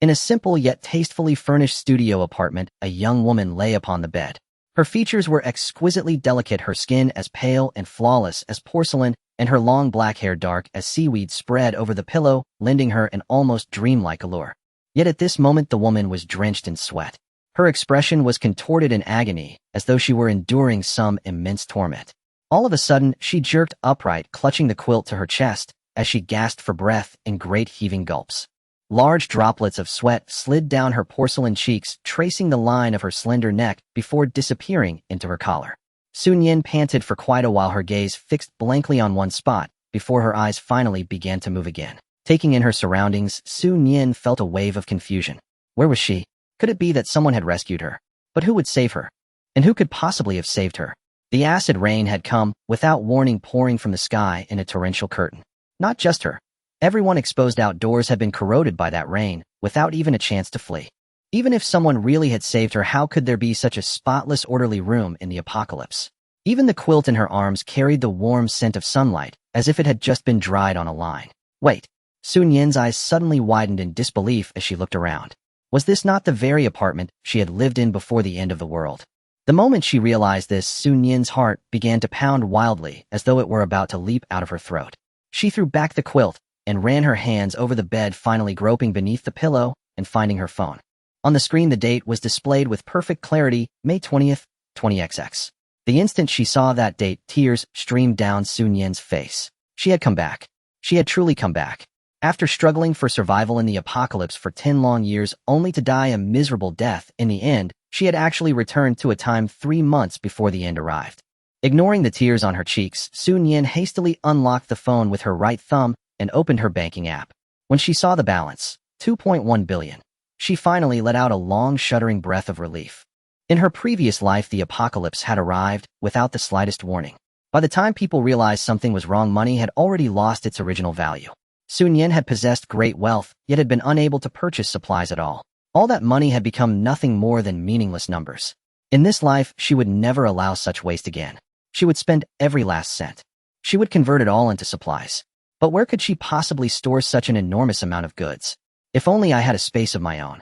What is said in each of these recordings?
In a simple yet tastefully furnished studio apartment, a young woman lay upon the bed. Her features were exquisitely delicate, her skin as pale and flawless as porcelain, and her long black hair dark as seaweed spread over the pillow, lending her an almost dreamlike allure. Yet at this moment the woman was drenched in sweat. Her expression was contorted in agony, as though she were enduring some immense torment. All of a sudden, she jerked upright, clutching the quilt to her chest, as she gasped for breath in great heaving gulps. Large droplets of sweat slid down her porcelain cheeks, tracing the line of her slender neck before disappearing into her collar. Nian panted for quite a while, her gaze fixed blankly on one spot, before her eyes finally began to move again. Taking in her surroundings, Nian felt a wave of confusion. Where was she? Could it be that someone had rescued her? But who would save her? And who could possibly have saved her? The acid rain had come, without warning, pouring from the sky in a torrential curtain. Not just her. Everyone exposed outdoors had been corroded by that rain, without even a chance to flee. Even if someone really had saved her, how could there be such a spotless, orderly room in the apocalypse? Even the quilt in her arms carried the warm scent of sunlight, as if it had just been dried on a line. Wait. Nian's eyes suddenly widened in disbelief as she looked around. Was this not the very apartment she had lived in before the end of the world? The moment she realized this, Nian's heart began to pound wildly, as though it were about to leap out of her throat. She threw back the quilt and ran her hands over the bed, finally groping beneath the pillow and finding her phone. On the screen, the date was displayed with perfect clarity, May 20th, 20XX. The instant she saw that date, tears streamed down Nian's face. She had come back. She had truly come back. After struggling for survival in the apocalypse for 10 long years, only to die a miserable death in the end, she had actually returned to a time 3 months before the end arrived. Ignoring the tears on her cheeks, Nian hastily unlocked the phone with her right thumb and opened her banking app. When she saw the balance, 2.1 billion, she finally let out a long, shuddering breath of relief. In her previous life, the apocalypse had arrived without the slightest warning. By the time people realized something was wrong, money had already lost its original value. Nian had possessed great wealth, yet had been unable to purchase supplies at all. All that money had become nothing more than meaningless numbers. In this life, she would never allow such waste again. She would spend every last cent. She would convert it all into supplies. But where could she possibly store such an enormous amount of goods? If only I had a space of my own.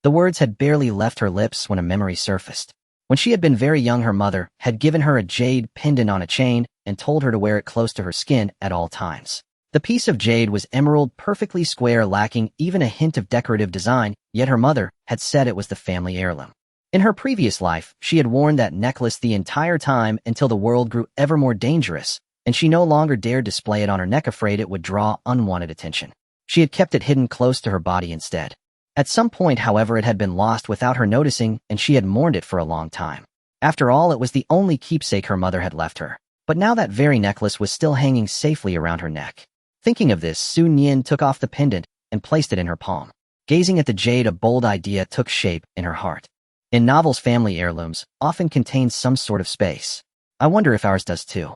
The words had barely left her lips when a memory surfaced. When she had been very young, her mother had given her a jade pendant on a chain and told her to wear it close to her skin at all times. The piece of jade was emerald, perfectly square, lacking even a hint of decorative design, yet her mother had said it was the family heirloom. In her previous life, she had worn that necklace the entire time until the world grew ever more dangerous, and she no longer dared display it on her neck, afraid it would draw unwanted attention. She had kept it hidden close to her body instead. At some point, however, it had been lost without her noticing, and she had mourned it for a long time. After all, it was the only keepsake her mother had left her. But now that very necklace was still hanging safely around her neck. Thinking of this, Nian took off the pendant and placed it in her palm. Gazing at the jade, a bold idea took shape in her heart. In novels, family heirlooms often contain some sort of space. I wonder if ours does too.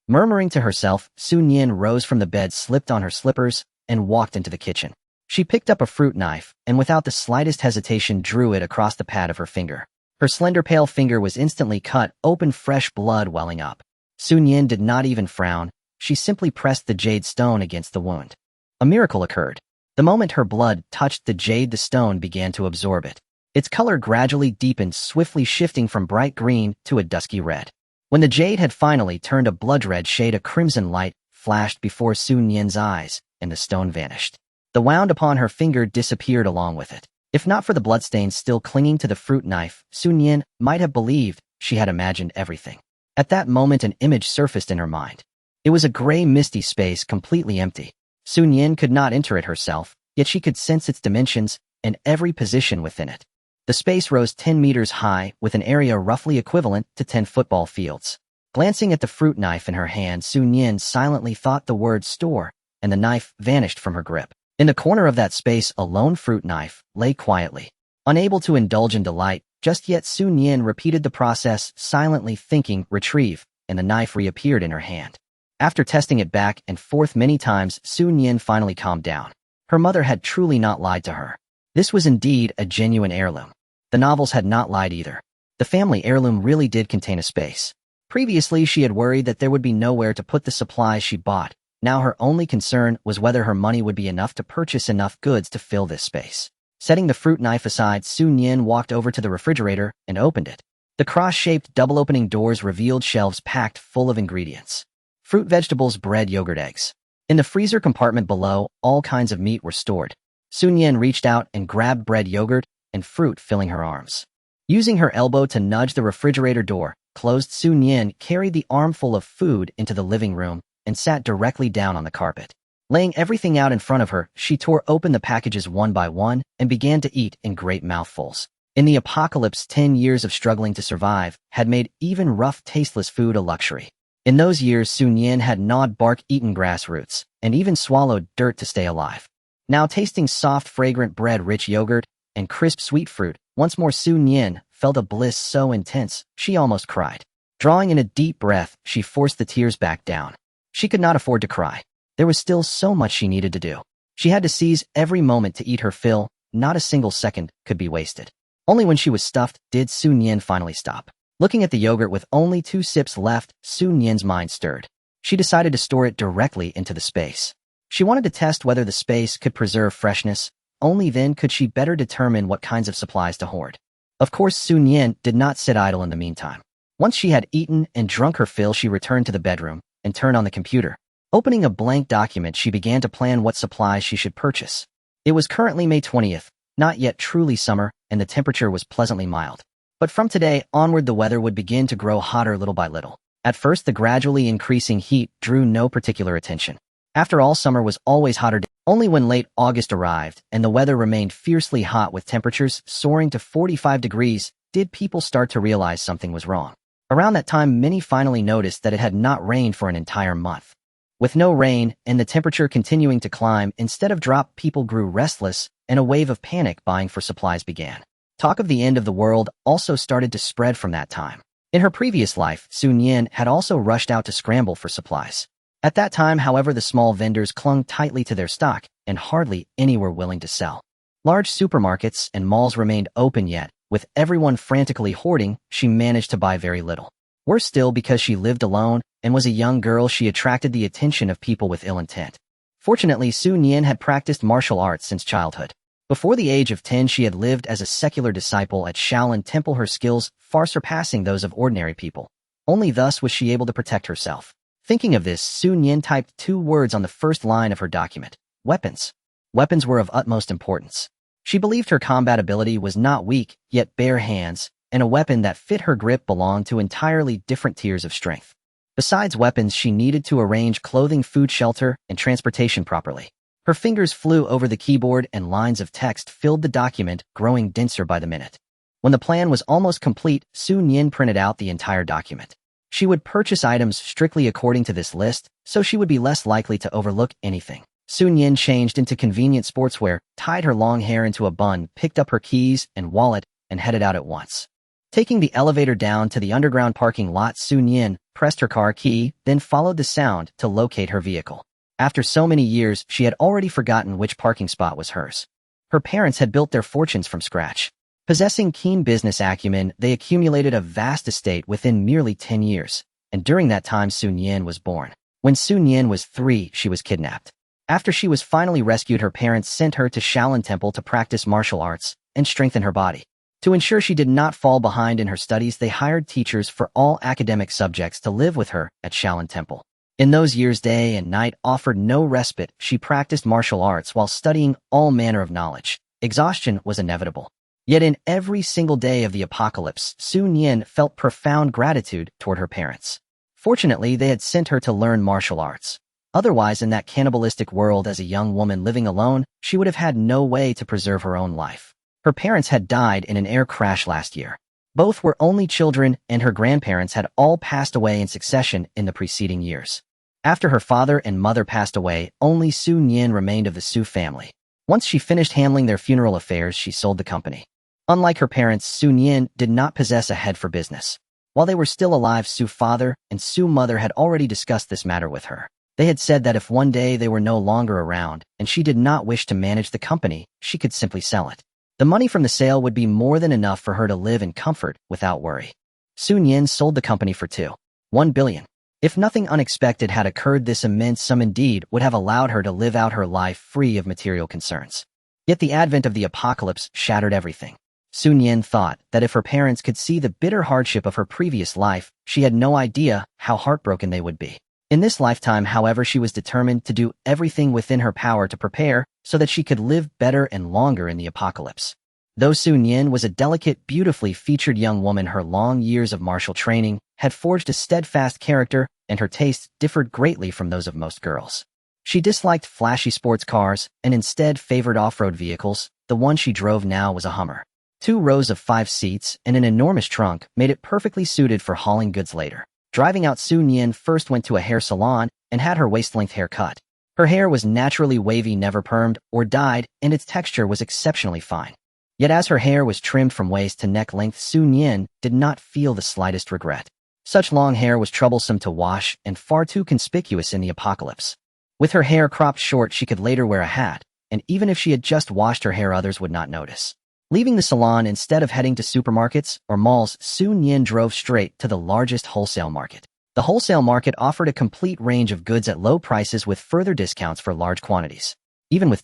Murmuring to herself, Nian rose from the bed, slipped on her slippers, and walked into the kitchen. She picked up a fruit knife and without the slightest hesitation drew it across the pad of her finger. Her slender pale finger was instantly cut open, fresh blood welling up. Nian did not even frown. She simply pressed the jade stone against the wound. A miracle occurred. The moment her blood touched the jade, the stone began to absorb it. Its color gradually deepened, swiftly shifting from bright green to a dusky red. When the jade had finally turned a blood red shade, a crimson light flashed before Nian's eyes, and the stone vanished. The wound upon her finger disappeared along with it. If not for the bloodstains still clinging to the fruit knife, Nian might have believed she had imagined everything. At that moment, an image surfaced in her mind. It was a gray, misty space, completely empty. Nian could not enter it herself, yet she could sense its dimensions and every position within it. The space rose 10 meters high, with an area roughly equivalent to 10 football fields. Glancing at the fruit knife in her hand, Nian silently thought the word store, and the knife vanished from her grip. In the corner of that space, a lone fruit knife lay quietly. Unable to indulge in delight just yet, Nian repeated the process, silently thinking, retrieve, and the knife reappeared in her hand. After testing it back and forth many times, Nian finally calmed down. Her mother had truly not lied to her. This was indeed a genuine heirloom. The novels had not lied either. The family heirloom really did contain a space. Previously, she had worried that there would be nowhere to put the supplies she bought. Now her only concern was whether her money would be enough to purchase enough goods to fill this space. Setting the fruit knife aside, Su Nian walked over to the refrigerator and opened it. The cross-shaped double-opening doors revealed shelves packed full of ingredients. Fruit, vegetables, bread, yogurt, eggs. In the freezer compartment below, all kinds of meat were stored. Su Nian reached out and grabbed bread, yogurt, and fruit, filling her arms. Using her elbow to nudge the refrigerator door closed, Su Nian carried the armful of food into the living room and sat directly down on the carpet. Laying everything out in front of her, she tore open the packages one by one and began to eat in great mouthfuls. In the apocalypse, 10 years of struggling to survive had made even rough, tasteless food a luxury. In those years, Su Nian had gnawed bark, eaten grass roots, and even swallowed dirt to stay alive. Now tasting soft, fragrant bread, rich yogurt, and crisp, sweet fruit, once more Su Nian felt a bliss so intense she almost cried. Drawing in a deep breath, she forced the tears back down. She could not afford to cry. There was still so much she needed to do. She had to seize every moment to eat her fill. Not a single second could be wasted. Only when she was stuffed did Su Nian finally stop. Looking at the yogurt with only 2 sips left, Su Nian's mind stirred. She decided to store it directly into the space. She wanted to test whether the space could preserve freshness. Only then could she better determine what kinds of supplies to hoard. Of course, Su Nian did not sit idle in the meantime. Once she had eaten and drunk her fill, she returned to the bedroom and turned on the computer. Opening a blank document, she began to plan what supplies she should purchase. It was currently May 20th, not yet truly summer, and the temperature was pleasantly mild. But from today onward, the weather would begin to grow hotter little by little. At first, the gradually increasing heat drew no particular attention. After all, summer was always hotter. Only when late August arrived and the weather remained fiercely hot with temperatures soaring to 45 degrees did people start to realize something was wrong. Around that time, many finally noticed that it had not rained for an entire month. With no rain and the temperature continuing to climb instead of drop, people grew restless and a wave of panic buying for supplies began. Talk of the end of the world also started to spread from that time. In her previous life, Su Nian had also rushed out to scramble for supplies. At that time, however, the small vendors clung tightly to their stock and hardly any were willing to sell. Large supermarkets and malls remained open, yet, with everyone frantically hoarding, she managed to buy very little. Worse still, because she lived alone and was a young girl, she attracted the attention of people with ill intent. Fortunately, Su Nian had practiced martial arts since childhood. Before the age of 10, she had lived as a secular disciple at Shaolin Temple, her skills far surpassing those of ordinary people. Only thus was she able to protect herself. Thinking of this, Su Nian typed 2 words on the first line of her document: weapons. Weapons were of utmost importance. She believed her combat ability was not weak, yet bare hands, and a weapon that fit her grip belonged to entirely different tiers of strength. Besides weapons, she needed to arrange clothing, food, shelter, and transportation properly. Her fingers flew over the keyboard and lines of text filled the document, growing denser by the minute. When the plan was almost complete, Su Nian printed out the entire document. She would purchase items strictly according to this list, so she would be less likely to overlook anything. Su Nian changed into convenient sportswear, tied her long hair into a bun, picked up her keys and wallet, and headed out at once. Taking the elevator down to the underground parking lot, Su Nian pressed her car key, then followed the sound to locate her vehicle. After so many years, she had already forgotten which parking spot was hers. Her parents had built their fortunes from scratch. Possessing keen business acumen, they accumulated a vast estate within merely 10 years, and during that time Su Nian was born. When Su Nian was 3, she was kidnapped. After she was finally rescued, her parents sent her to Shaolin Temple to practice martial arts and strengthen her body. To ensure she did not fall behind in her studies, they hired teachers for all academic subjects to live with her at Shaolin Temple. In those years, day and night offered no respite. She practiced martial arts while studying all manner of knowledge. Exhaustion was inevitable. Yet in every single day of the apocalypse, Su Nian felt profound gratitude toward her parents. Fortunately, they had sent her to learn martial arts. Otherwise, in that cannibalistic world, as a young woman living alone, she would have had no way to preserve her own life. Her parents had died in an air crash last year. Both were only children, and her grandparents had all passed away in succession in the preceding years. After her father and mother passed away, only Su Nian remained of the Su family. Once she finished handling their funeral affairs, she sold the company. Unlike her parents, Su Nian did not possess a head for business. While they were still alive, Su father and Su mother had already discussed this matter with her. They had said that if one day they were no longer around and she did not wish to manage the company, she could simply sell it. The money from the sale would be more than enough for her to live in comfort without worry. Su Nian sold the company for 2.1 billion. If nothing unexpected had occurred, this immense sum indeed would have allowed her to live out her life free of material concerns. Yet the advent of the apocalypse shattered everything. Su Nian thought that if her parents could see the bitter hardship of her previous life, she had no idea how heartbroken they would be. In this lifetime, however, she was determined to do everything within her power to prepare so that she could live better and longer in the apocalypse. Though Su Nian was a delicate, beautifully featured young woman, her long years of martial training had forged a steadfast character, and her tastes differed greatly from those of most girls. She disliked flashy sports cars and instead favored off-road vehicles. The one she drove now was a Hummer. 2 rows of 5 seats and an enormous trunk made it perfectly suited for hauling goods later. Driving out, Su Nian first went to a hair salon and had her waist-length hair cut. Her hair was naturally wavy, never permed or dyed, and its texture was exceptionally fine. Yet as her hair was trimmed from waist to neck length, Su Nian did not feel the slightest regret. Such long hair was troublesome to wash and far too conspicuous in the apocalypse. With her hair cropped short, she could later wear a hat, and even if she had just washed her hair, others would not notice. Leaving the salon, instead of heading to supermarkets or malls, Su Nian drove straight to the largest wholesale market. The wholesale market offered a complete range of goods at low prices with further discounts for large quantities. Even with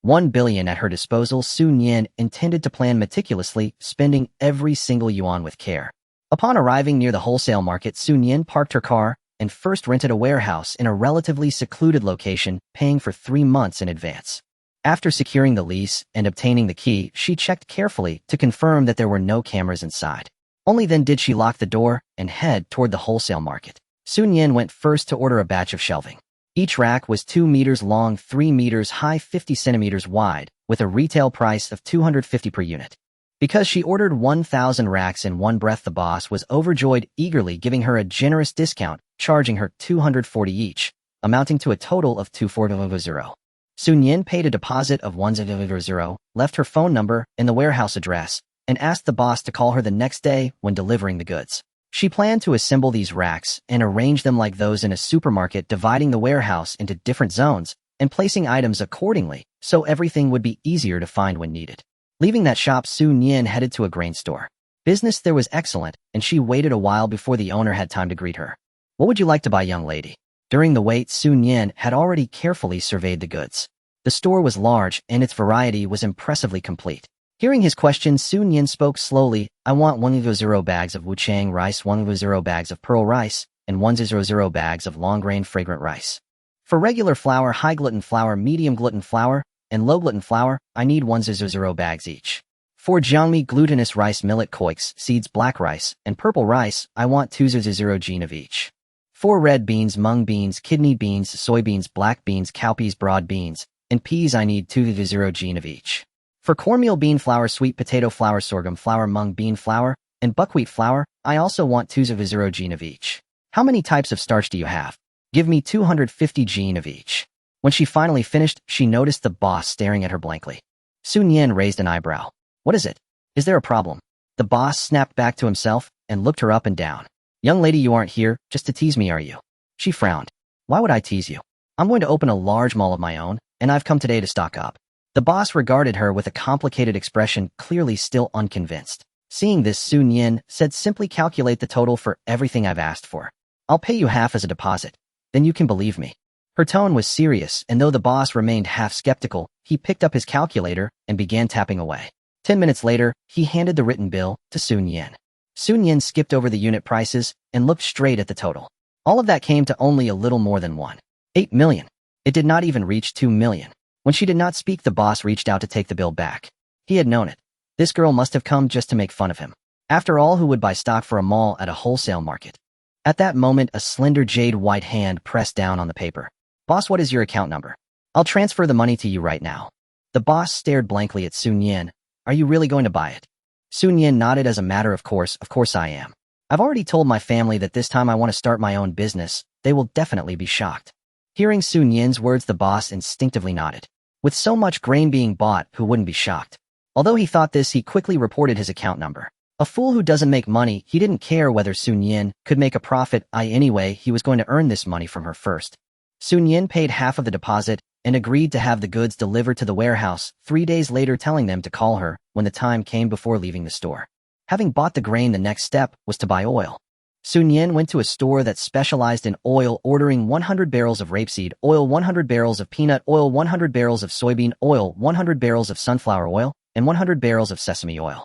1 billion at her disposal, Su Nian intended to plan meticulously, spending every single yuan with care. Upon arriving near the wholesale market, Su Nian parked her car and first rented a warehouse in a relatively secluded location, paying for 3 months in advance. After securing the lease and obtaining the key, she checked carefully to confirm that there were no cameras inside. Only then did she lock the door and head toward the wholesale market. Su Nian went first to order a batch of shelving. Each rack was 2 meters long, 3 meters high, 50 centimeters wide, with a retail price of 250 per unit. Because she ordered 1,000 racks in one breath, the boss was overjoyed, eagerly giving her a generous discount, charging her 240 each, amounting to a total of 240. Su Nian paid a deposit of 100, left her phone number and the warehouse address, and asked the boss to call her the next day when delivering the goods. She planned to assemble these racks and arrange them like those in a supermarket, dividing the warehouse into different zones and placing items accordingly so everything would be easier to find when needed. Leaving that shop, Su Nian headed to a grain store. Business there was excellent, and she waited a while before the owner had time to greet her. "What would you like to buy, young lady?" During the wait, Su Nian had already carefully surveyed the goods. The store was large, and its variety was impressively complete. Hearing his question, Su Nian spoke slowly. "I want 100 bags of wuchang rice, 100 bags of pearl rice, and 100 bags of long-grain fragrant rice. For regular flour, high-gluten flour, medium-gluten flour, and low-gluten flour, I need 100 bags each. For jiangmi, glutinous rice, millet, koix, seeds, black rice, and purple rice, I want 200 of each. For red beans, mung beans, kidney beans, soybeans, black beans, cowpeas, broad beans, and peas, I need 200 of each. For cornmeal, bean flour, sweet potato flour, sorghum flour, mung bean flour, and buckwheat flour, I also want 200 of each. How many types of starch do you have? Give me 250 of each." When she finally finished, she noticed the boss staring at her blankly. Su Nian raised an eyebrow. "What is it? Is there a problem?" The boss snapped back to himself and looked her up and down. "Young lady, you aren't here just to tease me, are you?" She frowned. "Why would I tease you? I'm going to open a large mall of my own, and I've come today to stock up." The boss regarded her with a complicated expression, clearly still unconvinced. Seeing this, Su Nian said, "Simply calculate the total for everything I've asked for. I'll pay you half as a deposit. Then you can believe me." Her tone was serious, and though the boss remained half skeptical, he picked up his calculator and began tapping away. 10 minutes later, he handed the written bill to Su Nian. Su Nian skipped over the unit prices and looked straight at the total. All of that came to only a little more than 1.8 million. It did not even reach 2 million. When she did not speak, the boss reached out to take the bill back. He had known it. This girl must have come just to make fun of him. After all, who would buy stock for a mall at a wholesale market? At that moment, a slender jade white hand pressed down on the paper. "Boss, what is your account number? I'll transfer the money to you right now." The boss stared blankly at Su Nian. "Are you really going to buy it?" Su Nian nodded. "As a matter of course I am. I've already told my family that this time I want to start my own business. They will definitely be shocked." Hearing Su Nian's words, the boss instinctively nodded. With so much grain being bought, who wouldn't be shocked? Although he thought this, he quickly reported his account number. A fool who doesn't make money, he didn't care whether Su Nian could make a profit. Anyway, he was going to earn this money from her first. Su Nian paid half of the deposit and agreed to have the goods delivered to the warehouse 3 days later, telling them to call her when the time came before leaving the store. Having bought the grain, the next step was to buy oil. Sun Yin went to a store that specialized in oil, ordering 100 barrels of rapeseed oil, 100 barrels of peanut oil, 100 barrels of soybean oil, 100 barrels of sunflower oil, and 100 barrels of sesame oil.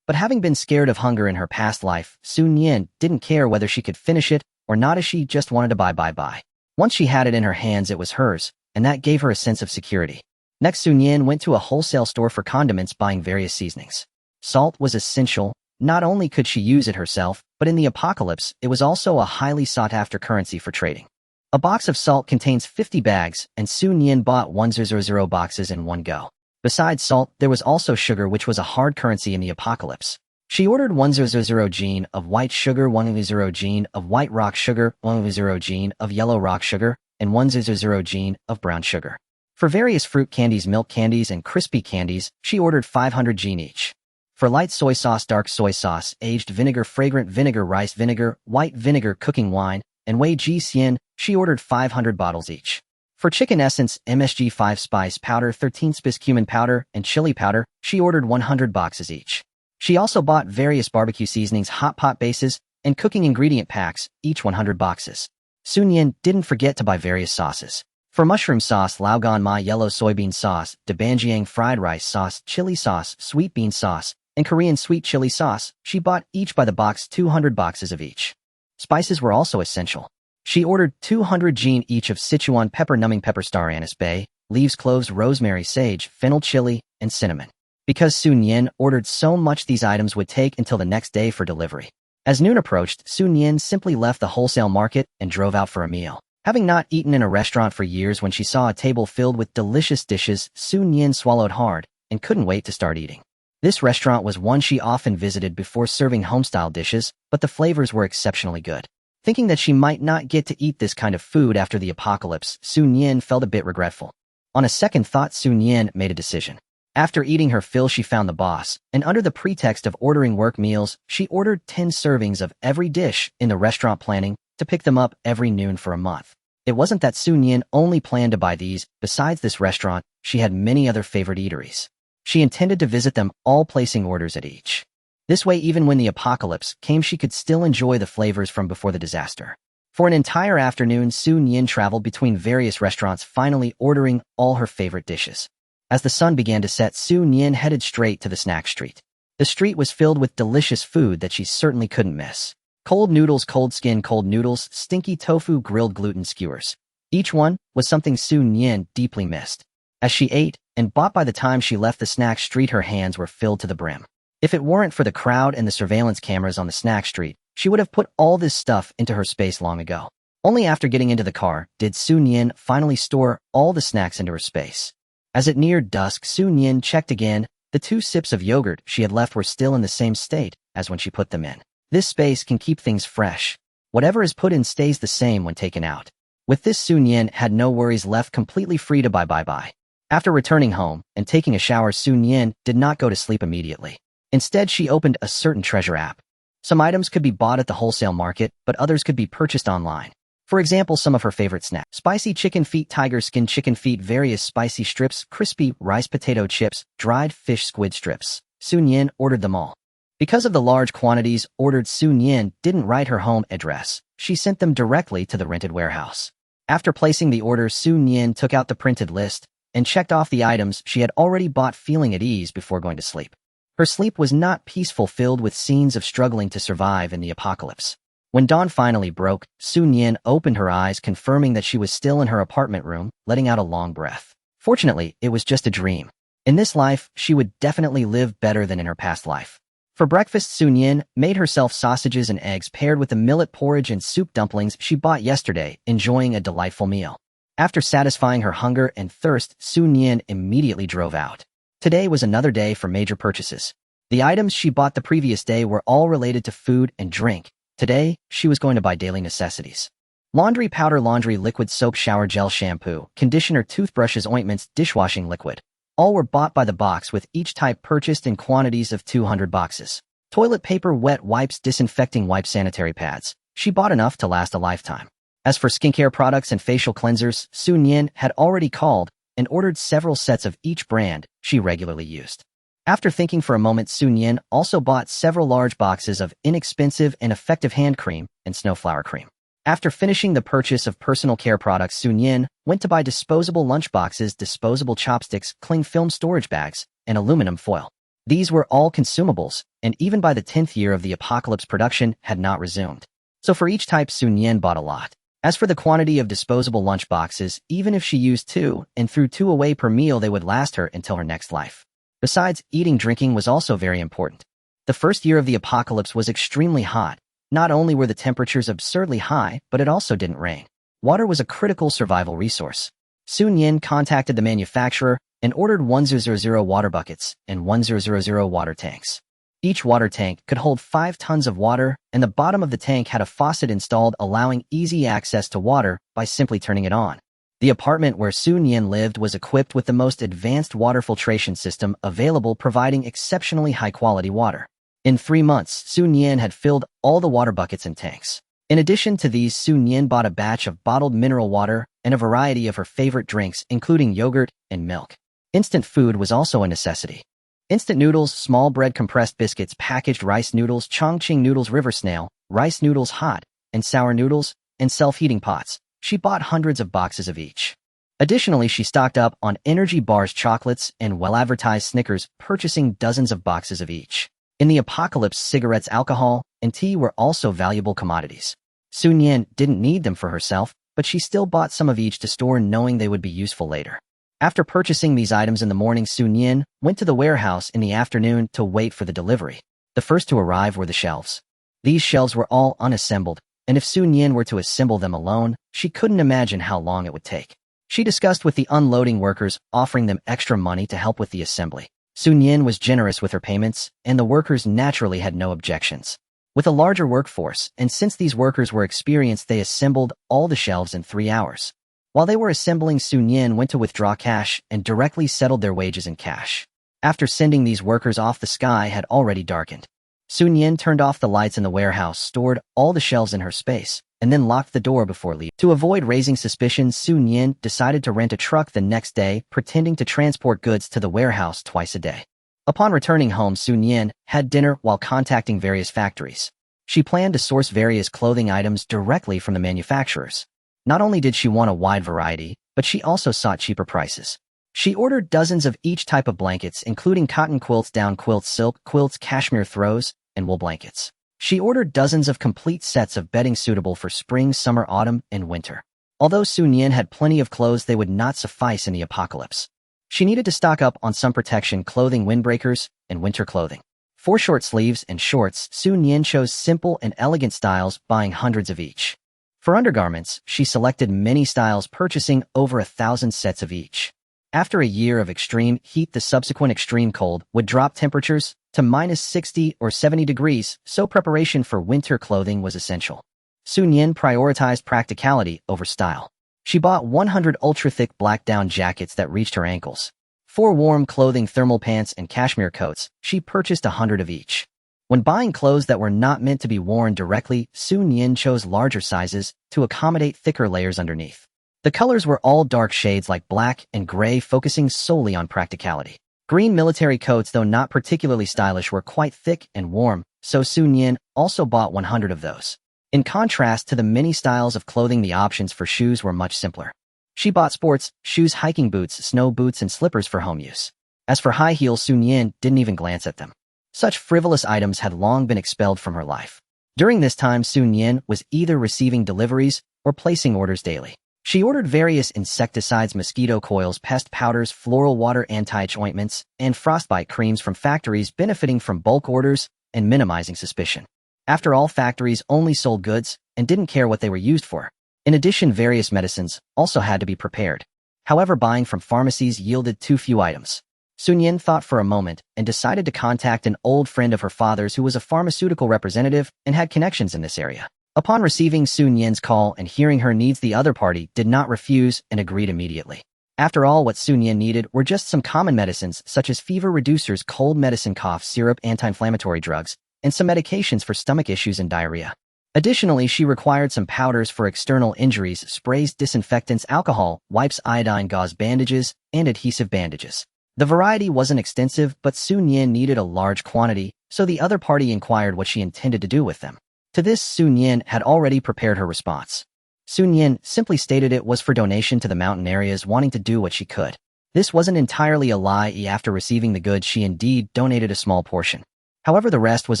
But having been scared of hunger in her past life, Sun Yin didn't care whether she could finish it or not, as she just wanted to buy. Once she had it in her hands, it was hers, and that gave her a sense of security. Next, Sun Yin went to a wholesale store for condiments, buying various seasonings. Salt was essential. Not only could she use it herself, but in the apocalypse, it was also a highly sought-after currency for trading. A box of salt contains 50 bags, and Sun Yin bought 100 boxes in one go. Besides salt, there was also sugar, which was a hard currency in the apocalypse. She ordered 100 gene of white sugar, 100 gene of white rock sugar, 100 gene of yellow rock sugar, and 100 gene of brown sugar. For various fruit candies, milk candies, and crispy candies, she ordered 500 gene each. For light soy sauce, dark soy sauce, aged vinegar, fragrant vinegar, rice vinegar, white vinegar, cooking wine, and Wei Ji Xian, she ordered 500 bottles each. For chicken essence, MSG 5 spice powder, 13 spice cumin powder, and chili powder, she ordered 100 boxes each. She also bought various barbecue seasonings, hot pot bases, and cooking ingredient packs, each 100 boxes. Sun Yin didn't forget to buy various sauces. For mushroom sauce, Laogan Ma yellow soybean sauce, Debanjiang fried rice sauce, chili sauce, sweet bean sauce, and Korean sweet chili sauce, she bought each by the box 200 boxes of each. Spices were also essential. She ordered 200 gene each of Sichuan pepper, numbing pepper, star anise, bay, leaves, cloves, rosemary, sage, fennel, chili, and cinnamon. Because Sun Yin ordered so much, these items would take until the next day for delivery. As noon approached, Sun Yin simply left the wholesale market and drove out for a meal. Having not eaten in a restaurant for years, when she saw a table filled with delicious dishes, Sun Yin swallowed hard and couldn't wait to start eating. This restaurant was one she often visited before serving homestyle dishes, but the flavors were exceptionally good. Thinking that she might not get to eat this kind of food after the apocalypse, Sun Yin felt a bit regretful. On a second thought, Sun Yin made a decision. After eating her fill, she found the boss, and under the pretext of ordering work meals, she ordered 10 servings of every dish in the restaurant, planning to pick them up every noon for a month. It wasn't that Sun Yin only planned to buy these. Besides this restaurant, she had many other favorite eateries. She intended to visit them all, placing orders at each. This way, even when the apocalypse came, she could still enjoy the flavors from before the disaster. For an entire afternoon, Sun Yin traveled between various restaurants, finally ordering all her favorite dishes. As the sun began to set, Sun Yin headed straight to the snack street. The street was filled with delicious food that she certainly couldn't miss. Cold noodles, cold skin, cold noodles, stinky tofu, grilled gluten skewers. Each one was something Sun Yin deeply missed. As she ate and bought, by the time she left the snack street, her hands were filled to the brim. If it weren't for the crowd and the surveillance cameras on the snack street, she would have put all this stuff into her space long ago. Only after getting into the car did Sun Yin finally store all the snacks into her space. As it neared dusk, Sun Yin checked again. The 2 sips of yogurt she had left were still in the same state as when she put them in. This space can keep things fresh. Whatever is put in stays the same when taken out. With this, Sun Yin had no worries left, completely free to buy. After returning home and taking a shower, Sun Yin did not go to sleep immediately. Instead, she opened a certain treasure app. Some items could be bought at the wholesale market, but others could be purchased online. For example, some of her favorite snacks: spicy chicken feet, tiger skin chicken feet, various spicy strips, crispy rice potato chips, dried fish squid strips. Sun Yin ordered them all. Because of the large quantities ordered, Sun Yin didn't write her home address. She sent them directly to the rented warehouse. After placing the order, Sun Yin took out the printed list and checked off the items she had already bought, feeling at ease before going to sleep. Her sleep was not peaceful, filled with scenes of struggling to survive in the apocalypse. When dawn finally broke, Sun Yin opened her eyes, confirming that she was still in her apartment room, letting out a long breath. Fortunately, it was just a dream. In this life, she would definitely live better than in her past life. For breakfast, Sun Yin made herself sausages and eggs paired with the millet porridge and soup dumplings she bought yesterday, enjoying a delightful meal. After satisfying her hunger and thirst, Sun Yin immediately drove out. Today was another day for major purchases. The items she bought the previous day were all related to food and drink. Today, she was going to buy daily necessities. Laundry powder, laundry liquid, soap, shower gel, shampoo, conditioner, toothbrushes, ointments, dishwashing liquid. All were bought by the box, with each type purchased in quantities of 200 boxes. Toilet paper, wet wipes, disinfecting wipes, sanitary pads. She bought enough to last a lifetime. As for skincare products and facial cleansers, Nian had already called and ordered several sets of each brand she regularly used. After thinking for a moment, Nian also bought several large boxes of inexpensive and effective hand cream and snowflower cream. After finishing the purchase of personal care products, Nian went to buy disposable lunchboxes, disposable chopsticks, cling film storage bags, and aluminum foil. These were all consumables, and even by the 10th year of the apocalypse, production had not resumed. So for each type, Nian bought a lot. As for the quantity of disposable lunchboxes, even if she used 2 and threw 2 away per meal, they would last her until her next life. Besides, drinking was also very important. The first year of the apocalypse was extremely hot. Not only were the temperatures absurdly high, but it also didn't rain. Water was a critical survival resource. Nian contacted the manufacturer and ordered 1000 water buckets and 1000 water tanks. Each water tank could hold 5 tons of water, and the bottom of the tank had a faucet installed, allowing easy access to water by simply turning it on. The apartment where Nian lived was equipped with the most advanced water filtration system available, providing exceptionally high-quality water. In 3 months, Nian had filled all the water buckets and tanks. In addition to these, Nian bought a batch of bottled mineral water and a variety of her favorite drinks, including yogurt and milk. Instant food was also a necessity. Instant noodles, small bread, compressed biscuits, packaged rice noodles, Chongqing noodles, river snail, rice noodles, hot and sour noodles, and self-heating pots. She bought hundreds of boxes of each. Additionally, she stocked up on energy bars, chocolates, and well-advertised Snickers, purchasing dozens of boxes of each. In the apocalypse, cigarettes, alcohol, and tea were also valuable commodities. Nian didn't need them for herself, but she still bought some of each to store, knowing they would be useful later. After purchasing these items in the morning, Nian went to the warehouse in the afternoon to wait for the delivery. The first to arrive were the shelves. These shelves were all unassembled, and if Nian were to assemble them alone, she couldn't imagine how long it would take. She discussed with the unloading workers, offering them extra money to help with the assembly. Nian was generous with her payments, and the workers naturally had no objections. With a larger workforce, and since these workers were experienced, they assembled all the shelves in 3 hours. While they were assembling, Nian went to withdraw cash and directly settled their wages in cash. After sending these workers off, the sky had already darkened. Nian turned off the lights in the warehouse, stored all the shelves in her space, and then locked the door before leaving. To avoid raising suspicion, Nian decided to rent a truck the next day, pretending to transport goods to the warehouse twice a day. Upon returning home, Nian had dinner while contacting various factories. She planned to source various clothing items directly from the manufacturers. Not only did she want a wide variety, but she also sought cheaper prices. She ordered dozens of each type of blankets, including cotton quilts, down quilts, silk quilts, cashmere throws, and wool blankets. She ordered dozens of complete sets of bedding suitable for spring, summer, autumn, and winter. Although Nian had plenty of clothes, they would not suffice in the apocalypse. She needed to stock up on some protection clothing, windbreakers, and winter clothing. For short sleeves and shorts, Nian chose simple and elegant styles, buying hundreds of each. For undergarments, she selected many styles, purchasing over 1,000 sets of each. After a year of extreme heat, the subsequent extreme cold would drop temperatures to -60 or 70 degrees, so preparation for winter clothing was essential. Nian prioritized practicality over style. She bought 100 ultra-thick black down jackets that reached her ankles. For warm clothing, thermal pants, and cashmere coats, she purchased 100 of each. When buying clothes that were not meant to be worn directly, Nian chose larger sizes to accommodate thicker layers underneath. The colors were all dark shades like black and gray, focusing solely on practicality. Green military coats, though not particularly stylish, were quite thick and warm, so Nian also bought 100 of those. In contrast to the many styles of clothing, the options for shoes were much simpler. She bought sports shoes, hiking boots, snow boots, and slippers for home use. As for high heels, Nian didn't even glance at them. Such frivolous items had long been expelled from her life. During this time, Nian was either receiving deliveries or placing orders daily. She ordered various insecticides, mosquito coils, pest powders, floral water, anti-itch ointments, and frostbite creams from factories, benefiting from bulk orders and minimizing suspicion. After all, factories only sold goods and didn't care what they were used for. In addition, various medicines also had to be prepared. However, buying from pharmacies yielded too few items. Nian thought for a moment and decided to contact an old friend of her father's who was a pharmaceutical representative and had connections in this area. Upon receiving Nian's call and hearing her needs, the other party did not refuse and agreed immediately. After all, what Nian needed were just some common medicines such as fever reducers, cold medicine, cough syrup, anti-inflammatory drugs, and some medications for stomach issues and diarrhea. Additionally, she required some powders for external injuries, sprays, disinfectants, alcohol, wipes, iodine, gauze, bandages, and adhesive bandages. The variety wasn't extensive, but Su Nian needed a large quantity, so the other party inquired what she intended to do with them. To this, Su Nian had already prepared her response. Su Nian simply stated it was for donation to the mountain areas, wanting to do what she could. This wasn't entirely a lie. After receiving the goods, she indeed donated a small portion. However, the rest was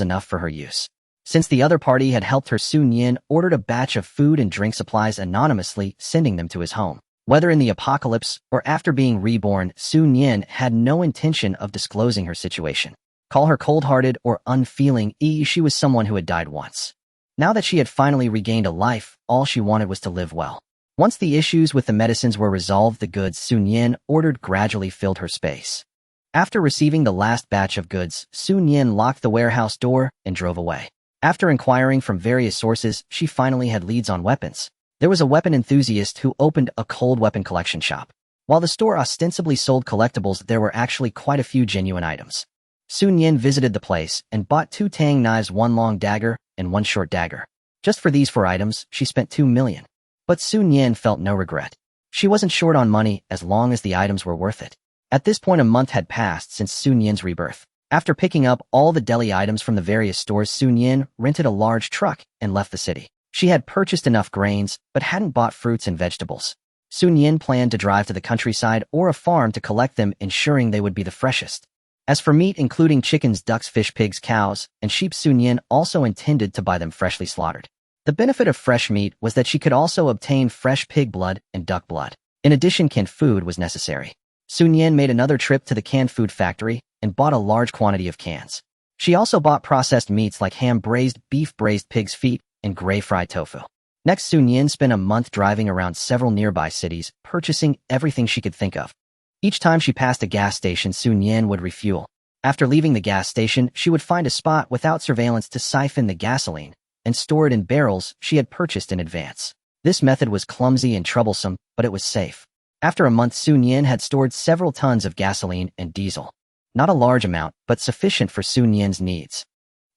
enough for her use. Since the other party had helped her, Su Nian ordered a batch of food and drink supplies anonymously, sending them to his home. Whether in the apocalypse or after being reborn, Su Nian had no intention of disclosing her situation. Call her cold-hearted or unfeeling, she was someone who had died once. Now that she had finally regained a life, all she wanted was to live well. Once the issues with the medicines were resolved, the goods Su Nian ordered gradually filled her space. After receiving the last batch of goods, Su Nian locked the warehouse door and drove away. After inquiring from various sources, she finally had leads on weapons. There was a weapon enthusiast who opened a cold weapon collection shop. While the store ostensibly sold collectibles, there were actually quite a few genuine items. Su Nian visited the place and bought 2 tang knives, 1 long dagger, and 1 short dagger. Just for these 4 items, she spent 2 million. But Su Nian felt no regret. She wasn't short on money as long as the items were worth it. At this point, a month had passed since Su Nian's rebirth. After picking up all the deli items from the various stores, Su Nian rented a large truck and left the city. She had purchased enough grains, but hadn't bought fruits and vegetables. Su Nian planned to drive to the countryside or a farm to collect them, ensuring they would be the freshest. As for meat, including chickens, ducks, fish, pigs, cows, and sheep, Su Nian also intended to buy them freshly slaughtered. The benefit of fresh meat was that she could also obtain fresh pig blood and duck blood. In addition, canned food was necessary. Su Nian made another trip to the canned food factory and bought a large quantity of cans. She also bought processed meats like ham, braised beef, braised pig's feet, and gray fried tofu. Next, Su Nian spent a month driving around several nearby cities, purchasing everything she could think of. Each time she passed a gas station, Su Nian would refuel. After leaving the gas station, she would find a spot without surveillance to siphon the gasoline and store it in barrels she had purchased in advance. This method was clumsy and troublesome, but it was safe. After a month, Su Nian had stored several tons of gasoline and diesel. Not a large amount, but sufficient for Su Nian's needs.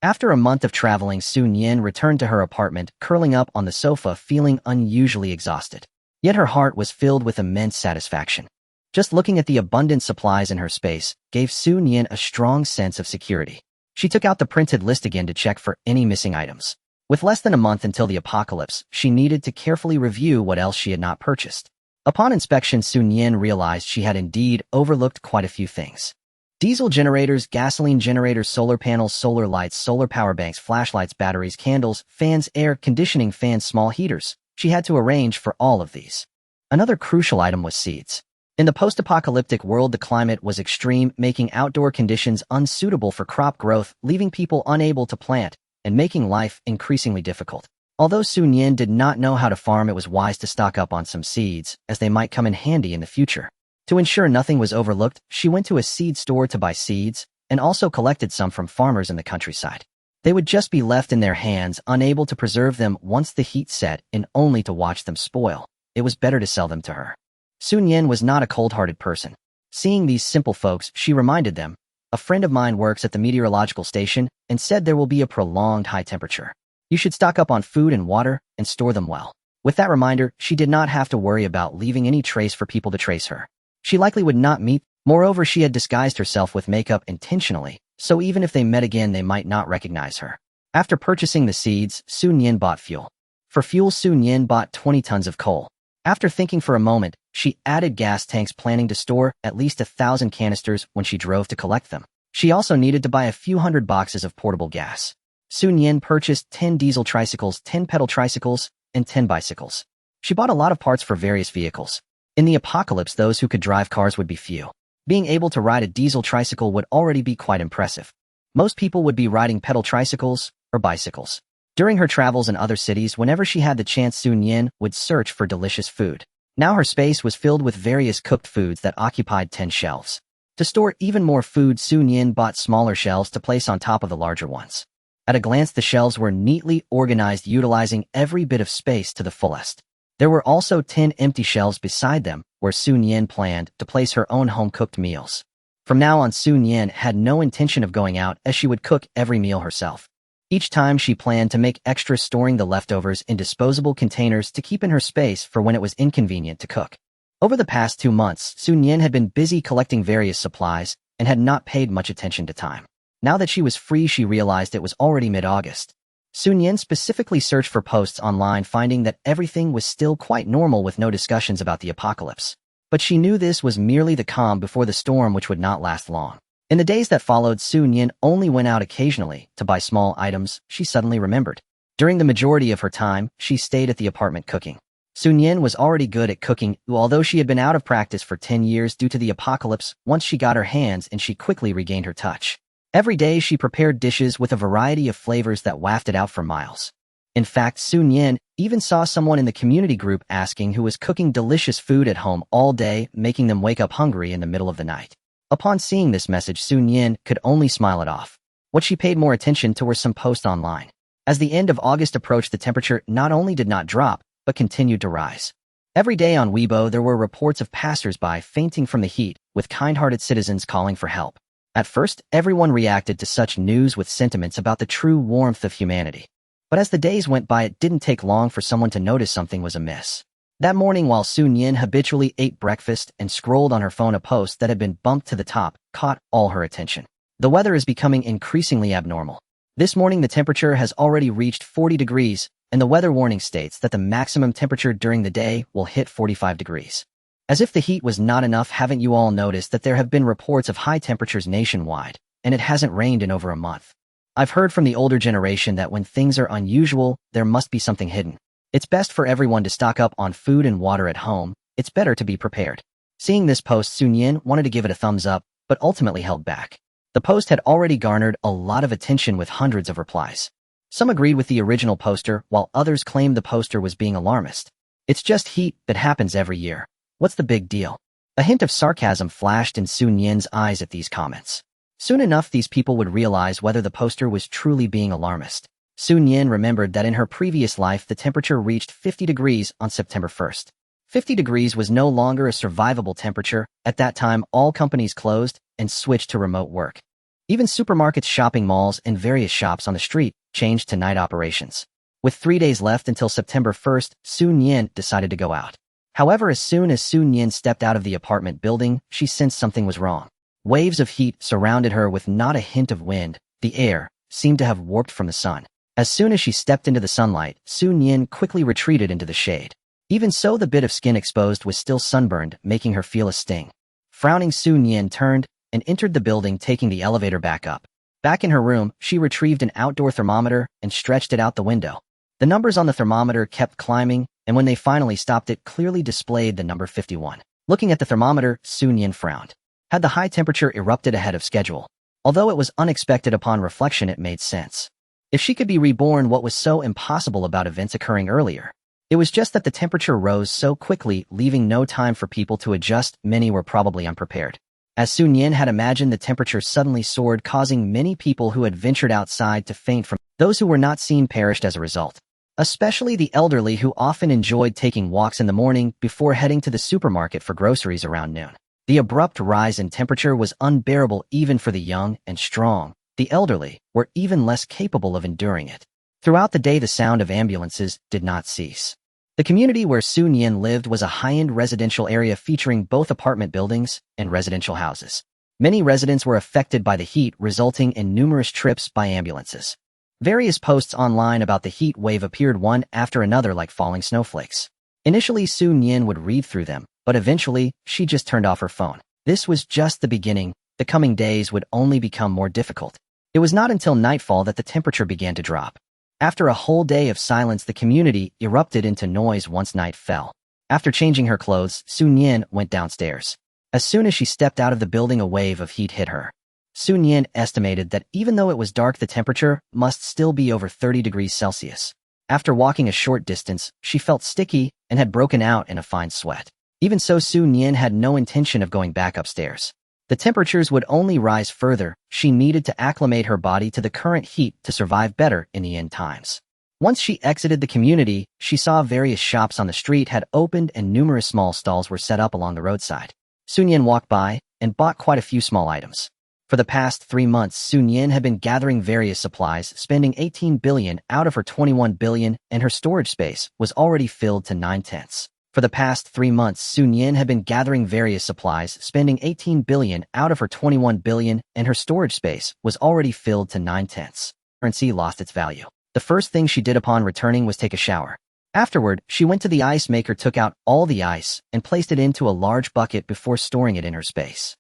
After a month of traveling, Su Nian returned to her apartment, curling up on the sofa, feeling unusually exhausted. Yet her heart was filled with immense satisfaction. Just looking at the abundant supplies in her space gave Su Nian a strong sense of security. She took out the printed list again to check for any missing items. With less than a month until the apocalypse, she needed to carefully review what else she had not purchased. Upon inspection, Su Nian realized she had indeed overlooked quite a few things. Diesel generators, gasoline generators, solar panels, solar lights, solar power banks, flashlights, batteries, candles, fans, air conditioning fans, small heaters. She had to arrange for all of these. Another crucial item was seeds. In the post-apocalyptic world, the climate was extreme, making outdoor conditions unsuitable for crop growth, leaving people unable to plant, and making life increasingly difficult. Although Su Nian did not know how to farm, it was wise to stock up on some seeds, as they might come in handy in the future. To ensure nothing was overlooked, she went to a seed store to buy seeds, and also collected some from farmers in the countryside. They would just be left in their hands, unable to preserve them once the heat set, and only to watch them spoil. It was better to sell them to her. Su Nian was not a cold-hearted person. Seeing these simple folks, she reminded them, "A friend of mine works at the meteorological station and said there will be a prolonged high temperature. You should stock up on food and water and store them well." With that reminder, she did not have to worry about leaving any trace for people to trace her. She likely would not meet. Moreover, she had disguised herself with makeup intentionally, so even if they met again, they might not recognize her. After purchasing the seeds, Su Nian bought fuel. For fuel, Su Nian bought 20 tons of coal. After thinking for a moment, she added gas tanks, planning to store at least 1,000 canisters when she drove to collect them. She also needed to buy a few hundred boxes of portable gas. Su Nian purchased 10 diesel tricycles, 10 pedal tricycles, and 10 bicycles. She bought a lot of parts for various vehicles. In the apocalypse, those who could drive cars would be few. Being able to ride a diesel tricycle would already be quite impressive. Most people would be riding pedal tricycles or bicycles. During her travels in other cities, whenever she had the chance, Su Nian would search for delicious food. Now her space was filled with various cooked foods that occupied 10 shelves. To store even more food, Su Nian bought smaller shelves to place on top of the larger ones. At a glance, the shelves were neatly organized, utilizing every bit of space to the fullest. There were also 10 empty shelves beside them, where Su Nian planned to place her own home-cooked meals. From now on, Su Nian had no intention of going out, as she would cook every meal herself. Each time she planned to make extra, storing the leftovers in disposable containers to keep in her space for when it was inconvenient to cook. Over the past 2 months, Nian had been busy collecting various supplies and had not paid much attention to time. Now that she was free, she realized it was already mid-August. Nian specifically searched for posts online, finding that everything was still quite normal with no discussions about the apocalypse. But she knew this was merely the calm before the storm, which would not last long. In the days that followed, Nian only went out occasionally to buy small items. She suddenly remembered. During the majority of her time, she stayed at the apartment cooking. Nian was already good at cooking, although she had been out of practice for 10 years due to the apocalypse. Once she got her hands in, she quickly regained her touch. Every day she prepared dishes with a variety of flavors that wafted out for miles. In fact, Nian even saw someone in the community group asking who was cooking delicious food at home all day, making them wake up hungry in the middle of the night. Upon seeing this message, Nian could only smile it off. What she paid more attention to were some posts online. As the end of August approached, the temperature not only did not drop, but continued to rise. Every day on Weibo there were reports of passers-by fainting from the heat, with kind-hearted citizens calling for help. At first, everyone reacted to such news with sentiments about the true warmth of humanity. But as the days went by, it didn't take long for someone to notice something was amiss. That morning, while Nian habitually ate breakfast and scrolled on her phone, a post that had been bumped to the top caught all her attention. The weather is becoming increasingly abnormal. This morning the temperature has already reached 40 degrees, and the weather warning states that the maximum temperature during the day will hit 45 degrees. As if the heat was not enough, haven't you all noticed that there have been reports of high temperatures nationwide, and it hasn't rained in over a month? I've heard from the older generation that when things are unusual, there must be something hidden. It's best for everyone to stock up on food and water at home. It's better to be prepared. Seeing this post, Nian wanted to give it a thumbs up, but ultimately held back. The post had already garnered a lot of attention with hundreds of replies. Some agreed with the original poster, while others claimed the poster was being alarmist. It's just heat that happens every year. What's the big deal? A hint of sarcasm flashed in Nian's eyes at these comments. Soon enough, these people would realize whether the poster was truly being alarmist. Nian remembered that in her previous life the temperature reached 50 degrees on September 1st. 50 degrees was no longer a survivable temperature. At that time, all companies closed and switched to remote work. Even supermarkets, shopping malls, and various shops on the street changed to night operations. With 3 days left until September 1st, Nian decided to go out. However, as soon as Nian stepped out of the apartment building, she sensed something was wrong. Waves of heat surrounded her with not a hint of wind. The air seemed to have warped from the sun. As soon as she stepped into the sunlight, Nian quickly retreated into the shade. Even so, the bit of skin exposed was still sunburned, making her feel a sting. Frowning, Nian turned and entered the building, taking the elevator back up. Back in her room, she retrieved an outdoor thermometer and stretched it out the window. The numbers on the thermometer kept climbing, and when they finally stopped, it clearly displayed the number 51. Looking at the thermometer, Nian frowned. Had the high temperature erupted ahead of schedule? Although it was unexpected, upon reflection it made sense. If she could be reborn, what was so impossible about events occurring earlier? It was just that the temperature rose so quickly, leaving no time for people to adjust. Many were probably unprepared. As Nian had imagined, the temperature suddenly soared, causing many people who had ventured outside to faint. From those who were not seen perished as a result. Especially the elderly, who often enjoyed taking walks in the morning before heading to the supermarket for groceries around noon. The abrupt rise in temperature was unbearable even for the young and strong. The elderly were even less capable of enduring it. Throughout the day, the sound of ambulances did not cease. The community where Nian lived was a high-end residential area featuring both apartment buildings and residential houses. Many residents were affected by the heat, resulting in numerous trips by ambulances. Various posts online about the heat wave appeared one after another like falling snowflakes. Initially, Nian would read through them, but eventually, she just turned off her phone. This was just the beginning. The coming days would only become more difficult. It was not until nightfall that the temperature began to drop. After a whole day of silence, the community erupted into noise once night fell. After changing her clothes, Nian went downstairs. As soon as she stepped out of the building, a wave of heat hit her. Nian estimated that even though it was dark, the temperature must still be over 30 degrees Celsius. After walking a short distance, she felt sticky and had broken out in a fine sweat. Even so, Nian had no intention of going back upstairs. The temperatures would only rise further. She needed to acclimate her body to the current heat to survive better in the end times. Once she exited the community, she saw various shops on the street had opened and numerous small stalls were set up along the roadside. Nian walked by and bought quite a few small items. For the past 3 months, Su Nian had been gathering various supplies, spending 18 billion out of her 21 billion, and her storage space was already filled to 9/10. For the past 3 months, Su Nian had been gathering various supplies, spending 18 billion out of her 21 billion, and her storage space was already filled to 9/10. Currency lost its value. The first thing she did upon returning was take a shower. Afterward, she went to the ice maker, took out all the ice, and placed it into a large bucket before storing it in her space.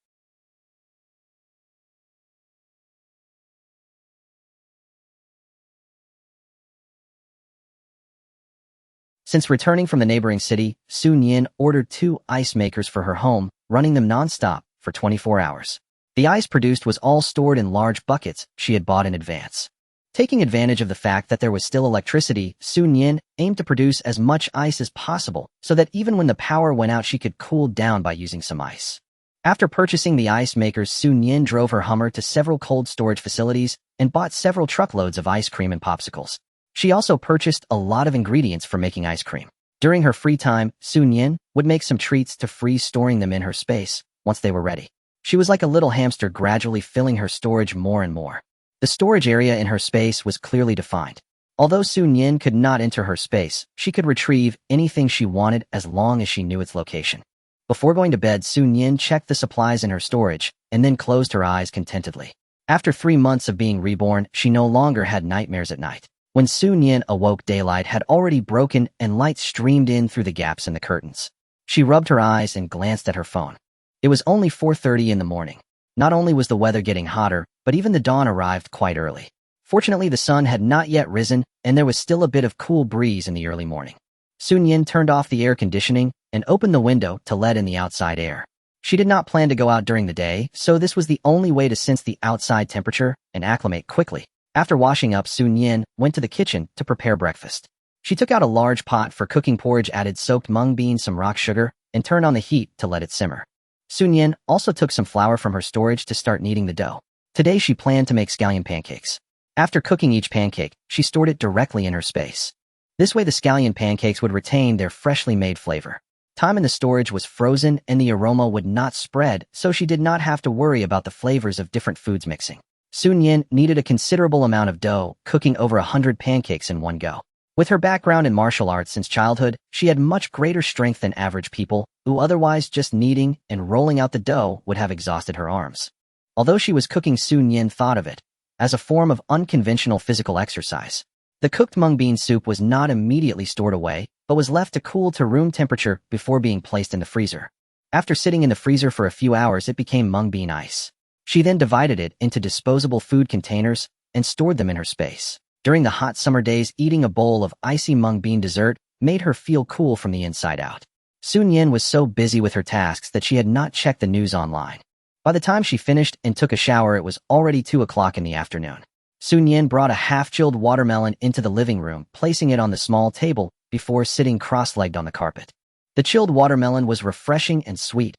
Since returning from the neighboring city, Su Nian ordered 2 ice makers for her home, running them non-stop for 24 hours. The ice produced was all stored in large buckets she had bought in advance. Taking advantage of the fact that there was still electricity, Su Nian aimed to produce as much ice as possible so that even when the power went out she could cool down by using some ice. After purchasing the ice makers, Su Nian drove her Hummer to several cold storage facilities and bought several truckloads of ice cream and popsicles. She also purchased a lot of ingredients for making ice cream. During her free time, Su Nian would make some treats to freeze, storing them in her space once they were ready. She was like a little hamster, gradually filling her storage more and more. The storage area in her space was clearly defined. Although Su Nian could not enter her space, she could retrieve anything she wanted as long as she knew its location. Before going to bed, Su Nian checked the supplies in her storage and then closed her eyes contentedly. After 3 months of being reborn, she no longer had nightmares at night. When Su Nian awoke, daylight had already broken and light streamed in through the gaps in the curtains. She rubbed her eyes and glanced at her phone. It was only 4:30 in the morning. Not only was the weather getting hotter, but even the dawn arrived quite early. Fortunately, the sun had not yet risen, and there was still a bit of cool breeze in the early morning. Su Nian turned off the air conditioning and opened the window to let in the outside air. She did not plan to go out during the day, so this was the only way to sense the outside temperature and acclimate quickly. After washing up, Su Nian went to the kitchen to prepare breakfast. She took out a large pot for cooking porridge, added soaked mung beans, some rock sugar, and turned on the heat to let it simmer. Su Nian also took some flour from her storage to start kneading the dough. Today she planned to make scallion pancakes. After cooking each pancake, she stored it directly in her space. This way the scallion pancakes would retain their freshly made flavor. Time in the storage was frozen and the aroma would not spread, so she did not have to worry about the flavors of different foods mixing. Su Nian needed a considerable amount of dough, cooking over 100 pancakes in one go. With her background in martial arts since childhood, she had much greater strength than average people, who otherwise just kneading and rolling out the dough would have exhausted her arms. Although she was cooking, Su Nian thought of it as a form of unconventional physical exercise. The cooked mung bean soup was not immediately stored away, but was left to cool to room temperature before being placed in the freezer. After sitting in the freezer for a few hours, it became mung bean ice. She then divided it into disposable food containers and stored them in her space. During the hot summer days, eating a bowl of icy mung bean dessert made her feel cool from the inside out. Su Nian was so busy with her tasks that she had not checked the news online. By the time she finished and took a shower, it was already 2 o'clock in the afternoon. Su Nian brought a half-chilled watermelon into the living room, placing it on the small table before sitting cross-legged on the carpet. The chilled watermelon was refreshing and sweet.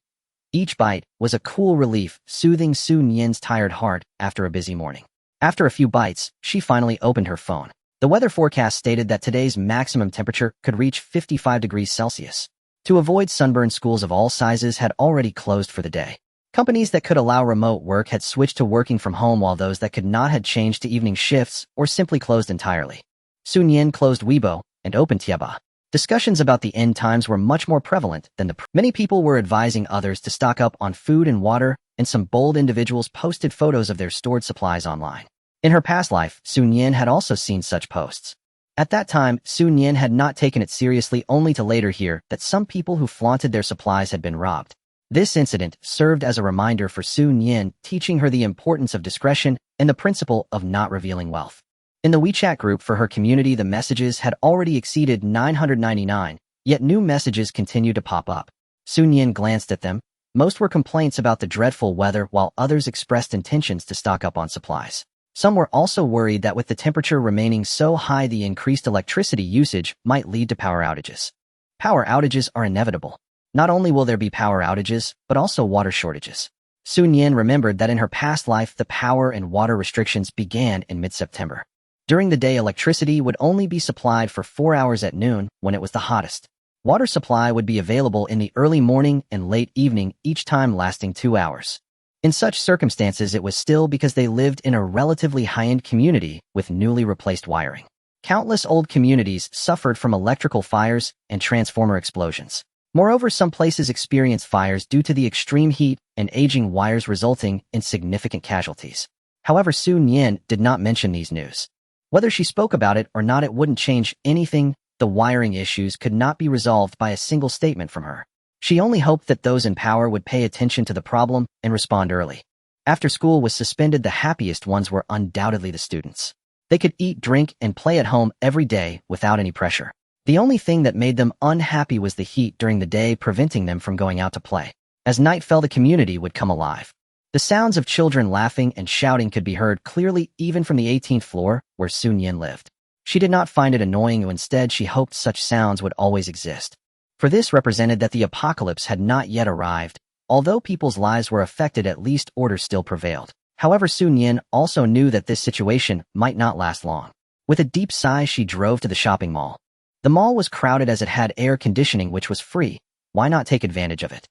Each bite was a cool relief, soothing Su Nian's tired heart after a busy morning. After a few bites, she finally opened her phone. The weather forecast stated that today's maximum temperature could reach 55 degrees Celsius. To avoid sunburn, schools of all sizes had already closed for the day. Companies that could allow remote work had switched to working from home, while those that could not had changed to evening shifts or simply closed entirely. Su Nian closed Weibo and opened Tieba. Discussions about the end times were much more prevalent than many people were advising others to stock up on food and water, and some bold individuals posted photos of their stored supplies online. In her past life, Su Nian had also seen such posts. At that time, Su Nian had not taken it seriously, only to later hear that some people who flaunted their supplies had been robbed. This incident served as a reminder for Su Nian, teaching her the importance of discretion and the principle of not revealing wealth. In the WeChat group for her community, the messages had already exceeded 999, yet new messages continued to pop up. Su Nian glanced at them. Most were complaints about the dreadful weather, while others expressed intentions to stock up on supplies. Some were also worried that with the temperature remaining so high, the increased electricity usage might lead to power outages. Power outages are inevitable. Not only will there be power outages, but also water shortages. Su Nian remembered that in her past life, the power and water restrictions began in mid-September. During the day, electricity would only be supplied for 4 hours at noon when it was the hottest. Water supply would be available in the early morning and late evening, each time lasting 2 hours. In such circumstances, it was still because they lived in a relatively high-end community with newly replaced wiring. Countless old communities suffered from electrical fires and transformer explosions. Moreover, some places experienced fires due to the extreme heat and aging wires, resulting in significant casualties. However, Nian did not mention these news. Whether she spoke about it or not, it wouldn't change anything. The wiring issues could not be resolved by a single statement from her. She only hoped that those in power would pay attention to the problem and respond early. After school was suspended, the happiest ones were undoubtedly the students. They could eat, drink, and play at home every day without any pressure. The only thing that made them unhappy was the heat during the day, preventing them from going out to play. As night fell, the community would come alive. The sounds of children laughing and shouting could be heard clearly even from the 18th floor where Nian lived. She did not find it annoying, instead she hoped such sounds would always exist. For this represented that the apocalypse had not yet arrived. Although people's lives were affected, at least order still prevailed. However, Nian also knew that this situation might not last long. With a deep sigh, she drove to the shopping mall. The mall was crowded as it had air conditioning, which was free. Why not take advantage of it?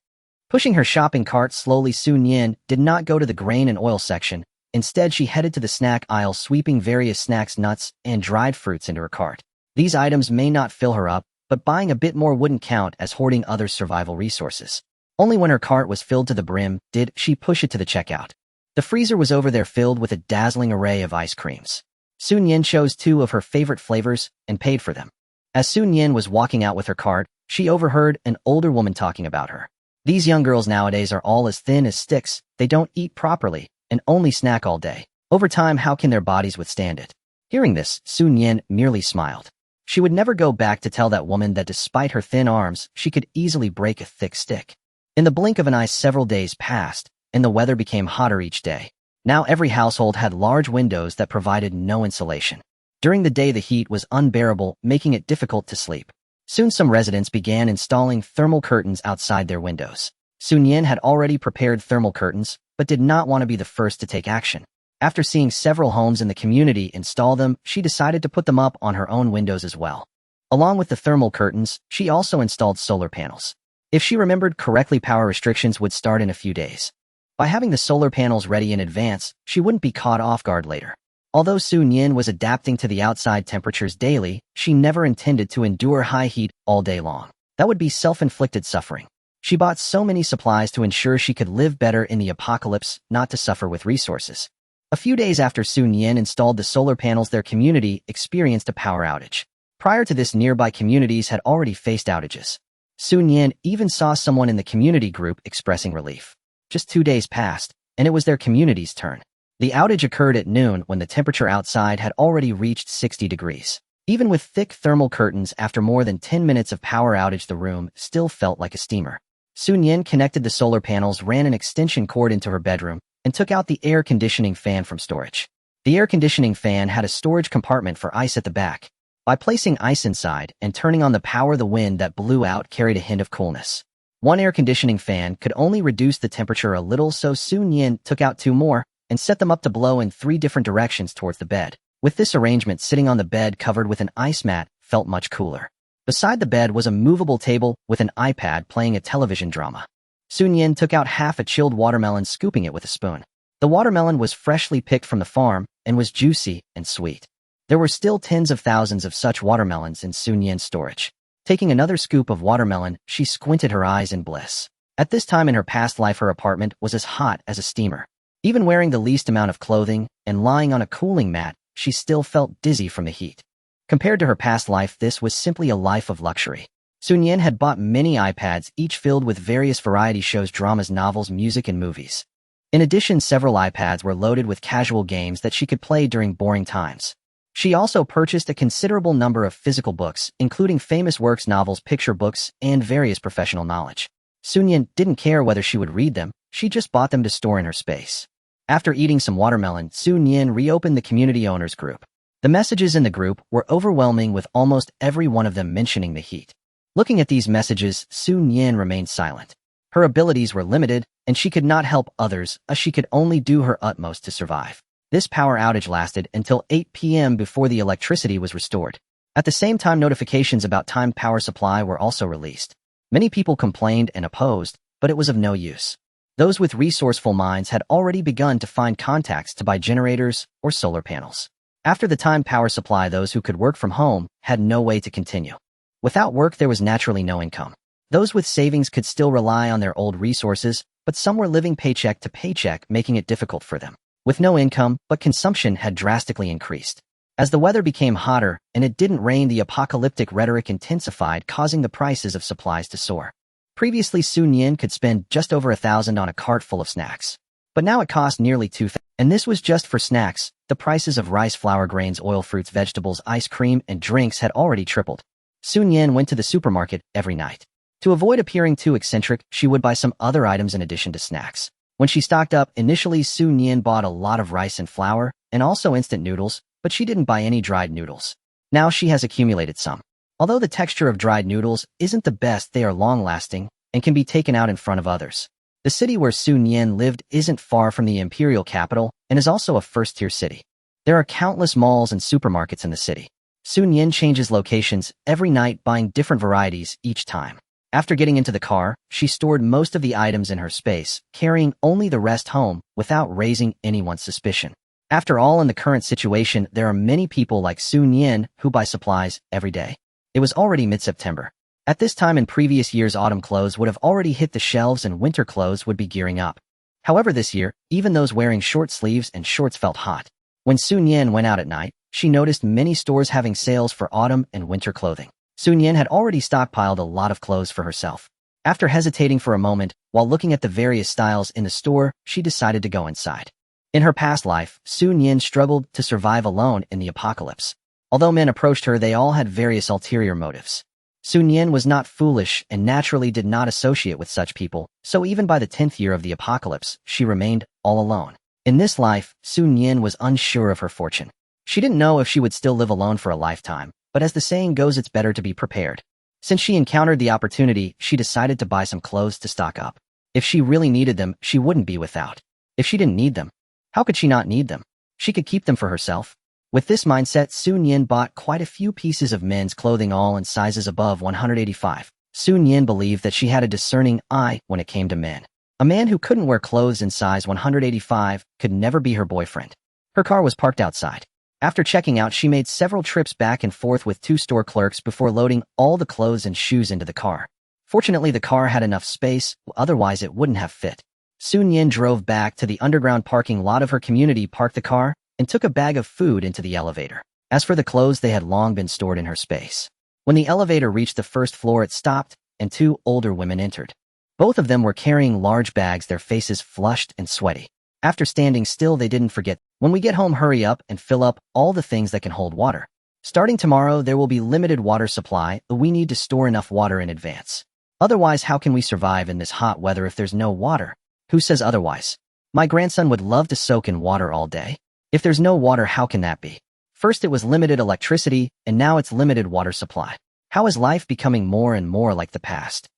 Pushing her shopping cart slowly, Nian did not go to the grain and oil section. Instead, she headed to the snack aisle, sweeping various snacks, nuts, and dried fruits into her cart. These items may not fill her up, but buying a bit more wouldn't count as hoarding other survival resources. Only when her cart was filled to the brim did she push it to the checkout. The freezer was over there, filled with a dazzling array of ice creams. Nian chose 2 of her favorite flavors and paid for them. As Nian was walking out with her cart, she overheard an older woman talking about her. These young girls nowadays are all as thin as sticks, they don't eat properly, and only snack all day. Over time, how can their bodies withstand it? Hearing this, Nian merely smiled. She would never go back to tell that woman that despite her thin arms, she could easily break a thick stick. In the blink of an eye, several days passed, and the weather became hotter each day. Now every household had large windows that provided no insulation. During the day, the heat was unbearable, making it difficult to sleep. Soon some residents began installing thermal curtains outside their windows. Nian had already prepared thermal curtains, but did not want to be the first to take action. After seeing several homes in the community install them, she decided to put them up on her own windows as well. Along with the thermal curtains, she also installed solar panels. If she remembered correctly, power restrictions would start in a few days. By having the solar panels ready in advance, she wouldn't be caught off guard later. Although Nian was adapting to the outside temperatures daily, she never intended to endure high heat all day long. That would be self-inflicted suffering. She bought so many supplies to ensure she could live better in the apocalypse, not to suffer with resources. A few days after Nian installed the solar panels, their community experienced a power outage. Prior to this, nearby communities had already faced outages. Nian even saw someone in the community group expressing relief. Just 2 days passed, and it was their community's turn. The outage occurred at noon when the temperature outside had already reached 60 degrees. Even with thick thermal curtains, after more than 10 minutes of power outage, the room still felt like a steamer. Nian connected the solar panels, ran an extension cord into her bedroom, and took out the air conditioning fan from storage. The air conditioning fan had a storage compartment for ice at the back. By placing ice inside and turning on the power, the wind that blew out carried a hint of coolness. One air conditioning fan could only reduce the temperature a little, so Nian took out 2 more and set them up to blow in 3 different directions towards the bed. With this arrangement, sitting on the bed covered with an ice mat felt much cooler. Beside the bed was a movable table with an iPad playing a television drama. Nian took out half a chilled watermelon, scooping it with a spoon. The watermelon was freshly picked from the farm and was juicy and sweet. There were still tens of thousands of such watermelons in Nian's storage. Taking another scoop of watermelon, she squinted her eyes in bliss. At this time in her past life, her apartment was as hot as a steamer. Even wearing the least amount of clothing and lying on a cooling mat, she still felt dizzy from the heat. Compared to her past life, this was simply a life of luxury. Nian had bought many iPads, each filled with various variety shows, dramas, novels, music, and movies. In addition, several iPads were loaded with casual games that she could play during boring times. She also purchased a considerable number of physical books, including famous works, novels, picture books, and various professional knowledge. Nian didn't care whether she would read them, she just bought them to store in her space. After eating some watermelon, Nian reopened the community owners group. The messages in the group were overwhelming, with almost every one of them mentioning the heat. Looking at these messages, Nian remained silent. Her abilities were limited, and she could not help others, as she could only do her utmost to survive. This power outage lasted until 8 p.m. before the electricity was restored. At the same time, notifications about timed power supply were also released. Many people complained and opposed, but it was of no use. Those with resourceful minds had already begun to find contacts to buy generators or solar panels. After the time power supply, those who could work from home had no way to continue. Without work, there was naturally no income. Those with savings could still rely on their old resources, but some were living paycheck to paycheck, making it difficult for them. With no income, but consumption had drastically increased. As the weather became hotter and it didn't rain, the apocalyptic rhetoric intensified, causing the prices of supplies to soar. Previously, Nian could spend just over 1,000 on a cart full of snacks. But now it cost nearly 2,000. And this was just for snacks. The prices of rice, flour, grains, oil, fruits, vegetables, ice cream, and drinks had already tripled. Nian went to the supermarket every night. To avoid appearing too eccentric, she would buy some other items in addition to snacks. When she stocked up, initially Nian bought a lot of rice and flour, and also instant noodles, but she didn't buy any dried noodles. Now she has accumulated some. Although the texture of dried noodles isn't the best, they are long-lasting and can be taken out in front of others. The city where Nian lived isn't far from the imperial capital and is also a first-tier city. There are countless malls and supermarkets in the city. Nian changes locations every night, buying different varieties each time. After getting into the car, she stored most of the items in her space, carrying only the rest home without raising anyone's suspicion. After all, in the current situation, there are many people like Nian who buy supplies every day. It was already mid-September. At this time in previous years, autumn clothes would have already hit the shelves and winter clothes would be gearing up. However, this year, even those wearing short sleeves and shorts felt hot. When Nian went out at night, she noticed many stores having sales for autumn and winter clothing. Nian had already stockpiled a lot of clothes for herself. After hesitating for a moment, while looking at the various styles in the store, she decided to go inside. In her past life, Nian struggled to survive alone in the apocalypse. Although men approached her, they all had various ulterior motives. Nian was not foolish and naturally did not associate with such people, so even by the 10th year of the apocalypse, she remained all alone. In this life, Nian was unsure of her fortune. She didn't know if she would still live alone for a lifetime, but as the saying goes, it's better to be prepared. Since she encountered the opportunity, she decided to buy some clothes to stock up. If she really needed them, she wouldn't be without. If she didn't need them, how could she not need them? She could keep them for herself. With this mindset, Nian bought quite a few pieces of men's clothing, all in sizes above 185. Nian believed that she had a discerning eye when it came to men. A man who couldn't wear clothes in size 185 could never be her boyfriend. Her car was parked outside. After checking out, she made several trips back and forth with 2 store clerks before loading all the clothes and shoes into the car. Fortunately, the car had enough space, otherwise it wouldn't have fit. Nian drove back to the underground parking lot of her community, parked the car, and took a bag of food into the elevator. As for the clothes, they had long been stored in her space. When the elevator reached the first floor, it stopped, and 2 older women entered. Both of them were carrying large bags, their faces flushed and sweaty. After standing still, they didn't forget, "When we get home, hurry up and fill up all the things that can hold water. Starting tomorrow, there will be limited water supply, but we need to store enough water in advance. Otherwise, how can we survive in this hot weather if there's no water? Who says otherwise? My grandson would love to soak in water all day. If there's no water, how can that be? First it was limited electricity, and now it's limited water supply. How is life becoming more and more like the past?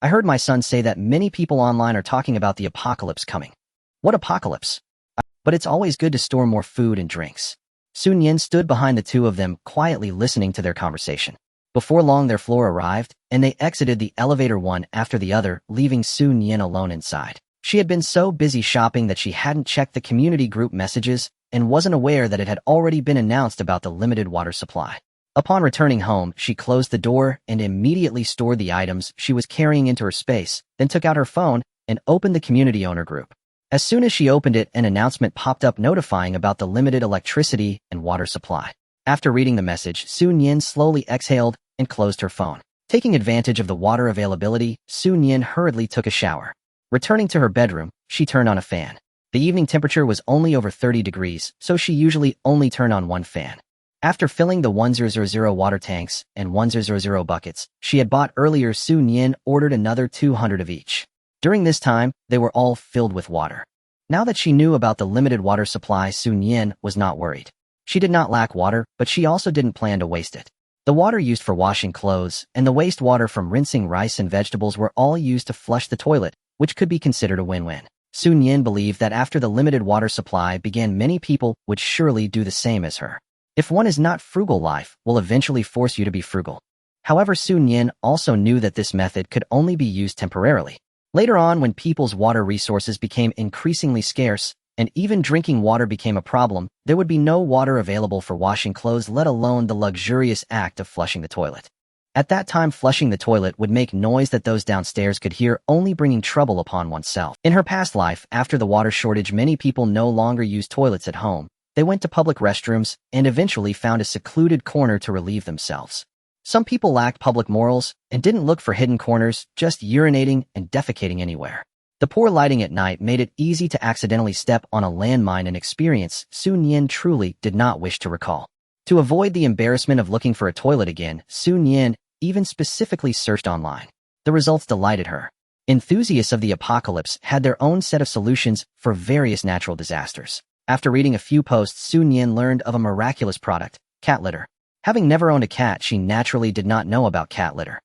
I heard my son say that many people online are talking about the apocalypse coming. What apocalypse? But it's always good to store more food and drinks." Nian stood behind the 2 of them, quietly listening to their conversation. Before long, their floor arrived, and they exited the elevator one after the other, leaving Nian alone inside. She had been so busy shopping that she hadn't checked the community group messages and wasn't aware that it had already been announced about the limited water supply. Upon returning home, she closed the door and immediately stored the items she was carrying into her space, then took out her phone and opened the community owner group. As soon as she opened it, an announcement popped up notifying about the limited electricity and water supply. After reading the message, Nian slowly exhaled and closed her phone. Taking advantage of the water availability, Nian hurriedly took a shower. Returning to her bedroom, she turned on a fan. The evening temperature was only over 30 degrees, so she usually only turned on one fan. After filling the 1000 water tanks and 1000 buckets she had bought earlier, Nian ordered another 200 of each. During this time, they were all filled with water. Now that she knew about the limited water supply, Nian was not worried. She did not lack water, but she also didn't plan to waste it. The water used for washing clothes and the wastewater from rinsing rice and vegetables were all used to flush the toilet, which could be considered a win-win. Nian believed that after the limited water supply began, many people would surely do the same as her. If one is not frugal, life will eventually force you to be frugal. However, Nian also knew that this method could only be used temporarily. Later on, when people's water resources became increasingly scarce, and even drinking water became a problem, there would be no water available for washing clothes, let alone the luxurious act of flushing the toilet. At that time, flushing the toilet would make noise that those downstairs could hear, only bringing trouble upon oneself. In her past life, after the water shortage, many people no longer used toilets at home. They went to public restrooms and eventually found a secluded corner to relieve themselves. Some people lacked public morals and didn't look for hidden corners, just urinating and defecating anywhere. The poor lighting at night made it easy to accidentally step on a landmine, an experience Nian truly did not wish to recall. To avoid the embarrassment of looking for a toilet again, Nian even specifically searched online. The results delighted her. Enthusiasts of the apocalypse had their own set of solutions for various natural disasters. After reading a few posts, Nian learned of a miraculous product, cat litter. Having never owned a cat, she naturally did not know about cat litter.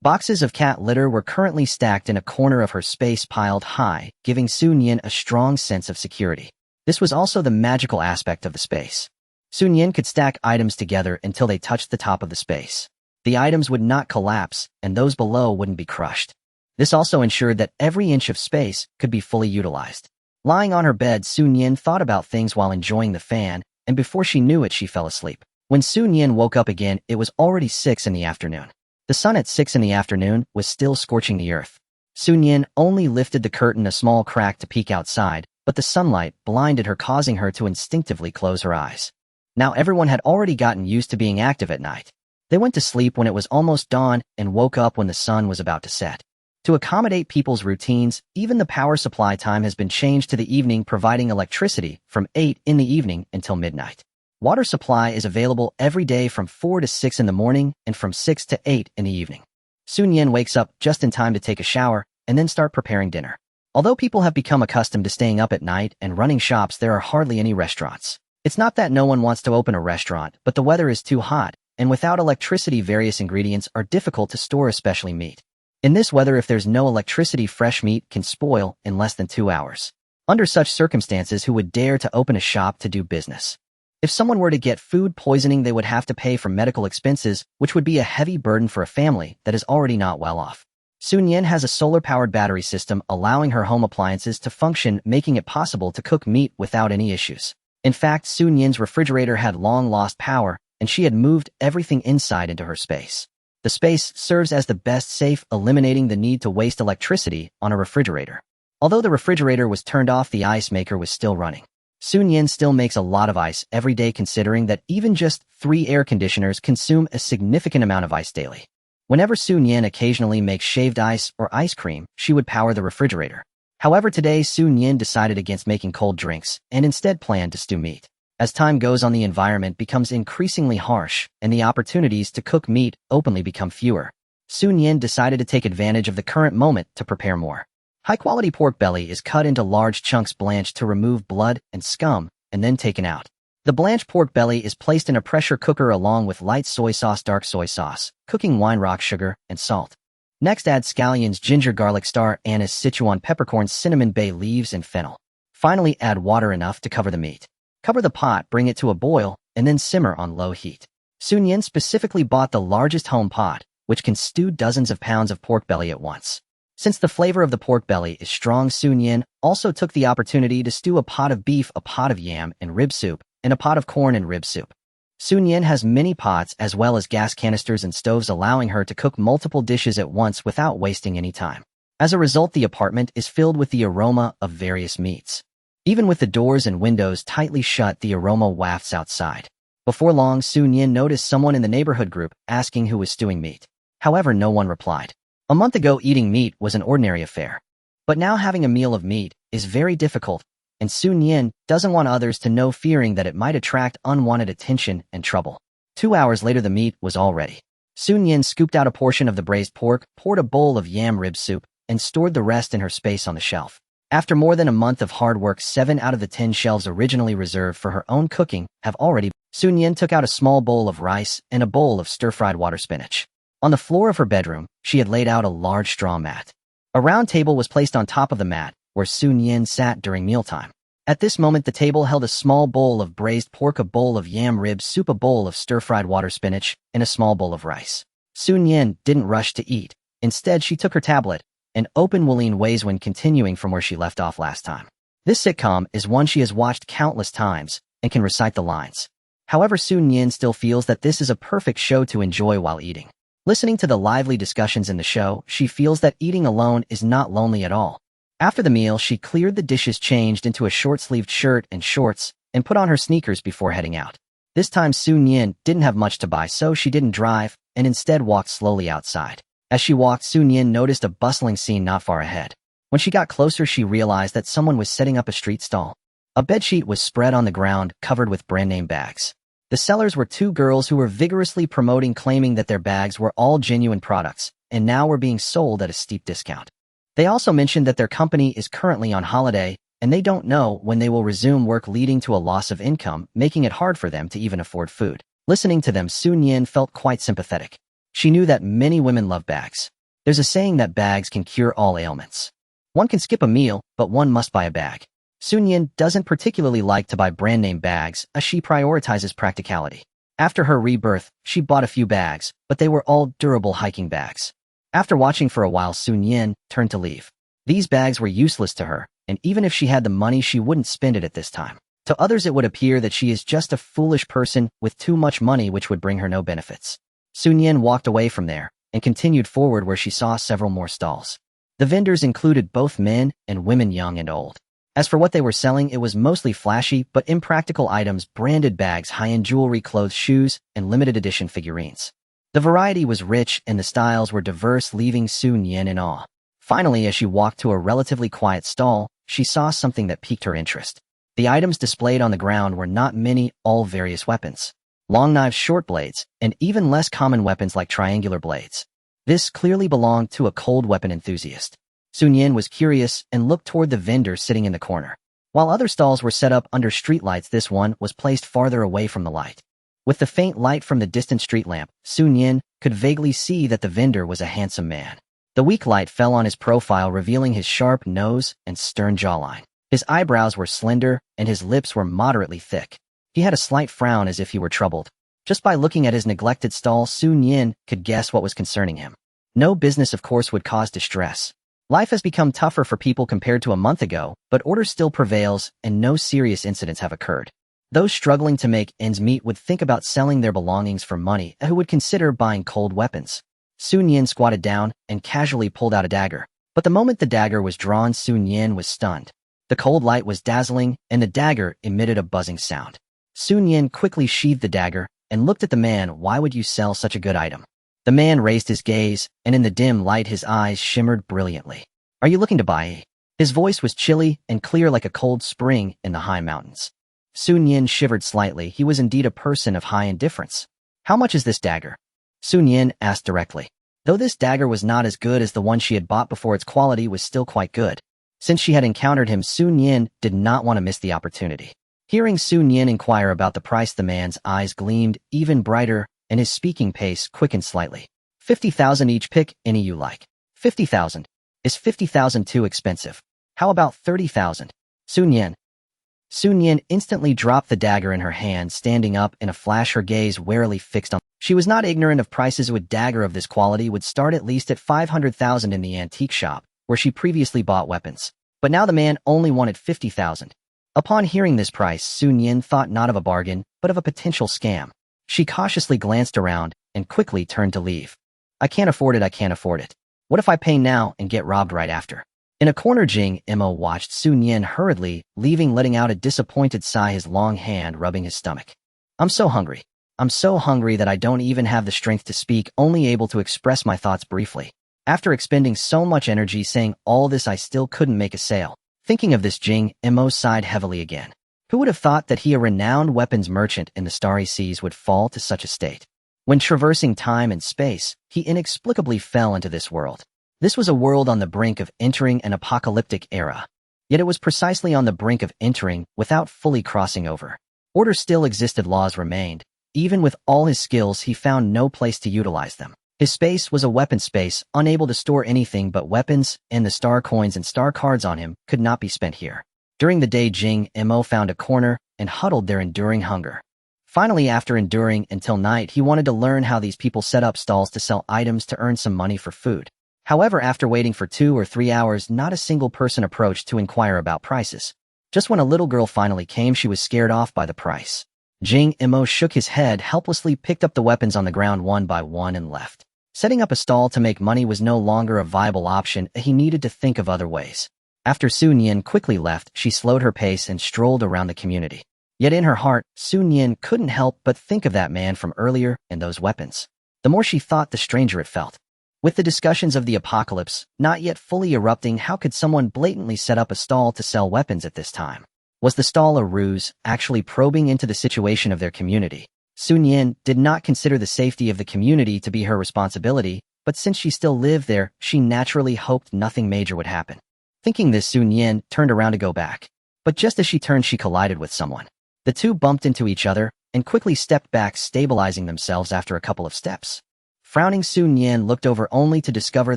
Boxes of cat litter were currently stacked in a corner of her space, piled high, giving Nian a strong sense of security. This was also the magical aspect of the space. Nian could stack items together until they touched the top of the space. The items would not collapse, and those below wouldn't be crushed. This also ensured that every inch of space could be fully utilized. Lying on her bed, Nian thought about things while enjoying the fan, and before she knew it, she fell asleep. When Nian woke up again, it was already 6 in the afternoon. The sun at 6 in the afternoon was still scorching the earth. Nian only lifted the curtain a small crack to peek outside, but the sunlight blinded her, causing her to instinctively close her eyes. Now everyone had already gotten used to being active at night. They went to sleep when it was almost dawn and woke up when the sun was about to set. To accommodate people's routines, even the power supply time has been changed to the evening, providing electricity from 8 in the evening until midnight. Water supply is available every day from 4 to 6 in the morning and from 6 to 8 in the evening. Nian wakes up just in time to take a shower and then start preparing dinner. Although people have become accustomed to staying up at night and running shops, there are hardly any restaurants. It's not that no one wants to open a restaurant, but the weather is too hot, and without electricity, various ingredients are difficult to store, especially meat. In this weather, if there's no electricity, fresh meat can spoil in less than 2 hours. Under such circumstances, who would dare to open a shop to do business? If someone were to get food poisoning, they would have to pay for medical expenses, which would be a heavy burden for a family that is already not well off. Nian has a solar-powered battery system allowing her home appliances to function, making it possible to cook meat without any issues. In fact, Nian's refrigerator had long lost power, and she had moved everything inside into her space. The space serves as the best safe, eliminating the need to waste electricity on a refrigerator. Although the refrigerator was turned off, the ice maker was still running. Nian still makes a lot of ice every day, considering that even just 3 air conditioners consume a significant amount of ice daily. Whenever Nian occasionally makes shaved ice or ice cream, she would power the refrigerator. However, today Nian decided against making cold drinks and instead planned to stew meat. As time goes on, the environment becomes increasingly harsh, and the opportunities to cook meat openly become fewer. Nian decided to take advantage of the current moment to prepare more. High-quality pork belly is cut into large chunks, blanched to remove blood and scum, and then taken out. The blanched pork belly is placed in a pressure cooker along with light soy sauce, dark soy sauce, cooking wine, rock sugar, and salt. Next, add scallions, ginger, garlic, star anise, Sichuan peppercorns, cinnamon, bay leaves, and fennel. Finally, add water enough to cover the meat. Cover the pot, bring it to a boil, and then simmer on low heat. Nian specifically bought the largest home pot, which can stew dozens of pounds of pork belly at once. Since the flavor of the pork belly is strong, Nian also took the opportunity to stew a pot of beef, a pot of yam and rib soup, and a pot of corn and rib soup. Nian has many pots as well as gas canisters and stoves, allowing her to cook multiple dishes at once without wasting any time. As a result, the apartment is filled with the aroma of various meats. Even with the doors and windows tightly shut, the aroma wafts outside. Before long, Nian noticed someone in the neighborhood group asking who was stewing meat. However, no one replied. A month ago, eating meat was an ordinary affair. But now having a meal of meat is very difficult, and Nian doesn't want others to know, fearing that it might attract unwanted attention and trouble. 2 hours later, the meat was all ready. Nian scooped out a portion of the braised pork, poured a bowl of yam rib soup, and stored the rest in her space on the shelf. After more than a month of hard work, 7 out of the 10 shelves originally reserved for her own cooking have already. Nian took out a small bowl of rice and a bowl of stir-fried water spinach. On the floor of her bedroom, she had laid out a large straw mat. A round table was placed on top of the mat, where Nian sat during mealtime. At this moment, the table held a small bowl of braised pork, a bowl of yam ribs soup, a bowl of stir-fried water spinach, and a small bowl of rice. Nian didn't rush to eat. Instead, she took her tablet and opened Wallin Wei's when continuing from where she left off last time. This sitcom is one she has watched countless times and can recite the lines. However, Nian still feels that this is a perfect show to enjoy while eating. Listening to the lively discussions in the show, she feels that eating alone is not lonely at all. After the meal, she cleared the dishes, changed into a short-sleeved shirt and shorts, and put on her sneakers before heading out. This time, Nian didn't have much to buy, so she didn't drive, and instead walked slowly outside. As she walked, Nian noticed a bustling scene not far ahead. When she got closer, she realized that someone was setting up a street stall. A bedsheet was spread on the ground, covered with brand-name bags. The sellers were two girls who were vigorously promoting, claiming that their bags were all genuine products, and now were being sold at a steep discount. They also mentioned that their company is currently on holiday, and they don't know when they will resume work, leading to a loss of income, making it hard for them to even afford food. Listening to them, Nian felt quite sympathetic. She knew that many women love bags. There's a saying that bags can cure all ailments. One can skip a meal, but one must buy a bag. Nian doesn't particularly like to buy brand-name bags, as she prioritizes practicality. After her rebirth, she bought a few bags, but they were all durable hiking bags. After watching for a while, Nian turned to leave. These bags were useless to her, and even if she had the money, she wouldn't spend it at this time. To others, it would appear that she is just a foolish person with too much money, which would bring her no benefits. Nian walked away from there and continued forward, where she saw several more stalls. The vendors included both men and women, young and old. As for what they were selling, it was mostly flashy but impractical items: branded bags, high-end jewelry, clothes, shoes, and limited edition figurines. The variety was rich and the styles were diverse, leaving Nian in awe. Finally, as she walked to a relatively quiet stall, she saw something that piqued her interest. The items displayed on the ground were not many, all various weapons. Long knives, short blades, and even less common weapons like triangular blades. This clearly belonged to a cold weapon enthusiast. Nian was curious and looked toward the vendor sitting in the corner. While other stalls were set up under streetlights, this one was placed farther away from the light. With the faint light from the distant street lamp, Nian could vaguely see that the vendor was a handsome man. The weak light fell on his profile, revealing his sharp nose and stern jawline. His eyebrows were slender, and his lips were moderately thick. He had a slight frown, as if he were troubled. Just by looking at his neglected stall, Nian could guess what was concerning him. No business, of course, would cause distress. Life has become tougher for people compared to a month ago, but order still prevails, and no serious incidents have occurred. Those struggling to make ends meet would think about selling their belongings for money, who would consider buying cold weapons. Nian squatted down and casually pulled out a dagger. But the moment the dagger was drawn, Nian was stunned. The cold light was dazzling, and the dagger emitted a buzzing sound. Nian quickly sheathed the dagger and looked at the man. "Why would you sell such a good item?" The man raised his gaze, and in the dim light his eyes shimmered brilliantly. "Are you looking to buy?" His voice was chilly and clear like a cold spring in the high mountains. Nian shivered slightly. He was indeed a person of high indifference. "How much is this dagger?" Nian asked directly. Though this dagger was not as good as the one she had bought before, its quality was still quite good. Since she had encountered him, Nian did not want to miss the opportunity. Hearing Nian inquire about the price, the man's eyes gleamed even brighter, and his speaking pace quickened slightly. 50,000 each, pick any you like." 50,000. Is 50,000 too expensive? How about 30,000? Nian instantly dropped the dagger in her hand, standing up in a flash, her gaze warily fixed on. She was not ignorant of prices. A dagger of this quality would start at least at 500,000 in the antique shop, where she previously bought weapons. But now the man only wanted 50,000. Upon hearing this price, Nian thought not of a bargain, but of a potential scam. She cautiously glanced around and quickly turned to leave. "I can't afford it, I can't afford it. What if I pay now and get robbed right after?" In a corner, Jing Imo watched Nian hurriedly leaving, letting out a disappointed sigh, his long hand rubbing his stomach. I'm so hungry that I don't even have the strength to speak, only able to express my thoughts briefly. After expending so much energy saying all this, I still couldn't make a sale." Thinking of this, Jing Imo sighed heavily again. Who would have thought that he, a renowned weapons merchant in the starry seas, would fall to such a state? When traversing time and space, he inexplicably fell into this world. This was a world on the brink of entering an apocalyptic era. Yet it was precisely on the brink of entering without fully crossing over. Order still existed, laws remained. Even with all his skills, he found no place to utilize them. His space was a weapon space, unable to store anything but weapons, and the star coins and star cards on him could not be spent here. During the day, Jing Mo found a corner and huddled there, enduring hunger. Finally, after enduring until night, he wanted to learn how these people set up stalls to sell items to earn some money for food. However, after waiting for 2 or 3 hours, not a single person approached to inquire about prices. Just when a little girl finally came, she was scared off by the price. Jing Mo shook his head helplessly, picked up the weapons on the ground one by one, and left. Setting up a stall to make money was no longer a viable option. He needed to think of other ways. After Su Nian quickly left, she slowed her pace and strolled around the community. Yet in her heart, Su Nian couldn't help but think of that man from earlier and those weapons. The more she thought, the stranger it felt. With the discussions of the apocalypse not yet fully erupting, how could someone blatantly set up a stall to sell weapons at this time? Was the stall a ruse, actually probing into the situation of their community? Su Nian did not consider the safety of the community to be her responsibility, but since she still lived there, she naturally hoped nothing major would happen. Thinking this, Su Nian turned around to go back. But just as she turned, she collided with someone. The two bumped into each other and quickly stepped back, stabilizing themselves after a couple of steps. Frowning, Su Nian looked over only to discover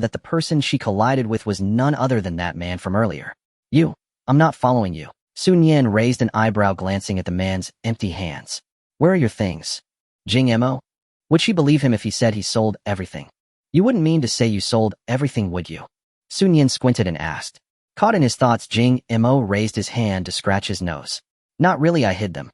that the person she collided with was none other than that man from earlier. "You, I'm not following you." Su Nian raised an eyebrow, glancing at the man's empty hands. "Where are your things?" Jing Mo? Would she believe him if he said he sold everything? "You wouldn't mean to say you sold everything, would you?" Su Nian squinted and asked. Caught in his thoughts, Jing Mo raised his hand to scratch his nose. "Not really, I hid them."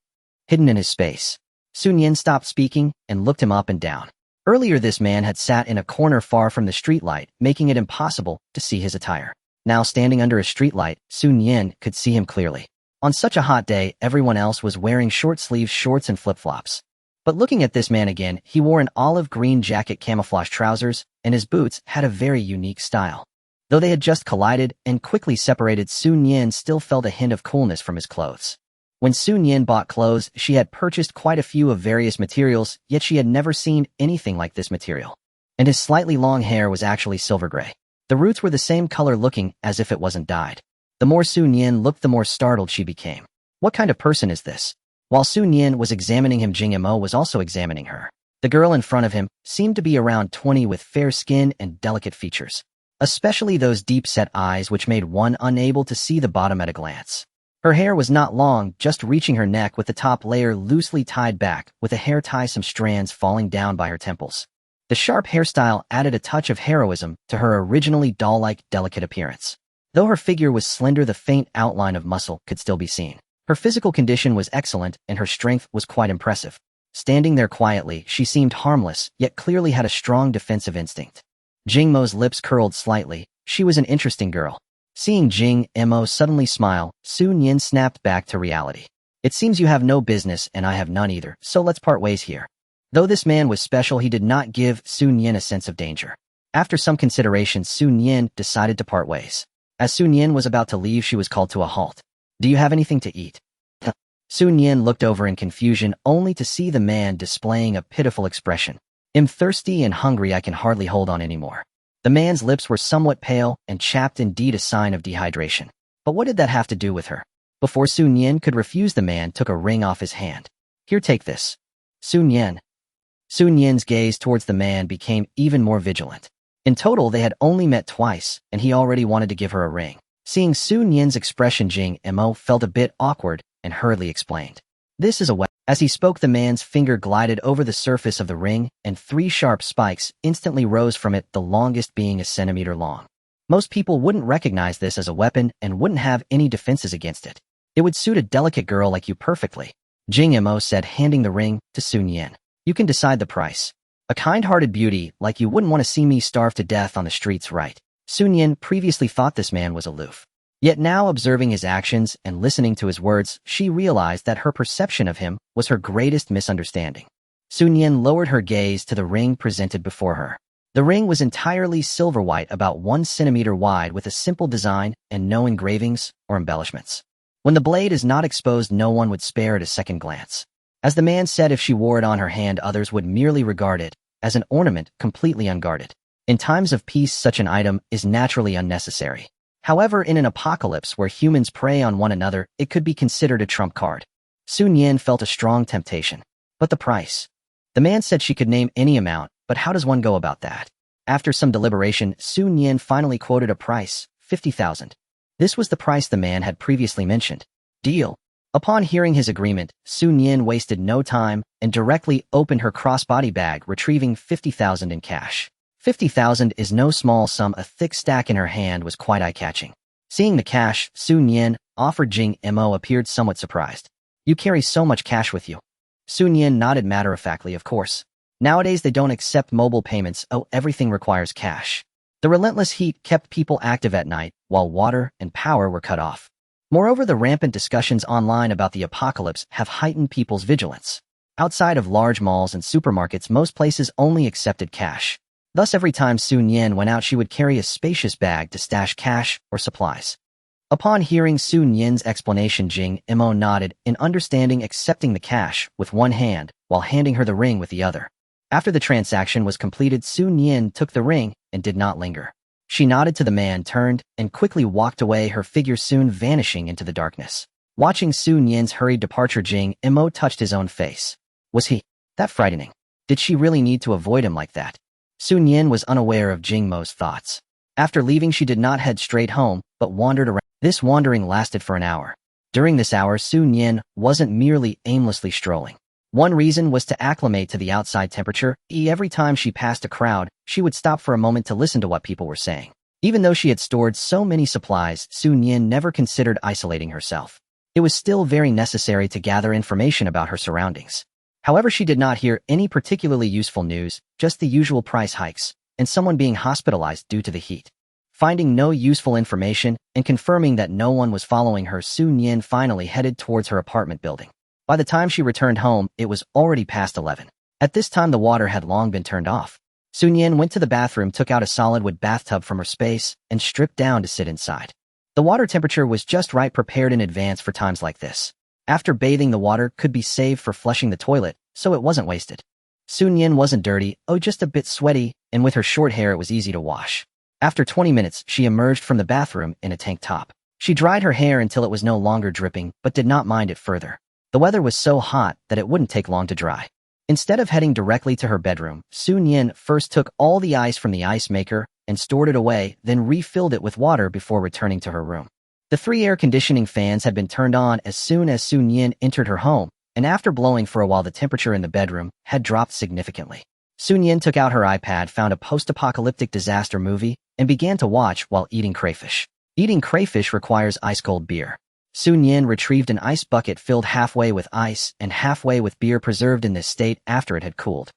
Hidden in his space. Su Nian stopped speaking and looked him up and down. Earlier, this man had sat in a corner far from the streetlight, making it impossible to see his attire. Now, standing under a streetlight, Su Nian could see him clearly. On such a hot day, everyone else was wearing short-sleeved shorts and flip-flops. But looking at this man again, he wore an olive green jacket, camouflage trousers, and his boots had a very unique style. Though they had just collided and quickly separated, Su Nian still felt a hint of coolness from his clothes. When Su Nian bought clothes, she had purchased quite a few of various materials, yet she had never seen anything like this material. And his slightly long hair was actually silver gray. The roots were the same color, looking as if it wasn't dyed. The more Su Nian looked, the more startled she became. What kind of person is this? While Su Nian was examining him, Jing Mo was also examining her. The girl in front of him seemed to be around 20, with fair skin and delicate features, especially those deep-set eyes which made one unable to see the bottom at a glance. Her hair was not long, just reaching her neck, with the top layer loosely tied back, with a hair tie, some strands falling down by her temples. The sharp hairstyle added a touch of heroism to her originally doll-like, delicate appearance. Though her figure was slender, the faint outline of muscle could still be seen. Her physical condition was excellent, and her strength was quite impressive. Standing there quietly, she seemed harmless, yet clearly had a strong defensive instinct. Jing Mo's lips curled slightly. She was an interesting girl. Seeing Jing Mo suddenly smile, Su Nian snapped back to reality. "It seems you have no business, and I have none either, so let's part ways here." Though this man was special, he did not give Su Nian a sense of danger. After some consideration, Su Nian decided to part ways. As Su Nian was about to leave, she was called to a halt. "Do you have anything to eat?" Su Nian looked over in confusion, only to see the man displaying a pitiful expression. "I'm thirsty and hungry, I can hardly hold on anymore." The man's lips were somewhat pale and chapped, indeed a sign of dehydration. But what did that have to do with her? Before Su Nian could refuse, the man took a ring off his hand. "Here, take this." Su Nian. Su Nian's gaze towards the man became even more vigilant. In total, they had only met twice, and he already wanted to give her a ring. Seeing Su Nian's expression, Jing Mo felt a bit awkward and hurriedly explained. "This is a weapon." As he spoke, the man's finger glided over the surface of the ring, and 3 sharp spikes instantly rose from it, the longest being a centimeter long. Most people wouldn't recognize this as a weapon and wouldn't have any defenses against it. "It would suit a delicate girl like you perfectly," Jing Mo said, handing the ring to Su Nian. "You can decide the price. A kind-hearted beauty like you wouldn't want to see me starve to death on the streets, right?" Su Nian previously thought this man was aloof. Yet now, observing his actions and listening to his words, she realized that her perception of him was her greatest misunderstanding. Su Nian lowered her gaze to the ring presented before her. The ring was entirely silver white, about 1 centimeter wide, with a simple design and no engravings or embellishments. When the blade is not exposed, no one would spare it a second glance. As the man said, if she wore it on her hand, others would merely regard it as an ornament, completely unguarded. In times of peace, such an item is naturally unnecessary. However, in an apocalypse where humans prey on one another, it could be considered a trump card. Su Nian felt a strong temptation. But the price? The man said she could name any amount, but how does one go about that? After some deliberation, Su Nian finally quoted a price, 50,000. This was the price the man had previously mentioned. Deal. Upon hearing his agreement, Nian wasted no time and directly opened her crossbody bag, retrieving 50,000 in cash. 50,000 is no small sum. A thick stack in her hand was quite eye-catching. Seeing the cash, Nian offered Jing Mo appeared somewhat surprised. You carry so much cash with you. Nian nodded matter-of-factly, of course. Nowadays they don't accept mobile payments. Oh, everything requires cash. The relentless heat kept people active at night, while water and power were cut off. Moreover, the rampant discussions online about the apocalypse have heightened people's vigilance. Outside of large malls and supermarkets, most places only accepted cash. Thus, every time Nian went out, she would carry a spacious bag to stash cash or supplies. Upon hearing Nian's explanation, Jing Mo nodded in understanding, accepting the cash with one hand while handing her the ring with the other. After the transaction was completed, Nian took the ring and did not linger. She nodded to the man, turned, and quickly walked away, her figure soon vanishing into the darkness. Watching Nian's hurried departure, Jing Mo touched his own face. Was he that frightening? Did she really need to avoid him like that? Nian was unaware of Jing Mo's thoughts. After leaving, she did not head straight home, but wandered around. This wandering lasted for an hour. During this hour, Nian wasn't merely aimlessly strolling. One reason was to acclimate to the outside temperature. Every time she passed a crowd, she would stop for a moment to listen to what people were saying. Even though she had stored so many supplies, Nian never considered isolating herself. It was still very necessary to gather information about her surroundings. However, she did not hear any particularly useful news, just the usual price hikes, and someone being hospitalized due to the heat. Finding no useful information and confirming that no one was following her, Nian finally headed towards her apartment building. By the time she returned home, it was already past 11. At this time, the water had long been turned off. Nian went to the bathroom, took out a solid wood bathtub from her space, and stripped down to sit inside. The water temperature was just right, prepared in advance for times like this. After bathing, the water could be saved for flushing the toilet, so it wasn't wasted. Nian wasn't dirty, just a bit sweaty, and with her short hair it was easy to wash. After 20 minutes, she emerged from the bathroom in a tank top. She dried her hair until it was no longer dripping, but did not mind it further. The weather was so hot that it wouldn't take long to dry. Instead of heading directly to her bedroom, Nian first took all the ice from the ice maker and stored it away, then refilled it with water before returning to her room. The 3 air conditioning fans had been turned on as soon as Nian entered her home, and after blowing for a while, the temperature in the bedroom had dropped significantly. Nian took out her iPad, found a post-apocalyptic disaster movie, and began to watch while eating crayfish. Eating crayfish requires ice-cold beer. Nian retrieved an ice bucket filled halfway with ice and halfway with beer preserved in this state after it had cooled.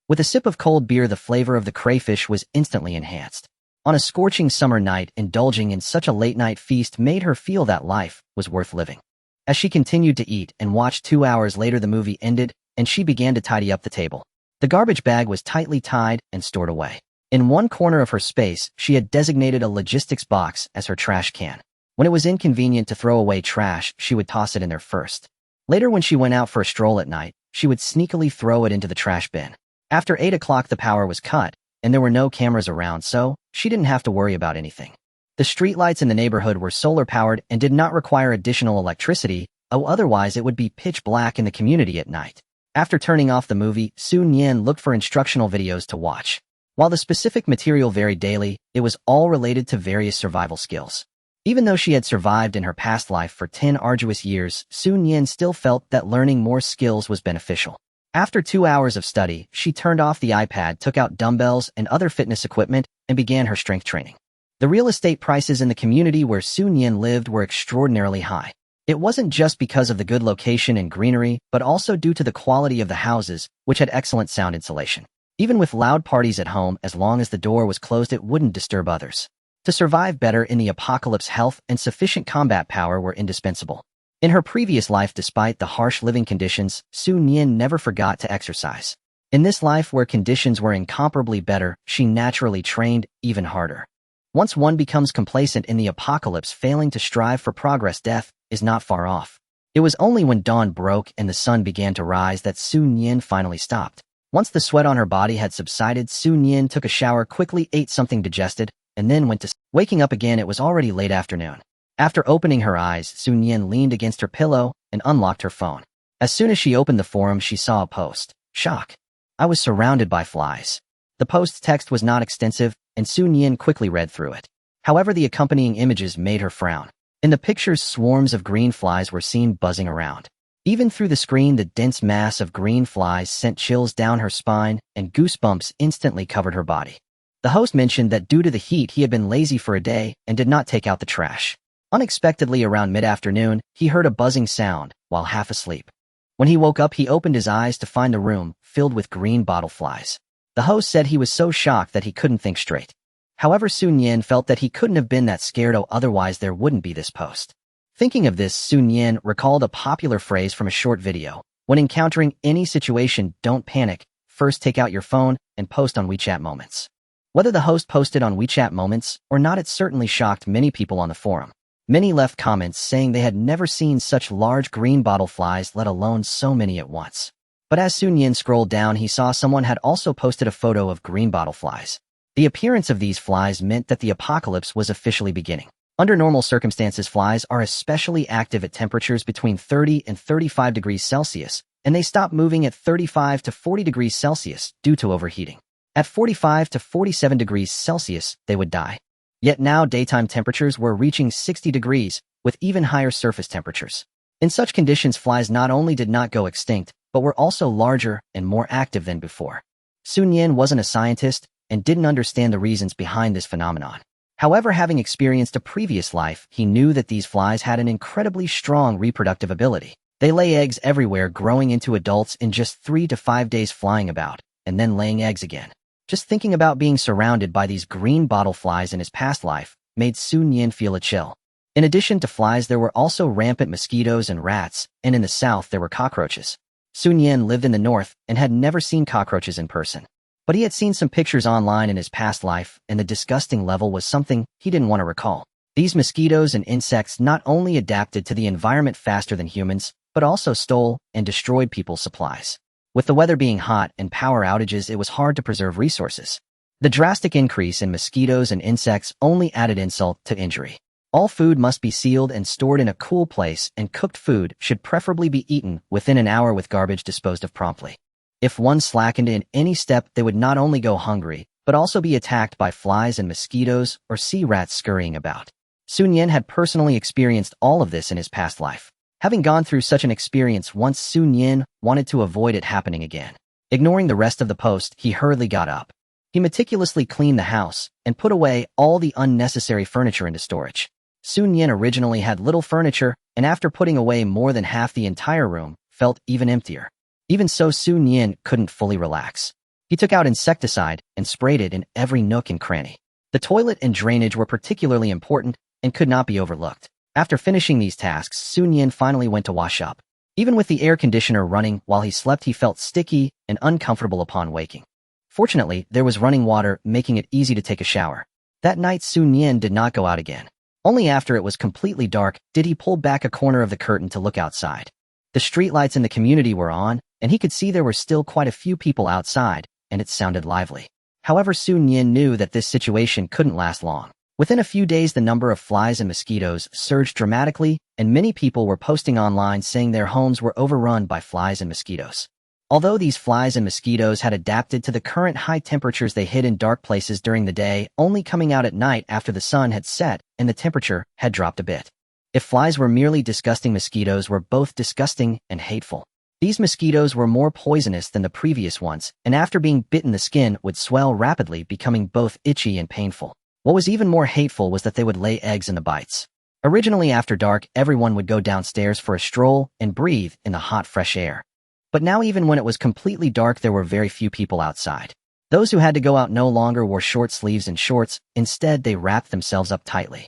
With a sip of cold beer, the flavor of the crayfish was instantly enhanced. On a scorching summer night, indulging in such a late-night feast made her feel that life was worth living. As she continued to eat and watch, 2 hours later the movie ended, and she began to tidy up the table. The garbage bag was tightly tied and stored away. In one corner of her space, she had designated a logistics box as her trash can. When it was inconvenient to throw away trash, she would toss it in there first. Later, when she went out for a stroll at night, she would sneakily throw it into the trash bin. After 8 o'clock, the power was cut, and there were no cameras around, so she didn't have to worry about anything. The streetlights in the neighborhood were solar-powered and did not require additional electricity, otherwise it would be pitch black in the community at night. After turning off the movie, Nian looked for instructional videos to watch. While the specific material varied daily, it was all related to various survival skills. Even though she had survived in her past life for 10 arduous years, Nian still felt that learning more skills was beneficial. After 2 hours of study, she turned off the iPad, took out dumbbells and other fitness equipment, and began her strength training. The real estate prices in the community where Nian lived were extraordinarily high. It wasn't just because of the good location and greenery, but also due to the quality of the houses, which had excellent sound insulation. Even with loud parties at home, as long as the door was closed, it wouldn't disturb others. To survive better in the apocalypse, health and sufficient combat power were indispensable. In her previous life, despite the harsh living conditions, Nian never forgot to exercise. In this life where conditions were incomparably better, she naturally trained even harder. Once one becomes complacent in the apocalypse, failing to strive for progress, death is not far off. It was only when dawn broke and the sun began to rise that Nian finally stopped. Once the sweat on her body had subsided, Nian took a shower, quickly ate something digested, and then went to sleep. Waking up again, it was already late afternoon. After opening her eyes, Nian leaned against her pillow and unlocked her phone. As soon as she opened the forum, she saw a post. Shock. I was surrounded by flies. The post's text was not extensive, and Nian quickly read through it. However, the accompanying images made her frown. In the pictures, swarms of green flies were seen buzzing around. Even through the screen, the dense mass of green flies sent chills down her spine, and goosebumps instantly covered her body. The host mentioned that due to the heat, he had been lazy for a day and did not take out the trash. Unexpectedly, around mid-afternoon, he heard a buzzing sound while half asleep. When he woke up, he opened his eyes to find the room filled with green bottle flies. The host said he was so shocked that he couldn't think straight. However, Nian felt that he couldn't have been that scared, otherwise there wouldn't be this post. Thinking of this, Nian recalled a popular phrase from a short video. When encountering any situation, don't panic. First, take out your phone and post on WeChat Moments. Whether the host posted on WeChat Moments or not, it certainly shocked many people on the forum. Many left comments saying they had never seen such large green bottle flies, let alone so many at once. But as Nian scrolled down, he saw someone had also posted a photo of green bottle flies. The appearance of these flies meant that the apocalypse was officially beginning. Under normal circumstances, flies are especially active at temperatures between 30 and 35 degrees Celsius, and they stop moving at 35 to 40 degrees Celsius due to overheating. At 45 to 47 degrees Celsius, they would die. Yet now daytime temperatures were reaching 60 degrees, with even higher surface temperatures. In such conditions, flies not only did not go extinct, but were also larger and more active than before. Nian wasn't a scientist and didn't understand the reasons behind this phenomenon. However, having experienced a previous life, he knew that these flies had an incredibly strong reproductive ability. They lay eggs everywhere, growing into adults in just 3 to 5 days, flying about, and then laying eggs again. Just thinking about being surrounded by these green bottle flies in his past life made Nian feel a chill. In addition to flies, there were also rampant mosquitoes and rats, and in the south there were cockroaches. Nian lived in the north and had never seen cockroaches in person. But he had seen some pictures online in his past life, and the disgusting level was something he didn't want to recall. These mosquitoes and insects not only adapted to the environment faster than humans, but also stole and destroyed people's supplies. With the weather being hot and power outages, it was hard to preserve resources. The drastic increase in mosquitoes and insects only added insult to injury. All food must be sealed and stored in a cool place, and cooked food should preferably be eaten within an hour, with garbage disposed of promptly. If one slackened in any step, they would not only go hungry, but also be attacked by flies and mosquitoes or sea rats scurrying about. Nian had personally experienced all of this in his past life. Having gone through such an experience once, Nian wanted to avoid it happening again. Ignoring the rest of the post, he hurriedly got up. He meticulously cleaned the house and put away all the unnecessary furniture into storage. Nian originally had little furniture, and after putting away more than half the entire room, felt even emptier. Even so, Nian couldn't fully relax. He took out insecticide and sprayed it in every nook and cranny. The toilet and drainage were particularly important and could not be overlooked. After finishing these tasks, Nian finally went to wash up. Even with the air conditioner running while he slept, he felt sticky and uncomfortable upon waking. Fortunately, there was running water, making it easy to take a shower. That night, Nian did not go out again. Only after it was completely dark did he pull back a corner of the curtain to look outside. The streetlights in the community were on, and he could see there were still quite a few people outside, and it sounded lively. However, Nian knew that this situation couldn't last long. Within a few days, the number of flies and mosquitoes surged dramatically, and many people were posting online saying their homes were overrun by flies and mosquitoes. Although these flies and mosquitoes had adapted to the current high temperatures, they hid in dark places during the day, only coming out at night after the sun had set and the temperature had dropped a bit. If flies were merely disgusting, mosquitoes were both disgusting and hateful. These mosquitoes were more poisonous than the previous ones, and after being bitten, the skin would swell rapidly, becoming both itchy and painful. What was even more hateful was that they would lay eggs in the bites. Originally, after dark, everyone would go downstairs for a stroll and breathe in the hot, fresh air. But now, even when it was completely dark, there were very few people outside. Those who had to go out no longer wore short sleeves and shorts. Instead, they wrapped themselves up tightly.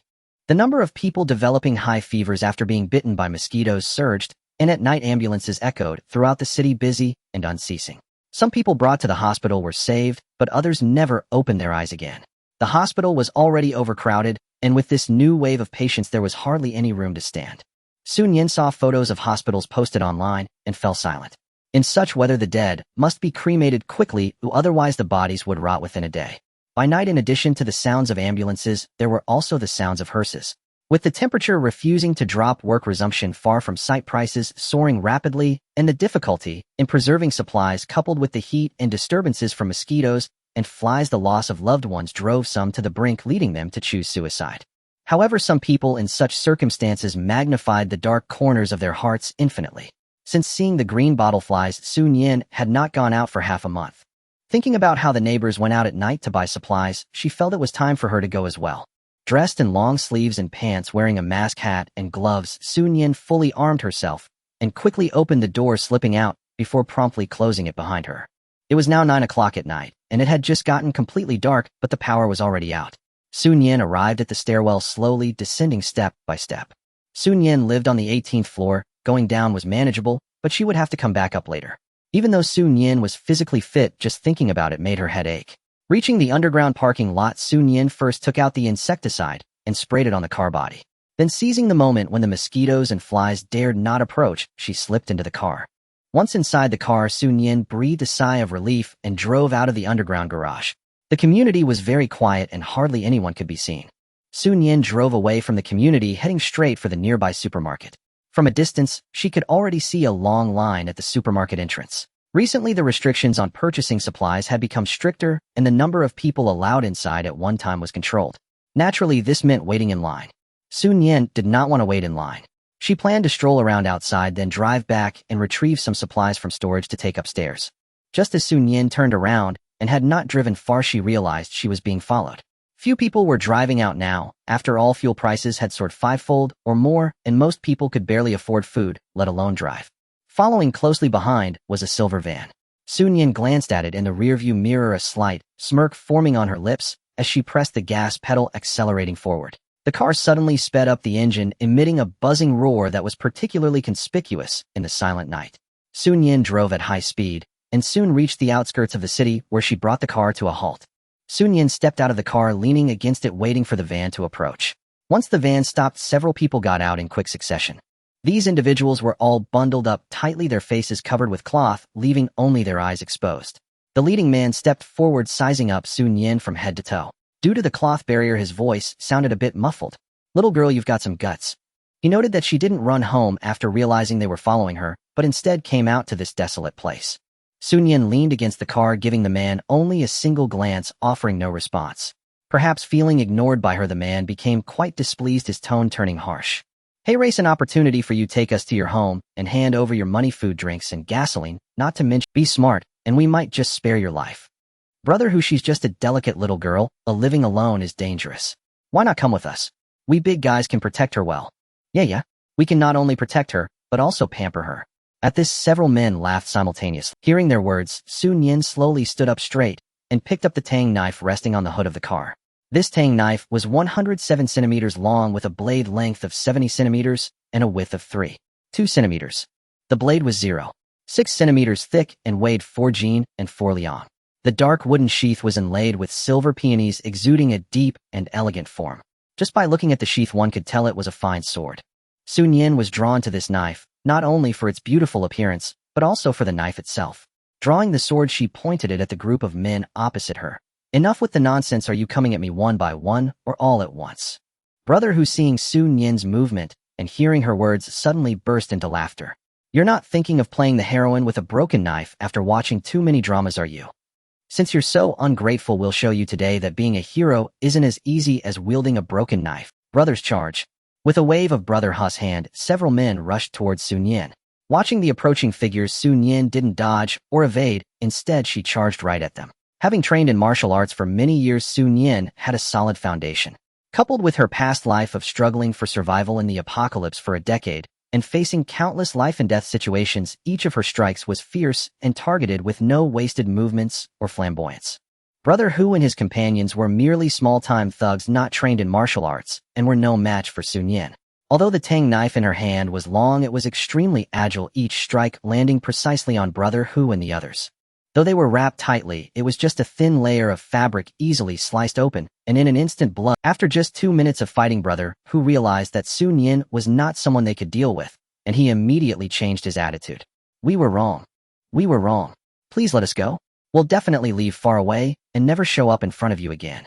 The number of people developing high fevers after being bitten by mosquitoes surged, and at night ambulances echoed throughout the city, busy and unceasing. Some people brought to the hospital were saved, but others never opened their eyes again. The hospital was already overcrowded, and with this new wave of patients, there was hardly any room to stand. Nian saw photos of hospitals posted online and fell silent. In such weather, the dead must be cremated quickly, otherwise the bodies would rot within a day. By night, in addition to the sounds of ambulances, there were also the sounds of hearses. With the temperature refusing to drop, work resumption far from sight, prices soaring rapidly, and the difficulty in preserving supplies coupled with the heat and disturbances from mosquitoes, and flies. The loss of loved ones drove some to the brink, leading them to choose suicide. However, some people in such circumstances magnified the dark corners of their hearts infinitely. Since seeing the green bottleflies, Nian had not gone out for half a month. Thinking about how the neighbors went out at night to buy supplies, she felt it was time for her to go as well. Dressed in long sleeves and pants, wearing a mask, hat, and gloves, Nian fully armed herself and quickly opened the door, slipping out before promptly closing it behind her. It was now 9 o'clock at night, and it had just gotten completely dark, but the power was already out. Nian arrived at the stairwell, slowly descending step by step. Nian lived on the 18th floor. Going down was manageable, but she would have to come back up later. Even though Nian was physically fit, just thinking about it made her head ache. Reaching the underground parking lot, Nian first took out the insecticide and sprayed it on the car body. Then, seizing the moment when the mosquitoes and flies dared not approach, she slipped into the car. Once inside the car, Nian breathed a sigh of relief and drove out of the underground garage. The community was very quiet and hardly anyone could be seen. Nian drove away from the community, heading straight for the nearby supermarket. From a distance, she could already see a long line at the supermarket entrance. Recently, the restrictions on purchasing supplies had become stricter, and the number of people allowed inside at one time was controlled. Naturally, this meant waiting in line. Nian did not want to wait in line. She planned to stroll around outside, then drive back and retrieve some supplies from storage to take upstairs. Just as Nian turned around and had not driven far, she realized she was being followed. Few people were driving out now. After all, fuel prices had soared fivefold or more, and most people could barely afford food, let alone drive. Following closely behind was a silver van. Nian glanced at it in the rearview mirror, a slight smirk forming on her lips as she pressed the gas pedal, accelerating forward. The car suddenly sped up, the engine emitting a buzzing roar that was particularly conspicuous in the silent night. Nian drove at high speed and soon reached the outskirts of the city, where she brought the car to a halt. Nian stepped out of the car, leaning against it, waiting for the van to approach. Once the van stopped, several people got out in quick succession. These individuals were all bundled up tightly, their faces covered with cloth, leaving only their eyes exposed. The leading man stepped forward, sizing up Nian from head to toe. Due to the cloth barrier, his voice sounded a bit muffled. "Little girl, you've got some guts." He noted that she didn't run home after realizing they were following her, but instead came out to this desolate place. Nian leaned against the car, giving the man only a single glance, offering no response. Perhaps feeling ignored by her, the man became quite displeased, his tone turning harsh. "Hey, race, an opportunity for you. Take us to your home and hand over your money, food, drinks, and gasoline, not to mention be smart, and we might just spare your life." "Brother, who? She's just a delicate little girl. Living alone is dangerous. Why not come with us? We big guys can protect her well." Yeah. We can not only protect her, but also pamper her." At this, several men laughed simultaneously. Hearing their words, Nian slowly stood up straight and picked up the tang knife resting on the hood of the car. This tang knife was 107 centimeters long, with a blade length of 70 centimeters and a width of 3.2 centimeters. The blade was 0.6 centimeters thick and weighed 4 Jin and 4 Liang. The dark wooden sheath was inlaid with silver peonies, exuding a deep and elegant form. Just by looking at the sheath, one could tell it was a fine sword. Nian was drawn to this knife, not only for its beautiful appearance, but also for the knife itself. Drawing the sword, she pointed it at the group of men opposite her. "Enough with the nonsense. Are you coming at me one by one or all at once?" Brother, who, seeing Nian's movement and hearing her words, suddenly burst into laughter. "You're not thinking of playing the heroine with a broken knife after watching too many dramas, are you? Since you're so ungrateful, we'll show you today that being a hero isn't as easy as wielding a broken knife." Brothers, charge. With a wave of Brother Hu's hand, several men rushed towards Nian. Watching the approaching figures, Nian didn't dodge or evade. Instead, she charged right at them. Having trained in martial arts for many years, Nian had a solid foundation. Coupled with her past life of struggling for survival in the apocalypse for a decade and facing countless life-and-death situations, each of her strikes was fierce and targeted, with no wasted movements or flamboyance. Brother Hu and his companions were merely small-time thugs not trained in martial arts and were no match for Nian. Although the tang knife in her hand was long, it was extremely agile, each strike landing precisely on Brother Hu and the others. Though they were wrapped tightly, it was just a thin layer of fabric easily sliced open, and in an instant blood. After just 2 minutes of fighting, Brother Hu realized that Nian was not someone they could deal with, and he immediately changed his attitude. "We were wrong. We were wrong. Please let us go. We'll definitely leave far away and never show up in front of you again."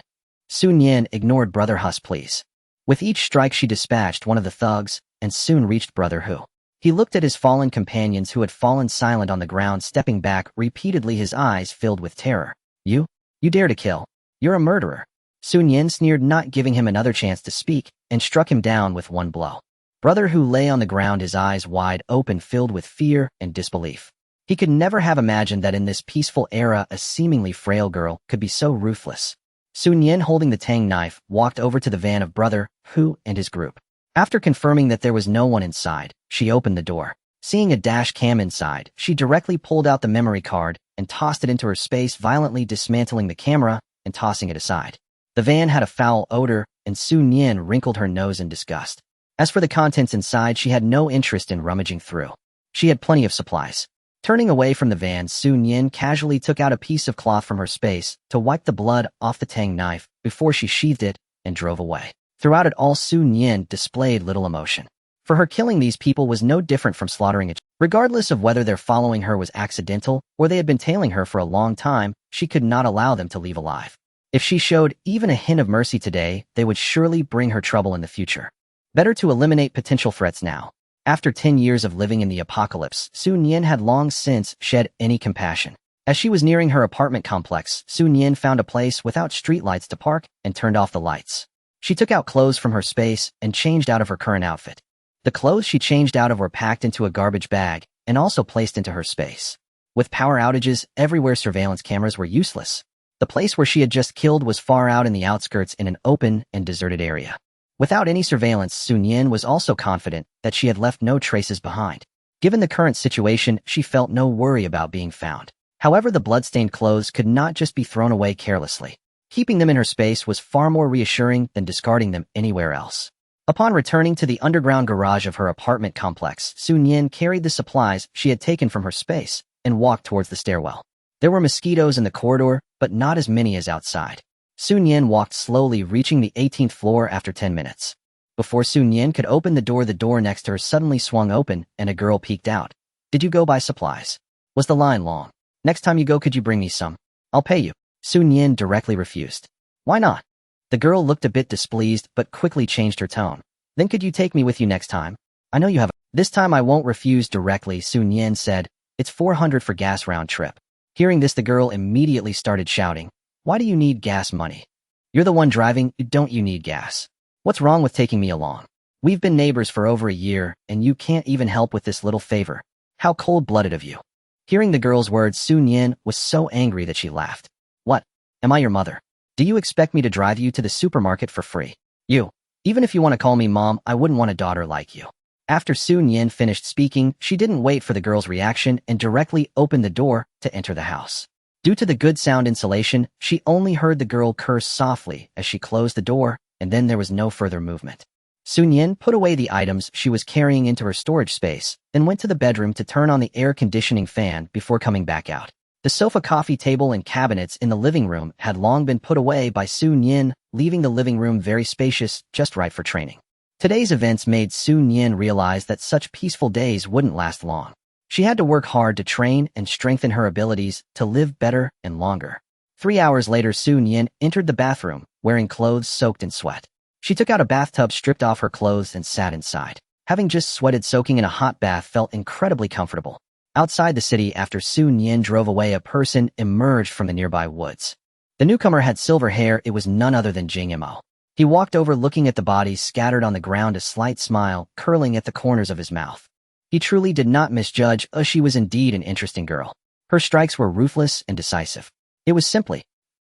Nian ignored Brother Hu's pleas. With each strike, she dispatched one of the thugs and soon reached Brother Hu. He looked at his fallen companions, who had fallen silent on the ground, stepping back repeatedly, his eyes filled with terror. "You? You dare to kill. You're a murderer. Sun Yin sneered, not giving him another chance to speak, and struck him down with one blow. Brother Hu lay on the ground, his eyes wide open, filled with fear and disbelief. He could never have imagined that in this peaceful era a seemingly frail girl could be so ruthless. Sun Yin, holding the tang knife, walked over to the van of Brother Hu and his group. After confirming that there was no one inside, she opened the door. Seeing a dash cam inside, she directly pulled out the memory card and tossed it into her space, violently dismantling the camera and tossing it aside. The van had a foul odor, and Sun Yin wrinkled her nose in disgust. As for the contents inside, she had no interest in rummaging through. She had plenty of supplies. Turning away from the van, Sun Yin casually took out a piece of cloth from her space to wipe the blood off the tang knife before she sheathed it and drove away. Throughout it all, Sun Yin displayed little emotion. For her, killing these people was no different from slaughtering a child. Regardless of whether their following her was accidental or they had been tailing her for a long time, she could not allow them to leave alive. If she showed even a hint of mercy today, they would surely bring her trouble in the future. Better to eliminate potential threats now. After 10 years of living in the apocalypse, Sun Yin had long since shed any compassion. As she was nearing her apartment complex, Sun Yin found a place without streetlights to park and turned off the lights. She took out clothes from her space and changed out of her current outfit. The clothes she changed out of were packed into a garbage bag and also placed into her space. With power outages everywhere, surveillance cameras were useless. The place where she had just killed was far out in the outskirts in an open and deserted area. Without any surveillance, Sun Yin was also confident that she had left no traces behind. Given the current situation, she felt no worry about being found. However, the bloodstained clothes could not just be thrown away carelessly. Keeping them in her space was far more reassuring than discarding them anywhere else. Upon returning to the underground garage of her apartment complex, Sun Yin carried the supplies she had taken from her space and walked towards the stairwell. There were mosquitoes in the corridor, but not as many as outside. Sun Yin walked slowly, reaching the 18th floor after 10 minutes. Before Sun Yin could open the door next to her suddenly swung open and a girl peeked out. "Did you go buy supplies?" Was the line long. "Next time you go, could you bring me some? I'll pay you." Sun Yin directly refused. "Why not?" The girl looked a bit displeased but quickly changed her tone. "Then could you take me with you next time? I know you have This time I won't refuse directly," Sun Yin said. "It's 400 for gas round trip." Hearing this, the girl immediately started shouting. "Why do you need gas money? You're the one driving, don't you need gas? What's wrong with taking me along? We've been neighbors for over a year, and you can't even help with this little favor. How cold-blooded of you." Hearing the girl's words, Sun Yin was so angry that she laughed. "What? Am I your mother? Do you expect me to drive you to the supermarket for free? Even if you want to call me mom, I wouldn't want a daughter like you." After Sun Yin finished speaking, she didn't wait for the girl's reaction and directly opened the door to enter the house. Due to the good sound insulation, she only heard the girl curse softly as she closed the door, and then there was no further movement. Sun Yin put away the items she was carrying into her storage space, then went to the bedroom to turn on the air conditioning fan before coming back out. The sofa, coffee table, and cabinets in the living room had long been put away by Sun Yin, leaving the living room very spacious, just right for training. Today's events made Sun Yin realize that such peaceful days wouldn't last long. She had to work hard to train and strengthen her abilities to live better and longer. 3 hours later, Sun Yin entered the bathroom, wearing clothes soaked in sweat. She took out a bathtub, stripped off her clothes, and sat inside. Having just sweated, soaking in a hot bath felt incredibly comfortable. Outside the city, after Sun Yin drove away, a person emerged from the nearby woods. The newcomer had silver hair. It was none other than Jing Mo. He walked over, looking at the bodies scattered on the ground, a slight smile curling at the corners of his mouth. He truly did not misjudge. She was indeed an interesting girl. Her strikes were ruthless and decisive. It was simply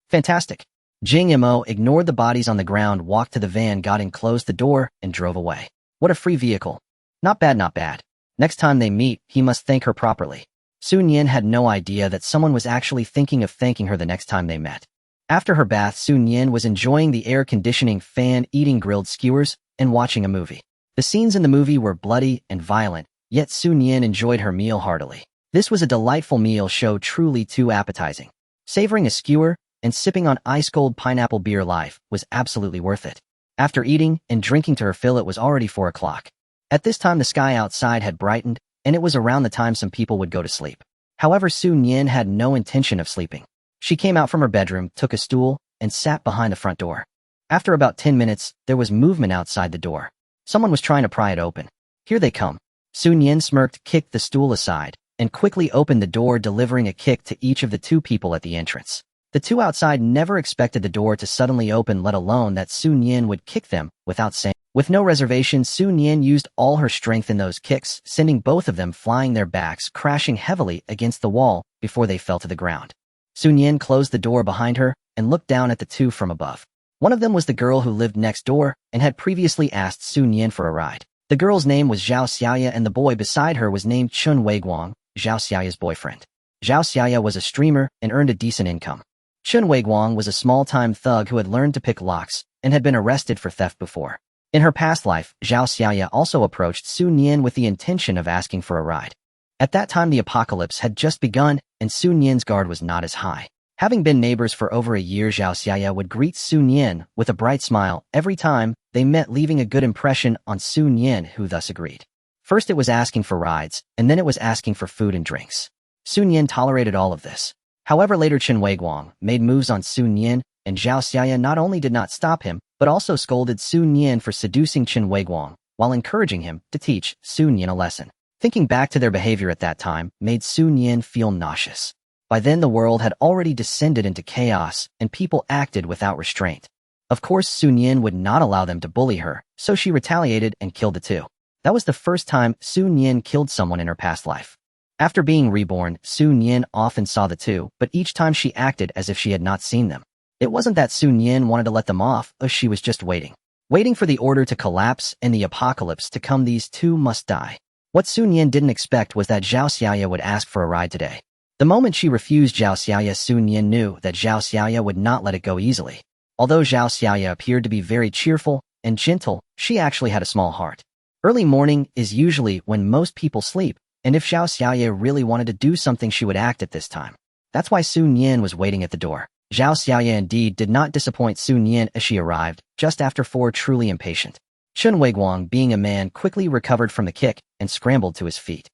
fantastic. Jing Mo ignored the bodies on the ground, walked to the van, got in, closed the door, and drove away. What a free vehicle. Not bad, not bad. Next time they meet, he must thank her properly. Sun Yin had no idea that someone was actually thinking of thanking her the next time they met. After her bath, Sun Yin was enjoying the air conditioning fan, eating grilled skewers, and watching a movie. The scenes in the movie were bloody and violent, yet Sun Yin enjoyed her meal heartily. This was a delightful meal show, truly too appetizing. Savoring a skewer and sipping on ice-cold pineapple beer, life was absolutely worth it. After eating and drinking to her fill, it was already 4 o'clock. At this time, the sky outside had brightened, and it was around the time some people would go to sleep. However, Sun Yin had no intention of sleeping. She came out from her bedroom, took a stool, and sat behind the front door. After about 10 minutes, there was movement outside the door. Someone was trying to pry it open. "Here they come." Sun Yin smirked, kicked the stool aside, and quickly opened the door, delivering a kick to each of the 2 people at the entrance. The two outside never expected the door to suddenly open, let alone that Su Nian would kick them without saying. With no reservation, Su Nian used all her strength in those kicks, sending both of them flying, their backs crashing heavily against the wall before they fell to the ground. Su Nian closed the door behind her and looked down at the two from above. One of them was the girl who lived next door and had previously asked Su Nian for a ride. The girl's name was Zhao Xiaoya, and the boy beside her was named Chun Weiguang, Zhao Xiaoya's boyfriend. Zhao Xiaoya was a streamer and earned a decent income. Chun Weiguang was a small-time thug who had learned to pick locks and had been arrested for theft before. In her past life, Zhao Xiaoya also approached Su Nian with the intention of asking for a ride. At that time, the apocalypse had just begun, and Su Nian's guard was not as high. Having been neighbors for over a year, Zhao Xiaoya would greet Su Nian with a bright smile every time they met, leaving a good impression on Su Nian, who thus agreed. First it was asking for rides, and then it was asking for food and drinks. Su Nian tolerated all of this. However, later Chun Weiguang made moves on Su Nian, and Zhao Xiaoya not only did not stop him, but also scolded Su Nian for seducing Chun Weiguang, while encouraging him to teach Su Nian a lesson. Thinking back to their behavior at that time made Su Nian feel nauseous. By then the world had already descended into chaos, and people acted without restraint. Of course, Su Nian would not allow them to bully her, so she retaliated and killed the two. That was the first time Su Nian killed someone in her past life. After being reborn, Su Nian often saw the two, but each time she acted as if she had not seen them. It wasn't that Su Nian wanted to let them off, she was just waiting. Waiting for the order to collapse and the apocalypse to come. These two must die. What Su Nian didn't expect was that Zhao Xiaoya would ask for a ride today. The moment she refused Zhao Xiaoya, Su Nian knew that Zhao Xiaoya would not let it go easily. Although Zhao Xiaoya appeared to be very cheerful and gentle, she actually had a small heart. Early morning is usually when most people sleep, and if Zhao Xiaoya really wanted to do something, she would act at this time. That's why Su Nian was waiting at the door. Zhao Xiaoya indeed did not disappoint Su Nian as she arrived, just after 4, truly impatient. Chun Weiguang, being a man, quickly recovered from the kick and scrambled to his feet.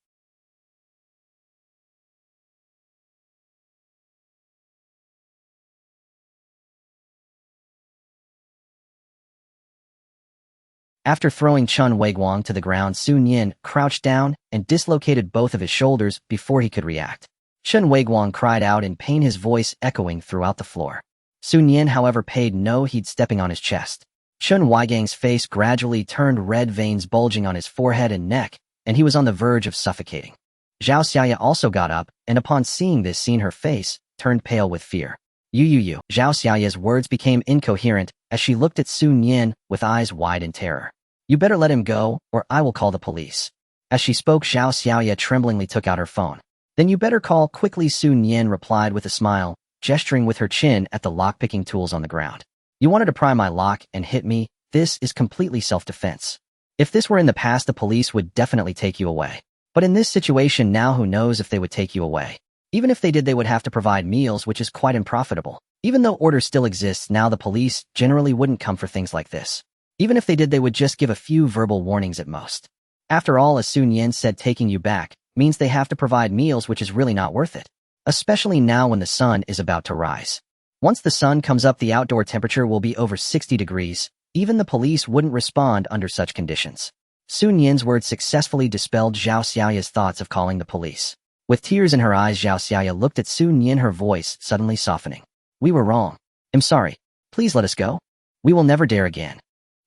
After throwing Chun Weiguang to the ground, Su Nian crouched down and dislocated both of his shoulders before he could react. Chun Weiguang cried out in pain, his voice echoing throughout the floor. Su Nian, however, paid no heed, stepping on his chest. Chun Weiguang's face gradually turned red, veins bulging on his forehead and neck, and he was on the verge of suffocating. Zhao Xiaoya also got up, and upon seeing this scene, her face turned pale with fear. You. Zhao Xiaoya's words became incoherent as she looked at Su Nian with eyes wide in terror. You better let him go, or I will call the police. As she spoke, Zhao Xiaoya tremblingly took out her phone. Then you better call quickly, Su Nian replied with a smile, gesturing with her chin at the lockpicking tools on the ground. You wanted to pry my lock and hit me? This is completely self-defense. If this were in the past, the police would definitely take you away. But in this situation now, who knows if they would take you away? Even if they did, they would have to provide meals, which is quite unprofitable. Even though order still exists now, the police generally wouldn't come for things like this. Even if they did, they would just give a few verbal warnings at most. After all, as Su Nian said, taking you back means they have to provide meals, which is really not worth it. Especially now when the sun is about to rise. Once the sun comes up, the outdoor temperature will be over 60 degrees. Even the police wouldn't respond under such conditions. Su Nian's words successfully dispelled Zhao Xiaoya's thoughts of calling the police. With tears in her eyes, Zhao Xiaoya looked at Su Nian, her voice suddenly softening. We were wrong. I'm sorry. Please let us go. We will never dare again.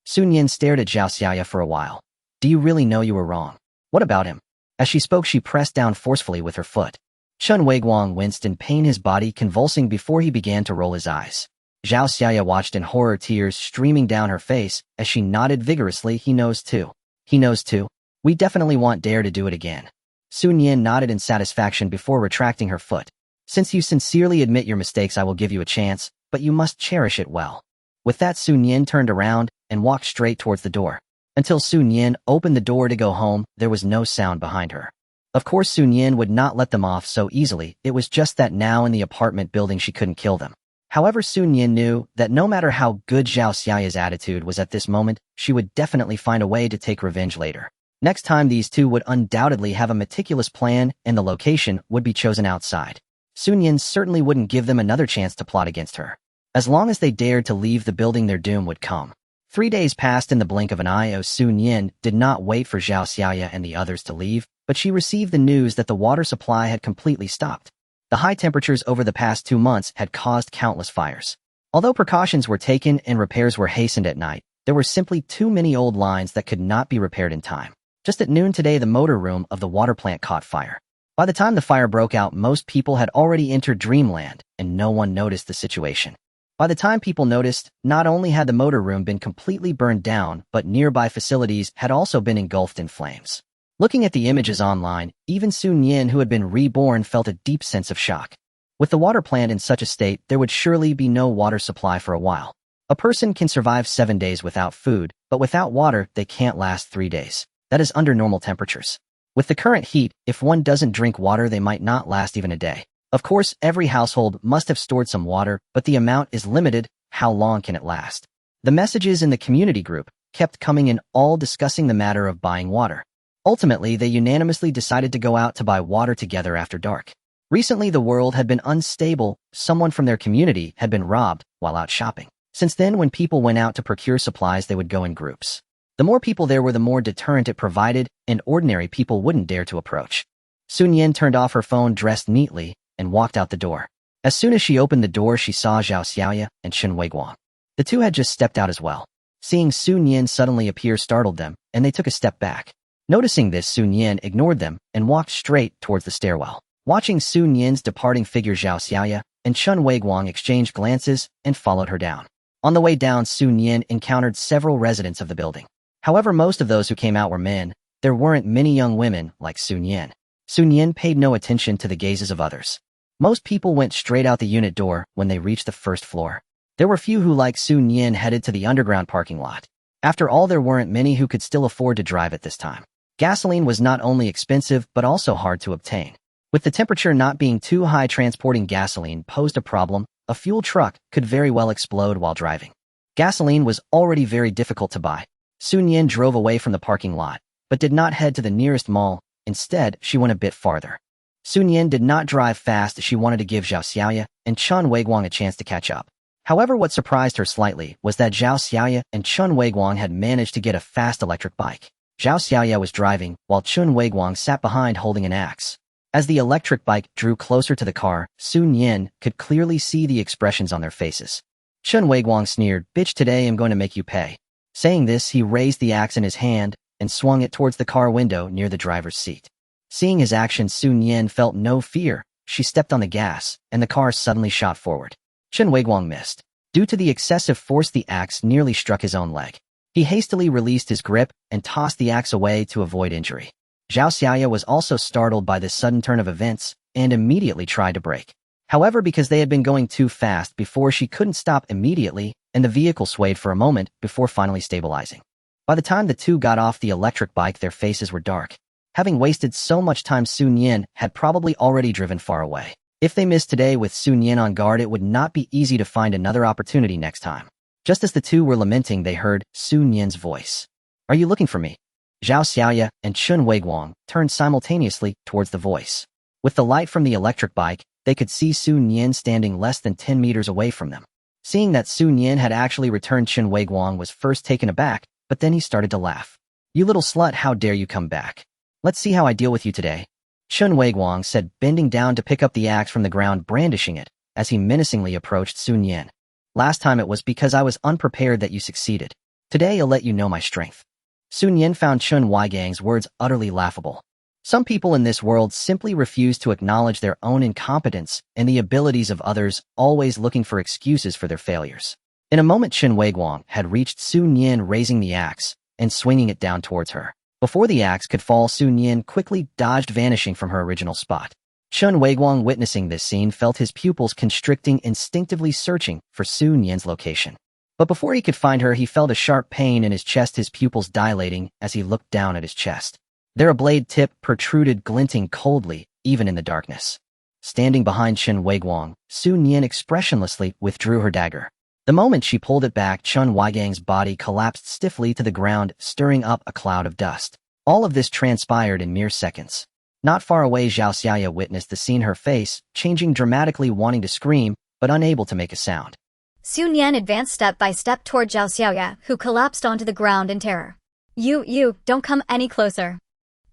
Su Nian stared at Zhao Xiaoya for a while. Do you really know you were wrong? What about him? As she spoke, she pressed down forcefully with her foot. Chun Weiguang winced in pain, his body convulsing before he began to roll his eyes. Zhao Xiaoya watched in horror, tears streaming down her face as she nodded vigorously. He knows too. He knows too. We definitely won't dare to do it again. Su Nian nodded in satisfaction before retracting her foot. Since you sincerely admit your mistakes, I will give you a chance, but you must cherish it well. With that, Su Nian turned around and walked straight towards the door. Until Su Nian opened the door to go home, there was no sound behind her. Of course, Su Nian would not let them off so easily. It was just that now in the apartment building she couldn't kill them. However, Su Nian knew that no matter how good Zhao Xiaoya's attitude was at this moment, she would definitely find a way to take revenge later. Next time, these two would undoubtedly have a meticulous plan, and the location would be chosen outside. Su Nian certainly wouldn't give them another chance to plot against her. As long as they dared to leave the building, their doom would come. 3 days passed in the blink of an eye. Su Nian did not wait for Zhao Xiaoya and the others to leave, but she received the news that the water supply had completely stopped. The high temperatures over the past 2 months had caused countless fires. Although precautions were taken and repairs were hastened at night, there were simply too many old lines that could not be repaired in time. Just at noon today, the motor room of the water plant caught fire. By the time the fire broke out, most people had already entered dreamland, and no one noticed the situation. By the time people noticed, not only had the motor room been completely burned down, but nearby facilities had also been engulfed in flames. Looking at the images online, even Nian, who had been reborn, felt a deep sense of shock. With the water plant in such a state, there would surely be no water supply for a while. A person can survive 7 days without food, but without water, they can't last 3 days. That is under normal temperatures. With the current heat, if one doesn't drink water, they might not last even a day. Of course, every household must have stored some water, but the amount is limited. How long can it last? The messages in the community group kept coming in, all discussing the matter of buying water. Ultimately, they unanimously decided to go out to buy water together after dark. Recently, the world had been unstable. Someone from their community had been robbed while out shopping. Since then, when people went out to procure supplies, they would go in groups. The more people there were, the more deterrent it provided, and ordinary people wouldn't dare to approach. Nian turned off her phone, dressed neatly, and walked out the door. As soon as she opened the door, she saw Zhao Xiaoya and Chen Weiguang. The two had just stepped out as well. Seeing Nian suddenly appear startled them, and they took a step back. Noticing this, Nian ignored them and walked straight towards the stairwell. Watching Nian's departing figure, Zhao Xiaoya and Chen Weiguang exchanged glances and followed her down. On the way down, Nian encountered several residents of the building. However, most of those who came out were men. There weren't many young women like Nian. Nian paid no attention to the gazes of others. Most people went straight out the unit door when they reached the first floor. There were few who, like Nian, headed to the underground parking lot. After all, there weren't many who could still afford to drive at this time. Gasoline was not only expensive but also hard to obtain. With the temperature not being too high, transporting gasoline posed a problem. A fuel truck could very well explode while driving. Gasoline was already very difficult to buy. Nian drove away from the parking lot, but did not head to the nearest mall. Instead, she went a bit farther. Nian did not drive fast. She wanted to give Zhao Xiaoya and Chen Weiguang a chance to catch up. However, what surprised her slightly was that Zhao Xiaoya and Chen Weiguang had managed to get a fast electric bike. Zhao Xiaoya was driving, while Chen Weiguang sat behind holding an axe. As the electric bike drew closer to the car, Nian could clearly see the expressions on their faces. Chen Weiguang sneered, "Bitch, today I'm going to make you pay." Saying this, he raised the axe in his hand and swung it towards the car window near the driver's seat. Seeing his actions, Nian felt no fear. She stepped on the gas, and the car suddenly shot forward. Chen Weiguang missed. Due to the excessive force, the axe nearly struck his own leg. He hastily released his grip and tossed the axe away to avoid injury. Zhao Xiaoya was also startled by this sudden turn of events and immediately tried to brake. However, because they had been going too fast before, she couldn't stop immediately, and the vehicle swayed for a moment before finally stabilizing. By the time the two got off the electric bike, their faces were dark. Having wasted so much time, Nian had probably already driven far away. If they missed today with Nian on guard, it would not be easy to find another opportunity next time. Just as the two were lamenting, they heard Nian's voice. "Are you looking for me?" Zhao Xiaoya and Chen Weiguang turned simultaneously towards the voice. With the light from the electric bike, they could see Nian standing less than 10 meters away from them. Seeing that Nian had actually returned, Chen Weiguang was first taken aback, but then he started to laugh. "You little slut, how dare you come back? Let's see how I deal with you today," Chen Weiguang said, bending down to pick up the axe from the ground, brandishing it as he menacingly approached Nian. "Last time it was because I was unprepared that you succeeded. Today I'll let you know my strength." Nian found Chen Weiguang's words utterly laughable. Some people in this world simply refuse to acknowledge their own incompetence and the abilities of others, always looking for excuses for their failures. In a moment, Chen Weiguang had reached Nian, raising the axe and swinging it down towards her. Before the axe could fall, Nian quickly dodged, vanishing from her original spot. Chen Weiguang, witnessing this scene, felt his pupils constricting, instinctively searching for Nian's location. But before he could find her, he felt a sharp pain in his chest, his pupils dilating as he looked down at his chest. There a blade tip protruded, glinting coldly, even in the darkness. Standing behind Chen Weiguang, Nian expressionlessly withdrew her dagger. The moment she pulled it back, Chen Weiguang's body collapsed stiffly to the ground, stirring up a cloud of dust. All of this transpired in mere seconds. Not far away, Zhao Xiaoya witnessed the scene, her face changing dramatically, wanting to scream, but unable to make a sound. Nian advanced step by step toward Zhao Xiaoya, who collapsed onto the ground in terror. You, don't come any closer.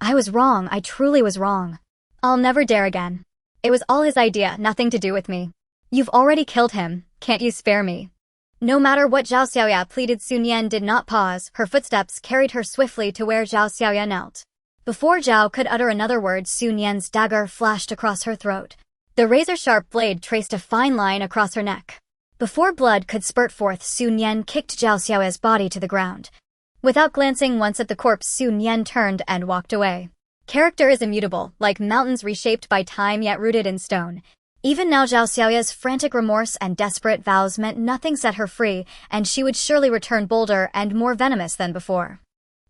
I was wrong, I truly was wrong. I'll never dare again. It was all his idea, nothing to do with me. You've already killed him, can't you spare me? No matter what Zhao Xiaoya pleaded, Su Nian did not pause. Her footsteps carried her swiftly to where Zhao Xiaoya knelt. Before Zhao could utter another word, Su Nian's dagger flashed across her throat. The razor-sharp blade traced a fine line across her neck. Before blood could spurt forth, Su Nian kicked Zhao Xiaoya's body to the ground. Without glancing once at the corpse, Su Nian turned and walked away. Character is immutable, like mountains reshaped by time yet rooted in stone. Even now, Zhao Xiaoya's frantic remorse and desperate vows meant nothing set her free, and she would surely return bolder and more venomous than before.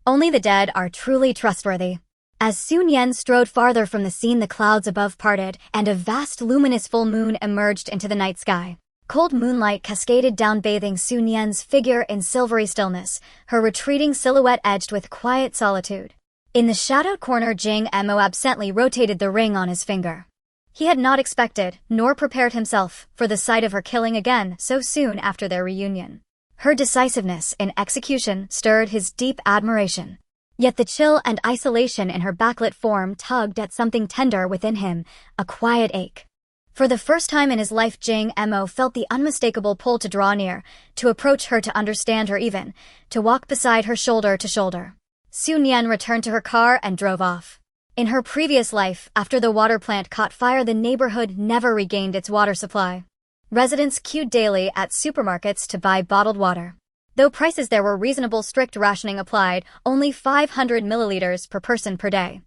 Only the dead are truly trustworthy. As Su Nian strode farther from the scene, the clouds above parted, and a vast luminous full moon emerged into the night sky. Cold moonlight cascaded down, bathing Su Nian's figure in silvery stillness, her retreating silhouette edged with quiet solitude. In the shadowed corner, Jing Mo absently rotated the ring on his finger. He had not expected, nor prepared himself, for the sight of her killing again so soon after their reunion. Her decisiveness in execution stirred his deep admiration. Yet the chill and isolation in her backlit form tugged at something tender within him, a quiet ache. For the first time in his life, Jing Mo felt the unmistakable pull to draw near, to approach her, to understand her even, to walk beside her shoulder to shoulder. Su Nian returned to her car and drove off. In her previous life, after the water plant caught fire, the neighborhood never regained its water supply. Residents queued daily at supermarkets to buy bottled water. Though prices there were reasonable, strict rationing applied, only 500 milliliters per person per day.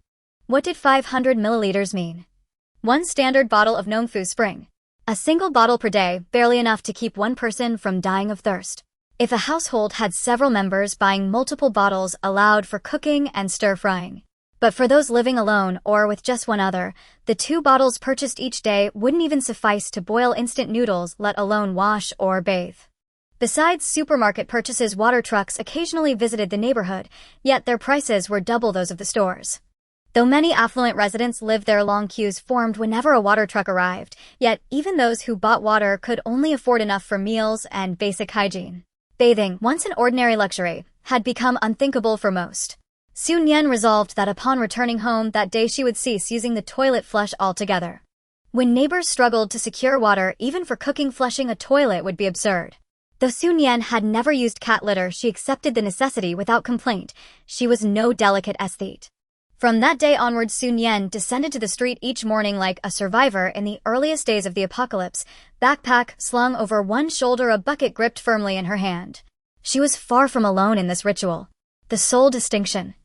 What did 500 milliliters mean? One standard bottle of Nongfu Spring. A single bottle per day, barely enough to keep one person from dying of thirst. If a household had several members, buying multiple bottles allowed for cooking and stir-frying. But for those living alone or with just one other, the 2 bottles purchased each day wouldn't even suffice to boil instant noodles, let alone wash or bathe. Besides supermarket purchases, water trucks occasionally visited the neighborhood, yet their prices were double those of the stores. Though many affluent residents lived there, long queues formed whenever a water truck arrived, yet even those who bought water could only afford enough for meals and basic hygiene. Bathing, once an ordinary luxury, had become unthinkable for most. Su Nian resolved that upon returning home that day she would cease using the toilet flush altogether. When neighbors struggled to secure water, even for cooking, flushing a toilet would be absurd. Though Su Nian had never used cat litter, she accepted the necessity without complaint. She was no delicate aesthete. From that day onward, Su Nian descended to the street each morning like a survivor in the earliest days of the apocalypse, backpack slung over one shoulder, a bucket gripped firmly in her hand. She was far from alone in this ritual. The sole distinction.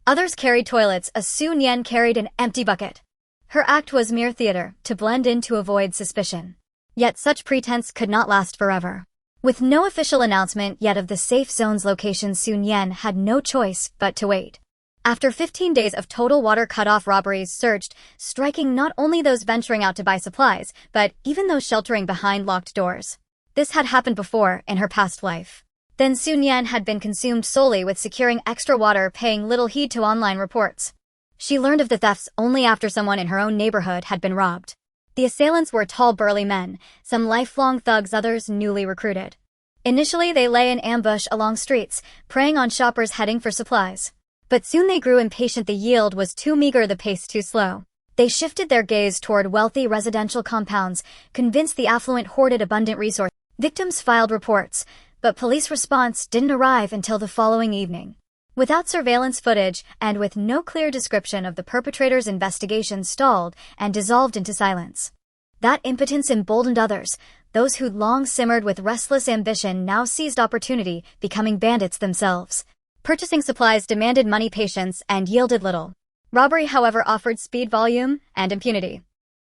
Others carried toilets, as Su Nian carried an empty bucket. Her act was mere theater, to blend in, to avoid suspicion. Yet such pretense could not last forever. With no official announcement yet of the safe zone's location, Su Nian had no choice but to wait. After 15 days of total water cut-off, robberies surged, striking not only those venturing out to buy supplies, but even those sheltering behind locked doors. This had happened before in her past life. Then Su Nian had been consumed solely with securing extra water, paying little heed to online reports. She learned of the thefts only after someone in her own neighborhood had been robbed. The assailants were tall, burly men, some lifelong thugs, others newly recruited. Initially, they lay in ambush along streets, preying on shoppers heading for supplies. But soon they grew impatient. The yield was too meager, the pace too slow. They shifted their gaze toward wealthy residential compounds, convinced the affluent hoarded abundant resources. Victims filed reports, but police response didn't arrive until the following evening. Without surveillance footage and with no clear description of the perpetrators, investigation stalled and dissolved into silence. That impotence emboldened others. Those who'd long simmered with restless ambition now seized opportunity, becoming bandits themselves. Purchasing supplies demanded money, patience, and yielded little. Robbery, however, offered speed, volume, and impunity.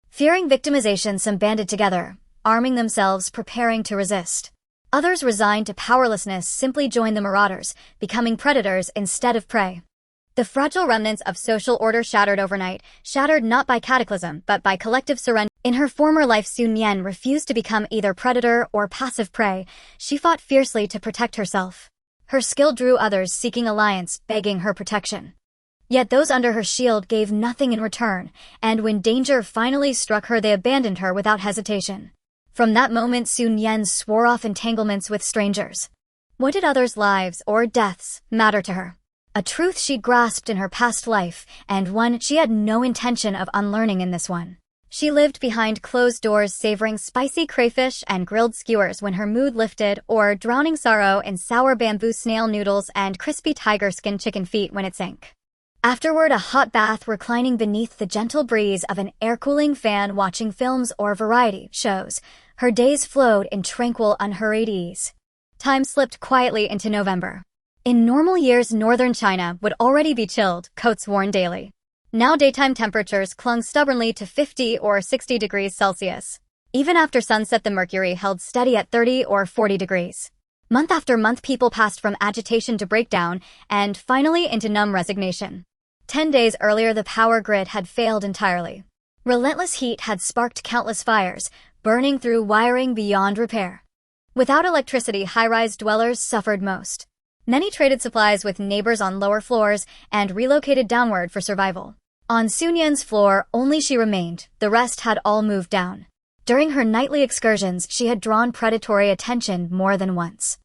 Fearing victimization, some banded together, arming themselves, preparing to resist. Others, resigned to powerlessness, simply joined the marauders, becoming predators instead of prey. The fragile remnants of social order shattered overnight, shattered not by cataclysm but by collective surrender. In her former life, Su Nian refused to become either predator or passive prey. She fought fiercely to protect herself. Her skill drew others, seeking alliance, begging her protection. Yet those under her shield gave nothing in return, and when danger finally struck her, they abandoned her without hesitation. From that moment, Su Nian swore off entanglements with strangers. What did others' lives or deaths matter to her? A truth she'd grasped in her past life, and one she had no intention of unlearning in this one. She lived behind closed doors savoring spicy crayfish and grilled skewers when her mood lifted, or drowning sorrow in sour bamboo snail noodles and crispy tiger skin chicken feet when it sank. Afterward, a hot bath reclining beneath the gentle breeze of an air-cooling fan watching films or variety shows. Her days flowed in tranquil, unhurried ease. Time slipped quietly into November. In normal years, northern China would already be chilled, coats worn daily. Now daytime temperatures clung stubbornly to 50 or 60 degrees Celsius. Even after sunset, the mercury held steady at 30 or 40 degrees. Month after month, people passed from agitation to breakdown, and finally into numb resignation. 10 days earlier, the power grid had failed entirely. Relentless heat had sparked countless fires, burning through wiring beyond repair. Without electricity, high-rise dwellers suffered most. Many traded supplies with neighbors on lower floors and relocated downward for survival. On Sun Yan's floor, only she remained. The rest had all moved down. During her nightly excursions, she had drawn predatory attention more than once.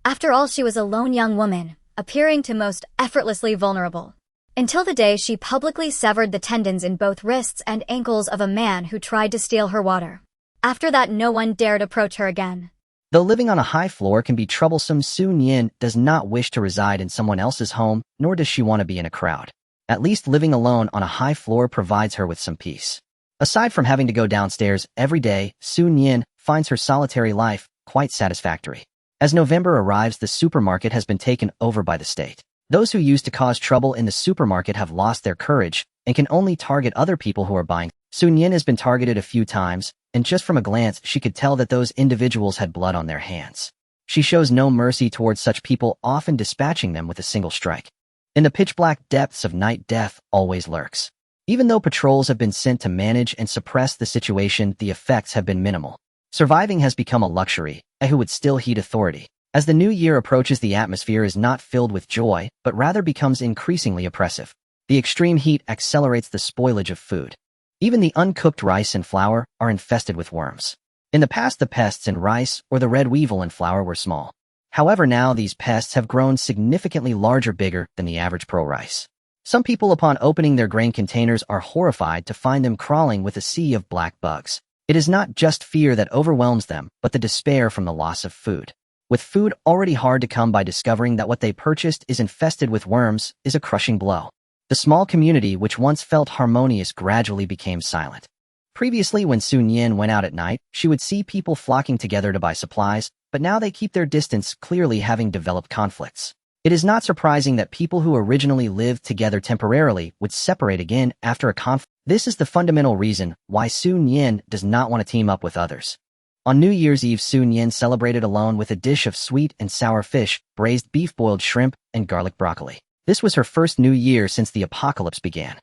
After all, she was a lone young woman, appearing to most effortlessly vulnerable. Until the day she publicly severed the tendons in both wrists and ankles of a man who tried to steal her water. After that, no one dared approach her again. Though living on a high floor can be troublesome, Sun Yan does not wish to reside in someone else's home, nor does she want to be in a crowd. At least living alone on a high floor provides her with some peace. Aside from having to go downstairs every day, Sun Yan finds her solitary life quite satisfactory. As November arrives, the supermarket has been taken over by the state. Those who used to cause trouble in the supermarket have lost their courage and can only target other people who are buying. Sun Yan has been targeted a few times, and just from a glance she could tell that those individuals had blood on their hands. She shows no mercy towards such people, often dispatching them with a single strike. In the pitch-black depths of night, death always lurks. Even though patrols have been sent to manage and suppress the situation, the effects have been minimal. Surviving has become a luxury, who would still heed authority. As the new year approaches, the atmosphere is not filled with joy, but rather becomes increasingly oppressive. The extreme heat accelerates the spoilage of food. Even the uncooked rice and flour are infested with worms. In the past, the pests in rice or the red weevil in flour were small. However, now these pests have grown significantly larger, bigger than the average pearl rice. Some people, upon opening their grain containers, are horrified to find them crawling with a sea of black bugs. It is not just fear that overwhelms them, but the despair from the loss of food. With food already hard to come by, discovering that what they purchased is infested with worms is a crushing blow. The small community which once felt harmonious gradually became silent. Previously, when Sun Yan went out at night, she would see people flocking together to buy supplies, but now they keep their distance, clearly having developed conflicts. It is not surprising that people who originally lived together temporarily would separate again after a conflict. This is the fundamental reason why Sun Yan does not want to team up with others. On New Year's Eve, Sun Yan celebrated alone with a dish of sweet and sour fish, braised beef, boiled shrimp, and garlic broccoli. This was her first New Year since the apocalypse began.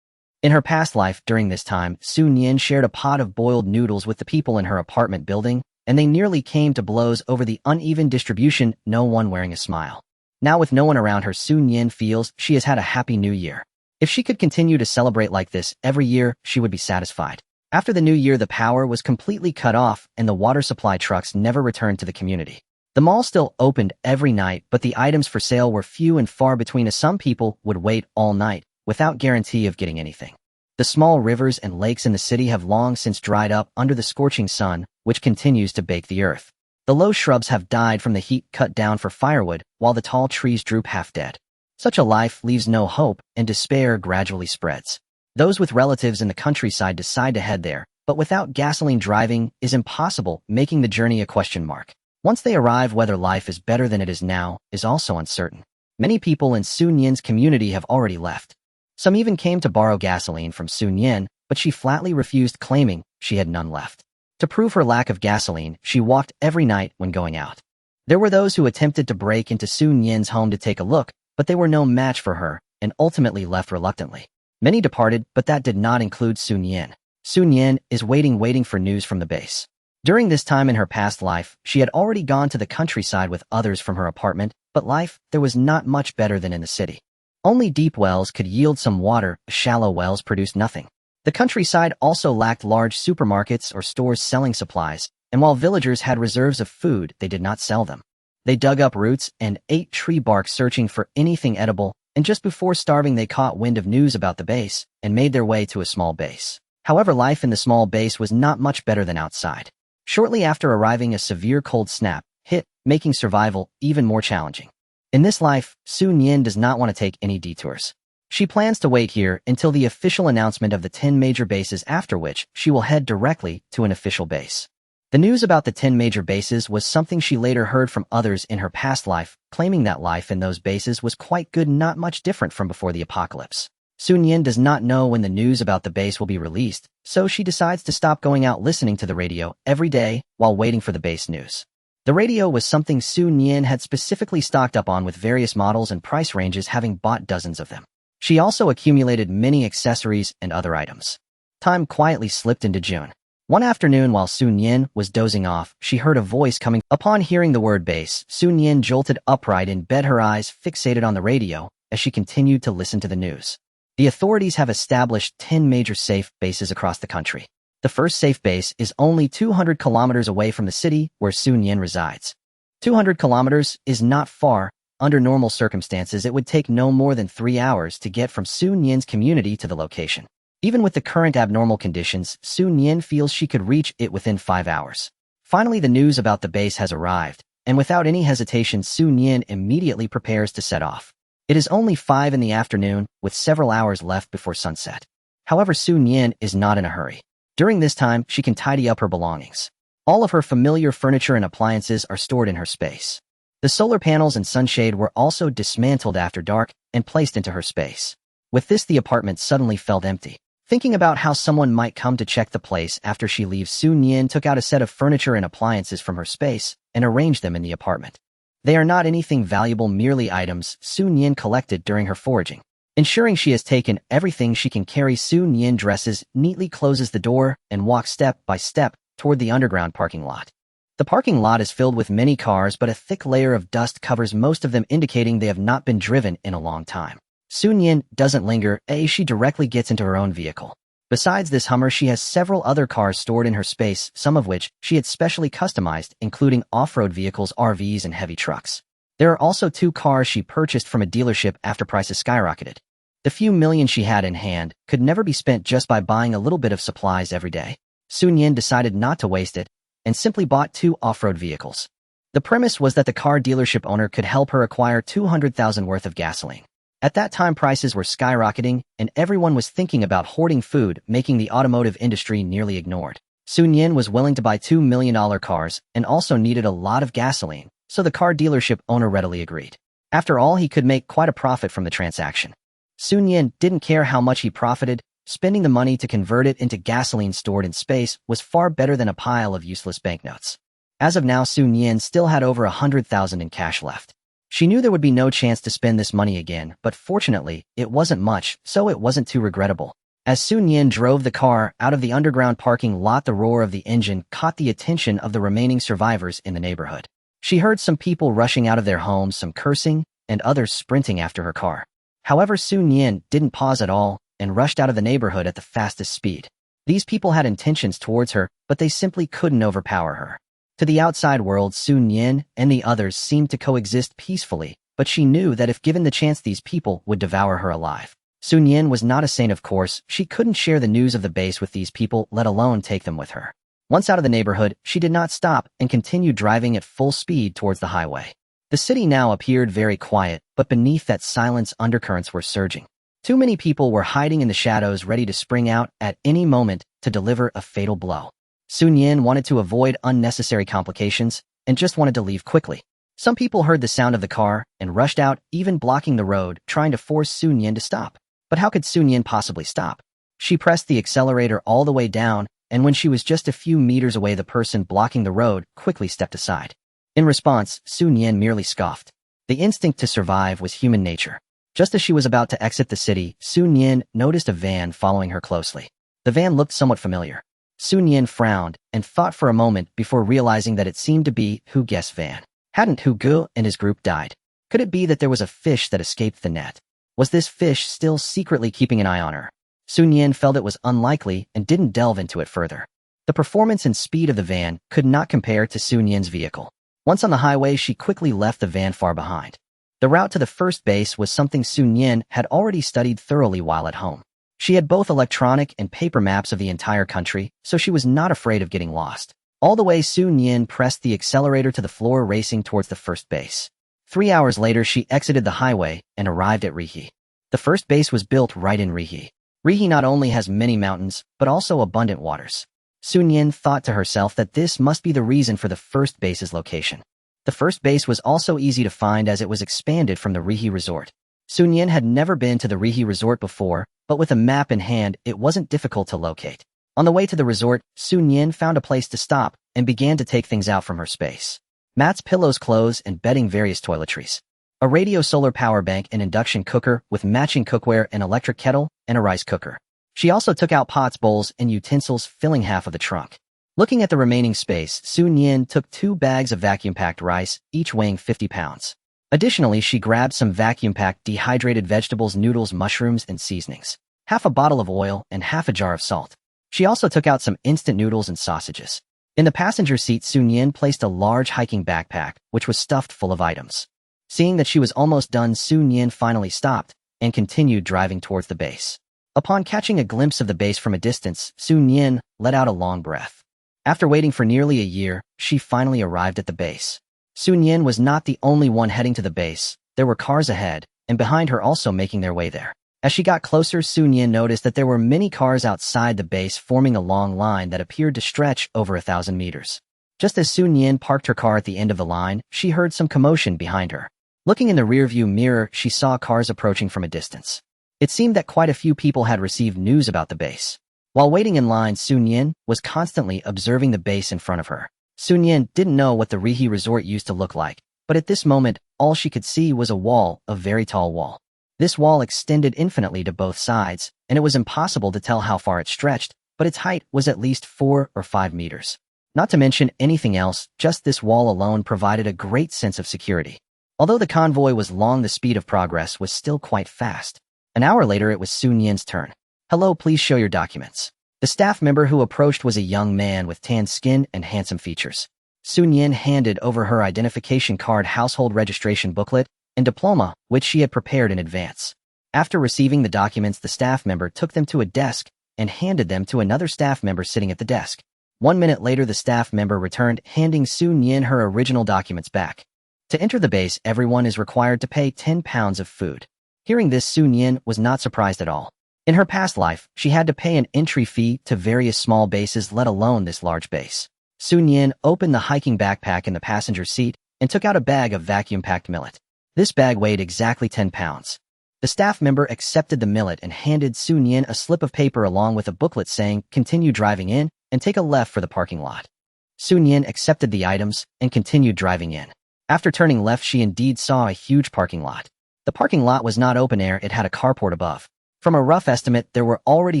In her past life, during this time, Sun Yan shared a pot of boiled noodles with the people in her apartment building, and they nearly came to blows over the uneven distribution, no one wearing a smile. Now, with no one around her, Sun Yan feels she has had a happy New Year. If she could continue to celebrate like this every year, she would be satisfied. After the New Year, the power was completely cut off, and the water supply trucks never returned to the community. The mall still opened every night, but the items for sale were few and far between, as some people would wait all night without guarantee of getting anything. The small rivers and lakes in the city have long since dried up under the scorching sun, which continues to bake the earth. The low shrubs have died from the heat cut down for firewood, while the tall trees droop half dead. Such a life leaves no hope, and despair gradually spreads. Those with relatives in the countryside decide to head there, but without gasoline, driving is impossible, making the journey a question mark. Once they arrive, whether life is better than it is now is also uncertain. Many people in Sun Yan's community have already left. Some even came to borrow gasoline from Sun Yan, but she flatly refused, claiming she had none left. To prove her lack of gasoline, she walked every night when going out. There were those who attempted to break into Sun Yan's home to take a look, but they were no match for her, and ultimately left reluctantly. Many departed, but that did not include Sun Yan. Sun Yan is waiting for news from the base. During this time in her past life, she had already gone to the countryside with others from her apartment, but life there was not much better than in the city. Only deep wells could yield some water, shallow wells produced nothing. The countryside also lacked large supermarkets or stores selling supplies, and while villagers had reserves of food, they did not sell them. They dug up roots and ate tree bark, searching for anything edible, and just before starving they caught wind of news about the base and made their way to a small base. However, life in the small base was not much better than outside. Shortly after arriving, a severe cold snap hit, making survival even more challenging. In this life, Su Nian does not want to take any detours. She plans to wait here until the official announcement of the 10 major bases, after which she will head directly to an official base. The news about the 10 major bases was something she later heard from others in her past life, claiming that life in those bases was quite good, not much different from before the apocalypse. Su Nian does not know when the news about the base will be released, so she decides to stop going out listening to the radio every day while waiting for the base news. The radio was something Su Nian had specifically stocked up on, with various models and price ranges, having bought dozens of them. She also accumulated many accessories and other items. Time quietly slipped into June. One afternoon, while Su Nian was dozing off, she heard a voice coming. Upon hearing the word base, Su Nian jolted upright in bed, her eyes fixated on the radio as she continued to listen to the news. The authorities have established 10 major safe bases across the country. The first safe base is only 200 kilometers away from the city where Su Nian resides. 200 kilometers is not far. Under normal circumstances, it would take no more than 3 hours to get from Su Nian's community to the location. Even with the current abnormal conditions, Su Nian feels she could reach it within 5 hours. Finally, the news about the base has arrived, and without any hesitation, Su Nian immediately prepares to set off. It is only 5 in the afternoon, with several hours left before sunset. However, Su Nian is not in a hurry. During this time, she can tidy up her belongings. All of her familiar furniture and appliances are stored in her space. The solar panels and sunshade were also dismantled after dark and placed into her space. With this, the apartment suddenly felt empty. Thinking about how someone might come to check the place after she leaves, Su Nian took out a set of furniture and appliances from her space and arranged them in the apartment. They are not anything valuable, merely items Su Nian collected during her foraging. Ensuring she has taken everything she can carry, Su Nian dresses neatly, closes the door, and walks step by step toward the underground parking lot. The parking lot is filled with many cars, but a thick layer of dust covers most of them, indicating they have not been driven in a long time. Su Nian doesn't linger, she directly gets into her own vehicle. Besides this Hummer, she has several other cars stored in her space, some of which she had specially customized, including off-road vehicles, RVs, and heavy trucks. There are also 2 cars she purchased from a dealership after prices skyrocketed. The few million she had in hand could never be spent just by buying a little bit of supplies every day. Su Nian decided not to waste it and simply bought 2 off-road vehicles. The premise was that the car dealership owner could help her acquire 200,000 worth of gasoline. At that time, prices were skyrocketing, and everyone was thinking about hoarding food, making the automotive industry nearly ignored. Su Nian was willing to buy $2 million cars and also needed a lot of gasoline, so the car dealership owner readily agreed. After all, he could make quite a profit from the transaction. Su Nian didn't care how much he profited. Spending the money to convert it into gasoline stored in space was far better than a pile of useless banknotes. As of now, Su Nian still had over 100,000 in cash left. She knew there would be no chance to spend this money again, but fortunately, it wasn't much, so it wasn't too regrettable. As Su Nian drove the car out of the underground parking lot, the roar of the engine caught the attention of the remaining survivors in the neighborhood. She heard some people rushing out of their homes, some cursing, and others sprinting after her car. However, Su Nian didn't pause at all and rushed out of the neighborhood at the fastest speed. These people had intentions towards her, but they simply couldn't overpower her. To the outside world, Su Nian and the others seemed to coexist peacefully, but she knew that if given the chance, these people would devour her alive. Su Nian was not a saint, of course. She couldn't share the news of the base with these people, let alone take them with her. Once out of the neighborhood, she did not stop and continued driving at full speed towards the highway. The city now appeared very quiet, but beneath that silence, undercurrents were surging. Too many people were hiding in the shadows, ready to spring out at any moment to deliver a fatal blow. Su Nian wanted to avoid unnecessary complications and just wanted to leave quickly. Some people heard the sound of the car and rushed out, even blocking the road, trying to force Su Nian to stop. But how could Su Nian possibly stop? She pressed the accelerator all the way down, and when she was just a few meters away, the person blocking the road quickly stepped aside. In response, Su Nian merely scoffed. The instinct to survive was human nature. Just as she was about to exit the city, Su Nian noticed a van following her closely. The van looked somewhat familiar. Su Nian frowned and thought for a moment before realizing that it seemed to be Hu Ge's van. Hadn't Hu Ge and his group died? Could it be that there was a fish that escaped the net? Was this fish still secretly keeping an eye on her? Su Nian felt it was unlikely and didn't delve into it further. The performance and speed of the van could not compare to Su Nian's vehicle. Once on the highway, she quickly left the van far behind. The route to the first base was something Su Nian had already studied thoroughly while at home. She had both electronic and paper maps of the entire country, so she was not afraid of getting lost. All the way, Su Nian pressed the accelerator to the floor, racing towards the first base. 3 hours later, she exited the highway and arrived at Rihi. The first base was built right in Rihi. Rihi not only has many mountains, but also abundant waters. Su Nian thought to herself that this must be the reason for the first base's location. The first base was also easy to find as it was expanded from the Rihi resort. Su Nian had never been to the Rihi resort before, but with a map in hand, it wasn't difficult to locate. On the way to the resort, Su Nian found a place to stop and began to take things out from her space. Mats, pillows, clothes, and bedding, various toiletries. A radio, solar power bank, an induction cooker with matching cookware, an electric kettle, and a rice cooker. She also took out pots, bowls, and utensils, filling half of the trunk. Looking at the remaining space, Su Nian took 2 bags of vacuum-packed rice, each weighing 50 pounds. Additionally, she grabbed some vacuum-packed dehydrated vegetables, noodles, mushrooms, and seasonings, half a bottle of oil, and half a jar of salt. She also took out some instant noodles and sausages. In the passenger seat, Su Nian placed a large hiking backpack, which was stuffed full of items. Seeing that she was almost done, Su Nian finally stopped and continued driving towards the base. Upon catching a glimpse of the base from a distance, Su Nian let out a long breath. After waiting for nearly a year, she finally arrived at the base. Su Nian was not the only one heading to the base. There were cars ahead, and behind her also making their way there. As she got closer, Su Nian noticed that there were many cars outside the base, forming a long line that appeared to stretch over 1,000 meters. Just as Su Nian parked her car at the end of the line, she heard some commotion behind her. Looking in the rearview mirror, she saw cars approaching from a distance. It seemed that quite a few people had received news about the base. While waiting in line, Su Nian was constantly observing the base in front of her. Su Nian didn't know what the Rihi resort used to look like, but at this moment, all she could see was a wall, a very tall wall. This wall extended infinitely to both sides, and it was impossible to tell how far it stretched, but its height was at least 4 or 5 meters. Not to mention anything else, just this wall alone provided a great sense of security. Although the convoy was long, the speed of progress was still quite fast. An hour later, it was Su Nian's turn. "Hello, please show your documents." The staff member who approached was a young man with tan skin and handsome features. Su Nian handed over her identification card, household registration booklet, and diploma, which she had prepared in advance. After receiving the documents, the staff member took them to a desk and handed them to another staff member sitting at the desk. 1 minute later, the staff member returned, handing Su Nian her original documents back. To enter the base, everyone is required to pay 10 pounds of food. Hearing this, Su Nian was not surprised at all. In her past life, she had to pay an entry fee to various small bases, let alone this large base. Su Nian opened the hiking backpack in the passenger seat and took out a bag of vacuum-packed millet. This bag weighed exactly 10 pounds. The staff member accepted the millet and handed Su Nian a slip of paper along with a booklet saying, "Continue driving in and take a left for the parking lot." Su Nian accepted the items and continued driving in. After turning left, she indeed saw a huge parking lot. The parking lot was not open air, it had a carport above. From a rough estimate, there were already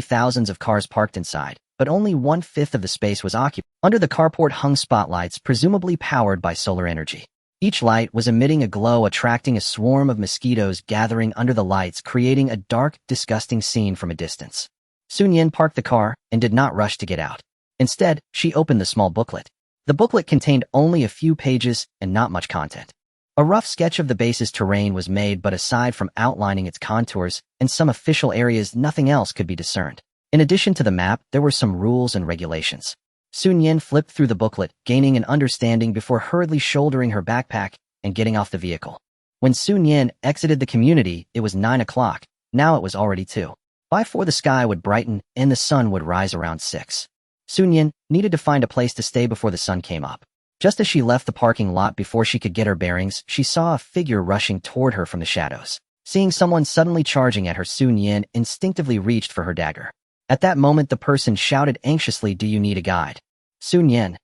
thousands of cars parked inside, but only 1/5 of the space was occupied. Under the carport hung spotlights, presumably powered by solar energy. Each light was emitting a glow, attracting a swarm of mosquitoes gathering under the lights, creating a dark, disgusting scene from a distance. Su Nian parked the car and did not rush to get out. Instead, she opened the small booklet. The booklet contained only a few pages and not much content. A rough sketch of the base's terrain was made, but aside from outlining its contours and some official areas, nothing else could be discerned. In addition to the map, there were some rules and regulations. Su Nian flipped through the booklet, gaining an understanding before hurriedly shouldering her backpack and getting off the vehicle. When Su Nian exited the community, it was 9 o'clock. Now it was already 2. By 4, the sky would brighten and the sun would rise around 6. Su Nian needed to find a place to stay before the sun came up. Just as she left the parking lot, before she could get her bearings, she saw a figure rushing toward her from the shadows. Seeing someone suddenly charging at her, Su Nian instinctively reached for her dagger. At that moment, the person shouted anxiously, "Do you need a guide?" Su Nian.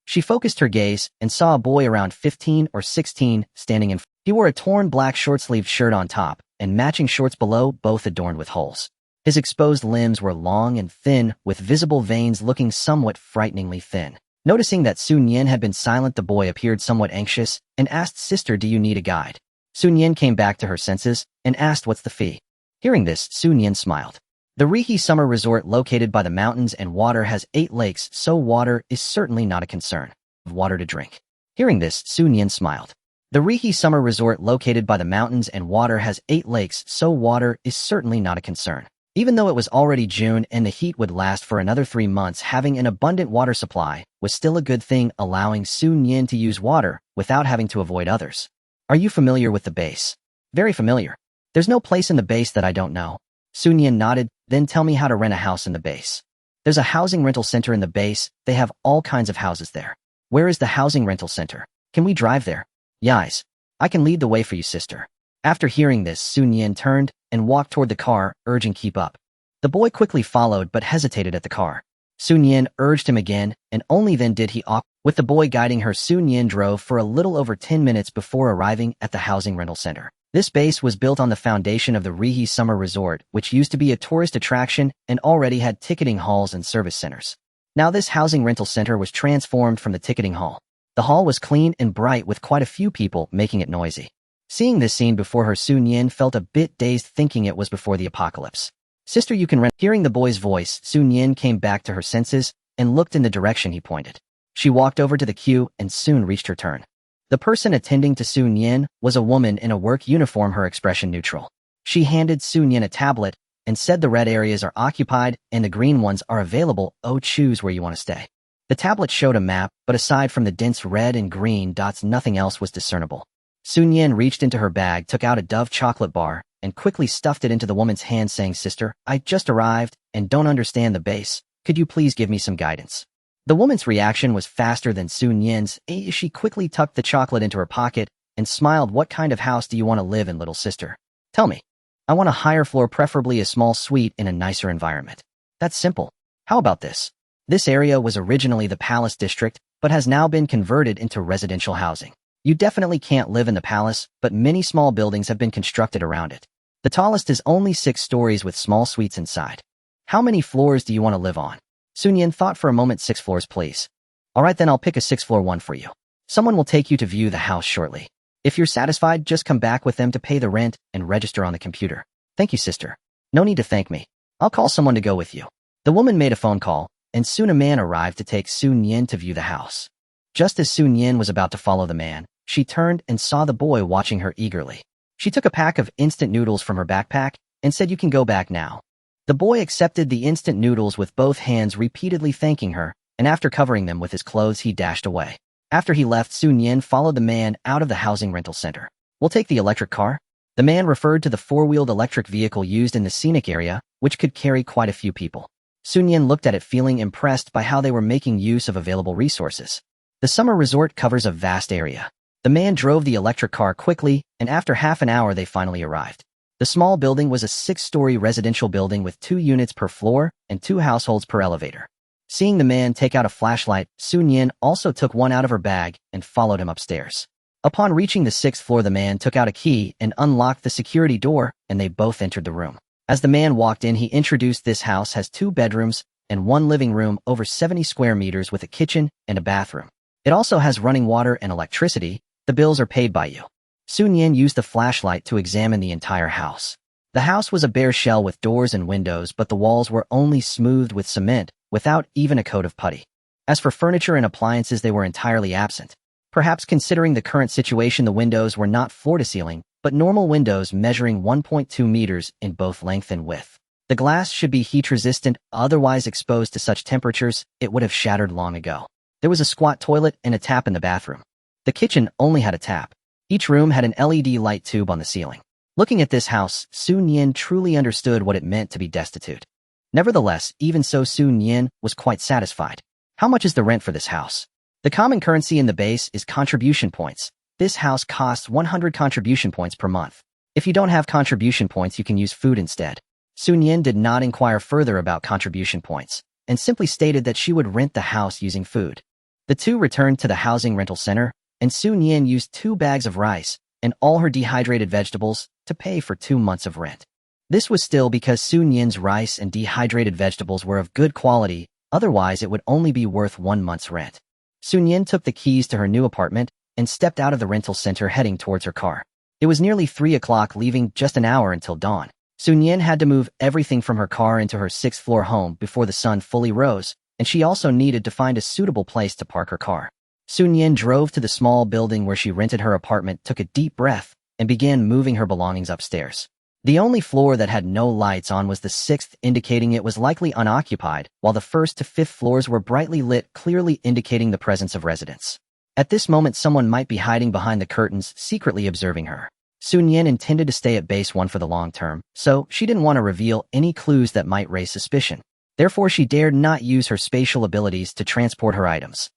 She focused her gaze and saw a boy around 15 or 16 standing in front. He wore a torn black short-sleeved shirt on top and matching shorts below, both adorned with holes. His exposed limbs were long and thin, with visible veins looking somewhat frighteningly thin. Noticing that Su Nian had been silent, the boy appeared somewhat anxious and asked, "Sister, do you need a guide?" Su Nian came back to her senses and asked, "What's the fee?" Hearing this, Su Nian smiled. The Rihi summer resort, located by the mountains and water, has 8 lakes, so water is certainly not a concern. Water to drink. Hearing this, Su Nian smiled. The Rihi summer resort, located by the mountains and water, has 8 lakes, so water is certainly not a concern. Even though it was already June and the heat would last for another 3 months, having an abundant water supply was still a good thing, allowing Su Nian to use water without having to avoid others. Are you familiar with the base? Very familiar. There's no place in the base that I don't know. Su Nian nodded. Then tell me how to rent a house in the base. There's a housing rental center in the base. They have all kinds of houses there. Where is the housing rental center? Can we drive there? Yes. I can lead the way for you, sister. After hearing this, Su Nian turned and walked toward the car, urging keep up. The boy quickly followed but hesitated at the car. Su Nian urged him again, and only then did he opt. With the boy guiding her, Su Nian drove for a little over 10 minutes before arriving at the housing rental center. This base was built on the foundation of the Rihi Summer Resort, which used to be a tourist attraction and already had ticketing halls and service centers. Now this housing rental center was transformed from the ticketing hall. The hall was clean and bright with quite a few people, making it noisy. Seeing this scene before her, Su Nian felt a bit dazed, thinking it was before the apocalypse. Sister, you can rent. Hearing the boy's voice, Su Nian came back to her senses and looked in the direction he pointed. She walked over to the queue and soon reached her turn. The person attending to Su Nian was a woman in a work uniform, her expression neutral. She handed Su Nian a tablet and said the red areas are occupied and the green ones are available. Oh, choose where you want to stay. The tablet showed a map, but aside from the dense red and green dots, nothing else was discernible. Su Nian reached into her bag, took out a Dove chocolate bar, and quickly stuffed it into the woman's hand, saying, Sister, I just arrived and don't understand the base. Could you please give me some guidance? The woman's reaction was faster than Su Nian's. She quickly tucked the chocolate into her pocket and smiled. What kind of house do you want to live in, little sister? Tell me. I want a higher floor, preferably a small suite in a nicer environment. That's simple. How about this? This area was originally the palace district, but has now been converted into residential housing. You definitely can't live in the palace, but many small buildings have been constructed around it. The tallest is only 6 stories with small suites inside. How many floors do you want to live on? Su Nian thought for a moment. 6 floors, please. All right, then I'll pick a 6th floor one for you. Someone will take you to view the house shortly. If you're satisfied, just come back with them to pay the rent and register on the computer. Thank you, sister. No need to thank me. I'll call someone to go with you. The woman made a phone call, and soon a man arrived to take Su Nian to view the house. Just as Su Nian was about to follow the man, she turned and saw the boy watching her eagerly. She took a pack of instant noodles from her backpack and said, You can go back now. The boy accepted the instant noodles with both hands, repeatedly thanking her, and after covering them with his clothes, he dashed away. After he left, Su Nian followed the man out of the housing rental center. We'll take the electric car. The man referred to the 4-wheeled electric vehicle used in the scenic area, which could carry quite a few people. Su Nian looked at it, feeling impressed by how they were making use of available resources. The summer resort covers a vast area. The man drove the electric car quickly, and after half an hour they finally arrived. The small building was a 6-story residential building with 2 units per floor and 2 households per elevator. Seeing the man take out a flashlight, Su Nian also took one out of her bag and followed him upstairs. Upon reaching the 6th floor, the man took out a key and unlocked the security door, and they both entered the room. As the man walked in, he introduced this house has 2 bedrooms and 1 living room, over 70 square meters with a kitchen and a bathroom. It also has running water and electricity. The bills are paid by you. Su Nian used the flashlight to examine the entire house. The house was a bare shell with doors and windows, but the walls were only smoothed with cement, without even a coat of putty. As for furniture and appliances, they were entirely absent. Perhaps considering the current situation, the windows were not floor-to-ceiling, but normal windows measuring 1.2 meters in both length and width. The glass should be heat-resistant, otherwise exposed to such temperatures, it would have shattered long ago. There was a squat toilet and a tap in the bathroom. The kitchen only had a tap. Each room had an LED light tube on the ceiling. Looking at this house, Su Nian truly understood what it meant to be destitute. Nevertheless, even so, Su Nian was quite satisfied. How much is the rent for this house? The common currency in the base is contribution points. This house costs 100 contribution points per month. If you don't have contribution points, you can use food instead. Su Nian did not inquire further about contribution points, and simply stated that she would rent the house using food. The two returned to the housing rental center, and Su Nian used 2 bags of rice and all her dehydrated vegetables to pay for 2 months of rent. This was still because Su Nian's rice and dehydrated vegetables were of good quality, otherwise it would only be worth 1 month's rent. Su Nian took the keys to her new apartment and stepped out of the rental center, heading towards her car. It was nearly 3 o'clock, leaving just an hour until dawn. Su Nian had to move everything from her car into her 6th-floor home before the sun fully rose, and she also needed to find a suitable place to park her car. Su Nian drove to the small building where she rented her apartment, took a deep breath, and began moving her belongings upstairs. The only floor that had no lights on was the 6th, indicating it was likely unoccupied, while the 1st to 5th floors were brightly lit, clearly indicating the presence of residents. At this moment, someone might be hiding behind the curtains, secretly observing her. Nian intended to stay at base 1 for the long term, so she didn't want to reveal any clues that might raise suspicion. Therefore, she dared not use her spatial abilities to transport her items.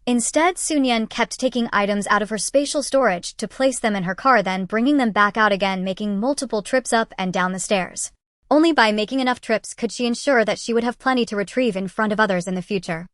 Instead, Nian kept taking items out of her spatial storage to place them in her car, then bringing them back out again, making multiple trips up and down the stairs. Only by making enough trips could she ensure that she would have plenty to retrieve in front of others in the future.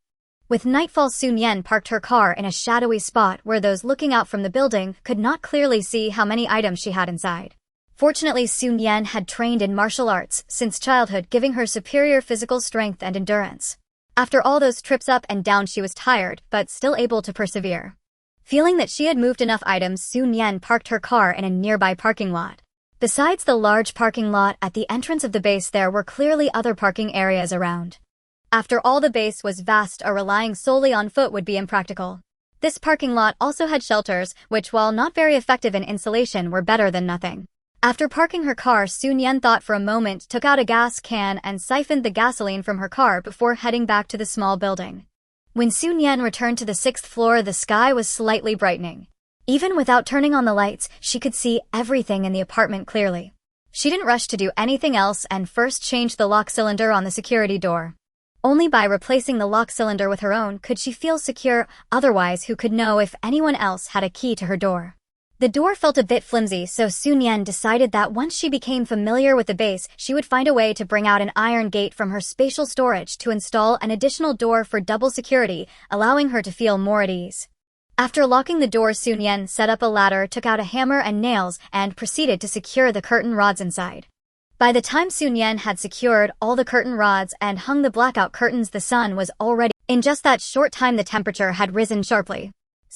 With nightfall, Nian parked her car in a shadowy spot where those looking out from the building could not clearly see how many items she had inside. Fortunately, Nian had trained in martial arts since childhood, giving her superior physical strength and endurance. After all those trips up and down, she was tired, but still able to persevere. Feeling that she had moved enough items, Nian parked her car in a nearby parking lot. Besides the large parking lot at the entrance of the base, there were clearly other parking areas around. After all, the base was vast, relying solely on foot would be impractical. This parking lot also had shelters, which, while not very effective in insulation, were better than nothing. After parking her car, Nian thought for a moment, took out a gas can and siphoned the gasoline from her car before heading back to the small building. When Nian returned to the 6th floor, the sky was slightly brightening. Even without turning on the lights, she could see everything in the apartment clearly. She didn't rush to do anything else and first changed the lock cylinder on the security door. Only by replacing the lock cylinder with her own could she feel secure, otherwise who could know if anyone else had a key to her door. The door felt a bit flimsy, so Nian decided that once she became familiar with the base, she would find a way to bring out an iron gate from her spatial storage to install an additional door for double security, allowing her to feel more at ease. After locking the door, Nian set up a ladder, took out a hammer and nails, and proceeded to secure the curtain rods inside. By the time Nian had secured all the curtain rods and hung the blackout curtains, the sun was already. In just that short time, the temperature had risen sharply.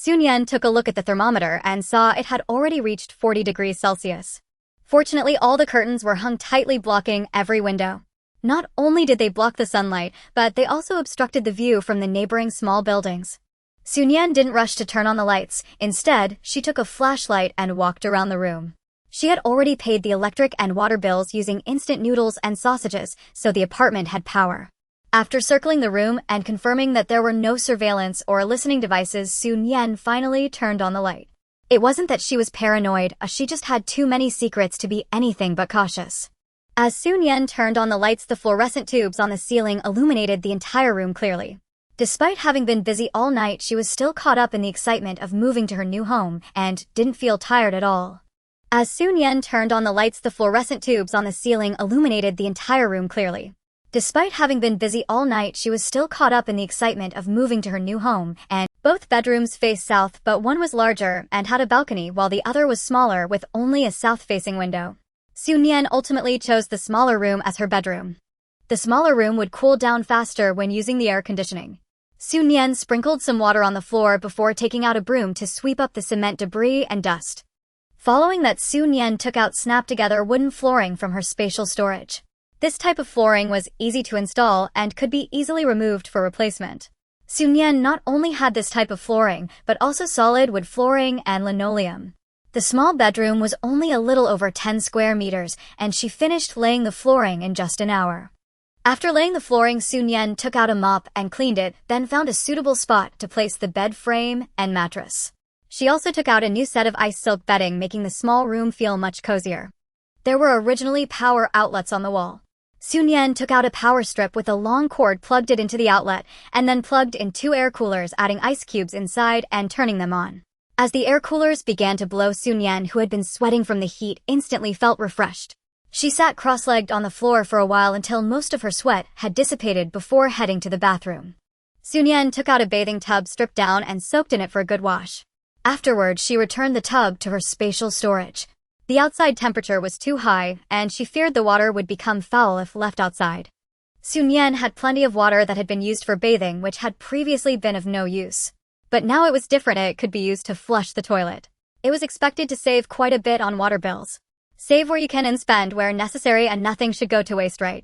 Nian took a look at the thermometer and saw it had already reached 40 degrees Celsius. Fortunately, all the curtains were hung tightly, blocking every window. Not only did they block the sunlight, but they also obstructed the view from the neighboring small buildings. Nian didn't rush to turn on the lights. Instead, she took a flashlight and walked around the room. She had already paid the electric and water bills using instant noodles and sausages, so the apartment had power. After circling the room and confirming that there were no surveillance or listening devices, Nian finally turned on the light. It wasn't that she was paranoid, she just had too many secrets to be anything but cautious. As Nian turned on the lights, the fluorescent tubes on the ceiling illuminated the entire room clearly. Despite having been busy all night, she was still caught up in the excitement of moving to her new home and didn't feel tired at all. As Nian turned on the lights, the fluorescent tubes on the ceiling illuminated the entire room clearly. Despite having been busy all night, she was still caught up in the excitement of moving to her new home, and both bedrooms faced south, but one was larger and had a balcony while the other was smaller with only a south-facing window. Nian ultimately chose the smaller room as her bedroom. The smaller room would cool down faster when using the air conditioning. Nian sprinkled some water on the floor before taking out a broom to sweep up the cement debris and dust. Following that, Nian took out snap-together wooden flooring from her spatial storage. This type of flooring was easy to install and could be easily removed for replacement. Nian not only had this type of flooring, but also solid wood flooring and linoleum. The small bedroom was only a little over 10 square meters, and she finished laying the flooring in just an hour. After laying the flooring, Nian took out a mop and cleaned it, then found a suitable spot to place the bed frame and mattress. She also took out a new set of ice silk bedding, making the small room feel much cozier. There were originally power outlets on the wall. Nian took out a power strip with a long cord, plugged it into the outlet, and then plugged in 2 air coolers, adding ice cubes inside and turning them on. As the air coolers began to blow, Nian, who had been sweating from the heat, instantly felt refreshed. She sat cross-legged on the floor for a while until most of her sweat had dissipated before heading to the bathroom. Nian took out a bathing tub, stripped down, and soaked in it for a good wash. Afterward, she returned the tub to her spatial storage. The outside temperature was too high, and she feared the water would become foul if left outside. Nian had plenty of water that had been used for bathing, which had previously been of no use. But now it was different. It could be used to flush the toilet. It was expected to save quite a bit on water bills. Save where you can and spend where necessary, and nothing should go to waste, right?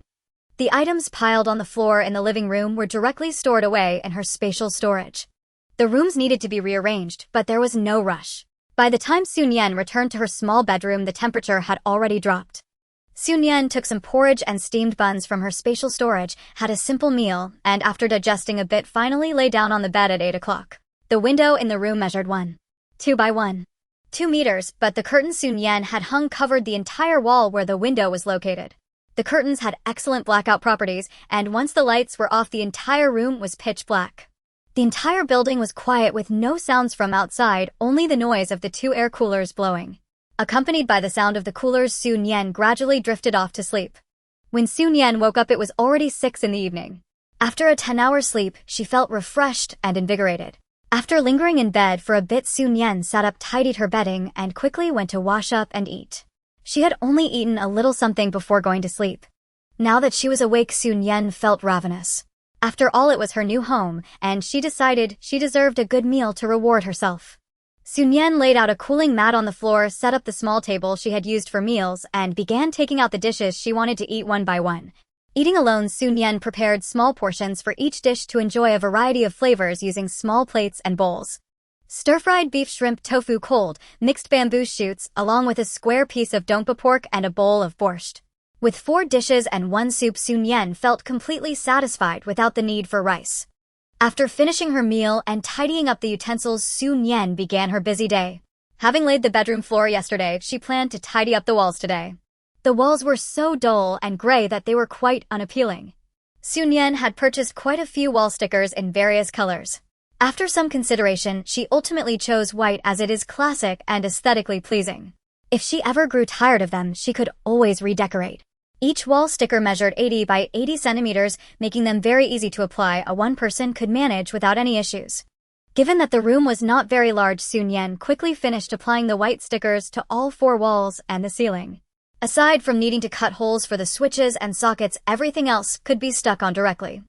The items piled on the floor in the living room were directly stored away in her spatial storage. The rooms needed to be rearranged, but there was no rush. By the time Nian returned to her small bedroom, the temperature had already dropped. Sun Nian took some porridge and steamed buns from her spatial storage, had a simple meal, and after digesting a bit finally lay down on the bed at 8 o'clock. The window in the room measured 2 by 2 meters, but the curtains Sun Nian had hung covered the entire wall where the window was located. The curtains had excellent blackout properties, and once the lights were off the entire room was pitch black. The entire building was quiet with no sounds from outside, only the noise of the 2 air coolers blowing. Accompanied by the sound of the coolers, Sun Nian gradually drifted off to sleep. When Sun Nian woke up it was already 6 in the evening. After a 10-hour sleep, she felt refreshed and invigorated. After lingering in bed for a bit, Sun Nian sat up, tidied her bedding, and quickly went to wash up and eat. She had only eaten a little something before going to sleep. Now that she was awake, Sun Nian felt ravenous. After all, it was her new home, and she decided she deserved a good meal to reward herself. Sun Nian laid out a cooling mat on the floor, set up the small table she had used for meals, and began taking out the dishes she wanted to eat one by one. Eating alone, Sun Nian prepared small portions for each dish to enjoy a variety of flavors using small plates and bowls. Stir-fried beef, shrimp, tofu cold, mixed bamboo shoots, along with a square piece of dongpa pork and a bowl of borscht. With 4 dishes and 1 soup, Sun Nian felt completely satisfied without the need for rice. After finishing her meal and tidying up the utensils, Sun Nian began her busy day. Having laid the bedroom floor yesterday, she planned to tidy up the walls today. The walls were so dull and gray that they were quite unappealing. Sun Nian had purchased quite a few wall stickers in various colors. After some consideration, she ultimately chose white as it is classic and aesthetically pleasing. If she ever grew tired of them, she could always redecorate. Each wall sticker measured 80 by 80 centimeters, making them very easy to apply. One person could manage without any issues. Given that the room was not very large, Sun Nian quickly finished applying the white stickers to all 4 walls and the ceiling. Aside from needing to cut holes for the switches and sockets, everything else could be stuck on directly.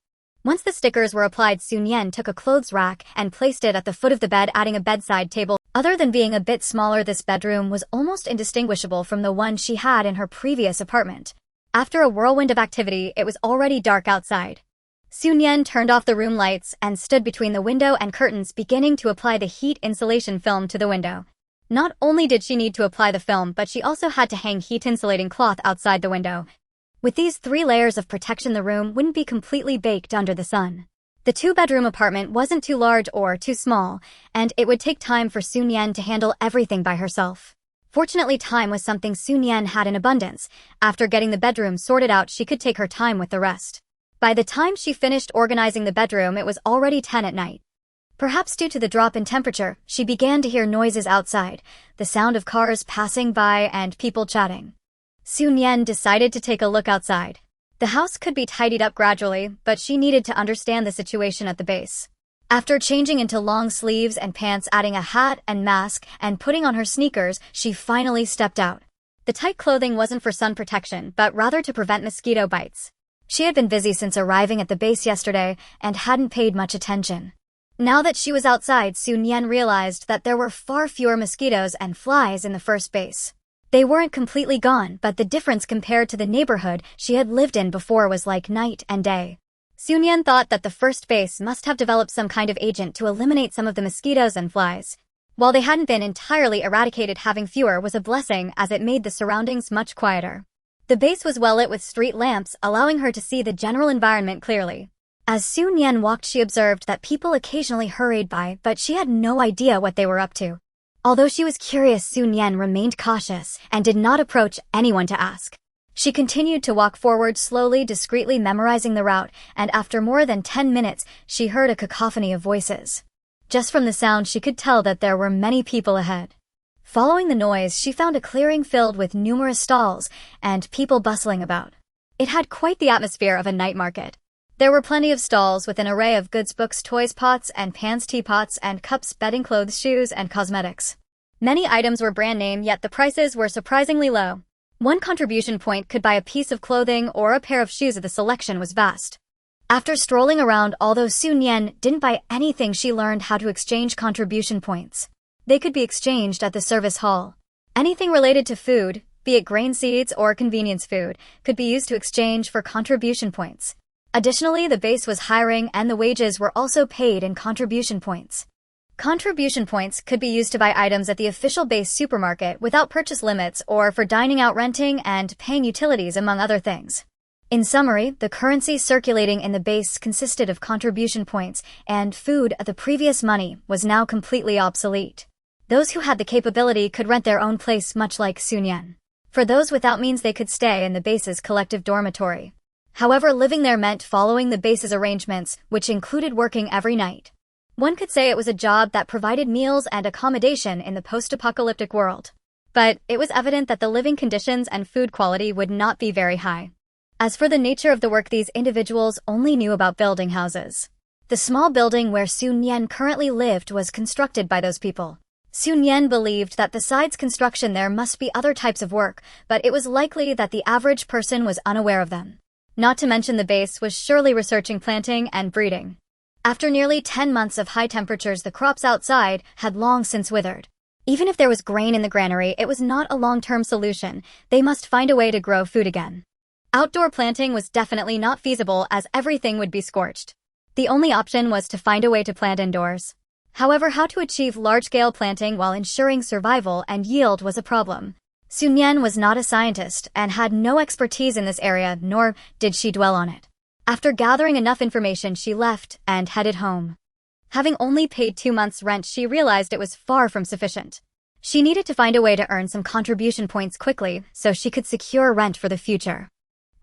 Once the stickers were applied, Sun Nian took a clothes rack and placed it at the foot of the bed, adding a bedside table. Other than being a bit smaller, this bedroom was almost indistinguishable from the one she had in her previous apartment. After a whirlwind of activity, it was already dark outside. Sun Nian turned off the room lights and stood between the window and curtains, beginning to apply the heat insulation film to the window. Not only did she need to apply the film, but she also had to hang heat-insulating cloth outside the window. With these 3 layers of protection, the room wouldn't be completely baked under the sun. The 2-bedroom apartment wasn't too large or too small, and it would take time for Sun Nian to handle everything by herself. Fortunately, time was something Sun Nian had in abundance. After getting the bedroom sorted out, she could take her time with the rest. By the time she finished organizing the bedroom, it was already 10 at night. Perhaps due to the drop in temperature, she began to hear noises outside, the sound of cars passing by and people chatting. Sun Nian decided to take a look outside. The house could be tidied up gradually, but she needed to understand the situation at the base. After changing into long sleeves and pants, adding a hat and mask, and putting on her sneakers, she finally stepped out. The tight clothing wasn't for sun protection, but rather to prevent mosquito bites. She had been busy since arriving at the base yesterday and hadn't paid much attention. Now that she was outside, Sun Nian realized that there were far fewer mosquitoes and flies in the first base. They weren't completely gone, but the difference compared to the neighborhood she had lived in before was like night and day. Sun Nian thought that the first base must have developed some kind of agent to eliminate some of the mosquitoes and flies. While they hadn't been entirely eradicated, having fewer was a blessing as it made the surroundings much quieter. The base was well lit with street lamps, allowing her to see the general environment clearly. As Sun Nian walked, she observed that people occasionally hurried by, but she had no idea what they were up to. Although she was curious, Sun Nian remained cautious and did not approach anyone to ask. She continued to walk forward slowly, discreetly memorizing the route, and after more than 10 minutes, she heard a cacophony of voices. Just from the sound, she could tell that there were many people ahead. Following the noise, she found a clearing filled with numerous stalls and people bustling about. It had quite the atmosphere of a night market. There were plenty of stalls with an array of goods, books, toys, pots and pans, teapots and cups, bedding, clothes, shoes, and cosmetics. Many items were brand name, yet the prices were surprisingly low. 1 contribution point could buy a piece of clothing or a pair of shoes. The selection was vast. After strolling around, although Sun Nian didn't buy anything, she learned how to exchange contribution points. They could be exchanged at the service hall. Anything related to food, be it grain seeds or convenience food, could be used to exchange for contribution points. Additionally, the base was hiring and the wages were also paid in contribution points. Contribution points could be used to buy items at the official base supermarket without purchase limits or for dining out, renting, and paying utilities, among other things. In summary, the currency circulating in the base consisted of contribution points, and food at the previous money was now completely obsolete. Those who had the capability could rent their own place, much like Nian. For those without means, they could stay in the base's collective dormitory. However, living there meant following the base's arrangements, which included working every night. One could say it was a job that provided meals and accommodation in the post-apocalyptic world. But it was evident that the living conditions and food quality would not be very high. As for the nature of the work, these individuals only knew about building houses. The small building where Nian currently lived was constructed by those people. Nian believed that besides construction there must be other types of work, but it was likely that the average person was unaware of them. Not to mention the base was surely researching planting and breeding. After nearly 10 months of high temperatures, the crops outside had long since withered. Even if there was grain in the granary, it was not a long-term solution. They must find a way to grow food again. Outdoor planting was definitely not feasible, as everything would be scorched. The only option was to find a way to plant indoors. However, how to achieve large-scale planting while ensuring survival and yield was a problem. Nian was not a scientist and had no expertise in this area, nor did she dwell on it. After gathering enough information, she left and headed home. Having only paid 2 months' rent, she realized it was far from sufficient. She needed to find a way to earn some contribution points quickly so she could secure rent for the future.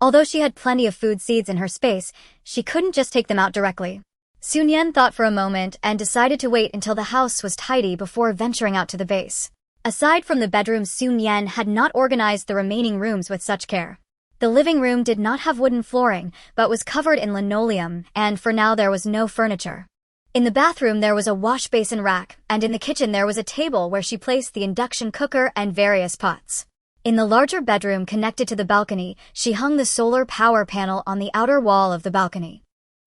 Although she had plenty of food seeds in her space, she couldn't just take them out directly. Nian thought for a moment and decided to wait until the house was tidy before venturing out to the base. Aside from the bedroom, Nian had not organized the remaining rooms with such care. The living room did not have wooden flooring, but was covered in linoleum, and for now there was no furniture. In the bathroom there was a wash basin rack, and in the kitchen there was a table where she placed the induction cooker and various pots. In the larger bedroom connected to the balcony, she hung the solar power panel on the outer wall of the balcony.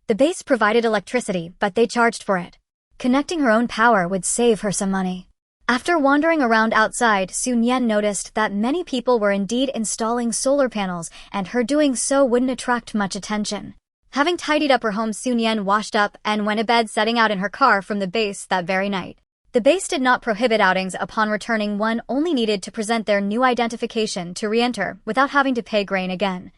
The base provided electricity, but they charged for it. Connecting her own power would save her some money. After wandering around outside, Nian noticed that many people were indeed installing solar panels, and her doing so wouldn't attract much attention. Having tidied up her home, Nian washed up and went to bed, setting out in her car from the base that very night. The base did not prohibit outings. Upon returning, one only needed to present their new identification to re-enter without having to pay grain again.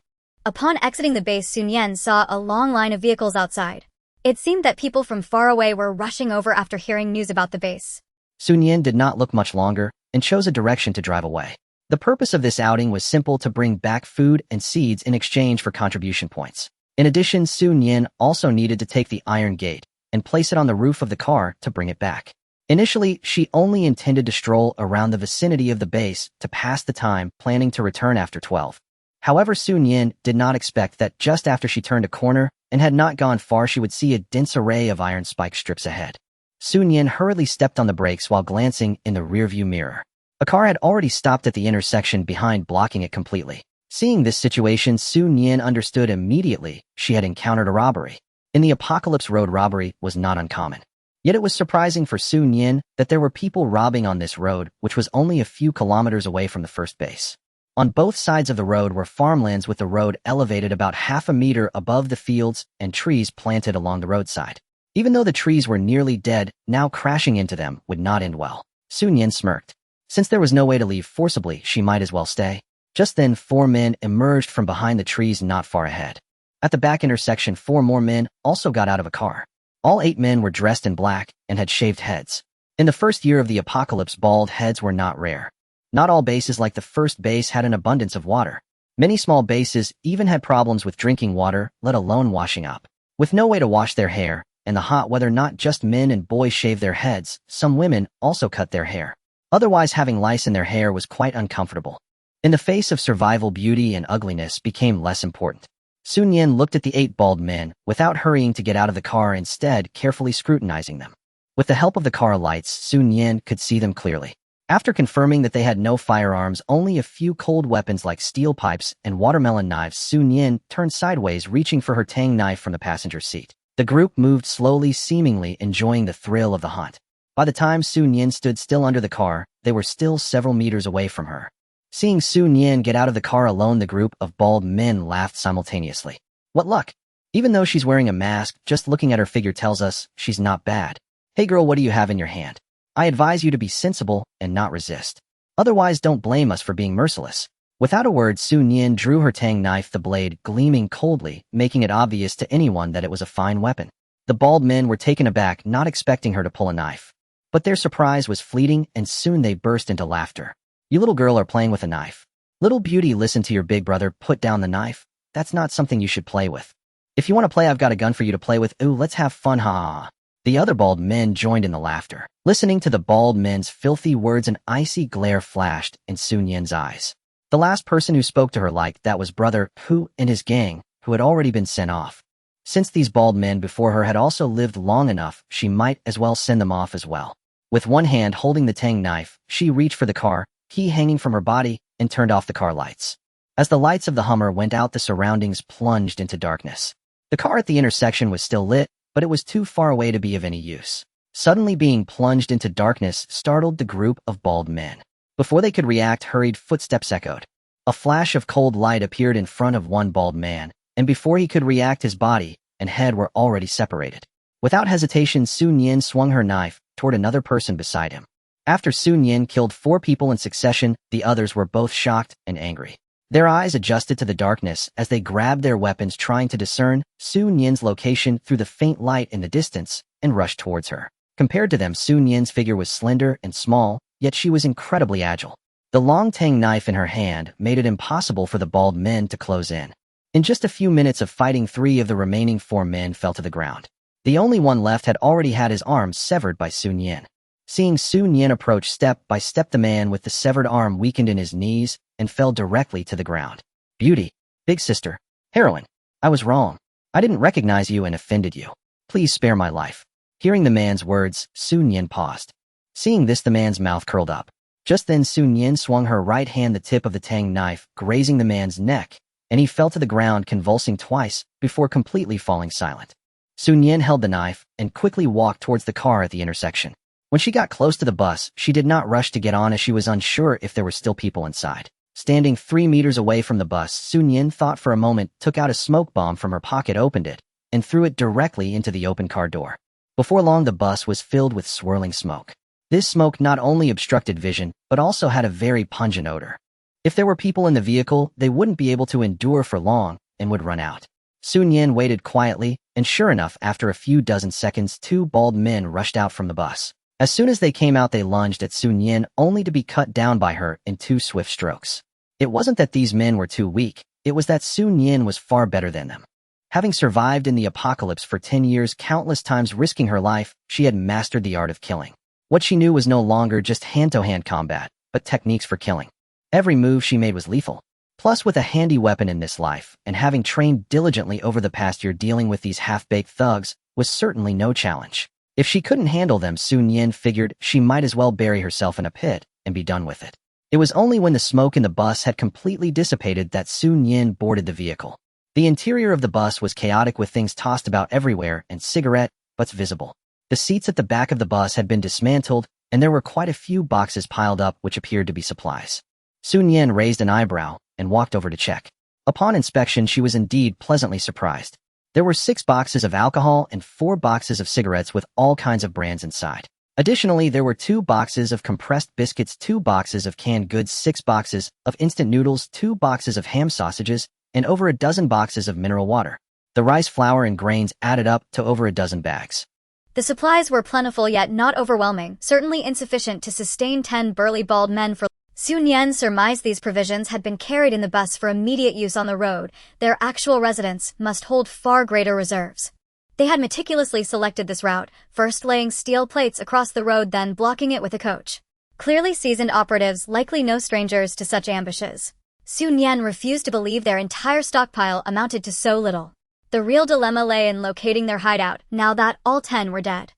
Upon exiting the base, Nian saw a long line of vehicles outside. It seemed that people from far away were rushing over after hearing news about the base. Nian did not look much longer and chose a direction to drive away. The purpose of this outing was simple: to bring back food and seeds in exchange for contribution points. In addition, Nian also needed to take the iron gate and place it on the roof of the car to bring it back. Initially, she only intended to stroll around the vicinity of the base to pass the time, planning to return after 12. However, Nian did not expect that just after she turned a corner and had not gone far, she would see a dense array of iron spike strips ahead. Nian hurriedly stepped on the brakes while glancing in the rearview mirror. A car had already stopped at the intersection behind, blocking it completely. Seeing this situation, Nian understood immediately she had encountered a robbery. In the apocalypse, road robbery was not uncommon. Yet it was surprising for Nian that there were people robbing on this road, which was only a few kilometers away from the first base. On both sides of the road were farmlands, with the road elevated about half a meter above the fields and trees planted along the roadside. Even though the trees were nearly dead, now crashing into them would not end well. Nian smirked. Since there was no way to leave forcibly, she might as well stay. Just then, 4 men emerged from behind the trees not far ahead. At the back intersection, 4 more men also got out of a car. All 8 men were dressed in black and had shaved heads. In the first year of the apocalypse, bald heads were not rare. Not all bases like the first base had an abundance of water. Many small bases even had problems with drinking water, let alone washing up. With no way to wash their hair, and the hot weather, not just men and boys shaved their heads, some women also cut their hair. Otherwise, having lice in their hair was quite uncomfortable. In the face of survival, beauty and ugliness became less important. Nian looked at the 8 bald men, without hurrying to get out of the car, instead carefully scrutinizing them. With the help of the car lights, Nian could see them clearly. After confirming that they had no firearms, only a few cold weapons like steel pipes and watermelon knives, Nian turned sideways, reaching for her tang knife from the passenger seat. The group moved slowly, seemingly enjoying the thrill of the hunt. By the time Nian stood still under the car, they were still several meters away from her. Seeing Nian get out of the car alone, the group of bald men laughed simultaneously. What luck! Even though she's wearing a mask, just looking at her figure tells us she's not bad. Hey girl, what do you have in your hand? I advise you to be sensible and not resist. Otherwise, don't blame us for being merciless. Without a word, Su Nian drew her tang knife, the blade gleaming coldly, making it obvious to anyone that it was a fine weapon. The bald men were taken aback, not expecting her to pull a knife. But their surprise was fleeting, and soon they burst into laughter. You little girl are playing with a knife. Little beauty, listen to your big brother, put down the knife. That's not something you should play with. If you want to play, I've got a gun for you to play with. Ooh, let's have fun, ha ha ha. The other bald men joined in the laughter. Listening to the bald men's filthy words, an icy glare flashed in Su Nian's eyes. The last person who spoke to her like that was Brother Hu and his gang, who had already been sent off. Since these bald men before her had also lived long enough, she might as well send them off as well. With one hand holding the tang knife, she reached for the car, key hanging from her body, and turned off the car lights. As the lights of the Hummer went out, the surroundings plunged into darkness. The car at the intersection was still lit, but it was too far away to be of any use. Suddenly being plunged into darkness startled the group of bald men. Before they could react, hurried footsteps echoed. A flash of cold light appeared in front of one bald man, and before he could react, his body and head were already separated. Without hesitation, Su Nian swung her knife toward another person beside him. After Su Nian killed 4 people in succession, the others were both shocked and angry. Their eyes adjusted to the darkness as they grabbed their weapons, trying to discern Su Nian's location through the faint light in the distance, and rushed towards her. Compared to them, Su Nian's figure was slender and small, yet she was incredibly agile. The long tang knife in her hand made it impossible for the bald men to close in. In just a few minutes of fighting, 3 of the remaining 4 men fell to the ground. The only one left had already had his arms severed by Su Nian. Seeing Su Nian approach step by step, the man with the severed arm weakened in his knees and fell directly to the ground. Beauty, big sister, heroine, I was wrong. I didn't recognize you and offended you. Please spare my life. Hearing the man's words, Su Nian paused. Seeing this, the man's mouth curled up. Just then, Su Nian swung her right hand, the tip of the tang knife, grazing the man's neck, and he fell to the ground, convulsing twice before completely falling silent. Su Nian held the knife and quickly walked towards the car at the intersection. When she got close to the bus, she did not rush to get on as she was unsure if there were still people inside. Standing 3 meters away from the bus, Su Nian thought for a moment, took out a smoke bomb from her pocket, opened it, and threw it directly into the open car door. Before long, the bus was filled with swirling smoke. This smoke not only obstructed vision, but also had a very pungent odor. If there were people in the vehicle, they wouldn't be able to endure for long and would run out. Su Nian waited quietly, and sure enough, after a few dozen seconds, 2 bald men rushed out from the bus. As soon as they came out, they lunged at Su Nian, only to be cut down by her in 2 swift strokes. It wasn't that these men were too weak, it was that Su Nian was far better than them. Having survived in the apocalypse for 10 years, countless times risking her life, she had mastered the art of killing. What she knew was no longer just hand-to-hand combat, but techniques for killing. Every move she made was lethal. Plus, with a handy weapon in this life, and having trained diligently over the past year, dealing with these half-baked thugs was certainly no challenge. If she couldn't handle them, Su Nian figured she might as well bury herself in a pit and be done with it. It was only when the smoke in the bus had completely dissipated that Su Nian boarded the vehicle. The interior of the bus was chaotic, with things tossed about everywhere and cigarette butts visible. The seats at the back of the bus had been dismantled, and there were quite a few boxes piled up which appeared to be supplies. Su Nian raised an eyebrow and walked over to check. Upon inspection, she was indeed pleasantly surprised. There were 6 boxes of alcohol and 4 boxes of cigarettes with all kinds of brands inside. Additionally, there were 2 boxes of compressed biscuits, 2 boxes of canned goods, 6 boxes of instant noodles, 2 boxes of ham sausages, and over a dozen boxes of mineral water. The rice, flour, and grains added up to over a dozen bags. The supplies were plentiful yet not overwhelming, certainly insufficient to sustain 10 burly bald men for Su Nian surmised these provisions had been carried in the bus for immediate use on the road. Their actual residents must hold far greater reserves. They had meticulously selected this route, first laying steel plates across the road, then blocking it with a coach. Clearly seasoned operatives, likely no strangers to such ambushes. Su Nian refused to believe their entire stockpile amounted to so little. The real dilemma lay in locating their hideout, now that all 10 were dead.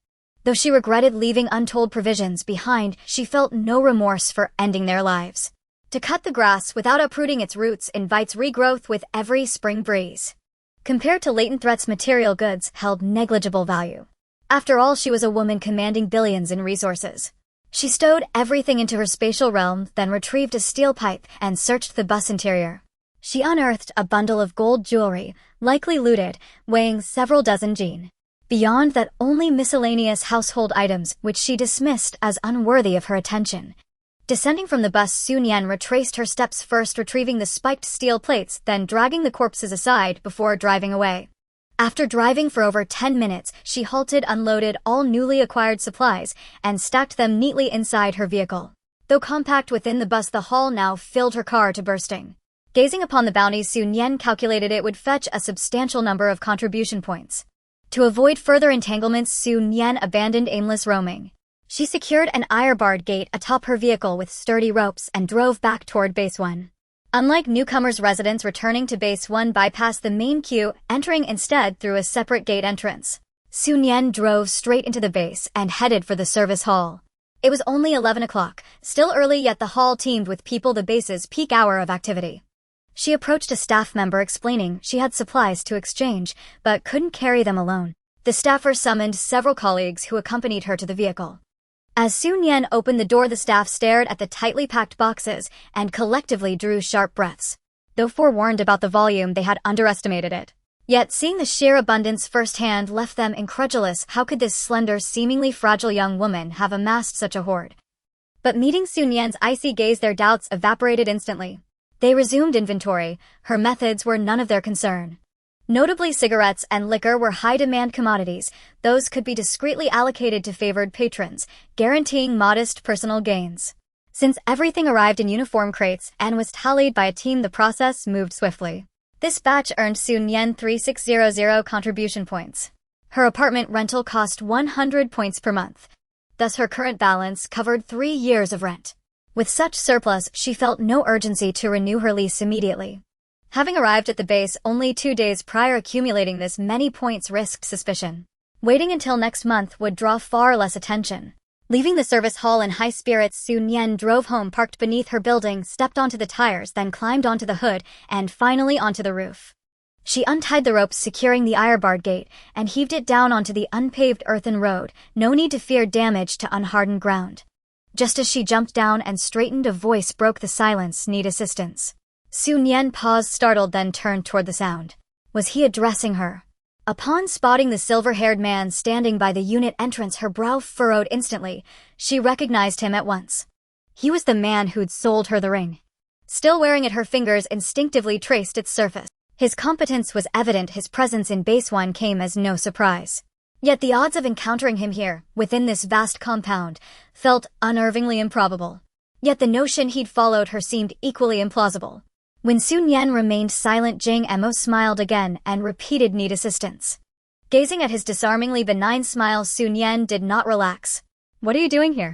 Though she regretted leaving untold provisions behind, she felt no remorse for ending their lives. To cut the grass without uprooting its roots invites regrowth with every spring breeze. Compared to latent threats, material goods held negligible value. After all, she was a woman commanding billions in resources. She stowed everything into her spatial realm, then retrieved a steel pipe and searched the bus interior. She unearthed a bundle of gold jewelry, likely looted, weighing several dozen jin. Beyond that, only miscellaneous household items which she dismissed as unworthy of her attention. Descending from the bus, Su Nian retraced her steps, first retrieving the spiked steel plates, then dragging the corpses aside before driving away. After driving for over 10 minutes, she halted, unloaded all newly acquired supplies, and stacked them neatly inside her vehicle. Though compact within the bus, the haul now filled her car to bursting. Gazing upon the bounty, Su Nian calculated it would fetch a substantial number of contribution points. To avoid further entanglements, Su Nian abandoned aimless roaming. She secured an iron-barred gate atop her vehicle with sturdy ropes and drove back toward Base 1. Unlike newcomers, residents returning to Base 1 bypassed the main queue, entering instead through a separate gate entrance. Su Nian drove straight into the base and headed for the service hall. It was only 11 o'clock, still early, yet the hall teemed with people, the base's peak hour of activity. She approached a staff member explaining she had supplies to exchange, but couldn't carry them alone. The staffer summoned several colleagues who accompanied her to the vehicle. As Su Nian opened the door, the staff stared at the tightly packed boxes and collectively drew sharp breaths. Though forewarned about the volume, they had underestimated it. Yet seeing the sheer abundance firsthand left them incredulous. How could this slender, seemingly fragile young woman have amassed such a hoard? But meeting Su Nian's icy gaze, their doubts evaporated instantly. They resumed inventory. Her methods were none of their concern. Notably, cigarettes and liquor were high-demand commodities. Those could be discreetly allocated to favored patrons, guaranteeing modest personal gains. Since everything arrived in uniform crates and was tallied by a team, the process moved swiftly. This batch earned Su Nian 3600 contribution points. Her apartment rental cost 100 points per month. Thus her current balance covered 3 years of rent. With such surplus, she felt no urgency to renew her lease immediately. Having arrived at the base only 2 days prior, accumulating this many points risked suspicion. Waiting until next month would draw far less attention. Leaving the service hall in high spirits, Su Nian drove home, parked beneath her building, stepped onto the tires, then climbed onto the hood, and finally onto the roof. She untied the ropes securing the iron-barred gate and heaved it down onto the unpaved earthen road. No need to fear damage to unhardened ground. Just as she jumped down and straightened, a voice broke the silence. Need assistance. Su Nian paused, startled, then turned toward the sound. Was he addressing her? Upon spotting the silver-haired man standing by the unit entrance, her brow furrowed instantly. She recognized him at once. He was the man who'd sold her the ring. Still wearing it, her fingers instinctively traced its surface. His competence was evident. His presence in Base 1 came as no surprise. Yet the odds of encountering him here, within this vast compound, felt unnervingly improbable. Yet the notion he'd followed her seemed equally implausible. When Su Nian remained silent, Jing Emo smiled again and repeated, need assistance. Gazing at his disarmingly benign smile, Su Nian did not relax. What are you doing here?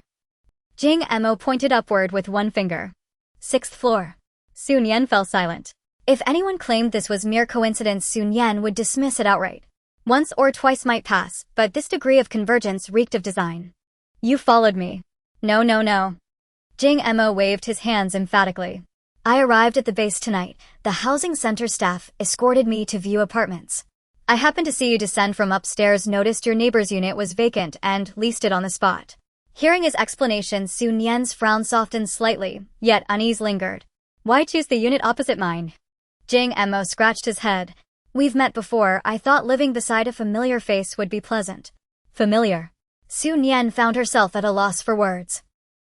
Jing Emo pointed upward with one finger. 6th floor. Su Nian fell silent. If anyone claimed this was mere coincidence, Su Nian would dismiss it outright. Once or twice might pass, but this degree of convergence reeked of design. You followed me. No, no, no. Jing Emo waved his hands emphatically. I arrived at the base tonight. The housing center staff escorted me to view apartments. I happened to see you descend from upstairs, noticed your neighbor's unit was vacant, and leased it on the spot. Hearing his explanation, Su Nian's frown softened slightly, yet unease lingered. Why choose the unit opposite mine? Jing Emo scratched his head. We've met before. I thought living beside a familiar face would be pleasant. Familiar? Su Nian found herself at a loss for words.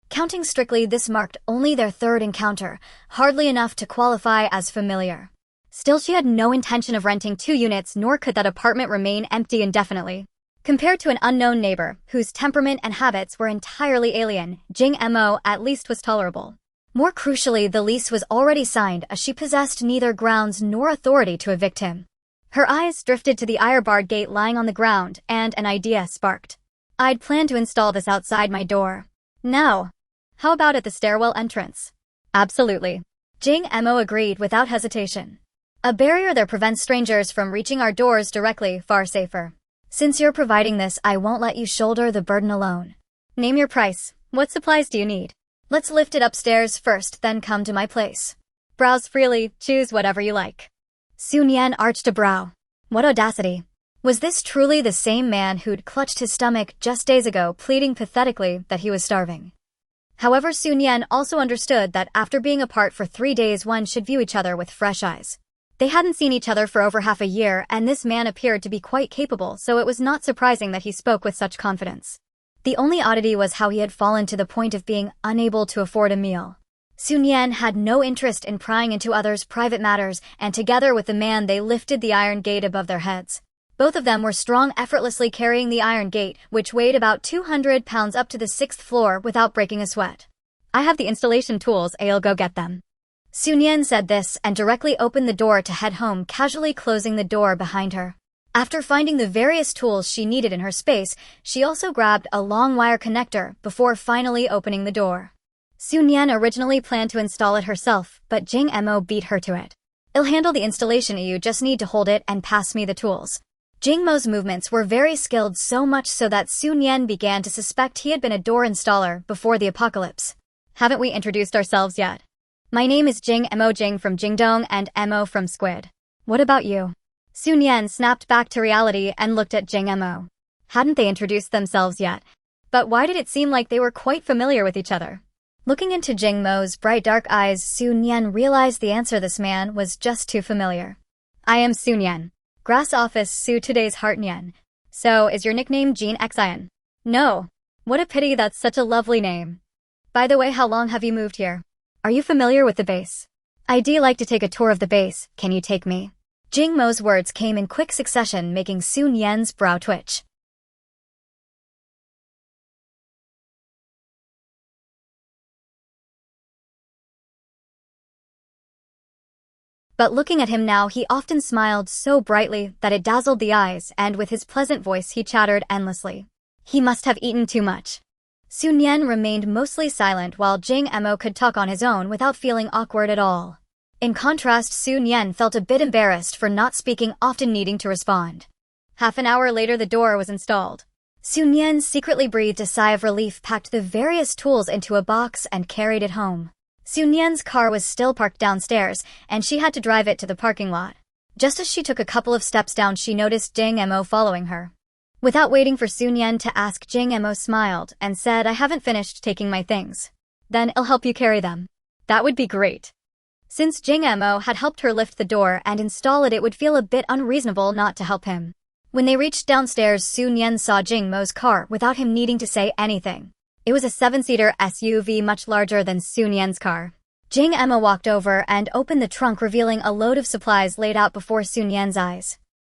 Counting strictly, this marked only their third encounter, hardly enough to qualify as familiar. Still, she had no intention of renting 2 units, nor could that apartment remain empty indefinitely. Compared to an unknown neighbor, whose temperament and habits were entirely alien, Jing Emo at least was tolerable. More crucially, the lease was already signed, as she possessed neither grounds nor authority to evict him. Her eyes drifted to the iron-barred gate lying on the ground, and an idea sparked. I'd planned to install this outside my door. Now, how about at the stairwell entrance? Absolutely. Jing Emo agreed without hesitation. A barrier there prevents strangers from reaching our doors directly, far safer. Since you're providing this, I won't let you shoulder the burden alone. Name your price. What supplies do you need? Let's lift it upstairs first, then come to my place. Browse freely, choose whatever you like. Su Nian arched a brow. What audacity. Was this truly the same man who'd clutched his stomach just days ago, pleading pathetically that he was starving? However, Su Nian also understood that after being apart for 3 days, one should view each other with fresh eyes. They hadn't seen each other for over half a year, and this man appeared to be quite capable, so it was not surprising that he spoke with such confidence. The only oddity was how he had fallen to the point of being unable to afford a meal. Nian had no interest in prying into others' private matters, and together with the man they lifted the iron gate above their heads. Both of them were strong, effortlessly carrying the iron gate, which weighed about 200 pounds up to the 6th floor without breaking a sweat. I have the installation tools, I'll go get them. Nian said this and directly opened the door to head home, casually closing the door behind her. After finding the various tools she needed in her space, she also grabbed a long wire connector before finally opening the door. Nian originally planned to install it herself, but Jing Mo beat her to it. I'll handle the installation, you just need to hold it and pass me the tools. Jing Mo's movements were very skilled, so much so that Nian began to suspect he had been a door installer before the apocalypse. Haven't we introduced ourselves yet? My name is Jing Mo, Jing from Jingdong and Mo from Squid. What about you? Nian snapped back to reality and looked at Jing Mo. Hadn't they introduced themselves yet? But why did it seem like they were quite familiar with each other? Looking into Jing Mo's bright dark eyes, Nian realized the answer: this man was just too familiar. I am Nian. Grass office today's heart Nian. So, is your nickname Jean Xian? No. What a pity, that's such a lovely name. By the way, how long have you moved here? Are you familiar with the base? I'd like to take a tour of the base, can you take me? Jing Mo's words came in quick succession, making Nian's brow twitch. But looking at him now, he often smiled so brightly that it dazzled the eyes, and with his pleasant voice he chattered endlessly. He must have eaten too much. Nian remained mostly silent while Jing Mo could talk on his own without feeling awkward at all. In contrast, Nian felt a bit embarrassed for not speaking, often needing to respond. Half an hour later, the door was installed. Nian secretly breathed a sigh of relief, packed the various tools into a box, and carried it home. Nian's car was still parked downstairs, and she had to drive it to the parking lot. Just as she took a couple of steps down, she noticed Jing Mo following her. Without waiting for Nian to ask, Jing Mo smiled and said, I haven't finished taking my things. Then I'll help you carry them. That would be great. Since Jing Mo had helped her lift the door and install it, it would feel a bit unreasonable not to help him. When they reached downstairs, Nian saw Jing Mo's car without him needing to say anything. It was a 7-seater SUV, much larger than Nian's car. Jing Mo walked over and opened the trunk, revealing a load of supplies laid out before Nian's eyes.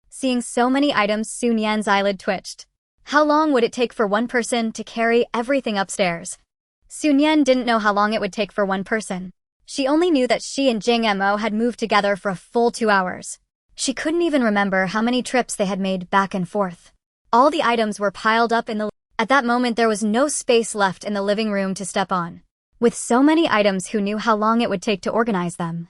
Seeing so many items, Nian's eyelid twitched. How long would it take for one person to carry everything upstairs? Nian didn't know how long it would take for one person. She only knew that she and Jing Mo had moved together for a full 2 hours. She couldn't even remember how many trips they had made back and forth. All the items were piled up in the... At that moment, there was no space left in the living room to step on. With so many items, who knew how long it would take to organize them?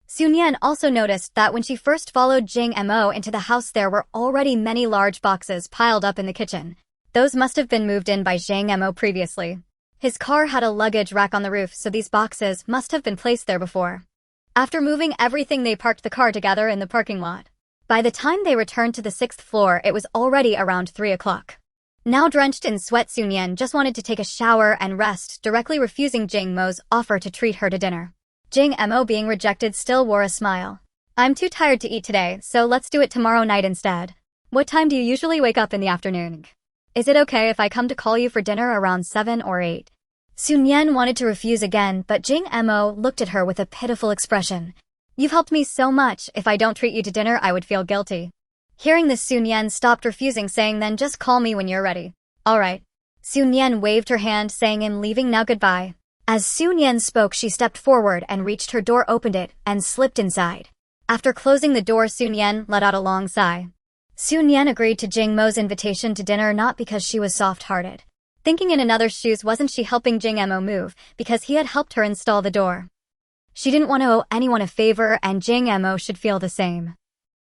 Nian also noticed that when she first followed Jing Mo into the house, there were already many large boxes piled up in the kitchen. Those must have been moved in by Jing Mo previously. His car had a luggage rack on the roof, so these boxes must have been placed there before. After moving everything, they parked the car together in the parking lot. By the time they returned to the 6th floor, it was already around 3 o'clock. Now drenched in sweat, Nian just wanted to take a shower and rest, directly refusing Jing Mo's offer to treat her to dinner. Jing Mo, being rejected, still wore a smile. I'm too tired to eat today, so let's do it tomorrow night instead. What time do you usually wake up in the afternoon? Is it okay if I come to call you for dinner around 7 or 8? Nian wanted to refuse again, but Jing Mo looked at her with a pitiful expression. You've helped me so much. If I don't treat you to dinner, I would feel guilty. Hearing this, Nian stopped refusing, saying, then just call me when you're ready. All right. Nian waved her hand, saying, I'm leaving now, goodbye. As Nian spoke, she stepped forward and reached her door, opened it, and slipped inside. After closing the door, Nian let out a long sigh. Nian agreed to Jing Mo's invitation to dinner, not because she was soft-hearted. Thinking in another's shoes, wasn't she helping Jing Mo move because he had helped her install the door? She didn't want to owe anyone a favor, and Jing Mo should feel the same.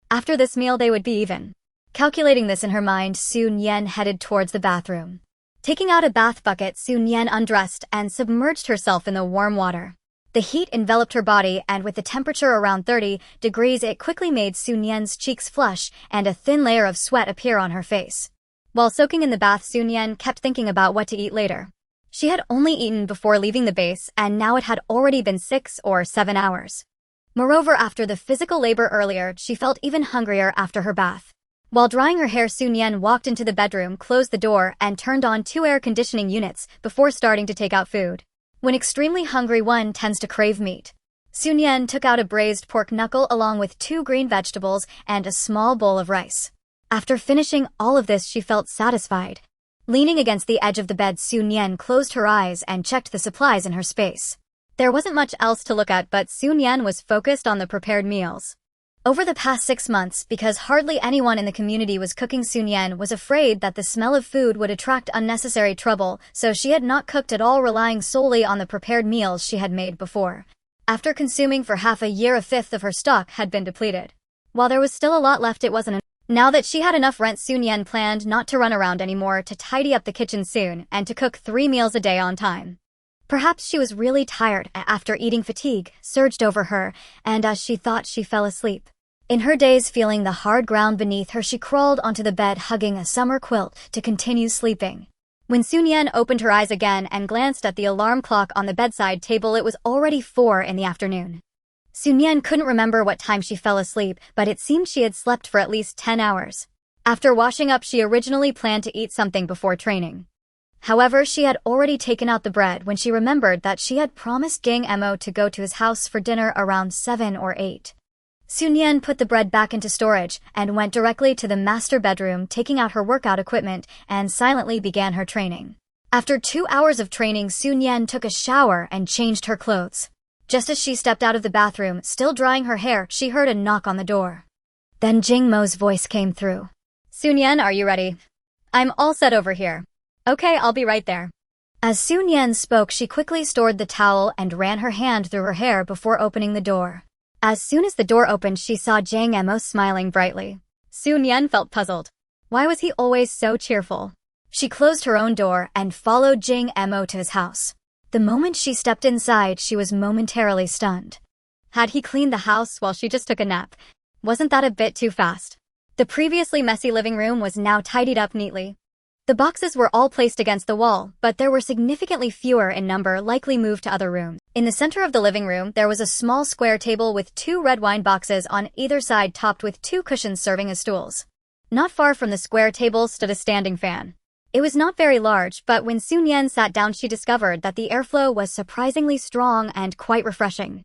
After this meal, they would be even. Calculating this in her mind, Nian headed towards the bathroom. Taking out a bath bucket, Nian undressed and submerged herself in the warm water. The heat enveloped her body, and with the temperature around 30 degrees, it quickly made Nian's cheeks flush and a thin layer of sweat appear on her face. While soaking in the bath, Nian kept thinking about what to eat later. She had only eaten before leaving the base, and now it had already been 6 or 7 hours. Moreover, after the physical labor earlier, she felt even hungrier after her bath. While drying her hair, Nian walked into the bedroom, closed the door, and turned on 2 air conditioning units before starting to take out food. When extremely hungry, one tends to crave meat. Nian took out a braised pork knuckle along with 2 green vegetables and a small bowl of rice. After finishing all of this, she felt satisfied. Leaning against the edge of the bed, Nian closed her eyes and checked the supplies in her space. There wasn't much else to look at, but Nian was focused on the prepared meals. Over the past 6 months, because hardly anyone in the community was cooking, Nian was afraid that the smell of food would attract unnecessary trouble, so she had not cooked at all, relying solely on the prepared meals she had made before. After consuming for half a year, a fifth of her stock had been depleted. While there was still a lot left, it wasn't enough. Now that she had enough rent, Nian planned not to run around anymore, to tidy up the kitchen soon, and to cook 3 meals a day on time. Perhaps she was really tired after eating. Fatigue surged over her, and as she thought, she fell asleep. In her daze, feeling the hard ground beneath her, she crawled onto the bed, hugging a summer quilt to continue sleeping. When Nian opened her eyes again and glanced at the alarm clock on the bedside table, it was already 4 in the afternoon. Nian couldn't remember what time she fell asleep, but it seemed she had slept for at least 10 hours. After washing up, she originally planned to eat something before training. However, she had already taken out the bread when she remembered that she had promised Jang Emo to go to his house for dinner around 7 or 8. Nian put the bread back into storage and went directly to the master bedroom, taking out her workout equipment, and silently began her training. After 2 hours of training, Nian took a shower and changed her clothes. Just as she stepped out of the bathroom, still drying her hair, she heard a knock on the door. Then Jing Mo's voice came through. "Nian, are you ready?" "I'm all set over here." "Okay, I'll be right there." As Nian spoke, she quickly stored the towel and ran her hand through her hair before opening the door. As soon as the door opened, she saw Jang Emo smiling brightly. Nian felt puzzled. Why was he always so cheerful? She closed her own door and followed Jang Emo to his house. The moment she stepped inside, she was momentarily stunned. Had he cleaned the house while she just took a nap? Wasn't that a bit too fast? The previously messy living room was now tidied up neatly. The boxes were all placed against the wall, but there were significantly fewer in number, likely moved to other rooms. In the center of the living room, there was a small square table with 2 red wine boxes on either side, topped with 2 cushions serving as stools. Not far from the square table stood a standing fan. It was not very large, but when Nian sat down, she discovered that the airflow was surprisingly strong and quite refreshing.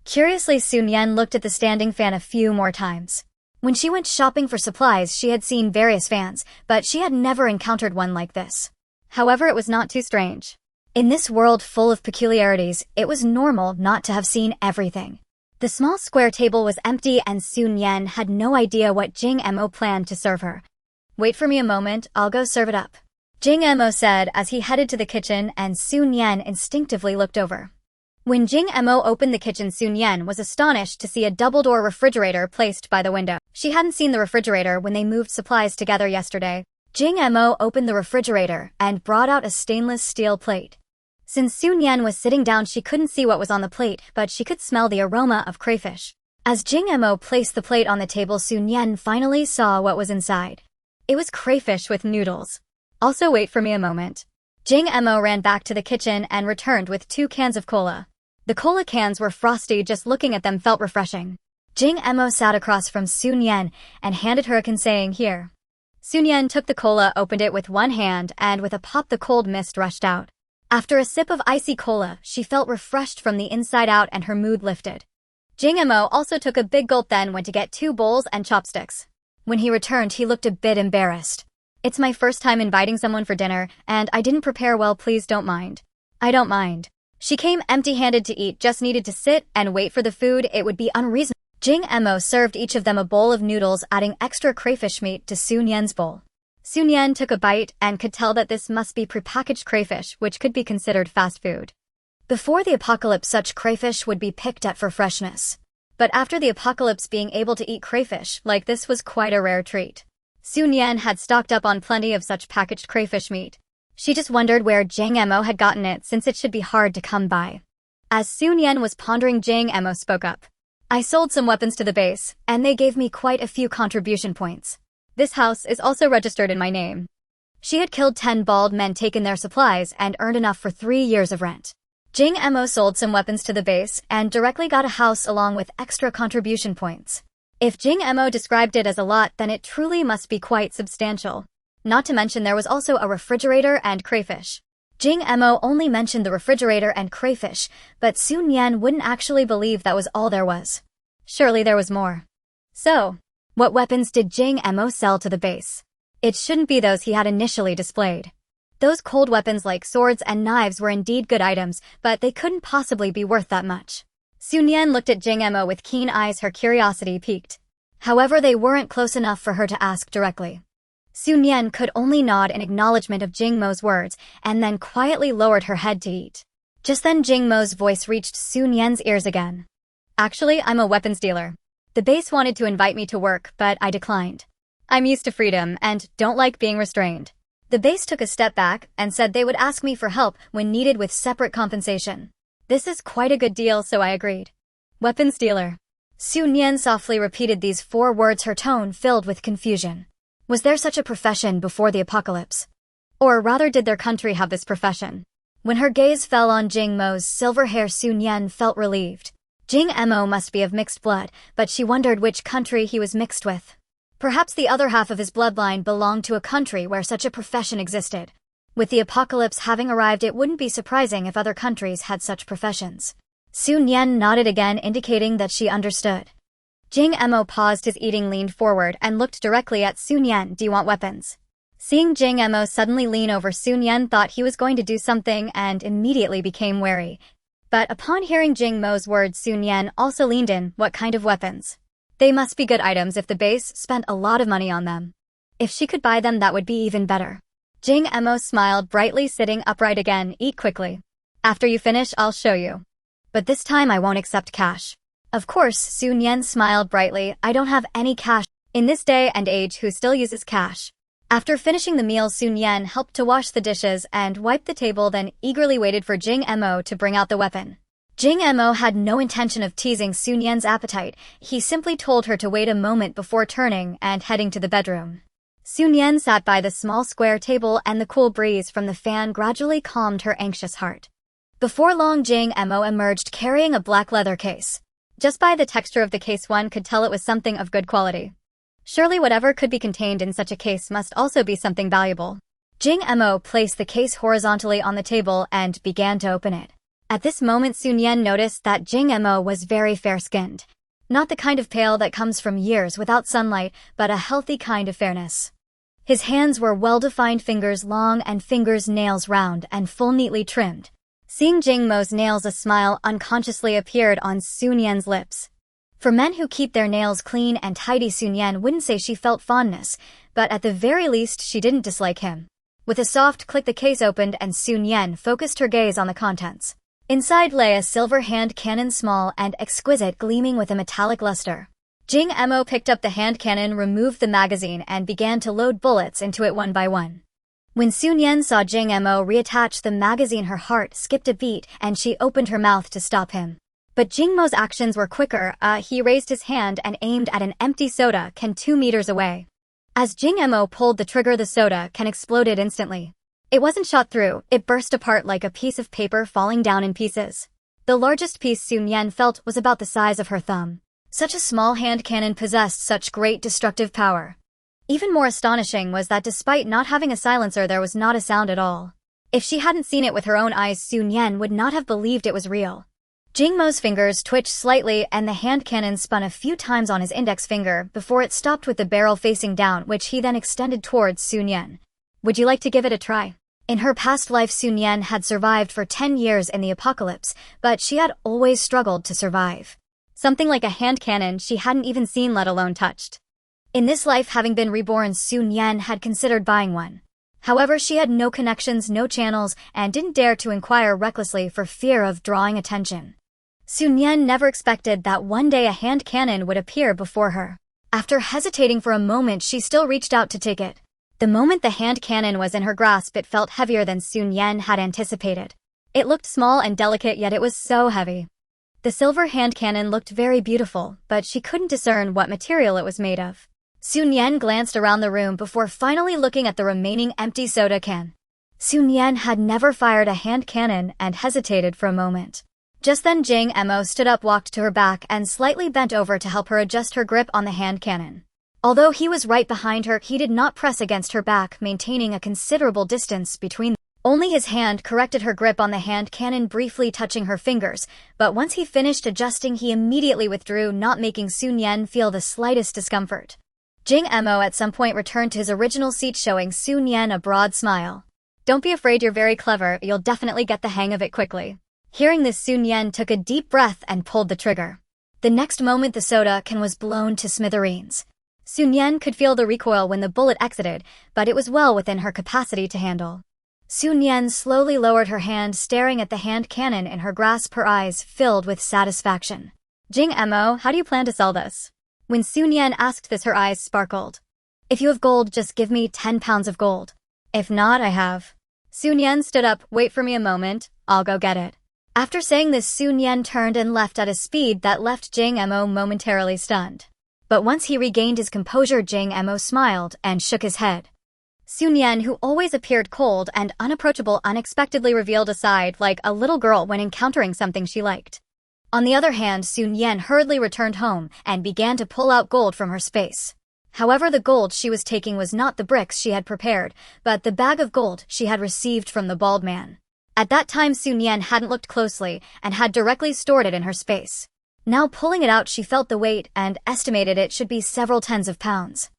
Curiously, Nian looked at the standing fan a few more times. When she went shopping for supplies, she had seen various fans, but she had never encountered one like this. However, it was not too strange. In this world full of peculiarities, it was normal not to have seen everything. The small square table was empty, and Nian had no idea what Jang Emo planned to serve her. "Wait for me a moment, I'll go serve it up," Jang Emo said as he headed to the kitchen, and Nian instinctively looked over. When Jang Emo opened the kitchen, Nian was astonished to see a double-door refrigerator placed by the window. She hadn't seen the refrigerator when they moved supplies together yesterday. Jang Emo opened the refrigerator and brought out a stainless steel plate. Since Nian was sitting down, she couldn't see what was on the plate, but she could smell the aroma of crayfish. As Jang Emo placed the plate on the table, Nian finally saw what was inside. It was crayfish with noodles. "Also, wait for me a moment." Jang Emo ran back to the kitchen and returned with 2 cans of cola. The cola cans were frosty. Just looking at them felt refreshing. Jang Emo sat across from Nian and handed her a can, saying, "Here." Nian took the cola, opened it with one hand, and with a pop the cold mist rushed out. After a sip of icy cola, she felt refreshed from the inside out and her mood lifted. Jang Emo also took a big gulp, then went to get 2 bowls and chopsticks. When he returned, he looked a bit embarrassed. "It's my first time inviting someone for dinner, and I didn't prepare well. Please don't mind." "I don't mind." She came empty-handed to eat, just needed to sit and wait for the food. It would be unreasonable. Jang Emo served each of them a bowl of noodles, adding extra crayfish meat to Nian's bowl. Nian took a bite and could tell that this must be prepackaged crayfish, which could be considered fast food. Before the apocalypse, such crayfish would be picked at for freshness. But after the apocalypse, being able to eat crayfish like this was quite a rare treat. Nian had stocked up on plenty of such packaged crayfish meat. She just wondered where Jang Emo had gotten it, since it should be hard to come by. As Nian was pondering, Jang Emo spoke up. "I sold some weapons to the base, and they gave me quite a few contribution points. This house is also registered in my name." She had killed 10 bald men, taken their supplies, and earned enough for 3 years of rent. Jing Mo sold some weapons to the base and directly got a house along with extra contribution points. If Jing Mo described it as a lot, then it truly must be quite substantial. Not to mention there was also a refrigerator and crayfish. Jing Mo only mentioned the refrigerator and crayfish, but Su Nian wouldn't actually believe that was all there was. Surely there was more. So, what weapons did Jing Mo sell to the base? It shouldn't be those he had initially displayed. Those cold weapons like swords and knives were indeed good items, but they couldn't possibly be worth that much. Su Nian looked at Jing Mo with keen eyes, her curiosity piqued. However, they weren't close enough for her to ask directly. Su Nian could only nod in acknowledgement of Jing Mo's words, and then quietly lowered her head to eat. Just then Jing Mo's voice reached Su Nian's ears again. Actually, I'm a weapons dealer. The base wanted to invite me to work, but I declined. I'm used to freedom and don't like being restrained. The base took a step back and said they would ask me for help when needed with separate compensation. This is quite a good deal, so I agreed. Weapons dealer. Su Nian softly repeated these 4 words, her tone filled with confusion. Was there such a profession before the apocalypse? Or rather, did their country have this profession? When her gaze fell on Jing Mo's silver hair, Su Nian felt relieved. Jing Mo must be of mixed blood, but she wondered which country he was mixed with. Perhaps the other half of his bloodline belonged to a country where such a profession existed. With the apocalypse having arrived, it wouldn't be surprising if other countries had such professions. Su Nian nodded again, indicating that she understood. Jing Mo paused his eating, leaned forward, and looked directly at Su Nian. Do you want weapons? Seeing Jing Mo suddenly lean over, Su Nian thought he was going to do something and immediately became wary. But upon hearing Jing Mo's words, Su Nian also leaned in. What kind of weapons? They must be good items if the base spent a lot of money on them. If she could buy them, that would be even better. Jing Mo smiled brightly, sitting upright again. Eat quickly. After you finish, I'll show you. But this time I won't accept cash. Of course, Su Nian smiled brightly. I don't have any cash. In this day and age, who still uses cash? After finishing the meal, Su Nian helped to wash the dishes and wipe the table, then eagerly waited for Jing Mo to bring out the weapon. Jing Mo had no intention of teasing Su Nian's appetite. He simply told her to wait a moment before turning and heading to the bedroom. Su Nian sat by the small square table, and the cool breeze from the fan gradually calmed her anxious heart. Before long, Jing Mo emerged carrying a black leather case. Just by the texture of the case, one could tell it was something of good quality. Surely whatever could be contained in such a case must also be something valuable. Jing Mo placed the case horizontally on the table and began to open it. At this moment, Su Nian noticed that Jing Mo was very fair-skinned. Not the kind of pale that comes from years without sunlight, but a healthy kind of fairness. His hands were well-defined, fingers long and nails round and full, neatly trimmed. Seeing Jing Mo's nails, a smile unconsciously appeared on Su Nian's lips. For men who keep their nails clean and tidy, Su Nian wouldn't say she felt fondness, but at the very least she didn't dislike him. With a soft click, the case opened and Su Nian focused her gaze on the contents. Inside lay a silver hand cannon, small and exquisite, gleaming with a metallic luster. Jing Mo picked up the hand cannon, removed the magazine, and began to load bullets into it one by one. When Su Nian saw Jing Mo reattach the magazine, her heart skipped a beat and she opened her mouth to stop him. But Jing Mo's actions were quicker. He raised his hand and aimed at an empty soda can 2 meters away. As Jing Mo pulled the trigger, the soda can exploded instantly. It wasn't shot through, it burst apart like a piece of paper falling down in pieces. The largest piece Su Nian felt was about the size of her thumb. Such a small hand cannon possessed such great destructive power. Even more astonishing was that despite not having a silencer, there was not a sound at all. If she hadn't seen it with her own eyes, Su Nian would not have believed it was real. Jing Mo's fingers twitched slightly and the hand cannon spun a few times on his index finger before it stopped with the barrel facing down, which he then extended towards Su Nian. Would you like to give it a try? In her past life, Su Nian had survived for 10 years in the apocalypse, but she had always struggled to survive. Something like a hand cannon she hadn't even seen, let alone touched. In this life, having been reborn, Su Nian had considered buying one. However, she had no connections, no channels, and didn't dare to inquire recklessly for fear of drawing attention. Su Nian never expected that one day a hand cannon would appear before her. After hesitating for a moment, she still reached out to take it. The moment the hand cannon was in her grasp, it felt heavier than Su Nian had anticipated. It looked small and delicate, yet it was so heavy. The silver hand cannon looked very beautiful, but she couldn't discern what material it was made of. Su Nian glanced around the room before finally looking at the remaining empty soda can. Sun Yan had never fired a hand cannon and hesitated for a moment. Just then Jing Mo stood up, walked to her back, and slightly bent over to help her adjust her grip on the hand cannon. Although he was right behind her, he did not press against her back, maintaining a considerable distance between them. Only his hand corrected her grip on the hand cannon, briefly touching her fingers, but once he finished adjusting, he immediately withdrew, not making Sun Yan feel the slightest discomfort. Jing Mo at some point returned to his original seat, showing Sun Yan a broad smile. "Don't be afraid, you're very clever, you'll definitely get the hang of it quickly." Hearing this, Sun Yan took a deep breath and pulled the trigger. The next moment the soda can was blown to smithereens. Sun Yan could feel the recoil when the bullet exited, but it was well within her capacity to handle. Sun Yan slowly lowered her hand, staring at the hand cannon in her grasp, her eyes filled with satisfaction. "Jing Mo, how do you plan to sell this?" When Sun Yan asked this, her eyes sparkled. "If you have gold, just give me 10 pounds of gold. If not, I have." Sun Yan stood up. "Wait for me a moment, I'll go get it." After saying this, Sun Yan turned and left at a speed that left Jing Mo momentarily stunned. But once he regained his composure, Jing Mo smiled and shook his head. Sun Yan, who always appeared cold and unapproachable, unexpectedly revealed a side like a little girl when encountering something she liked. On the other hand, Sun Yan hurriedly returned home and began to pull out gold from her space. However, the gold she was taking was not the bricks she had prepared, but the bag of gold she had received from the bald man. At that time, Sun Yan hadn't looked closely and had directly stored it in her space. Now pulling it out, she felt the weight and estimated it should be several tens of pounds.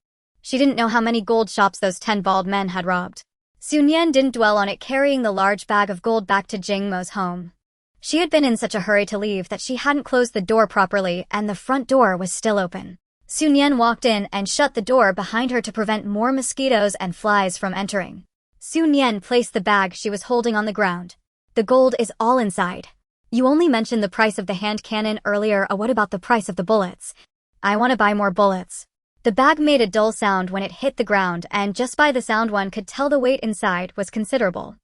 She didn't know how many gold shops those 10 bald men had robbed. Sun Yan didn't dwell on it, carrying the large bag of gold back to Jing Mo's home. She had been in such a hurry to leave that she hadn't closed the door properly, and the front door was still open. Sun Yan walked in and shut the door behind her to prevent more mosquitoes and flies from entering. Sun Yan placed the bag she was holding on the ground. "The gold is all inside. You only mentioned the price of the hand cannon earlier. What about the price of the bullets? I want to buy more bullets." The bag made a dull sound when it hit the ground, and just by the sound one could tell the weight inside was considerable.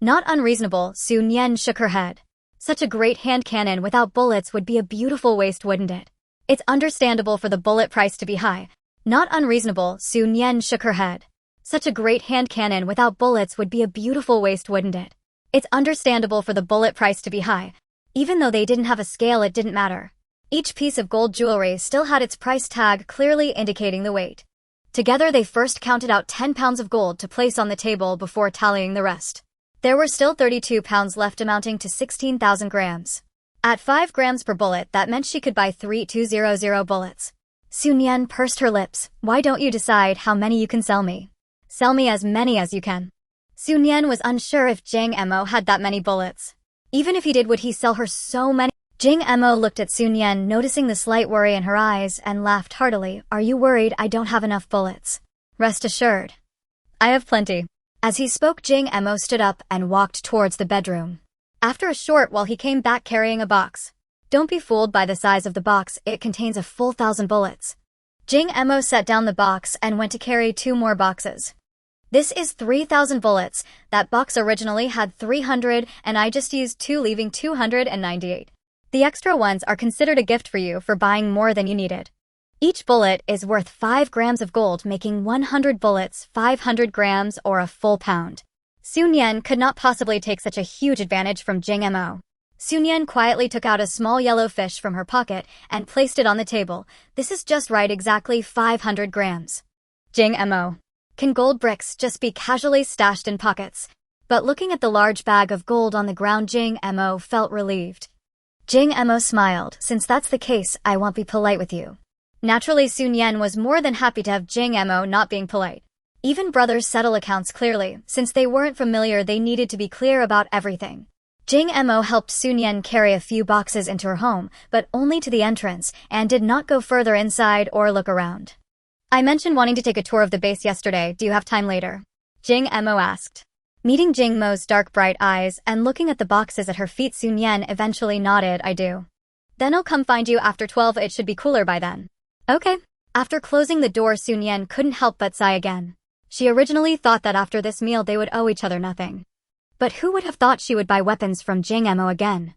"Not unreasonable," Sun Yan shook her head. "Such a great hand cannon without bullets would be a beautiful waste, wouldn't it? It's understandable for the bullet price to be high." "Not unreasonable," Sun Yan shook her head. "Such a great hand cannon without bullets would be a beautiful waste, wouldn't it? It's understandable for the bullet price to be high." Even though they didn't have a scale, it didn't matter. Each piece of gold jewelry still had its price tag, clearly indicating the weight. Together they first counted out 10 pounds of gold to place on the table before tallying the rest. There were still 32 pounds left, amounting to 16,000 grams. At 5 grams per bullet, that meant she could buy 3200 bullets. Sun Yan pursed her lips. "Why don't you decide how many you can sell me? Sell me as many as you can." Sun Yan was unsure if Jing Mo had that many bullets. Even if he did, would he sell her so many? Jing Mo looked at Sun Yan, noticing the slight worry in her eyes, and laughed heartily. "Are you worried I don't have enough bullets? Rest assured, I have plenty." As he spoke, Jing Mo stood up and walked towards the bedroom. After a short while, he came back carrying a box. "Don't be fooled by the size of the box, it contains a full 1,000 bullets." Jing Mo set down the box and went to carry 2 more boxes. "This is 3,000 bullets. That box originally had 300, and I just used 2, leaving 298. The extra ones are considered a gift for you for buying more than you needed. Each bullet is worth 5 grams of gold, making 100 bullets 500 grams or a full pound." Sun Yan could not possibly take such a huge advantage from Jing Mo. Sun Yan quietly took out a small yellow fish from her pocket and placed it on the table. "This is just right, exactly 500 grams. Jing Mo, can gold bricks just be casually stashed in pockets?" But looking at the large bag of gold on the ground, Jing Mo felt relieved. Jing Mo smiled. "Since that's the case, I won't be polite with you." Naturally, Sun Yan was more than happy to have Jing Mo not being polite. Even brothers settle accounts clearly. Since they weren't familiar, they needed to be clear about everything. Jing Mo helped Sun Yan carry a few boxes into her home, but only to the entrance, and did not go further inside or look around. "I mentioned wanting to take a tour of the base yesterday. Do you have time later?" Jing Mo asked. Meeting Jing Mo's dark bright eyes and looking at the boxes at her feet, Sun Yan eventually nodded. "I do." "Then I'll come find you after 12. It should be cooler by then." "Okay." After closing the door, Sun Yan couldn't help but sigh again. She originally thought that after this meal they would owe each other nothing. But who would have thought she would buy weapons from Jing Mo again?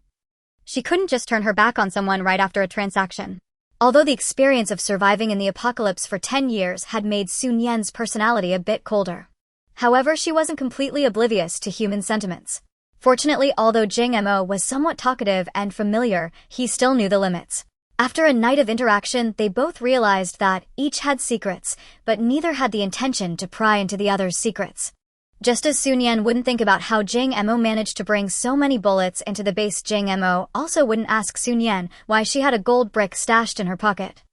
She couldn't just turn her back on someone right after a transaction. Although the experience of surviving in the apocalypse for 10 years had made Sun Yan's personality a bit colder. However, she wasn't completely oblivious to human sentiments. Fortunately, although Jing Mo was somewhat talkative and familiar, he still knew the limits. After a night of interaction, they both realized that each had secrets, but neither had the intention to pry into the other's secrets. Just as Nian wouldn't think about how Jing Mo managed to bring so many bullets into the base, Jing Mo also wouldn't ask Nian why she had a gold brick stashed in her pocket.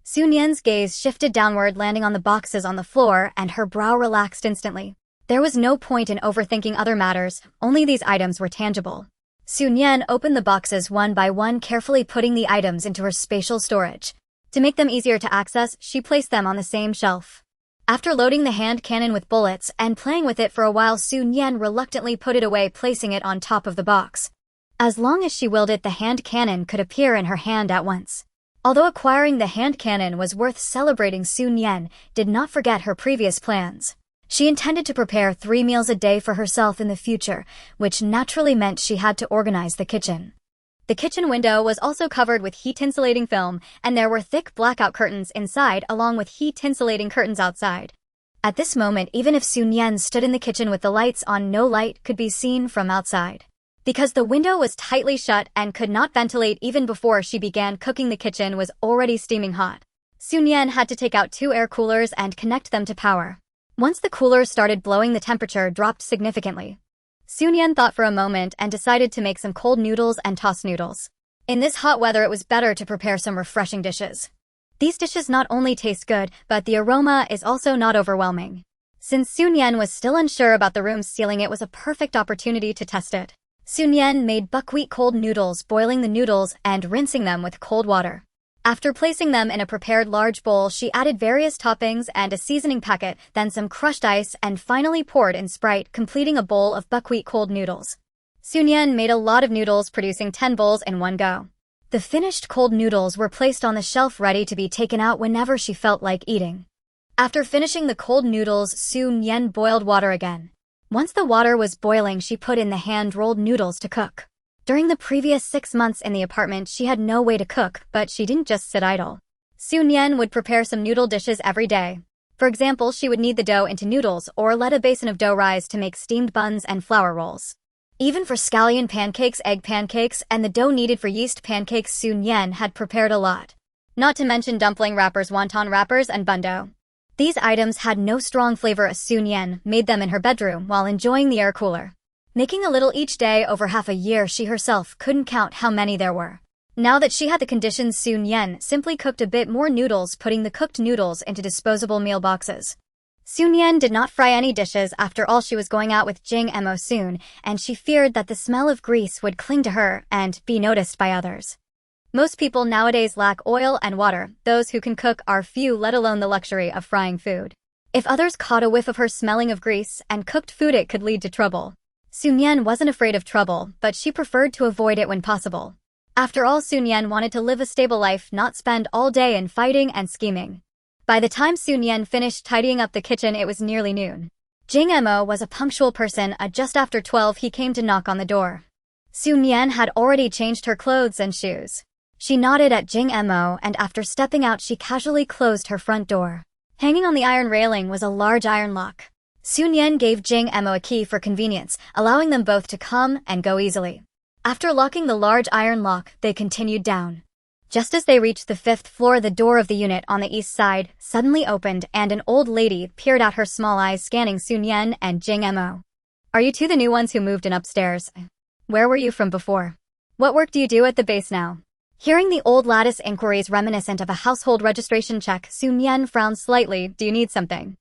Nian's gaze shifted downward, landing on the boxes on the floor, and her brow relaxed instantly. There was no point in overthinking other matters, only these items were tangible. Nian opened the boxes one by one, carefully putting the items into her spatial storage. To make them easier to access, she placed them on the same shelf. After loading the hand cannon with bullets and playing with it for a while, Nian reluctantly put it away, placing it on top of the box. As long as she willed it, the hand cannon could appear in her hand at once. Although acquiring the hand cannon was worth celebrating, Nian did not forget her previous plans. She intended to prepare 3 meals a day for herself in the future, which naturally meant she had to organize the kitchen. The kitchen window was also covered with heat-insulating film, and there were thick blackout curtains inside along with heat-insulating curtains outside. At this moment, even if Nian stood in the kitchen with the lights on, no light could be seen from outside. Because the window was tightly shut and could not ventilate even before she began cooking, the kitchen was already steaming hot. Nian had to take out 2 air coolers and connect them to power. Once the coolers started blowing, the temperature dropped significantly. Nian thought for a moment and decided to make some cold noodles and toss noodles. In this hot weather, it was better to prepare some refreshing dishes. These dishes not only taste good, but the aroma is also not overwhelming. Since Nian was still unsure about the room's ceiling, it was a perfect opportunity to test it. Nian made buckwheat cold noodles, boiling the noodles and rinsing them with cold water. After placing them in a prepared large bowl, she added various toppings and a seasoning packet, then some crushed ice, and finally poured in Sprite, completing a bowl of buckwheat cold noodles. Nian made a lot of noodles, producing 10 bowls in one go. The finished cold noodles were placed on the shelf, ready to be taken out whenever she felt like eating. After finishing the cold noodles, Nian boiled water again. Once the water was boiling, she put in the hand-rolled noodles to cook. During the previous 6 months in the apartment, she had no way to cook, but she didn't just sit idle. Nian would prepare some noodle dishes every day. For example, she would knead the dough into noodles or let a basin of dough rise to make steamed buns and flour rolls. Even for scallion pancakes, egg pancakes, and the dough needed for yeast pancakes, Nian had prepared a lot. Not to mention dumpling wrappers, wonton wrappers, and bun dough. These items had no strong flavor, as Nian made them in her bedroom while enjoying the air cooler. Making a little each day over half a year, she herself couldn't count how many there were. Now that she had the conditions, Nian simply cooked a bit more noodles, putting the cooked noodles into disposable meal boxes. Nian did not fry any dishes. After all, she was going out with Jing Mo soon, and she feared that the smell of grease would cling to her and be noticed by others. Most people nowadays lack oil and water. Those who can cook are few, let alone the luxury of frying food. If others caught a whiff of her smelling of grease and cooked food, it could lead to trouble. Nian wasn't afraid of trouble, but she preferred to avoid it when possible. After all, Nian wanted to live a stable life, not spend all day in fighting and scheming. By the time Nian finished tidying up the kitchen, it was nearly noon. Jing Mo was a punctual person. Just after 12, he came to knock on the door. Nian had already changed her clothes and shoes. She nodded at Jing Mo, and after stepping out, she casually closed her front door. Hanging on the iron railing was a large iron lock. Nian gave Jing Mo a key for convenience, allowing them both to come and go easily. After locking the large iron lock, they continued down. Just as they reached the 5th floor, the door of the unit on the east side suddenly opened and an old lady peered out, her small eyes scanning Nian and Jing Mo. "Are you two the new ones who moved in upstairs? Where were you from before? What work do you do at the base now?" Hearing the old lattice inquiries reminiscent of a household registration check, Nian frowned slightly. "Do you need something?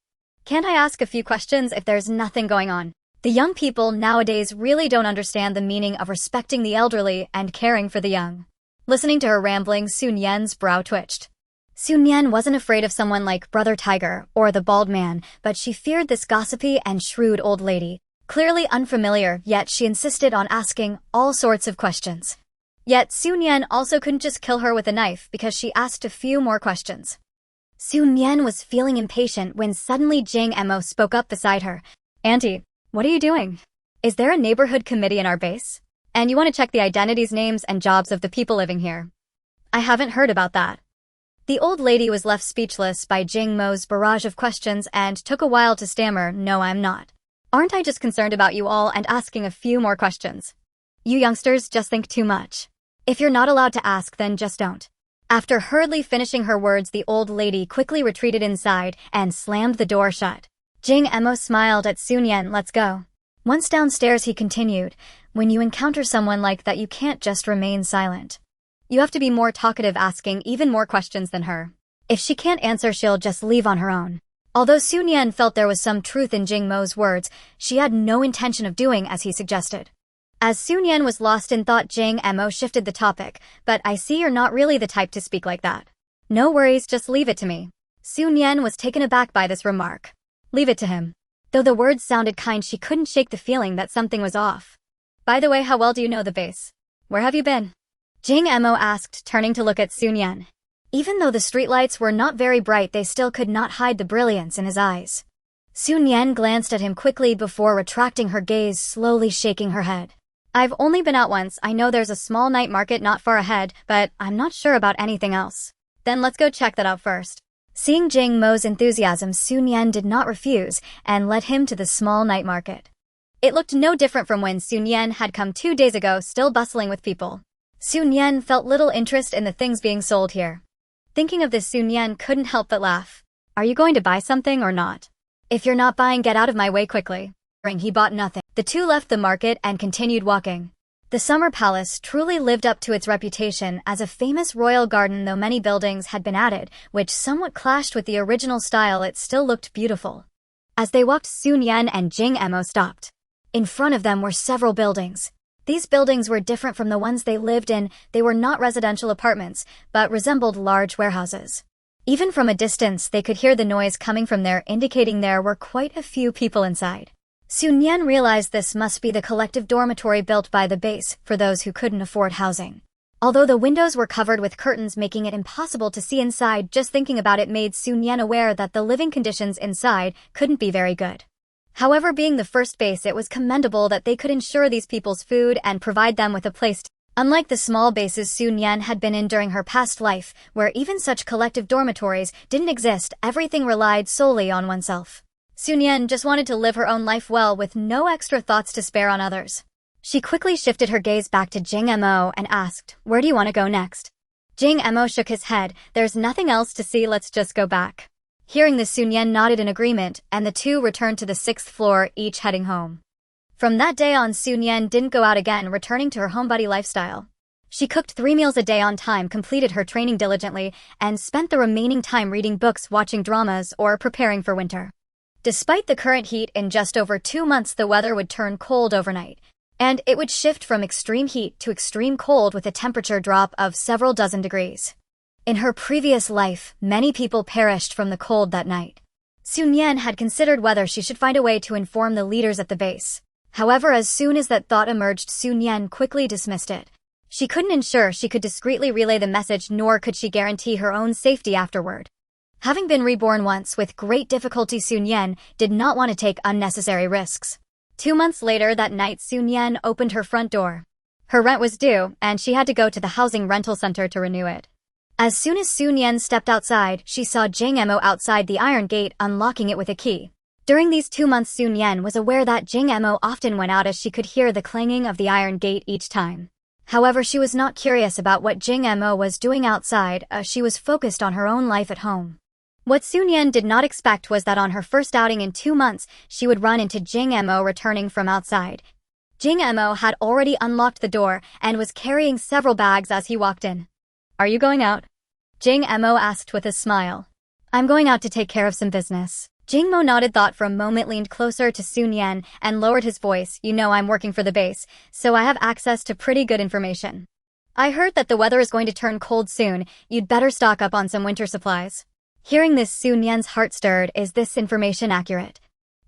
Can't I ask a few questions if there's nothing going on?" The young people nowadays really don't understand the meaning of respecting the elderly and caring for the young. Listening to her rambling, Nian's brow twitched. Nian wasn't afraid of someone like Brother Tiger or the bald man, but she feared this gossipy and shrewd old lady. Clearly unfamiliar, yet she insisted on asking all sorts of questions. Yet Nian also couldn't just kill her with a knife because she asked a few more questions. Nian was feeling impatient when suddenly Jing Mo spoke up beside her. "Auntie, what are you doing? Is there a neighborhood committee in our base? And you want to check the identities, names, and jobs of the people living here?" "I haven't heard about that." The old lady was left speechless by Jing Mo's barrage of questions and took a while to stammer, "No, I'm not." Aren't I just concerned about you all and asking a few more questions? You youngsters just think too much. If you're not allowed to ask, then just don't. After hurriedly finishing her words, the old lady quickly retreated inside and slammed the door shut. Jing Emo smiled at Sun Yan. Let's go. Once downstairs, he continued, when you encounter someone like that, you can't just remain silent. You have to be more talkative, asking even more questions than her. If she can't answer, she'll just leave on her own. Although Sun Yan felt there was some truth in Jing Mo's words, she had no intention of doing as he suggested. As Sun Yan was lost in thought, Jing Emo shifted the topic, but I see you're not really the type to speak like that. No worries, just leave it to me. Sun Yan was taken aback by this remark. Leave it to him. Though the words sounded kind, she couldn't shake the feeling that something was off. By the way, how well do you know the base? Where have you been? Jing Emo asked, turning to look at Sun Yan. Even though the streetlights were not very bright, they still could not hide the brilliance in his eyes. Sun Yan glanced at him quickly before retracting her gaze, slowly shaking her head. I've only been out once. I know there's a small night market not far ahead, but I'm not sure about anything else. Then let's go check that out first. Seeing Jing Mo's enthusiasm, Sun Yan did not refuse and led him to the small night market. It looked no different from when Sun Yan had come 2 days ago, still bustling with people. Sun Yan felt little interest in the things being sold here. Thinking of this, Sun Yan couldn't help but laugh. Are you going to buy something or not? If you're not buying, get out of my way quickly. He bought nothing. The two left the market and continued walking. The Summer Palace truly lived up to its reputation as a famous royal garden. Though many buildings had been added, which somewhat clashed with the original style, it still looked beautiful. As they walked, Sun Yan and Jing Emo stopped. In front of them were several buildings. These buildings were different from the ones they lived in. They were not residential apartments, but resembled large warehouses. Even from a distance, they could hear the noise coming from there, indicating there were quite a few people inside. Sun Yan realized this must be the collective dormitory built by the base for those who couldn't afford housing. Although the windows were covered with curtains, making it impossible to see inside, just thinking about it made Sun Yan aware that the living conditions inside couldn't be very good. However, being the first base, it was commendable that they could ensure these people's food and provide them with a place to. Unlike the small bases Sun Yan had been in during her past life, where even such collective dormitories didn't exist, everything relied solely on oneself. Sun Yan just wanted to live her own life well, with no extra thoughts to spare on others. She quickly shifted her gaze back to Jing Emo and asked, where do you want to go next? Jing Emo shook his head. There's nothing else to see, let's just go back. Hearing this, Sun Yan nodded in agreement, and the two returned to the 6th floor, each heading home. From that day on, Sun Yan didn't go out again, returning to her homebody lifestyle. She cooked 3 meals a day on time, completed her training diligently, and spent the remaining time reading books, watching dramas, or preparing for winter. Despite the current heat, in just over 2 months the weather would turn cold overnight, and it would shift from extreme heat to extreme cold with a temperature drop of several dozen degrees. In her previous life, many people perished from the cold that night. Sun Yan had considered whether she should find a way to inform the leaders at the base. However, as soon as that thought emerged, Sun Yan quickly dismissed it. She couldn't ensure she could discreetly relay the message, nor could she guarantee her own safety afterward. Having been reborn once with great difficulty, Sun Yan did not want to take unnecessary risks. 2 months later, that night, Sun Yan opened her front door. Her rent was due, and she had to go to the housing rental center to renew it. As soon as Sun Yan stepped outside, she saw Jing Emo outside the iron gate, unlocking it with a key. During these 2 months, Sun Yan was aware that Jing Emo often went out, as she could hear the clanging of the iron gate each time. However, she was not curious about what Jing Emo was doing outside, as she was focused on her own life at home. What Sun Yan did not expect was that on her first outing in 2 months, she would run into Jing Emo returning from outside. Jing Emo had already unlocked the door and was carrying several bags as he walked in. Are you going out? Jing Emo asked with a smile. I'm going out to take care of some business. Jing Mo nodded, thought for a moment, leaned closer to Sun Yan, and lowered his voice. You know, I'm working for the base, so I have access to pretty good information. I heard that the weather is going to turn cold soon. You'd better stock up on some winter supplies. Hearing this, Sun Yan's heart stirred. Is this information accurate?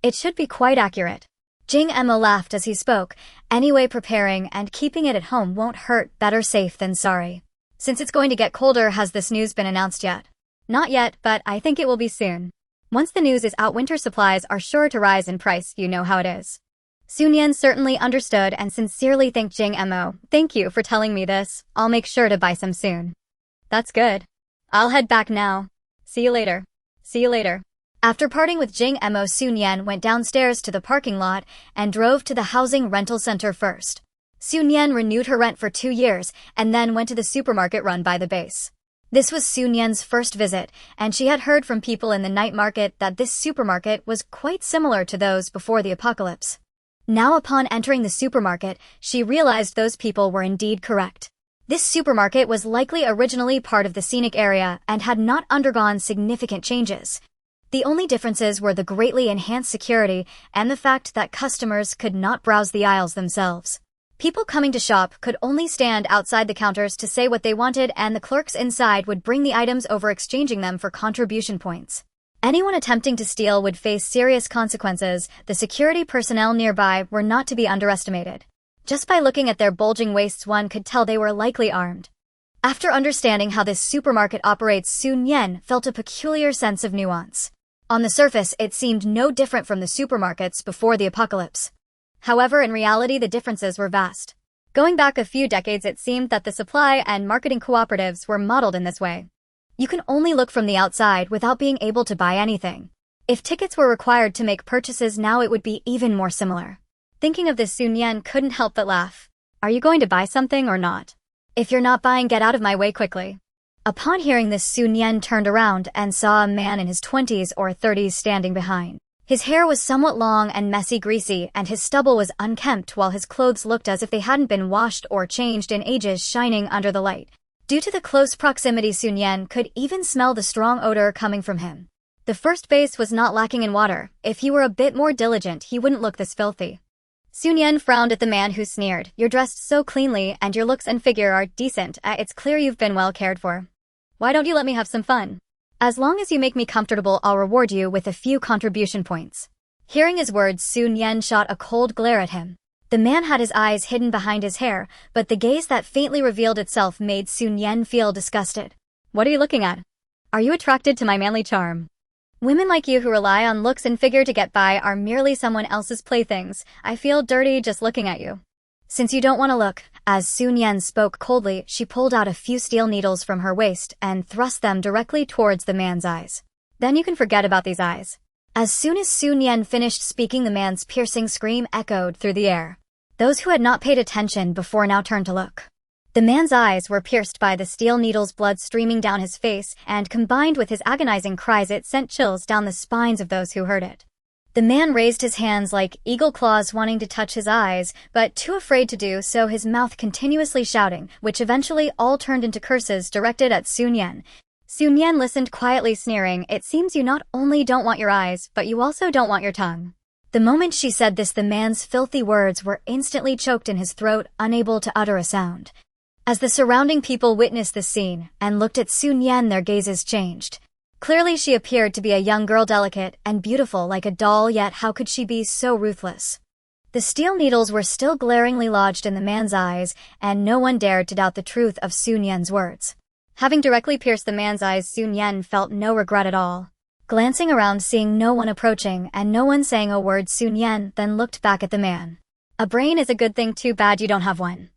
It should be quite accurate. Jing Emo laughed as he spoke. Anyway, preparing and keeping it at home won't hurt. Better safe than sorry. Since it's going to get colder, has this news been announced yet? Not yet, but I think it will be soon. Once the news is out, winter supplies are sure to rise in price, you know how it is. Sun Yan certainly understood and sincerely thanked Jing Emo. Thank you for telling me this. I'll make sure to buy some soon. That's good. I'll head back now. See you later. See you later. After parting with Jing Mo, Su Nian went downstairs to the parking lot and drove to the housing rental center first. Su Nian renewed her rent for 2 years and then went to the supermarket run by the base. This was Su Nian's first visit, and she had heard from people in the night market that this supermarket was quite similar to those before the apocalypse. Now upon entering the supermarket, she realized those people were indeed correct. This supermarket was likely originally part of the scenic area and had not undergone significant changes. The only differences were the greatly enhanced security and the fact that customers could not browse the aisles themselves. People coming to shop could only stand outside the counters to say what they wanted, and the clerks inside would bring the items over, exchanging them for contribution points. Anyone attempting to steal would face serious consequences. The security personnel nearby were not to be underestimated. Just by looking at their bulging waists, one could tell they were likely armed. After understanding how this supermarket operates, Su Nian felt a peculiar sense of nuance. On the surface, it seemed no different from the supermarkets before the apocalypse. However, in reality, the differences were vast. Going back a few decades, it seemed that the supply and marketing cooperatives were modeled in this way. You can only look from the outside without being able to buy anything. If tickets were required to make purchases now, it would be even more similar. Thinking of this, Su Nian couldn't help but laugh. Are you going to buy something or not? If you're not buying, get out of my way quickly. Upon hearing this, Su Nian turned around and saw a man in his 20s or 30s standing behind. His hair was somewhat long and messy, greasy, and his stubble was unkempt, while his clothes looked as if they hadn't been washed or changed in ages, shining under the light. Due to the close proximity, Su Nian could even smell the strong odor coming from him. The first base was not lacking in water. If he were a bit more diligent, he wouldn't look this filthy. Su Nian frowned at the man who sneered. You're dressed so cleanly and your looks and figure are decent. It's clear you've been well cared for. Why don't you let me have some fun? As long as you make me comfortable, I'll reward you with a few contribution points. Hearing his words, Su Nian shot a cold glare at him. The man had his eyes hidden behind his hair, but the gaze that faintly revealed itself made Su Nian feel disgusted. What are you looking at? Are you attracted to my manly charm? Women like you who rely on looks and figure to get by are merely someone else's playthings. I feel dirty just looking at you. Since you don't want to look, as Su Nian spoke coldly, she pulled out a few steel needles from her waist and thrust them directly towards the man's eyes. Then you can forget about these eyes. As soon as Su Nian finished speaking, the man's piercing scream echoed through the air. Those who had not paid attention before now turned to look. The man's eyes were pierced by the steel needles, blood streaming down his face, and combined with his agonizing cries, it sent chills down the spines of those who heard it. The man raised his hands like eagle claws, wanting to touch his eyes, but too afraid to do so, his mouth continuously shouting, which eventually all turned into curses directed at Su Nian. Su Nian listened quietly, sneering. It seems you not only don't want your eyes, but you also don't want your tongue. The moment she said this, the man's filthy words were instantly choked in his throat, unable to utter a sound. As the surrounding people witnessed this scene and looked at Su Nian, their gazes changed. Clearly she appeared to be a young girl, delicate and beautiful like a doll, yet how could she be so ruthless? The steel needles were still glaringly lodged in the man's eyes, and no one dared to doubt the truth of Su Nian's words. Having directly pierced the man's eyes, Su Nian felt no regret at all. Glancing around, seeing no one approaching and no one saying a word, Su Nian then looked back at the man. A brain is a good thing, too bad you don't have one.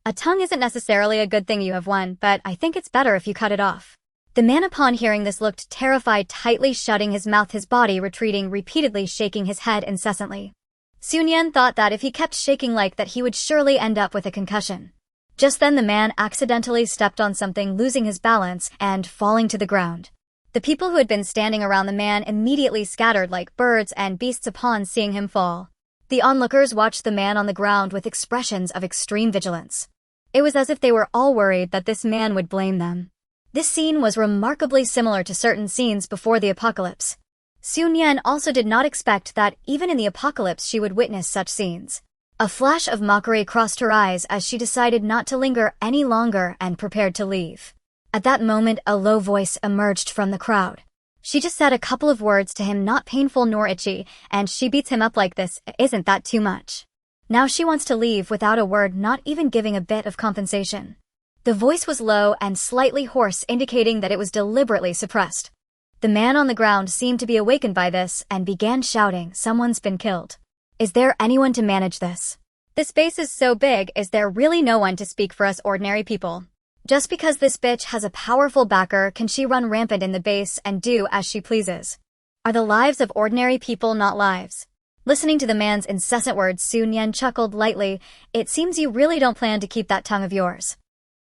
A tongue isn't necessarily a good thing, you have one, but I think it's better if you cut it off. The man, upon hearing this, looked terrified, tightly shutting his mouth, his body retreating, repeatedly shaking his head incessantly. Su Nian thought that if he kept shaking like that, he would surely end up with a concussion. Just then the man accidentally stepped on something, losing his balance and falling to the ground. The people who had been standing around the man immediately scattered like birds and beasts upon seeing him fall. The onlookers watched the man on the ground with expressions of extreme vigilance. It was as if they were all worried that this man would blame them. This scene was remarkably similar to certain scenes before the apocalypse. Su Nian also did not expect that even in the apocalypse she would witness such scenes. A flash of mockery crossed her eyes as she decided not to linger any longer and prepared to leave. At that moment, a low voice emerged from the crowd. She just said a couple of words to him, not painful nor itchy, and she beats him up like this. Isn't that too much? Now she wants to leave without a word, not even giving a bit of compensation. The voice was low and slightly hoarse, indicating that it was deliberately suppressed. The man on the ground seemed to be awakened by this and began shouting, "Someone's been killed. Is there anyone to manage this? This base is so big, is there really no one to speak for us ordinary people? Just because this bitch has a powerful backer, can she run rampant in the base and do as she pleases? Are the lives of ordinary people not lives? Listening to the man's incessant words, Nian chuckled lightly. It seems you really don't plan to keep that tongue of yours.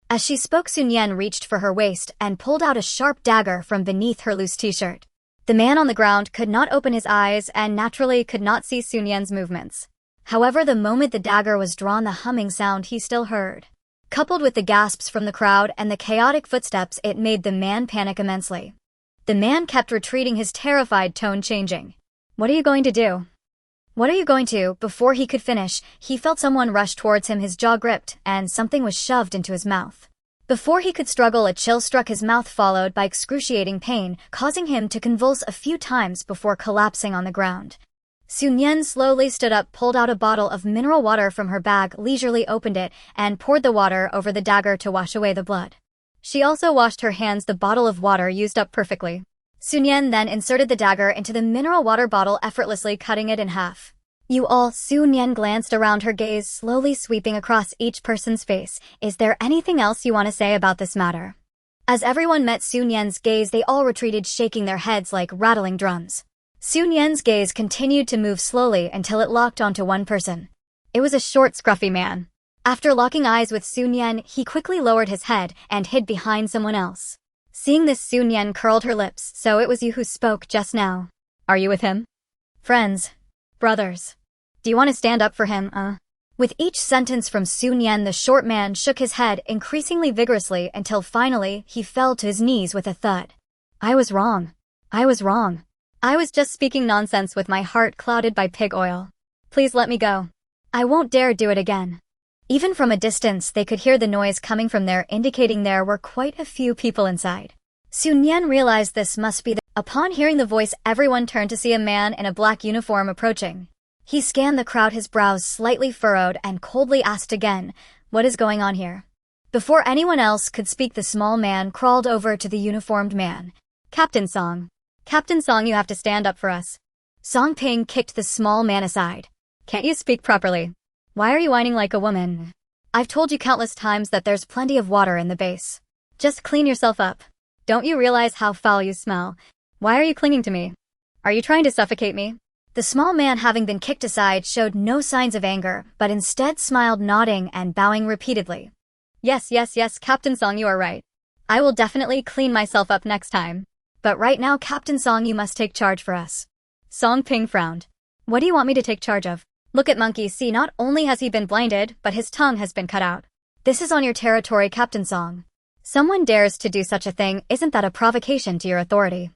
As she spoke, Nian reached for her waist and pulled out a sharp dagger from beneath her loose t-shirt. The man on the ground could not open his eyes and naturally could not see Nian's movements. However, the moment the dagger was drawn, the humming sound he still heard, coupled with the gasps from the crowd and the chaotic footsteps, it made the man panic immensely. The man kept retreating, his terrified tone changing. What are you going to do? What are you going to? Before he could finish, he felt someone rush towards him, his jaw gripped, and something was shoved into his mouth. Before he could struggle, a chill struck his mouth, followed by excruciating pain, causing him to convulse a few times before collapsing on the ground. Nian slowly stood up, pulled out a bottle of mineral water from her bag, leisurely opened it, and poured the water over the dagger to wash away the blood. She also washed her hands, the bottle of water used up perfectly. Nian then inserted the dagger into the mineral water bottle, effortlessly cutting it in half. You all, Nian glanced around, her gaze slowly sweeping across each person's face. Is there anything else you want to say about this matter? As everyone met Nian's gaze, they all retreated, shaking their heads like rattling drums. Nian's gaze continued to move slowly until it locked onto one person. It was a short, scruffy man. After locking eyes with Nian, he quickly lowered his head and hid behind someone else. Seeing this, Nian curled her lips. So it was you who spoke just now. Are you with him? Friends? Brothers? Do you want to stand up for him, With each sentence from Nian, the short man shook his head increasingly vigorously until finally he fell to his knees with a thud. I was wrong. I was wrong. I was just speaking nonsense with my heart clouded by pig oil. Please let me go. I won't dare do it again. Even from a distance, they could hear the noise coming from there, indicating there were quite a few people inside. Nian realized this must be the... Upon hearing the voice, everyone turned to see a man in a black uniform approaching. He scanned the crowd, his brows slightly furrowed, and coldly asked again, what is going on here? Before anyone else could speak, the small man crawled over to the uniformed man. Captain Song. Captain Song, you have to stand up for us. Song Ping kicked the small man aside. Can't you speak properly? Why are you whining like a woman? I've told you countless times that there's plenty of water in the base. Just clean yourself up. Don't you realize how foul you smell? Why are you clinging to me? Are you trying to suffocate me? The small man, having been kicked aside, showed no signs of anger, but instead smiled, nodding and bowing repeatedly. Yes, Captain Song, you are right. I will definitely clean myself up next time. But right now, Captain Song, you must take charge for us. Song Ping frowned. What do you want me to take charge of? Look at Monkey See, not only has he been blinded, but his tongue has been cut out. This is on your territory, Captain Song. Someone dares to do such a thing, isn't that a provocation to your authority?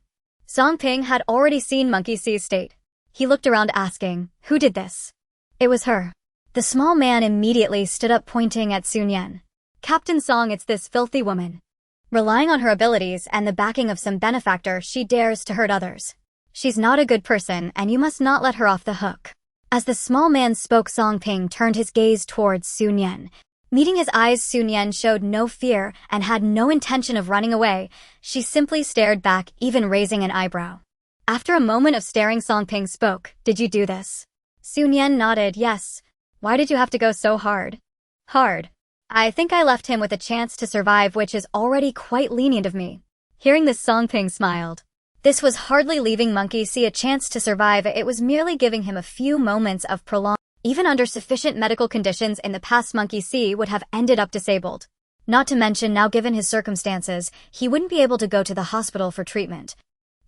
Song Ping had already seen Monkey See's state. He looked around asking, who did this? It was her. The small man immediately stood up, pointing at Nian. Captain Song, it's this filthy woman. Relying on her abilities and the backing of some benefactor, she dares to hurt others. She's not a good person, and you must not let her off the hook. As the small man spoke, Song Ping turned his gaze towards Nian. Meeting his eyes, Nian showed no fear and had no intention of running away. She simply stared back, even raising an eyebrow. After a moment of staring, Song Ping spoke. Did you do this? Nian nodded. Yes. Why did you have to go so hard? Hard. I think I left him with a chance to survive, which is already quite lenient of me. Hearing this, Song Ping smiled. This was hardly leaving Monkey See a chance to survive, it was merely giving him a few moments of prolonged. Even under sufficient medical conditions in the past, Monkey See would have ended up disabled. Not to mention, now given his circumstances, he wouldn't be able to go to the hospital for treatment.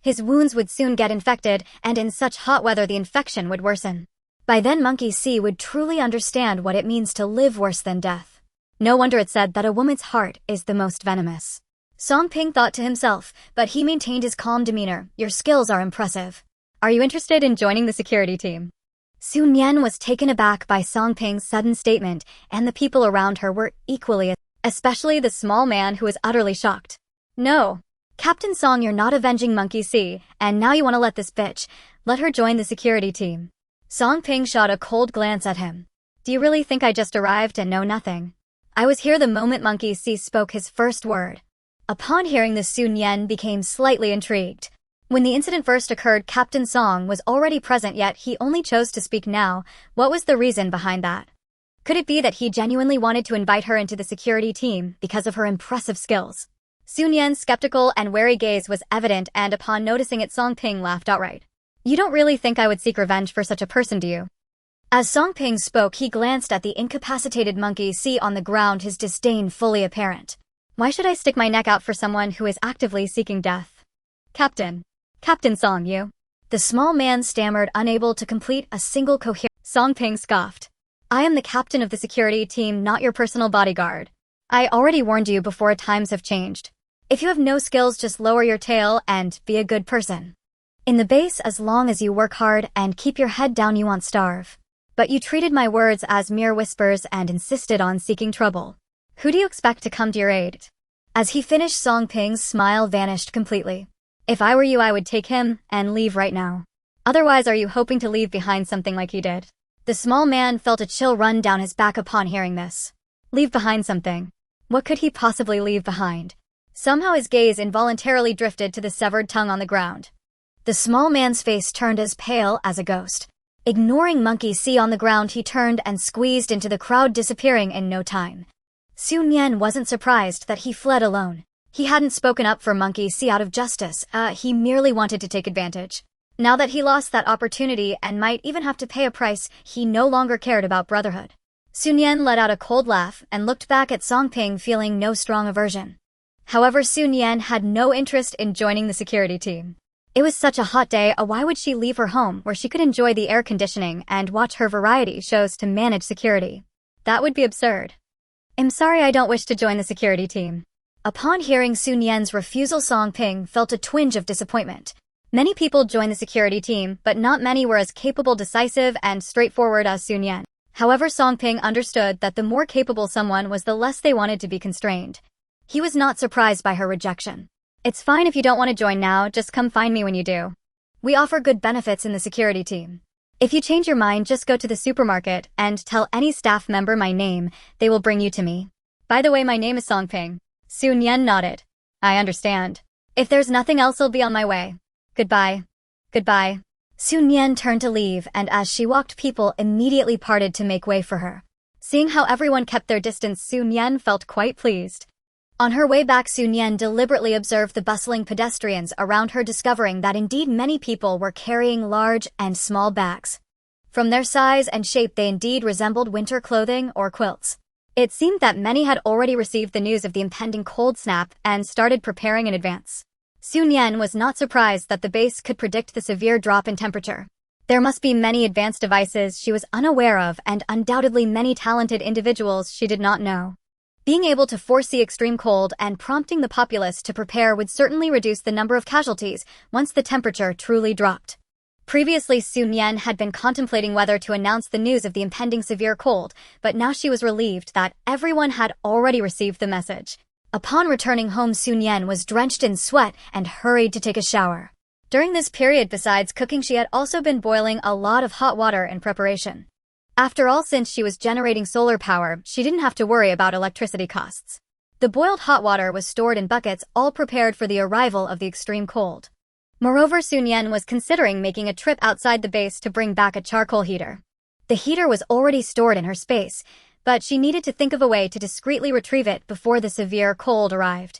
His wounds would soon get infected, and in such hot weather the infection would worsen. By then Monkey See would truly understand what it means to live worse than death. No wonder it's said that a woman's heart is the most venomous. Song Ping thought to himself, but he maintained his calm demeanor. Your skills are impressive. Are you interested in joining the security team? Nian was taken aback by Song Ping's sudden statement, and the people around her were equally, especially the small man, who was utterly shocked. No. Captain Song, you're not avenging Monkey See, and now you want to let this bitch, let her join the security team. Song Ping shot a cold glance at him. Do you really think I just arrived and know nothing? I was here the moment Monkey See spoke his first word. Upon hearing this, Nian became slightly intrigued. When the incident first occurred, Captain Song was already present, yet he only chose to speak now. What was the reason behind that? Could it be that he genuinely wanted to invite her into the security team because of her impressive skills? Nian's skeptical and wary gaze was evident, and upon noticing it, Song Ping laughed outright. You don't really think I would seek revenge for such a person, do you? As Song Ping spoke, he glanced at the incapacitated monkey see on the ground, his disdain fully apparent. Why should I stick my neck out for someone who is actively seeking death? Captain Song, you. The small man stammered, unable to complete a single coherent. Song Ping scoffed. I am the captain of the security team, not your personal bodyguard. I already warned you before, times have changed. If you have no skills, just lower your tail and be a good person. In the base, as long as you work hard and keep your head down, you won't starve. But you treated my words as mere whispers and insisted on seeking trouble. Who do you expect to come to your aid? As he finished, Song Ping's smile vanished completely. If I were you, I would take him and leave right now. Otherwise, are you hoping to leave behind something like he did? The small man felt a chill run down his back upon hearing this. Leave behind something? What could he possibly leave behind? Somehow his gaze involuntarily drifted to the severed tongue on the ground. The small man's face turned as pale as a ghost. Ignoring Monkey See on the ground, he turned and squeezed into the crowd, disappearing in no time. Nian wasn't surprised that he fled alone. He hadn't spoken up for Monkey See out of justice, he merely wanted to take advantage. Now that he lost that opportunity and might even have to pay a price, he no longer cared about brotherhood. Nian let out a cold laugh and looked back at Song Ping, feeling no strong aversion. However, Nian had no interest in joining the security team. It was such a hot day, why would she leave her home where she could enjoy the air conditioning and watch her variety shows to manage security? That would be absurd. I'm sorry, I don't wish to join the security team. Upon hearing Nian's refusal, Song Ping felt a twinge of disappointment. Many people joined the security team, but not many were as capable, decisive, and straightforward as Nian. However, Song Ping understood that the more capable someone was, the less they wanted to be constrained. He was not surprised by her rejection. It's fine if you don't want to join now, just come find me when you do. We offer good benefits in the security team. If you change your mind, just go to the supermarket and tell any staff member my name. They will bring you to me. By the way, my name is Song Ping. Nian nodded. I understand. If there's nothing else, I'll be on my way. Goodbye. Goodbye. Nian turned to leave, and as she walked, people immediately parted to make way for her. Seeing how everyone kept their distance, Nian felt quite pleased. On her way back, Nian deliberately observed the bustling pedestrians around her, discovering that indeed many people were carrying large and small bags. From their size and shape, they indeed resembled winter clothing or quilts. It seemed that many had already received the news of the impending cold snap and started preparing in advance. Nian was not surprised that the base could predict the severe drop in temperature. There must be many advanced devices she was unaware of, and undoubtedly many talented individuals she did not know. Being able to foresee extreme cold and prompting the populace to prepare would certainly reduce the number of casualties once the temperature truly dropped. Previously, Nian had been contemplating whether to announce the news of the impending severe cold, but now she was relieved that everyone had already received the message. Upon returning home, Nian was drenched in sweat and hurried to take a shower. During this period, besides cooking, she had also been boiling a lot of hot water in preparation. After all, since she was generating solar power, she didn't have to worry about electricity costs. The boiled hot water was stored in buckets, all prepared for the arrival of the extreme cold. Moreover, Nian was considering making a trip outside the base to bring back a charcoal heater. The heater was already stored in her space, but she needed to think of a way to discreetly retrieve it before the severe cold arrived.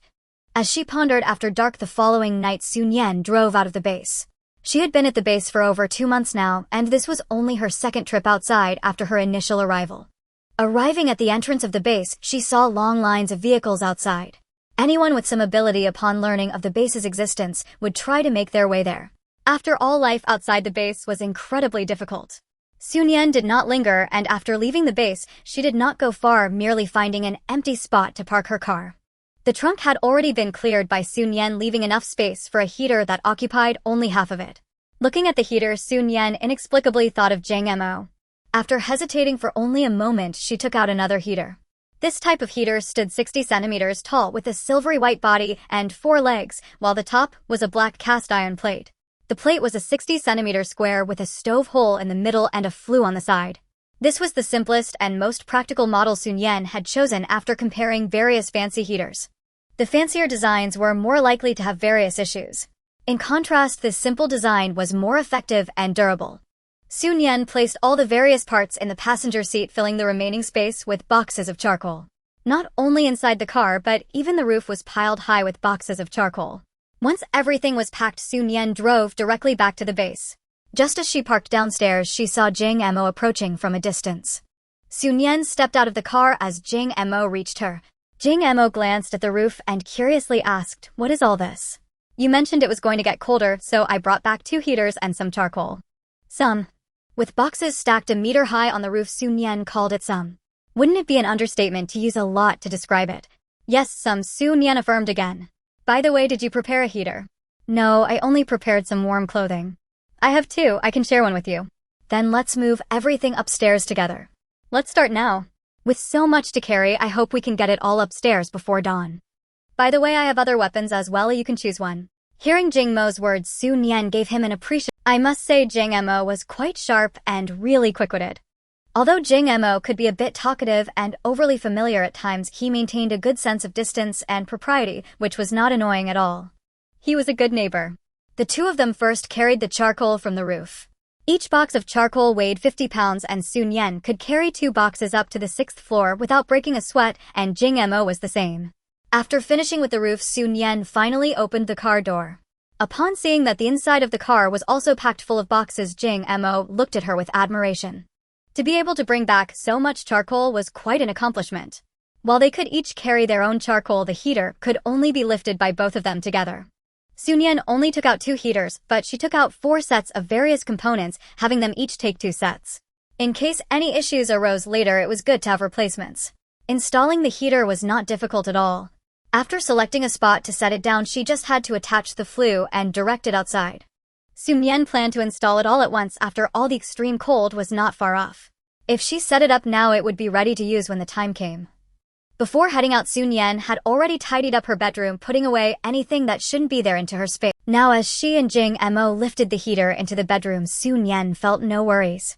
As she pondered, after dark the following night, Nian drove out of the base. She had been at the base for over 2 months now, and this was only her second trip outside after her initial arrival. Arriving at the entrance of the base, she saw long lines of vehicles outside. Anyone with some ability, upon learning of the base's existence, would try to make their way there. After all, life outside the base was incredibly difficult. Nian did not linger, and after leaving the base, she did not go far, merely finding an empty spot to park her car. The trunk had already been cleared by Nian, leaving enough space for a heater that occupied only half of it. Looking at the heater, Nian inexplicably thought of Jang Mo. After hesitating for only a moment, she took out another heater. This type of heater stood 60 centimeters tall with a silvery white body and 4 legs, while the top was a black cast iron plate. The plate was a 60-centimeter square with a stove hole in the middle and a flue on the side. This was the simplest and most practical model Nian had chosen after comparing various fancy heaters. The fancier designs were more likely to have various issues. In contrast, this simple design was more effective and durable. Nian placed all the various parts in the passenger seat, filling the remaining space with boxes of charcoal. Not only inside the car, but even the roof was piled high with boxes of charcoal. Once everything was packed, Nian drove directly back to the base. Just as she parked downstairs, she saw Jing Emo approaching from a distance. Sun Yan stepped out of the car as Jing Emo reached her. Jing Emo glanced at the roof and curiously asked, "What is all this?" "You mentioned it was going to get colder, so I brought back 2 heaters and some charcoal." "Some." With boxes stacked a meter high on the roof, Sun Yan called it some. Wouldn't it be an understatement to use a lot to describe it? "Yes, some," Sun Yan affirmed again. "By the way, did you prepare a heater?" "No, I only prepared some warm clothing." "I have 2, I can share one with you." "Then let's move everything upstairs together." "Let's start now." "With so much to carry, I hope we can get it all upstairs before dawn." "By the way, I have other weapons as well, you can choose one." Hearing Jing Mo's words, Sun Yan gave him an appreciation. I must say Jing Mo was quite sharp and really quick-witted. Although Jing Mo could be a bit talkative and overly familiar at times, he maintained a good sense of distance and propriety, which was not annoying at all. He was a good neighbor. The 2 of them first carried the charcoal from the roof. Each box of charcoal weighed 50 pounds and Sun Yan could carry 2 boxes up to the 6th floor without breaking a sweat, and Jing Mo was the same. After finishing with the roof, Sun Yan finally opened the car door. Upon seeing that the inside of the car was also packed full of boxes, Jing Mo looked at her with admiration. To be able to bring back so much charcoal was quite an accomplishment. While they could each carry their own charcoal, the heater could only be lifted by both of them together. Sun Yan only took out 2 heaters, but she took out 4 sets of various components, having them each take 2 sets. In case any issues arose later, it was good to have replacements. Installing the heater was not difficult at all. After selecting a spot to set it down, she just had to attach the flue and direct it outside. Sun Yan planned to install it all at once after all the extreme cold was not far off. If she set it up now, it would be ready to use when the time came. Before heading out, Sun Yan had already tidied up her bedroom, putting away anything that shouldn't be there into her space. Now as she and Jing Mo lifted the heater into the bedroom, Sun Yan felt no worries.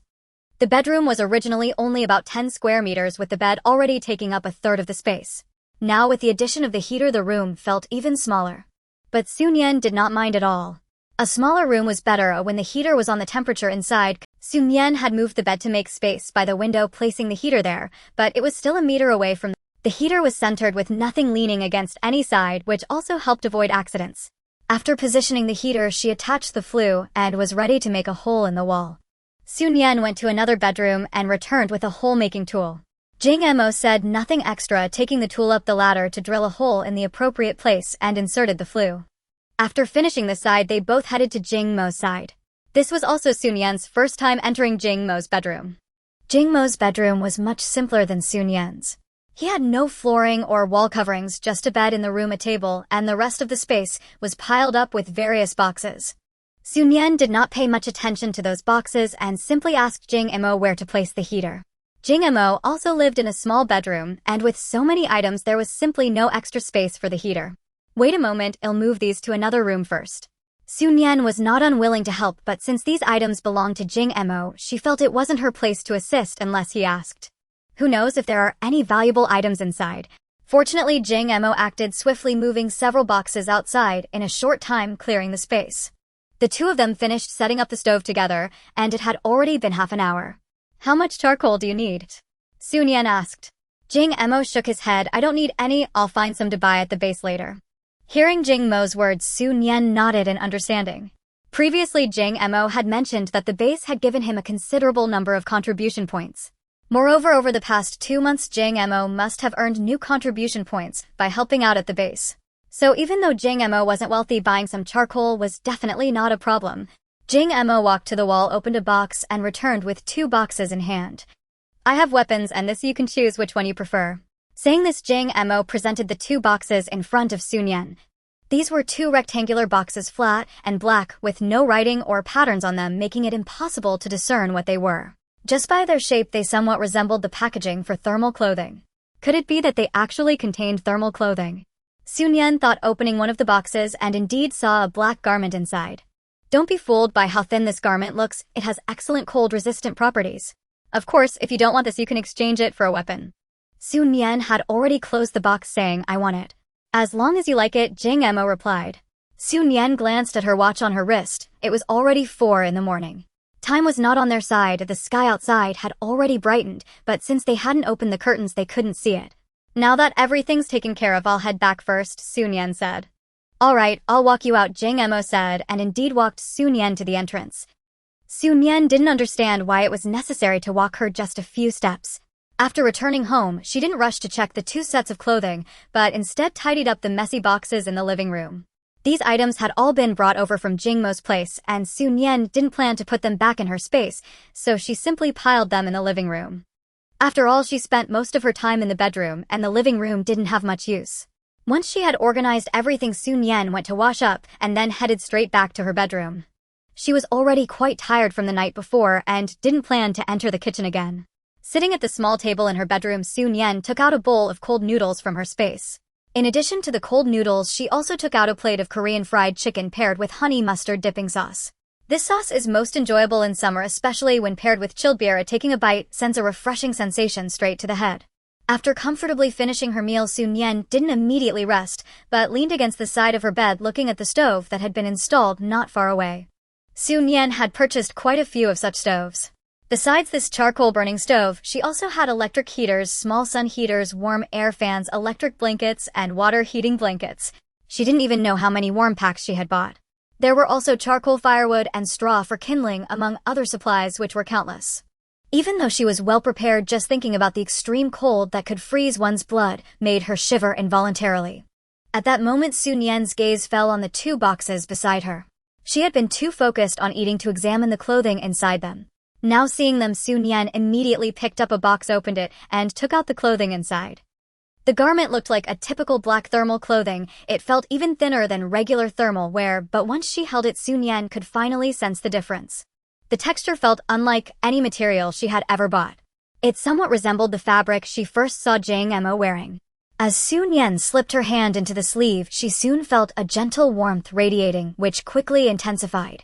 The bedroom was originally only about 10 square meters, with the bed already taking up a third of the space. Now with the addition of the heater, the room felt even smaller. But Sun Yan did not mind at all. A smaller room was better when the heater was on the temperature inside. Sun Yan had moved the bed to make space by the window, placing the heater there, but it was still a meter away from the heater was centered with nothing leaning against any side, which also helped avoid accidents. After positioning the heater, she attached the flue and was ready to make a hole in the wall. Sun Yan went to another bedroom and returned with a hole-making tool. Jing Mo said nothing extra, taking the tool up the ladder to drill a hole in the appropriate place and inserted the flue. After finishing the side, they both headed to Jing Mo's side. This was also Sun Yan's first time entering Jing Mo's bedroom. Jing Mo's bedroom was much simpler than Sun Yan's. He had no flooring or wall coverings, just a bed in the room, a table, and the rest of the space was piled up with various boxes. Sun Yan did not pay much attention to those boxes and simply asked Jing Mo where to place the heater. Jing Mo also lived in a small bedroom, and with so many items there was simply no extra space for the heater. "Wait a moment, I'll move these to another room first." Sun Yan was not unwilling to help, but since these items belonged to Jing Mo, she felt it wasn't her place to assist unless he asked. Who knows if there are any valuable items inside? Fortunately, Jing Mo acted swiftly, moving several boxes outside, in a short time clearing the space. The 2 of them finished setting up the stove together, and it had already been half an hour. "How much charcoal do you need?" Sun Yan asked. Jing Mo shook his head. "I don't need any, I'll find some to buy at the base later." Hearing Jing Mo's words, Sun Yan nodded in understanding. Previously, Jing Mo had mentioned that the base had given him a considerable number of contribution points. Moreover, over the past 2 months, Jing Mo must have earned new contribution points by helping out at the base. So even though Jing Mo wasn't wealthy, buying some charcoal was definitely not a problem. Jing Mo walked to the wall, opened a box, and returned with 2 boxes in hand. "I have weapons, and this you can choose which one you prefer." Saying this, Jing Mo presented the 2 boxes in front of Sun Yan. These were 2 rectangular boxes, flat and black, with no writing or patterns on them, making it impossible to discern what they were. Just by their shape, they somewhat resembled the packaging for thermal clothing. Could it be that they actually contained thermal clothing? Sun Yan thought, opening one of the boxes, and indeed saw a black garment inside. Don't be fooled by how thin this garment looks. It has excellent cold-resistant properties. Of course, if you don't want this, you can exchange it for a weapon. Sun Yan had already closed the box, saying, "I want it." "As long as you like it," Jing Mo replied. Sun Yan glanced at her watch on her wrist. It was already 4 in the morning. Time was not on their side. The sky outside had already brightened, but since they hadn't opened the curtains, they couldn't see it. "Now that everything's taken care of, I'll head back first," Sun Yan said. "All right, I'll walk you out," Jing Mo said, and indeed walked Sun Yan to the entrance. Nian didn't understand why it was necessary to walk her just a few steps. After returning home, she didn't rush to check the 2 sets of clothing, but instead tidied up the messy boxes in the living room. These items had all been brought over from Jingmo's place, and Nian didn't plan to put them back in her space, so she simply piled them in the living room. After all, she spent most of her time in the bedroom, and the living room didn't have much use. Once she had organized everything, Nian went to wash up and then headed straight back to her bedroom. She was already quite tired from the night before and didn't plan to enter the kitchen again. Sitting at the small table in her bedroom, Nian took out a bowl of cold noodles from her space. In addition to the cold noodles, she also took out a plate of Korean fried chicken paired with honey mustard dipping sauce. This sauce is most enjoyable in summer, especially when paired with chilled beer. Taking a bite sends a refreshing sensation straight to the head. After comfortably finishing her meal, Nian didn't immediately rest, but leaned against the side of her bed looking at the stove that had been installed not far away. Nian had purchased quite a few of such stoves. Besides this charcoal-burning stove, she also had electric heaters, small sun heaters, warm air fans, electric blankets, and water heating blankets. She didn't even know how many warm packs she had bought. There were also charcoal, firewood, and straw for kindling, among other supplies which were countless. Even though she was well prepared, just thinking about the extreme cold that could freeze one's blood made her shiver involuntarily. At that moment, Nian's gaze fell on the 2 boxes beside her. She had been too focused on eating to examine the clothing inside them. Now seeing them, Nian immediately picked up a box, opened it, and took out the clothing inside. The garment looked like a typical black thermal clothing. It felt even thinner than regular thermal wear, but once she held it, Nian could finally sense the difference. The texture felt unlike any material she had ever bought. It somewhat resembled the fabric she first saw Jingmo wearing. As Nian slipped her hand into the sleeve, she soon felt a gentle warmth radiating, which quickly intensified.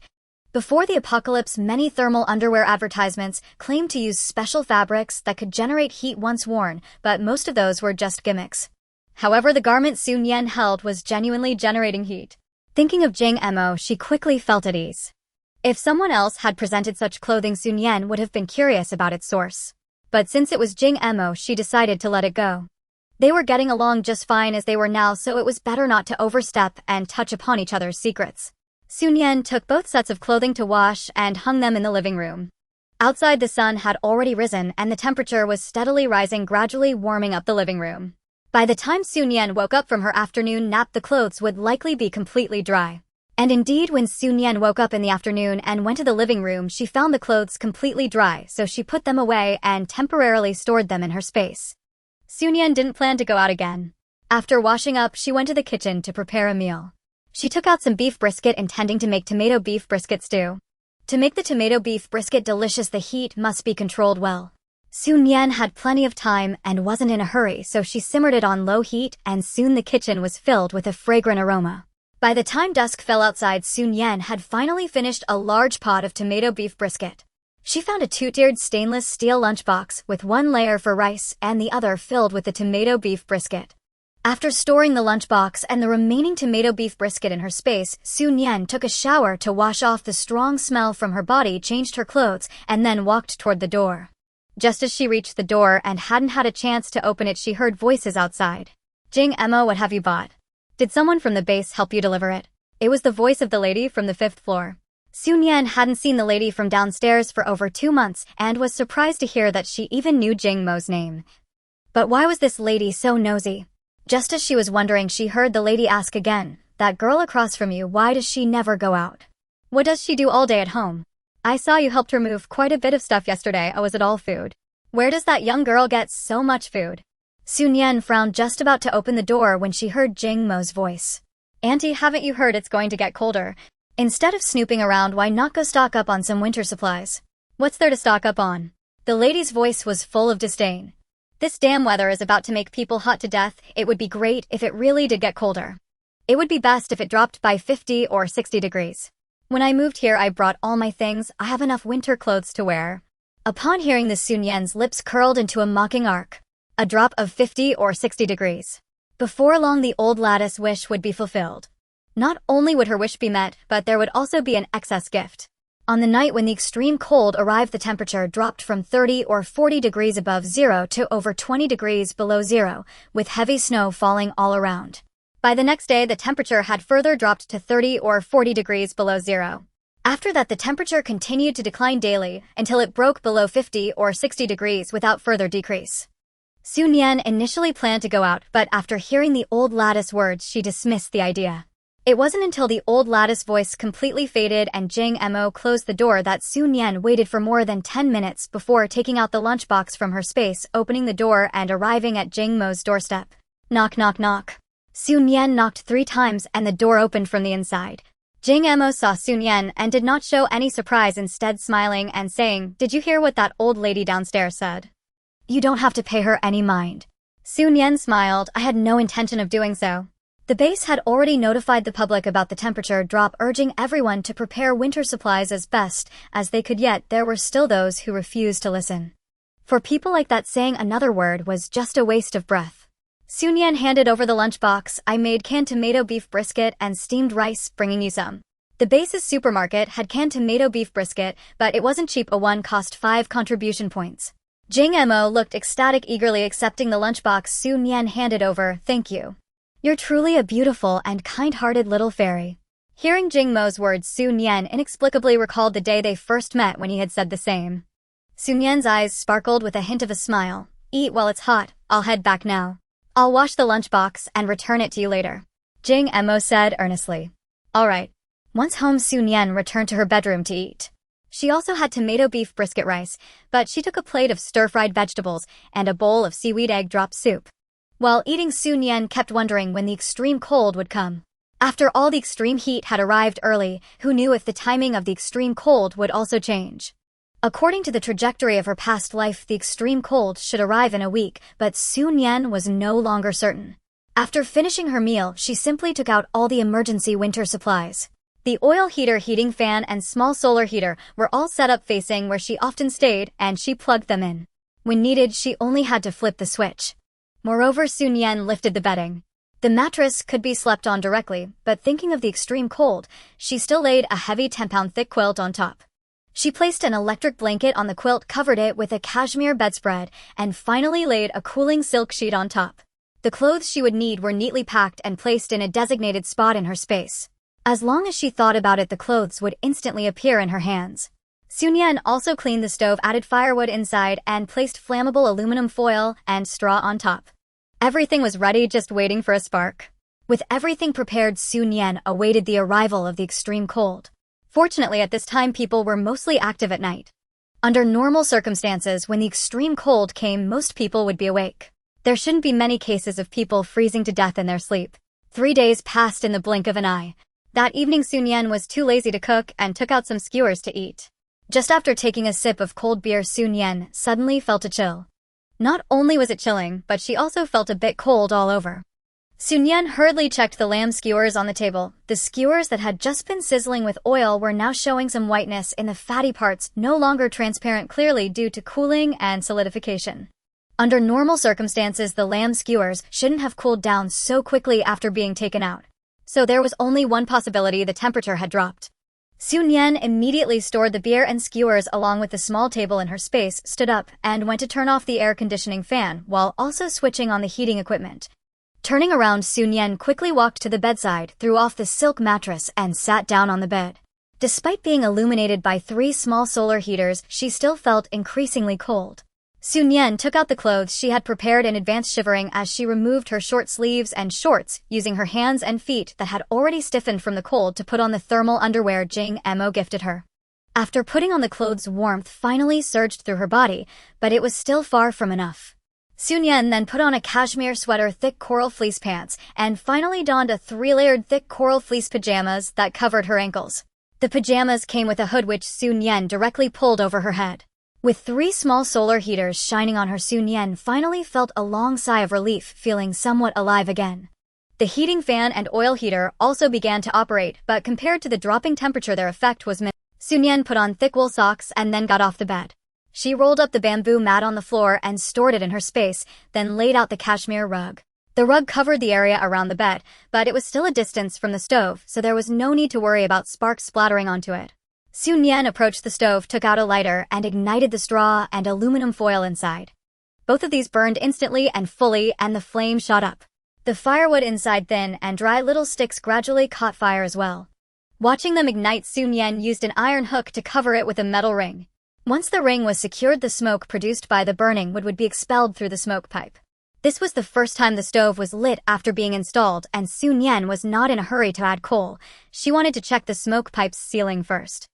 Before the apocalypse, many thermal underwear advertisements claimed to use special fabrics that could generate heat once worn, but most of those were just gimmicks. However, the garment Nian held was genuinely generating heat. Thinking of Jingmo, she quickly felt at ease. If someone else had presented such clothing, Nian would have been curious about its source. But since it was Jingmo, she decided to let it go. They were getting along just fine as they were now, so it was better not to overstep and touch upon each other's secrets. Nian took both sets of clothing to wash and hung them in the living room. Outside, the sun had already risen and the temperature was steadily rising, gradually warming up the living room. By the time Nian woke up from her afternoon nap, the clothes would likely be completely dry. And indeed, when Nian woke up in the afternoon and went to the living room, she found the clothes completely dry, so she put them away and temporarily stored them in her space. Nian didn't plan to go out again. After washing up, she went to the kitchen to prepare a meal. She took out some beef brisket, intending to make tomato beef brisket stew. To make the tomato beef brisket delicious, the heat must be controlled well. Nian had plenty of time and wasn't in a hurry, so she simmered it on low heat, and soon the kitchen was filled with a fragrant aroma. By the time dusk fell outside, Nian had finally finished a large pot of tomato beef brisket. She found a 2-tiered stainless steel lunchbox with 1 layer for rice and the other filled with the tomato beef brisket. After storing the lunchbox and the remaining tomato beef brisket in her space, Nian took a shower to wash off the strong smell from her body, changed her clothes, and then walked toward the door. Just as she reached the door and hadn't had a chance to open it, she heard voices outside. Jingmo, what have you bought? Did someone from the base help you deliver it? It was the voice of the lady from the 5th floor. Nian hadn't seen the lady from downstairs for over 2 months and was surprised to hear that she even knew Jingmo's name. But why was this lady so nosy? Just as she was wondering, she heard the lady ask again, "That girl across from you, why does she never go out? What does she do all day at home? I saw you helped her move quite a bit of stuff yesterday. Oh, was it all food? Where does that young girl get so much food?" Nian frowned, just about to open the door when she heard Jingmo's voice. "Auntie, haven't you heard it's going to get colder? Instead of snooping around, why not go stock up on some winter supplies? What's there to stock up on?" The lady's voice was full of disdain. "This damn weather is about to make people hot to death. It would be great if it really did get colder. It would be best if it dropped by 50 or 60 degrees. When I moved here, I brought all my things. I have enough winter clothes to wear." Upon hearing this, Nian's lips curled into a mocking arc. A drop of 50 or 60 degrees. Before long, the old lady's wish would be fulfilled. Not only would her wish be met, but there would also be an excess gift. On the night when the extreme cold arrived, the temperature dropped from 30 or 40 degrees above zero to over 20 degrees below zero, with heavy snow falling all around. By the next day, the temperature had further dropped to 30 or 40 degrees below zero. After that, the temperature continued to decline daily until it broke below 50 or 60 degrees without further decrease. Su Nian initially planned to go out, but after hearing the old lattice words, she dismissed the idea. It wasn't until the old lattice voice completely faded and Jing Mo closed the door that Su Nian waited for more than 10 minutes before taking out the lunchbox from her space, opening the door and arriving at Jing Mo's doorstep. Knock, knock, knock. Su Nian knocked 3 times and the door opened from the inside. Jing Mo saw Su Nian and did not show any surprise, instead smiling and saying, "Did you hear what that old lady downstairs said? You don't have to pay her any mind." Su Nian smiled. "I had no intention of doing so." The base had already notified the public about the temperature drop, urging everyone to prepare winter supplies as best as they could, yet there were still those who refused to listen. For people like that, saying another word was just a waste of breath. Su Nian handed over the lunchbox. "I made canned tomato beef brisket and steamed rice, bringing you some." The base's supermarket had canned tomato beef brisket, but it wasn't cheap. A one cost 5 contribution points. Jing Mo looked ecstatic, eagerly accepting the lunchbox Su Nian handed over. "Thank you. You're truly a beautiful and kind-hearted little fairy." Hearing Jing Mo's words, Su Nian inexplicably recalled the day they first met when he had said the same. Su Nian's eyes sparkled with a hint of a smile. "Eat while it's hot. I'll head back now. I'll wash the lunchbox and return it to you later," Jing Mo said earnestly. "All right." Once home, Su Nian returned to her bedroom to eat. She also had tomato beef brisket rice, but she took a plate of stir-fried vegetables and a bowl of seaweed egg drop soup. While eating, Su Nian kept wondering when the extreme cold would come. After all, the extreme heat had arrived early. Who knew if the timing of the extreme cold would also change? According to the trajectory of her past life, the extreme cold should arrive in a week, but Su Nian was no longer certain. After finishing her meal, she simply took out all the emergency winter supplies. The oil heater, heating fan, and small solar heater were all set up facing where she often stayed, and she plugged them in. When needed, she only had to flip the switch. Moreover, Su Nian lifted the bedding. The mattress could be slept on directly, but thinking of the extreme cold, she still laid a heavy 10-pound thick quilt on top. She placed an electric blanket on the quilt, covered it with a cashmere bedspread, and finally laid a cooling silk sheet on top. The clothes she would need were neatly packed and placed in a designated spot in her space. As long as she thought about it, the clothes would instantly appear in her hands. Su Nian also cleaned the stove, added firewood inside, and placed flammable aluminum foil and straw on top. Everything was ready, just waiting for a spark. With everything prepared, Su Nian awaited the arrival of the extreme cold. Fortunately, at this time, people were mostly active at night. Under normal circumstances, when the extreme cold came, most people would be awake. There shouldn't be many cases of people freezing to death in their sleep. 3 days passed in the blink of an eye. That evening, Su Nian was too lazy to cook and took out some skewers to eat. Just after taking a sip of cold beer, Su Nian suddenly felt a chill. Not only was it chilling, but she also felt a bit cold all over. Su Nian hurriedly checked the lamb skewers on the table. The skewers that had just been sizzling with oil were now showing some whiteness in the fatty parts, no longer transparent clearly due to cooling and solidification. Under normal circumstances, the lamb skewers shouldn't have cooled down so quickly after being taken out. So there was only one possibility: the temperature had dropped. Su Nian immediately stored the beer and skewers along with the small table in her space, stood up, and went to turn off the air conditioning fan while also switching on the heating equipment. Turning around, Su Nian quickly walked to the bedside, threw off the silk mattress, and sat down on the bed. Despite being illuminated by 3 small solar heaters, she still felt increasingly cold. Su Nian took out the clothes she had prepared in advance, shivering as she removed her short sleeves and shorts, using her hands and feet that had already stiffened from the cold to put on the thermal underwear Jing Mo gifted her. After putting on the clothes, warmth finally surged through her body, but it was still far from enough. Su Nian then put on a cashmere sweater, thick coral fleece pants, and finally donned a 3-layered thick coral fleece pajamas that covered her ankles. The pajamas came with a hood which Su Nian directly pulled over her head. With 3 small solar heaters shining on her, Su Nian finally felt a long sigh of relief, feeling somewhat alive again. The heating fan and oil heater also began to operate, but compared to the dropping temperature, their effect was minimal. Su Nian put on thick wool socks and then got off the bed. She rolled up the bamboo mat on the floor and stored it in her space, then laid out the cashmere rug. The rug covered the area around the bed, but it was still a distance from the stove, so there was no need to worry about sparks splattering onto it. Su Nian approached the stove, took out a lighter, and ignited the straw and aluminum foil inside. Both of these burned instantly and fully, and the flame shot up. The firewood inside, thin and dry little sticks, gradually caught fire as well. Watching them ignite, Nian used an iron hook to cover it with a metal ring. Once the ring was secured, the smoke produced by the burning wood would be expelled through the smoke pipe. This was the first time the stove was lit after being installed, and Nian was not in a hurry to add coal. She wanted to check the smoke pipe's sealing first.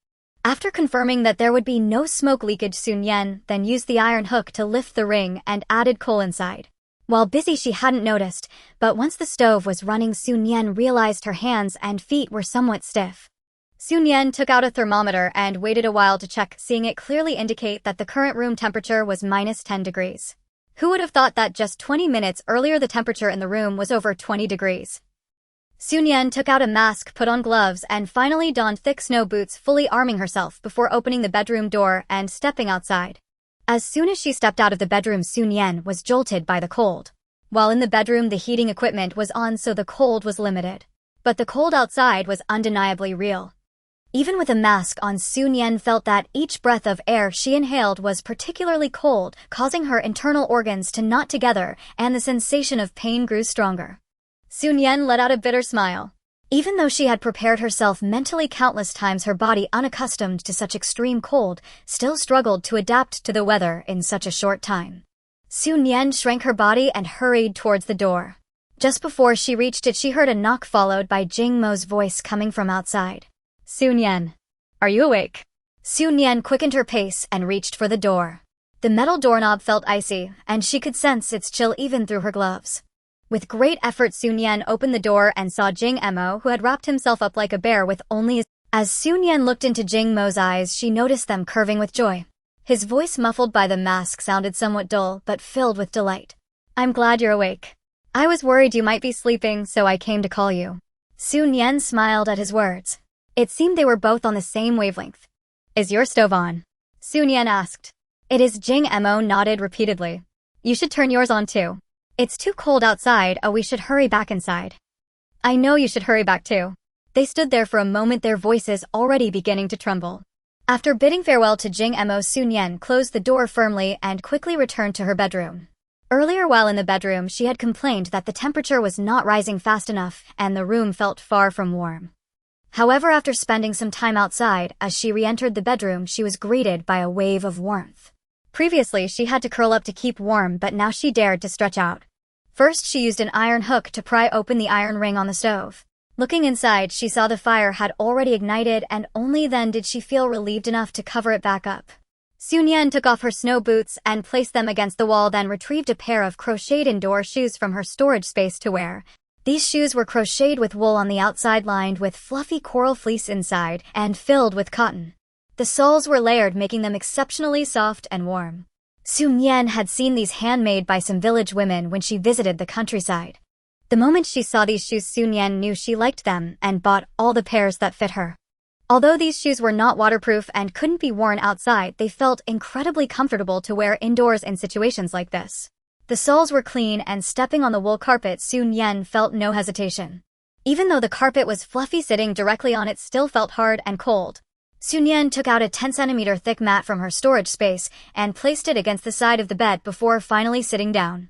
After confirming that there would be no smoke leakage, Nian then used the iron hook to lift the ring and added coal inside. While busy, she hadn't noticed, but once the stove was running, Nian realized her hands and feet were somewhat stiff. Nian took out a thermometer and waited a while to check, seeing it clearly indicate that the current room temperature was -10 degrees. Who would have thought that just 20 minutes earlier the temperature in the room was over 20 degrees? Nian took out a mask, put on gloves, and finally donned thick snow boots, fully arming herself before opening the bedroom door and stepping outside. As soon as she stepped out of the bedroom, Nian was jolted by the cold. While in the bedroom, the heating equipment was on, so the cold was limited. But the cold outside was undeniably real. Even with a mask on, Nian felt that each breath of air she inhaled was particularly cold, causing her internal organs to knot together, and the sensation of pain grew stronger. Nian let out a bitter smile. Even though she had prepared herself mentally countless times, her body, unaccustomed to such extreme cold, still struggled to adapt to the weather in such a short time. Nian shrank her body and hurried towards the door. Just before she reached it, she heard a knock followed by Jingmo's voice coming from outside. Nian, are you awake? Nian quickened her pace and reached for the door. The metal doorknob felt icy, and she could sense its chill even through her gloves. With great effort, Nian opened the door and saw Jingmo, who had wrapped himself up like a bear with only his... As Nian looked into Jingmo's eyes, she noticed them curving with joy. His voice, muffled by the mask, sounded somewhat dull, but filled with delight. I'm glad you're awake. I was worried you might be sleeping, so I came to call you. Nian smiled at his words. It seemed they were both on the same wavelength. Is your stove on? Nian asked. It is. Jingmo nodded repeatedly. You should turn yours on too. It's too cold outside. Oh, we should hurry back inside. I know you should hurry back too. They stood there for a moment, their voices already beginning to tremble. After bidding farewell to Jingmo, Nian closed the door firmly and quickly returned to her bedroom. Earlier, while in the bedroom, she had complained that the temperature was not rising fast enough and the room felt far from warm. However, after spending some time outside, as she re-entered the bedroom, she was greeted by a wave of warmth. Previously, she had to curl up to keep warm, but now she dared to stretch out. First, she used an iron hook to pry open the iron ring on the stove. Looking inside, she saw the fire had already ignited, and only then did she feel relieved enough to cover it back up. Nian took off her snow boots and placed them against the wall, then retrieved a pair of crocheted indoor shoes from her storage space to wear. These shoes were crocheted with wool on the outside, lined with fluffy coral fleece inside, and filled with cotton. The soles were layered, making them exceptionally soft and warm. Nian had seen these handmade by some village women when she visited the countryside. The moment she saw these shoes, Nian knew she liked them and bought all the pairs that fit her. Although these shoes were not waterproof and couldn't be worn outside, they felt incredibly comfortable to wear indoors in situations like this. The soles were clean, and stepping on the wool carpet, Nian felt no hesitation. Even though the carpet was fluffy, sitting directly on it still felt hard and cold. Nian took out a 10-centimeter thick mat from her storage space and placed it against the side of the bed before finally sitting down.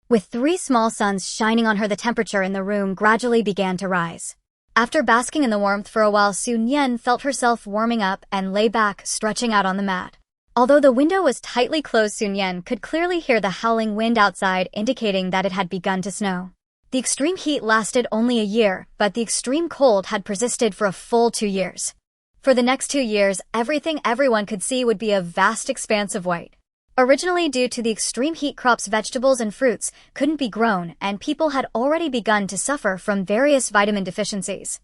With 3 small suns shining on her, the temperature in the room gradually began to rise. After basking in the warmth for a while, Nian felt herself warming up and lay back, stretching out on the mat. Although the window was tightly closed, Nian could clearly hear the howling wind outside, indicating that it had begun to snow. The extreme heat lasted only a year, but the extreme cold had persisted for a full 2 years. For the next 2 years, everything everyone could see would be a vast expanse of white. Originally, due to the extreme heat, crops, vegetables, and fruits couldn't be grown, and people had already begun to suffer from various vitamin deficiencies.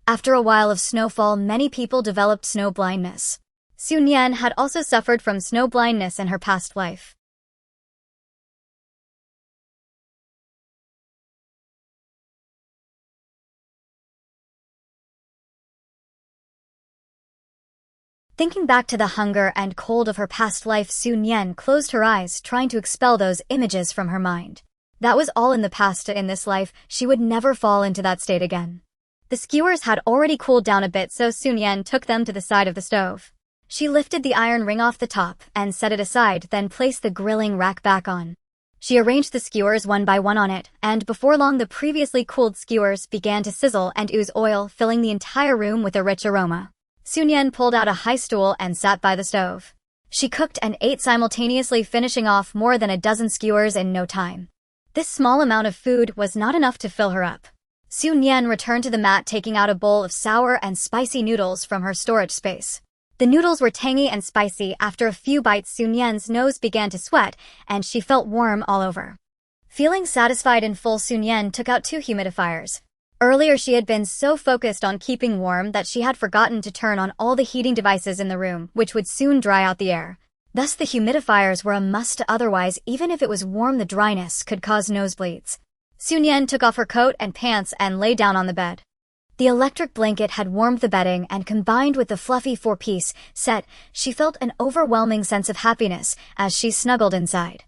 After a while of snowfall, many people developed snow blindness. Nian had also suffered from snow blindness in her past life. Thinking back to the hunger and cold of her past life, Nian closed her eyes, trying to expel those images from her mind. That was all in the past. In this life, she would never fall into that state again. The skewers had already cooled down a bit, so Nian took them to the side of the stove. She lifted the iron ring off the top and set it aside, then placed the grilling rack back on. She arranged the skewers one by one on it, and before long the previously cooled skewers began to sizzle and ooze oil, filling the entire room with a rich aroma. Nian pulled out a high stool and sat by the stove. She cooked and ate simultaneously, finishing off more than a dozen skewers in no time. This small amount of food was not enough to fill her up. Nian returned to the mat, taking out a bowl of sour and spicy noodles from her storage space. The noodles were tangy and spicy. After a few bites, Nian's nose began to sweat, and she felt warm all over. Feeling satisfied and full, Nian took out 2 humidifiers. Earlier she had been so focused on keeping warm that she had forgotten to turn on all the heating devices in the room, which would soon dry out the air. Thus the humidifiers were a must, otherwise even if it was warm the dryness could cause nosebleeds. Nian took off her coat and pants and lay down on the bed. The electric blanket had warmed the bedding, and combined with the fluffy 4-piece set, she felt an overwhelming sense of happiness as she snuggled inside.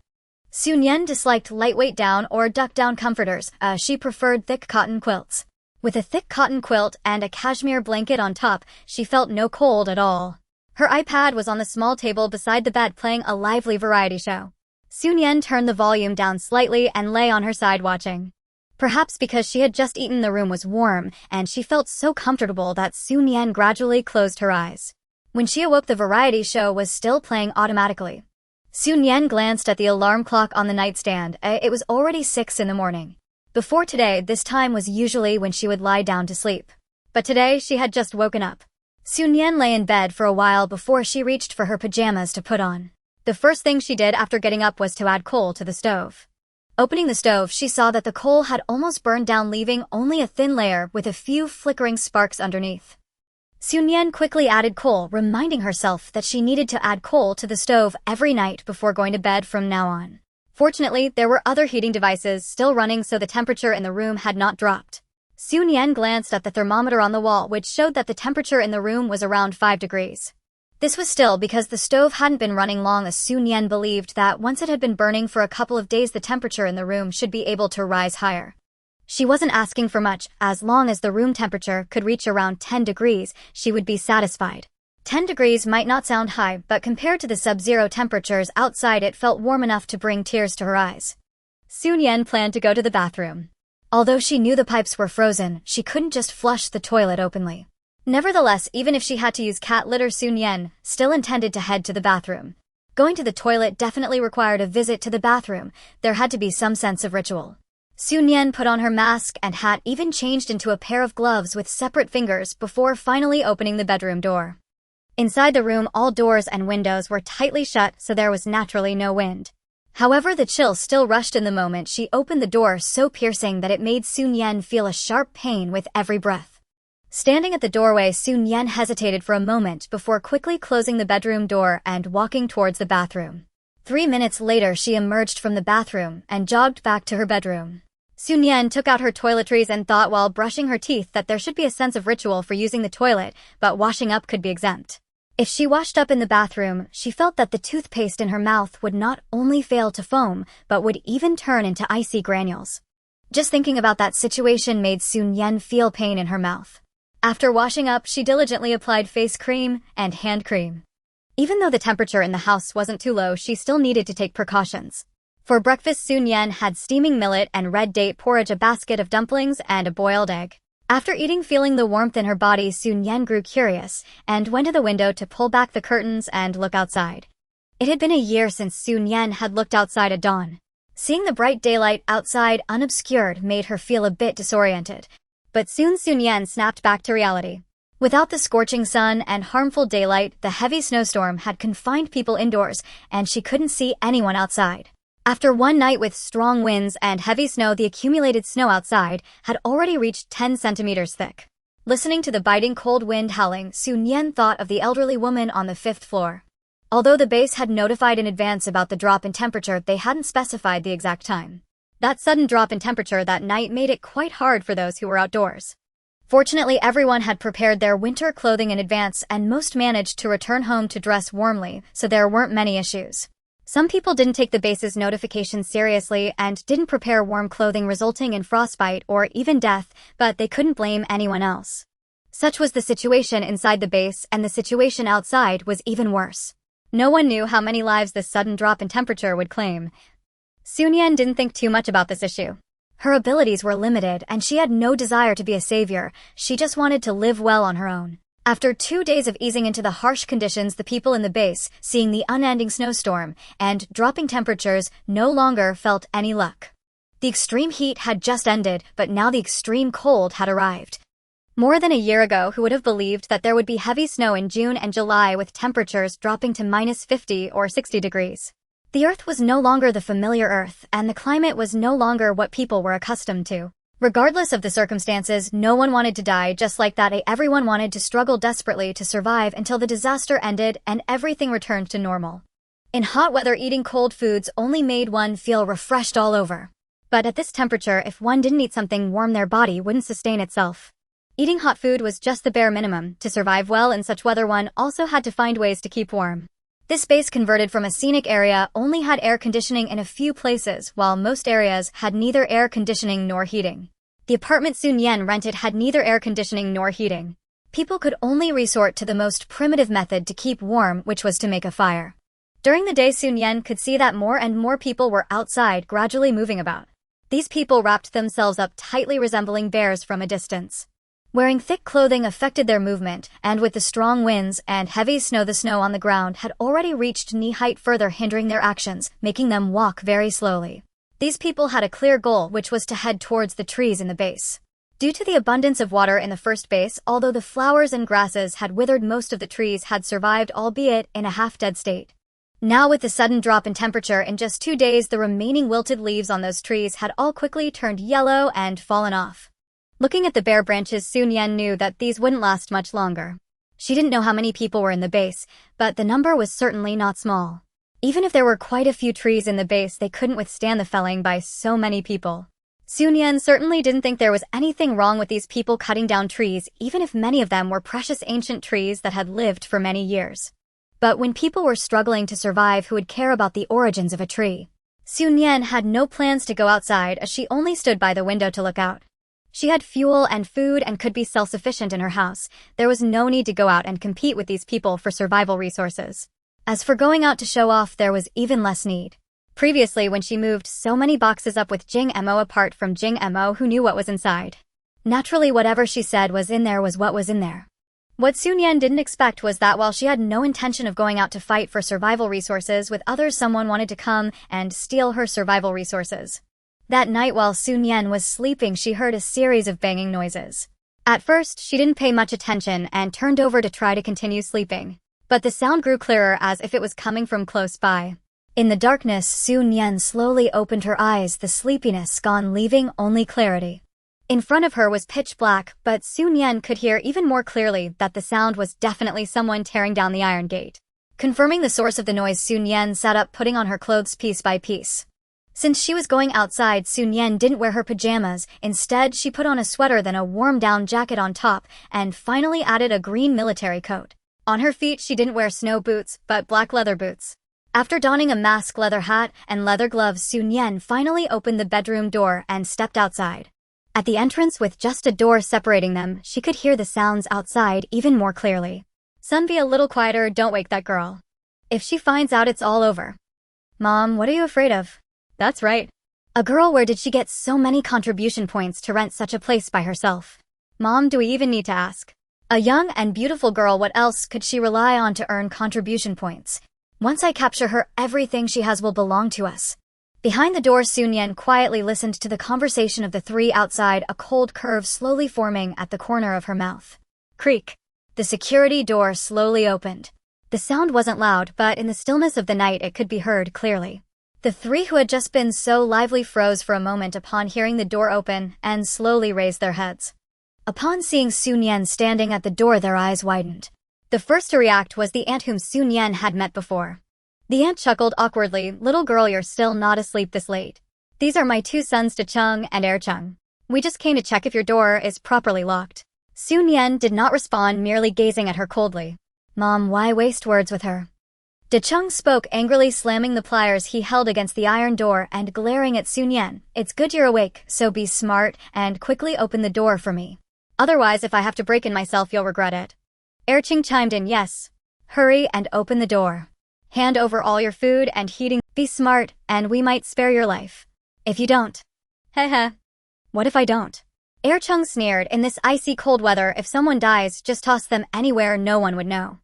Nian disliked lightweight down or duck-down comforters. She preferred thick cotton quilts. With a thick cotton quilt and a cashmere blanket on top, she felt no cold at all. Her iPad was on the small table beside the bed, playing a lively variety show. Nian turned the volume down slightly and lay on her side watching. Perhaps because she had just eaten, the room was warm, and she felt so comfortable that Nian gradually closed her eyes. When she awoke, the variety show was still playing automatically. Nian glanced at the alarm clock on the nightstand. It was already 6 in the morning. Before today, this time was usually when she would lie down to sleep. But today, she had just woken up. Nian lay in bed for a while before she reached for her pajamas to put on. The first thing she did after getting up was to add coal to the stove. Opening the stove, she saw that the coal had almost burned down, leaving only a thin layer with a few flickering sparks underneath. Nian quickly added coal, reminding herself that she needed to add coal to the stove every night before going to bed from now on. Fortunately, there were other heating devices still running, so the temperature in the room had not dropped. Nian glanced at the thermometer on the wall, which showed that the temperature in the room was around 5 degrees. This was still because the stove hadn't been running long, as Nian believed that once it had been burning for a couple of days, the temperature in the room should be able to rise higher. She wasn't asking for much. As long as the room temperature could reach around 10 degrees, she would be satisfied. 10 degrees might not sound high, but compared to the sub-zero temperatures outside, it felt warm enough to bring tears to her eyes. Nian planned to go to the bathroom. Although she knew the pipes were frozen, she couldn't just flush the toilet openly. Nevertheless, even if she had to use cat litter, Nian still intended to head to the bathroom. Going to the toilet definitely required a visit to the bathroom. There had to be some sense of ritual. Nian put on her mask and hat, even changed into a pair of gloves with separate fingers before finally opening the bedroom door. Inside the room, all doors and windows were tightly shut, so there was naturally no wind. However, the chill still rushed in the moment she opened the door, so piercing that it made Nian feel a sharp pain with every breath. Standing at the doorway, Nian hesitated for a moment before quickly closing the bedroom door and walking towards the bathroom. 3 minutes later, she emerged from the bathroom and jogged back to her bedroom. Nian took out her toiletries and thought while brushing her teeth that there should be a sense of ritual for using the toilet, but washing up could be exempt. If she washed up in the bathroom, she felt that the toothpaste in her mouth would not only fail to foam, but would even turn into icy granules. Just thinking about that situation made Nian feel pain in her mouth. After washing up, she diligently applied face cream and hand cream. Even though the temperature in the house wasn't too low, she still needed to take precautions. For breakfast, Nian had steaming millet and red date porridge, a basket of dumplings, and a boiled egg. After eating, feeling the warmth in her body, Nian grew curious and went to the window to pull back the curtains and look outside. It had been a year since Nian had looked outside at dawn. Seeing the bright daylight outside unobscured made her feel a bit disoriented. But soon Nian snapped back to reality. Without the scorching sun and harmful daylight, the heavy snowstorm had confined people indoors, and she couldn't see anyone outside. After one night with strong winds and heavy snow, the accumulated snow outside had already reached 10 centimeters thick. Listening to the biting cold wind howling, Nian thought of the elderly woman on the 5th floor. Although the base had notified in advance about the drop in temperature, they hadn't specified the exact time. That sudden drop in temperature that night made it quite hard for those who were outdoors. Fortunately, everyone had prepared their winter clothing in advance, and most managed to return home to dress warmly, so there weren't many issues. Some people didn't take the base's notification seriously and didn't prepare warm clothing, resulting in frostbite or even death, but they couldn't blame anyone else. Such was the situation inside the base, and the situation outside was even worse. No one knew how many lives this sudden drop in temperature would claim. Nian didn't think too much about this issue. Her abilities were limited and she had no desire to be a savior, she just wanted to live well on her own. After 2 days of easing into the harsh conditions, the people in the base, seeing the unending snowstorm and dropping temperatures, no longer felt any luck. The extreme heat had just ended, but now the extreme cold had arrived. More than a year ago, who would have believed that there would be heavy snow in June and July with temperatures dropping to -50 or 60 degrees? The Earth was no longer the familiar Earth, and the climate was no longer what people were accustomed to. Regardless of the circumstances, no one wanted to die, just like that everyone wanted to struggle desperately to survive until the disaster ended and everything returned to normal. In hot weather, eating cold foods only made one feel refreshed all over. But at this temperature, if one didn't eat something warm, their body wouldn't sustain itself. Eating hot food was just the bare minimum. To survive well in such weather, one also had to find ways to keep warm. This base, converted from a scenic area, only had air conditioning in a few places, while most areas had neither air conditioning nor heating. The apartment Nian rented had neither air conditioning nor heating. People could only resort to the most primitive method to keep warm, which was to make a fire. During the day, Nian could see that more and more people were outside, gradually moving about. These people wrapped themselves up tightly, resembling bears from a distance. Wearing thick clothing affected their movement, and with the strong winds and heavy snow, the snow on the ground had already reached knee height, further hindering their actions, making them walk very slowly. These people had a clear goal, which was to head towards the trees in the base. Due to the abundance of water in the first base, although the flowers and grasses had withered, most of the trees had survived, albeit in a half-dead state. Now, with the sudden drop in temperature in just 2 days, the remaining wilted leaves on those trees had all quickly turned yellow and fallen off. Looking at the bare branches, Nian knew that these wouldn't last much longer. She didn't know how many people were in the base, but the number was certainly not small. Even if there were quite a few trees in the base, they couldn't withstand the felling by so many people. Nian certainly didn't think there was anything wrong with these people cutting down trees, even if many of them were precious ancient trees that had lived for many years. But when people were struggling to survive, who would care about the origins of a tree? Nian had no plans to go outside, as she only stood by the window to look out. She had fuel and food and could be self-sufficient in her house. There was no need to go out and compete with these people for survival resources. As for going out to show off, there was even less need. Previously, when she moved so many boxes up with Jing Mo, apart from Jing Mo, who knew what was inside. Naturally, whatever she said was in there was what was in there. What Nian didn't expect was that while she had no intention of going out to fight for survival resources with others, someone wanted to come and steal her survival resources. That night, while Nian was sleeping, she heard a series of banging noises. At first, she didn't pay much attention and turned over to try to continue sleeping. But the sound grew clearer, as if it was coming from close by. In the darkness, Nian slowly opened her eyes, the sleepiness gone, leaving only clarity. In front of her was pitch black, but Nian could hear even more clearly that the sound was definitely someone tearing down the iron gate. Confirming the source of the noise, Nian sat up, putting on her clothes piece by piece. Since she was going outside, Nian didn't wear her pajamas. Instead, she put on a sweater, then a warm-down jacket on top, and finally added a green military coat. On her feet, she didn't wear snow boots, but black leather boots. After donning a mask, leather hat, and leather gloves, Nian finally opened the bedroom door and stepped outside. At the entrance, with just a door separating them, she could hear the sounds outside even more clearly. "Son, be a little quieter, don't wake that girl. If she finds out, it's all over." "Mom, what are you afraid of?" "That's right. A girl, where did she get so many contribution points to rent such a place by herself?" "Mom, do we even need to ask?" "A young and beautiful girl, what else could she rely on to earn contribution points? Once I capture her, everything she has will belong to us." Behind the door, Nian quietly listened to the conversation of the three outside, a cold curve slowly forming at the corner of her mouth. Creak. The security door slowly opened. The sound wasn't loud, but in the stillness of the night it could be heard clearly. The three who had just been so lively froze for a moment upon hearing the door open and slowly raised their heads. Upon seeing Nian standing at the door, their eyes widened. The first to react was the aunt whom Nian had met before. The aunt chuckled awkwardly. "Little girl, you're still not asleep this late. These are my 2 sons, Chung and Chung. We just came to check if your door is properly locked." Nian did not respond, merely gazing at her coldly. "Mom, why waste words with her?" Chung spoke angrily, slamming the pliers he held against the iron door and glaring at Nian. "It's good you're awake, so be smart and quickly open the door for me. Otherwise, if I have to break in myself, you'll regret it." Ching chimed in, "Yes. Hurry and open the door." Hand over all your food and heating. Be smart, and we might spare your life. If you don't. Heh. What if I don't? Chung sneered. In this icy cold weather, if someone dies, just toss them anywhere no one would know.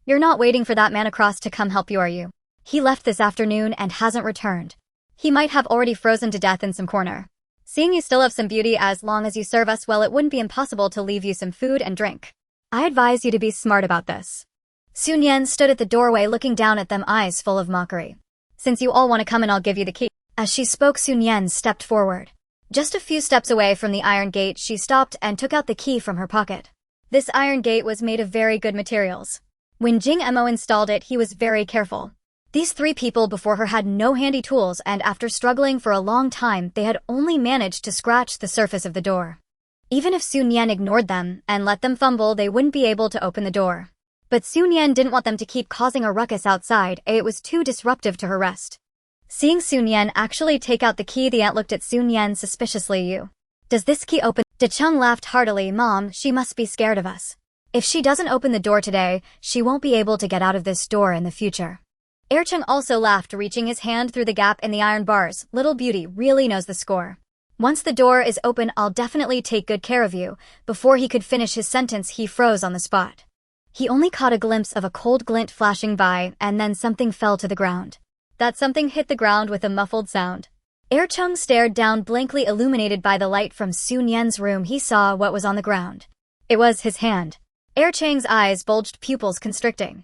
You're not waiting for that man across to come help you, are you? He left this afternoon and hasn't returned. He might have already frozen to death in some corner. Seeing you still have some beauty, as long as you serve us well, it wouldn't be impossible to leave you some food and drink. I advise you to be smart about this. Nian stood at the doorway looking down at them, eyes full of mockery. Since you all want to come in, I'll give you the key. As she spoke, Nian stepped forward. Just a few steps away from the iron gate, she stopped and took out the key from her pocket. This iron gate was made of very good materials. When Jing Emo installed it, he was very careful. These 3 people before her had no handy tools, and after struggling for a long time, they had only managed to scratch the surface of the door. Even if Nian ignored them and let them fumble, they wouldn't be able to open the door. But Nian didn't want them to keep causing a ruckus outside, it was too disruptive to her rest. Seeing Nian actually take out the key, the aunt looked at Nian suspiciously. Does this key open? Chung laughed heartily. Mom, she must be scared of us. If she doesn't open the door today, she won't be able to get out of this door in the future. Chung also laughed, reaching his hand through the gap in the iron bars. Little beauty really knows the score. Once the door is open, I'll definitely take good care of you. Before he could finish his sentence, he froze on the spot. He only caught a glimpse of a cold glint flashing by, and then something fell to the ground. That something hit the ground with a muffled sound. Chung stared down blankly, illuminated by the light from Nian's room. He saw what was on the ground. It was his hand. Chang's eyes bulged, pupils constricting.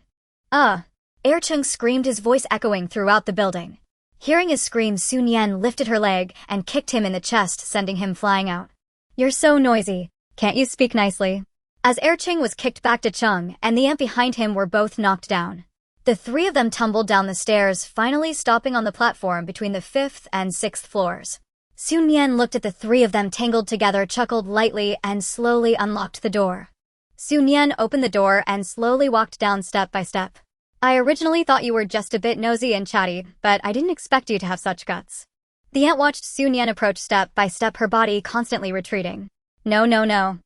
Chung screamed, his voice echoing throughout the building. Hearing his scream, Nian lifted her leg and kicked him in the chest, sending him flying out. You're so noisy. Can't you speak nicely? As Chung was kicked back to Chung, and the ant behind him were both knocked down. The 3 of them tumbled down the stairs, finally stopping on the platform between the 5th and 6th floors. Nian looked at the 3 of them tangled together, chuckled lightly, and slowly unlocked the door. Nian opened the door and slowly walked down step by step. I originally thought you were just a bit nosy and chatty, but I didn't expect you to have such guts. The ant watched Nian approach step by step, her body constantly retreating. No.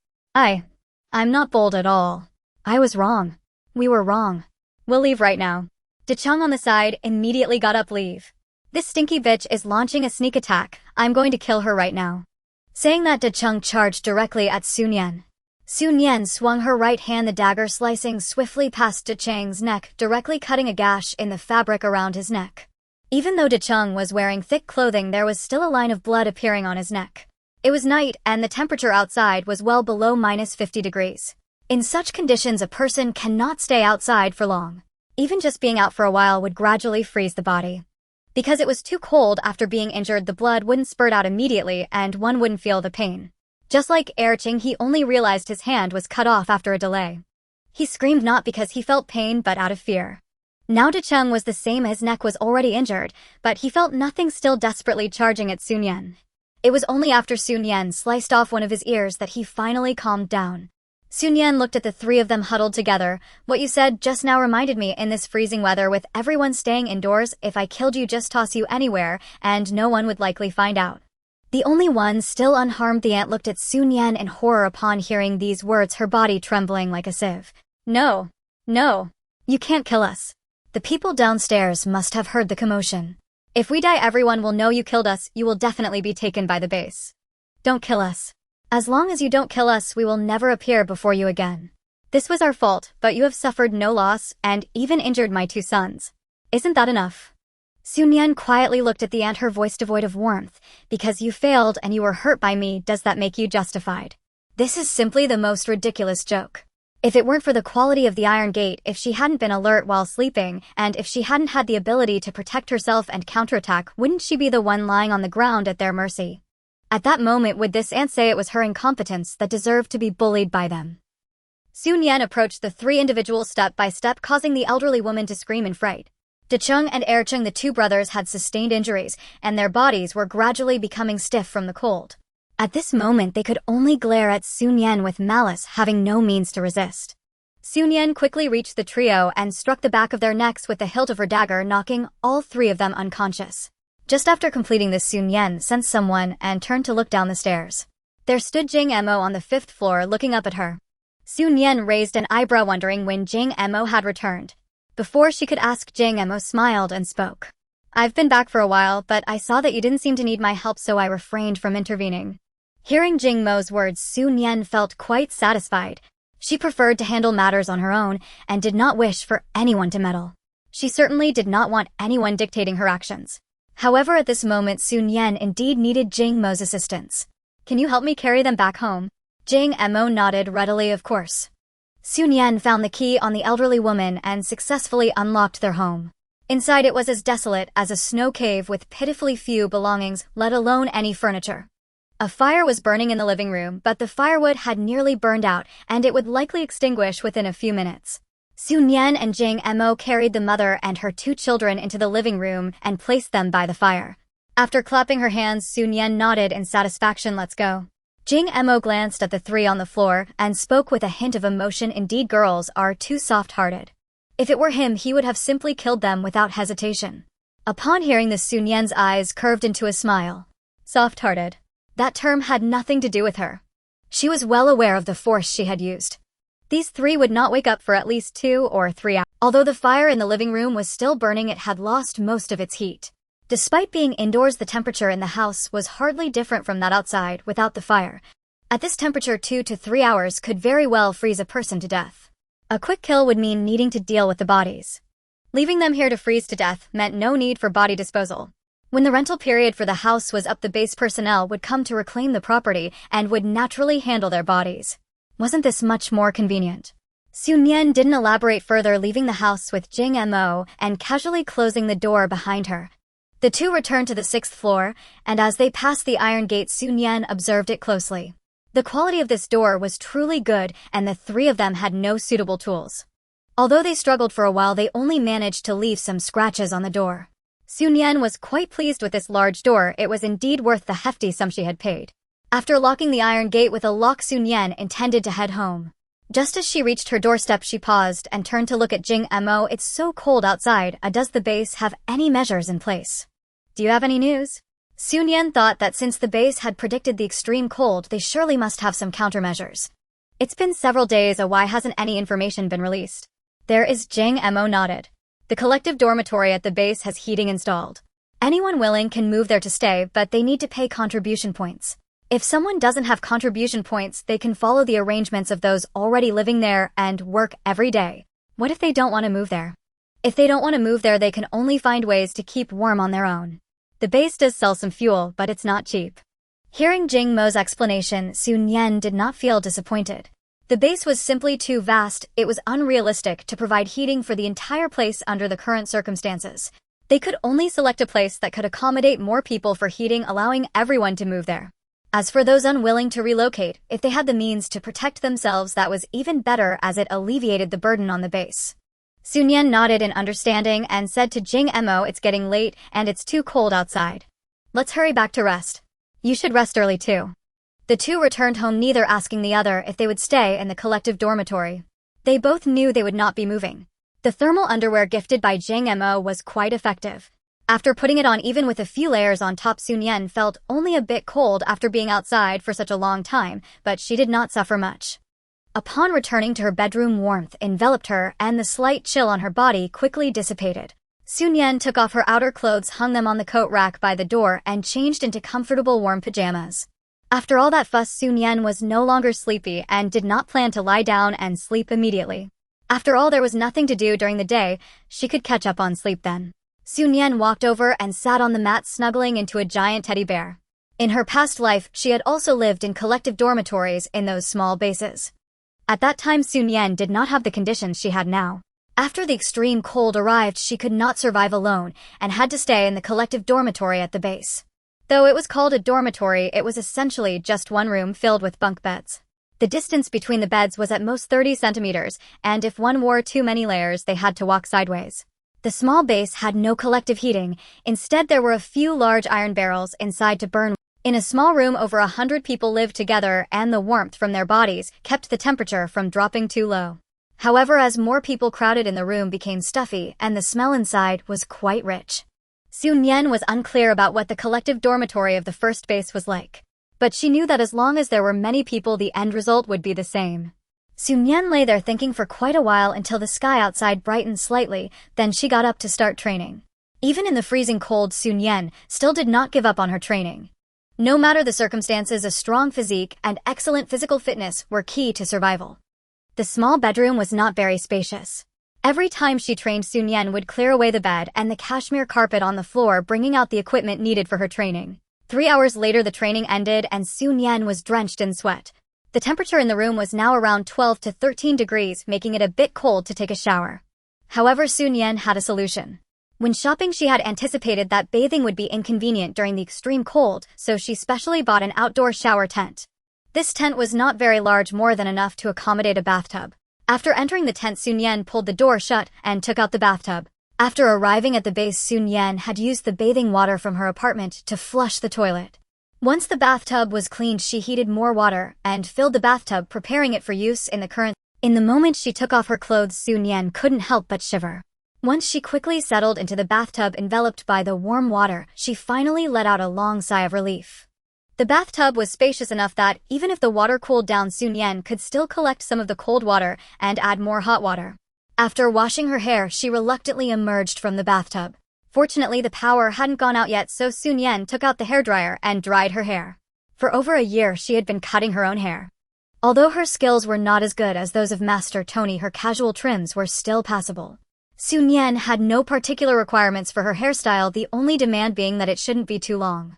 I'm not bold at all. I was wrong. We were wrong. We'll leave right now. Chung on the side immediately got up. Leave. This stinky bitch is launching a sneak attack. I'm going to kill her right now. Saying that, Chung charged directly at Nian. Nian swung her right hand, the dagger slicing swiftly past Chang's neck, directly cutting a gash in the fabric around his neck. Even though Chung was wearing thick clothing, there was still a line of blood appearing on his neck. It was night, and the temperature outside was well below -50 degrees. In such conditions, a person cannot stay outside for long. Even just being out for a while would gradually freeze the body. Because it was too cold after being injured, the blood wouldn't spurt out immediately, and one wouldn't feel the pain. Just like Chung, he only realized his hand was cut off after a delay. He screamed not because he felt pain, but out of fear. Now Chung was the same, his neck was already injured, but he felt nothing, still desperately charging at Nian. It was only after Nian sliced off one of his ears that he finally calmed down. Nian looked at the 3 of them huddled together. What you said just now reminded me, in this freezing weather with everyone staying indoors, if I killed you, just toss you anywhere, and no one would likely find out. The only one still unharmed, the ant looked at Nian in horror upon hearing these words, her body trembling like a sieve. No. You can't kill us. The people downstairs must have heard the commotion. If we die, everyone will know you killed us. You will definitely be taken by the base. Don't kill us. As long as you don't kill us, we will never appear before you again. This was our fault, but you have suffered no loss, and even injured my 2 sons. Isn't that enough? Nian quietly looked at the ant, her voice devoid of warmth. Because you failed and you were hurt by me, does that make you justified? This is simply the most ridiculous joke. If it weren't for the quality of the iron gate, if she hadn't been alert while sleeping, and if she hadn't had the ability to protect herself and counterattack, wouldn't she be the one lying on the ground at their mercy? At that moment, would this ant say it was her incompetence that deserved to be bullied by them? Nian approached the 3 individuals step by step, causing the elderly woman to scream in fright. Chung and Chung, the 2 brothers, had sustained injuries, and their bodies were gradually becoming stiff from the cold. At this moment, they could only glare at Nian with malice, having no means to resist. Nian quickly reached the trio and struck the back of their necks with the hilt of her dagger, knocking all 3 of them unconscious. Just after completing this, Nian sensed someone and turned to look down the stairs. There stood Jing Emo on the 5th floor, looking up at her. Nian raised an eyebrow, wondering when Jing Emo had returned. Before she could ask, Jang Emo smiled and spoke. I've been back for a while, but I saw that you didn't seem to need my help, so I refrained from intervening. Hearing Jing Mo's words, Su Nian felt quite satisfied. She preferred to handle matters on her own and did not wish for anyone to meddle. She certainly did not want anyone dictating her actions. However, at this moment, Su Nian indeed needed Jing Mo's assistance. Can you help me carry them back home? Jing Mo nodded readily, of course. Su Nian found the key on the elderly woman and successfully unlocked their home. Inside, it was as desolate as a snow cave with pitifully few belongings, let alone any furniture. A fire was burning in the living room, but the firewood had nearly burned out, and it would likely extinguish within a few minutes. Su Nian and Jing Mo carried the mother and her 2 children into the living room and placed them by the fire. After clapping her hands, Su Nian nodded in satisfaction. Let's go. Jing Mo glanced at the 3 on the floor and spoke with a hint of emotion. Indeed, girls are too soft-hearted. If it were him, he would have simply killed them without hesitation. Upon hearing this, Su Nian's eyes curved into a smile. Soft-hearted. That term had nothing to do with her. She was well aware of the force she had used. These 3 would not wake up for at least 2 or 3 hours. Although the fire in the living room was still burning, it had lost most of its heat. Despite being indoors, the temperature in the house was hardly different from that outside without the fire. At this temperature, 2 to 3 hours could very well freeze a person to death. A quick kill would mean needing to deal with the bodies. Leaving them here to freeze to death meant no need for body disposal. When the rental period for the house was up, the base personnel would come to reclaim the property and would naturally handle their bodies. Wasn't this much more convenient? Su Nian didn't elaborate further, leaving the house with Jing Mo and casually closing the door behind her. The 2 returned to the 6th floor, and as they passed the iron gate, Su Nian observed it closely. The quality of this door was truly good, and the 3 of them had no suitable tools. Although they struggled for a while, they only managed to leave some scratches on the door. Su Nian was quite pleased with this large door. It was indeed worth the hefty sum she had paid. After locking the iron gate with a lock, Su Nian intended to head home. Just as she reached her doorstep, she paused and turned to look at Jing Mo. It's so cold outside. Does the base have any measures in place? Do you have any news? Su Nian thought that since the base had predicted the extreme cold, they surely must have some countermeasures. It's been several days. Why hasn't any information been released? There is. Jing Mo nodded. The collective dormitory at the base has heating installed. Anyone willing can move there to stay, but they need to pay contribution points. If someone doesn't have contribution points, they can follow the arrangements of those already living there and work every day. What if they don't want to move there? If they don't want to move there, they can only find ways to keep warm on their own. The base does sell some fuel, but it's not cheap. Hearing Jing Mo's explanation, Su Nian did not feel disappointed. The base was simply too vast. It was unrealistic to provide heating for the entire place under the current circumstances. They could only select a place that could accommodate more people for heating, allowing everyone to move there. As for those unwilling to relocate, if they had the means to protect themselves, that was even better, as it alleviated the burden on the base. Su Nian nodded in understanding and said to Jing Mo, it's getting late and it's too cold outside. Let's hurry back to rest. You should rest early too. The 2 returned home, neither asking the other if they would stay in the collective dormitory. They both knew they would not be moving. The thermal underwear gifted by Jing Mo was quite effective. After putting it on, even with a few layers on top, Su Nian felt only a bit cold after being outside for such a long time, but she did not suffer much. Upon returning to her bedroom, warmth enveloped her and the slight chill on her body quickly dissipated. Su Nian took off her outer clothes, hung them on the coat rack by the door, and changed into comfortable warm pajamas. After all that fuss, Su Nian was no longer sleepy and did not plan to lie down and sleep immediately. After all, there was nothing to do during the day. She could catch up on sleep then. Su Nian walked over and sat on the mat, snuggling into a giant teddy bear. In her past life, she had also lived in collective dormitories in those small bases. At that time, Su Nian did not have the conditions she had now. After the extreme cold arrived, she could not survive alone and had to stay in the collective dormitory at the base. Though it was called a dormitory, it was essentially just one room filled with bunk beds. The distance between the beds was at most 30 centimeters, and if one wore too many layers, they had to walk sideways. The small base had no collective heating. Instead, there were a few large iron barrels inside to burn. In a small room, over 100 people lived together, and the warmth from their bodies kept the temperature from dropping too low. However, as more people crowded in, the room became stuffy, and the smell inside was quite rich. Su Nian was unclear about what the collective dormitory of the first base was like, but she knew that as long as there were many people, the end result would be the same. Nian lay there thinking for quite a while until the sky outside brightened slightly, then she got up to start training. Even in the freezing cold, Nian still did not give up on her training. No matter the circumstances, a strong physique and excellent physical fitness were key to survival. The small bedroom was not very spacious. Every time she trained, Nian would clear away the bed and the cashmere carpet on the floor, bringing out the equipment needed for her training. 3 hours later, the training ended and Nian was drenched in sweat. The temperature in the room was now around 12 to 13 degrees, making it a bit cold to take a shower. However, Nian had a solution. When shopping, she had anticipated that bathing would be inconvenient during the extreme cold, so she specially bought an outdoor shower tent. This tent was not very large, more than enough to accommodate a bathtub. After entering the tent, Nian pulled the door shut and took out the bathtub. After arriving at the base, Nian had used the bathing water from her apartment to flush the toilet. Once the bathtub was cleaned, she heated more water and filled the bathtub, preparing it for use in the current. In the moment she took off her clothes, Nian couldn't help but shiver. Once she quickly settled into the bathtub enveloped by the warm water, she finally let out a long sigh of relief. The bathtub was spacious enough that, even if the water cooled down, Nian could still collect some of the cold water and add more hot water. After washing her hair, she reluctantly emerged from the bathtub. Fortunately, the power hadn't gone out yet, so Nian took out the hairdryer and dried her hair. For over a year, she had been cutting her own hair. Although her skills were not as good as those of Master Tony, her casual trims were still passable. Nian had no particular requirements for her hairstyle, the only demand being that it shouldn't be too long.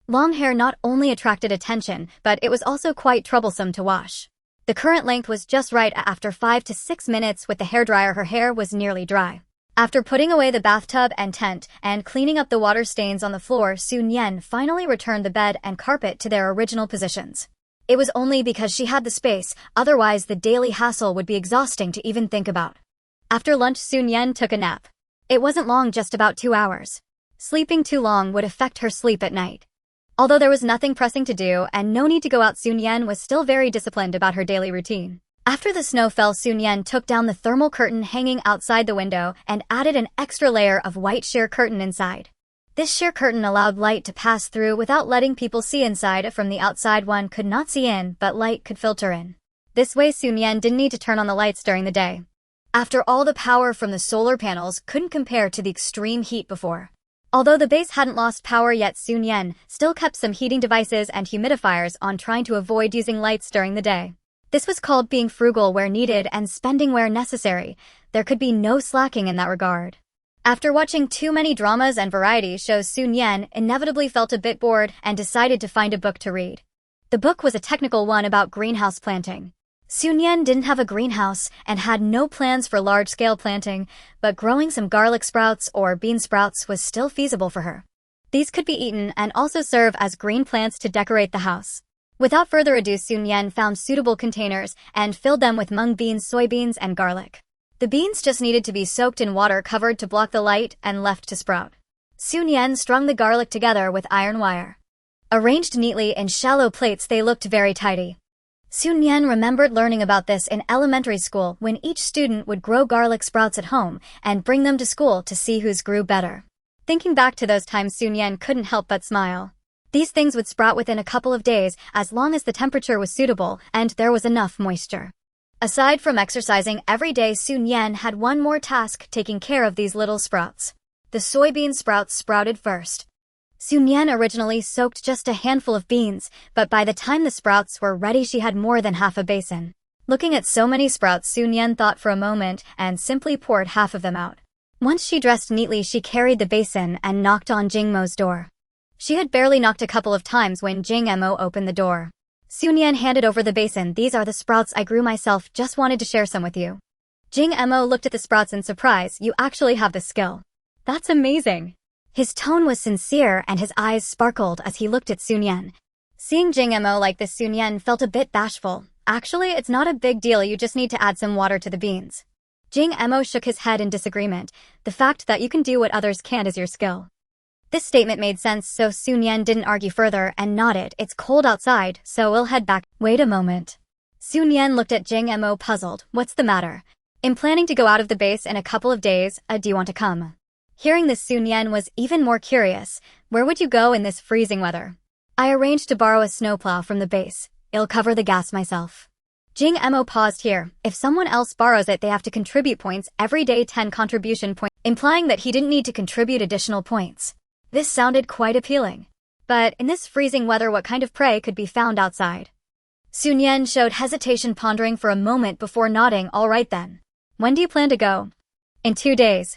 Long hair not only attracted attention, but it was also quite troublesome to wash. The current length was just right. After 5 to 6 minutes with the hairdryer, her hair was nearly dry. After putting away the bathtub and tent and cleaning up the water stains on the floor, Nian finally returned the bed and carpet to their original positions. It was only because she had the space, otherwise the daily hassle would be exhausting to even think about. After lunch, Nian took a nap. It wasn't long, just about 2 hours. Sleeping too long would affect her sleep at night. Although there was nothing pressing to do and no need to go out, Nian was still very disciplined about her daily routine. After the snow fell, Nian took down the thermal curtain hanging outside the window and added an extra layer of white sheer curtain inside. This sheer curtain allowed light to pass through without letting people see inside. From the outside, one could not see in, but light could filter in. This way, Nian didn't need to turn on the lights during the day. After all, the power from the solar panels couldn't compare to the extreme heat before. Although the base hadn't lost power yet, Nian still kept some heating devices and humidifiers on, trying to avoid using lights during the day. This was called being frugal where needed and spending where necessary. There could be no slacking in that regard. After watching too many dramas and variety shows, Nian inevitably felt a bit bored and decided to find a book to read. The book was a technical one about greenhouse planting. Nian didn't have a greenhouse and had no plans for large-scale planting, but growing some garlic sprouts or bean sprouts was still feasible for her. These could be eaten and also serve as green plants to decorate the house. Without further ado, Nian found suitable containers and filled them with mung beans, soybeans, and garlic. The beans just needed to be soaked in water covered to block the light and left to sprout. Nian strung the garlic together with iron wire. Arranged neatly in shallow plates, they looked very tidy. Nian remembered learning about this in elementary school, when each student would grow garlic sprouts at home and bring them to school to see whose grew better. Thinking back to those times, Nian couldn't help but smile. These things would sprout within a couple of days, as long as the temperature was suitable and there was enough moisture. Aside from exercising every day, Nian had one more task: taking care of these little sprouts. The soybean sprouts sprouted first. Nian originally soaked just a handful of beans, but by the time the sprouts were ready, she had more than half a basin. Looking at so many sprouts, Nian thought for a moment and simply poured half of them out. Once she dressed neatly, she carried the basin and knocked on Jingmo's door. She had barely knocked a couple of times when Jingmo opened the door. Nian handed over the basin. "These are the sprouts I grew myself, just wanted to share some with you." Jingmo looked at the sprouts in surprise. "You actually have the skill. That's amazing." His tone was sincere and his eyes sparkled as he looked at Nian. Seeing Jingmo like this, Nian felt a bit bashful. "Actually, it's not a big deal, you just need to add some water to the beans." Jingmo shook his head in disagreement. "The fact that you can do what others can't is your skill." This statement made sense, so Nian didn't argue further and nodded. "It's cold outside, so we'll head back." "Wait a moment." Nian looked at Jingmo puzzled. "What's the matter?" "I'm planning to go out of the base in a couple of days. Do you want to come?" Hearing this, Nian was even more curious. "Where would you go in this freezing weather?" "I arranged to borrow a snowplow from the base. I'll cover the gas myself." Jing Mo paused here. If someone else borrows it, they have to contribute points every day, 10 contribution points, implying that he didn't need to contribute additional points. This sounded quite appealing. But in this freezing weather, what kind of prey could be found outside? Sun Yan showed hesitation, pondering for a moment before nodding. All right then. When do you plan to go? In 2 days.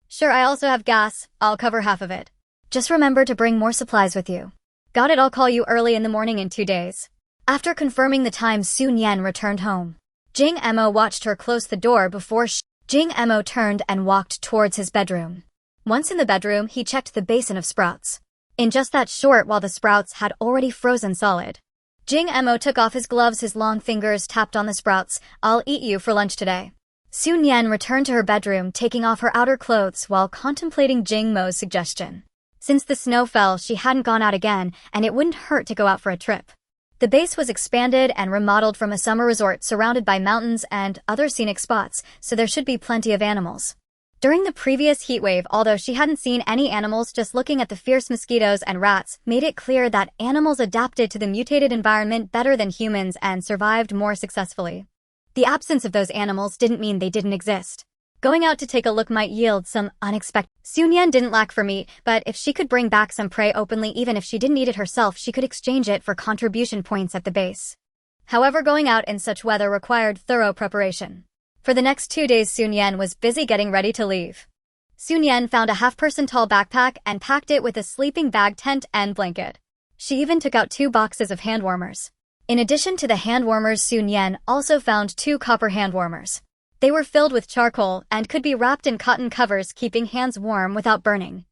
Sure, I also have gas. I'll cover half of it. Just remember to bring more supplies with you. Got it, I'll call you early in the morning in 2 days. After confirming the time, Sun Yan returned home. Jing Mo watched her close the door before Jing Mo turned and walked towards his bedroom. Once in the bedroom, he checked the basin of sprouts. In just that short while the sprouts had already frozen solid. Jing Mo took off his gloves, his long fingers tapped on the sprouts. I'll eat you for lunch today. Sun Yan returned to her bedroom, taking off her outer clothes while contemplating Jing Mo's suggestion. Since the snow fell, she hadn't gone out again, and it wouldn't hurt to go out for a trip. The base was expanded and remodeled from a summer resort surrounded by mountains and other scenic spots, so there should be plenty of animals. During the previous heatwave, although she hadn't seen any animals, just looking at the fierce mosquitoes and rats made it clear that animals adapted to the mutated environment better than humans and survived more successfully. The absence of those animals didn't mean they didn't exist. Going out to take a look might yield some unexpected. Sun Yan didn't lack for meat, but if she could bring back some prey openly, even if she didn't eat it herself, she could exchange it for contribution points at the base. However, going out in such weather required thorough preparation. For the next 2 days, Sun Yan was busy getting ready to leave. Sun Yan found a half-person tall backpack and packed it with a sleeping bag, tent, and blanket. She even took out 2 boxes of hand warmers. In addition to the hand warmers, Sun Yan also found 2 copper hand warmers. They were filled with charcoal and could be wrapped in cotton covers, keeping hands warm without burning.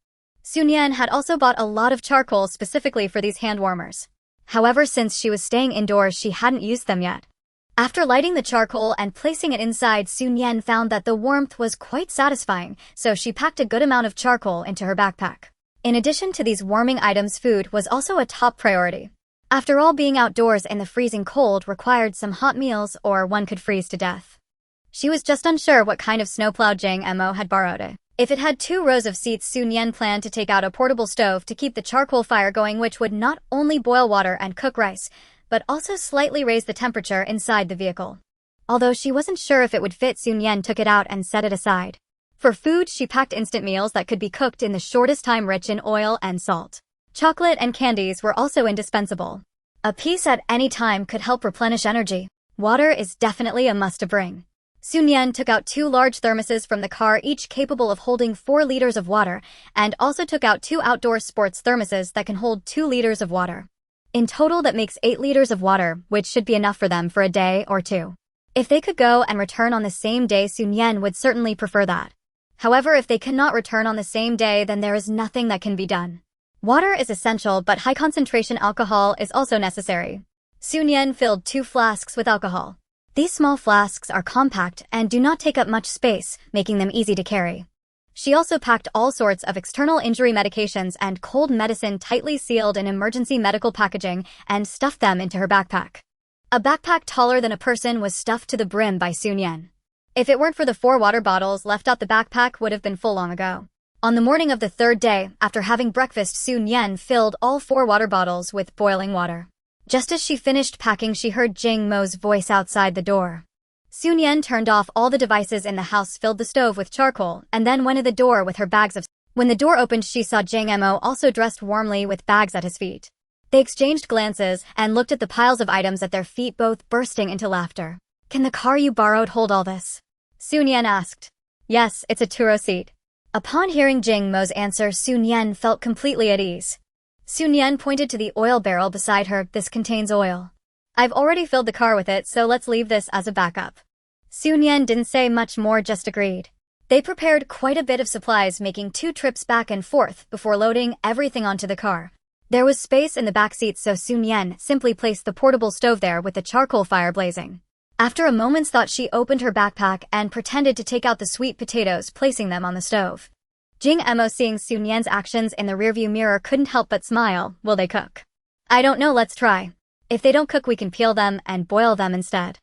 Sun Yan had also bought a lot of charcoal specifically for these hand warmers. However, since she was staying indoors, she hadn't used them yet. After lighting the charcoal and placing it inside, Sun Yan found that the warmth was quite satisfying, so she packed a good amount of charcoal into her backpack. In addition to these warming items, food was also a top priority. After all, being outdoors in the freezing cold required some hot meals, or one could freeze to death. She was just unsure what kind of snowplow Jing Mo had borrowed it. If it had 2 rows of seats, Sun Yan planned to take out a portable stove to keep the charcoal fire going, which would not only boil water and cook rice, but also slightly raise the temperature inside the vehicle. Although she wasn't sure if it would fit, Sun Yan took it out and set it aside. For food, she packed instant meals that could be cooked in the shortest time, rich in oil and salt. Chocolate and candies were also indispensable. A piece at any time could help replenish energy. Water is definitely a must to bring. Sun Yan took out 2 large thermoses from the car, each capable of holding 4 liters of water, and also took out 2 outdoor sports thermoses that can hold 2 liters of water. In total, that makes 8 liters of water, which should be enough for them for a day or 2. If they could go and return on the same day, Sun Yan would certainly prefer that. However, if they cannot return on the same day, then there is nothing that can be done. Water is essential, but high-concentration alcohol is also necessary. Sun Yan filled 2 flasks with alcohol. These small flasks are compact and do not take up much space, making them easy to carry. She also packed all sorts of external injury medications and cold medicine tightly sealed in emergency medical packaging and stuffed them into her backpack. A backpack taller than a person was stuffed to the brim by Sun Yan. If it weren't for the 4 water bottles left out, the backpack would have been full long ago. On the morning of the 3rd day, after having breakfast, Sun Yan filled all 4 water bottles with boiling water. Just as she finished packing, she heard Jing Mo's voice outside the door. Sun Yan turned off all the devices in the house, filled the stove with charcoal, and then went to the door with her bags of... When the door opened, she saw Jing Mo also dressed warmly with bags at his feet. They exchanged glances and looked at the piles of items at their feet, both bursting into laughter. Can the car you borrowed hold all this? Sun Yan asked. Yes, it's a two-row seat. Upon hearing Jing Mo's answer, Sun Yan felt completely at ease. Sun Yan pointed to the oil barrel beside her. This contains oil. I've already filled the car with it, so let's leave this as a backup. Sun Yan didn't say much more, just agreed. They prepared quite a bit of supplies, making 2 trips back and forth before loading everything onto the car. There was space in the back seat, so Sun Yan simply placed the portable stove there with the charcoal fire blazing. After a moment's thought, she opened her backpack and pretended to take out the sweet potatoes, placing them on the stove. Jing Mo, seeing Sun Yan's actions in the rearview mirror, couldn't help but smile. Will they cook? I don't know, let's try. If they don't cook, we can peel them and boil them instead.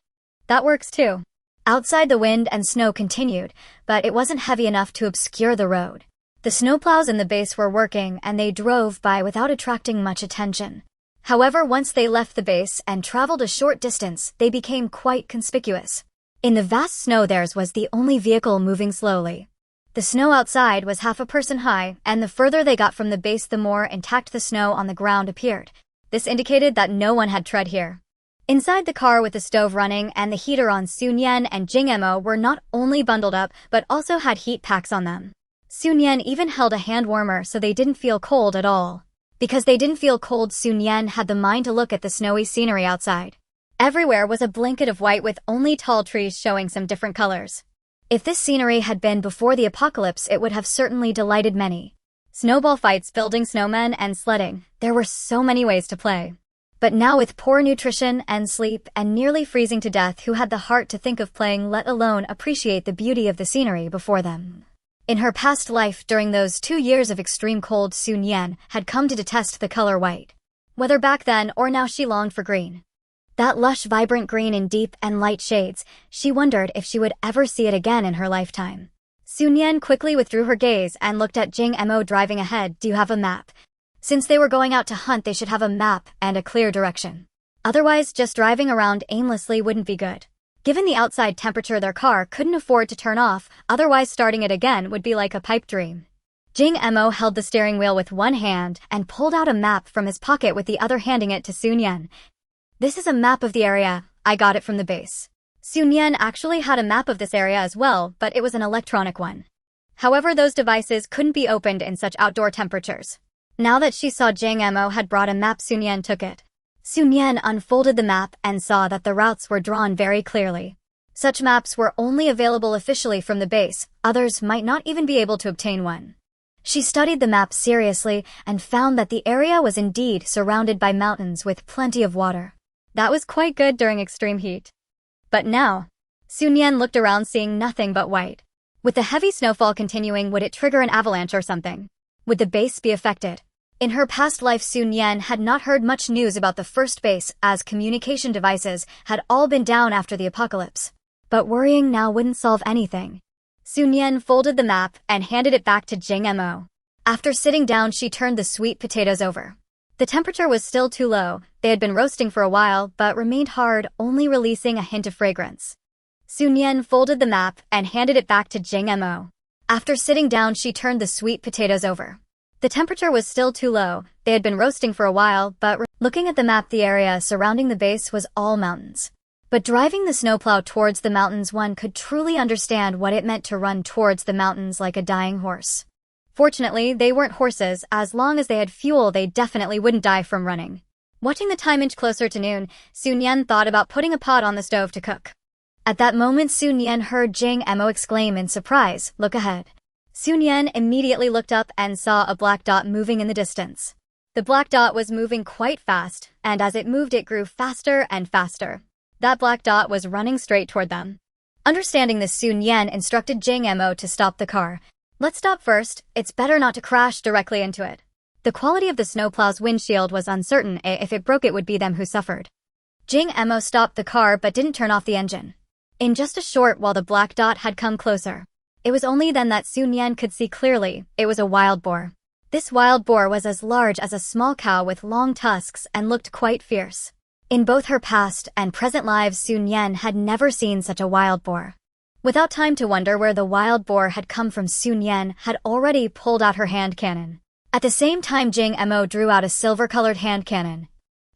That works too. Outside, the wind and snow continued, but it wasn't heavy enough to obscure the road. The snowplows in the base were working, and they drove by without attracting much attention. However, once they left the base and traveled a short distance, they became quite conspicuous. In the vast snow, theirs was the only vehicle moving slowly. The snow outside was half a person high, and the further they got from the base, the more intact the snow on the ground appeared. This indicated that no one had tread here. Inside the car with the stove running and the heater on, Nian and Mo were not only bundled up, but also had heat packs on them. Nian even held a hand warmer so they didn't feel cold at all. Because they didn't feel cold, Nian had the mind to look at the snowy scenery outside. Everywhere was a blanket of white with only tall trees showing some different colors. If this scenery had been before the apocalypse, it would have certainly delighted many. Snowball fights, building snowmen, and sledding. There were so many ways to play. But now, with poor nutrition and sleep and nearly freezing to death, who had the heart to think of playing, let alone appreciate the beauty of the scenery before them? In her past life, during those 2 years of extreme cold, Nian had come to detest the color white. Whether back then or now, she longed for green. That lush, vibrant green in deep and light shades. She wondered if she would ever see it again in her lifetime. Nian quickly withdrew her gaze and looked at Mo driving ahead. Do you have a map? Since they were going out to hunt, they should have a map and a clear direction. Otherwise, just driving around aimlessly wouldn't be good. Given the outside temperature, their car couldn't afford to turn off, otherwise starting it again would be like a pipe dream. Mo held the steering wheel with one hand and pulled out a map from his pocket with the other, handing it to Nian. This is a map of the area. I got it from the base. Nian actually had a map of this area as well, but it was an electronic one. However, those devices couldn't be opened in such outdoor temperatures. Now that she saw Mo had brought a map, Nian took it. Nian unfolded the map and saw that the routes were drawn very clearly. Such maps were only available officially from the base. Others might not even be able to obtain one. She studied the map seriously and found that the area was indeed surrounded by mountains with plenty of water. That was quite good during extreme heat. But now, Nian looked around, seeing nothing but white. With the heavy snowfall continuing, would it trigger an avalanche or something? Would the base be affected? In her past life, Nian had not heard much news about the first base, as communication devices had all been down after the apocalypse. But worrying now wouldn't solve anything. Nian folded the map and handed it back to Mo. After sitting down, she turned the sweet potatoes over. The temperature was still too low. They had been roasting for a while, but remained hard, only releasing a hint of fragrance. Nian folded the map and handed it back to Mo. After sitting down, she turned the sweet potatoes over. The temperature was still too low. They had been roasting for a while, but looking at the map, the area surrounding the base was all mountains. But driving the snowplow towards the mountains, one could truly understand what it meant to run towards the mountains like a dying horse. Fortunately, they weren't horses. As long as they had fuel, they definitely wouldn't die from running. Watching the time inch closer to noon, Nian thought about putting a pot on the stove to cook. At that moment, Nian heard Mo exclaim in surprise, "Look ahead." Nian immediately looked up and saw a black dot moving in the distance. The black dot was moving quite fast, and as it moved, it grew faster and faster. That black dot was running straight toward them. Understanding this, Nian instructed Mo to stop the car. "Let's stop first. It's better not to crash directly into it." The quality of the snowplow's windshield was uncertain. If it broke, it would be them who suffered. Mo stopped the car but didn't turn off the engine. In just a short while, the black dot had come closer. It was only then that Nian could see clearly. It was a wild boar. This wild boar was as large as a small cow with long tusks and looked quite fierce. In both her past and present lives, Nian had never seen such a wild boar. Without time to wonder where the wild boar had come from, Nian had already pulled out her hand cannon. At the same time, Mo drew out a silver-colored hand cannon.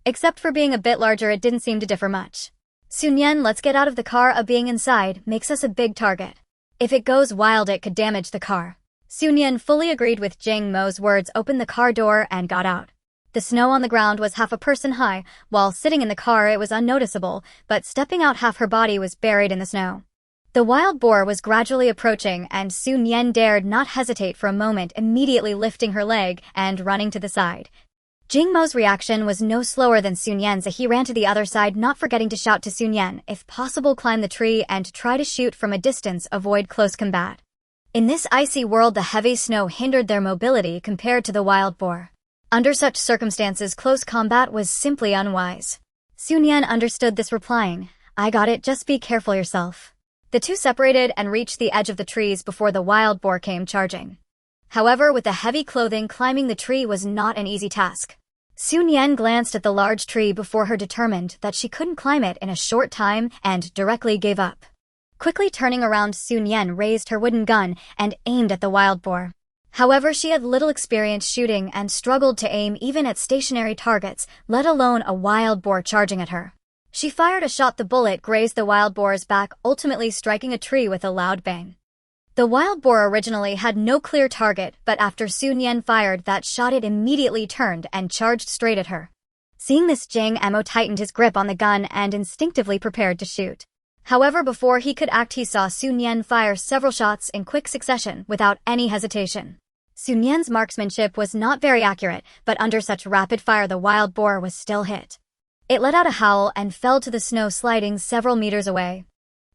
Except for being a bit larger, it didn't seem to differ much. "Nian, let's get out of the car. Being inside makes us a big target. If it goes wild, it could damage the car." Nian fully agreed with Mo's words, opened the car door, and got out. The snow on the ground was half a person high. While sitting in the car, it was unnoticeable, but stepping out, half her body was buried in the snow. The wild boar was gradually approaching, and Nian dared not hesitate for a moment, immediately lifting her leg and running to the side. Mo's reaction was no slower than Nian's. He ran to the other side, not forgetting to shout to Nian, if possible, climb the tree and try to shoot from a distance, avoid close combat. In this icy world, the heavy snow hindered their mobility compared to the wild boar. Under such circumstances, close combat was simply unwise. Nian understood this, replying, "I got it, just be careful yourself." The two separated and reached the edge of the trees before the wild boar came charging. However, with the heavy clothing, climbing the tree was not an easy task. Sun Yan glanced at the large tree before her, determined that she couldn't climb it in a short time, and directly gave up. Quickly turning around, Sun Yan raised her wooden gun and aimed at the wild boar. However, she had little experience shooting and struggled to aim even at stationary targets, let alone a wild boar charging at her. She fired a shot. The bullet grazed the wild boar's back, ultimately striking a tree with a loud bang. The wild boar originally had no clear target, but after Sun Yan fired that shot, it immediately turned and charged straight at her. Seeing this, Jang Emo tightened his grip on the gun and instinctively prepared to shoot. However, before he could act, he saw Sun Yan fire several shots in quick succession without any hesitation. Sun Yan's marksmanship was not very accurate, but under such rapid fire the wild boar was still hit. It let out a howl and fell to the snow, sliding several meters away.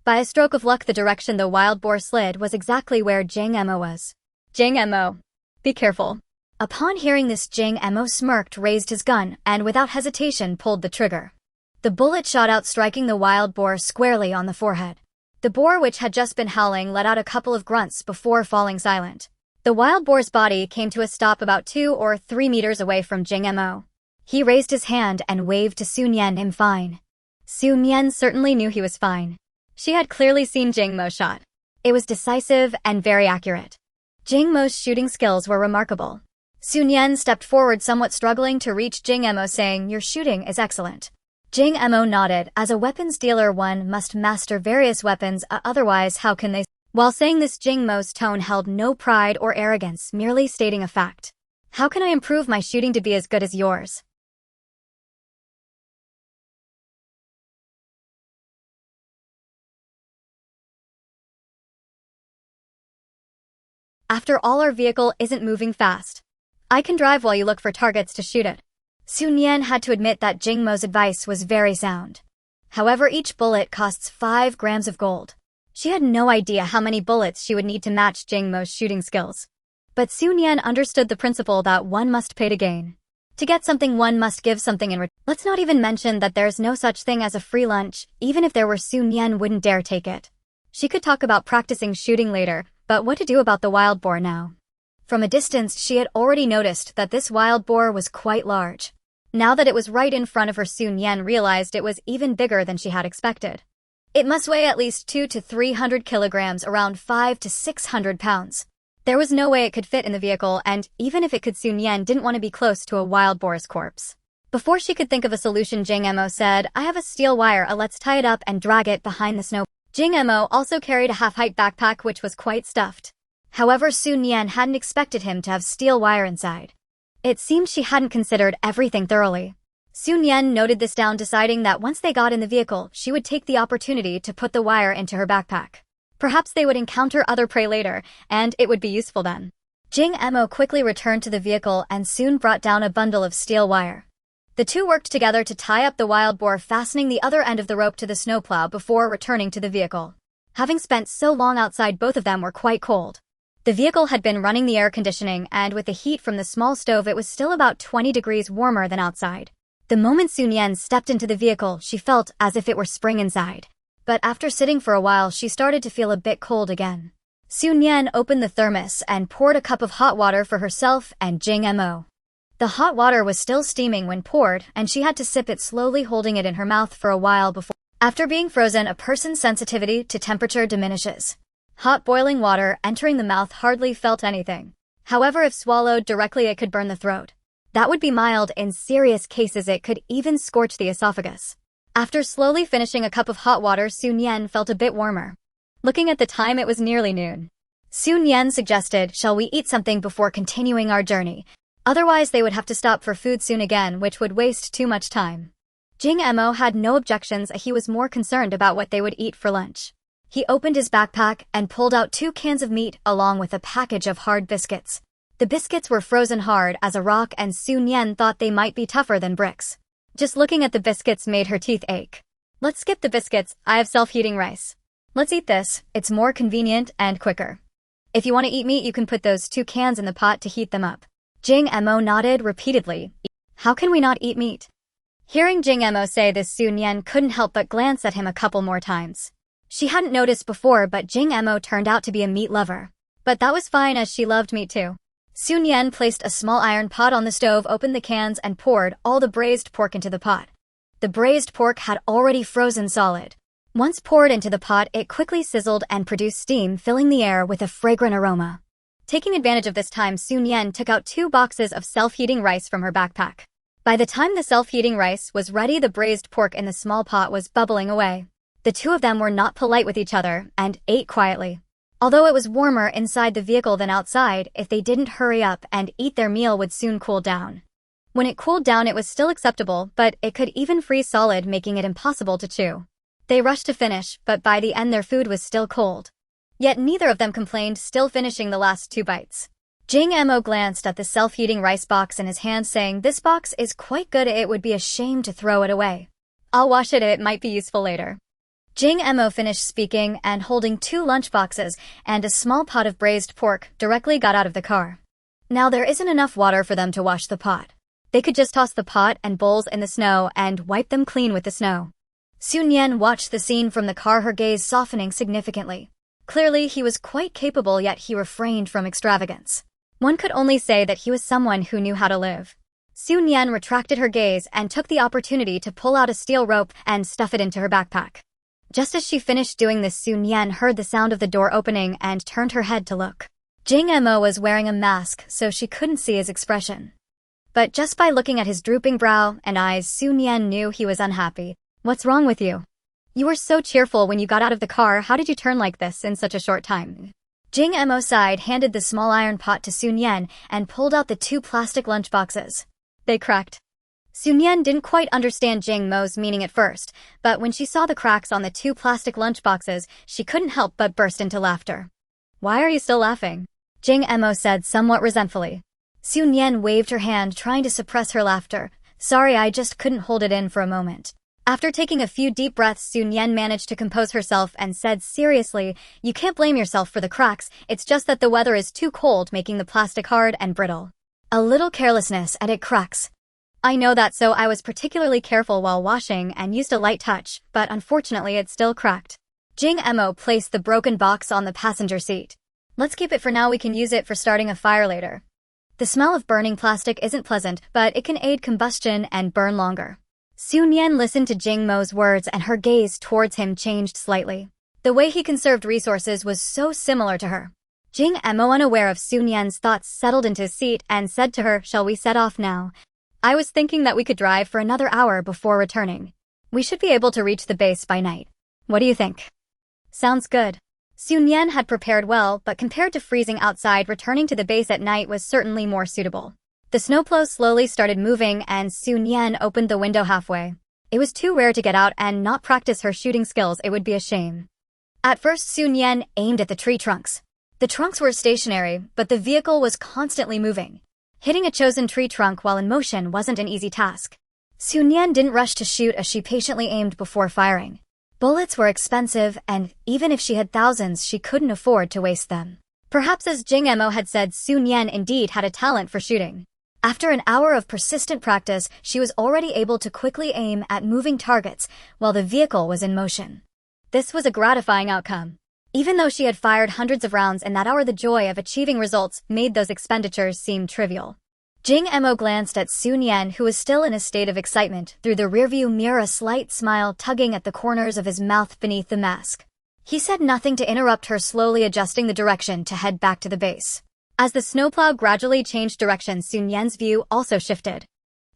By a stroke of luck, the direction the wild boar slid was exactly where Jang Emo was. "Jang Emo, be careful." Upon hearing this, Jang Emo smirked, raised his gun, and without hesitation pulled the trigger. The bullet shot out, striking the wild boar squarely on the forehead. The boar, which had just been howling, let out a couple of grunts before falling silent. The wild boar's body came to a stop about 2 or 3 meters away from Jang Emo. He raised his hand and waved to Sun Yan. "I'm fine." Sun Yan certainly knew he was fine. She had clearly seen Jang Mo's shot. It was decisive and very accurate. Jang Mo's shooting skills were remarkable. Sun Yan stepped forward, somewhat struggling to reach Jang Emo, saying, "Your shooting is excellent." Jang Emo nodded. As a weapons dealer, one must master various weapons, otherwise how can they? While saying this, Jang Mo's tone held no pride or arrogance, merely stating a fact. "How can I improve my shooting to be as good as yours?" "After all, our vehicle isn't moving fast. I can drive while you look for targets to shoot at." Sun Yan had to admit that Jang Mo's advice was very sound. However, each bullet costs 5 grams of gold. She had no idea how many bullets she would need to match Jang Mo's shooting skills. But Sun Yan understood the principle that one must pay to gain. To get something, one must give something in return. Let's not even mention that there's no such thing as a free lunch. Even if there were, Sun Yan wouldn't dare take it. She could talk about practicing shooting later, but what to do about the wild boar now? From a distance, she had already noticed that this wild boar was quite large. Now that it was right in front of her, Sun Yan realized it was even bigger than she had expected. It must weigh at least 200 to 300 kilograms, around 500 to 600 pounds. There was no way it could fit in the vehicle, and even if it could, Sun Yan didn't want to be close to a wild boar's corpse. Before she could think of a solution, Jang Emo said, "I have a steel wire, let's tie it up and drag it behind the snow." Jang Emo also carried a half-height backpack which was quite stuffed. However, Sun Yan hadn't expected him to have steel wire inside. It seemed she hadn't considered everything thoroughly. Sun Yan noted this down, deciding that once they got in the vehicle, she would take the opportunity to put the wire into her backpack. Perhaps they would encounter other prey later, and it would be useful then. Jang Emo quickly returned to the vehicle and soon brought down a bundle of steel wire. The two worked together to tie up the wild boar, fastening the other end of the rope to the snowplow before returning to the vehicle. Having spent so long outside, both of them were quite cold. The vehicle had been running the air conditioning, and with the heat from the small stove, it was still about 20 degrees warmer than outside. The moment Sun Yan stepped into the vehicle, she felt as if it were spring inside. But after sitting for a while, she started to feel a bit cold again. Sun Yan opened the thermos and poured a cup of hot water for herself and Jang Emo. The hot water was still steaming when poured, and she had to sip it slowly, holding it in her mouth for a while before. After being frozen, a person's sensitivity to temperature diminishes. Hot boiling water entering the mouth hardly felt anything. However, if swallowed directly, it could burn the throat. That would be mild. In serious cases, it could even scorch the esophagus. After slowly finishing a cup of hot water, Sun Yan felt a bit warmer. Looking at the time, it was nearly noon. Sun Yan suggested, "Shall we eat something before continuing our journey? Otherwise, they would have to stop for food soon again, which would waste too much time." Jang Emo had no objections. He was more concerned about what they would eat for lunch. He opened his backpack and pulled out 2 cans of meat along with a package of hard biscuits. The biscuits were frozen hard as a rock, and Sun Yan thought they might be tougher than bricks. Just looking at the biscuits made her teeth ache. "Let's skip the biscuits. I have self-heating rice. Let's eat this. It's more convenient and quicker. If you want to eat meat, you can put those 2 cans in the pot to heat them up." Jang Emo nodded repeatedly. "How can we not eat meat?" Hearing Jang Emo say this, Sun Yan couldn't help but glance at him a couple more times. She hadn't noticed before, but Jang Emo turned out to be a meat lover. But that was fine, as she loved meat too. Su Nian placed a small iron pot on the stove, opened the cans, and poured all the braised pork into the pot. The braised pork had already frozen solid. Once poured into the pot, it quickly sizzled and produced steam, filling the air with a fragrant aroma. Taking advantage of this time, Su Nian took out 2 boxes of self-heating rice from her backpack. By the time the self-heating rice was ready, the braised pork in the small pot was bubbling away. The two of them were not polite with each other and ate quietly. Although it was warmer inside the vehicle than outside, if they didn't hurry up and eat, their meal would soon cool down. When it cooled down, it was still acceptable, but it could even freeze solid, making it impossible to chew. They rushed to finish, but by the end their food was still cold. Yet neither of them complained, still finishing the last 2 bites. Jing Mo glanced at the self-heating rice box in his hand, saying, "This box is quite good. It would be a shame to throw it away. I'll wash it. It might be useful later." Jing Mo finished speaking and, holding 2 lunchboxes and a small pot of braised pork, directly got out of the car. Now there isn't enough water for them to wash the pot. They could just toss the pot and bowls in the snow and wipe them clean with the snow. Su Nian watched the scene from the car, her gaze softening significantly. Clearly, he was quite capable, yet he refrained from extravagance. One could only say that he was someone who knew how to live. Su Nian retracted her gaze and took the opportunity to pull out a steel rope and stuff it into her backpack. Just as she finished doing this, Su Nian heard the sound of the door opening and turned her head to look. Jing Mo was wearing a mask, so she couldn't see his expression. But just by looking at his drooping brow and eyes, Su Nian knew he was unhappy. "What's wrong with you? You were so cheerful when you got out of the car. How did you turn like this in such a short time?" Jing Mo sighed, handed the small iron pot to Su Nian, and pulled out the 2 plastic lunchboxes. They cracked. Su Nian didn't quite understand Jing Mo's meaning at first, but when she saw the cracks on the 2 plastic lunchboxes, she couldn't help but burst into laughter. "Why are you still laughing?" Jing Mo said somewhat resentfully. Su Nian waved her hand, trying to suppress her laughter. "Sorry, I just couldn't hold it in for a moment." After taking a few deep breaths, Su Nian managed to compose herself and said seriously, "You can't blame yourself for the cracks. It's just that the weather is too cold, making the plastic hard and brittle. A little carelessness and it cracks. I know that, so I was particularly careful while washing and used a light touch, but unfortunately it still cracked." Jing Mo placed the broken box on the passenger seat. "Let's keep it for now. We can use it for starting a fire later. The smell of burning plastic isn't pleasant, but it can aid combustion and burn longer." Su Nian listened to Jing Mo's words, and her gaze towards him changed slightly. The way he conserved resources was so similar to her. Jing Mo, unaware of Su Nian's thoughts, settled into his seat and said to her, "Shall we set off now? I was thinking that we could drive for another hour before returning. We should be able to reach the base by night. What do you think?" "Sounds good." Su Nian had prepared well, but compared to freezing outside, returning to the base at night was certainly more suitable. The snowplow slowly started moving, and Su Nian opened the window halfway. It was too rare to get out and not practice her shooting skills. It would be a shame. At first, Su Nian aimed at the tree trunks. The trunks were stationary, but the vehicle was constantly moving. Hitting a chosen tree trunk while in motion wasn't an easy task. Su Nian didn't rush to shoot as she patiently aimed before firing. Bullets were expensive, and even if she had thousands, she couldn't afford to waste them. Perhaps, as Jing Mo had said, Su Nian indeed had a talent for shooting. After an hour of persistent practice, she was already able to quickly aim at moving targets while the vehicle was in motion. This was a gratifying outcome. Even though she had fired hundreds of rounds in that hour, the joy of achieving results made those expenditures seem trivial. Jing Mo glanced at Su Nian, who was still in a state of excitement, through the rearview mirror, a slight smile tugging at the corners of his mouth beneath the mask. He said nothing to interrupt her, slowly adjusting the direction to head back to the base. As the snowplow gradually changed direction, Su Nian's view also shifted.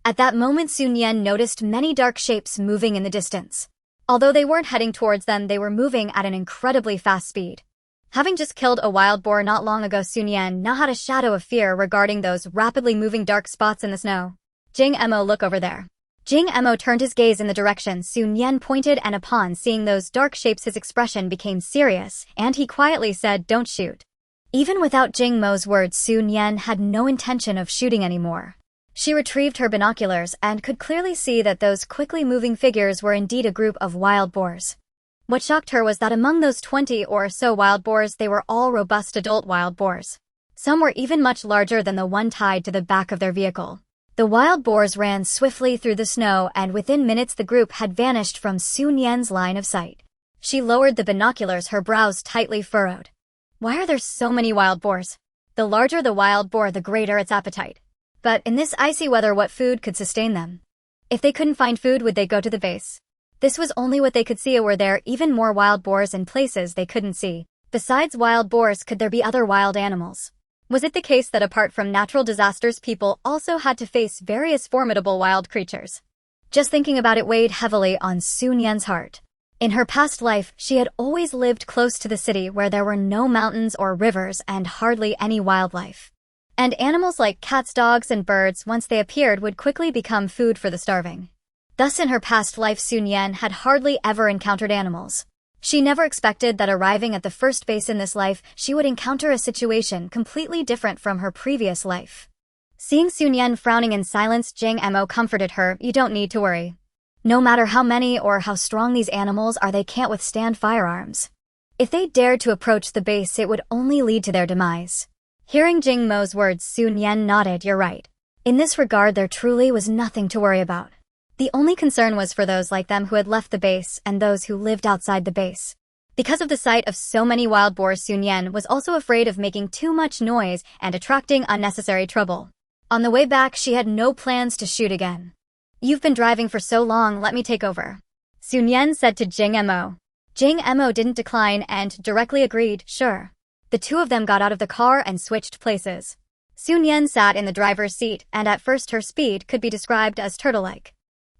At that moment, Su Nian noticed many dark shapes moving in the distance. Although they weren't heading towards them, they were moving at an incredibly fast speed. Having just killed a wild boar not long ago, Su Nian now had a shadow of fear regarding those rapidly moving dark spots in the snow. "Jing Mo, look over there." Jing Mo turned his gaze in the direction Su Nian pointed, and upon seeing those dark shapes, his expression became serious, and he quietly said, "Don't shoot." Even without Jing Mo's words, Su Nian had no intention of shooting anymore. She retrieved her binoculars and could clearly see that those quickly moving figures were indeed a group of wild boars. What shocked her was that among those 20 or so wild boars, they were all robust adult wild boars. Some were even much larger than the one tied to the back of their vehicle. The wild boars ran swiftly through the snow, and within minutes the group had vanished from Su Nian's line of sight. She lowered the binoculars, her brows tightly furrowed. Why are there so many wild boars? The larger the wild boar, the greater its appetite. But in this icy weather, what food could sustain them? If they couldn't find food, would they go to the base? This was only what they could see, or were there even more wild boars in places they couldn't see? Besides wild boars, could there be other wild animals? Was it the case that apart from natural disasters, people also had to face various formidable wild creatures? Just thinking about it weighed heavily on Su Nian's heart. In her past life, she had always lived close to the city where there were no mountains or rivers and hardly any wildlife. And animals like cats, dogs, and birds, once they appeared, would quickly become food for the starving. Thus, in her past life, Su Nian had hardly ever encountered animals. She never expected that arriving at the first base in this life, she would encounter a situation completely different from her previous life. Seeing Su Nian frowning in silence, Jing Mo comforted her. "You don't need to worry. No matter how many or how strong these animals are, they can't withstand firearms. If they dared to approach the base, it would only lead to their demise." Hearing Jing Mo's words, Su Nian nodded. "You're right. In this regard, there truly was nothing to worry about. The only concern was for those like them who had left the base and those who lived outside the base." Because of the sight of so many wild boars, Su Nian was also afraid of making too much noise and attracting unnecessary trouble. On the way back, she had no plans to shoot again. "You've been driving for so long, let me take over," Su Nian said to Jing Mo. Jing Mo didn't decline and directly agreed, "Sure." The two of them got out of the car and switched places. Su Nian sat in the driver's seat, and at first her speed could be described as turtle-like.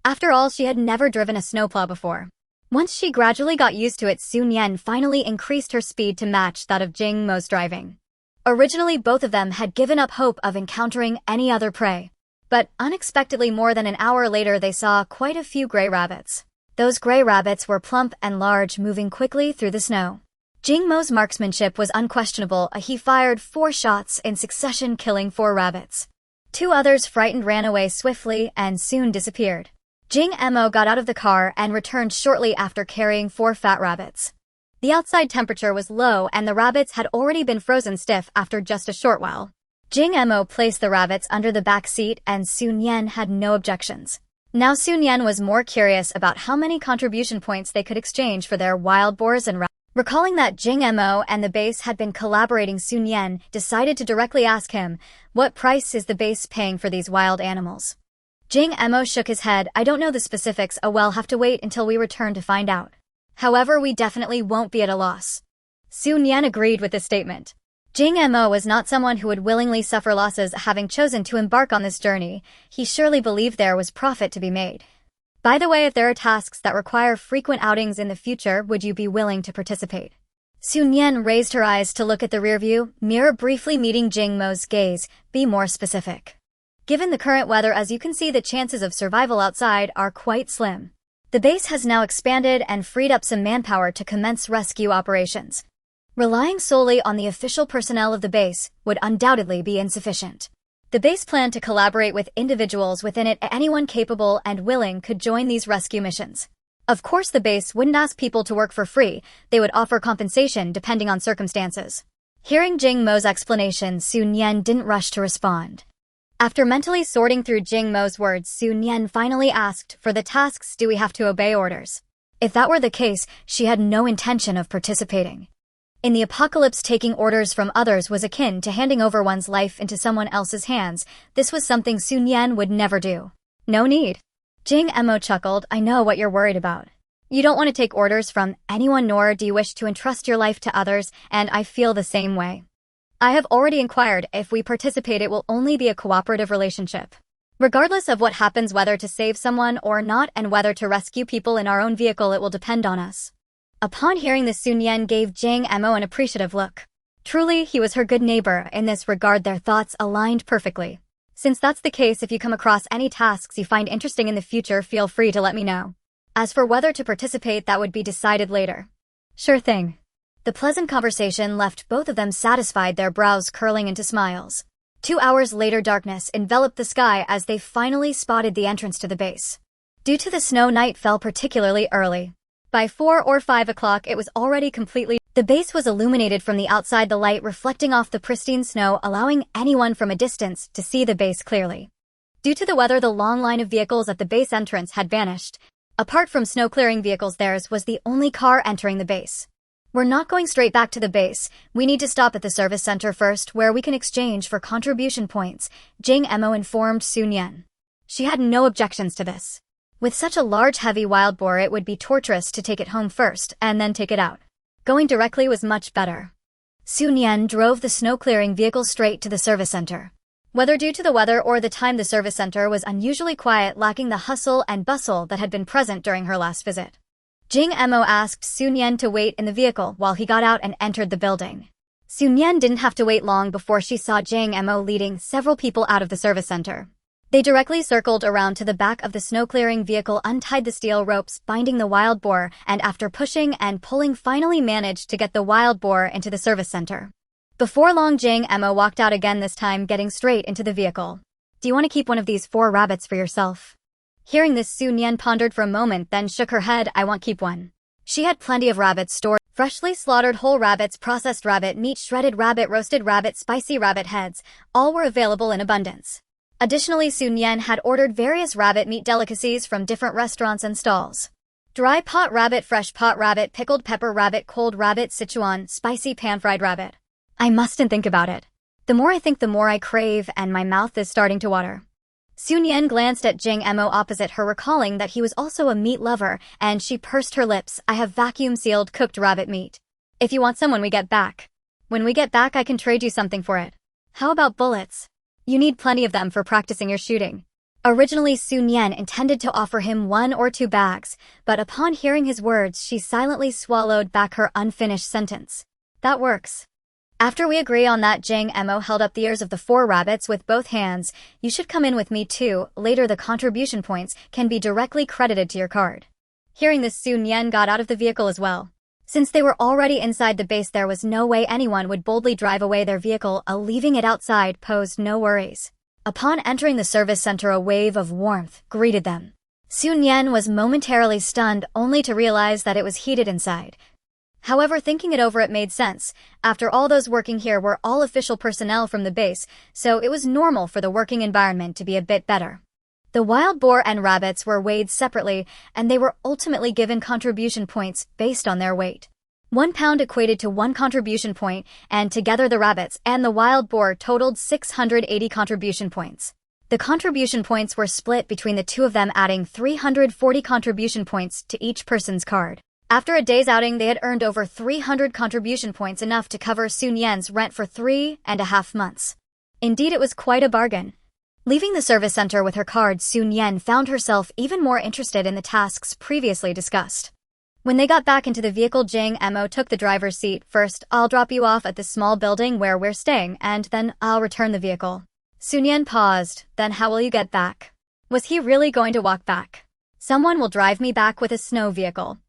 After all, she had never driven a snowplow before. Once she gradually got used to it, Su Nian finally increased her speed to match that of Jing Mo's driving. Originally, both of them had given up hope of encountering any other prey. But unexpectedly, more than an hour later, they saw quite a few gray rabbits. Those gray rabbits were plump and large, moving quickly through the snow. Jing Mo's marksmanship was unquestionable. He fired 4 shots in succession, killing 4 rabbits. 2 others, frightened, ran away swiftly and soon disappeared. Jing Mo got out of the car and returned shortly after carrying 4 fat rabbits. The outside temperature was low and the rabbits had already been frozen stiff after just a short while. Jing Mo placed the rabbits under the back seat and Su Nian had no objections. Now Su Nian was more curious about how many contribution points they could exchange for their wild boars and rabbits. Recalling that Jing Mo and the base had been collaborating, Su Nian decided to directly ask him, "What price is the base paying for these wild animals?" Jing Mo shook his head. "I don't know the specifics. We'll have to wait until we return to find out. However, we definitely won't be at a loss." Su Nian agreed with this statement. Jing Mo was not someone who would willingly suffer losses. Having chosen to embark on this journey, he surely believed there was profit to be made. "By the way, if there are tasks that require frequent outings in the future, would you be willing to participate?" Su Nian raised her eyes to look at the rearview mirror, briefly meeting Jing Mo's gaze. "Be more specific." "Given the current weather, as you can see, the chances of survival outside are quite slim. The base has now expanded and freed up some manpower to commence rescue operations. Relying solely on the official personnel of the base would undoubtedly be insufficient. The base planned to collaborate with individuals within it. Anyone capable and willing could join these rescue missions. Of course, the base wouldn't ask people to work for free. They would offer compensation depending on circumstances." Hearing Jing Mo's explanation, Su Nian didn't rush to respond. After mentally sorting through Jing Mo's words, Su Nian finally asked, "For the tasks, do we have to obey orders?" If that were the case, she had no intention of participating. In the apocalypse, taking orders from others was akin to handing over one's life into someone else's hands. This was something Su Nian would never do. "No need." Jing Mo chuckled. "I know what you're worried about. You don't want to take orders from anyone, nor do you wish to entrust your life to others, and I feel the same way. I have already inquired. If we participate, it will only be a cooperative relationship. Regardless of what happens, whether to save someone or not and whether to rescue people in our own vehicle, it will depend on us." Upon hearing this, Su Nian gave Jing Mo an appreciative look. Truly, he was her good neighbor. In this regard, their thoughts aligned perfectly. "Since that's the case, if you come across any tasks you find interesting in the future, feel free to let me know. As for whether to participate, that would be decided later." "Sure thing." The pleasant conversation left both of them satisfied, their brows curling into smiles. 2 hours later, darkness enveloped the sky as they finally spotted the entrance to the base. Due to the snow, night fell particularly early. By 4 or 5 o'clock, it was already completely. The base was illuminated from the outside, the light reflecting off the pristine snow, allowing anyone from a distance to see the base clearly. Due to the weather, the long line of vehicles at the base entrance had vanished. Apart from snow-clearing vehicles, theirs was the only car entering the base. We're not going straight back to the base. We need to stop at the service center first, where we can exchange for contribution points, Jing Emo informed Su Nian. She had no objections to this. With such a large heavy wild boar, it would be torturous to take it home first and then take it out. Going directly was much better. Su Nian drove the snow-clearing vehicle straight to the service center. Whether due to the weather or the time, the service center was unusually quiet, lacking the hustle and bustle that had been present during her last visit. Jing Emo asked Su Nian to wait in the vehicle while he got out and entered the building. Su Nian didn't have to wait long before she saw Jing Emo leading several people out of the service center. They directly circled around to the back of the snow-clearing vehicle, untied the steel ropes binding the wild boar, and after pushing and pulling finally managed to get the wild boar into the service center. Before long, Jing Emo walked out again, this time getting straight into the vehicle. Do you want to keep one of these 4 rabbits for yourself? Hearing this, Su Nian pondered for a moment, then shook her head. I won't keep one. She had plenty of rabbits stored. Freshly slaughtered whole rabbits, processed rabbit meat, shredded rabbit, roasted rabbit, spicy rabbit heads, all were available in abundance. Additionally, Su Nian had ordered various rabbit meat delicacies from different restaurants and stalls. Dry pot rabbit, fresh pot rabbit, pickled pepper rabbit, cold rabbit, Sichuan, spicy pan-fried rabbit. I mustn't think about it. The more I think, the more I crave, and my mouth is starting to water. Su Nian glanced at Jing Emo opposite her, recalling that he was also a meat lover, and she pursed her lips. I have vacuum-sealed cooked rabbit meat. If you want some when we get back. When we get back, I can trade you something for it. How about bullets? You need plenty of them for practicing your shooting. Originally, Su Nian intended to offer him 1 or 2 bags, but upon hearing his words, she silently swallowed back her unfinished sentence. That works. After we agree on that, Jing Emo held up the ears of the 4 rabbits with both hands. You should come in with me too. Later, the contribution points can be directly credited to your card. Hearing this, Su Nian got out of the vehicle as well. Since they were already inside the base, there was no way anyone would boldly drive away their vehicle. Leaving it outside posed no worries. Upon entering the service center, a wave of warmth greeted them. Su Nian was momentarily stunned, only to realize that it was heated inside. However, thinking it over, it made sense. After all, those working here were all official personnel from the base, so it was normal for the working environment to be a bit better. The wild boar and rabbits were weighed separately, and they were ultimately given contribution points based on their weight. 1 pound equated to 1 contribution point, and together the rabbits and the wild boar totaled 680 contribution points. The contribution points were split between the 2 of them, adding 340 contribution points to each person's card. After a day's outing, they had earned over 300 contribution points, enough to cover Su Nian's rent for 3.5 months. Indeed, it was quite a bargain. Leaving the service center with her card, Su Nian found herself even more interested in the tasks previously discussed. When they got back into the vehicle, Jing Emo took the driver's seat. First, I'll drop you off at the small building where we're staying, and then I'll return the vehicle. Su Nian paused. Then how will you get back? Was he really going to walk back? Someone will drive me back with a snow vehicle.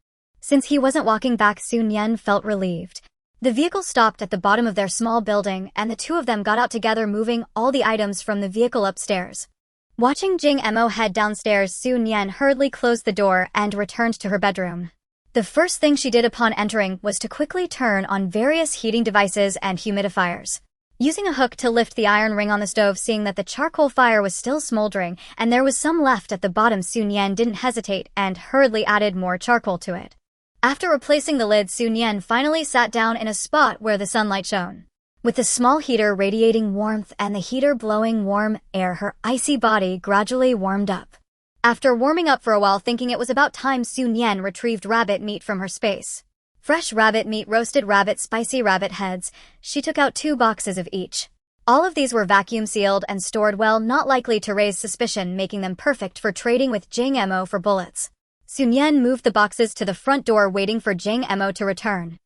Since he wasn't walking back, Su Nian felt relieved. The vehicle stopped at the bottom of their small building, and the 2 of them got out together, moving all the items from the vehicle upstairs. Watching Jing Emo head downstairs, Su Nian hurriedly closed the door and returned to her bedroom. The first thing she did upon entering was to quickly turn on various heating devices and humidifiers. Using a hook to lift the iron ring on the stove, seeing that the charcoal fire was still smoldering and there was some left at the bottom, Su Nian didn't hesitate and hurriedly added more charcoal to it. After replacing the lid, Su Nian finally sat down in a spot where the sunlight shone. With the small heater radiating warmth and the heater blowing warm air, her icy body gradually warmed up. After warming up for a while, thinking it was about time, Su Nian retrieved rabbit meat from her space. Fresh rabbit meat, roasted rabbit, spicy rabbit heads. She took out 2 boxes of each. All of these were vacuum sealed and stored well, not likely to raise suspicion, making them perfect for trading with Jing Emo for bullets. Su Nian moved the boxes to the front door, waiting for Jing Emo to return.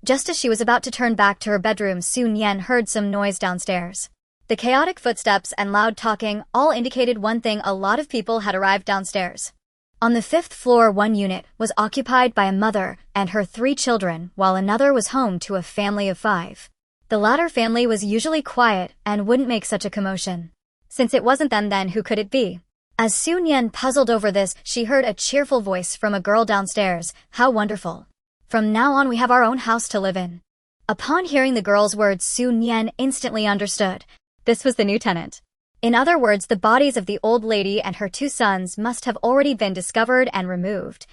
Just as she was about to turn back to her bedroom, Su Nian heard some noise downstairs. The chaotic footsteps and loud talking all indicated one thing: a lot of people had arrived downstairs. On the 5th floor, one unit was occupied by a mother and her 3 children, while another was home to a family of 5. The latter family was usually quiet and wouldn't make such a commotion. Since it wasn't them, then who could it be? As Su Nian puzzled over this, she heard a cheerful voice from a girl downstairs. How wonderful. From now on we have our own house to live in. Upon hearing the girl's words, Su Nian instantly understood. This was the new tenant. In other words, the bodies of the old lady and her 2 sons must have already been discovered and removed.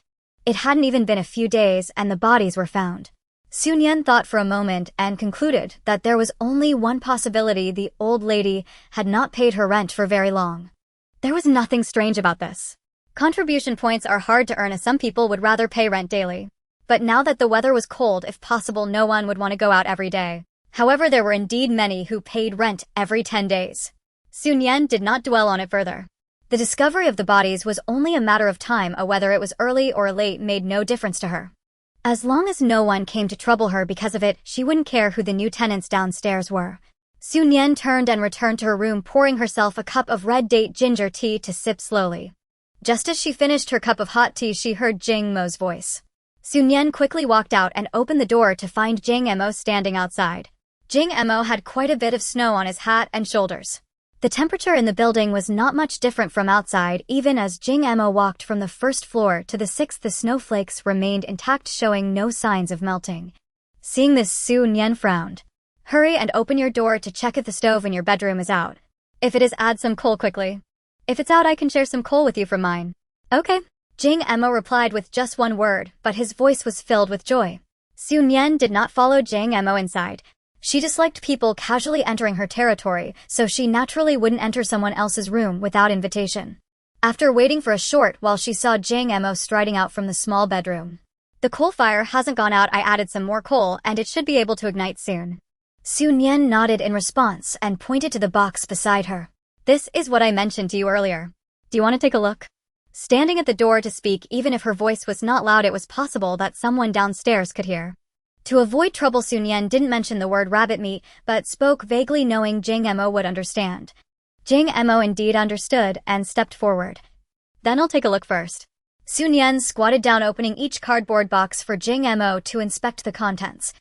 It hadn't even been a few days and the bodies were found. Sun Nian thought for a moment and concluded that there was only one possibility: the old lady had not paid her rent for very long. There was nothing strange about this. Contribution points are hard to earn, as some people would rather pay rent daily. But now that the weather was cold, if possible, no one would want to go out every day. However, there were indeed many who paid rent every 10 days. Sun Nian did not dwell on it further. The discovery of the bodies was only a matter of time, whether it was early or late made no difference to her. As long as no one came to trouble her because of it, she wouldn't care who the new tenants downstairs were. Sun Nian turned and returned to her room, pouring herself a cup of red date ginger tea to sip slowly. Just as she finished her cup of hot tea, she heard Jing Mo's voice. Sun Nian quickly walked out and opened the door to find Jing Mo standing outside. Jing Mo had quite a bit of snow on his hat and shoulders. The temperature in the building was not much different from outside. Even as Jing Mo walked from the first floor to the 6th, the snowflakes remained intact, showing no signs of melting. Seeing this, Sun Nian frowned. Hurry and open your door to check if the stove in your bedroom is out. If it is, add some coal quickly. If it's out, I can share some coal with you from mine. Okay. Jing Mo replied with just one word, but his voice was filled with joy. Sun Nian did not follow Jing Mo inside. She disliked people casually entering her territory, so she naturally wouldn't enter someone else's room without invitation. After waiting for a short while, she saw Jing Mo striding out from the small bedroom. The coal fire hasn't gone out. I added some more coal and it should be able to ignite soon. Sun Nian nodded in response and pointed to the box beside her. This is what I mentioned to you earlier. Do you want to take a look? Standing at the door to speak, even if her voice was not loud, it was possible that someone downstairs could hear. To avoid trouble, Sun Nian didn't mention the word rabbit meat, but spoke vaguely, knowing Jing Mo would understand. Jing Mo indeed understood and stepped forward. Then I'll take a look first. Sun Nian squatted down, opening each cardboard box for Jing Mo to inspect the contents.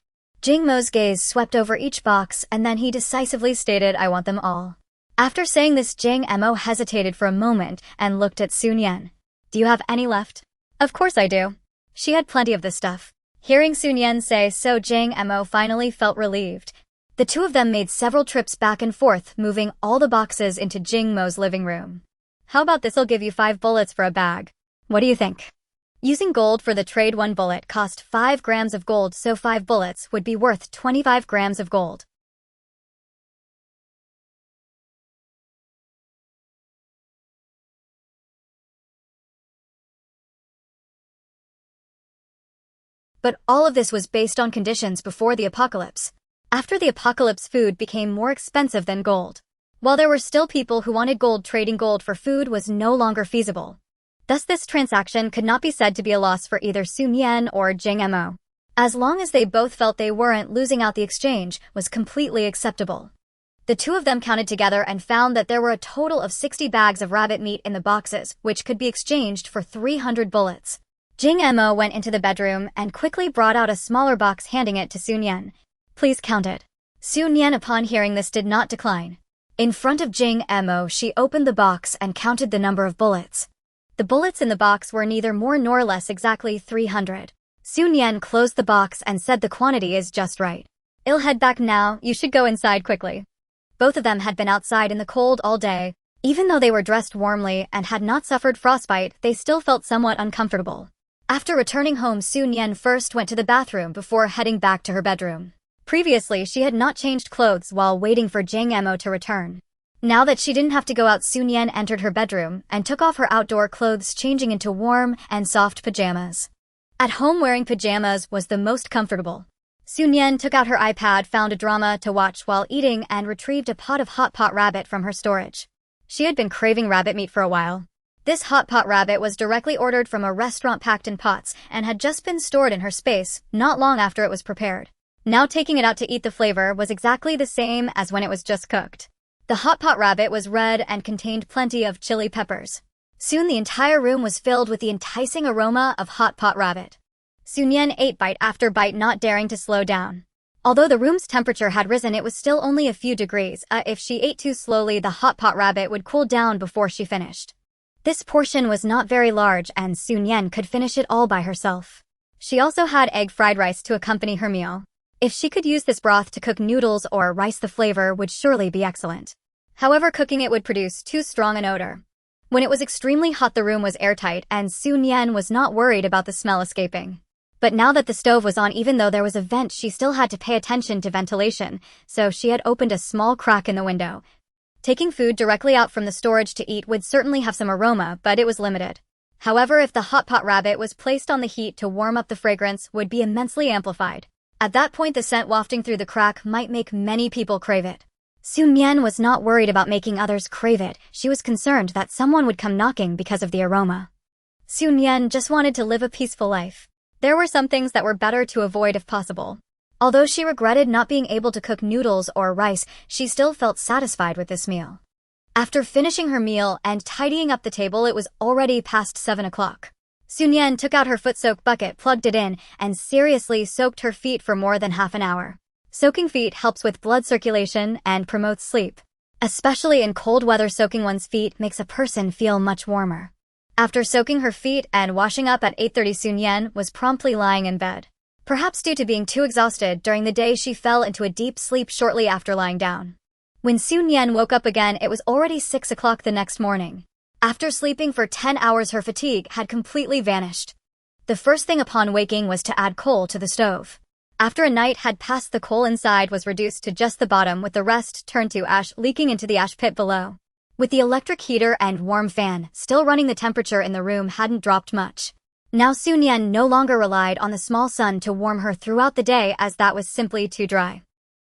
Jing Mo's gaze swept over each box and then he decisively stated, I want them all. After saying this, Jing Mo hesitated for a moment and looked at Sun Nian. Do you have any left? Of course I do. She had plenty of this stuff. Hearing Sun Nian say so, Jing Mo finally felt relieved. The two of them made several trips back and forth, moving all the boxes into Jing Mo's living room. How about this? I'll give you 5 bullets for a bag. What do you think? Using gold for the trade, 1 bullet cost 5 grams of gold, so 5 bullets would be worth 25 grams of gold. But all of this was based on conditions before the apocalypse. After the apocalypse, food became more expensive than gold. While there were still people who wanted gold, trading gold for food was no longer feasible. Thus, this transaction could not be said to be a loss for either Sun Nian or Jing Mo. As long as they both felt they weren't losing out, the exchange was completely acceptable. The two of them counted together and found that there were a total of 60 bags of rabbit meat in the boxes, which could be exchanged for 300 bullets. Jing Mo went into the bedroom and quickly brought out a smaller box, handing it to Sun Nian. Please count it. Sun Nian, upon hearing this, did not decline. In front of Jing Mo, she opened the box and counted the number of bullets. The bullets in the box were neither more nor less, exactly 300. Sun Nian closed the box and said, the quantity is just right. I'll head back now. You should go inside quickly. Both of them had been outside in the cold all day. Even though they were dressed warmly and had not suffered frostbite, they still felt somewhat uncomfortable. After returning home, Sun Nian first went to the bathroom before heading back to her bedroom. Previously, she had not changed clothes while waiting for Jing Mo to return. Now that she didn't have to go out, Sun Nian entered her bedroom and took off her outdoor clothes, changing into warm and soft pajamas. At home, wearing pajamas was the most comfortable. Sun Nian took out her iPad, found a drama to watch while eating, and retrieved a pot of hotpot rabbit from her storage. She had been craving rabbit meat for a while. This hotpot rabbit was directly ordered from a restaurant, packed in pots, and had just been stored in her space not long after it was prepared. Now taking it out to eat, the flavor was exactly the same as when it was just cooked. The hotpot rabbit was red and contained plenty of chili peppers. Soon the entire room was filled with the enticing aroma of hotpot rabbit. Sun Nian ate bite after bite, not daring to slow down. Although the room's temperature had risen, it was still only a few degrees. If she ate too slowly, the hotpot rabbit would cool down before she finished. This portion was not very large, and Sun Nian could finish it all by herself. She also had egg fried rice to accompany her meal. If she could use this broth to cook noodles or rice, the flavor would surely be excellent. However, cooking it would produce too strong an odor. When it was extremely hot, the room was airtight, and Sun Nian was not worried about the smell escaping. But now that the stove was on, even though there was a vent, she still had to pay attention to ventilation, so she had opened a small crack in the window. Taking food directly out from the storage to eat would certainly have some aroma, but it was limited. However, if the hotpot rabbit was placed on the heat to warm up, the fragrance would be immensely amplified. At that point, the scent wafting through the crack might make many people crave it. Nian was not worried about making others crave it. She was concerned that someone would come knocking because of the aroma. Nian just wanted to live a peaceful life. There were some things that were better to avoid if possible. Although she regretted not being able to cook noodles or rice, she still felt satisfied with this meal. After finishing her meal and tidying up the table, it was already past 7 o'clock. Nian took out her foot-soak bucket, plugged it in, and seriously soaked her feet for more than half an hour. Soaking feet helps with blood circulation and promotes sleep. Especially in cold weather, soaking one's feet makes a person feel much warmer. After soaking her feet and washing up at 8:30, Nian was promptly lying in bed. Perhaps due to being too exhausted during the day, she fell into a deep sleep shortly after lying down. When Nian woke up again, it was already 6 o'clock the next morning. After sleeping for 10 hours, her fatigue had completely vanished. The first thing upon waking was to add coal to the stove. After a night had passed, the coal inside was reduced to just the bottom, with the rest turned to ash leaking into the ash pit below. With the electric heater and warm fan still running, the temperature in the room hadn't dropped much. Now Nian no longer relied on the small sun to warm her throughout the day, as that was simply too dry.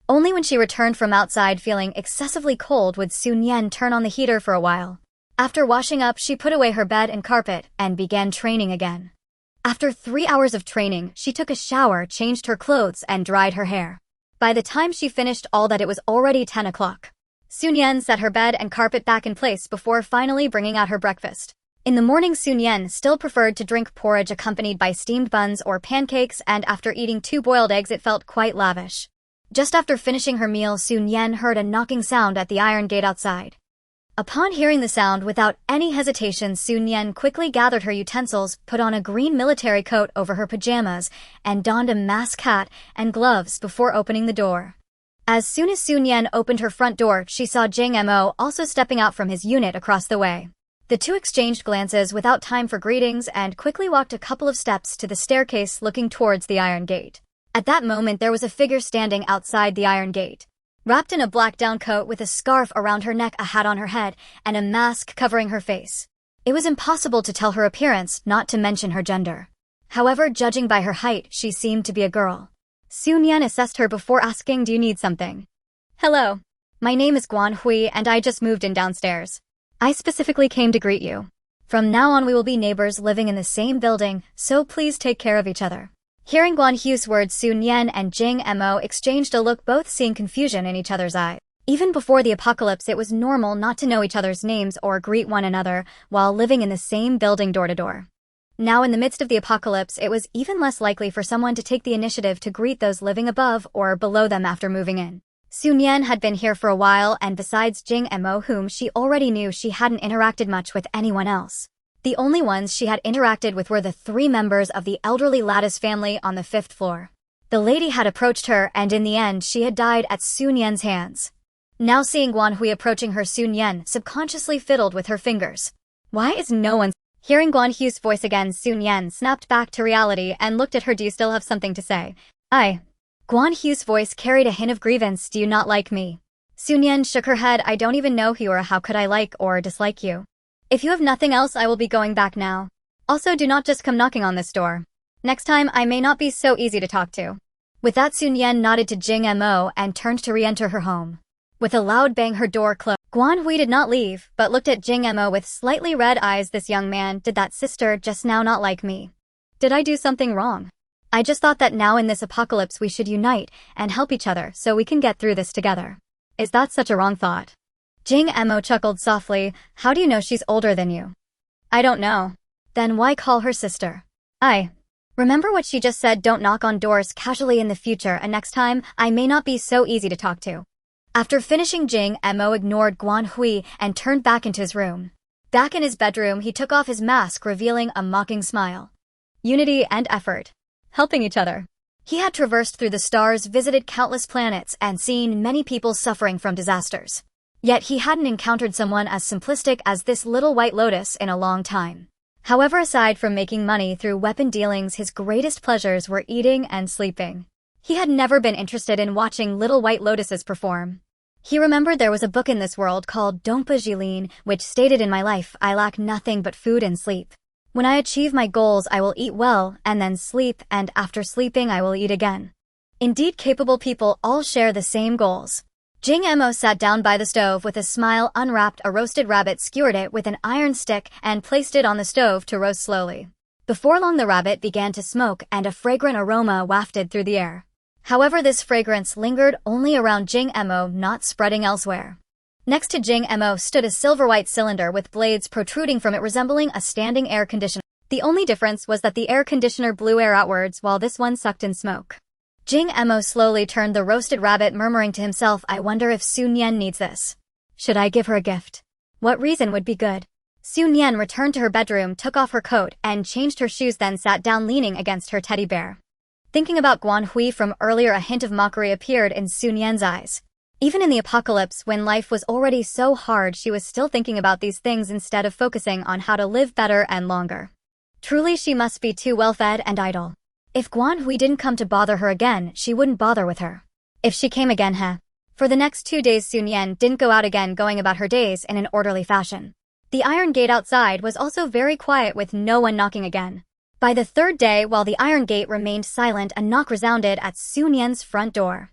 Only when she returned from outside feeling excessively cold would Nian turn on the heater for a while. After washing up, she put away her bed and carpet and began training again. After 3 hours of training, she took a shower, changed her clothes, and dried her hair. By the time she finished all that, it was already 10 o'clock. Nian set her bed and carpet back in place before finally bringing out her breakfast. In the morning, Nian still preferred to drink porridge accompanied by steamed buns or pancakes, and after eating 2 boiled eggs, it felt quite lavish. Just after finishing her meal, Nian heard a knocking sound at the iron gate outside. Upon hearing the sound, without any hesitation, Nian quickly gathered her utensils, put on a green military coat over her pajamas, and donned a mask, hat, and gloves before opening the door. As soon as Nian opened her front door, she saw Jing Mo also stepping out from his unit across the way. The two exchanged glances without time for greetings and quickly walked a couple of steps to the staircase, looking towards the iron gate. At that moment, there was a figure standing outside the iron gate. Wrapped in a black down coat with a scarf around her neck, a hat on her head, and a mask covering her face. It was impossible to tell her appearance, not to mention her gender. However, judging by her height, she seemed to be a girl. Nian assessed her before asking, "Do you need something?" "Hello. My name is Hui, and I just moved in downstairs. I specifically came to greet you. From now on, we will be neighbors living in the same building, so please take care of each other." Hearing Hui's words, Nian and Jing Mo exchanged a look, both seeing confusion in each other's eyes. Even before the apocalypse, it was normal not to know each other's names or greet one another while living in the same building door to door. Now, in the midst of the apocalypse, it was even less likely for someone to take the initiative to greet those living above or below them after moving in. Nian had been here for a while, and besides Jing Mo, whom she already knew, she hadn't interacted much with anyone else. The only ones she had interacted with were the 3 members of the elderly Lattice family on the 5th floor. The lady had approached her, and in the end, she had died at Nian's hands. Now seeing Hui approaching her, Nian subconsciously fiddled with her fingers. Why is no one... Hearing Hui's voice again, Nian snapped back to reality and looked at her. "Do you still have something to say?" Hui's voice carried a hint of grievance. "Do you not like me?" Nian shook her head. "I don't even know who you are. How could I like or dislike you? If you have nothing else, I will be going back now. Also, do not just come knocking on this door. Next time, I may not be so easy to talk to." With that, Nian nodded to Jing Mo and turned to re-enter her home. With a loud bang, her door closed. Hui did not leave, but looked at Jing Mo with slightly red eyes. "This young man, did that sister just now not like me? Did I do something wrong? I just thought that now in this apocalypse we should unite and help each other so we can get through this together. Is that such a wrong thought?" Jing Mo chuckled softly. "How do you know she's older than you?" "I don't know." "Then why call her sister?" Remember what she just said. Don't knock on doors casually in the future, and next time, I may not be so easy to talk to." After finishing, Jing Mo ignored Hui and turned back into his room. Back in his bedroom, he took off his mask, revealing a mocking smile. Unity and effort. Helping each other. He had traversed through the stars, visited countless planets, and seen many people suffering from disasters. Yet he hadn't encountered someone as simplistic as this little white lotus in a long time. However, aside from making money through weapon dealings, his greatest pleasures were eating and sleeping. He had never been interested in watching little white lotuses perform. He remembered there was a book in this world called Dompa Jilin, which stated, "In my life, I lack nothing but food and sleep. When I achieve my goals, I will eat well, and then sleep, and after sleeping, I will eat again." Indeed, capable people all share the same goals. Jing Emo sat down by the stove with a smile, unwrapped a roasted rabbit, skewered it with an iron stick, and placed it on the stove to roast slowly. Before long, the rabbit began to smoke, and a fragrant aroma wafted through the air. However, this fragrance lingered only around Jing Emo, not spreading elsewhere. Next to Jing Emo stood a silver-white cylinder with blades protruding from it, resembling a standing air conditioner. The only difference was that the air conditioner blew air outwards while this one sucked in smoke. Jing Emo slowly turned the roasted rabbit, murmuring to himself, "I wonder if Su Nian needs this. Should I give her a gift? What reason would be good?" Su Nian returned to her bedroom, took off her coat, and changed her shoes, then sat down leaning against her teddy bear. Thinking about Guan Hui from earlier, a hint of mockery appeared in Su Nian's eyes. Even in the apocalypse, when life was already so hard, she was still thinking about these things instead of focusing on how to live better and longer. Truly, she must be too well-fed and idle. If Guan Hui didn't come to bother her again, she wouldn't bother with her. If she came again, For the next 2 days, Su Nian didn't go out again, going about her days in an orderly fashion. The iron gate outside was also very quiet, with no one knocking again. By the 3rd day, while the iron gate remained silent, a knock resounded at Su Nian's front door.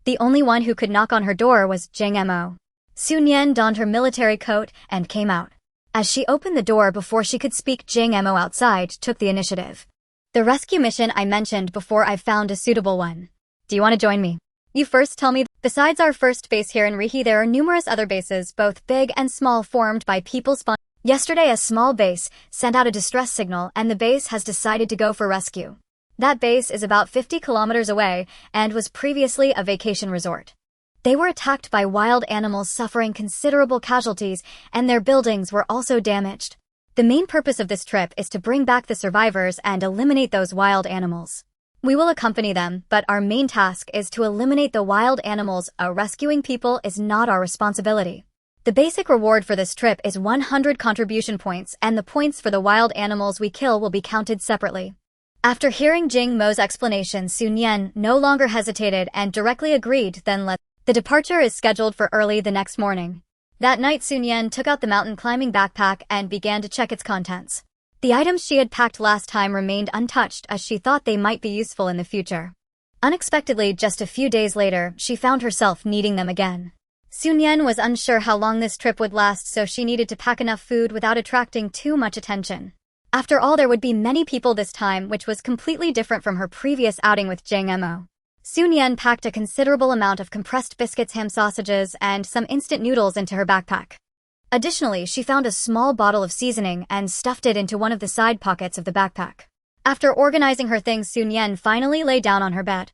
The only one who could knock on her door was Jing Emo. Su Nian donned her military coat and came out. As she opened the door, before she could speak, Jing Emo outside took the initiative. "The rescue mission I mentioned before, I've found a suitable one. Do you want to join me? You first tell me." Besides our first base here in Rihi, there are numerous other bases, both big and small, formed by people Yesterday, a small base sent out a distress signal, and the base has decided to go for rescue. That base is about 50 kilometers away and was previously a vacation resort. They were attacked by wild animals, suffering considerable casualties, and their buildings were also damaged. The main purpose of this trip is to bring back the survivors and eliminate those wild animals. We will accompany them, but our main task is to eliminate the wild animals. Rescuing people is not our responsibility. The basic reward for this trip is 100 contribution points, and the points for the wild animals we kill will be counted separately. After hearing Jing Mo's explanation, Su Nian no longer hesitated and directly agreed. The departure is scheduled for early the next morning. That night, Su Nian took out the mountain climbing backpack and began to check its contents. The items she had packed last time remained untouched, as she thought they might be useful in the future. Unexpectedly, just a few days later, she found herself needing them again. Su Nian was unsure how long this trip would last, so she needed to pack enough food without attracting too much attention. After all, there would be many people this time, which was completely different from her previous outing with Jing Emo. Su Nian packed a considerable amount of compressed biscuits, ham sausages, and some instant noodles into her backpack. Additionally, she found a small bottle of seasoning and stuffed it into one of the side pockets of the backpack. After organizing her things, Su Nian finally lay down on her bed.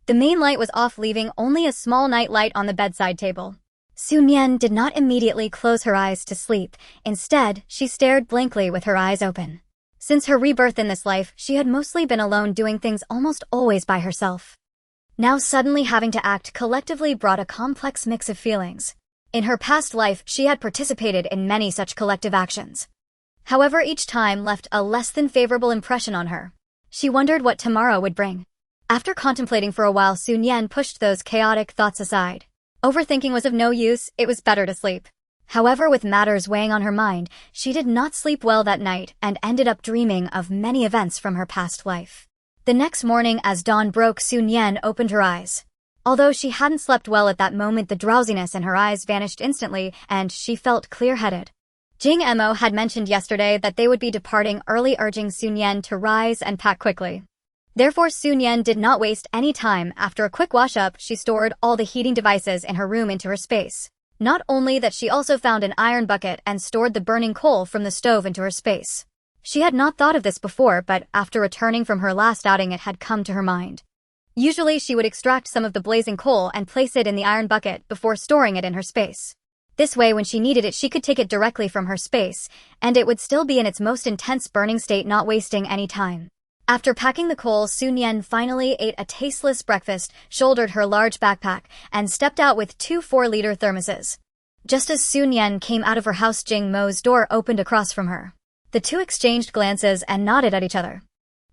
The main light was off, leaving only a small night light on the bedside table. Su Nian did not immediately close her eyes to sleep. Instead, she stared blankly with her eyes open. Since her rebirth in this life, she had mostly been alone, doing things almost always by herself. Now suddenly having to act collectively brought a complex mix of feelings. In her past life, she had participated in many such collective actions. However, each time left a less than favorable impression on her. She wondered what tomorrow would bring. After contemplating for a while, Su Nian pushed those chaotic thoughts aside. Overthinking was of no use, it was better to sleep. However, with matters weighing on her mind, she did not sleep well that night and ended up dreaming of many events from her past life. The next morning, as dawn broke, Su Nian opened her eyes. Although she hadn't slept well at that moment, the drowsiness in her eyes vanished instantly, and she felt clear-headed. Jing Emo had mentioned yesterday that they would be departing early, urging Su Nian to rise and pack quickly. Therefore, Su Nian did not waste any time. After a quick wash-up, she stored all the heating devices in her room into her space. Not only that, she also found an iron bucket and stored the burning coal from the stove into her space. She had not thought of this before, but after returning from her last outing, it had come to her mind. Usually, she would extract some of the blazing coal and place it in the iron bucket before storing it in her space. This way, when she needed it, she could take it directly from her space, and it would still be in its most intense burning state, not wasting any time. After packing the coal, Su Nian finally ate a tasteless breakfast, shouldered her large backpack, and stepped out with 2 4-liter thermoses. Just as Su Nian came out of her house, Jing Mo's door opened across from her. The two exchanged glances and nodded at each other.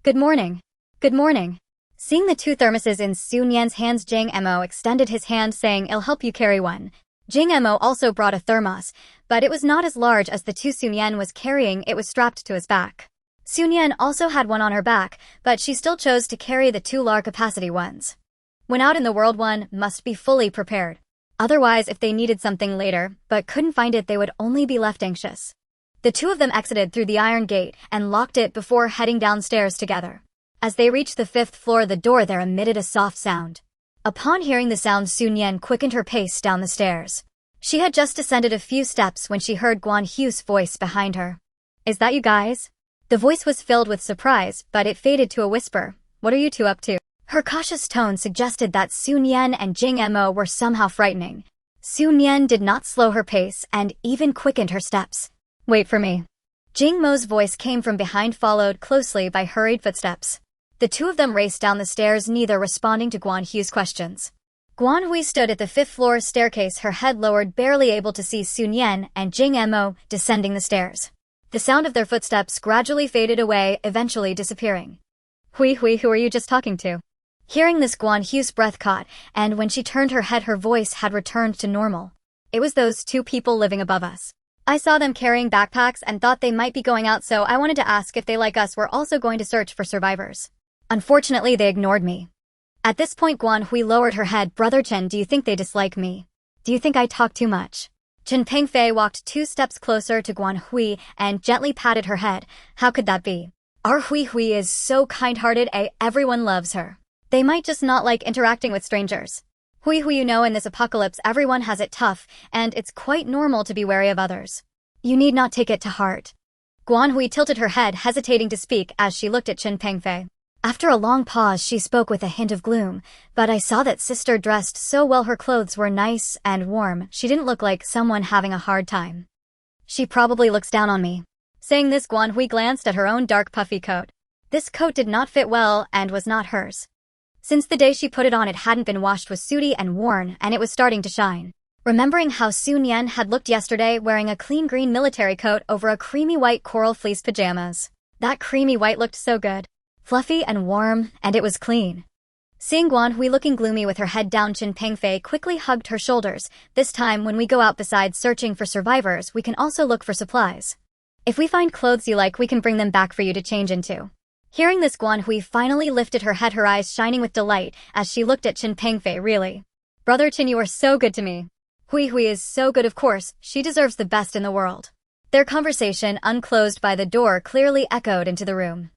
Good morning. Good morning. Seeing the two thermoses in Su Nian's hands, Jing Mo extended his hand saying, I'll help you carry one. Jing Mo also brought a thermos, but it was not as large as the two Su Nian was carrying. It was strapped to his back. Su Nian also had one on her back, but she still chose to carry the two large capacity ones. When out in the world, one must be fully prepared. Otherwise, if they needed something later, but couldn't find it, they would only be left anxious. The two of them exited through the iron gate and locked it before heading downstairs together. As they reached the 5th floor, the door there emitted a soft sound. Upon hearing the sound, Su Nian quickened her pace down the stairs. She had just descended a few steps when she heard Guan Hu's voice behind her. Is that you guys? The voice was filled with surprise, but it faded to a whisper. What are you two up to? Her cautious tone suggested that Su Nian and Jing Mo were somehow frightening. Su Nian did not slow her pace and even quickened her steps. Wait for me. Jing Mo's voice came from behind, followed closely by hurried footsteps. The two of them raced down the stairs, neither responding to Guan Hu's questions. Guan Hui stood at the 5th floor staircase, her head lowered, barely able to see Su Nian and Jing Mo descending the stairs. The sound of their footsteps gradually faded away, eventually disappearing. Hui, who are you just talking to? Hearing this, Guan Hu's breath caught, and when she turned her head, her voice had returned to normal. It was those two people living above us. I saw them carrying backpacks and thought they might be going out, so I wanted to ask if they, like us, were also going to search for survivors. Unfortunately, they ignored me. At this point, Guan Hui lowered her head. Brother Chen, do you think they dislike me? Do you think I talk too much? Chen Pengfei walked 2 steps closer to Guan Hui and gently patted her head. How could that be? Our Hui is so kind-hearted, everyone loves her. They might just not like interacting with strangers. Hui, you know, in this apocalypse everyone has it tough, and it's quite normal to be wary of others. You need not take it to heart. Guan Hui tilted her head, hesitating to speak as she looked at Chen Pengfei. After a long pause, she spoke with a hint of gloom, but I saw that sister dressed so well. Her clothes were nice and warm. She didn't look like someone having a hard time. She probably looks down on me. Saying this, Guan Hui glanced at her own dark puffy coat. This coat did not fit well and was not hers. Since the day she put it on, it hadn't been washed, was sooty and worn, and it was starting to shine. Remembering how Su Nian had looked yesterday wearing a clean green military coat over a creamy white coral fleece pajamas. That creamy white looked so good. Fluffy and warm, and it was clean. Seeing Guan Hui looking gloomy with her head down, Chen Pengfei quickly hugged her shoulders. This time, when we go out, besides searching for survivors, we can also look for supplies. If we find clothes you like, we can bring them back for you to change into. Hearing this, Guan Hui finally lifted her head, her eyes shining with delight as she looked at Chen Pengfei. Really? Brother Chen, you are so good to me. Hui is so good, of course. She deserves the best in the world. Their conversation, unclosed by the door, clearly echoed into the room.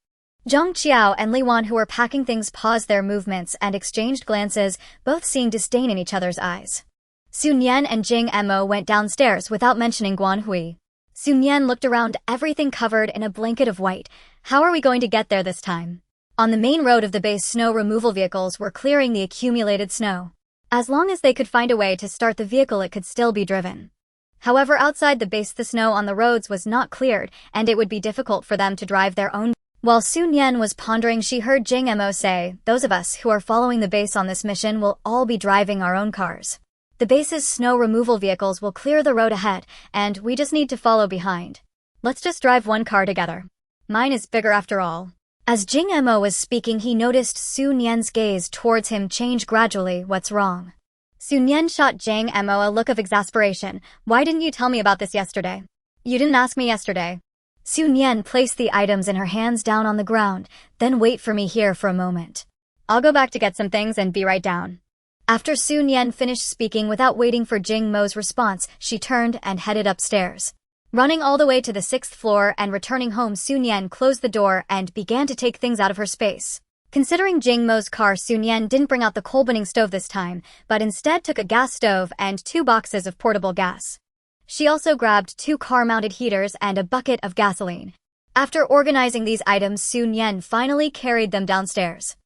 Zhang Qiao and Li Wan, who were packing things, paused their movements and exchanged glances, both seeing disdain in each other's eyes. Su Nian and Jing Mo went downstairs without mentioning Guan Hui. Su Nian looked around, everything covered in a blanket of white. How are we going to get there this time? On the main road of the base, snow removal vehicles were clearing the accumulated snow. As long as they could find a way to start the vehicle, it could still be driven. However, outside the base, the snow on the roads was not cleared, and it would be difficult for them to drive their own. While Su Nian was pondering, she heard Jing Mo say, those of us who are following the base on this mission will all be driving our own cars. The base's snow removal vehicles will clear the road ahead, and we just need to follow behind. Let's just drive one car together. Mine is bigger after all. As Jing Mo was speaking, he noticed Su Nian's gaze towards him change gradually. What's wrong? Su Nian shot Jing Mo a look of exasperation. Why didn't you tell me about this yesterday? You didn't ask me yesterday. Su Nian placed the items in her hands down on the ground, then wait for me here for a moment. I'll go back to get some things and be right down. After Su Nian finished speaking, without waiting for Jing Mo's response, she turned and headed upstairs. Running all the way to the 6th floor and returning home, Su Nian closed the door and began to take things out of her space. Considering Jing Mo's car, Su Nian didn't bring out the coal burning stove this time, but instead took a gas stove and 2 boxes of portable gas. She also grabbed 2 car-mounted heaters and a bucket of gasoline. After organizing these items, Su Nian finally carried them downstairs.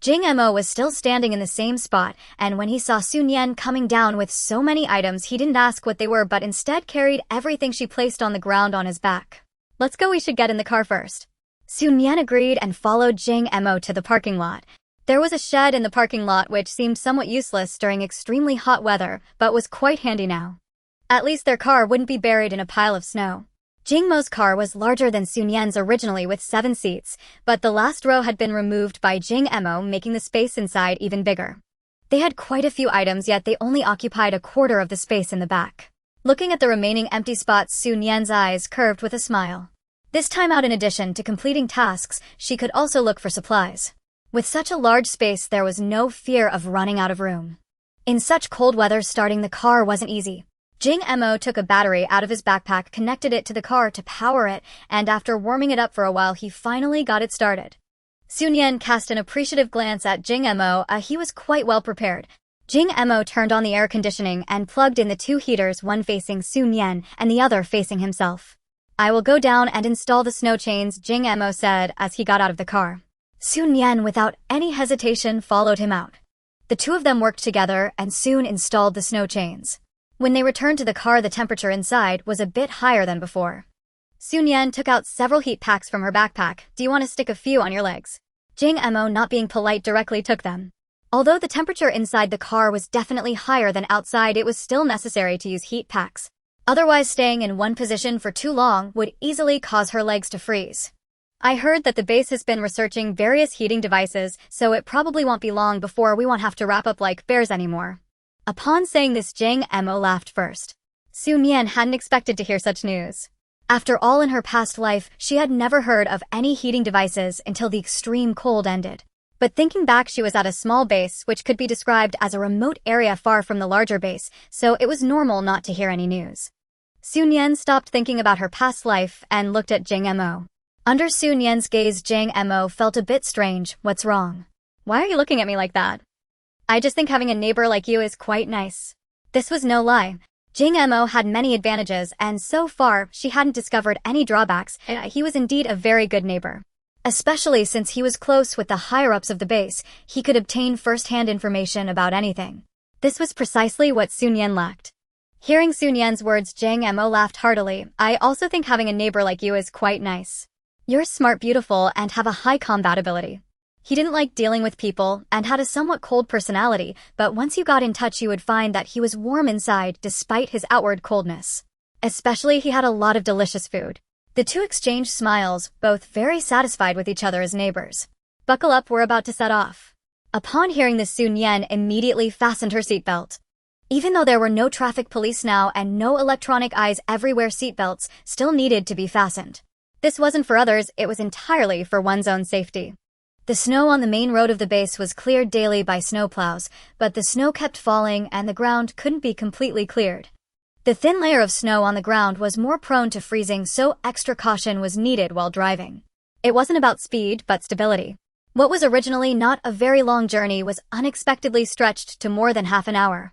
Jing Mo was still standing in the same spot, and when he saw Su Nian coming down with so many items, he didn't ask what they were but instead carried everything she placed on the ground on his back. Let's go, we should get in the car first. Su Nian agreed and followed Jing Mo to the parking lot. There was a shed in the parking lot which seemed somewhat useless during extremely hot weather, but was quite handy now. At least their car wouldn't be buried in a pile of snow. Jing Mo's car was larger than Sun Yan's originally with 7 seats, but the last row had been removed by Jing Mo, making the space inside even bigger. They had quite a few items, yet they only occupied a quarter of the space in the back. Looking at the remaining empty spots, Sun Yan's eyes curved with a smile. This time out, in addition to completing tasks, she could also look for supplies. With such a large space, there was no fear of running out of room. In such cold weather, starting the car wasn't easy. Jing Mo took a battery out of his backpack, connected it to the car to power it, and after warming it up for a while, he finally got it started. Sun Yan cast an appreciative glance at Jing Mo. He was quite well prepared. Jing Mo turned on the air conditioning and plugged in the 2 heaters, one facing Sun Yan and the other facing himself. "I will go down and install the snow chains," Jing Mo said as he got out of the car. Sun Yan, without any hesitation, followed him out. The two of them worked together and soon installed the snow chains. When they returned to the car, the temperature inside was a bit higher than before. Sun Yan took out several heat packs from her backpack. "Do you want to stick a few on your legs?" Jing Mo, not being polite, directly took them. Although the temperature inside the car was definitely higher than outside, it was still necessary to use heat packs. Otherwise, staying in one position for too long would easily cause her legs to freeze. "I heard that the base has been researching various heating devices, so it probably won't be long before we won't have to wrap up like bears anymore." Upon saying this, Jing Mo laughed first. Sun Yan hadn't expected to hear such news. After all, in her past life, she had never heard of any heating devices until the extreme cold ended. But thinking back, she was at a small base, which could be described as a remote area far from the larger base, so it was normal not to hear any news. Sun Yan stopped thinking about her past life and looked at Jing Mo. Under Sun Yan's gaze, Jing Mo felt a bit strange. "What's wrong? Why are you looking at me like that?" "I just think having a neighbor like you is quite nice." This was no lie. Jing Mo had many advantages, and so far, she hadn't discovered any drawbacks. He was indeed a very good neighbor. Especially since he was close with the higher-ups of the base, he could obtain first-hand information about anything. This was precisely what Sun Yan lacked. Hearing Sun Yan's words, Jing Mo laughed heartily. "I also think having a neighbor like you is quite nice. You're smart, beautiful, and have a high combat ability." He didn't like dealing with people and had a somewhat cold personality, but once you got in touch, you would find that he was warm inside despite his outward coldness. Especially, he had a lot of delicious food. The two exchanged smiles, both very satisfied with each other as neighbors. "Buckle up, we're about to set off." Upon hearing this, Sun Yan immediately fastened her seatbelt. Even though there were no traffic police now and no electronic eyes everywhere, seatbelts still needed to be fastened. This wasn't for others, it was entirely for one's own safety. The snow on the main road of the base was cleared daily by snowplows, but the snow kept falling and the ground couldn't be completely cleared. The thin layer of snow on the ground was more prone to freezing, so extra caution was needed while driving. It wasn't about speed, but stability. What was originally not a very long journey was unexpectedly stretched to more than half an hour.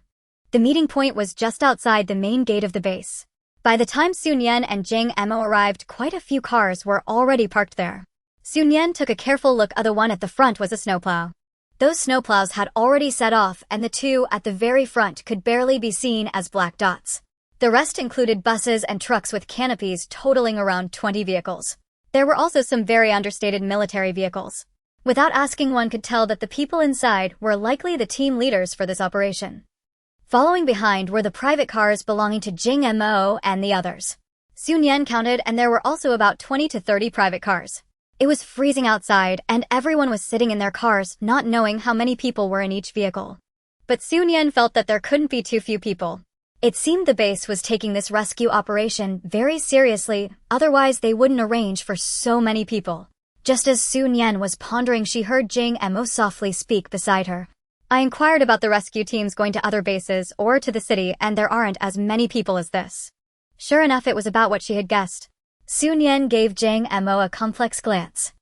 The meeting point was just outside the main gate of the base. By the time Sun Yan and Jing Mo arrived, quite a few cars were already parked there. Sun Yan took a careful look. The one at the front was a snowplow. Those snowplows had already set off, and the two at the very front could barely be seen as black dots. The rest included buses and trucks with canopies totaling around 20 vehicles. There were also some very understated military vehicles. Without asking, one could tell that the people inside were likely the team leaders for this operation. Following behind were the private cars belonging to Jing Mo and the others. Sun Yan counted, and there were also about 20 to 30 private cars. It was freezing outside, and everyone was sitting in their cars, not knowing how many people were in each vehicle. But Sun Yan felt that there couldn't be too few people. It seemed the base was taking this rescue operation very seriously, otherwise they wouldn't arrange for so many people. Just as Sun Yan was pondering, she heard Jing Mo softly speak beside her. "I inquired about the rescue teams going to other bases or to the city, and there aren't as many people as this." Sure enough, it was about what she had guessed. Sun Yan gave Jing Mo a complex glance.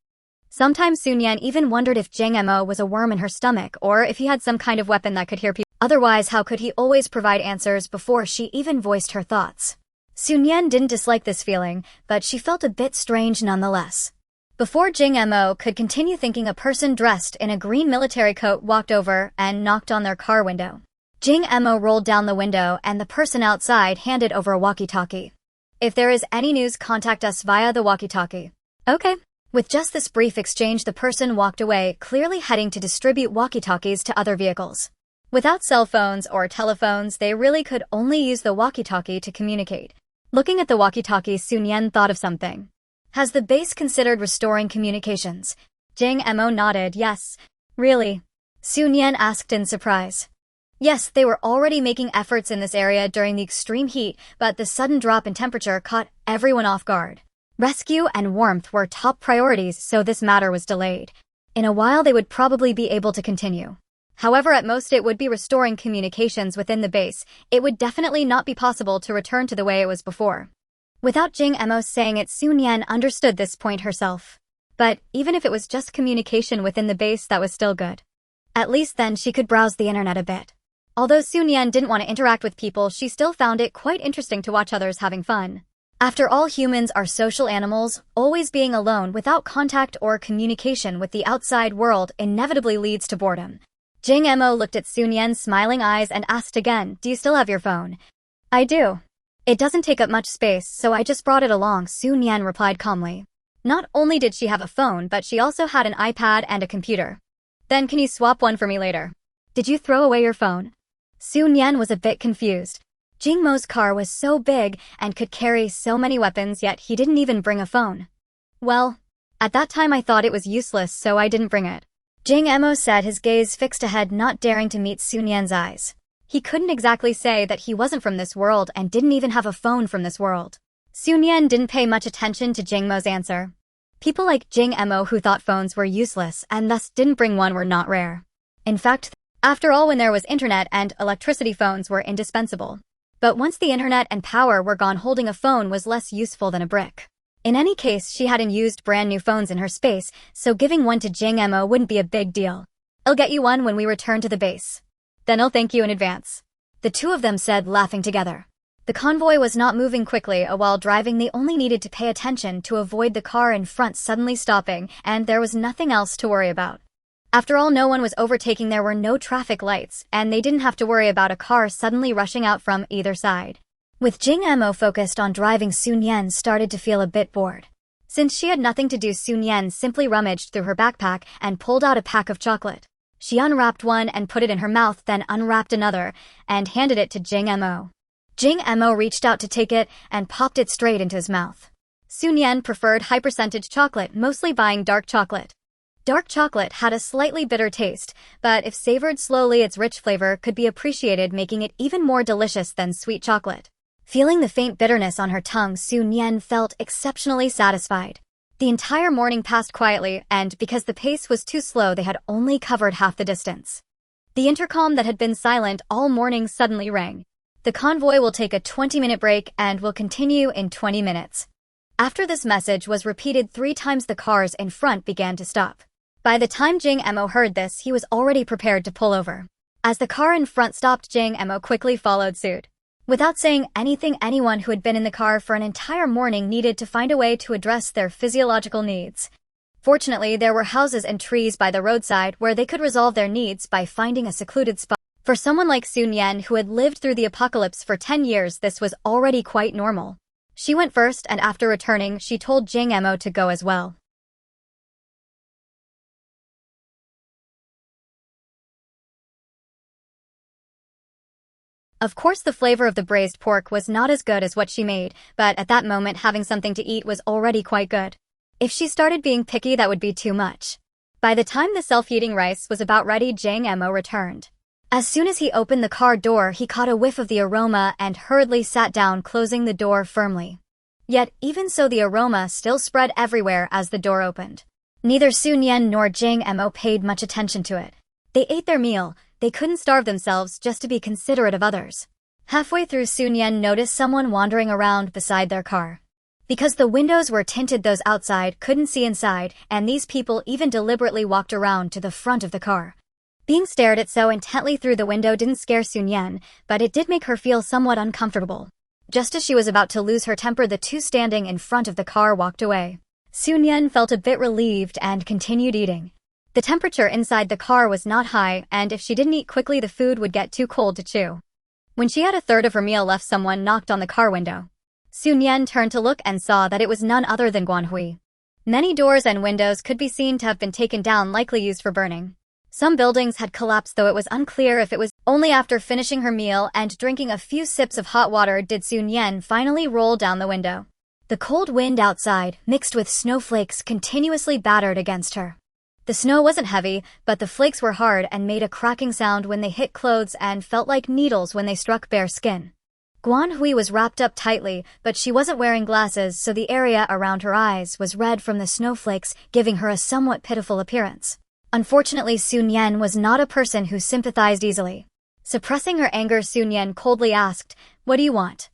Sometimes Sun Yan even wondered if Jing Mo was a worm in her stomach or if he had some kind of weapon that could hear people. Otherwise, how could he always provide answers before she even voiced her thoughts? Sun Yan didn't dislike this feeling, but she felt a bit strange nonetheless. Before Jing Mo could continue thinking, a person dressed in a green military coat walked over and knocked on their car window. Jing Mo rolled down the window, and the person outside handed over a walkie-talkie. "If there is any news, contact us via the walkie-talkie." "Okay." With just this brief exchange, the person walked away, clearly heading to distribute walkie-talkies to other vehicles. Without cell phones or telephones, they really could only use the walkie-talkie to communicate. Looking at the walkie-talkie, Sun Yan thought of something. Has the base considered restoring communications? Jing Mo nodded. Yes. Really? Sun Yan asked in surprise. Yes, they were already making efforts in this area during the extreme heat, but the sudden drop in temperature caught everyone off guard. Rescue and warmth were top priorities, so this matter was delayed. In a while they would probably be able to continue. However, at most it would be restoring communications within the base. It would definitely not be possible to return to the way it was before. Without Jing Mo saying it, Sun Yan understood this point herself. But even if it was just communication within the base, that was still good. At least then she could browse the internet a bit. Although Sun Yan didn't want to interact with people, she still found it quite interesting to watch others having fun. After all, humans are social animals. Always being alone without contact or communication with the outside world inevitably leads to boredom. Jing Mo looked at Sun Yan's smiling eyes and asked again, "Do you still have your phone?" "I do. It doesn't take up much space, so I just brought it along," Sun Yan replied calmly. Not only did she have a phone, but she also had an iPad and a computer. "Then can you swap one for me later?" "Did you throw away your phone?" Sun Yan was a bit confused. Jing Mo's car was so big and could carry so many weapons, yet he didn't even bring a phone. "Well, at that time I thought it was useless, so I didn't bring it." Jing Mo said, his gaze fixed ahead, not daring to meet Sun Yan's eyes. He couldn't exactly say that he wasn't from this world and didn't even have a phone from this world. Sun Yan didn't pay much attention to Jing Mo's answer. People like Jing Mo who thought phones were useless and thus didn't bring one were not rare. In fact, after all, when there was internet and electricity, phones were indispensable. But once the internet and power were gone, holding a phone was less useful than a brick. In any case, she hadn't used brand new phones in her space, so giving one to Jing Mo wouldn't be a big deal. "I'll get you one when we return to the base. Then I'll thank you in advance," the two of them said, laughing together. The convoy was not moving quickly. While driving, they only needed to pay attention to avoid the car in front suddenly stopping, and there was nothing else to worry about. After all, no one was overtaking, there were no traffic lights, and they didn't have to worry about a car suddenly rushing out from either side. With Jing Mo focused on driving, Sun Yan started to feel a bit bored. Since she had nothing to do, Sun Yan simply rummaged through her backpack and pulled out a pack of chocolate. She unwrapped one and put it in her mouth, then unwrapped another, and handed it to Jing Mo. Jing Mo reached out to take it and popped it straight into his mouth. Sun Yan preferred high-percentage chocolate, mostly buying dark chocolate. Dark chocolate had a slightly bitter taste, but if savored slowly, its rich flavor could be appreciated, making it even more delicious than sweet chocolate. Feeling the faint bitterness on her tongue, Sun Yan felt exceptionally satisfied. The entire morning passed quietly, and because the pace was too slow, they had only covered half the distance. The intercom that had been silent all morning suddenly rang. "The convoy will take a 20-minute break and will continue in 20 minutes. After this message was repeated 3 times, the cars in front began to stop. By the time Jing Mo heard this, he was already prepared to pull over. As the car in front stopped, Jing Mo quickly followed suit. Without saying anything, anyone who had been in the car for an entire morning needed to find a way to address their physiological needs. Fortunately, there were houses and trees by the roadside where they could resolve their needs by finding a secluded spot. For someone like Sun Yan, who had lived through the apocalypse for 10 years, this was already quite normal. She went first, and after returning, she told Jing Mo to go as well. Of course, the flavor of the braised pork was not as good as what she made, but at that moment, having something to eat was already quite good. If she started being picky, that would be too much. By the time the self-heating rice was about ready, Jing Mo returned. As soon as he opened the car door, he caught a whiff of the aroma and hurriedly sat down, closing the door firmly. Yet, even so, the aroma still spread everywhere as the door opened. Neither Sun Yan nor Jing Mo paid much attention to it. They ate their meal. They couldn't starve themselves just to be considerate of others. Halfway through, Sun Yan noticed someone wandering around beside their car. Because the windows were tinted, those outside couldn't see inside, and these people even deliberately walked around to the front of the car. Being stared at so intently through the window didn't scare Sun Yan, but it did make her feel somewhat uncomfortable. Just as she was about to lose her temper, the two standing in front of the car walked away. Sun Yan felt a bit relieved and continued eating. The temperature inside the car was not high, and if she didn't eat quickly, the food would get too cold to chew. When she had a third of her meal left, someone knocked on the car window. Sun Yan turned to look and saw that it was none other than Guan Hui. Many doors and windows could be seen to have been taken down, likely used for burning. Some buildings had collapsed, though it was unclear if it was. Only after finishing her meal and drinking a few sips of hot water did Nian finally roll down the window. The cold wind outside, mixed with snowflakes, continuously battered against her. The snow wasn't heavy, but the flakes were hard and made a cracking sound when they hit clothes and felt like needles when they struck bare skin. Guanhui was wrapped up tightly, but she wasn't wearing glasses, so the area around her eyes was red from the snowflakes, giving her a somewhat pitiful appearance. Unfortunately, Nian was not a person who sympathized easily. Suppressing her anger, Nian coldly asked, "What do you want?"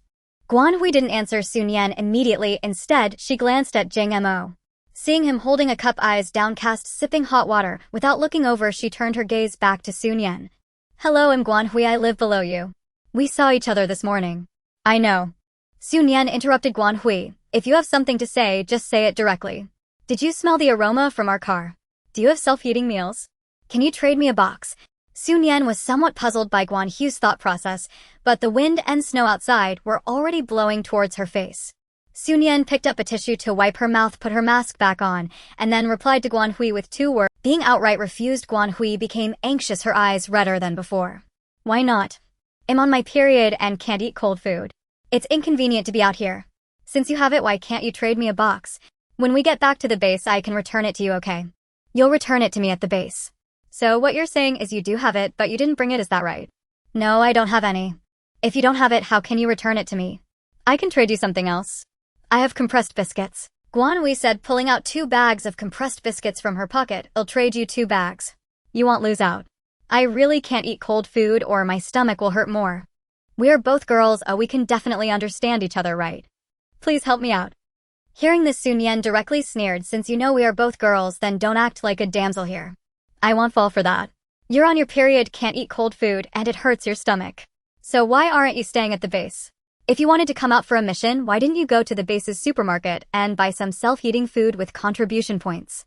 Guanhui didn't answer Nian immediately. Instead, she glanced at Jing Mo. Seeing him holding a cup, eyes downcast, sipping hot water, without looking over, she turned her gaze back to Nian. "Hello, I'm Guanhui. I live below you. We saw each other this morning." "I know." Nian interrupted Guanhui. "If you have something to say, just say it directly. Did you smell the aroma from our car? Do you have self-heating meals? Can you trade me a box?" Nian was somewhat puzzled by Guanhui's thought process, but the wind and snow outside were already blowing towards her face. Nian picked up a tissue to wipe her mouth, put her mask back on, and then replied to Guanhui with 2 words. Being outright refused, Guanhui became anxious, her eyes redder than before. "Why not? I'm on my period and can't eat cold food. It's inconvenient to be out here. Since you have it, why can't you trade me a box? When we get back to the base, I can return it to you, okay? You'll return it to me at the base. So what you're saying is you do have it, but you didn't bring it, is that right?" "No, I don't have any." "If you don't have it, how can you return it to me?" "I can trade you something else. I have compressed biscuits." Guanhui said, pulling out 2 bags of compressed biscuits from her pocket. "I'll trade you 2 bags. You won't lose out. I really can't eat cold food or my stomach will hurt more. We're both girls, we can definitely understand each other, right? Please help me out." Hearing this, Nian directly sneered, "Since you know we are both girls, then don't act like a damsel here. I won't fall for that. You're on your period, can't eat cold food, and it hurts your stomach. So why aren't you staying at the base? If you wanted to come out for a mission, why didn't you go to the base's supermarket and buy some self-heating food with contribution points?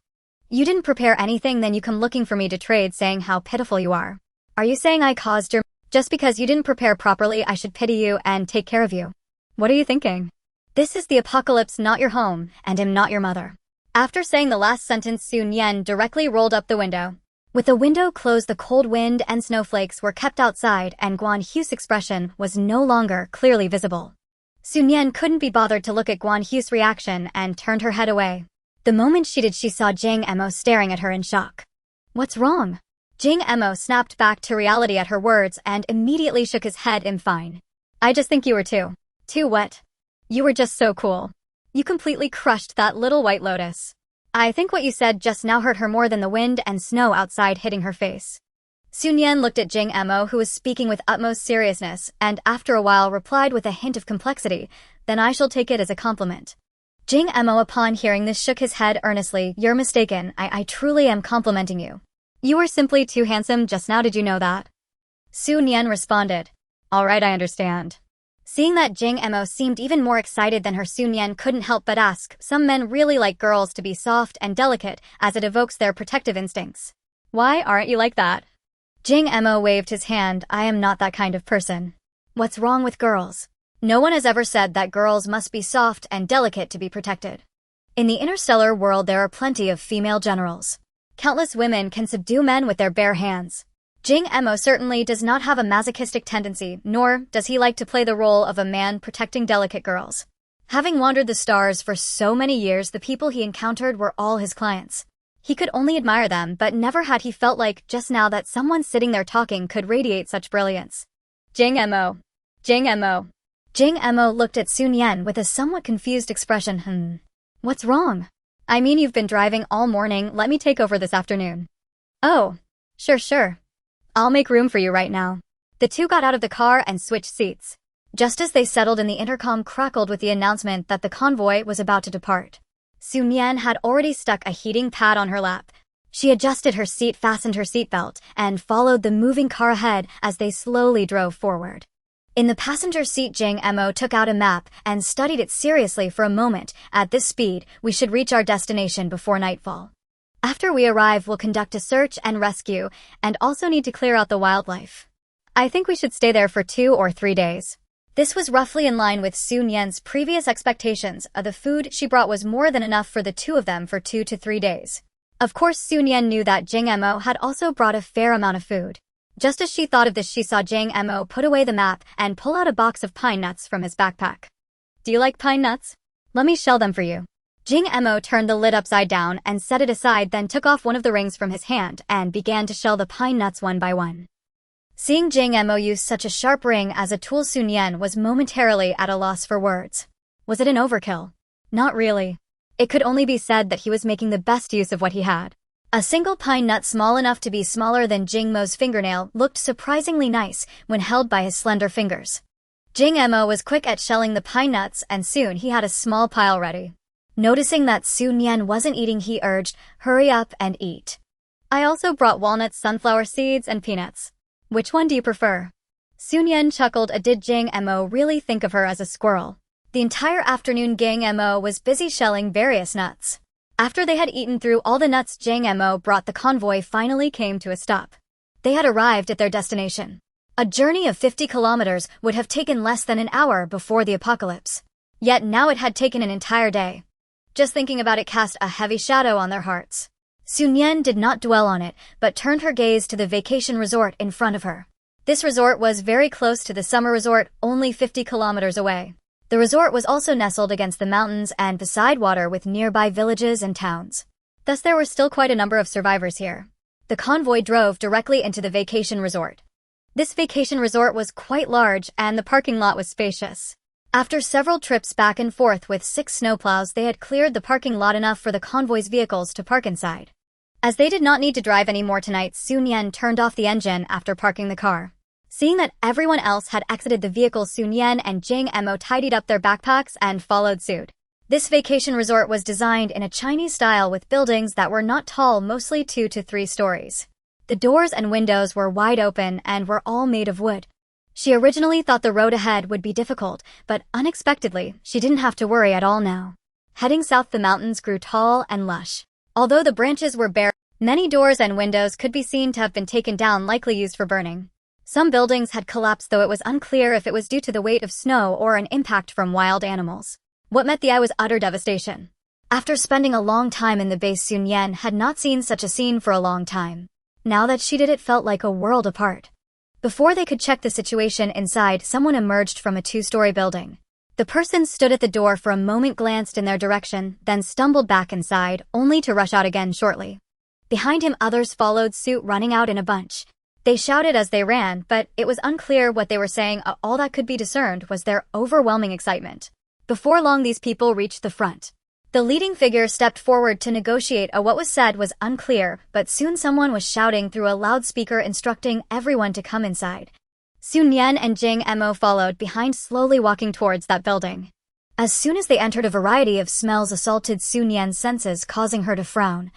You didn't prepare anything, then you come looking for me to trade, saying how pitiful you are. Are you saying I caused your... Just because you didn't prepare properly, I should pity you and take care of you? What are you thinking? This is the apocalypse, not your home, and I'm not your mother." After saying the last sentence, Nian directly rolled up the window. With the window closed, the cold wind and snowflakes were kept outside, and Guanhui's expression was no longer clearly visible. Nian couldn't be bothered to look at Guanhui's reaction and turned her head away. The moment she did, she saw Jing Mo staring at her in shock. "What's wrong?" Jing Mo snapped back to reality at her words and immediately shook his head. "I'm fine. I just think you were too what? You were just so cool. You completely crushed that little white lotus. I think what you said just now hurt her more than the wind and snow outside hitting her face." Nian looked at Jing Mo, who was speaking with utmost seriousness, and after a while replied with a hint of complexity, "Then I shall take it as a compliment." Jing Mo, upon hearing this, shook his head earnestly. "You're mistaken. I truly am complimenting you. You were simply too handsome just now, did you know that?" Nian responded, "All right, I understand." Seeing that Jing Mo seemed even more excited than her, Nian couldn't help but ask, "Some men really like girls to be soft and delicate, as it evokes their protective instincts. Why aren't you like that?" Jing Mo waved his hand. "I am not that kind of person. What's wrong with girls? No one has ever said that girls must be soft and delicate to be protected. In the interstellar world, there are plenty of female generals. Countless women can subdue men with their bare hands. Jing Mo certainly does not have a masochistic tendency, nor does he like to play the role of a man protecting delicate girls. Having wandered the stars for so many years, the people he encountered were all his clients. He could only admire them, but never had he felt like, just now, that someone sitting there talking could radiate such brilliance. Jing Mo. Jing Mo. Jing Mo looked at Nian with a somewhat confused expression. What's wrong? I mean, you've been driving all morning, let me take over this afternoon." "Oh, sure. I'll make room for you right now." The two got out of the car and switched seats. Just as they settled in, the intercom crackled with the announcement that the convoy was about to depart. Nian had already stuck a heating pad on her lap. She adjusted her seat, fastened her seatbelt, and followed the moving car ahead as they slowly drove forward. In the passenger seat, Jing Mo took out a map and studied it seriously for a moment. "At this speed, we should reach our destination before nightfall. After we arrive, we'll conduct a search and rescue, and also need to clear out the wildlife. I think we should stay there for 2 or 3 days." This was roughly in line with Nian's previous expectations. The food she brought was more than enough for the two of them for 2 to 3 days. Of course, Su Nian knew that Jing Mo had also brought a fair amount of food. Just as she thought of this, she saw Jing Mo put away the map and pull out a box of pine nuts from his backpack. Do you like pine nuts? Let me shell them for you. Jing Mo turned the lid upside down and set it aside, then took off one of the rings from his hand and began to shell the pine nuts one by one. Seeing Jing Mo use such a sharp ring as a tool, Su Nian was momentarily at a loss for words. Was it an overkill? Not really. It could only be said that he was making the best use of what he had. A single pine nut small enough to be smaller than Jing Mo's fingernail looked surprisingly nice when held by his slender fingers. Jing Mo was quick at shelling the pine nuts, and soon he had a small pile ready. Noticing that Su Nian wasn't eating, he urged, "Hurry up and eat. I also brought walnuts, sunflower seeds, and peanuts. Which one do you prefer?" Su Nian chuckled. Did Jing Mo really think of her as a squirrel? The entire afternoon, Jing Mo was busy shelling various nuts. After they had eaten through all the nuts Jing Mo brought, the convoy finally came to a stop. They had arrived at their destination. A journey of 50 kilometers would have taken less than an hour before the apocalypse. Yet now it had taken an entire day. Just thinking about it cast a heavy shadow on their hearts. Su Nian did not dwell on it, but turned her gaze to the vacation resort in front of her. This resort was very close to the summer resort, only 50 kilometers away. The resort was also nestled against the mountains and beside water with nearby villages and towns. Thus there were still quite a number of survivors here. The convoy drove directly into the vacation resort. This vacation resort was quite large and the parking lot was spacious. After several trips back and forth with 6 snowplows, they had cleared the parking lot enough for the convoy's vehicles to park inside. As they did not need to drive anymore tonight, Su Nian turned off the engine after parking the car. Seeing that everyone else had exited the vehicle, Su Nian and Jing Mo tidied up their backpacks and followed suit. This vacation resort was designed in a Chinese style with buildings that were not tall, mostly 2 to 3 stories. The doors and windows were wide open and were all made of wood. She originally thought the road ahead would be difficult, but unexpectedly, she didn't have to worry at all now. Heading south, the mountains grew tall and lush. Although the branches were bare, many doors and windows could be seen to have been taken down, likely used for burning. Some buildings had collapsed, though it was unclear if it was due to the weight of snow or an impact from wild animals. What met the eye was utter devastation. After spending a long time in the base, Su Nian had not seen such a scene for a long time. Now that she did, it felt like a world apart. Before they could check the situation inside, someone emerged from a 2-story building. The person stood at the door for a moment, glanced in their direction, then stumbled back inside, only to rush out again shortly. Behind him, others followed suit, running out in a bunch. They shouted as they ran, but it was unclear what they were saying. All that could be discerned was their overwhelming excitement. Before long, these people reached the front. The leading figure stepped forward to negotiate. What was said was unclear, but soon someone was shouting through a loudspeaker, instructing everyone to come inside. Su Nian and Jing Mo followed behind, slowly walking towards that building. As soon as they entered, a variety of smells assaulted Su Nian's senses, causing her to frown.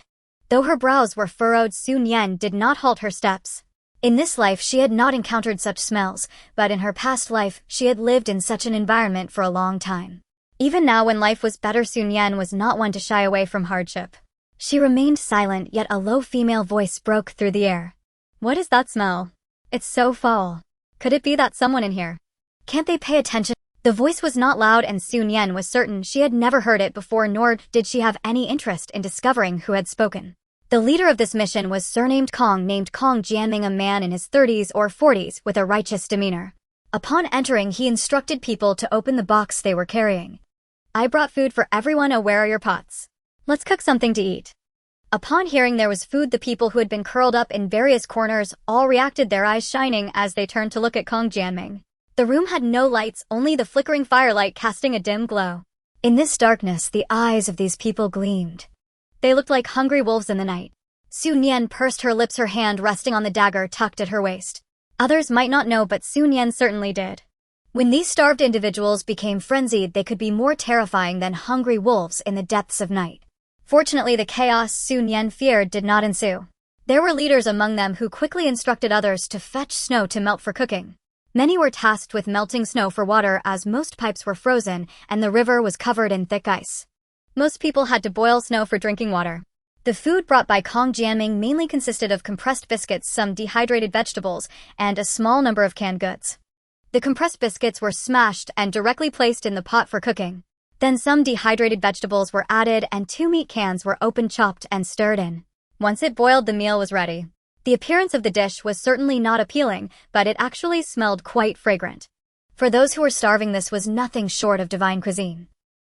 Though her brows were furrowed, Su Nian did not halt her steps. In this life, she had not encountered such smells, but in her past life, she had lived in such an environment for a long time. Even now, when life was better, Su Nian was not one to shy away from hardship. She remained silent, yet a low female voice broke through the air. "What is that smell? It's so foul. Could it be that someone in here? Can't they pay attention?" The voice was not loud, and Su Nian was certain she had never heard it before, nor did she have any interest in discovering who had spoken. The leader of this mission was surnamed Kong, named Kong Jianming, a man in his 30s or 40s with a righteous demeanor. Upon entering, he instructed people to open the box they were carrying. "I brought food for everyone. Where are your pots? Let's cook something to eat." Upon hearing there was food, the people who had been curled up in various corners all reacted, their eyes shining as they turned to look at Kong Jianming. The room had no lights, only the flickering firelight casting a dim glow. In this darkness, the eyes of these people gleamed. They looked like hungry wolves in the night. Su Nian pursed her lips, her hand resting on the dagger tucked at her waist. Others might not know, but Su Nian certainly did. When these starved individuals became frenzied, they could be more terrifying than hungry wolves in the depths of night. Fortunately, the chaos Su Nian feared did not ensue. There were leaders among them who quickly instructed others to fetch snow to melt for cooking. Many were tasked with melting snow for water, as most pipes were frozen and the river was covered in thick ice. Most people had to boil snow for drinking water. The food brought by Kong Jianming mainly consisted of compressed biscuits, some dehydrated vegetables, and a small number of canned goods. The compressed biscuits were smashed and directly placed in the pot for cooking. Then some dehydrated vegetables were added and 2 meat cans were open, chopped, and stirred in. Once it boiled, the meal was ready. The appearance of the dish was certainly not appealing, but it actually smelled quite fragrant. For those who were starving, this was nothing short of divine cuisine.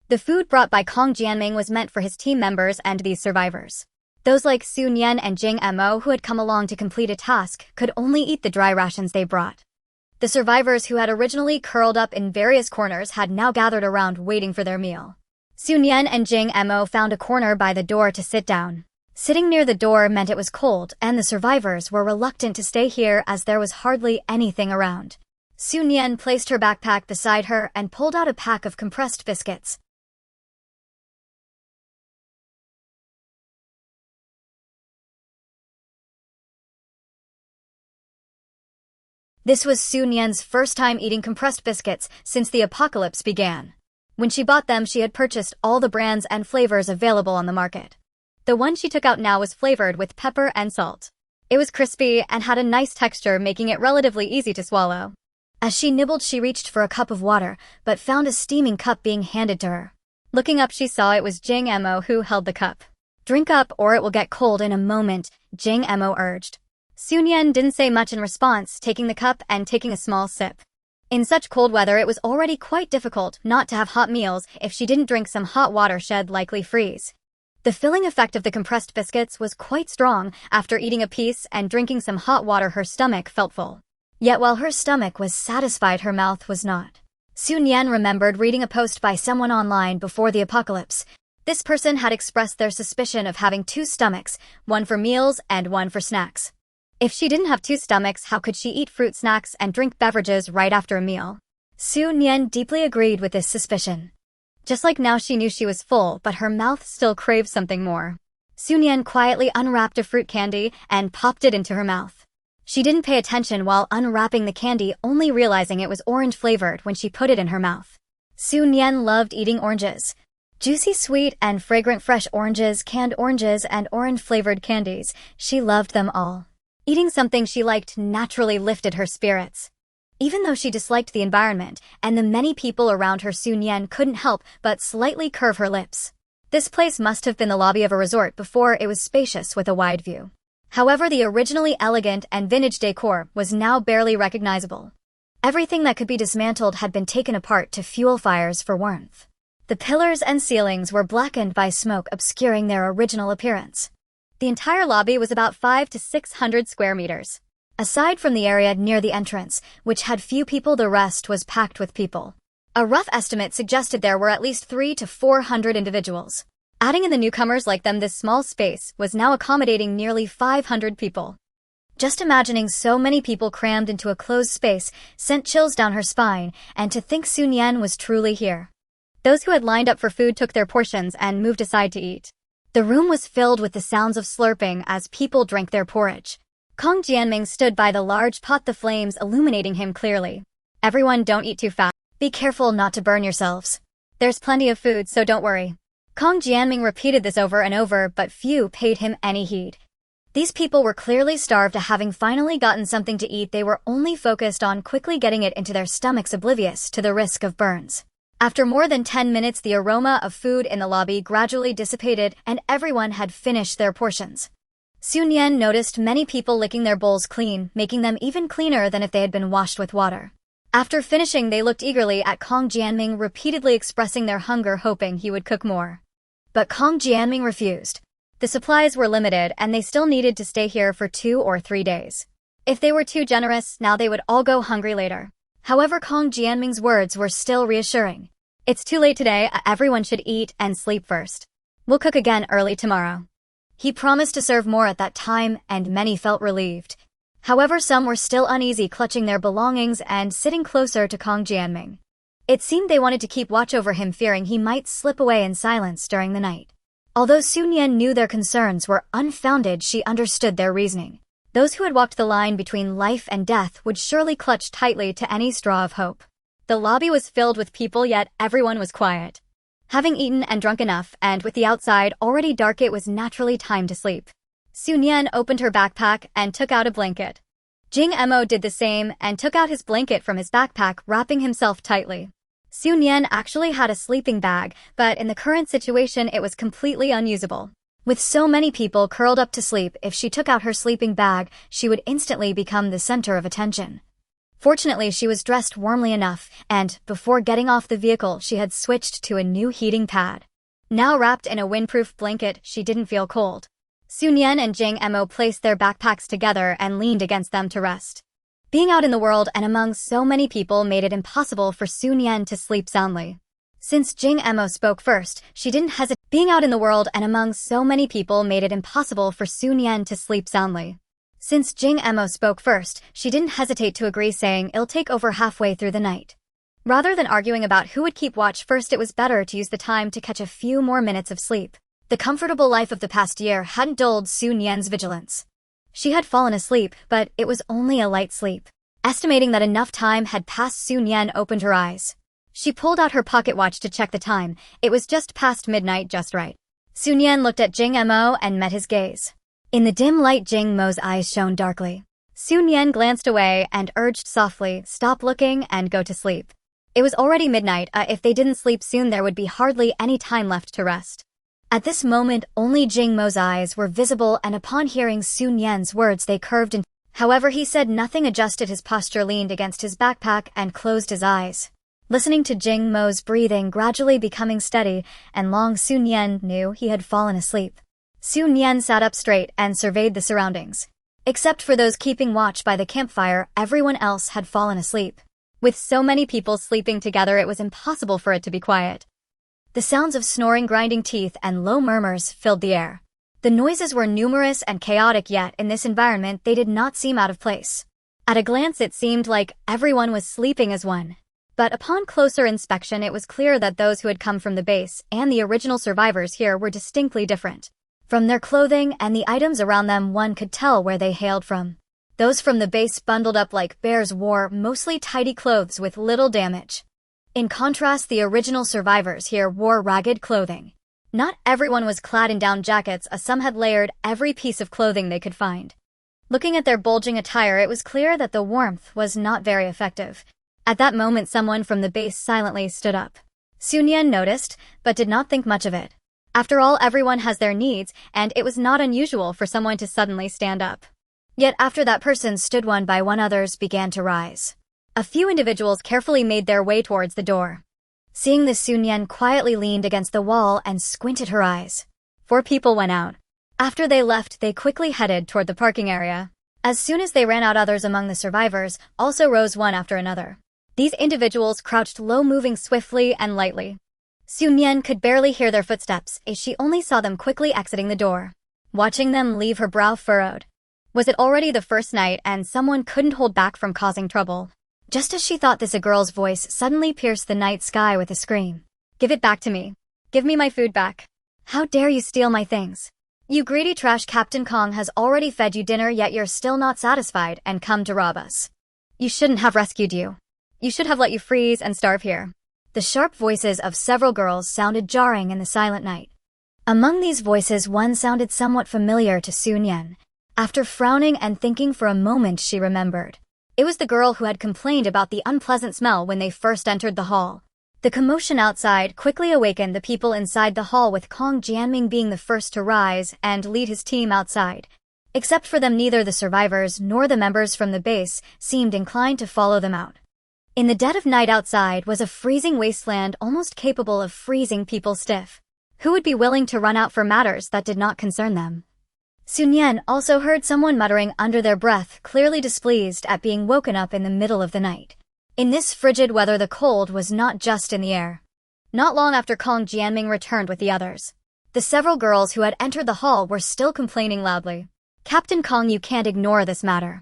The food brought by Kong Jianming was meant for his team members and these survivors. Those like Su Nian and Jing Mo who had come along to complete a task could only eat the dry rations they brought. The survivors who had originally curled up in various corners had now gathered around waiting for their meal. Su Nian and Jing Mo found a corner by the door to sit down. Sitting near the door meant it was cold, and the survivors were reluctant to stay here as there was hardly anything around. Su Nian placed her backpack beside her and pulled out a pack of compressed biscuits. This was Su Nian's first time eating compressed biscuits since the apocalypse began. When she bought them, she had purchased all the brands and flavors available on the market. The one she took out now was flavored with pepper and salt. It was crispy and had a nice texture, making it relatively easy to swallow. As she nibbled, she reached for a cup of water, but found a steaming cup being handed to her. Looking up, she saw it was Jing Mo who held the cup. "Drink up or it will get cold in a moment," Jing Mo urged. Su Nian didn't say much in response, taking the cup and taking a small sip. In such cold weather, it was already quite difficult not to have hot meals. If she didn't drink some hot water, she'd likely freeze. The filling effect of the compressed biscuits was quite strong. After eating a piece and drinking some hot water, her stomach felt full. Yet while her stomach was satisfied, her mouth was not. Su Nian remembered reading a post by someone online before the apocalypse. This person had expressed their suspicion of having two stomachs, one for meals and one for snacks. If she didn't have two stomachs, how could she eat fruit snacks and drink beverages right after a meal? Su Nian deeply agreed with this suspicion. Just like now, she knew she was full, but her mouth still craved something more. Su Nian quietly unwrapped a fruit candy and popped it into her mouth. She didn't pay attention while unwrapping the candy, only realizing it was orange-flavored when she put it in her mouth. Su Nian loved eating oranges. Juicy, sweet, and fragrant fresh oranges, canned oranges, and orange-flavored candies. She loved them all. Eating something she liked naturally lifted her spirits. Even though she disliked the environment and the many people around her, Su Nian couldn't help but slightly curve her lips. This place must have been the lobby of a resort before. It was spacious with a wide view. However, the originally elegant and vintage decor was now barely recognizable. Everything that could be dismantled had been taken apart to fuel fires for warmth. The pillars and ceilings were blackened by smoke, obscuring their original appearance. The entire lobby was about 500 to 600 square meters. Aside from the area near the entrance, which had few people, the rest was packed with people. A rough estimate suggested there were at least 300 to 400 individuals. Adding in the newcomers like them, this small space was now accommodating nearly 500 people. Just imagining so many people crammed into a closed space sent chills down her spine, and to think Su Nian was truly here. Those who had lined up for food took their portions and moved aside to eat. The room was filled with the sounds of slurping as people drank their porridge. Kong Jianming stood by the large pot, the flames illuminating him clearly. "Everyone, don't eat too fast. Be careful not to burn yourselves. There's plenty of food, so don't worry." Kong Jianming repeated this over and over, but few paid him any heed. These people were clearly starved. Having finally gotten something to eat, they were only focused on quickly getting it into their stomachs, oblivious to the risk of burns. After more than 10 minutes, the aroma of food in the lobby gradually dissipated and everyone had finished their portions. Su Nian noticed many people licking their bowls clean, making them even cleaner than if they had been washed with water. After finishing, they looked eagerly at Kong Jianming, repeatedly expressing their hunger, hoping he would cook more. But Kong Jianming refused. The supplies were limited and they still needed to stay here for 2 or 3 days. If they were too generous, now they would all go hungry later. However, Kong Jianming's words were still reassuring. "It's too late today. Everyone should eat and sleep first. We'll cook again early tomorrow." He promised to serve more at that time, and many felt relieved. However, some were still uneasy, clutching their belongings and sitting closer to Kong Jianming. It seemed they wanted to keep watch over him, fearing he might slip away in silence during the night. Although Su Nian knew their concerns were unfounded, she understood their reasoning. Those who had walked the line between life and death would surely clutch tightly to any straw of hope. The lobby was filled with people, yet everyone was quiet. Having eaten and drunk enough, and with the outside already dark, it was naturally time to sleep. Su Nian opened her backpack and took out a blanket. Jing Mo did the same and took out his blanket from his backpack, wrapping himself tightly. Su Nian actually had a sleeping bag, but in the current situation it was completely unusable. With so many people curled up to sleep, if she took out her sleeping bag, she would instantly become the center of attention. Fortunately, she was dressed warmly enough, and, before getting off the vehicle, she had switched to a new heating pad. Now wrapped in a windproof blanket, she didn't feel cold. Nian and Jing Mo placed their backpacks together and leaned against them to rest. Being out in the world and among so many people made it impossible for Nian to sleep soundly. Since Jing Mo spoke first, she didn't hesitate. Being out in the world and among so many people made it impossible for Nian to sleep soundly. Since Jing Mo spoke first, she didn't hesitate to agree, saying it'll take over halfway through the night. Rather than arguing about who would keep watch first, it was better to use the time to catch a few more minutes of sleep. The comfortable life of the past year hadn't dulled Nian's vigilance. She had fallen asleep, but it was only a light sleep. Estimating that enough time had passed, Nian opened her eyes. She pulled out her pocket watch to check the time. It was just past midnight, just right. Nian looked at Jing Mo and met his gaze. In the dim light, Jing Mo's eyes shone darkly. Nian glanced away and urged softly, "Stop looking and go to sleep." It was already midnight. If they didn't sleep soon, there would be hardly any time left to rest. At this moment, only Jing Mo's eyes were visible, and upon hearing Nian's words, they curved in. However, he said nothing, adjusted his posture, leaned against his backpack, and closed his eyes. Listening to Jing Mo's breathing gradually becoming steady and long, Nian knew he had fallen asleep. Nian sat up straight and surveyed the surroundings. Except for those keeping watch by the campfire, everyone else had fallen asleep. With so many people sleeping together, it was impossible for it to be quiet. The sounds of snoring, grinding teeth, and low murmurs filled the air. The noises were numerous and chaotic, yet in this environment they did not seem out of place. At a glance, it seemed like everyone was sleeping as one. But upon closer inspection, it was clear that those who had come from the base and the original survivors here were distinctly different. From their clothing and the items around them, one could tell where they hailed from. Those from the base, bundled up like bears, wore mostly tidy clothes with little damage. In contrast, the original survivors here wore ragged clothing. Not everyone was clad in down jackets, as some had layered every piece of clothing they could find. Looking at their bulging attire, it was clear that the warmth was not very effective. At that moment, someone from the base silently stood up. Nian noticed, but did not think much of it. After all, everyone has their needs, and it was not unusual for someone to suddenly stand up. Yet after that person stood, one by one others began to rise. A few individuals carefully made their way towards the door. Seeing this, Nian quietly leaned against the wall and squinted her eyes. 4 people went out. After they left, they quickly headed toward the parking area. As soon as they ran out, others among the survivors also rose one after another. These individuals crouched low, moving swiftly and lightly. Nian could barely hear their footsteps, as she only saw them quickly exiting the door. Watching them leave, her brow furrowed. Was it already the first night and someone couldn't hold back from causing trouble? Just as she thought this, a girl's voice suddenly pierced the night sky with a scream. "Give it back to me. Give me my food back. How dare you steal my things? You greedy trash! Captain Kong has already fed you dinner, yet you're still not satisfied and come to rob us. You shouldn't have rescued you. You should have let you freeze and starve here." The sharp voices of several girls sounded jarring in the silent night. Among these voices, one sounded somewhat familiar to Nian. After frowning and thinking for a moment, she remembered. It was the girl who had complained about the unpleasant smell when they first entered the hall. The commotion outside quickly awakened the people inside the hall, with Kong Jianming being the first to rise and lead his team outside. Except for them, neither the survivors nor the members from the base seemed inclined to follow them out. In the dead of night, outside was a freezing wasteland, almost capable of freezing people stiff. Who would be willing to run out for matters that did not concern them? Nian also heard someone muttering under their breath, clearly displeased at being woken up in the middle of the night. In this frigid weather, the cold was not just in the air. Not long after Kong Jianming returned with the others, the several girls who had entered the hall were still complaining loudly. "Captain Kong, you can't ignore this matter.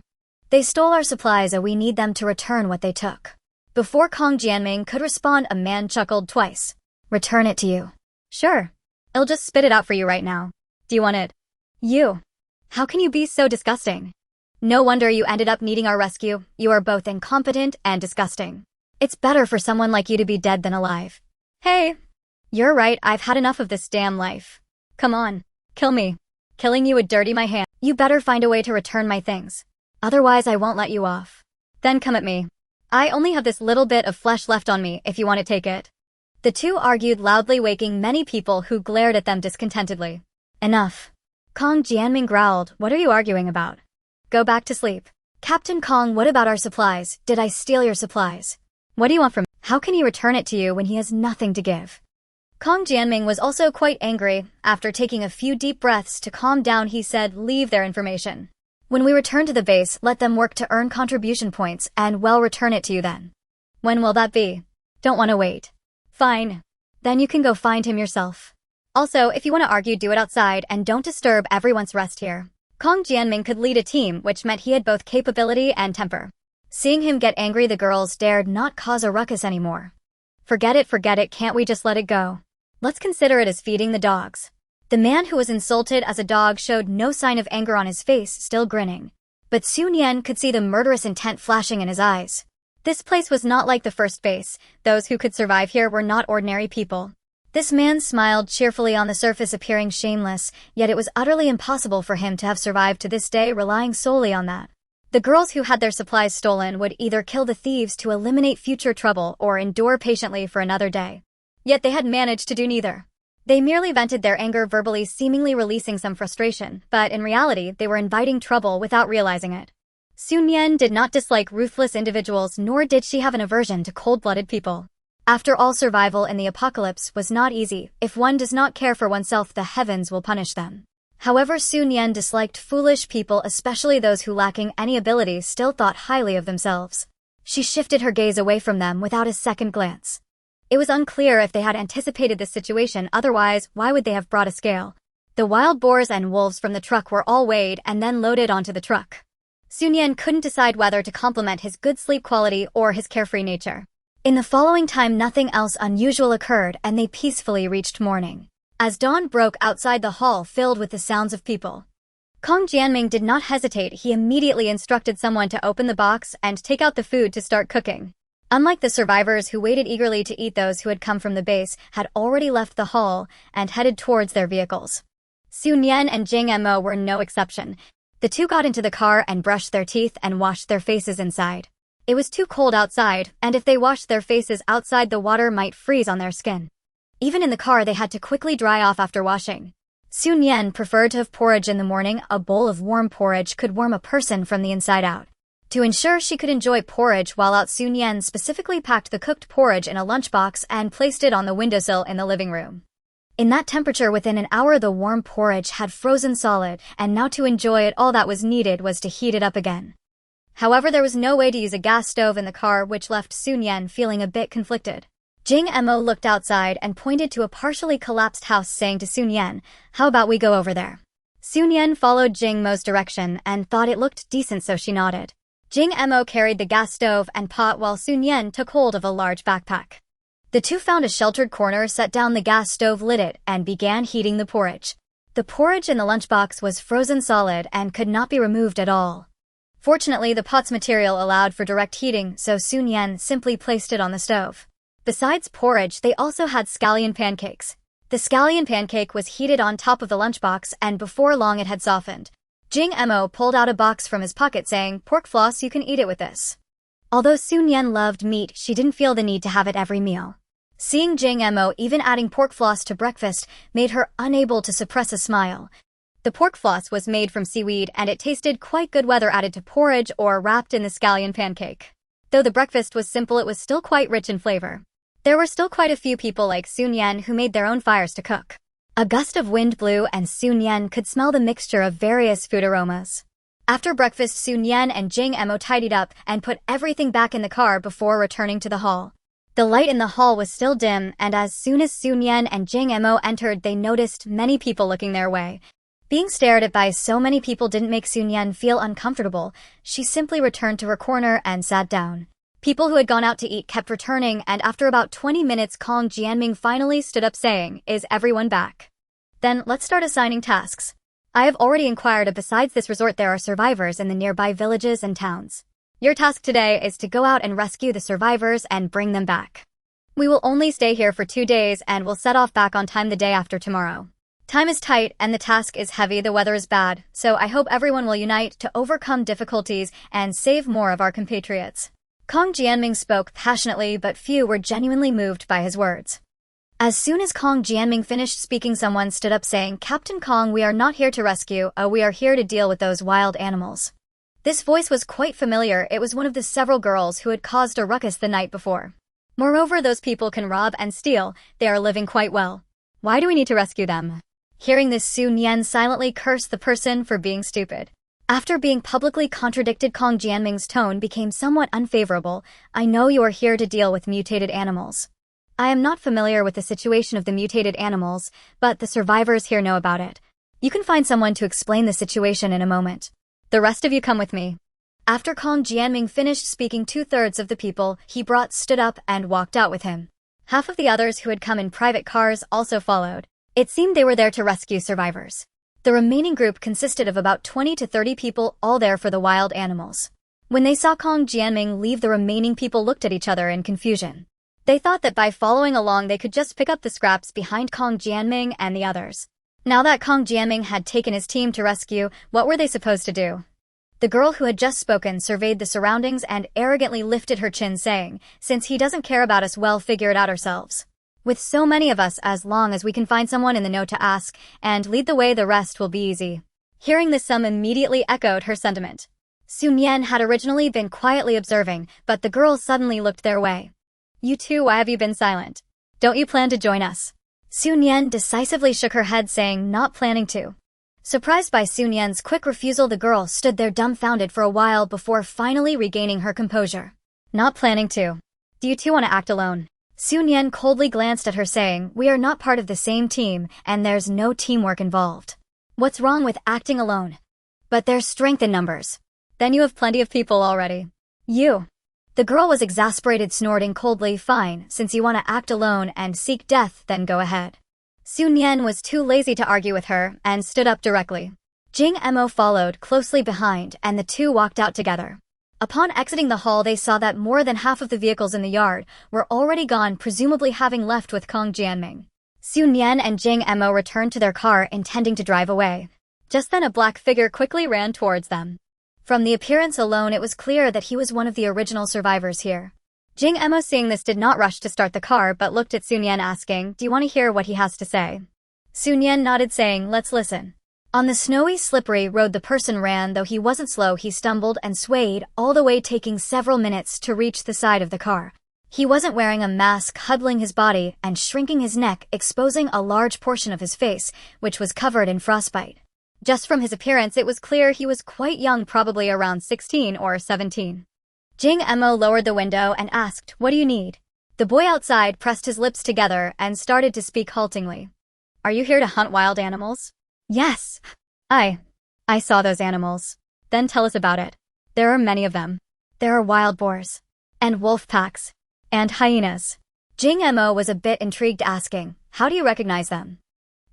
They stole our supplies, and we need them to return what they took." Before Kong Jianming could respond, a man chuckled twice. "Return it to you." "Sure. I'll just spit it out for you right now. Do you want it?" "You. How can you be so disgusting? No wonder you ended up needing our rescue. You are both incompetent and disgusting. It's better for someone like you to be dead than alive." "Hey. You're right, I've had enough of this damn life. Come on, kill me. Killing you would dirty my hand. You better find a way to return my things. Otherwise I won't let you off. Then come at me. I only have this little bit of flesh left on me if you want to take it." The two argued loudly, waking many people who glared at them discontentedly. Enough. Kong Jianming growled, what are you arguing about? Go back to sleep. Captain Kong, what about our supplies? Did I steal your supplies? What do you want from me? How can he return it to you when he has nothing to give? Kong Jianming was also quite angry. After taking a few deep breaths to calm down, he said, leave their information. When we return to the base, let them work to earn contribution points, and we'll return it to you then. When will that be? Don't want to wait. Fine. Then you can go find him yourself. Also, if you want to argue, do it outside, and don't disturb everyone's rest here. Kong Jianming could lead a team, which meant he had both capability and temper. Seeing him get angry, the girls dared not cause a ruckus anymore. Forget it, can't we just let it go? Let's consider it as feeding the dogs. The man who was insulted as a dog showed no sign of anger on his face, still grinning. But Nian could see the murderous intent flashing in his eyes. This place was not like the first base. Those who could survive here were not ordinary people. This man smiled cheerfully on the surface, appearing shameless, yet it was utterly impossible for him to have survived to this day relying solely on that. The girls who had their supplies stolen would either kill the thieves to eliminate future trouble or endure patiently for another day. Yet they had managed to do neither. They merely vented their anger verbally, seemingly releasing some frustration, but in reality they were inviting trouble without realizing it. Nian did not dislike ruthless individuals, nor did she have an aversion to cold-blooded people. After all, survival in the apocalypse was not easy. If one does not care for oneself, the heavens will punish them. However, Nian disliked foolish people, especially those who, lacking any ability, still thought highly of themselves. She shifted her gaze away from them without a second glance. It was unclear if they had anticipated this situation, otherwise why would they have brought a scale? The wild boars and wolves from the truck were all weighed and then loaded onto the truck. Nian couldn't decide whether to compliment his good sleep quality or his carefree nature. In the following time, nothing else unusual occurred, and they peacefully reached morning. As dawn broke outside the hall filled with the sounds of people, Kong Jianming did not hesitate. He immediately instructed someone to open the box and take out the food to start cooking. Unlike the survivors who waited eagerly to eat, those who had come from the base had already left the hall and headed towards their vehicles. Nian and Jing Mo were no exception. The two got into the car and brushed their teeth and washed their faces inside. It was too cold outside, and if they washed their faces outside, the water might freeze on their skin. Even in the car, they had to quickly dry off after washing. Nian preferred to have porridge in the morning. A bowl of warm porridge could warm a person from the inside out. To ensure she could enjoy porridge while out, Nian specifically packed the cooked porridge in a lunchbox and placed it on the windowsill in the living room. In that temperature, within an hour, the warm porridge had frozen solid, and now to enjoy it, all that was needed was to heat it up again. However, there was no way to use a gas stove in the car, which left Nian feeling a bit conflicted. Jing Mo looked outside and pointed to a partially collapsed house, saying to Nian, how about we go over there? Nian followed Jing Mo's direction and thought it looked decent, so she nodded. Jing Mo carried the gas stove and pot while Nian took hold of a large backpack. The two found a sheltered corner, set down the gas stove, lit it, and began heating the porridge. The porridge in the lunchbox was frozen solid and could not be removed at all. Fortunately, the pot's material allowed for direct heating, so Nian simply placed it on the stove. Besides porridge, they also had scallion pancakes. The scallion pancake was heated on top of the lunchbox, and before long it had softened. Jing Mo pulled out a box from his pocket, saying, pork floss, you can eat it with this. Although Nian loved meat, she didn't feel the need to have it every meal. Seeing Jing Mo even adding pork floss to breakfast made her unable to suppress a smile. The pork floss was made from seaweed, and it tasted quite good whether added to porridge or wrapped in the scallion pancake. Though the breakfast was simple, it was still quite rich in flavor. There were still quite a few people like Nian who made their own fires to cook. A gust of wind blew, and Nian could smell the mixture of various food aromas. After breakfast, Nian and Jing Mo tidied up and put everything back in the car before returning to the hall. The light in the hall was still dim, and as soon as Nian and Jing Mo entered, they noticed many people looking their way. Being stared at by so many people didn't make Nian feel uncomfortable. She simply returned to her corner and sat down. People who had gone out to eat kept returning, and after about 20 minutes, Kong Jianming finally stood up, saying, is everyone back? Then let's start assigning tasks. I have already inquired, besides this resort there are survivors in the nearby villages and towns. Your task today is to go out and rescue the survivors and bring them back. We will only stay here for 2 days and will set off back on time the day after tomorrow. Time is tight and the task is heavy, the weather is bad, so I hope everyone will unite to overcome difficulties and save more of our compatriots. Kong Jianming spoke passionately, but few were genuinely moved by his words. As soon as Kong Jianming finished speaking, someone stood up saying, "Captain Kong, we are not here to rescue, we are here to deal with those wild animals." This voice was quite familiar. It was one of the several girls who had caused a ruckus the night before. Moreover, those people can rob and steal. They are living quite well. Why do we need to rescue them? Hearing this, Su Nian silently cursed the person for being stupid. After being publicly contradicted, Kong Jianming's tone became somewhat unfavorable. "I know you are here to deal with mutated animals. I am not familiar with the situation of the mutated animals, but the survivors here know about it. You can find someone to explain the situation in a moment. The rest of you come with me." After Kong Jianming finished speaking, 2/3 of the people he brought stood up and walked out with him. Half of the others who had come in private cars also followed. It seemed they were there to rescue survivors. The remaining group consisted of about 20 to 30 people, all there for the wild animals. When they saw Kong Jianming leave, the remaining people looked at each other in confusion. They thought that by following along they could just pick up the scraps behind Kong Jianming and the others. Now that Kong Jianming had taken his team to rescue, what were they supposed to do? The girl who had just spoken surveyed the surroundings and arrogantly lifted her chin, saying, "Since he doesn't care about us, we'll figure it out ourselves. With so many of us, as long as we can find someone in the know to ask and lead the way, the rest will be easy." Hearing this, some immediately echoed her sentiment. Su Nian had originally been quietly observing, but the girls suddenly looked their way. "You two, why have you been silent? Don't you plan to join us?" Su Nian decisively shook her head, saying, "Not planning to." Surprised by Su Nian's quick refusal, the girl stood there dumbfounded for a while before finally regaining her composure. "Not planning to? Do you two want to act alone?" Su Nian coldly glanced at her, saying, "We are not part of the same team, and there's no teamwork involved. What's wrong with acting alone? But there's strength in numbers. Then you have plenty of people already. You." The girl was exasperated, snorting coldly, "Fine, since you want to act alone and seek death, then go ahead." Su Nian was too lazy to argue with her and stood up directly. Jing Mo followed closely behind, and the two walked out together. Upon exiting the hall, they saw that more than half of the vehicles in the yard were already gone, presumably having left with Kong Jianming. Su Nian and Jing Mo returned to their car, intending to drive away. Just then a black figure quickly ran towards them. From the appearance alone, it was clear that he was one of the original survivors here. Jing Mo, seeing this, did not rush to start the car but looked at Su Nian, asking, "Do you want to hear what he has to say?" Su Nian nodded, saying, "Let's listen." On the snowy, slippery road the person ran. Though he wasn't slow, he stumbled and swayed all the way, taking several minutes to reach the side of the car. He wasn't wearing a mask, huddling his body and shrinking his neck, exposing a large portion of his face, which was covered in frostbite. Just from his appearance, it was clear he was quite young, probably around 16 or 17. Jing Mo lowered the window and asked, "What do you need?" The boy outside pressed his lips together and started to speak haltingly. "Are you here to hunt wild animals?" "Yes. I saw those animals." "Then tell us about it." "There are many of them. There are wild boars, and wolf packs, and hyenas." Jing Mo was a bit intrigued, asking, "How do you recognize them?"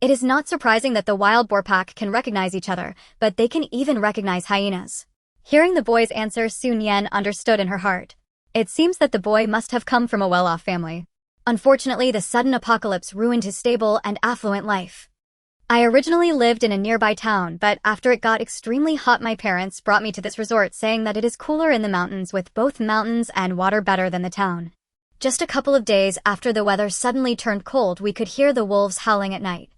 It is not surprising that the wild boar pack can recognize each other, but they can even recognize hyenas. Hearing the boy's answer, Su Nian understood in her heart. It seems that the boy must have come from a well-off family. Unfortunately, the sudden apocalypse ruined his stable and affluent life. "I originally lived in a nearby town, but after it got extremely hot, my parents brought me to this resort, saying that it is cooler in the mountains, with both mountains and water better than the town. Just a couple of days after the weather suddenly turned cold, we could hear the wolves howling at night.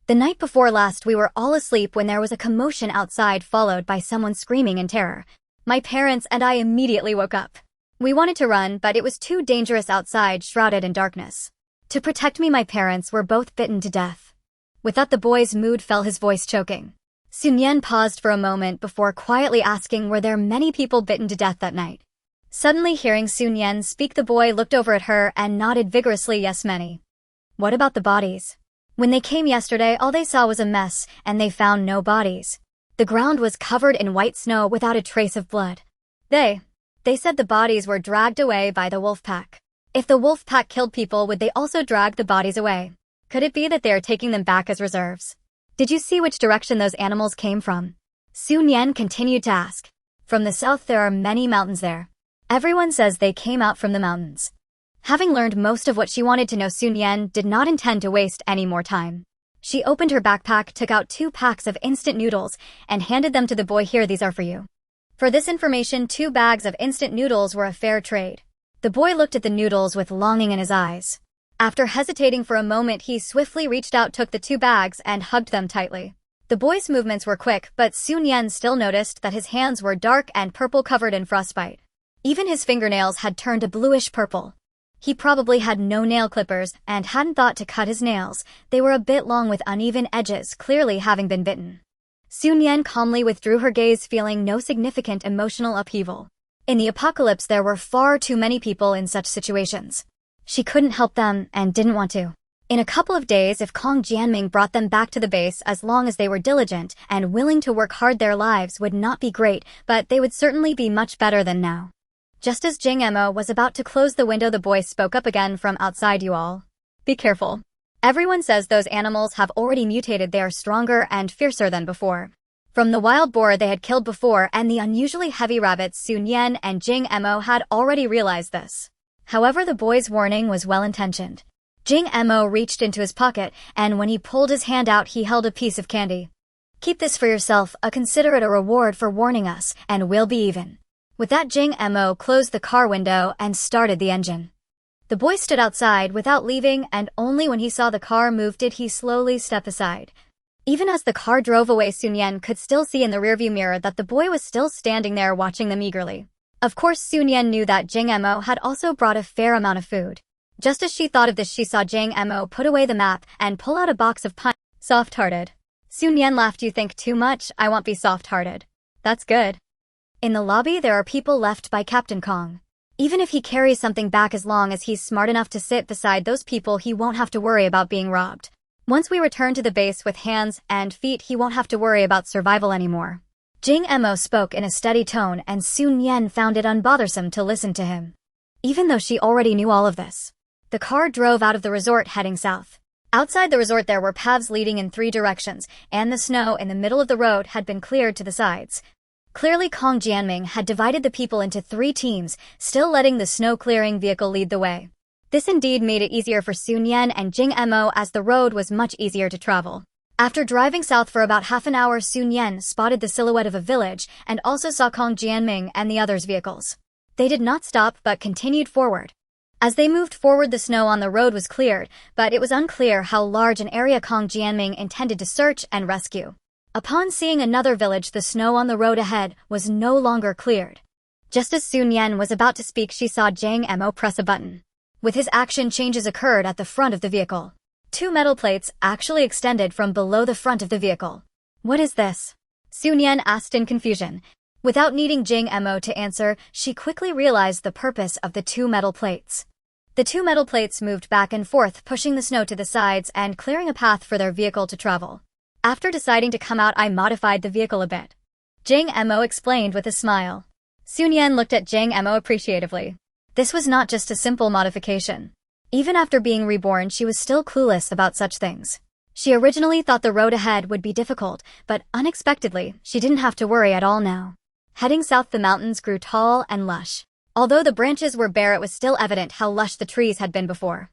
The night before last, we were all asleep when there was a commotion outside, followed by someone screaming in terror. My parents and I immediately woke up. We wanted to run, but it was too dangerous outside, shrouded in darkness. To protect me, my parents were both bitten to death." With that, the boy's mood fell, his voice choking. Su Nian paused for a moment before quietly asking, "Were there many people bitten to death that night?" Suddenly hearing Su Nian speak, the boy looked over at her and nodded vigorously, "Yes, many." "What about the bodies?" "When they came yesterday, all they saw was a mess, and they found no bodies. The ground was covered in white snow without a trace of blood. They said the bodies were dragged away by the wolf pack. If the wolf pack killed people, would they also drag the bodies away? Could it be that they are taking them back as reserves?" "Did you see which direction those animals came from?" Su Nian continued to ask. "From the south. There are many mountains there. Everyone says they came out from the mountains." Having learned most of what she wanted to know, Su Nian did not intend to waste any more time. She opened her backpack, took out 2 packs of instant noodles, and handed them to the boy. "Here, these are for you." For this information, 2 bags of instant noodles were a fair trade. The boy looked at the noodles with longing in his eyes. After hesitating for a moment, he swiftly reached out, took the 2 bags, and hugged them tightly. The boy's movements were quick, but Su Nian still noticed that his hands were dark and purple, covered in frostbite. Even his fingernails had turned a bluish purple. He probably had no nail clippers and hadn't thought to cut his nails. They were a bit long with uneven edges, clearly having been bitten. Su Nian calmly withdrew her gaze, feeling no significant emotional upheaval. In the apocalypse, there were far too many people in such situations. She couldn't help them and didn't want to. In a couple of days, if Kong Jianming brought them back to the base, as long as they were diligent and willing to work hard, their lives would not be great, but they would certainly be much better than now. Just as Jing Emo was about to close the window, the boy spoke up again from outside. You all, be careful. Everyone says those animals have already mutated. They are stronger and fiercer than before. From the wild boar they had killed before and the unusually heavy rabbits, Su Nian and Jing Emo had already realized this. However, the boy's warning was well-intentioned. Jing Emo reached into his pocket, and when he pulled his hand out, he held a piece of candy. Keep this for yourself, consider it a reward for warning us, and we'll be even. With that, Jing Emo closed the car window and started the engine. The boy stood outside without leaving, and only when he saw the car move did he slowly step aside. Even as the car drove away, Su Nian could still see in the rearview mirror that the boy was still standing there watching them eagerly. Of course, Su Nian knew that Jing Emo had also brought a fair amount of food. Just as she thought of this, she saw Jing Emo put away the map and pull out a box of punch. Soft-hearted. Su Nian laughed. You think too much, I won't be soft-hearted. That's good. In the lobby, there are people left by Captain Kong. Even if he carries something back, as long as he's smart enough to sit beside those people, he won't have to worry about being robbed. Once we return to the base with hands and feet, he won't have to worry about survival anymore. Jing Emo spoke in a steady tone, and Su Nian found it unbothersome to listen to him. Even though she already knew all of this. The car drove out of the resort, heading south. Outside the resort there were paths leading in 3 directions, and the snow in the middle of the road had been cleared to the sides. Clearly, Kong Jianming had divided the people into 3 teams, still letting the snow-clearing vehicle lead the way. This indeed made it easier for Su Nian and Jing Emo, as the road was much easier to travel. After driving south for about half an hour, Su Nian spotted the silhouette of a village and also saw Kong Jianming and the others' vehicles. They did not stop but continued forward. As they moved forward, the snow on the road was cleared, but it was unclear how large an area Kong Jianming intended to search and rescue. Upon seeing another village, the snow on the road ahead was no longer cleared. Just as Su Nian was about to speak, she saw Jing Emo press a button. With his action, changes occurred at the front of the vehicle. 2 metal plates actually extended from below the front of the vehicle. What is this? Su Nian asked in confusion. Without needing Jing Emo to answer, she quickly realized the purpose of the 2 metal plates. The 2 metal plates moved back and forth, pushing the snow to the sides and clearing a path for their vehicle to travel. After deciding to come out, I modified the vehicle a bit. Jing Emo explained with a smile. Su Nian looked at Jing Emo appreciatively. This was not just a simple modification. Even after being reborn, she was still clueless about such things. She originally thought the road ahead would be difficult, but unexpectedly, she didn't have to worry at all now. Heading south, the mountains grew tall and lush. Although the branches were bare, it was still evident how lush the trees had been before.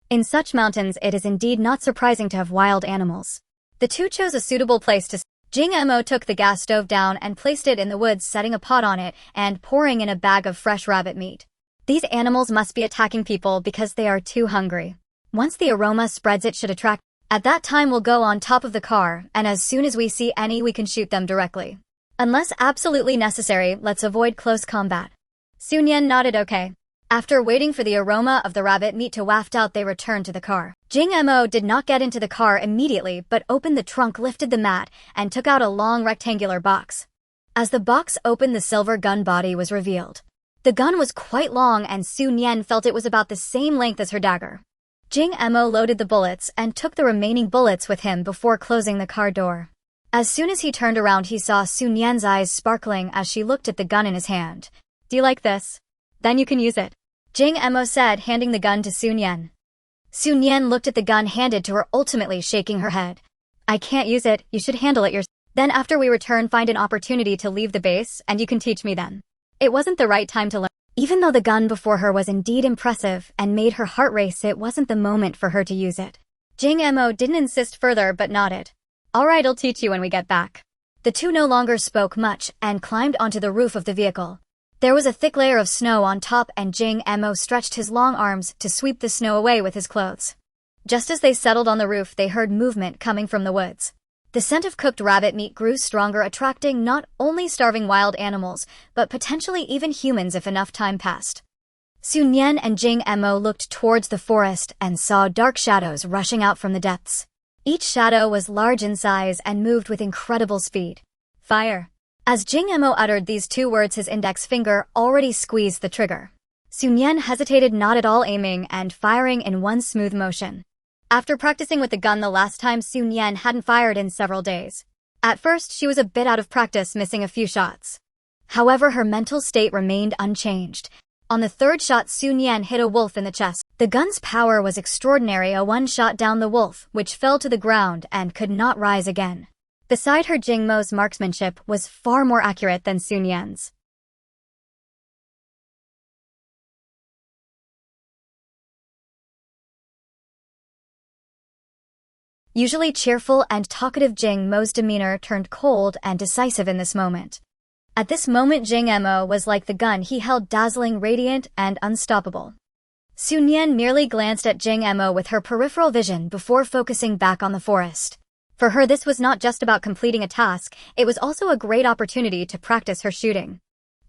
In such mountains, it is indeed not surprising to have wild animals. The 2 chose a suitable place to. Jing Emo took the gas stove down and placed it in the woods, setting a pot on it and pouring in a bag of fresh rabbit meat. These animals must be attacking people because they are too hungry. Once the aroma spreads, it should attract. At that time, we'll go on top of the car, and as soon as we see any, we can shoot them directly. Unless absolutely necessary, let's avoid close combat. Su Nian nodded okay. After waiting for the aroma of the rabbit meat to waft out, they returned to the car. Jing Emo did not get into the car immediately, but opened the trunk, lifted the mat, and took out a long rectangular box. As the box opened, the silver gun body was revealed. The gun was quite long, and Su Nian felt it was about the same length as her dagger. Jing Emo loaded the bullets and took the remaining bullets with him before closing the car door. As soon as he turned around, he saw Su Nian's eyes sparkling as she looked at the gun in his hand. Do you like this? Then you can use it. Jing Emo said, handing the gun to Su Nian. Su Nian looked at the gun handed to her, ultimately shaking her head. I can't use it, you should handle it yourself. Then after we return, find an opportunity to leave the base, and you can teach me then. It wasn't the right time to learn. Even though the gun before her was indeed impressive and made her heart race, it wasn't the moment for her to use it. Jing Emo didn't insist further but nodded. Alright, I'll teach you when we get back. The 2 no longer spoke much and climbed onto the roof of the vehicle. There was a thick layer of snow on top and Jing Emo stretched his long arms to sweep the snow away with his clothes. Just as they settled on the roof, they heard movement coming from the woods. The scent of cooked rabbit meat grew stronger, attracting not only starving wild animals, but potentially even humans if enough time passed. Nian and Jing Emo looked towards the forest and saw dark shadows rushing out from the depths. Each shadow was large in size and moved with incredible speed. Fire. As Jing Emo uttered these two words, his index finger already squeezed the trigger. Nian hesitated, not at all aiming and firing in one smooth motion. After practicing with the gun the last time, Nian hadn't fired in several days. At first, she was a bit out of practice, missing a few shots. However, her mental state remained unchanged. On the third shot, Nian hit a wolf in the chest. The gun's power was extraordinary. A one shot down the wolf, which fell to the ground and could not rise again. Beside her, Jing Mo's marksmanship was far more accurate than Nian's. Usually cheerful and talkative, Jing Mo's demeanor turned cold and decisive in this moment. At this moment, Jing Emo was like the gun he held, dazzling, radiant, and unstoppable. Nian merely glanced at Jing Emo with her peripheral vision before focusing back on the forest. For her, this was not just about completing a task, it was also a great opportunity to practice her shooting.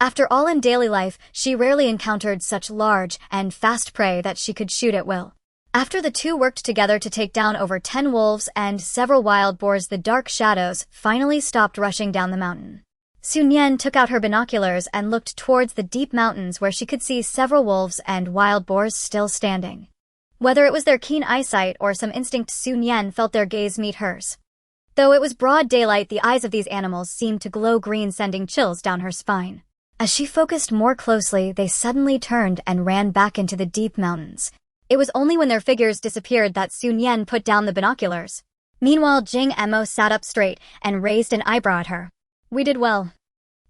After all, in daily life, she rarely encountered such large and fast prey that she could shoot at will. After the two worked together to take down over 10 wolves and several wild boars, the dark shadows finally stopped rushing down the mountain. Nian took out her binoculars and looked towards the deep mountains where she could see several wolves and wild boars still standing. Whether it was their keen eyesight or some instinct, Nian felt their gaze meet hers. Though it was broad daylight, the eyes of these animals seemed to glow green, sending chills down her spine. As she focused more closely, they suddenly turned and ran back into the deep mountains. It was only when their figures disappeared that Nian put down the binoculars. Meanwhile, Jing Emo sat up straight and raised an eyebrow at her. We did well.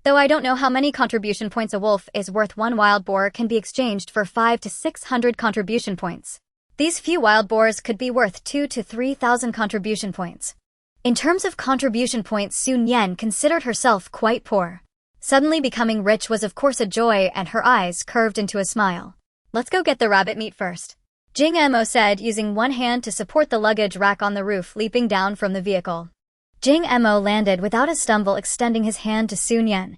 Though I don't know how many contribution points a wolf is worth, one wild boar can be exchanged for 500 to 600 contribution points. These few wild boars could be worth 2,000 to 3,000 contribution points. In terms of contribution points, Nian considered herself quite poor. Suddenly becoming rich was of course a joy, and her eyes curved into a smile. Let's go get the rabbit meat first, Jing Emo said, using one hand to support the luggage rack on the roof, leaping down from the vehicle. Jing Emo landed without a stumble, extending his hand to Nian.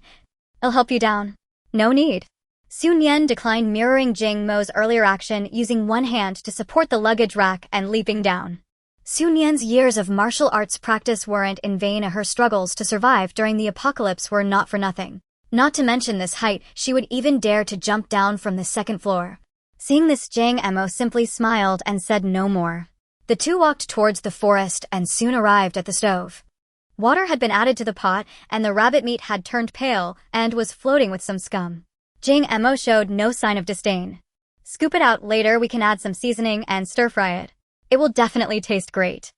I'll help you down. No need. Nian declined, mirroring Jing Mo's earlier action, using one hand to support the luggage rack and leaping down. Nian's years of martial arts practice weren't in vain. Her struggles to survive during the apocalypse were not for nothing. Not to mention this height, she would even dare to jump down from the second floor. Seeing this, Jing Emo simply smiled and said no more. The two walked towards the forest and soon arrived at the stove. Water had been added to the pot, and the rabbit meat had turned pale and was floating with some scum. Jing Emo showed no sign of disdain. Scoop it out later, we can add some seasoning and stir-fry it. It will definitely taste great.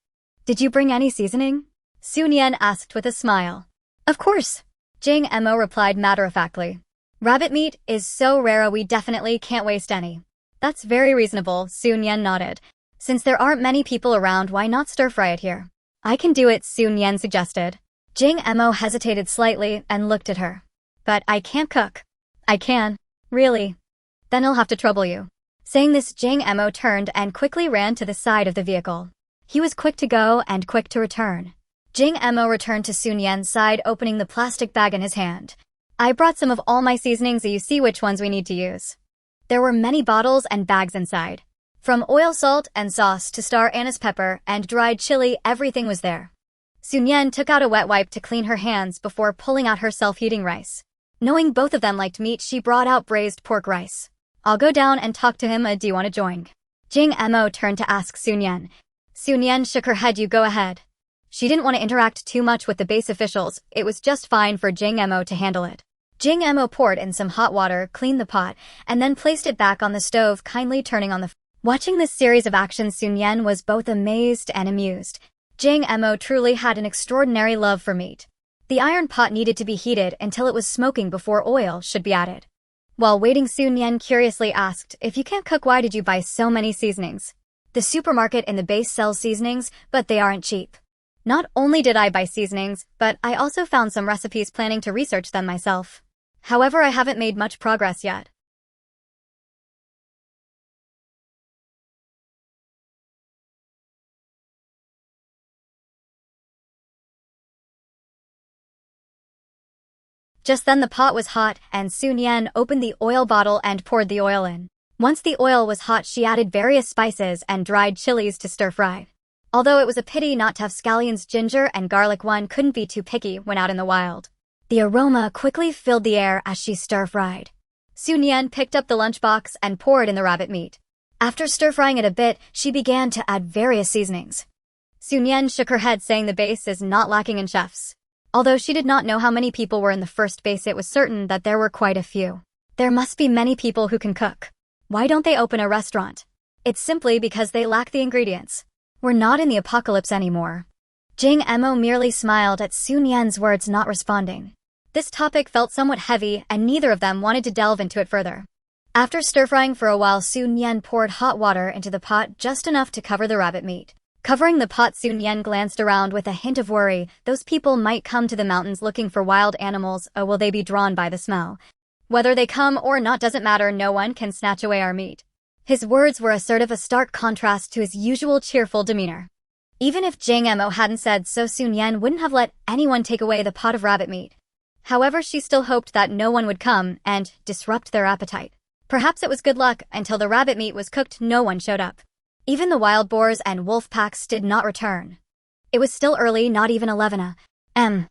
Did you bring any seasoning? Nian asked with a smile. Of course, Jing Emo replied matter-of-factly. Rabbit meat is so rare, we definitely can't waste any. That's very reasonable, Nian nodded. Since there aren't many people around, why not stir-fry it here? I can do it, Nian suggested. Jing Emo hesitated slightly and looked at her. But I can't cook. I can. Really? Then I'll have to trouble you. Saying this, Jing Emo turned and quickly ran to the side of the vehicle. He was quick to go and quick to return. Jing Emo returned to Nian's side, opening the plastic bag in his hand. I brought some of all my seasonings, so you see which ones we need to use. There were many bottles and bags inside. From oil, salt, and sauce to star anise pepper and dried chili, everything was there. Nian took out a wet wipe to clean her hands before pulling out her self-heating rice. Knowing both of them liked meat, she brought out braised pork rice. I'll go down and talk to him. Do you want to join? Jing Emo turned to ask Nian. Nian shook her head. You go ahead. She didn't want to interact too much with the base officials. It was just fine for Jing Emo to handle it. Jing Emo poured in some hot water, cleaned the pot, and then placed it back on the stove, kindly turning on the Watching this series of actions, Nian was both amazed and amused. Jing Emo truly had an extraordinary love for meat. The iron pot needed to be heated until it was smoking before oil should be added. While waiting, Nian curiously asked, if you can't cook, why did you buy so many seasonings? The supermarket in the base sells seasonings, but they aren't cheap. Not only did I buy seasonings, but I also found some recipes, planning to research them myself. However, I haven't made much progress yet. Just then the pot was hot, and Nian opened the oil bottle and poured the oil in. Once the oil was hot, she added various spices and dried chilies to stir-fry. Although it was a pity not to have scallions, ginger and garlic, one couldn't be too picky when out in the wild. The aroma quickly filled the air as she stir-fried. Nian picked up the lunchbox and poured in the rabbit meat. After stir-frying it a bit, she began to add various seasonings. Nian shook her head, saying the base is not lacking in chefs. Although she did not know how many people were in the first base, it was certain that there were quite a few. There must be many people who can cook. Why don't they open a restaurant? It's simply because they lack the ingredients. We're not in the apocalypse anymore. Jing Emo merely smiled at Nian's words, not responding. This topic felt somewhat heavy, and neither of them wanted to delve into it further. After stir-frying for a while, Nian poured hot water into the pot, just enough to cover the rabbit meat. Covering the pot, Nian glanced around with a hint of worry. Those people might come to the mountains looking for wild animals, or will they be drawn by the smell? Whether they come or not doesn't matter, no one can snatch away our meat. His words were assertive, a stark contrast to his usual cheerful demeanor. Even if Jing Emo hadn't said so, Nian wouldn't have let anyone take away the pot of rabbit meat. However, she still hoped that no one would come and disrupt their appetite. Perhaps it was good luck. Until the rabbit meat was cooked, no one showed up. Even the wild boars and wolf packs did not return. It was still early, not even 11 a.m.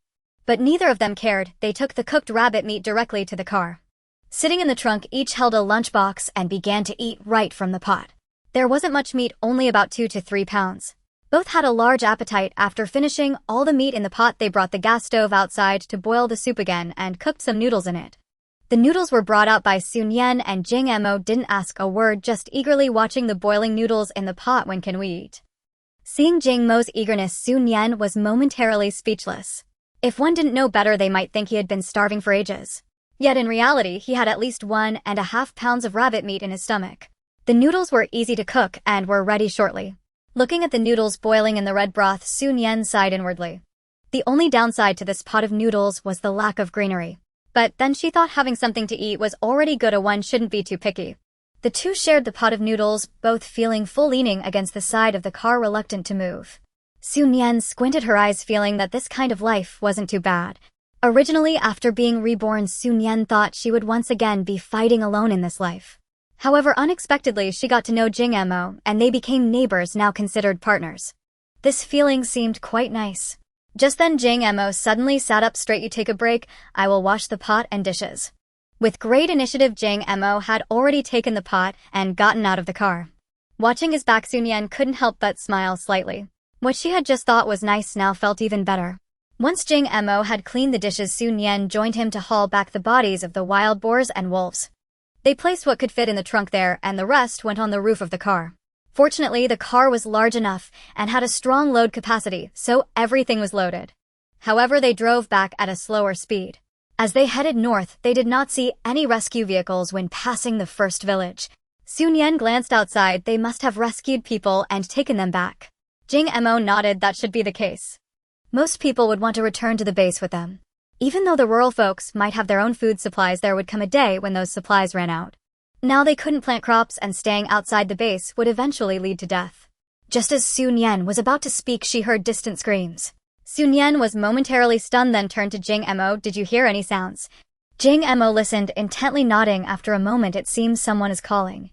But neither of them cared. They took the cooked rabbit meat directly to the car. Sitting in the trunk, each held a lunchbox and began to eat right from the pot. There wasn't much meat, only about 2 to 3 pounds. Both had a large appetite. After finishing all the meat in the pot, they brought the gas stove outside to boil the soup again and cooked some noodles in it. The noodles were brought out by Nian, and Jing Emo didn't ask a word, just eagerly watching the boiling noodles in the pot. When can we eat? Seeing Jing Mo's eagerness, Nian was momentarily speechless. If one didn't know better, they might think he had been starving for ages. Yet in reality, he had at least 1.5 pounds of rabbit meat in his stomach. The noodles were easy to cook and were ready shortly. Looking at the noodles boiling in the red broth, Nian sighed inwardly. The only downside to this pot of noodles was the lack of greenery. But then she thought having something to eat was already good, one shouldn't be too picky. The two shared the pot of noodles, both feeling full, leaning against the side of the car, reluctant to move. Nian squinted her eyes, feeling that this kind of life wasn't too bad. Originally, after being reborn, Nian thought she would once again be fighting alone in this life. However, unexpectedly, she got to know Jing Emo, and they became neighbors, now considered partners. This feeling seemed quite nice. Just then Jing Emo suddenly sat up straight. You take a break, I will wash the pot and dishes. With great initiative, Jing Emo had already taken the pot and gotten out of the car. Watching his back, Nian couldn't help but smile slightly. What she had just thought was nice now felt even better. Once Jing Emo had cleaned the dishes, Nian joined him to haul back the bodies of the wild boars and wolves. They placed what could fit in the trunk there, and the rest went on the roof of the car. Fortunately, the car was large enough and had a strong load capacity, so everything was loaded. However, they drove back at a slower speed. As they headed north, they did not see any rescue vehicles when passing the first village. Nian glanced outside. They must have rescued people and taken them back. Jing Emo nodded. That should be the case. Most people would want to return to the base with them. Even though the rural folks might have their own food supplies, there would come a day when those supplies ran out. Now they couldn't plant crops, and staying outside the base would eventually lead to death. Just as Nian was about to speak, she heard distant screams. Nian was momentarily stunned, then turned to Jing Emo. Did you hear any sounds? Jing Emo listened, intently nodding. After a moment, it seems someone is calling.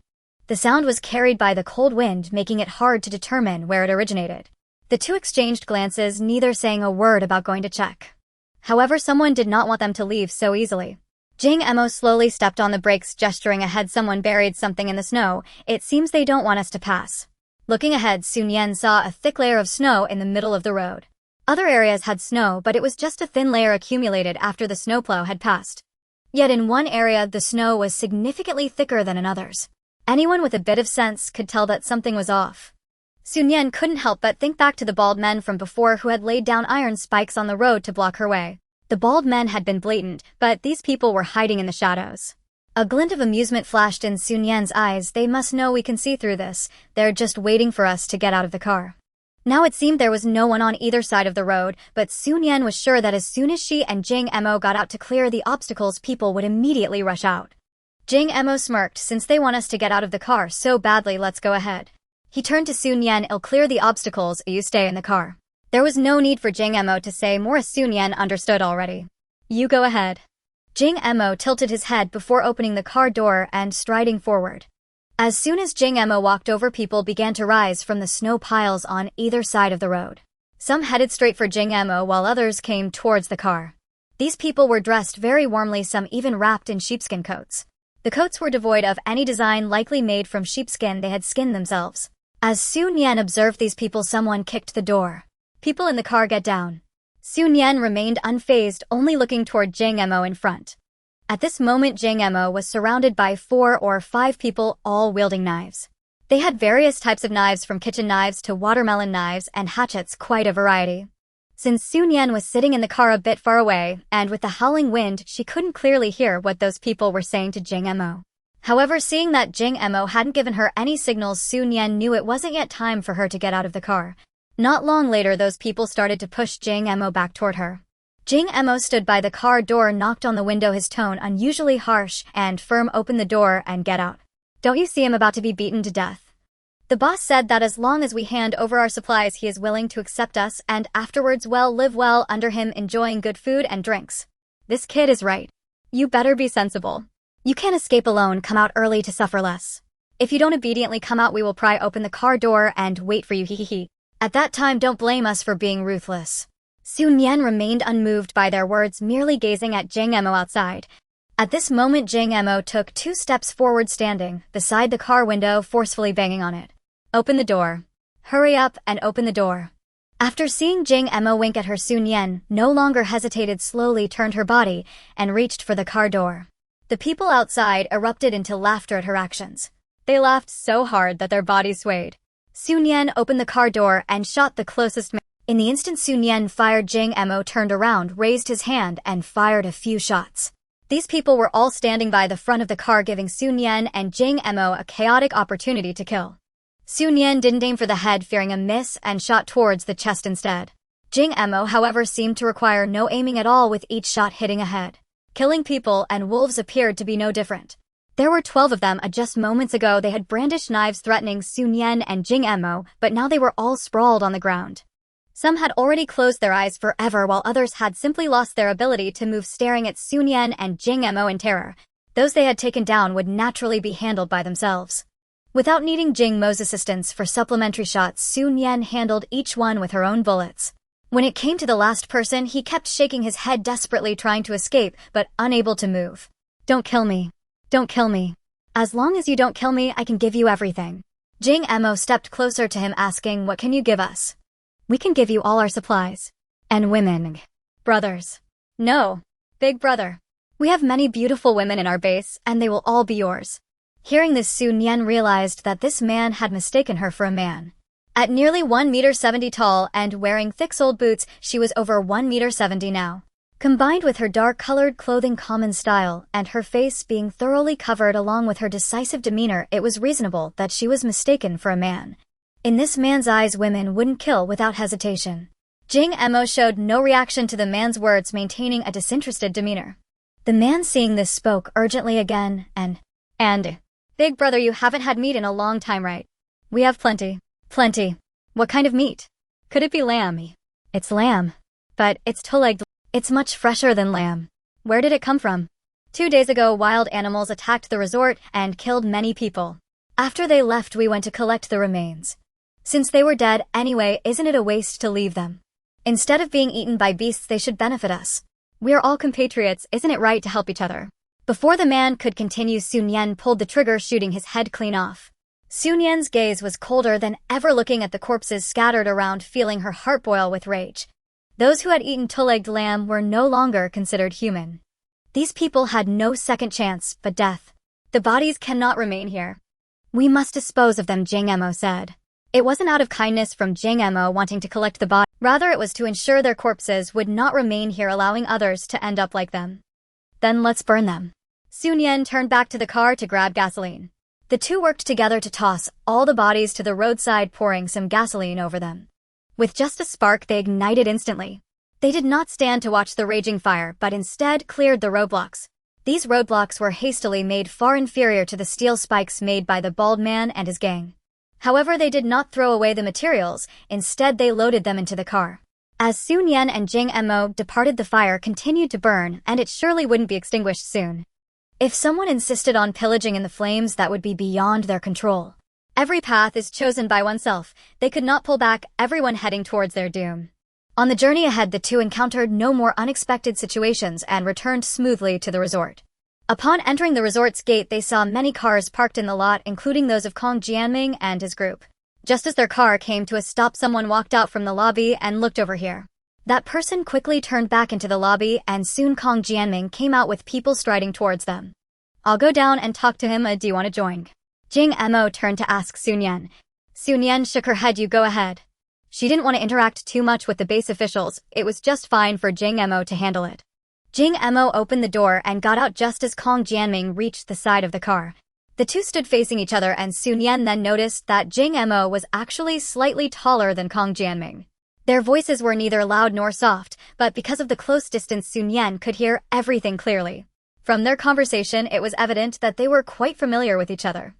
The sound was carried by the cold wind, making it hard to determine where it originated. The two exchanged glances, neither saying a word about going to check. However, someone did not want them to leave so easily. Jing Emo slowly stepped on the brakes, gesturing ahead. Someone buried something in the snow. It seems they don't want us to pass. Looking ahead, Nian saw a thick layer of snow in the middle of the road. Other areas had snow, but it was just a thin layer accumulated after the snowplow had passed. Yet in one area, the snow was significantly thicker than in others. Anyone with a bit of sense could tell that something was off. Nian couldn't help but think back to the bald men from before who had laid down iron spikes on the road to block her way. The bald men had been blatant, but these people were hiding in the shadows. A glint of amusement flashed in Nian's eyes. They must know we can see through this. They're just waiting for us to get out of the car. Now it seemed there was no one on either side of the road, but Su Nian was sure that as soon as she and Jing Emo got out to clear the obstacles, people would immediately rush out. Jing Emo smirked. Since they want us to get out of the car so badly, let's go ahead. He turned to Su Nian. I'll clear the obstacles, you stay in the car. There was no need for Jing Emo to say more as Su Nian understood already. You go ahead. Jing Emo tilted his head before opening the car door and striding forward. As soon as Jing Emo walked over, people began to rise from the snow piles on either side of the road. Some headed straight for Jing Emo while others came towards the car. These people were dressed very warmly, some even wrapped in sheepskin coats. The coats were devoid of any design, likely made from sheepskin they had skinned themselves. As Su Nian observed these people, someone kicked the door. People in the car, get down. Su Nian remained unfazed, only looking toward Jing Emo in front. At this moment, Jing Emo was surrounded by 4 or 5 people, all wielding knives. They had various types of knives, from kitchen knives to watermelon knives and hatchets, quite a variety. Since Su Nian was sitting in the car a bit far away, and with the howling wind, she couldn't clearly hear what those people were saying to Jing Emo. However, seeing that Jing Emo hadn't given her any signals, Su Nian knew it wasn't yet time for her to get out of the car. Not long later, those people started to push Jing Emo back toward her. Jing Emo stood by the car door, knocked on the window, his tone unusually harsh and firm. Open the door and get out. Don't you see him about to be beaten to death? The boss said that as long as we hand over our supplies, he is willing to accept us and afterwards, well, live well under him, enjoying good food and drinks. This kid is right. You better be sensible. You can't escape alone. Come out early to suffer less. If you don't obediently come out, we will pry open the car door and wait for you, hee. At that time, don't blame us for being ruthless. Su Nian remained unmoved by their words, merely gazing at Jing Emo outside. At this moment, Jing Emo took 2 steps forward, standing beside the car window, forcefully banging on it. Open the door. Hurry up and open the door. After seeing Jing Emo wink at her, Su Nian no longer hesitated, slowly turned her body and reached for the car door. The people outside erupted into laughter at her actions. They laughed so hard that their bodies swayed. Su Nian opened the car door and shot the closest man. In the instant Su Nian fired, Jing Emo turned around, raised his hand, and fired a few shots. These people were all standing by the front of the car, giving Su Nian and Jing Emo a chaotic opportunity to kill. Su Nian didn't aim for the head, fearing a miss, and shot towards the chest instead. Jing Emo, however, seemed to require no aiming at all, with each shot hitting a head. Killing people and wolves appeared to be no different. There were 12 of them. Just moments ago they had brandished knives threatening Su Nian and Jing Emo, but now they were all sprawled on the ground. Some had already closed their eyes forever, while others had simply lost their ability to move, staring at Su Nian and Jing Emo in terror. Those they had taken down would naturally be handled by themselves. Without needing Jing Mo's assistance for supplementary shots, Su Nian handled each one with her own bullets. When it came to the last person, he kept shaking his head, desperately trying to escape, but unable to move. Don't kill me. Don't kill me. As long as you don't kill me, I can give you everything. Jing Emo stepped closer to him, asking, what can you give us? We can give you all our supplies. And women. Brothers. No. Big brother. We have many beautiful women in our base, and they will all be yours. Hearing this, Su Nian realized that this man had mistaken her for a man. At nearly 1.70 meters tall and wearing thick-soled boots, she was over 1.70 meters now. Combined with her dark-colored clothing, common style, and her face being thoroughly covered, along with her decisive demeanor, it was reasonable that she was mistaken for a man. In this man's eyes, women wouldn't kill without hesitation. Jing Emo showed no reaction to the man's words, maintaining a disinterested demeanor. The man, seeing this, spoke urgently again, and, Big brother, you haven't had meat in a long time, right? We have plenty. Plenty. What kind of meat? Could it be lamb? It's lamb. But it's two-legged. It's much fresher than lamb. Where did it come from? 2 days ago, wild animals attacked the resort and killed many people. After they left, we went to collect the remains. Since they were dead anyway, isn't it a waste to leave them? Instead of being eaten by beasts, they should benefit us. We're all compatriots, isn't it right to help each other? Before the man could continue, Su Nian pulled the trigger, shooting his head clean off. Su Nian's gaze was colder than ever, looking at the corpses scattered around, feeling her heart boil with rage. Those who had eaten two-legged lamb were no longer considered human. These people had no second chance but death. The bodies cannot remain here. We must dispose of them, Jing Emo said. It wasn't out of kindness from Jing Emo wanting to collect the body. Rather, it was to ensure their corpses would not remain here, allowing others to end up like them. Then let's burn them. Su Nian turned back to the car to grab gasoline. The two worked together to toss all the bodies to the roadside, pouring some gasoline over them. With just a spark, they ignited instantly. They did not stand to watch the raging fire, but instead cleared the roadblocks. These roadblocks were hastily made far inferior to the steel spikes made by the bald man and his gang. However, they did not throw away the materials, instead they loaded them into the car. As Su Nian and Jing Mo departed, the fire continued to burn, and it surely wouldn't be extinguished soon. If someone insisted on pillaging in the flames, that would be beyond their control. Every path is chosen by oneself. They could not pull back, everyone heading towards their doom. On the journey ahead, the two encountered no more unexpected situations and returned smoothly to the resort. Upon entering the resort's gate, they saw many cars parked in the lot, including those of Kong Jianming and his group. Just as their car came to a stop, someone walked out from the lobby and looked over here. That person quickly turned back into the lobby, and soon Kong Jianming came out with people striding towards them. "I'll go down and talk to him, do you want to join?" Jing Mo turned to ask Su Nian. Su Nian shook her head. "You go ahead." She didn't want to interact too much with the base officials, it was just fine for Jing Mo to handle it. Jing Mo opened the door and got out just as Kong Jianming reached the side of the car. The two stood facing each other, and Su Nian then noticed that Jing Mo was actually slightly taller than Kong Jianming. Their voices were neither loud nor soft, but because of the close distance, Su Nian could hear everything clearly. From their conversation, it was evident that they were quite familiar with each other.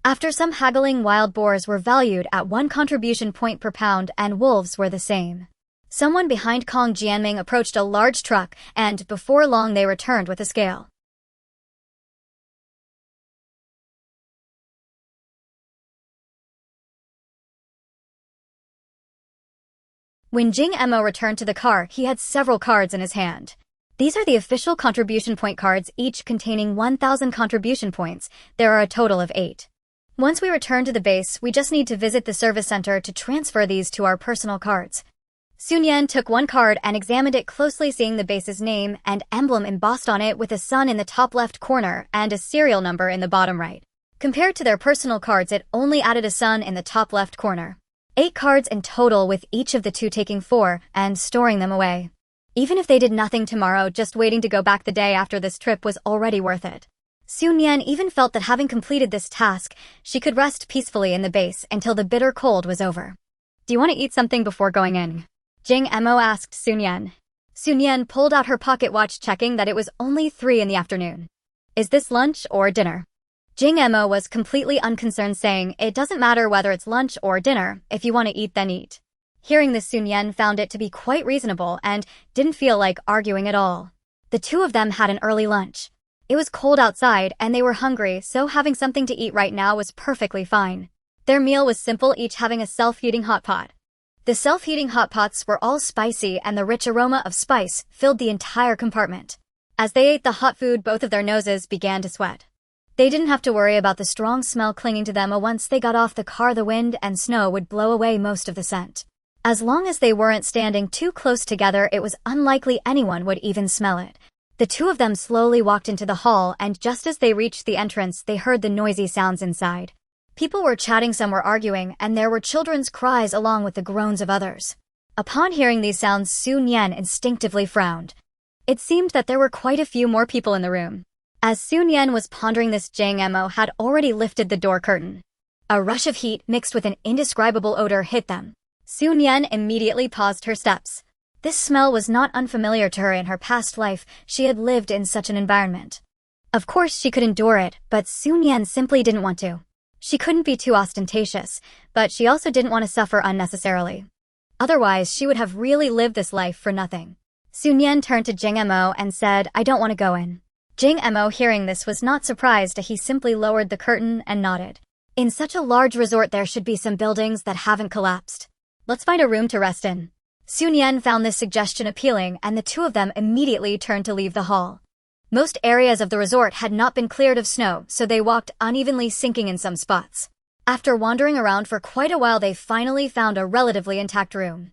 After some haggling, wild boars were valued at 1 contribution point per pound, and wolves were the same. Someone behind Kong Jianming approached a large truck, and before long they returned with a scale. When Jing Mo returned to the car, he had several cards in his hand. These are the official contribution point cards, each containing 1,000 contribution points. There are a total of 8. Once we return to the base, we just need to visit the service center to transfer these to our personal cards. Su Nian took one card and examined it closely, seeing the base's name and emblem embossed on it with a sun in the top left corner and a serial number in the bottom right. Compared to their personal cards, it only added a sun in the top left corner. 8 cards in total, with each of the two taking 4 and storing them away. Even if they did nothing tomorrow, just waiting to go back the day after this trip was already worth it. Su Nian even felt that having completed this task, she could rest peacefully in the base until the bitter cold was over. "Do you want to eat something before going in?" Jing Mo asked Su Nian. Su Nian pulled out her pocket watch, checking that it was only 3 in the afternoon. "Is this lunch or dinner?" Jing Mo was completely unconcerned, saying, "It doesn't matter whether it's lunch or dinner. If you want to eat, then eat." Hearing this, Su Nian found it to be quite reasonable and didn't feel like arguing at all. The two of them had an early lunch. It was cold outside and they were hungry, so having something to eat right now was perfectly fine. Their meal was simple, each having a self-heating hot pot. The self-heating hot pots were all spicy, and the rich aroma of spice filled the entire compartment. As they ate the hot food, both of their noses began to sweat. They didn't have to worry about the strong smell clinging to them. Once they got off the car, the wind and snow would blow away most of the scent. As long as they weren't standing too close together, it was unlikely anyone would even smell it. The two of them slowly walked into the hall, and just as they reached the entrance, they heard the noisy sounds inside. People were chatting, some were arguing, and there were children's cries along with the groans of others. Upon hearing these sounds, Su Nian instinctively frowned. It seemed that there were quite a few more people in the room. As Su Nian was pondering this, Jing Mo had already lifted the door curtain. A rush of heat mixed with an indescribable odor hit them. Su Nian immediately paused her steps. This smell was not unfamiliar to her. In her past life, she had lived in such an environment. Of course she could endure it, but Su Nian simply didn't want to. She couldn't be too ostentatious, but she also didn't want to suffer unnecessarily. Otherwise, she would have really lived this life for nothing. Su Nian turned to Jing Mo and said, "I don't want to go in." Jing Mo, hearing this, was not surprised. He simply lowered the curtain and nodded. In such a large resort, there should be some buildings that haven't collapsed. "Let's find a room to rest in." Su Nian found this suggestion appealing, and the two of them immediately turned to leave the hall. Most areas of the resort had not been cleared of snow, so they walked unevenly, sinking in some spots. After wandering around for quite a while, they finally found a relatively intact room.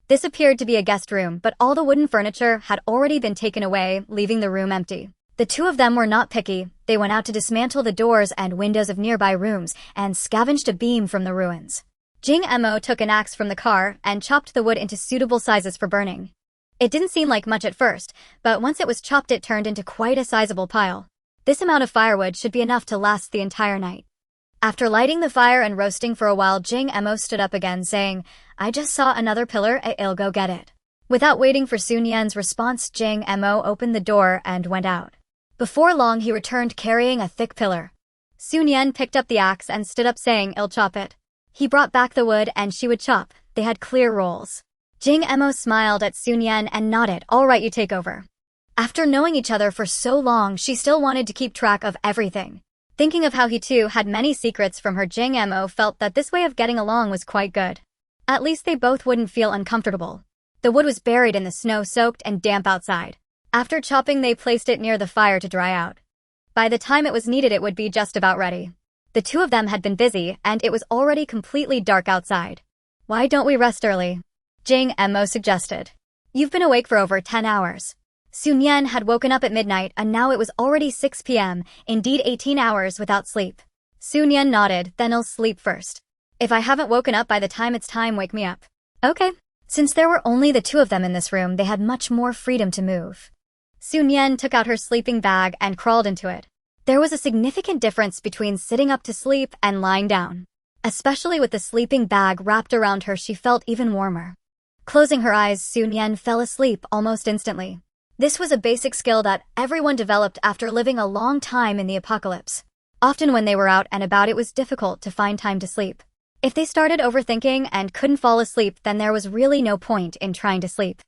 This appeared to be a guest room, but all the wooden furniture had already been taken away, leaving the room empty. The two of them were not picky. They went out to dismantle the doors and windows of nearby rooms and scavenged a beam from the ruins. Jing Mo took an axe from the car and chopped the wood into suitable sizes for burning. It didn't seem like much at first, but once it was chopped, it turned into quite a sizable pile. This amount of firewood should be enough to last the entire night. After lighting the fire and roasting for a while, Jing Emo stood up again saying, I just saw another pillar, I'll go get it. Without waiting for Su Nian's response, Jing Emo opened the door and went out. Before long he returned carrying a thick pillar. Su Nian picked up the axe and stood up saying, I'll chop it. He brought back the wood and she would chop. They had clear roles. Jing Emo smiled at Su Nian and nodded, all right, you take over. After knowing each other for so long, she still wanted to keep track of everything. Thinking of how he too had many secrets from her, Jing Emo felt that this way of getting along was quite good. At least they both wouldn't feel uncomfortable. The wood was buried in the snow, soaked and damp outside. After chopping, they placed it near the fire to dry out. By the time it was needed, it would be just about ready. The two of them had been busy, and it was already completely dark outside. Why don't we rest early? Jing Emo suggested. You've been awake for over 10 hours. Su Nian had woken up at midnight and now it was already 6 p.m., indeed 18 hours without sleep. Su Nian nodded, then I'll sleep first. If I haven't woken up by the time it's time, wake me up. Okay. Since there were only the two of them in this room, they had much more freedom to move. Su Nian took out her sleeping bag and crawled into it. There was a significant difference between sitting up to sleep and lying down. Especially with the sleeping bag wrapped around her, she felt even warmer. Closing her eyes, Su Nian fell asleep almost instantly. This was a basic skill that everyone developed after living a long time in the apocalypse. Often when they were out and about, it was difficult to find time to sleep. If they started overthinking and couldn't fall asleep, then there was really no point in trying to sleep.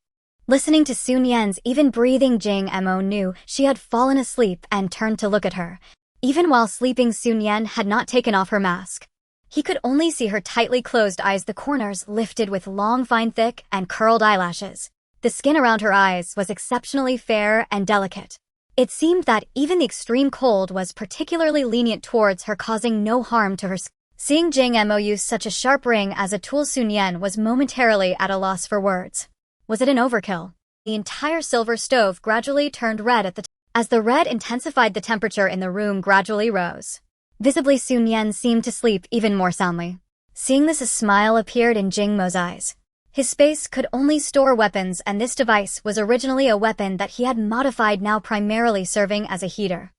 Listening to Su Nian's even breathing, Jing Emo knew she had fallen asleep and turned to look at her. Even while sleeping, Su Nian had not taken off her mask. He could only see her tightly closed eyes, the corners lifted with long, fine, thick, and curled eyelashes. The skin around her eyes was exceptionally fair and delicate. It seemed that even the extreme cold was particularly lenient towards her, causing no harm to her skin. Seeing Jing Emo use such a sharp ring as a tool, Su Nian was momentarily at a loss for words. Was it an overkill? The entire silver stove gradually turned red as the red intensified, the temperature in the room gradually rose. Visibly, Su Nian seemed to sleep even more soundly. Seeing this, a smile appeared in Jing Mo's eyes. His space could only store weapons, and this device was originally a weapon that he had modified, now primarily serving as a heater.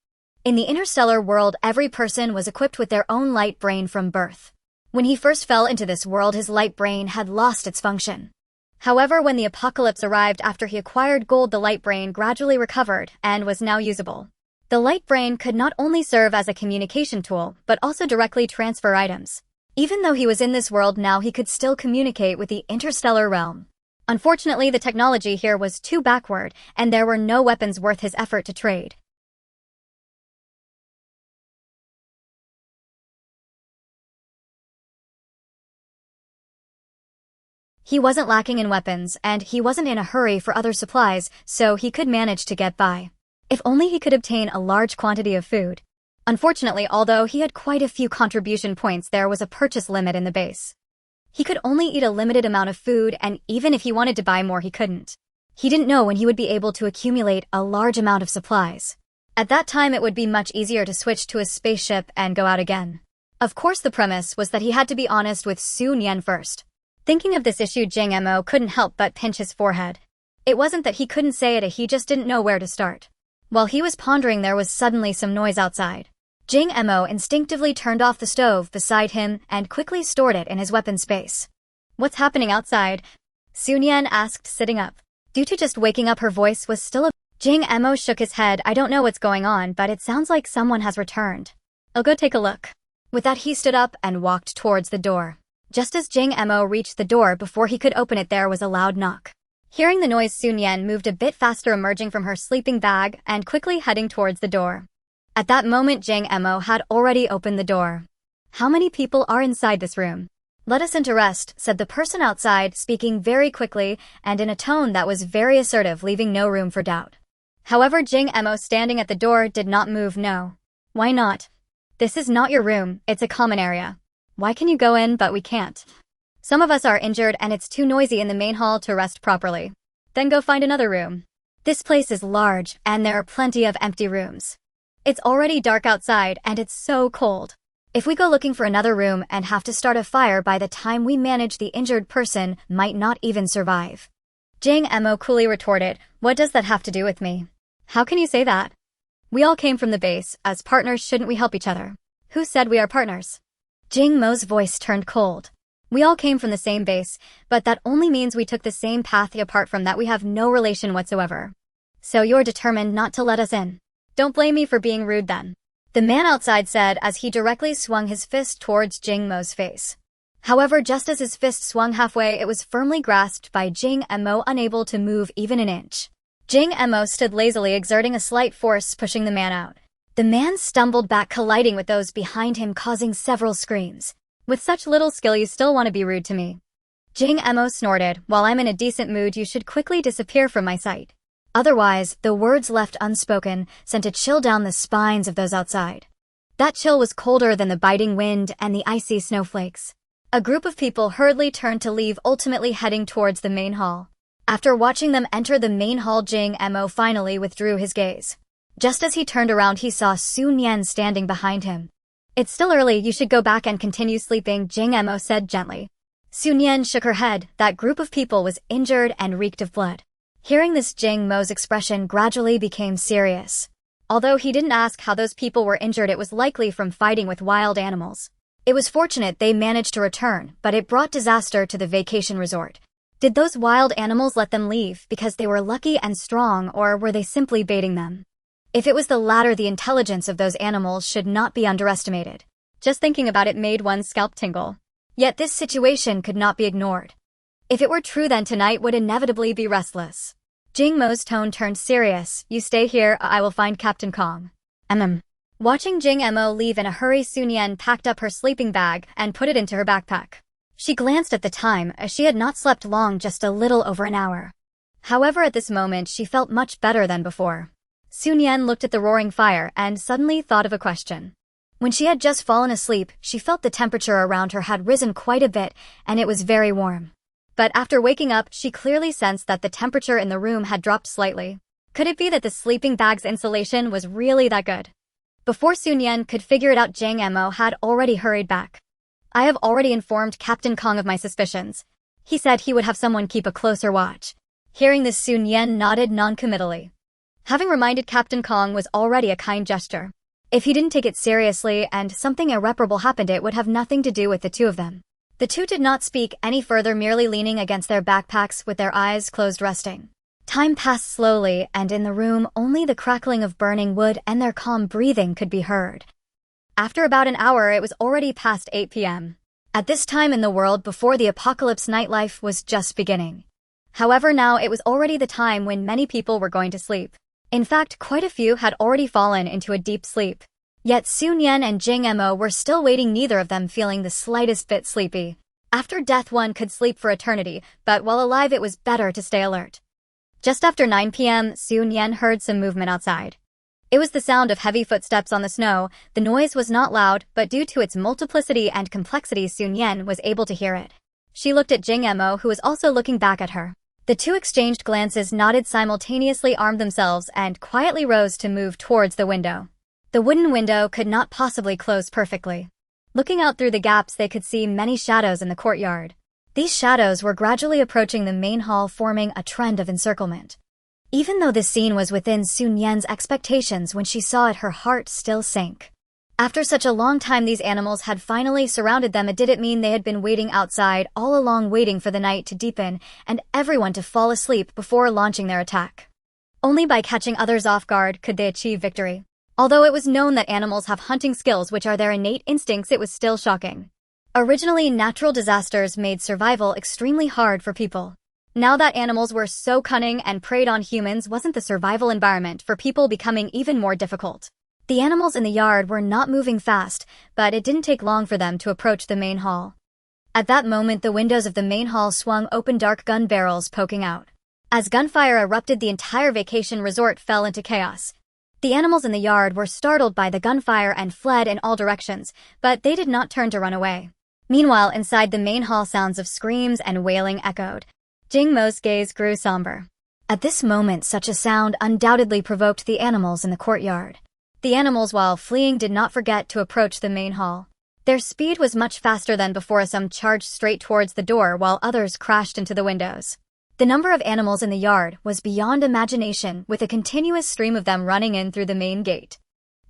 In the interstellar world, every person was equipped with their own light brain from birth. When he first fell into this world, his light brain had lost its function. However, when the apocalypse arrived after he acquired gold, the light brain gradually recovered and was now usable. The light brain could not only serve as a communication tool, but also directly transfer items. Even though he was in this world now, he could still communicate with the interstellar realm. Unfortunately, the technology here was too backward, and there were no weapons worth his effort to trade. He wasn't lacking in weapons, and he wasn't in a hurry for other supplies, so he could manage to get by. If only he could obtain a large quantity of food. Unfortunately, although he had quite a few contribution points, there was a purchase limit in the base. He could only eat a limited amount of food, and even if he wanted to buy more, he couldn't. He didn't know when he would be able to accumulate a large amount of supplies. At that time, it would be much easier to switch to a spaceship and go out again. Of course, the premise was that he had to be honest with Su Nian first. Thinking of this issue, Jing Emo couldn't help but pinch his forehead. It wasn't that he couldn't say it, he just didn't know where to start. While he was pondering, there was suddenly some noise outside. Jing Emo instinctively turned off the stove beside him and quickly stored it in his weapon space. What's happening outside? Su Nian asked, sitting up. Due to just waking up, her voice was still a... Jing Emo shook his head. I don't know what's going on, but it sounds like someone has returned. I'll go take a look. With that, he stood up and walked towards the door. Just as Jing Emo reached the door, before he could open it, there was a loud knock. Hearing the noise, Su Nian moved a bit faster, emerging from her sleeping bag and quickly heading towards the door. At that moment, Jing Emo had already opened the door. How many people are inside this room? Let us into rest, said the person outside, speaking very quickly and in a tone that was very assertive, leaving no room for doubt. However, Jing Emo, standing at the door, did not move. No. Why not? This is not your room, it's a common area. Why can you go in but we can't? Some of us are injured and it's too noisy in the main hall to rest properly. Then go find another room. This place is large and there are plenty of empty rooms. It's already dark outside and it's so cold. If we go looking for another room and have to start a fire, by the time we manage, the injured person might not even survive. Jing Emo coolly retorted, what does that have to do with me? How can you say that? We all came from the base. As partners, shouldn't we help each other? Who said we are partners? Jing Mo's voice turned cold. We all came from the same base, but that only means we took the same path. Apart from that, we have no relation whatsoever. So you're determined not to let us in. Don't blame me for being rude then. The man outside said as he directly swung his fist towards Jing Mo's face. However, just as his fist swung halfway, it was firmly grasped by Jing Mo, unable to move even an inch. Jing Mo stood lazily, exerting a slight force, pushing the man out. The man stumbled back, colliding with those behind him, causing several screams. With such little skill, you still want to be rude to me? Jing Mo snorted. While I'm in a decent mood, you should quickly disappear from my sight. Otherwise, the words left unspoken sent a chill down the spines of those outside. That chill was colder than the biting wind and the icy snowflakes. A group of people hurriedly turned to leave, ultimately heading towards the main hall. After watching them enter the main hall, Jing Mo finally withdrew his gaze. Just as he turned around, he saw Nian standing behind him. It's still early, you should go back and continue sleeping, Jing Mo said gently. Nian shook her head. That group of people was injured and reeked of blood. Hearing this, Jing Mo's expression gradually became serious. Although he didn't ask how those people were injured, it was likely from fighting with wild animals. It was fortunate they managed to return, but it brought disaster to the vacation resort. Did those wild animals let them leave because they were lucky and strong, or were they simply baiting them? If it was the latter, the intelligence of those animals should not be underestimated. Just thinking about it made one's scalp tingle. Yet this situation could not be ignored. If it were true, then tonight would inevitably be restless. Jing Mo's tone turned serious. You stay here, I will find Captain Kong. Watching Jing Mo leave in a hurry, Nian packed up her sleeping bag and put it into her backpack. She glanced at the time, as she had not slept long, just a little over an hour. However, at this moment she felt much better than before. Nian looked at the roaring fire and suddenly thought of a question. When she had just fallen asleep, she felt the temperature around her had risen quite a bit, and it was very warm. But after waking up, she clearly sensed that the temperature in the room had dropped slightly. Could it be that the sleeping bag's insulation was really that good? Before Nian could figure it out, Jing Mo had already hurried back. I have already informed Captain Kong of my suspicions. He said he would have someone keep a closer watch. Hearing this, Nian nodded noncommittally. Having reminded Captain Kong was already a kind gesture. If he didn't take it seriously and something irreparable happened, it would have nothing to do with the two of them. The two did not speak any further, merely leaning against their backpacks with their eyes closed, resting. Time passed slowly, and in the room only the crackling of burning wood and their calm breathing could be heard. After about an hour, it was already past 8 p.m. At this time in the world before the apocalypse, nightlife was just beginning. However, now it was already the time when many people were going to sleep. In fact, quite a few had already fallen into a deep sleep. Yet Nian and Jing Mo were still waiting, neither of them feeling the slightest bit sleepy. After death, one could sleep for eternity, but while alive it was better to stay alert. Just after 9 p.m., Nian heard some movement outside. It was the sound of heavy footsteps on the snow. The noise was not loud, but due to its multiplicity and complexity, Nian was able to hear it. She looked at Jing Mo, who was also looking back at her. The two exchanged glances, nodded simultaneously, armed themselves, and quietly rose to move towards the window. The wooden window could not possibly close perfectly. Looking out through the gaps, they could see many shadows in the courtyard. These shadows were gradually approaching the main hall, forming a trend of encirclement. Even though this scene was within Nian's expectations, when she saw it, her heart still sank. After such a long time, these animals had finally surrounded them. Did it mean they had been waiting outside all along, waiting for the night to deepen and everyone to fall asleep before launching their attack? Only by catching others off guard could they achieve victory. Although it was known that animals have hunting skills which are their innate instincts, it was still shocking. Originally, natural disasters made survival extremely hard for people. Now that animals were so cunning and preyed on humans, wasn't the survival environment for people becoming even more difficult? The animals in the yard were not moving fast, but it didn't take long for them to approach the main hall. At that moment, the windows of the main hall swung open, dark gun barrels poking out. As gunfire erupted, the entire vacation resort fell into chaos. The animals in the yard were startled by the gunfire and fled in all directions, but they did not turn to run away. Meanwhile, inside the main hall, sounds of screams and wailing echoed. Jing Mo's gaze grew somber. At this moment, such a sound undoubtedly provoked the animals in the courtyard. The animals, while fleeing, did not forget to approach the main hall. Their speed was much faster than before. Some charged straight towards the door, while others crashed into the windows. The number of animals in the yard was beyond imagination, with a continuous stream of them running in through the main gate.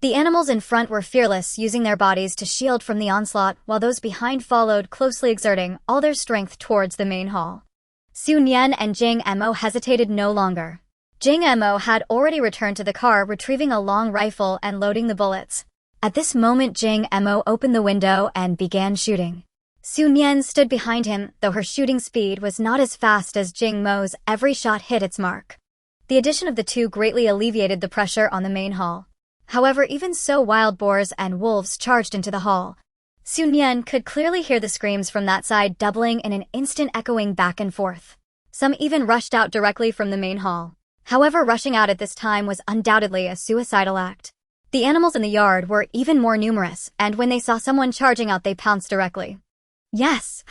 The animals in front were fearless, using their bodies to shield from the onslaught, while those behind followed closely, exerting all their strength towards the main hall. Su Nian and Jing Mo hesitated no longer. Jing Mo had already returned to the car, retrieving a long rifle and loading the bullets. At this moment, Jing Mo opened the window and began shooting. Su Nian stood behind him, though her shooting speed was not as fast as Jing Mo's. Every shot hit its mark. The addition of the two greatly alleviated the pressure on the main hall. However, even so, wild boars and wolves charged into the hall. Su Nian could clearly hear the screams from that side, doubling in an instant, echoing back and forth. Some even rushed out directly from the main hall. However, rushing out at this time was undoubtedly a suicidal act. The animals in the yard were even more numerous, and when they saw someone charging out, they pounced directly. Yes,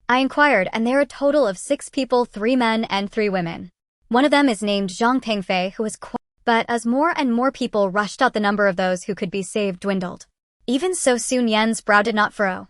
I inquired, and there are a total of 6 people, 3 men and 3 women. One of them is named Zhang Pengfei, who is but as more and more people rushed out, the number of those who could be saved dwindled. Even so, Su Nian's brow did not furrow.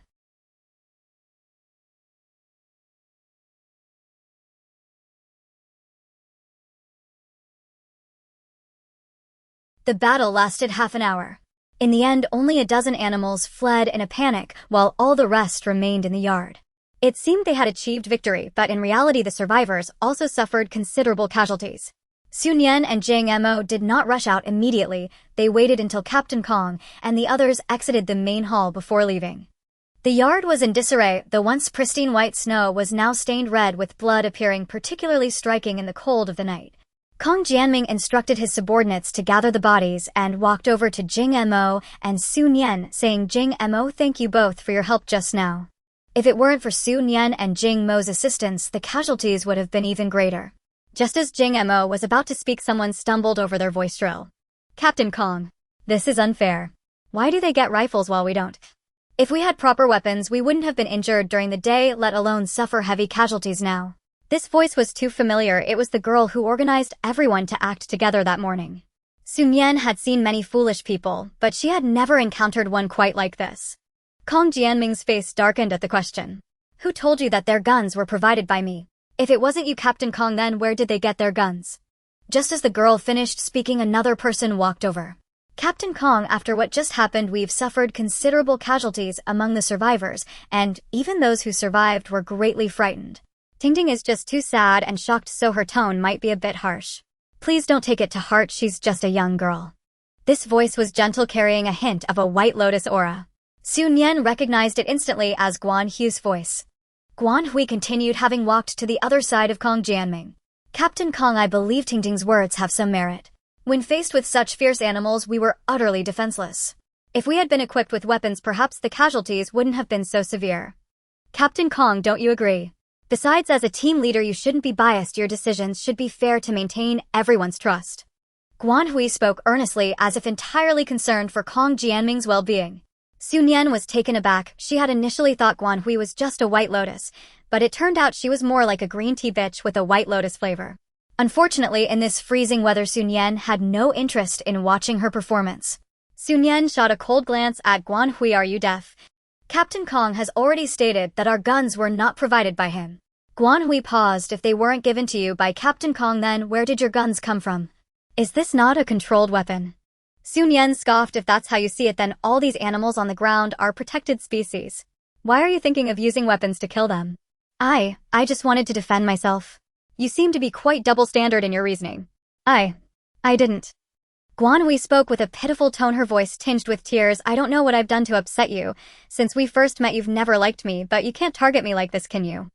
The battle lasted half an hour. In the end, only a dozen animals fled in a panic, while all the rest remained in the yard. It seemed they had achieved victory, but in reality the survivors also suffered considerable casualties. Su Nian and Jing Mo did not rush out immediately. They waited until Captain Kong and the others exited the main hall before leaving. The yard was in disarray. The once pristine white snow was now stained red, with blood appearing particularly striking in the cold of the night. Kong Jianming instructed his subordinates to gather the bodies and walked over to Jing Mo and Su Nian, saying, "Jing Mo, thank you both for your help just now. If it weren't for Su Nian and Jing Mo's assistance, the casualties would have been even greater." Just as Jing Mo was about to speak, someone stumbled over their voice drill. "Captain Kong, this is unfair. Why do they get rifles while we don't? If we had proper weapons, we wouldn't have been injured during the day, let alone suffer heavy casualties now." This voice was too familiar. It was the girl who organized everyone to act together that morning. Su Nian had seen many foolish people, but she had never encountered one quite like this. Kong Jianming's face darkened at the question. "Who told you that their guns were provided by me? If it wasn't you, Captain Kong, then where did they get their guns?" Just as the girl finished speaking, another person walked over. "Captain Kong, after what just happened, we've suffered considerable casualties among the survivors, and even those who survived were greatly frightened. Tingting is just too sad and shocked, so her tone might be a bit harsh. Please don't take it to heart, she's just a young girl." This voice was gentle, carrying a hint of a White Lotus aura. Su Nian recognized it instantly as Guan Hui's voice. Guan Hui continued, having walked to the other side of Kong Jianming. "Captain Kong, I believe Tingting's words have some merit. When faced with such fierce animals, we were utterly defenseless. If we had been equipped with weapons, perhaps the casualties wouldn't have been so severe. Captain Kong, don't you agree? Besides, as a team leader, you shouldn't be biased. Your decisions should be fair to maintain everyone's trust." Guan Hui spoke earnestly, as if entirely concerned for Kong Jianming's well-being. Su Nian was taken aback. She had initially thought Guan Hui was just a White Lotus, but it turned out she was more like a green tea bitch with a White Lotus flavor. Unfortunately, in this freezing weather, Su Nian had no interest in watching her performance. Su Nian shot a cold glance at Guan Hui. "Are you deaf? Captain Kong has already stated that our guns were not provided by him." Guan Hui paused. "If they weren't given to you by Captain Kong, then where did your guns come from? Is this not a controlled weapon?" Su Nian scoffed. "If that's how you see it, then all these animals on the ground are protected species. Why are you thinking of using weapons to kill them?" I just wanted to defend myself." You seem to be quite double-standard in your reasoning." I didn't." Guan Hui spoke with a pitiful tone, her voice tinged with tears. "I don't know what I've done to upset you. Since we first met, you've never liked me, but you can't target me like this, can you?"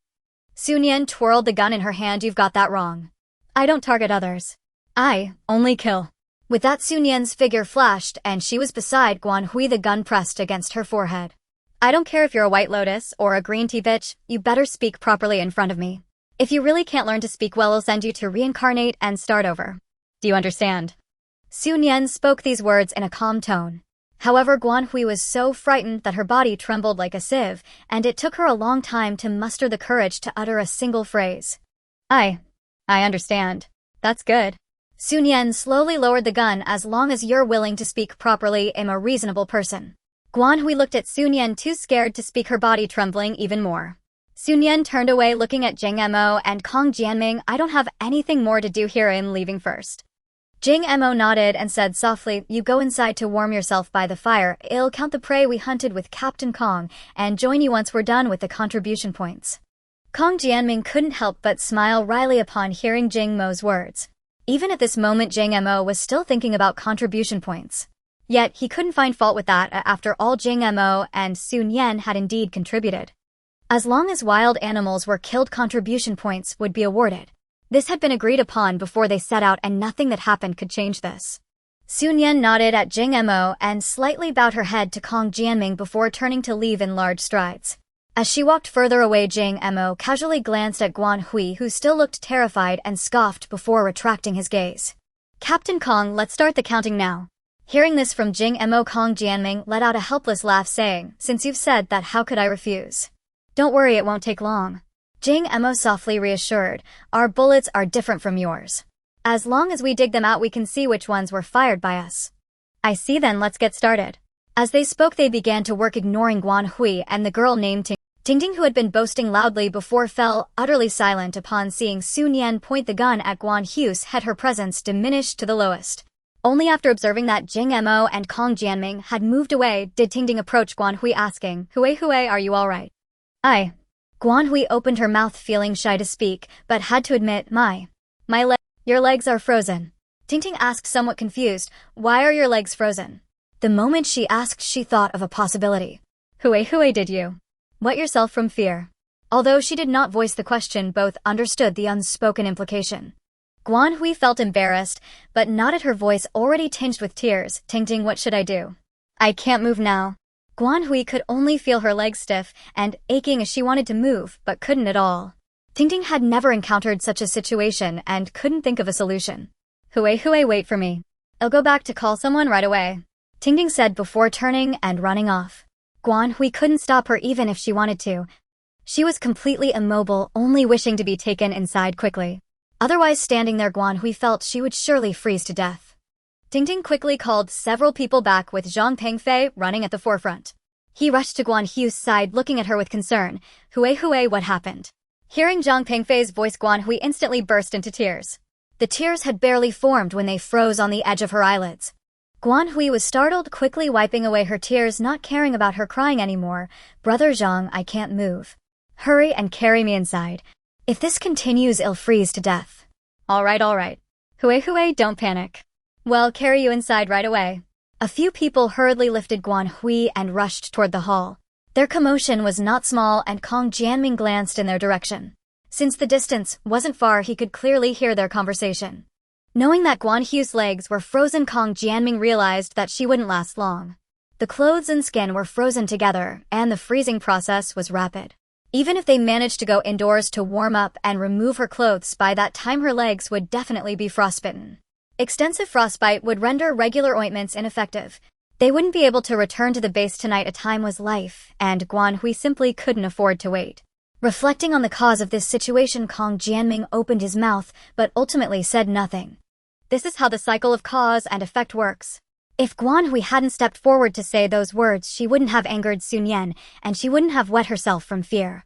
Su Nian twirled the gun in her hand. "You've got that wrong. I don't target others. I only kill." With that, Su Nian's figure flashed, and she was beside Guan Hui, the gun pressed against her forehead. "I don't care if you're a White Lotus or a green tea bitch, you better speak properly in front of me. If you really can't learn to speak well, I'll send you to reincarnate and start over. Do you understand?" Su Nian spoke these words in a calm tone. However, Guan Hui was so frightened that her body trembled like a sieve, and it took her a long time to muster the courage to utter a single phrase. I understand. That's good." Su Nian slowly lowered the gun. "As long as you're willing to speak properly, I'm a reasonable person." Guan Hui looked at Su Nian, too scared to speak, her body trembling even more. Su Nian turned away, looking at Jing Mo and Kong Jianming. "I don't have anything more to do here. I'm leaving first." Jing Mo nodded and said softly, "You go inside to warm yourself by the fire. I'll count the prey we hunted with Captain Kong and join you once we're done with the contribution points." Kong Jianming couldn't help but smile wryly upon hearing Jing Mo's words. Even at this moment Jing Mo was still thinking about contribution points. Yet he couldn't find fault with that after all Jing Mo and Su Nian had indeed contributed. As long as wild animals were killed, contribution points would be awarded. This had been agreed upon before they set out, and nothing that happened could change this. Su Nian nodded at Jing Mo and slightly bowed her head to Kong Jianming before turning to leave in large strides. As she walked further away, Jing Mo casually glanced at Guan Hui, who still looked terrified, and scoffed before retracting his gaze. "Captain Kong, let's start the counting now." Hearing this from Jing Mo, Kong Jianming let out a helpless laugh, saying, "Since you've said that, how could I refuse?" "Don't worry, it won't take long." Jing Mo softly reassured, "Our bullets are different from yours. As long as we dig them out, we can see which ones were fired by us." "I see, then let's get started." As they spoke, they began to work, ignoring Guan Hui and the girl named Ting, who had been boasting loudly before, fell utterly silent upon seeing Su Nian point the gun at Guan Hui's head. Her presence diminished to the lowest. Only after observing that Jing Mo and Kong Jianming had moved away did Ting approach Guan Hui, asking, Hui, are you all right?" "I." Guan Hui opened her mouth, feeling shy to speak, but had to admit, Your legs are frozen." Ting asked, somewhat confused, "Why are your legs frozen?" The moment she asked, she thought of a possibility. Hui, did you wet yourself from fear?" Although she did not voice the question, both understood the unspoken implication. Guan Hui felt embarrassed, but nodded, her voice already tinged with tears. Ting, what should I do?" "I can't move now." Guan Hui could only feel her legs stiff and aching as she wanted to move, but couldn't at all. Ting had never encountered such a situation and couldn't think of a solution. Hui, wait for me. I'll go back to call someone right away," Ting said before turning and running off. Guan Hui couldn't stop her even if she wanted to. She was completely immobile, only wishing to be taken inside quickly. Otherwise, standing there, Guan Hui felt she would surely freeze to death. Ting quickly called several people back, with Zhang Pengfei running at the forefront. He rushed to Guan Hui's side, looking at her with concern. Hui, what happened?" Hearing Zhang Pengfei's voice, Guan Hui instantly burst into tears. The tears had barely formed when they froze on the edge of her eyelids. Guan Hui was startled, quickly wiping away her tears, not caring about her crying anymore. "Brother Zhang, I can't move. Hurry and carry me inside. If this continues, I'll freeze to death." All right. Hui, don't panic. "Well, carry you inside right away." A few people hurriedly lifted Guan Hui and rushed toward the hall. Their commotion was not small, and Kong Jianming glanced in their direction. Since the distance wasn't far, he could clearly hear their conversation. Knowing that Guan Hui's legs were frozen, Kong Jianming realized that she wouldn't last long. The clothes and skin were frozen together, and the freezing process was rapid. Even if they managed to go indoors to warm up and remove her clothes, by that time her legs would definitely be frostbitten. Extensive frostbite would render regular ointments ineffective. They wouldn't be able to return to the base tonight. A time was life, and Guan Hui simply couldn't afford to wait. Reflecting on the cause of this situation, Kong Jianming opened his mouth, but ultimately said nothing. This is how the cycle of cause and effect works. If Guan Hui hadn't stepped forward to say those words, she wouldn't have angered Su Nian, and she wouldn't have wet herself from fear.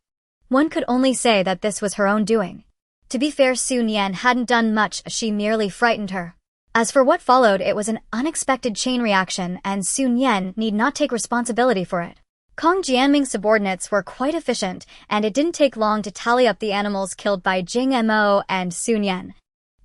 One could only say that this was her own doing. To be fair, Su Nian hadn't done much, she merely frightened her. As for what followed, it was an unexpected chain reaction, and Su Nian need not take responsibility for it. Kong Jianming's subordinates were quite efficient, and it didn't take long to tally up the animals killed by Jing Mo and Su Nian.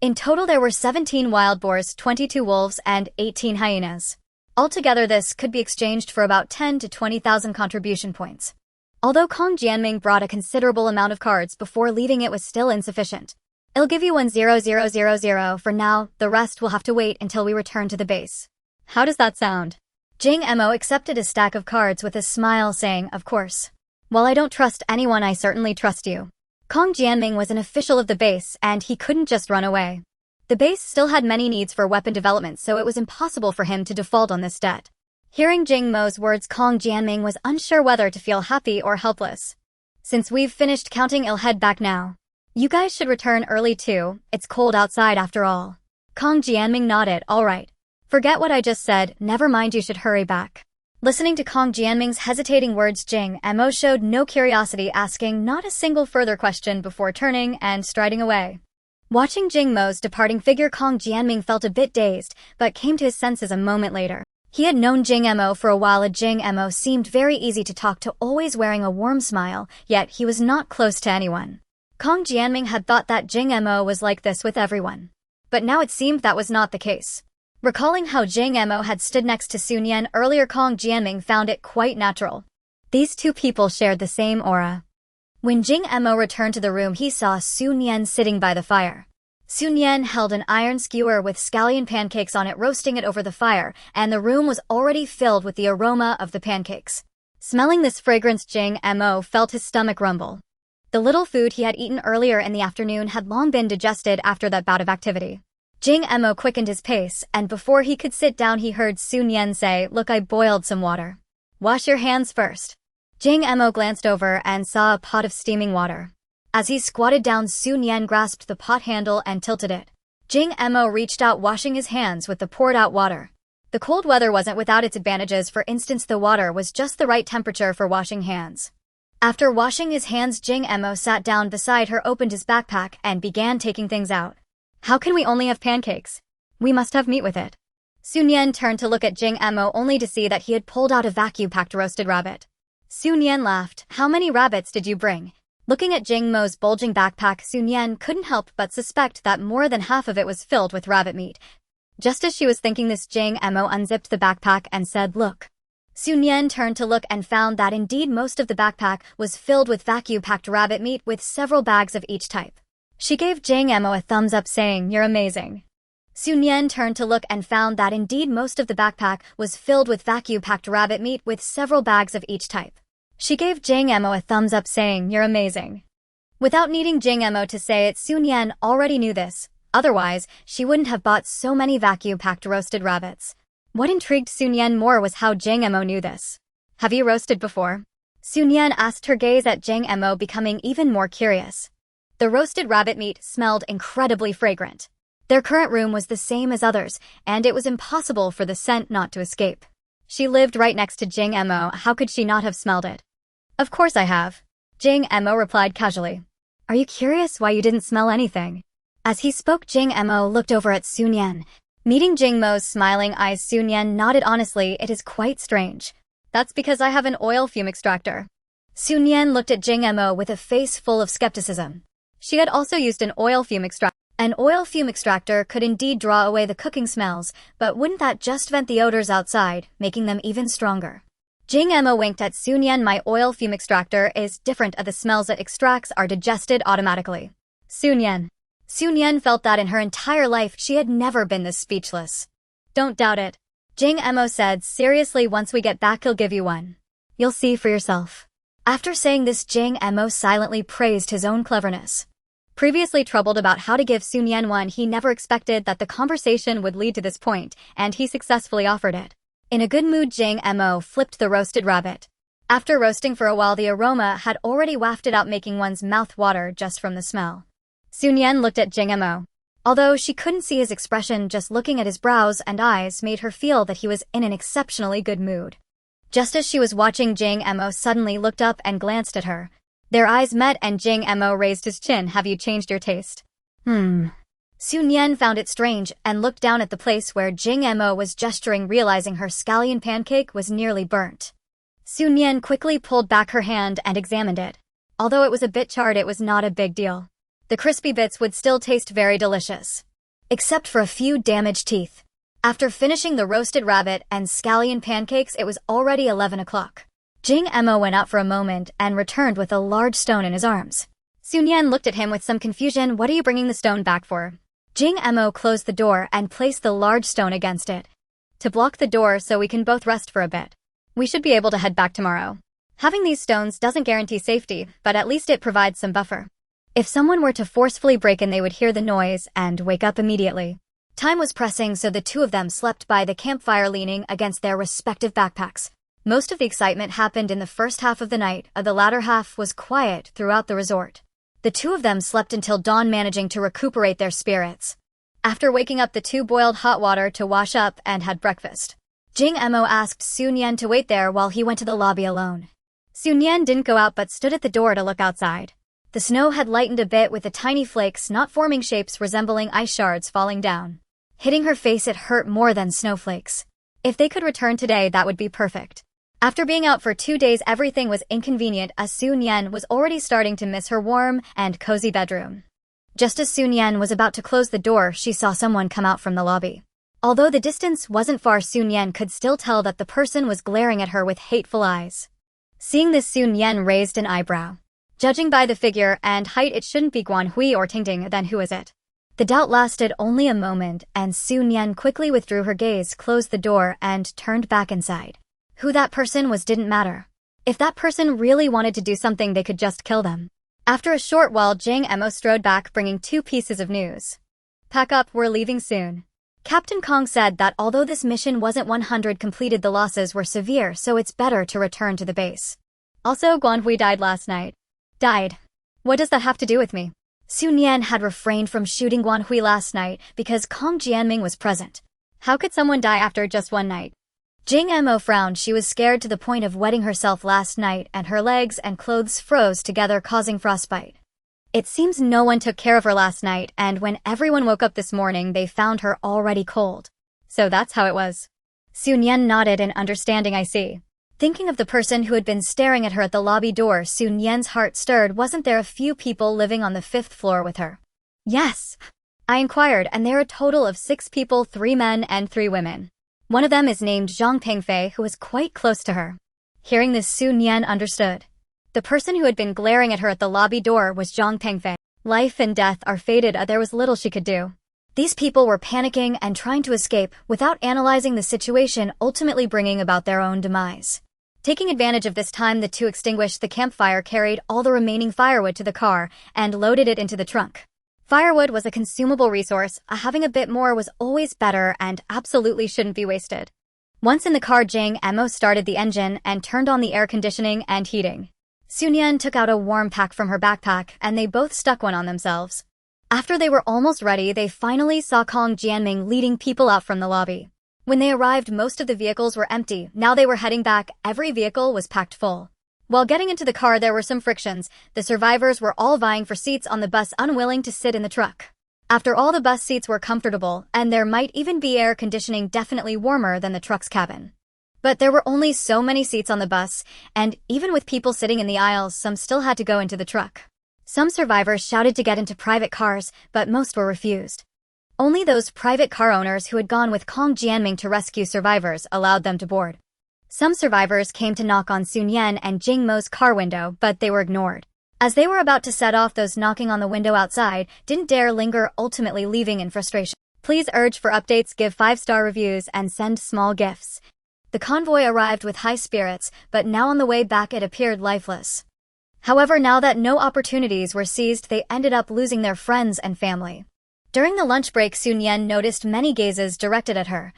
In total, there were 17 wild boars, 22 wolves, and 18 hyenas. Altogether, this could be exchanged for about 10 to 20,000 contribution points. Although Kong Jianming brought a considerable amount of cards before leaving, it was still insufficient. "I'll give you 10000 for now, the rest will have to wait until we return to the base." "How does that sound?" Jing Mo accepted a stack of cards with a smile, saying, "Of course. While I don't trust anyone, I certainly trust you." Kong Jianming was an official of the base, and he couldn't just run away. The base still had many needs for weapon development, so it was impossible for him to default on this debt. Hearing Jing Mo's words, Kong Jianming was unsure whether to feel happy or helpless. "Since we've finished counting, I'll head back now. You guys should return early too, it's cold outside after all." Kong Jianming nodded. "All right. Forget what I just said, never mind, you should hurry back." Listening to Kong Jianming's hesitating words, Jing Mo showed no curiosity, asking not a single further question before turning and striding away. Watching Jing Mo's departing figure, Kong Jianming felt a bit dazed, but came to his senses a moment later. He had known Jing Mo for a while. Jing Mo seemed very easy to talk to, always wearing a warm smile, yet he was not close to anyone. Kong Jianming had thought that Jing Mo was like this with everyone. But now it seemed that was not the case. Recalling how Jing Mo had stood next to Su Nian earlier, Kong Jianming found it quite natural. These two people shared the same aura. When Jing Mo returned to the room, he saw Su Nian sitting by the fire. Su Nian held an iron skewer with scallion pancakes on it, roasting it over the fire, and the room was already filled with the aroma of the pancakes. Smelling this fragrance, Jing Mo felt his stomach rumble. The little food he had eaten earlier in the afternoon had long been digested after that bout of activity. Jing Mo quickened his pace, and before he could sit down he heard Su Nian say, "Look, I boiled some water. Wash your hands first." Jing Mo glanced over and saw a pot of steaming water. As he squatted down, Su Nian grasped the pot handle and tilted it. Jing Mo reached out, washing his hands with the poured-out water. The cold weather wasn't without its advantages. For instance, the water was just the right temperature for washing hands. After washing his hands, Jing Mo sat down beside her, opened his backpack, and began taking things out. "How can we only have pancakes? We must have meat with it." Su Nian turned to look at Jing Mo only to see that he had pulled out a vacuum-packed roasted rabbit. Su Nian laughed. "How many rabbits did you bring?" Looking at Jing Mo's bulging backpack, Su Nian couldn't help but suspect that more than half of it was filled with rabbit meat. Just as she was thinking this, Jing Mo unzipped the backpack and said, "Look." Su Nian turned to look and found that indeed most of the backpack was filled with vacuum-packed rabbit meat with several bags of each type. She gave Jing Mo a thumbs up, saying, "You're amazing." Su Nian turned to look and found that indeed most of the backpack was filled with vacuum-packed rabbit meat with several bags of each type. She gave Jing Mo a thumbs up, saying, "You're amazing." Without needing Jing Mo to say it, Su Nian already knew this. Otherwise, she wouldn't have bought so many vacuum-packed roasted rabbits. What intrigued Su Nian more was how Jing Mo knew this. "Have you roasted before?" Su Nian asked, her gaze at Jing Mo becoming even more curious. The roasted rabbit meat smelled incredibly fragrant. Their current room was the same as others, and it was impossible for the scent not to escape. She lived right next to Jing Mo. How could she not have smelled it? "Of course I have," Jing Mo replied casually. "Are you curious why you didn't smell anything?" As he spoke, Jing Mo looked over at Su Nian. Meeting Jing Mo's smiling eyes, Su Nian nodded. "Honestly, it is quite strange. That's because I have an oil fume extractor." Su Nian looked at Jing Mo with a face full of skepticism. She had also used an oil fume extractor. An oil fume extractor could indeed draw away the cooking smells, but wouldn't that just vent the odors outside, making them even stronger? Jing Mo winked at Su Nian. "My oil fume extractor is different. The smells it extracts are digested automatically." Su Nian felt that in her entire life she had never been this speechless. "Don't doubt it," Jing Mo said. "Seriously, once we get back, he'll give you one. You'll see for yourself." After saying this, Jing Mo silently praised his own cleverness. Previously troubled about how to give Su Nian one, he never expected that the conversation would lead to this point, and he successfully offered it. In a good mood, Jing Mo flipped the roasted rabbit. After roasting for a while, the aroma had already wafted out, making one's mouth water just from the smell. Su Nian looked at Jing Mo. Although she couldn't see his expression, just looking at his brows and eyes made her feel that he was in an exceptionally good mood. Just as she was watching, Jing Mo suddenly looked up and glanced at her. Their eyes met and Jing Mo raised his chin. "Have you changed your taste?" Su Nian found it strange and looked down at the place where Jing Mo was gesturing, realizing her scallion pancake was nearly burnt. Su Nian quickly pulled back her hand and examined it. Although it was a bit charred, it was not a big deal. The crispy bits would still taste very delicious. Except for a few damaged teeth. After finishing the roasted rabbit and scallion pancakes, it was already 11 o'clock. Jing Mo went out for a moment and returned with a large stone in his arms. Su Nian looked at him with some confusion. "What are you bringing the stone back for?" Jing Mo closed the door and placed the large stone against it. "To block the door so we can both rest for a bit. We should be able to head back tomorrow. Having these stones doesn't guarantee safety, but at least it provides some buffer. If someone were to forcefully break in, they would hear the noise and wake up immediately." Time was pressing, so the two of them slept by the campfire, leaning against their respective backpacks. Most of the excitement happened in the first half of the night. The latter half was quiet throughout the resort. The two of them slept until dawn, managing to recuperate their spirits. After waking up, the two boiled hot water to wash up and had breakfast. Jing Mo asked Su Nian to wait there while he went to the lobby alone. Su Nian didn't go out but stood at the door to look outside. The snow had lightened a bit with the tiny flakes not forming shapes resembling ice shards falling down. Hitting her face, it hurt more than snowflakes. If they could return today, that would be perfect. After being out for 2 days, everything was inconvenient as Su Nian was already starting to miss her warm and cozy bedroom. Just as Su Nian was about to close the door, she saw someone come out from the lobby. Although the distance wasn't far, Su Nian could still tell that the person was glaring at her with hateful eyes. Seeing this, Su Nian raised an eyebrow. Judging by the figure and height, it shouldn't be Guan Hui or Tingting, then who is it? The doubt lasted only a moment, and Su Nian quickly withdrew her gaze, closed the door, and turned back inside. Who that person was didn't matter. If that person really wanted to do something, they could just kill them. After a short while, Jing Emo strode back, bringing 2 pieces of news. Pack up, we're leaving soon. Captain Kong said that although this mission wasn't 100 completed, the losses were severe, so it's better to return to the base. Also, Guan Hui died last night. Died? What does that have to do with me? Su Nian had refrained from shooting Guan Hui last night because Kong Jianming was present. How could someone die after just one night? Jing Emo frowned. She was scared to the point of wetting herself last night, and her legs and clothes froze together, causing frostbite. It seems no one took care of her last night, and when everyone woke up this morning, they found her already cold. So that's how it was. Su Nian nodded in understanding. I see. Thinking of the person who had been staring at her at the lobby door, Su Nian's heart stirred. Wasn't there a few people living on the 5th floor with her? Yes. I inquired, and there are a total of 6 people, 3 men and 3 women. One of them is named Zhang Pengfei, who was quite close to her. Hearing this, Su Nian understood. The person who had been glaring at her at the lobby door was Zhang Pengfei. Life and death are fated. There was little she could do. These people were panicking and trying to escape without analyzing the situation, ultimately bringing about their own demise. Taking advantage of this time, the 2 extinguished the campfire, carried all the remaining firewood to the car, and loaded it into the trunk. Firewood was a consumable resource. Having a bit more was always better and absolutely shouldn't be wasted. Once in the car, Jing Emo started the engine and turned on the air conditioning and heating. Su Nian took out a warm pack from her backpack, and they both stuck one on themselves. After they were almost ready, they finally saw Kong Jianming leading people out from the lobby. When they arrived, most of the vehicles were empty. Now they were heading back. Every vehicle was packed full. While getting into the car, there were some frictions. The survivors were all vying for seats on the bus, unwilling to sit in the truck. After all, the bus seats were comfortable, and there might even be air conditioning, definitely warmer than the truck's cabin. But there were only so many seats on the bus, and even with people sitting in the aisles, some still had to go into the truck. Some survivors shouted to get into private cars, but most were refused. Only those private car owners who had gone with Kong Jianming to rescue survivors allowed them to board. Some survivors came to knock on Su Nian and Jing Mo's car window, but they were ignored. As they were about to set off, those knocking on the window outside didn't dare linger, ultimately leaving in frustration. Please urge for updates, give 5-star reviews, and send small gifts. The convoy arrived with high spirits, but now on the way back it appeared lifeless. However, now that no opportunities were seized, they ended up losing their friends and family. During the lunch break, Su Nian noticed many gazes directed at her.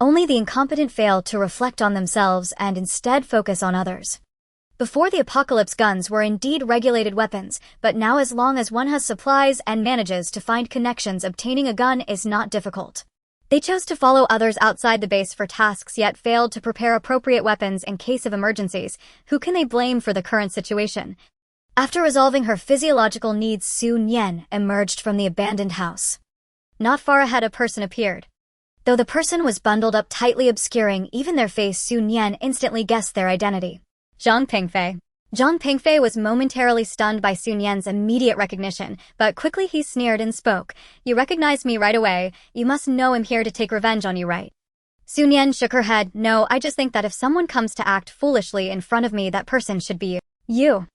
Only the incompetent failed to reflect on themselves and instead focus on others. Before the apocalypse, guns were indeed regulated weapons, but now as long as one has supplies and manages to find connections, obtaining a gun is not difficult. They chose to follow others outside the base for tasks, yet failed to prepare appropriate weapons in case of emergencies. Who can they blame for the current situation? After resolving her physiological needs, Su Nian emerged from the abandoned house. Not far ahead, a person appeared. Though the person was bundled up tightly, obscuring even their face, Su Nian instantly guessed their identity. Zhang Pengfei. Zhang Pengfei was momentarily stunned by Su Nian's immediate recognition, but quickly he sneered and spoke. You recognized me right away. You must know I'm here to take revenge on you, right? Su Nian shook her head. No, I just think that if someone comes to act foolishly in front of me, that person should be you. You.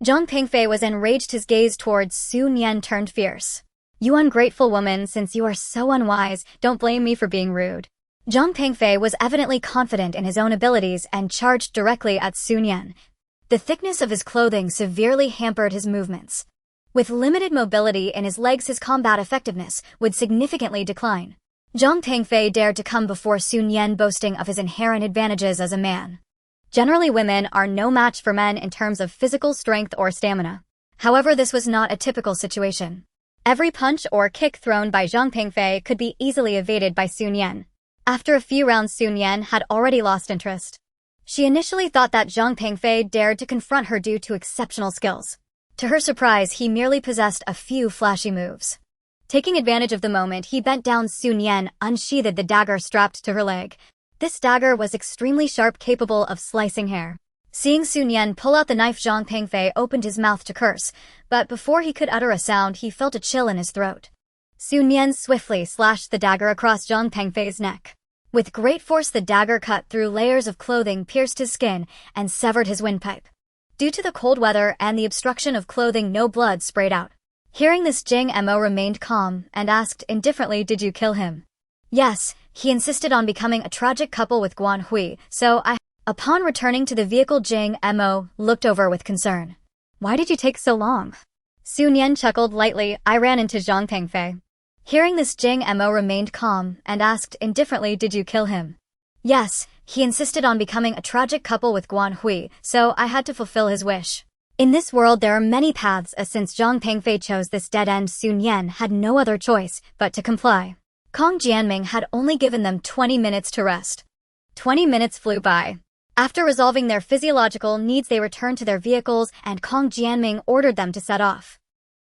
Zhang Pengfei was enraged. His gaze towards Su Nian turned fierce. You ungrateful woman, since you are so unwise, don't blame me for being rude. Zhang Pengfei was evidently confident in his own abilities and charged directly at Su Nian. The thickness of his clothing severely hampered his movements. With limited mobility in his legs, his combat effectiveness would significantly decline. Zhang Pengfei dared to come before Su Nian, boasting of his inherent advantages as a man. Generally, women are no match for men in terms of physical strength or stamina. However, this was not a typical situation. Every punch or kick thrown by Zhang Pengfei could be easily evaded by Su Nian. After a few rounds, Su Nian had already lost interest. She initially thought that Zhang Pengfei dared to confront her due to exceptional skills. To her surprise, he merely possessed a few flashy moves. Taking advantage of the moment, he bent down. Nian unsheathed the dagger strapped to her leg. This dagger was extremely sharp, capable of slicing hair. Seeing Nian pull out the knife, Zhang Pengfei opened his mouth to curse, but before he could utter a sound, he felt a chill in his throat. Nian swiftly slashed the dagger across Zhang Pengfei's neck. With great force, the dagger cut through layers of clothing, pierced his skin, and severed his windpipe. Due to the cold weather and the obstruction of clothing, no blood sprayed out. Hearing this, Jing Mo remained calm and asked indifferently, "Did you kill him?" "Yes, he insisted on becoming a tragic couple with Guan Hui, so I..." Upon returning to the vehicle, Jing Mo looked over with concern. "Why did you take so long?" Nian chuckled lightly. "I ran into Zhang Pengfei." Hearing this, Jing Mo remained calm and asked indifferently, "Did you kill him?" "Yes, he insisted on becoming a tragic couple with Guan Hui, so I had to fulfill his wish." In this world there are many paths, as since Zhang Pengfei chose this dead end, Nian had no other choice but to comply. Kong Jianming had only given them 20 minutes to rest. 20 minutes flew by. After resolving their physiological needs, they returned to their vehicles and Kong Jianming ordered them to set off.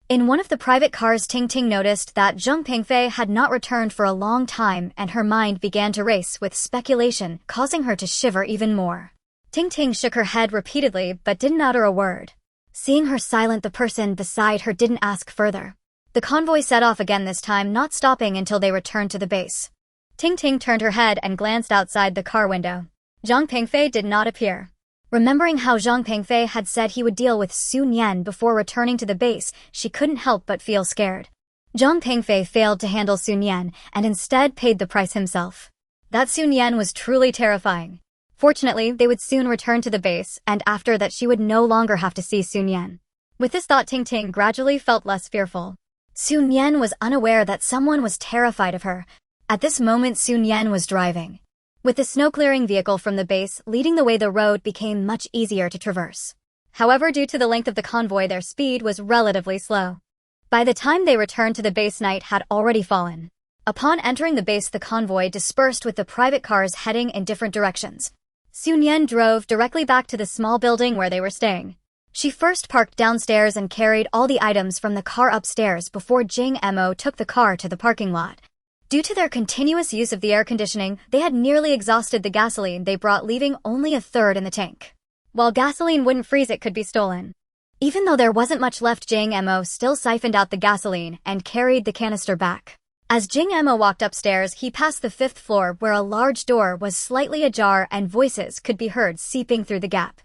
In one of the private cars, Ting Ting noticed that Zhang Pengfei had not returned for a long time and her mind began to race with speculation, causing her to shiver even more. Ting Ting shook her head repeatedly but didn't utter a word. Seeing her silent, the person beside her didn't ask further. The convoy set off again, this time not stopping until they returned to the base. Ting Ting turned her head and glanced outside the car window. Zhang Pengfei did not appear. Remembering how Zhang Pengfei had said he would deal with Nian before returning to the base, she couldn't help but feel scared. Zhang Pengfei failed to handle Nian and instead paid the price himself. That Nian was truly terrifying. Fortunately, they would soon return to the base, and after that she would no longer have to see Nian. With this thought, Ting Ting gradually felt less fearful. Nian was unaware that someone was terrified of her. At this moment, Nian was driving. With the snow-clearing vehicle from the base leading the way, the road became much easier to traverse. However, due to the length of the convoy, their speed was relatively slow. By the time they returned to the base, night had already fallen. Upon entering the base, the convoy dispersed with the private cars heading in different directions. Nian drove directly back to the small building where they were staying. She first parked downstairs and carried all the items from the car upstairs before Jing Mo took the car to the parking lot. Due to their continuous use of the air conditioning, they had nearly exhausted the gasoline they brought, leaving only a third in the tank. While gasoline wouldn't freeze, it could be stolen. Even though there wasn't much left, Jing Mo still siphoned out the gasoline and carried the canister back. As Jing Mo walked upstairs, he passed the 5th floor where a large door was slightly ajar and voices could be heard seeping through the gap.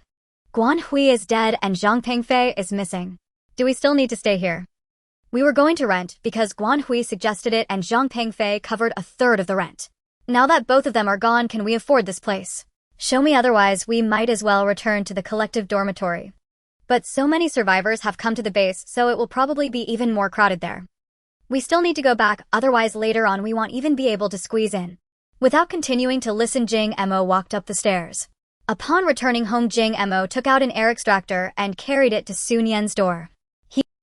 "Guan Hui is dead and Zhang Pengfei is missing. Do we still need to stay here?" "We were going to rent because Guan Hui suggested it and Zhang Pengfei covered a third of the rent. Now that both of them are gone, can we afford this place? Show me otherwise, we might as well return to the collective dormitory. But so many survivors have come to the base, so it will probably be even more crowded there. We still need to go back, otherwise later on we won't even be able to squeeze in." Without continuing to listen, Jing Mo walked up the stairs. Upon returning home, Jing Mo took out an air extractor and carried it to Nian's door.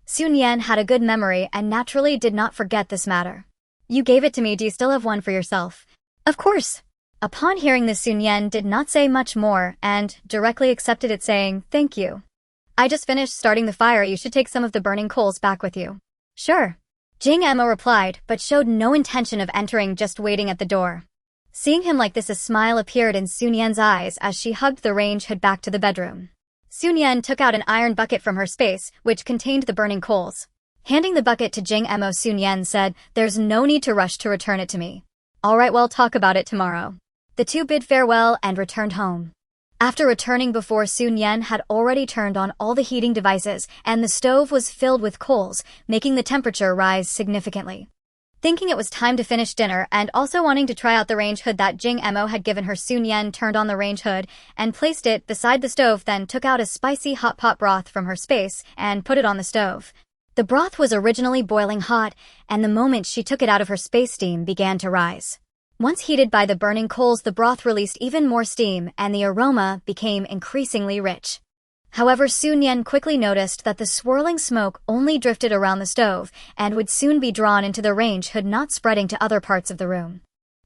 Nian had a good memory and naturally did not forget this matter. "You gave it to me, do you still have one for yourself?" "Of course." Upon hearing this, Nian did not say much more and directly accepted it, saying, "Thank you. I just finished starting the fire, you should take some of the burning coals back with you." "Sure." Jing Mo replied, but showed no intention of entering, just waiting at the door. Seeing him like this, a smile appeared in Nian's eyes as she hugged the range hood back to the bedroom. Nian took out an iron bucket from her space, which contained the burning coals. Handing the bucket to Jing Mo, Nian said, "There's no need to rush to return it to me." "All right, we'll talk about it tomorrow." The two bid farewell and returned home. After returning, before Nian had already turned on all the heating devices and the stove was filled with coals, making the temperature rise significantly. Thinking it was time to finish dinner and also wanting to try out the range hood that Jing Mo had given her, Nian turned on the range hood and placed it beside the stove, then took out a spicy hot pot broth from her space and put it on the stove. The broth was originally boiling hot, and the moment she took it out of her space, steam began to rise. Once heated by the burning coals, the broth released even more steam and the aroma became increasingly rich. However, Nian quickly noticed that the swirling smoke only drifted around the stove and would soon be drawn into the range hood, not spreading to other parts of the room.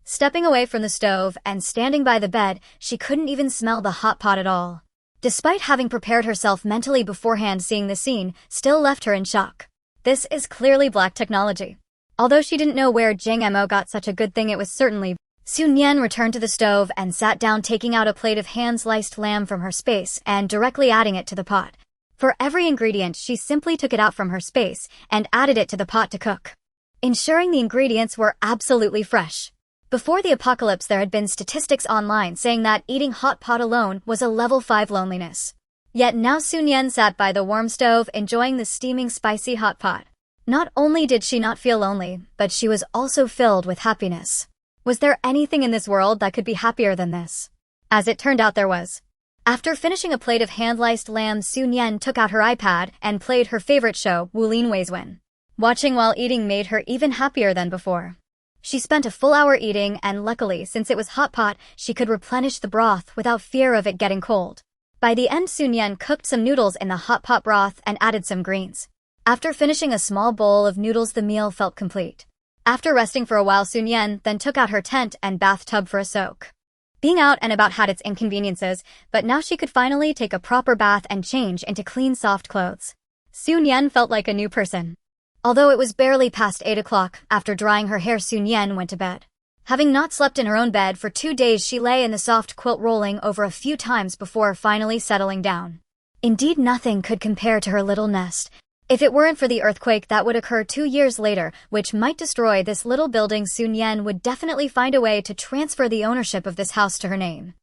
Stepping away from the stove and standing by the bed, she couldn't even smell the hot pot at all. Despite having prepared herself mentally beforehand, seeing the scene still left her in shock. This is clearly black technology. Although she didn't know where Jing Mo got such a good thing, it was certainly. Nian returned to the stove and sat down, taking out a plate of hand-sliced lamb from her space and directly adding it to the pot. For every ingredient, she simply took it out from her space and added it to the pot to cook, ensuring the ingredients were absolutely fresh. Before the apocalypse, there had been statistics online saying that eating hot pot alone was a level 5 loneliness. Yet now Nian sat by the warm stove enjoying the steaming spicy hot pot. Not only did she not feel lonely, but she was also filled with happiness. Was there anything in this world that could be happier than this? As it turned out, there was. After finishing a plate of hand-sliced lamb, Nian took out her iPad and played her favorite show, Wulin Weizwen. Watching while eating made her even happier than before. She spent a full hour eating, and luckily, since it was hot pot, she could replenish the broth without fear of it getting cold. By the end, Nian cooked some noodles in the hot pot broth and added some greens. After finishing a small bowl of noodles, the meal felt complete. After resting for a while, Nian then took out her tent and bathtub for a soak. Being out and about had its inconveniences, but now she could finally take a proper bath and change into clean, soft clothes. Nian felt like a new person. Although it was barely past 8 o'clock, after drying her hair, Nian went to bed. Having not slept in her own bed for 2 days, she lay in the soft quilt, rolling over a few times before finally settling down. Indeed, nothing could compare to her little nest. If it weren't for the earthquake that would occur 2 years later, which might destroy this little building, Nian would definitely find a way to transfer the ownership of this house to her name.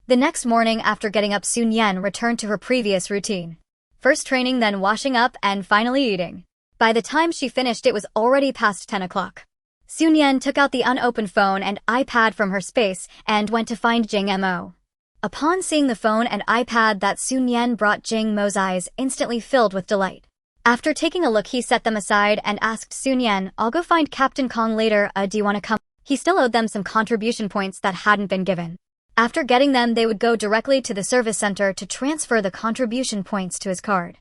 The next morning, after getting up, Nian returned to her previous routine. First training, then washing up, and finally eating. By the time she finished, it was already past 10 o'clock. Nian took out the unopened phone and iPad from her space and went to find Jing Mo. Upon seeing the phone and iPad that Nian brought, Jing Mo's eyes instantly filled with delight. After taking a look, he set them aside and asked Nian, "I'll go find Captain Kong later, do you want to come?" He still owed them some contribution points that hadn't been given. After getting them, they would go directly to the service center to transfer the contribution points to his card.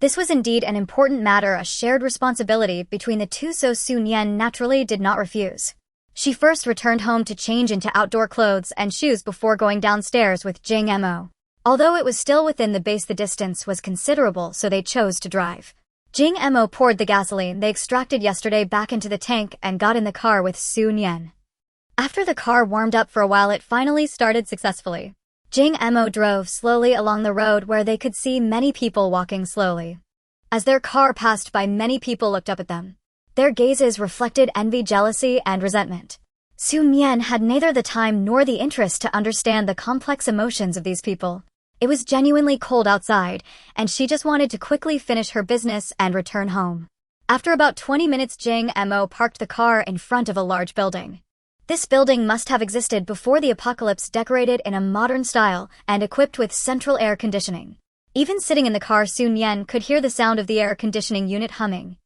This was indeed an important matter, a shared responsibility between the two, so Nian naturally did not refuse. She first returned home to change into outdoor clothes and shoes before going downstairs with Jing Mo. Although it was still within the base, the distance was considerable, so they chose to drive. Jing Mo poured the gasoline they extracted yesterday back into the tank and got in the car with Nian. After the car warmed up for a while, it finally started successfully. Jing Mo drove slowly along the road where they could see many people walking slowly. As their car passed by, many people looked up at them. Their gazes reflected envy, jealousy, and resentment. Nian had neither the time nor the interest to understand the complex emotions of these people. It was genuinely cold outside, and she just wanted to quickly finish her business and return home. After about 20 minutes, Jing Mo parked the car in front of a large building. This building must have existed before the apocalypse, decorated in a modern style and equipped with central air conditioning. Even sitting in the car, Nian could hear the sound of the air conditioning unit humming.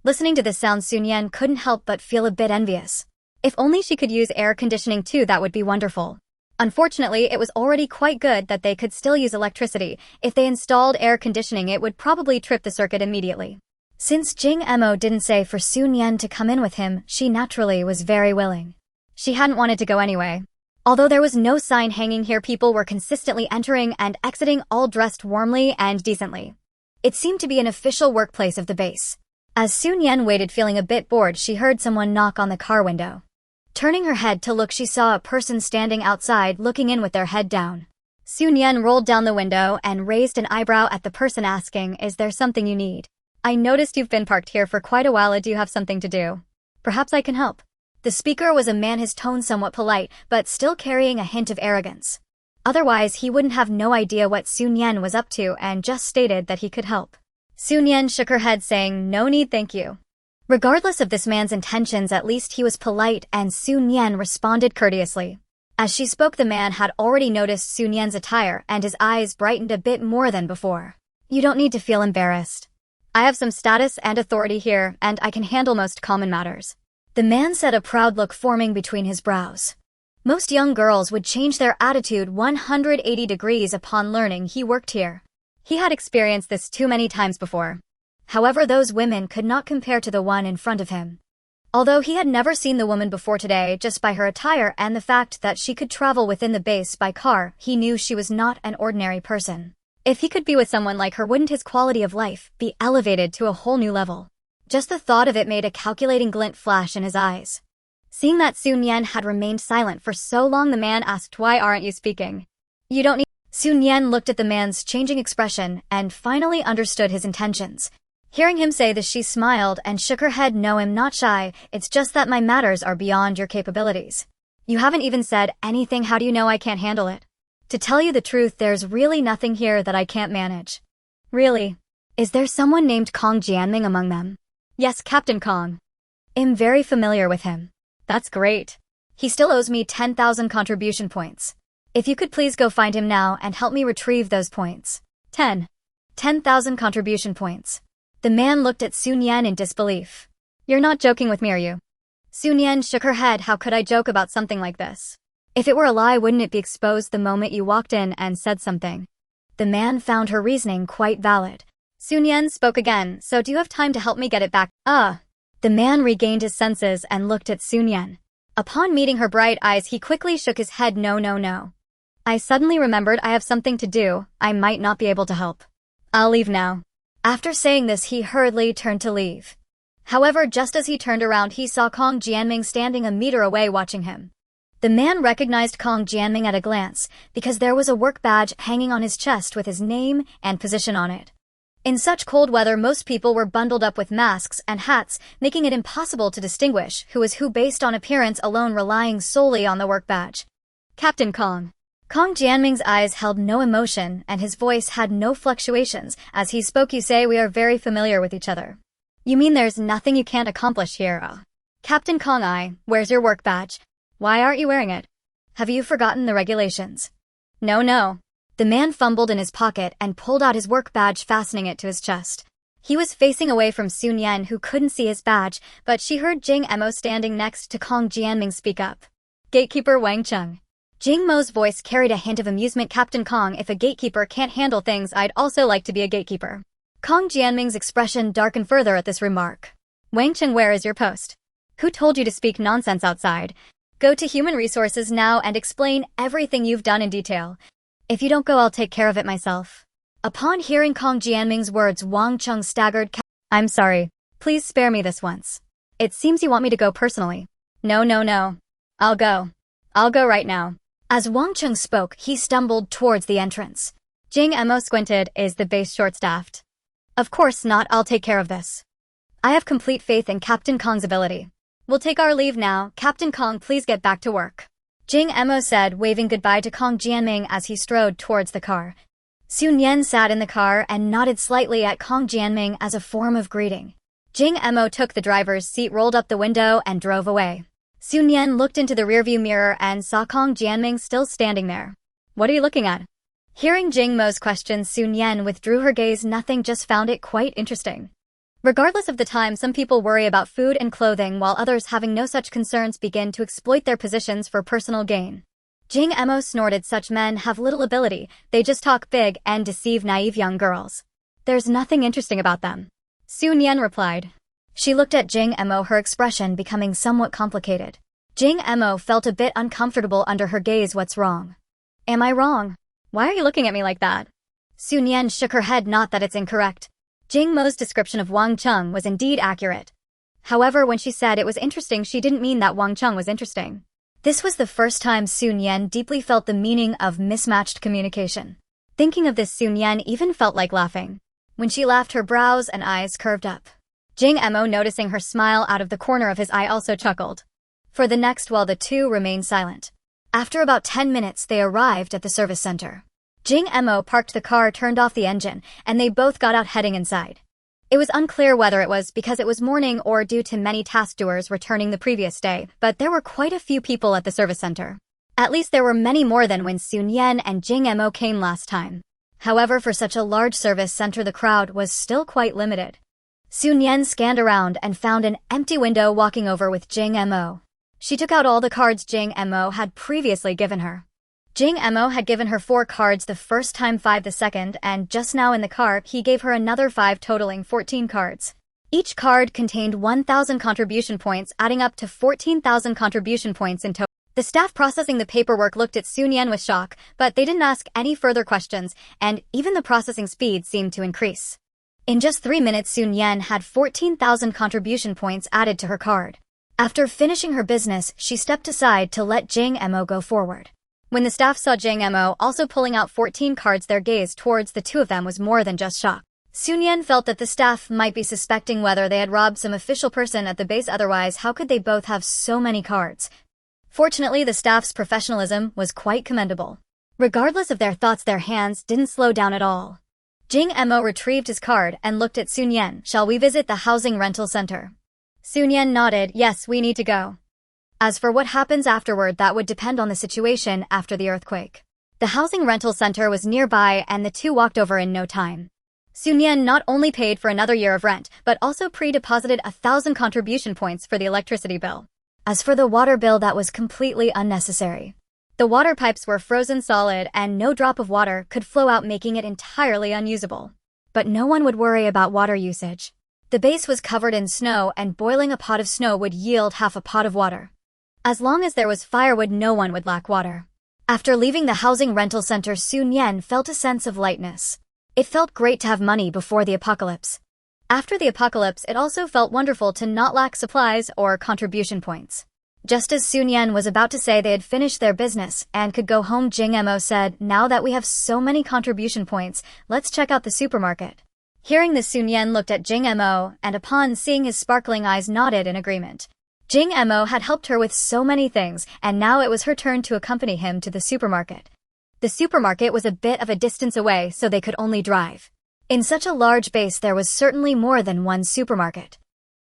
Listening to this sound, Nian couldn't help but feel a bit envious. If only she could use air conditioning too, that would be wonderful. Unfortunately, it was already quite good that they could still use electricity. If they installed air conditioning, it would probably trip the circuit immediately. Since Jing Mo didn't say for Nian to come in with him, she naturally was very willing. She hadn't wanted to go anyway. Although there was no sign hanging here, people were consistently entering and exiting, all dressed warmly and decently. It seemed to be an official workplace of the base. As Nian waited, feeling a bit bored, she heard someone knock on the car window. Turning her head to look, she saw a person standing outside, looking in with their head down. Nian rolled down the window and raised an eyebrow at the person, asking, "Is there something you need? I noticed you've been parked here for quite a while. Do you have something to do? Perhaps I can help." The speaker was a man, his tone somewhat polite, but still carrying a hint of arrogance. Otherwise, he wouldn't have no idea what Nian was up to and just stated that he could help. Nian shook her head, saying, "No need, thank you." Regardless of this man's intentions, at least he was polite, and Nian responded courteously. As she spoke, the man had already noticed Nian's attire, and his eyes brightened a bit more than before. "You don't need to feel embarrassed. I have some status and authority here, and I can handle most common matters." The man said, a proud look forming between his brows. Most young girls would change their attitude 180 degrees upon learning he worked here. He had experienced this too many times before. However, those women could not compare to the one in front of him. Although he had never seen the woman before today, just by her attire and the fact that she could travel within the base by car, he knew she was not an ordinary person. If he could be with someone like her, wouldn't his quality of life be elevated to a whole new level? Just the thought of it made a calculating glint flash in his eyes. Seeing that Su Nian had remained silent for so long, the man asked, "Why aren't you speaking? You don't need—" Su Nian looked at the man's changing expression and finally understood his intentions. Hearing him say this, she smiled and shook her head. "No, I'm not shy, it's just that my matters are beyond your capabilities. You haven't even said anything. How do you know I can't handle it? To tell you the truth, there's really nothing here that I can't manage." "Really? Is there someone named Kong Jianming among them?" "Yes, Captain Kong. I'm very familiar with him." "That's great. He still owes me 10,000 contribution points. If you could please go find him now and help me retrieve those points." 10,000 contribution points. The man looked at Su Nian in disbelief. "You're not joking with me, are you?" Su Nian shook her head. "How could I joke about something like this? If it were a lie, wouldn't it be exposed the moment you walked in and said something?" The man found her reasoning quite valid. Su Nian spoke again. "So do you have time to help me get it back?" The man regained his senses and looked at Su Nian. Upon meeting her bright eyes, he quickly shook his head. No. I suddenly remembered I have something to do. I might not be able to help. I'll leave now." After saying this, he hurriedly turned to leave. However, just as he turned around, he saw Kong Jianming standing a meter away watching him. The man recognized Kong Jianming at a glance because there was a work badge hanging on his chest with his name and position on it. In such cold weather, most people were bundled up with masks and hats, making it impossible to distinguish who was who based on appearance alone, relying solely on the work badge. "Captain Kong." Kong Jianming's eyes held no emotion and his voice had no fluctuations as he spoke. "You say we are very familiar with each other. You mean there's nothing you can't accomplish here?" "Captain Kong, where's your work badge? Why aren't you wearing it? Have you forgotten the regulations?" No. The man fumbled in his pocket and pulled out his work badge, fastening it to his chest. He was facing away from Su Nian, who couldn't see his badge, but she heard Jing Mo standing next to Kong Jianming speak up. "Gatekeeper Wang Cheng." Jing Mo's voice carried a hint of amusement. "Captain Kong, if a gatekeeper can't handle things, I'd also like to be a gatekeeper." Kong Jianming's expression darkened further at this remark. "Wang Cheng, where is your post? Who told you to speak nonsense outside? Go to Human Resources now and explain everything you've done in detail. If you don't go, I'll take care of it myself." Upon hearing Kong Jianming's words, Wang Cheng staggered. "I'm sorry. Please spare me this once. It seems you want me to go personally." No. I'll go right now." As Wang Cheng spoke, he stumbled towards the entrance. Jing Mo squinted. "Is the base short-staffed?" "Of course not. I'll take care of this. I have complete faith in Captain Kong's ability. We'll take our leave now. Captain Kong, please get back to work," Jing Mo said, waving goodbye to Kong Jianming as he strode towards the car. Su Nian sat in the car and nodded slightly at Kong Jianming as a form of greeting. Jing Mo took the driver's seat, rolled up the window, and drove away. Su Nian looked into the rearview mirror and saw Kong Jianming still standing there. "What are you looking at?" Hearing Jing Mo's questions, Su Nian withdrew her gaze. "Nothing, just found it quite interesting." Regardless of the time, some people worry about food and clothing, while others, having no such concerns, begin to exploit their positions for personal gain. Jing Mo snorted. "Such men have little ability, they just talk big and deceive naive young girls. There's nothing interesting about them," Su Nian replied. She looked at Jing Mo, her expression becoming somewhat complicated. Jing Mo felt a bit uncomfortable under her gaze. "What's wrong?" "Am I wrong? Why are you looking at me like that?" Su Nian shook her head. "Not that it's incorrect. Jing Mo's description of Wang Cheng was indeed accurate. However, when she said it was interesting, she didn't mean that Wang Cheng was interesting." This was the first time Su Nian deeply felt the meaning of mismatched communication. Thinking of this, Su Nian even felt like laughing. When she laughed, her brows and eyes curved up. Jing Mo, noticing her smile out of the corner of his eye, also chuckled. For the next while the two remained silent. After about 10 minutes, they arrived at the service center. Jing Mo parked the car, turned off the engine, and they both got out, heading inside. It was unclear whether it was because it was morning or due to many task doers returning the previous day, but there were quite a few people at the service center. At least there were many more than when Su Nian and Jing Mo came last time. However, for such a large service center, the crowd was still quite limited. Su Nian scanned around and found an empty window, walking over with Jing Mo. She took out all the cards Jing Mo had previously given her. Jing Mo had given her 4 cards the first time, 5 the second, and just now in the car, he gave her another 5, totaling 14 cards. Each card contained 1,000 contribution points, adding up to 14,000 contribution points in total. The staff processing the paperwork looked at Sun Yan with shock, but they didn't ask any further questions, and even the processing speed seemed to increase. In just 3 minutes, Sun Yan had 14,000 contribution points added to her card. After finishing her business, she stepped aside to let Jing Mo go forward. When the staff saw Jing Mo also pulling out 14 cards, their gaze towards the two of them was more than just shock. Sun Yan felt that the staff might be suspecting whether they had robbed some official person at the base, otherwise how could they both have so many cards? Fortunately, the staff's professionalism was quite commendable. Regardless of their thoughts, their hands didn't slow down at all. Jing Mo retrieved his card and looked at Sun Yan. Shall we visit the housing rental center? Sun Yan nodded. Yes, we need to go. As for what happens afterward, that would depend on the situation after the earthquake. The housing rental center was nearby and the two walked over in no time. Sun Yan not only paid for another year of rent, but also pre-deposited 1,000 contribution points for the electricity bill. As for the water bill, that was completely unnecessary. The water pipes were frozen solid and no drop of water could flow out, making it entirely unusable. But no one would worry about water usage. The base was covered in snow and boiling a pot of snow would yield half a pot of water. As long as there was firewood, no one would lack water. After leaving the housing rental center, Sun Yan felt a sense of lightness. It felt great to have money before the apocalypse. After the apocalypse, it also felt wonderful to not lack supplies or contribution points. Just as Sun Yan was about to say they had finished their business and could go home, Jing Mo said, "Now that we have so many contribution points, let's check out the supermarket." Hearing this, Sun Yan looked at Jing Mo and upon seeing his sparkling eyes nodded in agreement. Jing Mo had helped her with so many things, and now it was her turn to accompany him to the supermarket. The supermarket was a bit of a distance away, so they could only drive. In such a large base, there was certainly more than one supermarket.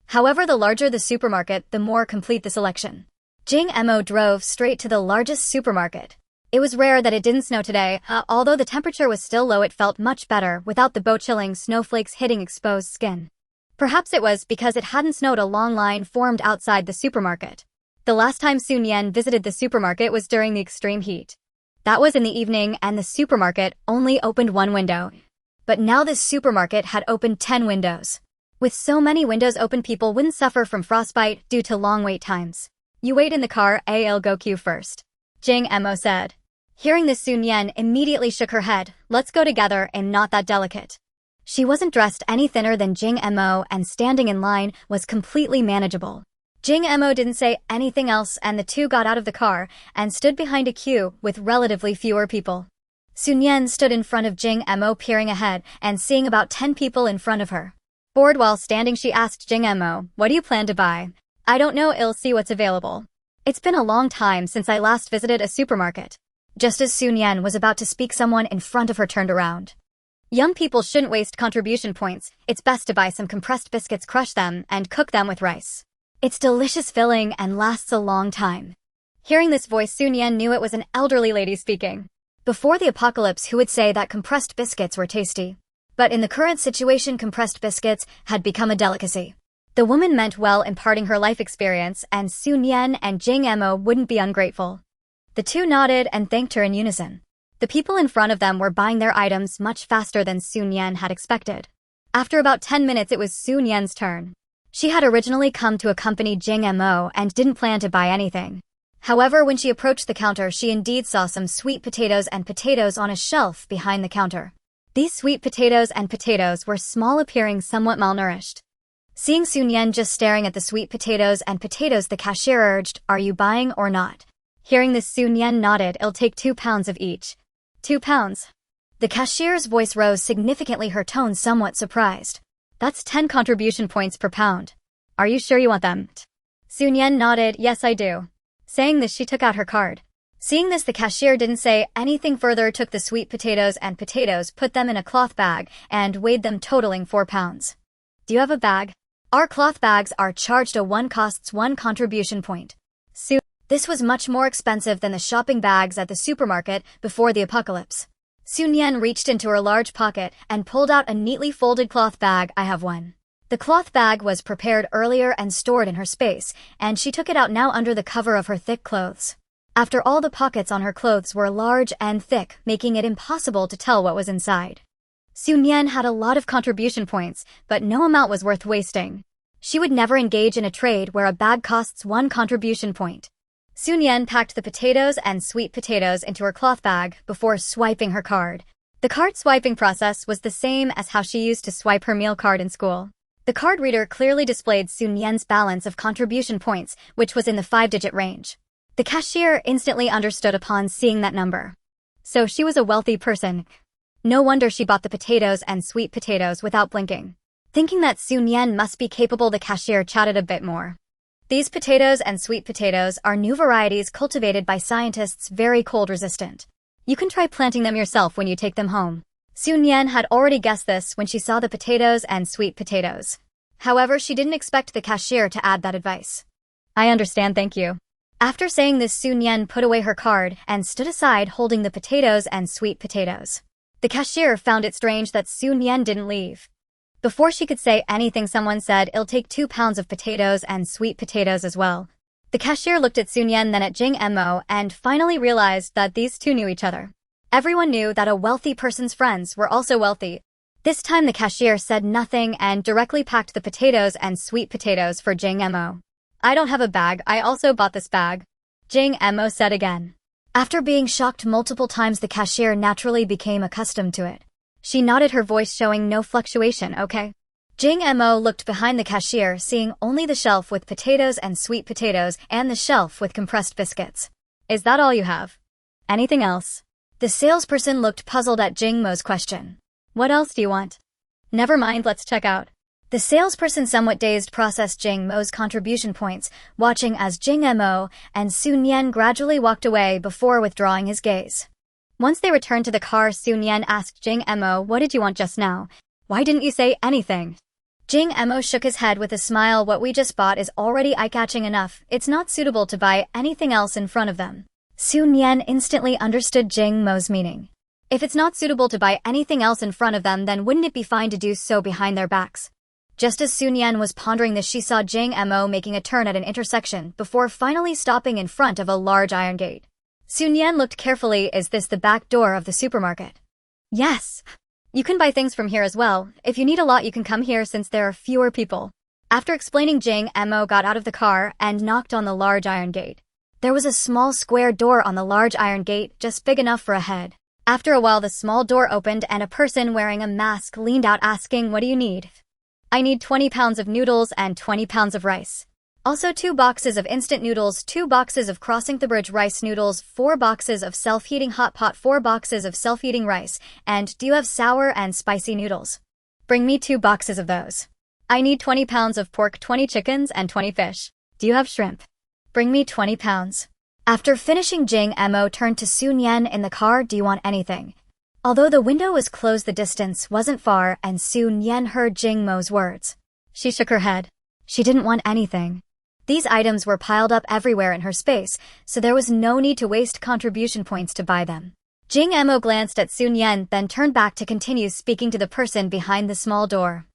However, the larger the supermarket, the more complete the selection. Jing Mo drove straight to the largest supermarket. It was rare that it didn't snow today. Although the temperature was still low, it felt much better without the bow-chilling snowflakes hitting exposed skin. Perhaps it was because it hadn't snowed. A long line formed outside the supermarket. The last time Sun Yan visited the supermarket was during the extreme heat. That was in the evening, and the supermarket only opened one window. But now this supermarket had opened 10 windows. With so many windows open, people wouldn't suffer from frostbite due to long wait times. "You wait in the car, I'll go queue first," Jing Mo said. Hearing this, Sun Yan immediately shook her head. "Let's go together, and not that delicate." She wasn't dressed any thinner than Jing Mo, and standing in line was completely manageable. Jing Mo didn't say anything else, and the two got out of the car and stood behind a queue with relatively fewer people. Sun Yan stood in front of Jing Mo, peering ahead and seeing about 10 people in front of her. Bored while standing, she asked Jing Mo, "What do you plan to buy?" "I don't know, I'll see what's available. It's been a long time since I last visited a supermarket." Just as Sun Yan was about to speak, someone in front of her turned around. "Young people shouldn't waste contribution points. It's best to buy some compressed biscuits, crush them, and cook them with rice. It's delicious, filling, and lasts a long time." Hearing this voice, Sun Yan knew it was an elderly lady speaking. Before the apocalypse, who would say that compressed biscuits were tasty? But in the current situation, compressed biscuits had become a delicacy. The woman meant well, imparting her life experience, and Sun Yan and Jing Mo wouldn't be ungrateful. The two nodded and thanked her in unison. The people in front of them were buying their items much faster than Sun Yan had expected. After about 10 minutes, it was Sun Yan's turn. She had originally come to accompany Jing Mo and didn't plan to buy anything. However, when she approached the counter, she indeed saw some sweet potatoes and potatoes on a shelf behind the counter. These sweet potatoes and potatoes were small, appearing somewhat malnourished. Seeing Sun Yan just staring at the sweet potatoes and potatoes, the cashier urged, "Are you buying or not?" Hearing this, Sun Yan nodded. "It'll take 2 pounds of each." 2 pounds. The cashier's voice rose significantly, her tone somewhat surprised. "That's 10 contribution points per pound. Are you sure you want them?" Sun Yan nodded. "Yes, I do." Saying this, she took out her card. Seeing this, the cashier didn't say anything further, took the sweet potatoes and potatoes, put them in a cloth bag, and weighed them, totaling 4 pounds. "Do you have a bag?" "Our cloth bags are charged a 1, costs 1 contribution point." This was much more expensive than the shopping bags at the supermarket before the apocalypse. Sun Yan reached into her large pocket and pulled out a neatly folded cloth bag. "I have one." The cloth bag was prepared earlier and stored in her space, and she took it out now under the cover of her thick clothes. After all, the pockets on her clothes were large and thick, making it impossible to tell what was inside. Sun Yan had a lot of contribution points, but no amount was worth wasting. She would never engage in a trade where a bag costs 1 contribution point. Nian packed the potatoes and sweet potatoes into her cloth bag before swiping her card. The card swiping process was the same as how she used to swipe her meal card in school. The card reader clearly displayed Nian's balance of contribution points, which was in the 5-digit range. The cashier instantly understood upon seeing that number. So she was a wealthy person. No wonder she bought the potatoes and sweet potatoes without blinking. Thinking that Nian must be capable, the cashier chatted a bit more. These potatoes and sweet potatoes are new varieties cultivated by scientists, very cold resistant. You can try planting them yourself when you take them home. Nian had already guessed this when she saw the potatoes and sweet potatoes. However, she didn't expect the cashier to add that advice. I understand, thank you. After saying this, Nian put away her card and stood aside holding the potatoes and sweet potatoes. The cashier found it strange that Nian didn't leave. Before she could say anything, someone said, "It'll take 2 pounds of potatoes and sweet potatoes as well." The cashier looked at Nian, then at Jing Mo, and finally realized that these two knew each other. Everyone knew that a wealthy person's friends were also wealthy. This time the cashier said nothing and directly packed the potatoes and sweet potatoes for Jing Mo. "I don't have a bag, I also bought this bag," Jing Mo said again. After being shocked multiple times, the cashier naturally became accustomed to it. She nodded, her voice showing no fluctuation. "Okay." Jing Mo looked behind the cashier, seeing only the shelf with potatoes and sweet potatoes and the shelf with compressed biscuits. "Is that all you have? Anything else?" The salesperson looked puzzled at Jing Mo's question. "What else do you want?" "Never mind, let's check out." The salesperson, somewhat dazed, processed Jing Mo's contribution points, watching as Jing Mo and Nian gradually walked away before withdrawing his gaze. Once they returned to the car, Nian asked Jing Mo, "What did you want just now? Why didn't you say anything?" Jing Mo shook his head with a smile. "What we just bought is already eye-catching enough. It's not suitable to buy anything else in front of them." Nian instantly understood Jing Mo's meaning. If it's not suitable to buy anything else in front of them, then wouldn't it be fine to do so behind their backs? Just as Nian was pondering this, she saw Jing Mo making a turn at an intersection before finally stopping in front of a large iron gate. Nian looked carefully. "Is this the back door of the supermarket?" "Yes. You can buy things from here as well. If you need a lot, you can come here since there are fewer people." After explaining, Jing Mo got out of the car and knocked on the large iron gate. There was a small square door on the large iron gate, just big enough for a head. After a while, the small door opened and a person wearing a mask leaned out, asking, "What do you need?" "I need 20 pounds of noodles and 20 pounds of rice. Also 2 boxes of instant noodles, 2 boxes of crossing the bridge rice noodles, 4 boxes of self-heating hot pot, 4 boxes of self-heating rice, and do you have sour and spicy noodles?" "Bring me 2 boxes of those." "I need 20 pounds of pork, 20 chickens, and 20 fish. Do you have shrimp?" "Bring me 20 pounds. After finishing, Jing Mo turned to Nian in the car. "Do you want anything?" Although the window was closed, the distance wasn't far, and Nian heard Jing Mo's words. She shook her head. She didn't want anything. These items were piled up everywhere in her space, so there was no need to waste contribution points to buy them. Jing Mo glanced at Nian, then turned back to continue speaking to the person behind the small door.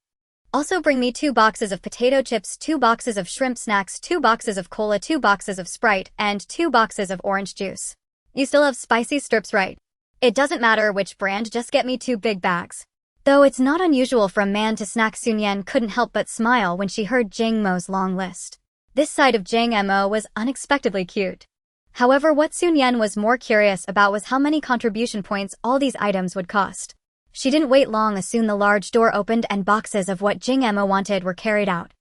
"Also bring me 2 boxes of potato chips, 2 boxes of shrimp snacks, 2 boxes of cola, 2 boxes of Sprite, and 2 boxes of orange juice. You still have spicy strips, right? It doesn't matter which brand, just get me 2 big bags." Though it's not unusual for a man to snack, Nian couldn't help but smile when she heard Jing Mo's long list. This side of Jing Mo was unexpectedly cute. However, what Nian was more curious about was how many contribution points all these items would cost. She didn't wait long, as soon the large door opened and boxes of what Jing Mo wanted were carried out.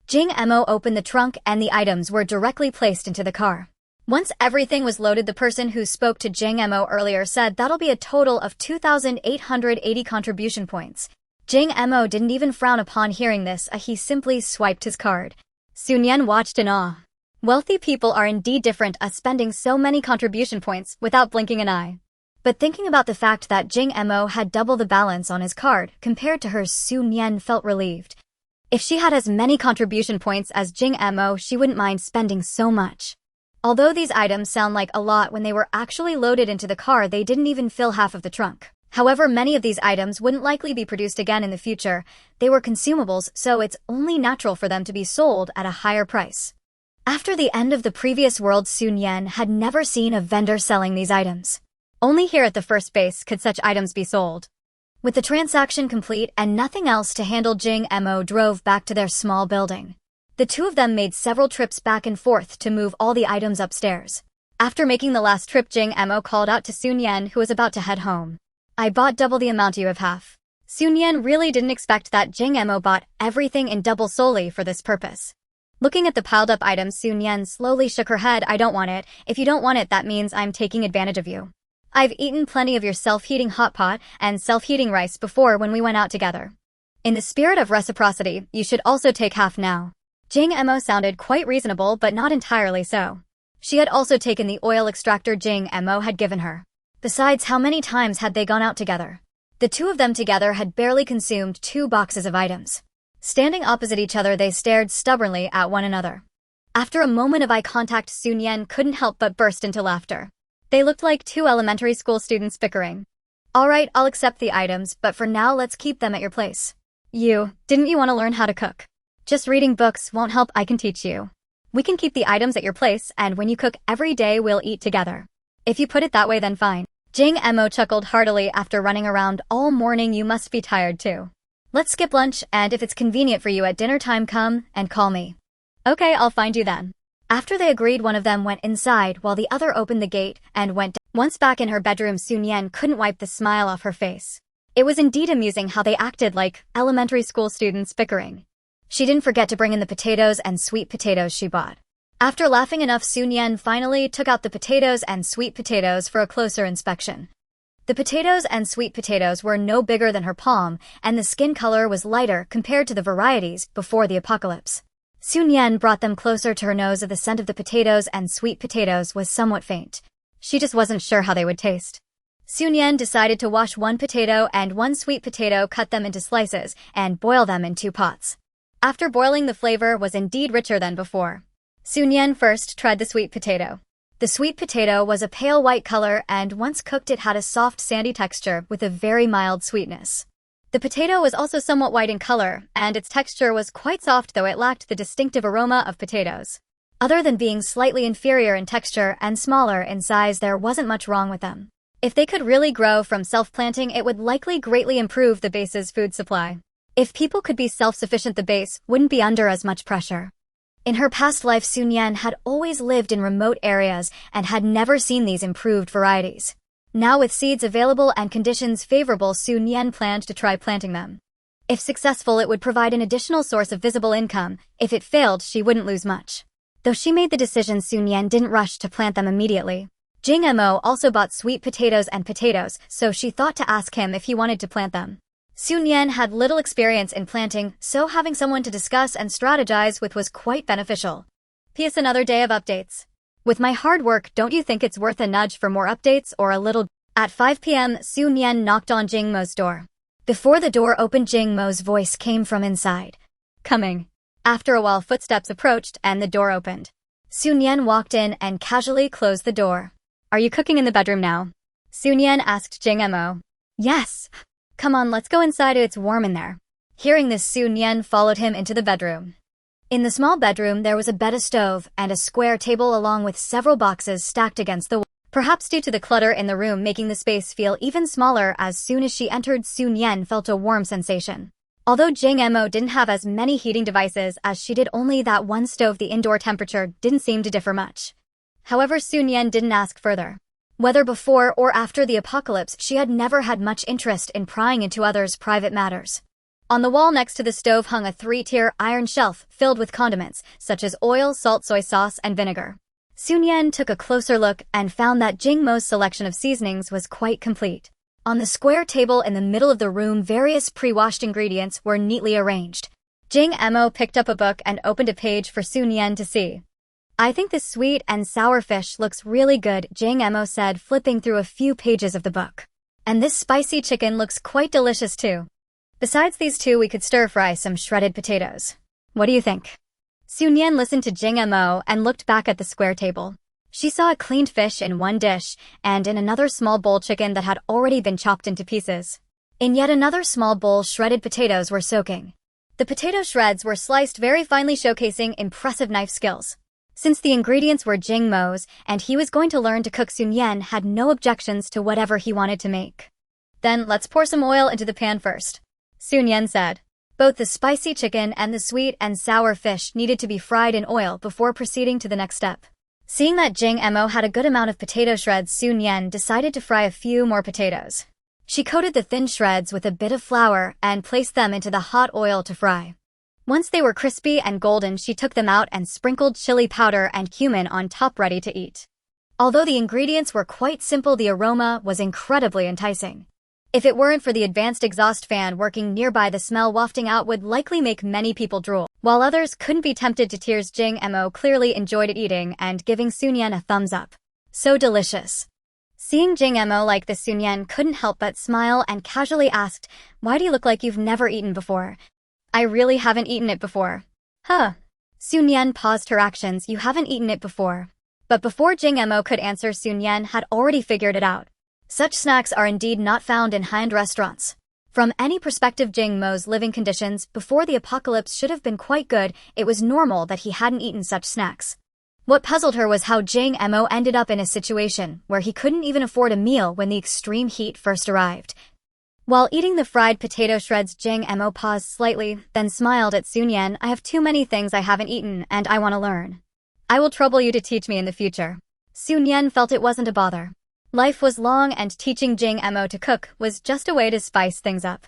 Jing Mo opened the trunk and the items were directly placed into the car. Once everything was loaded, the person who spoke to Jing Mo earlier said that'll be a total of 2,880 contribution points. Jing Mo didn't even frown upon hearing this, he simply swiped his card. Nian watched in awe. Wealthy people are indeed different, spending so many contribution points without blinking an eye. But thinking about the fact that Jing Mo had double the balance on his card compared to hers, Nian felt relieved. If she had as many contribution points as Jing Mo, she wouldn't mind spending so much. Although these items sound like a lot, when they were actually loaded into the car, they didn't even fill half of the trunk. However, many of these items wouldn't likely be produced again in the future. They were consumables, so it's only natural for them to be sold at a higher price. After the end of the previous world, Nian had never seen a vendor selling these items. Only here at the first base could such items be sold. With the transaction complete and nothing else to handle, Jing Mo drove back to their small building. The two of them made several trips back and forth to move all the items upstairs. After making the last trip, Jing Emo called out to Nian, who was about to head home. I bought double the amount you have. Nian really didn't expect that Jing Emo bought everything in double solely for this purpose. Looking at the piled up items, Nian slowly shook her head. I don't want it. If you don't want it, that means I'm taking advantage of you. I've eaten plenty of your self-heating hotpot and self-heating rice before when we went out together. In the spirit of reciprocity, you should also take half now. Jing Emo sounded quite reasonable, but not entirely so. She had also taken the oil extractor Jing Emo had given her. Besides, how many times had they gone out together? The two of them together had barely consumed 2 boxes of items. Standing opposite each other, they stared stubbornly at one another. After a moment of eye contact, Nian couldn't help but burst into laughter. They looked like 2 elementary school students bickering. All right, I'll accept the items, but for now let's keep them at your place. Didn't you want to learn how to cook? Just reading books won't help. I can teach you. We can keep the items at your place, and when you cook every day we'll eat together. If you put it that way, then fine. Jing Emo chuckled heartily. After running around all morning, you must be tired too. Let's skip lunch, and if it's convenient for you at dinner time, come and call me. Okay, I'll find you then. After they agreed, one of them went inside while the other opened the gate and went down. Once back in her bedroom, Nian couldn't wipe the smile off her face. It was indeed amusing how they acted like elementary school students bickering. She didn't forget to bring in the potatoes and sweet potatoes she bought. After laughing enough, Nian finally took out the potatoes and sweet potatoes for a closer inspection. The potatoes and sweet potatoes were no bigger than her palm, and the skin color was lighter compared to the varieties before the apocalypse. Nian brought them closer to her nose. The scent of the potatoes and sweet potatoes was somewhat faint. She just wasn't sure how they would taste. Nian decided to wash 1 potato and 1 sweet potato, cut them into slices, and boil them in 2 pots. After boiling, the flavor was indeed richer than before. Nian first tried the sweet potato. The sweet potato was a pale white color, and once cooked it had a soft sandy texture with a very mild sweetness. The potato was also somewhat white in color, and its texture was quite soft, though it lacked the distinctive aroma of potatoes. Other than being slightly inferior in texture and smaller in size, there wasn't much wrong with them. If they could really grow from self-planting, it would likely greatly improve the base's food supply. If people could be self-sufficient, the base wouldn't be under as much pressure. In her past life, Nian had always lived in remote areas and had never seen these improved varieties. Now, with seeds available and conditions favorable, Nian planned to try planting them. If successful, it would provide an additional source of visible income. If it failed, she wouldn't lose much. Though she made the decision, Nian didn't rush to plant them immediately. Jing Emo also bought sweet potatoes and potatoes, so she thought to ask him if he wanted to plant them. Nian had little experience in planting, so having someone to discuss and strategize with was quite beneficial. P.S. Another day of updates. With my hard work, don't you think it's worth a nudge for more updates or a little? At 5 p.m., Nian knocked on Jing Mo's door. Before the door opened, Jing Mo's voice came from inside. Coming. After a while, footsteps approached and the door opened. Nian walked in and casually closed the door. Are you cooking in the bedroom now? Nian asked Jing Mo. Yes. Come on, let's go inside. It's warm in there. Hearing this, Nian followed him into the bedroom. In the small bedroom, there was a bed, a stove, and a square table along with several boxes stacked against the wall. Perhaps due to the clutter in the room making the space feel even smaller, as soon as she entered, Nian felt a warm sensation. Although Jing Mo didn't have as many heating devices as she did, only that one stove, the indoor temperature didn't seem to differ much. However, Nian didn't ask further. Whether before or after the apocalypse, she had never had much interest in prying into others' private matters. On the wall next to the stove hung a 3-tier iron shelf filled with condiments, such as oil, salt, soy sauce, and vinegar. Nian took a closer look and found that Jing Mo's selection of seasonings was quite complete. On the square table in the middle of the room, various pre-washed ingredients were neatly arranged. Jing Mo picked up a book and opened a page for Nian to see. I think this sweet and sour fish looks really good, Jing Mo said, flipping through a few pages of the book. And this spicy chicken looks quite delicious too. Besides these two, we could stir-fry some shredded potatoes. What do you think? Nian listened to Jing Mo and looked back at the square table. She saw a cleaned fish in one dish, and in another small bowl chicken that had already been chopped into pieces. In yet another small bowl, shredded potatoes were soaking. The potato shreds were sliced very finely, showcasing impressive knife skills. Since the ingredients were Jing Mo's, and he was going to learn to cook, Nian had no objections to whatever he wanted to make. Then let's pour some oil into the pan first, Nian said. Both the spicy chicken and the sweet and sour fish needed to be fried in oil before proceeding to the next step. Seeing that Jing Emo had a good amount of potato shreds, Su Nian decided to fry a few more potatoes. She coated the thin shreds with a bit of flour and placed them into the hot oil to fry. Once they were crispy and golden, she took them out and sprinkled chili powder and cumin on top, ready to eat. Although the ingredients were quite simple, the aroma was incredibly enticing. If it weren't for the advanced exhaust fan working nearby, the smell wafting out would likely make many people drool. While others couldn't be tempted to tears, Jing Emo clearly enjoyed it, eating and giving Su Nian a thumbs up. So delicious. Seeing Jing Emo like this, Su Nian couldn't help but smile and casually asked, "Why do you look like you've never eaten before?" "I really haven't eaten it before." "Huh." Su Nian paused her actions. "You haven't eaten it before." But before Jing Emo could answer, Su Nian had already figured it out. Such snacks are indeed not found in high-end restaurants. From any perspective, Jing Mo's living conditions before the apocalypse should have been quite good. It was normal that he hadn't eaten such snacks. What puzzled her was how Jing Emo ended up in a situation where he couldn't even afford a meal when the extreme heat first arrived. While eating the fried potato shreds, Jing Emo paused slightly, then smiled at Su Nian. "I have too many things I haven't eaten, and I want to learn. I will trouble you to teach me in the future." Su Nian felt it wasn't a bother. Life was long, and teaching Jing Emo to cook was just a way to spice things up.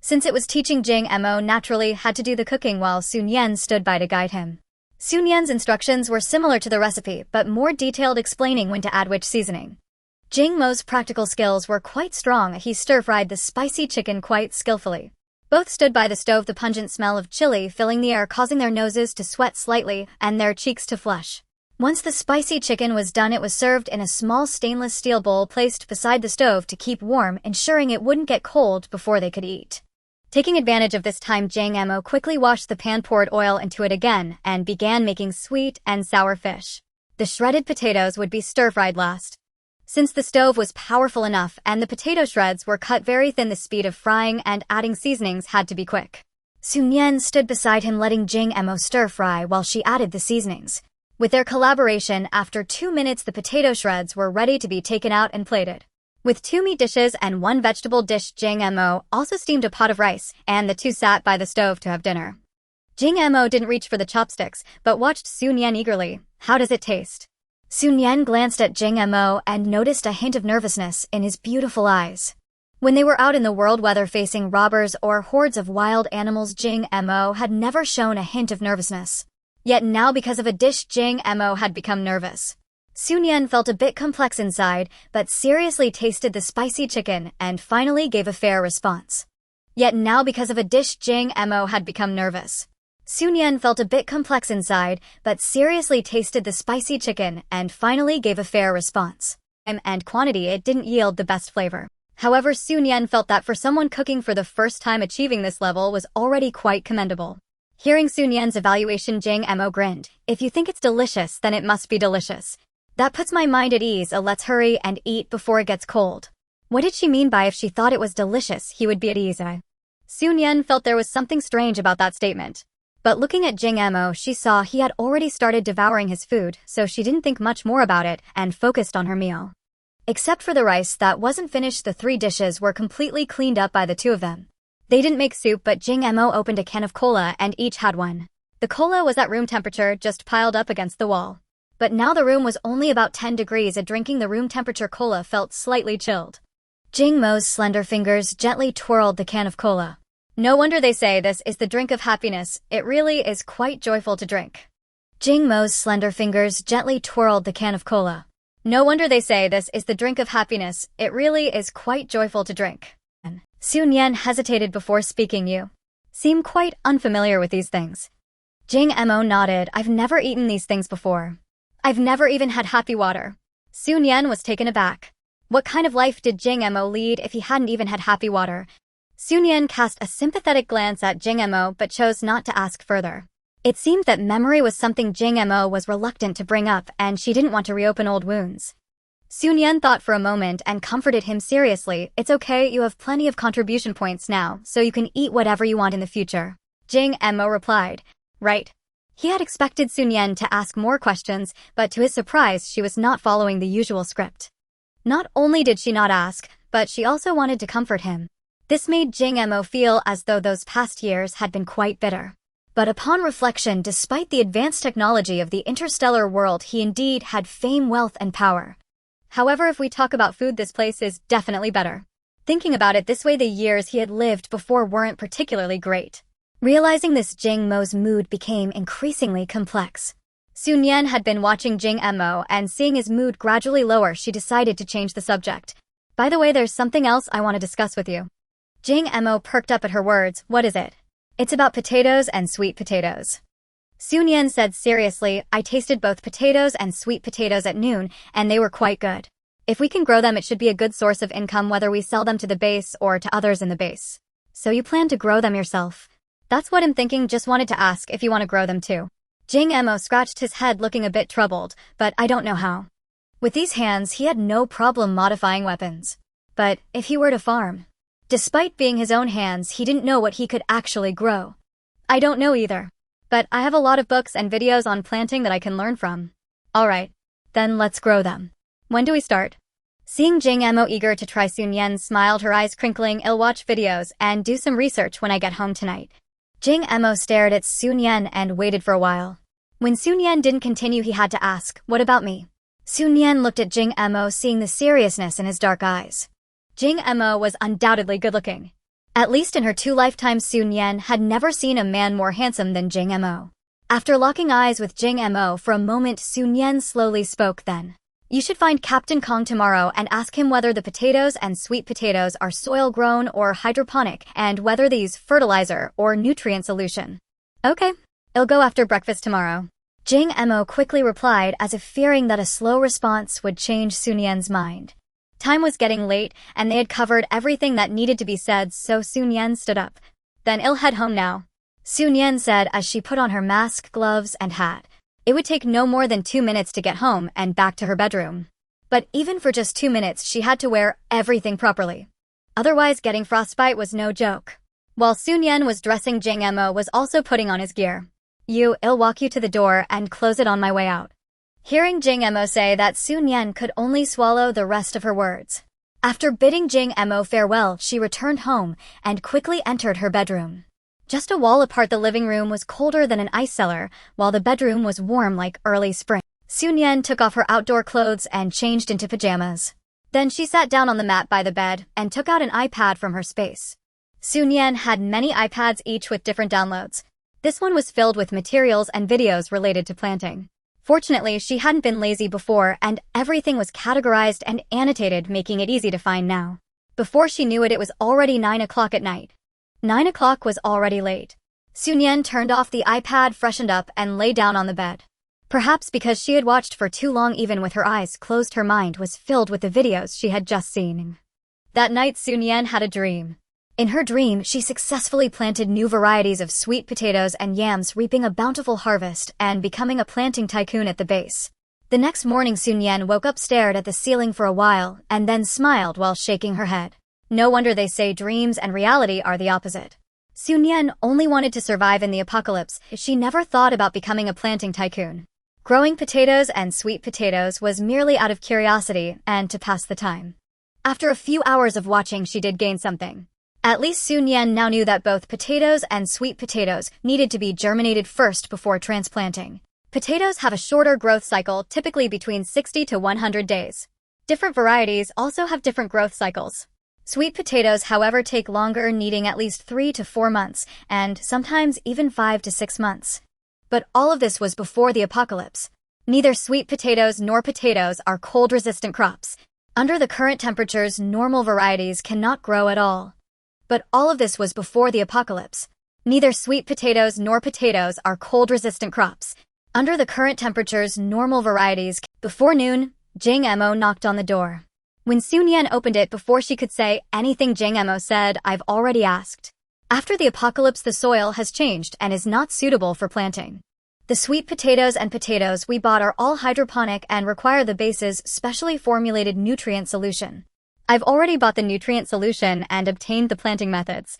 Since it was teaching, Jing Emo naturally had to do the cooking while Su Nian stood by to guide him. Su Nian's instructions were similar to the recipe, but more detailed, explaining when to add which seasoning. Jing Mo's practical skills were quite strong. He stir-fried the spicy chicken quite skillfully. Both stood by the stove, the pungent smell of chili filling the air, causing their noses to sweat slightly and their cheeks to flush. Once the spicy chicken was done, it was served in a small stainless steel bowl placed beside the stove to keep warm, ensuring it wouldn't get cold before they could eat. Taking advantage of this time, Jing Emo quickly washed the pan, poured oil into it again, and began making sweet and sour fish. The shredded potatoes would be stir-fried last. Since the stove was powerful enough and the potato shreds were cut very thin, the speed of frying and adding seasonings had to be quick. Su Nian stood beside him, letting Jing Emo stir-fry while she added the seasonings. With their collaboration, after 2 minutes the potato shreds were ready to be taken out and plated. With 2 meat dishes and 1 vegetable dish, Jing Emo also steamed a pot of rice, and the two sat by the stove to have dinner. Jing Emo didn't reach for the chopsticks, but watched Su Nian eagerly. "How does it taste?" Su Nian glanced at Jing Emo and noticed a hint of nervousness in his beautiful eyes. When they were out in the world, whether facing robbers or hordes of wild animals, Jing Emo had never shown a hint of nervousness. Yet now, because of a dish, Jing Emo had become nervous. Su Nian felt a bit complex inside, but seriously tasted the spicy chicken and finally gave a fair response. Yet now, because of a dish, Jing Emo had become nervous. Su Nian felt a bit complex inside, but seriously tasted the spicy chicken and finally gave a fair response. And quantity, it didn't yield the best flavor. However, Su Nian felt that for someone cooking for the first time, achieving this level was already quite commendable. Hearing Su Nian's evaluation, Jing Emo grinned. "If you think it's delicious, then it must be delicious. That puts my mind at ease. Let's hurry and eat before it gets cold." What did she mean by if she thought it was delicious, he would be at ease? Su Nian felt there was something strange about that statement. But looking at Jing Emo, she saw he had already started devouring his food, so she didn't think much more about it and focused on her meal. Except for the rice that wasn't finished, the 3 dishes were completely cleaned up by the 2 of them. They didn't make soup, but Jing Emo opened a can of cola and each had one. The cola was at room temperature, just piled up against the wall. But now the room was only about 10 degrees. Drinking the room temperature cola felt slightly chilled. Jing Mo's slender fingers gently twirled the can of cola. "No wonder they say this is the drink of happiness. It really is quite joyful to drink." Jing Mo's slender fingers gently twirled the can of cola. "No wonder they say this is the drink of happiness. It really is quite joyful to drink." Su Nian hesitated before speaking. "You seem quite unfamiliar with these things." Jing Emo nodded. "I've never eaten these things before. I've never even had happy water." Su Nian was taken aback. What kind of life did Jing Emo lead if he hadn't even had happy water? Su Nian cast a sympathetic glance at Jing Emo but chose not to ask further. It seemed that memory was something Jing Emo was reluctant to bring up, and she didn't want to reopen old wounds. Su Nian thought for a moment and comforted him seriously. "It's okay, you have plenty of contribution points now, so you can eat whatever you want in the future." Jing Emo replied. "Right." He had expected Su Nian to ask more questions, but to his surprise, she was not following the usual script. Not only did she not ask, but she also wanted to comfort him. This made Jing Mo feel as though those past years had been quite bitter. But upon reflection, despite the advanced technology of the interstellar world, he indeed had fame, wealth, and power. However, if we talk about food, this place is definitely better. Thinking about it this way, the years he had lived before weren't particularly great. Realizing this, Jing Mo's mood became increasingly complex. Nian had been watching Jing Mo, and seeing his mood gradually lower, she decided to change the subject. By the way, there's something else I want to discuss with you. Jing Mo perked up at her words. What is it? It's about potatoes and sweet potatoes. Nian said seriously, I tasted both potatoes and sweet potatoes at noon, and they were quite good. If we can grow them, it should be a good source of income, whether we sell them to the base or to others in the base. So you plan to grow them yourself? That's what I'm thinking. Just wanted to ask if you want to grow them too. Jing Mo scratched his head, looking a bit troubled, but I don't know how. With these hands, he had no problem modifying weapons. But if he were to farm? Despite being his own hands, he didn't know what he could actually grow. I don't know either. But I have a lot of books and videos on planting that I can learn from. Alright, then let's grow them. When do we start? Seeing Jing Mo eager to try, Nian smiled, her eyes crinkling. I'll watch videos and do some research when I get home tonight. Jing Mo stared at Nian and waited for a while. When Nian didn't continue, he had to ask, what about me? Nian looked at Jing Mo, seeing the seriousness in his dark eyes. Jing Mo was undoubtedly good-looking. At least in her 2 lifetimes, Nian had never seen a man more handsome than Jing Mo. After locking eyes with Jing Mo for a moment, Nian slowly spoke then. You should find Captain Kong tomorrow and ask him whether the potatoes and sweet potatoes are soil-grown or hydroponic, and whether they use fertilizer or nutrient solution. Okay, I'll go after breakfast tomorrow. Jing Mo quickly replied, as if fearing that a slow response would change Nian's mind. Time was getting late, and they had covered everything that needed to be said, so Nian stood up. Then I'll head home now. Nian said as she put on her mask, gloves, and hat. It would take no more than 2 minutes to get home and back to her bedroom. But even for just 2 minutes, she had to wear everything properly. Otherwise, getting frostbite was no joke. While Nian was dressing, Jing Mo was also putting on his gear. I'll walk you to the door and close it on my way out. Hearing Jing Mo say that, Nian could only swallow the rest of her words. After bidding Jing Mo farewell, she returned home and quickly entered her bedroom. Just a wall apart, the living room was colder than an ice cellar, while the bedroom was warm like early spring. Nian took off her outdoor clothes and changed into pajamas. Then she sat down on the mat by the bed and took out an iPad from her space. Nian had many iPads, each with different downloads. This one was filled with materials and videos related to planting. Fortunately, she hadn't been lazy before, and everything was categorized and annotated, making it easy to find now. Before she knew it, it was already 9 o'clock at night. 9 o'clock was already late. Nian turned off the iPad, freshened up, and lay down on the bed. Perhaps because she had watched for too long, even with her eyes closed, her mind was filled with the videos she had just seen. That night, Nian had a dream. In her dream, she successfully planted new varieties of sweet potatoes and yams, reaping a bountiful harvest and becoming a planting tycoon at the base. The next morning, Nian woke up, stared at the ceiling for a while, and then smiled while shaking her head. No wonder they say dreams and reality are the opposite. Nian only wanted to survive in the apocalypse. She never thought about becoming a planting tycoon. Growing potatoes and sweet potatoes was merely out of curiosity and to pass the time. After a few hours of watching, she did gain something. At least Nian now knew that both potatoes and sweet potatoes needed to be germinated first before transplanting. Potatoes have a shorter growth cycle, typically between 60 to 100 days. Different varieties also have different growth cycles. Sweet potatoes, however, take longer, needing at least 3 to 4 months, and sometimes even 5 to 6 months. But all of this was before the apocalypse. Neither sweet potatoes nor potatoes are cold-resistant crops. Under the current temperatures, normal varieties cannot grow at all. But all of this was before the apocalypse. Neither sweet potatoes nor potatoes are cold-resistant crops. Under the current temperatures, normal varieties. Before noon, Jing Mo knocked on the door. When Nian opened it, before she could say anything, Jing Mo said, I've already asked. After the apocalypse, the soil has changed and is not suitable for planting. The sweet potatoes and potatoes we bought are all hydroponic and require the base's specially formulated nutrient solution. I've already bought the nutrient solution and obtained the planting methods.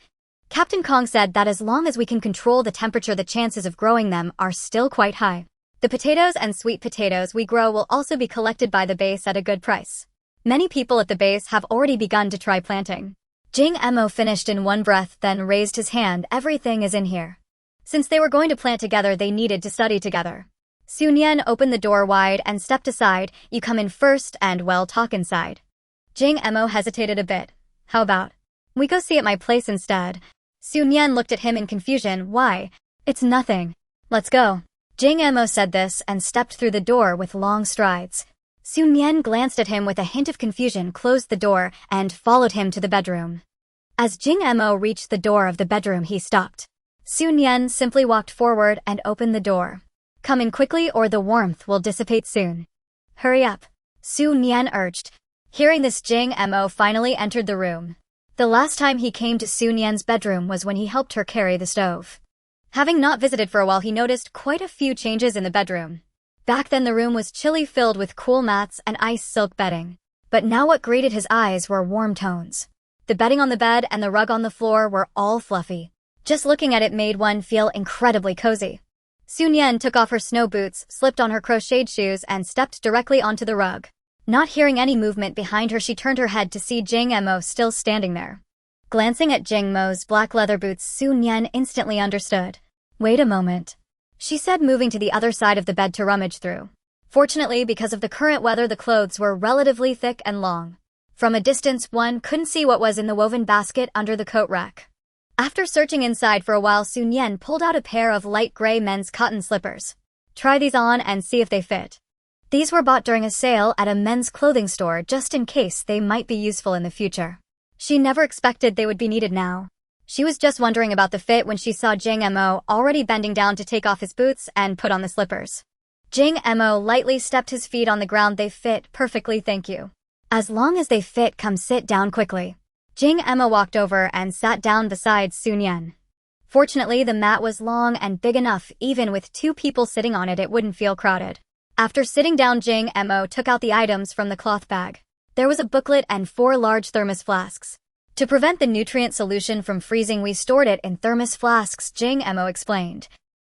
Captain Kong said that as long as we can control the temperature, the chances of growing them are still quite high. The potatoes and sweet potatoes we grow will also be collected by the base at a good price. Many people at the base have already begun to try planting. Jing Emo finished in one breath, then raised his hand. Everything is in here. Since they were going to plant together, they needed to study together. Su Nian opened the door wide and stepped aside. You come in first and, well, talk inside. Jing Emo hesitated a bit. How about we go see at my place instead? Su Nian looked at him in confusion. Why? It's nothing. Let's go. Jing Emo said this and stepped through the door with long strides. Su Nian glanced at him with a hint of confusion, closed the door, and followed him to the bedroom. As Jing Emo reached the door of the bedroom, he stopped. Su Nian simply walked forward and opened the door. Come in quickly or the warmth will dissipate soon. Hurry up, Su Nian urged. Hearing this, Jing Emo finally entered the room. The last time he came to Su Nian's bedroom was when he helped her carry the stove. Having not visited for a while, he noticed quite a few changes in the bedroom. Back then the room was chilly, filled with cool mats and ice silk bedding. But now what greeted his eyes were warm tones. The bedding on the bed and the rug on the floor were all fluffy. Just looking at it made one feel incredibly cozy. Su Nian took off her snow boots, slipped on her crocheted shoes, and stepped directly onto the rug. Not hearing any movement behind her, she turned her head to see Jing Emo still standing there. Glancing at Jing Mo's black leather boots, Su Nian instantly understood. Wait a moment, she said, moving to the other side of the bed to rummage through. Fortunately, because of the current weather, the clothes were relatively thick and long. From a distance, one couldn't see what was in the woven basket under the coat rack. After searching inside for a while, Su Nian pulled out a pair of light gray men's cotton slippers. Try these on and see if they fit. These were bought during a sale at a men's clothing store just in case they might be useful in the future. She never expected they would be needed now. She was just wondering about the fit when she saw Jing Emo already bending down to take off his boots and put on the slippers. Jing Emo lightly stepped his feet on the ground. They fit perfectly, thank you. As long as they fit, come sit down quickly. Jing Emo walked over and sat down beside Su Nian. Fortunately, the mat was long and big enough, even with two people sitting on it wouldn't feel crowded. After sitting down, Jing Emo took out the items from the cloth bag. There was a booklet and 4 large thermos flasks. To prevent the nutrient solution from freezing, we stored it in thermos flasks, Jing Emo explained.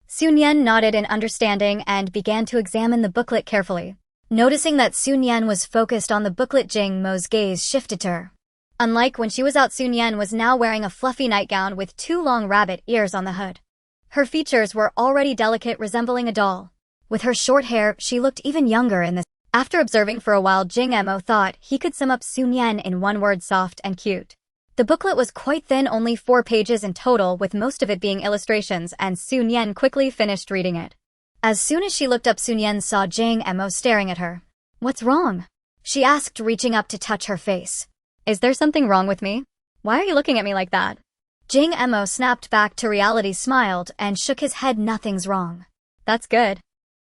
Su Nian nodded in understanding and began to examine the booklet carefully. Noticing that Su Nian was focused on the booklet, Jing Mo's gaze shifted to her. Unlike when she was out, Su Nian was now wearing a fluffy nightgown with 2 long rabbit ears on the hood. Her features were already delicate, resembling a doll. With her short hair, she looked even younger in this. After observing for a while, Jing Emo thought he could sum up Su Nian in one word: soft and cute. The booklet was quite thin, only 4 pages in total, with most of it being illustrations, and Su Nian quickly finished reading it. As soon as she looked up, Su Nian saw Jing Emo staring at her. What's wrong? She asked, reaching up to touch her face. Is there something wrong with me? Why are you looking at me like that? Jing Emo snapped back to reality, smiled, and shook his head. Nothing's wrong. That's good.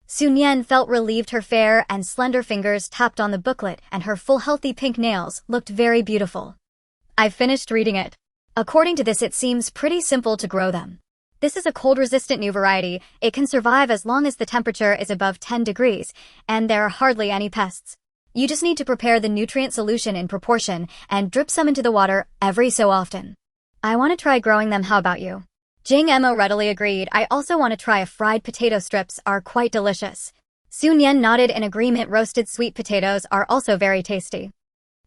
Su Nian felt relieved. Her fair and slender fingers tapped on the booklet, and her full healthy pink nails looked very beautiful. I've finished reading it. According to this, it seems pretty simple to grow them. This is a cold-resistant new variety. It can survive as long as the temperature is above 10 degrees, and there are hardly any pests. You just need to prepare the nutrient solution in proportion and drip some into the water every so often. I want to try growing them. How about you? Jing Emo readily agreed. I also want to try. Fried potato strips are quite delicious. Su Nian nodded in agreement. Roasted sweet potatoes are also very tasty.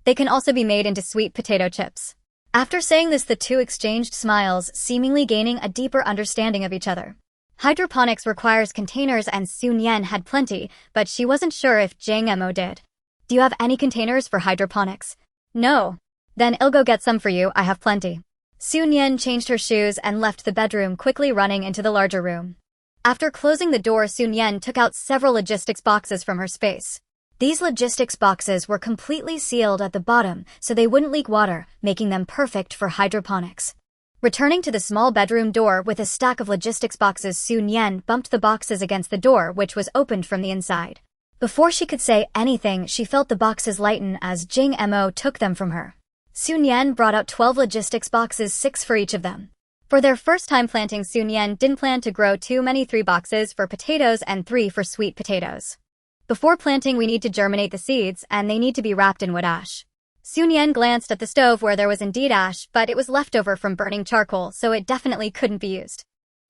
They can also be made into sweet potato chips. After saying this, the two exchanged smiles, seemingly gaining a deeper understanding of each other. Hydroponics requires containers, and Su Nian had plenty, but she wasn't sure if Jing Emo did. Do you have any containers for hydroponics? No. Then I'll go get some for you. I have plenty. Su Nian changed her shoes and left the bedroom, quickly running into the larger room. After closing the door, Su Nian took out several logistics boxes from her space. These logistics boxes were completely sealed at the bottom so they wouldn't leak water, making them perfect for hydroponics. Returning to the small bedroom door with a stack of logistics boxes, Su Nian bumped the boxes against the door, which was opened from the inside. Before she could say anything, she felt the boxes lighten as Jing Emo took them from her. Su Nian brought out 12 logistics boxes, 6 for each of them. For their first time planting, Su Nian didn't plan to grow too many. 3 boxes for potatoes and 3 for sweet potatoes. Before planting, we need to germinate the seeds, and they need to be wrapped in wood ash. Su Nian glanced at the stove where there was indeed ash, but it was leftover from burning charcoal, so it definitely couldn't be used.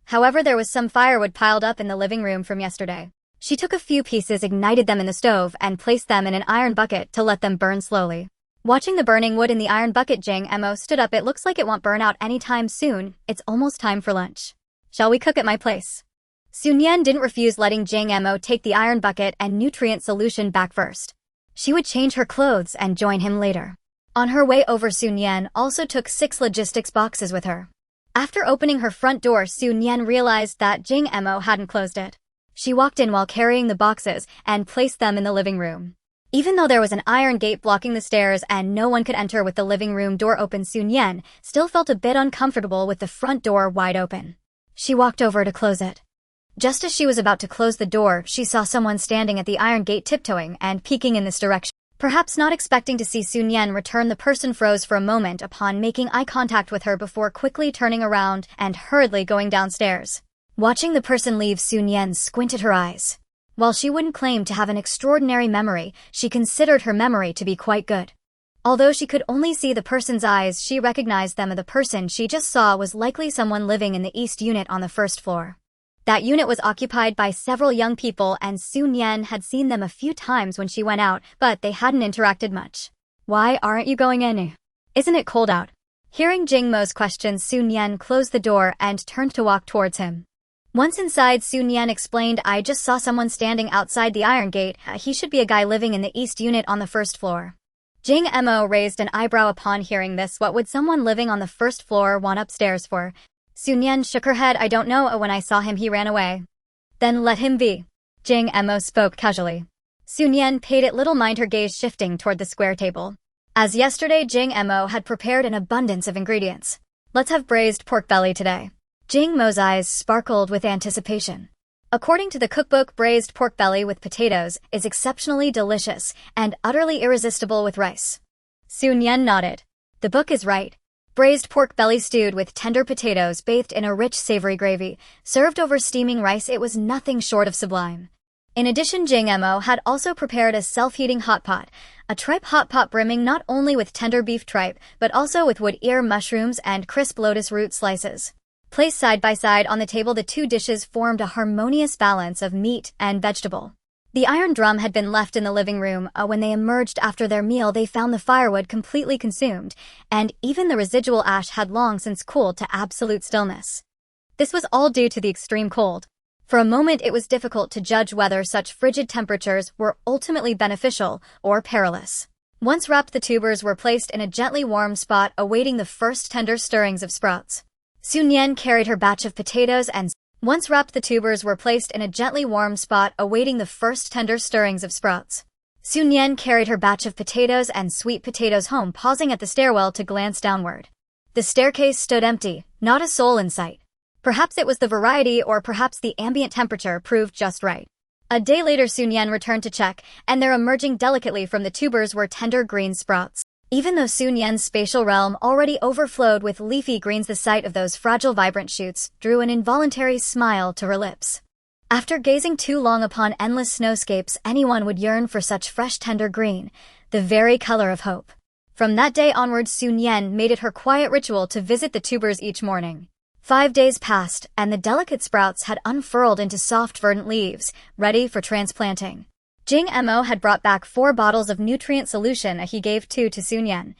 However, there was some firewood piled up in the living room from yesterday. She took a few pieces, ignited them in the stove, and placed them in an iron bucket to let them burn slowly. Watching the burning wood in the iron bucket, Jing Mo stood up. It looks like it won't burn out anytime soon. It's almost time for lunch. Shall we cook at my place? Sun Yan didn't refuse letting Jing Mo take the iron bucket and nutrient solution back first. She would change her clothes and join him later. On her way over, Sun Yan also took 6 logistics boxes with her. After opening her front door, Sun Yan realized that Jing Mo hadn't closed it. She walked in while carrying the boxes and placed them in the living room. Even though there was an iron gate blocking the stairs and no one could enter with the living room door open, Sun Yan still felt a bit uncomfortable with the front door wide open. She walked over to close it. Just as she was about to close the door, she saw someone standing at the iron gate tiptoeing and peeking in this direction. Perhaps not expecting to see Sun Yan return, the person froze for a moment upon making eye contact with her before quickly turning around and hurriedly going downstairs. Watching the person leave, Sun Yan squinted her eyes. While she wouldn't claim to have an extraordinary memory, she considered her memory to be quite good. Although she could only see the person's eyes, she recognized them, and the person she just saw was likely someone living in the east unit on the first floor. That unit was occupied by several young people, and Sun Yan had seen them a few times when she went out, but they hadn't interacted much. Why aren't you going in? Isn't it cold out? Hearing Jing Mo's question, Sun Yan closed the door and turned to walk towards him. Once inside, Sun Yan explained, I just saw someone standing outside the iron gate. He should be a guy living in the east unit on the first floor. Jing Mo raised an eyebrow upon hearing this. What would someone living on the first floor want upstairs for? Sun Yan shook her head. I don't know. When I saw him, he ran away. Then let him be. Jing Mo spoke casually. Sun Yan paid it little mind, her gaze shifting toward the square table. As yesterday, Jing Mo had prepared an abundance of ingredients. Let's have braised pork belly today. Jing Mo's eyes sparkled with anticipation. According to the cookbook, braised pork belly with potatoes is exceptionally delicious and utterly irresistible with rice. Sun Yan nodded. The book is right. Braised pork belly stewed with tender potatoes bathed in a rich savory gravy, served over steaming rice, it was nothing short of sublime. In addition, Jing Mo had also prepared a self-heating hotpot, a tripe hotpot brimming not only with tender beef tripe, but also with wood ear mushrooms and crisp lotus root slices. Placed side by side on the table, the two dishes formed a harmonious balance of meat and vegetable. The iron drum had been left in the living room. When they emerged after their meal, they found the firewood completely consumed, and even the residual ash had long since cooled to absolute stillness. This was all due to the extreme cold. For a moment, it was difficult to judge whether such frigid temperatures were ultimately beneficial or perilous. Once wrapped, the tubers were placed in a gently warm spot, awaiting the first tender stirrings of sprouts. Sun Yan carried her batch of potatoes and once wrapped, the tubers were placed in a gently warm spot, awaiting the first tender stirrings of sprouts. Sun Yan carried her batch of potatoes and sweet potatoes home, pausing at the stairwell to glance downward. The staircase stood empty, not a soul in sight. Perhaps it was the variety, or perhaps the ambient temperature proved just right. A day later, Sun Yan returned to check, and there emerging delicately from the tubers were tender green sprouts. Even though Sun Yan's spatial realm already overflowed with leafy greens, the sight of those fragile, vibrant shoots drew an involuntary smile to her lips. After gazing too long upon endless snowscapes, anyone would yearn for such fresh, tender green, the very color of hope. From that day onward, Sun Yan made it her quiet ritual to visit the tubers each morning. 5 days passed, and the delicate sprouts had unfurled into soft, verdant leaves, ready for transplanting. Jing Mo had brought back 4 bottles of nutrient solution. He gave 2 to Sun Yan.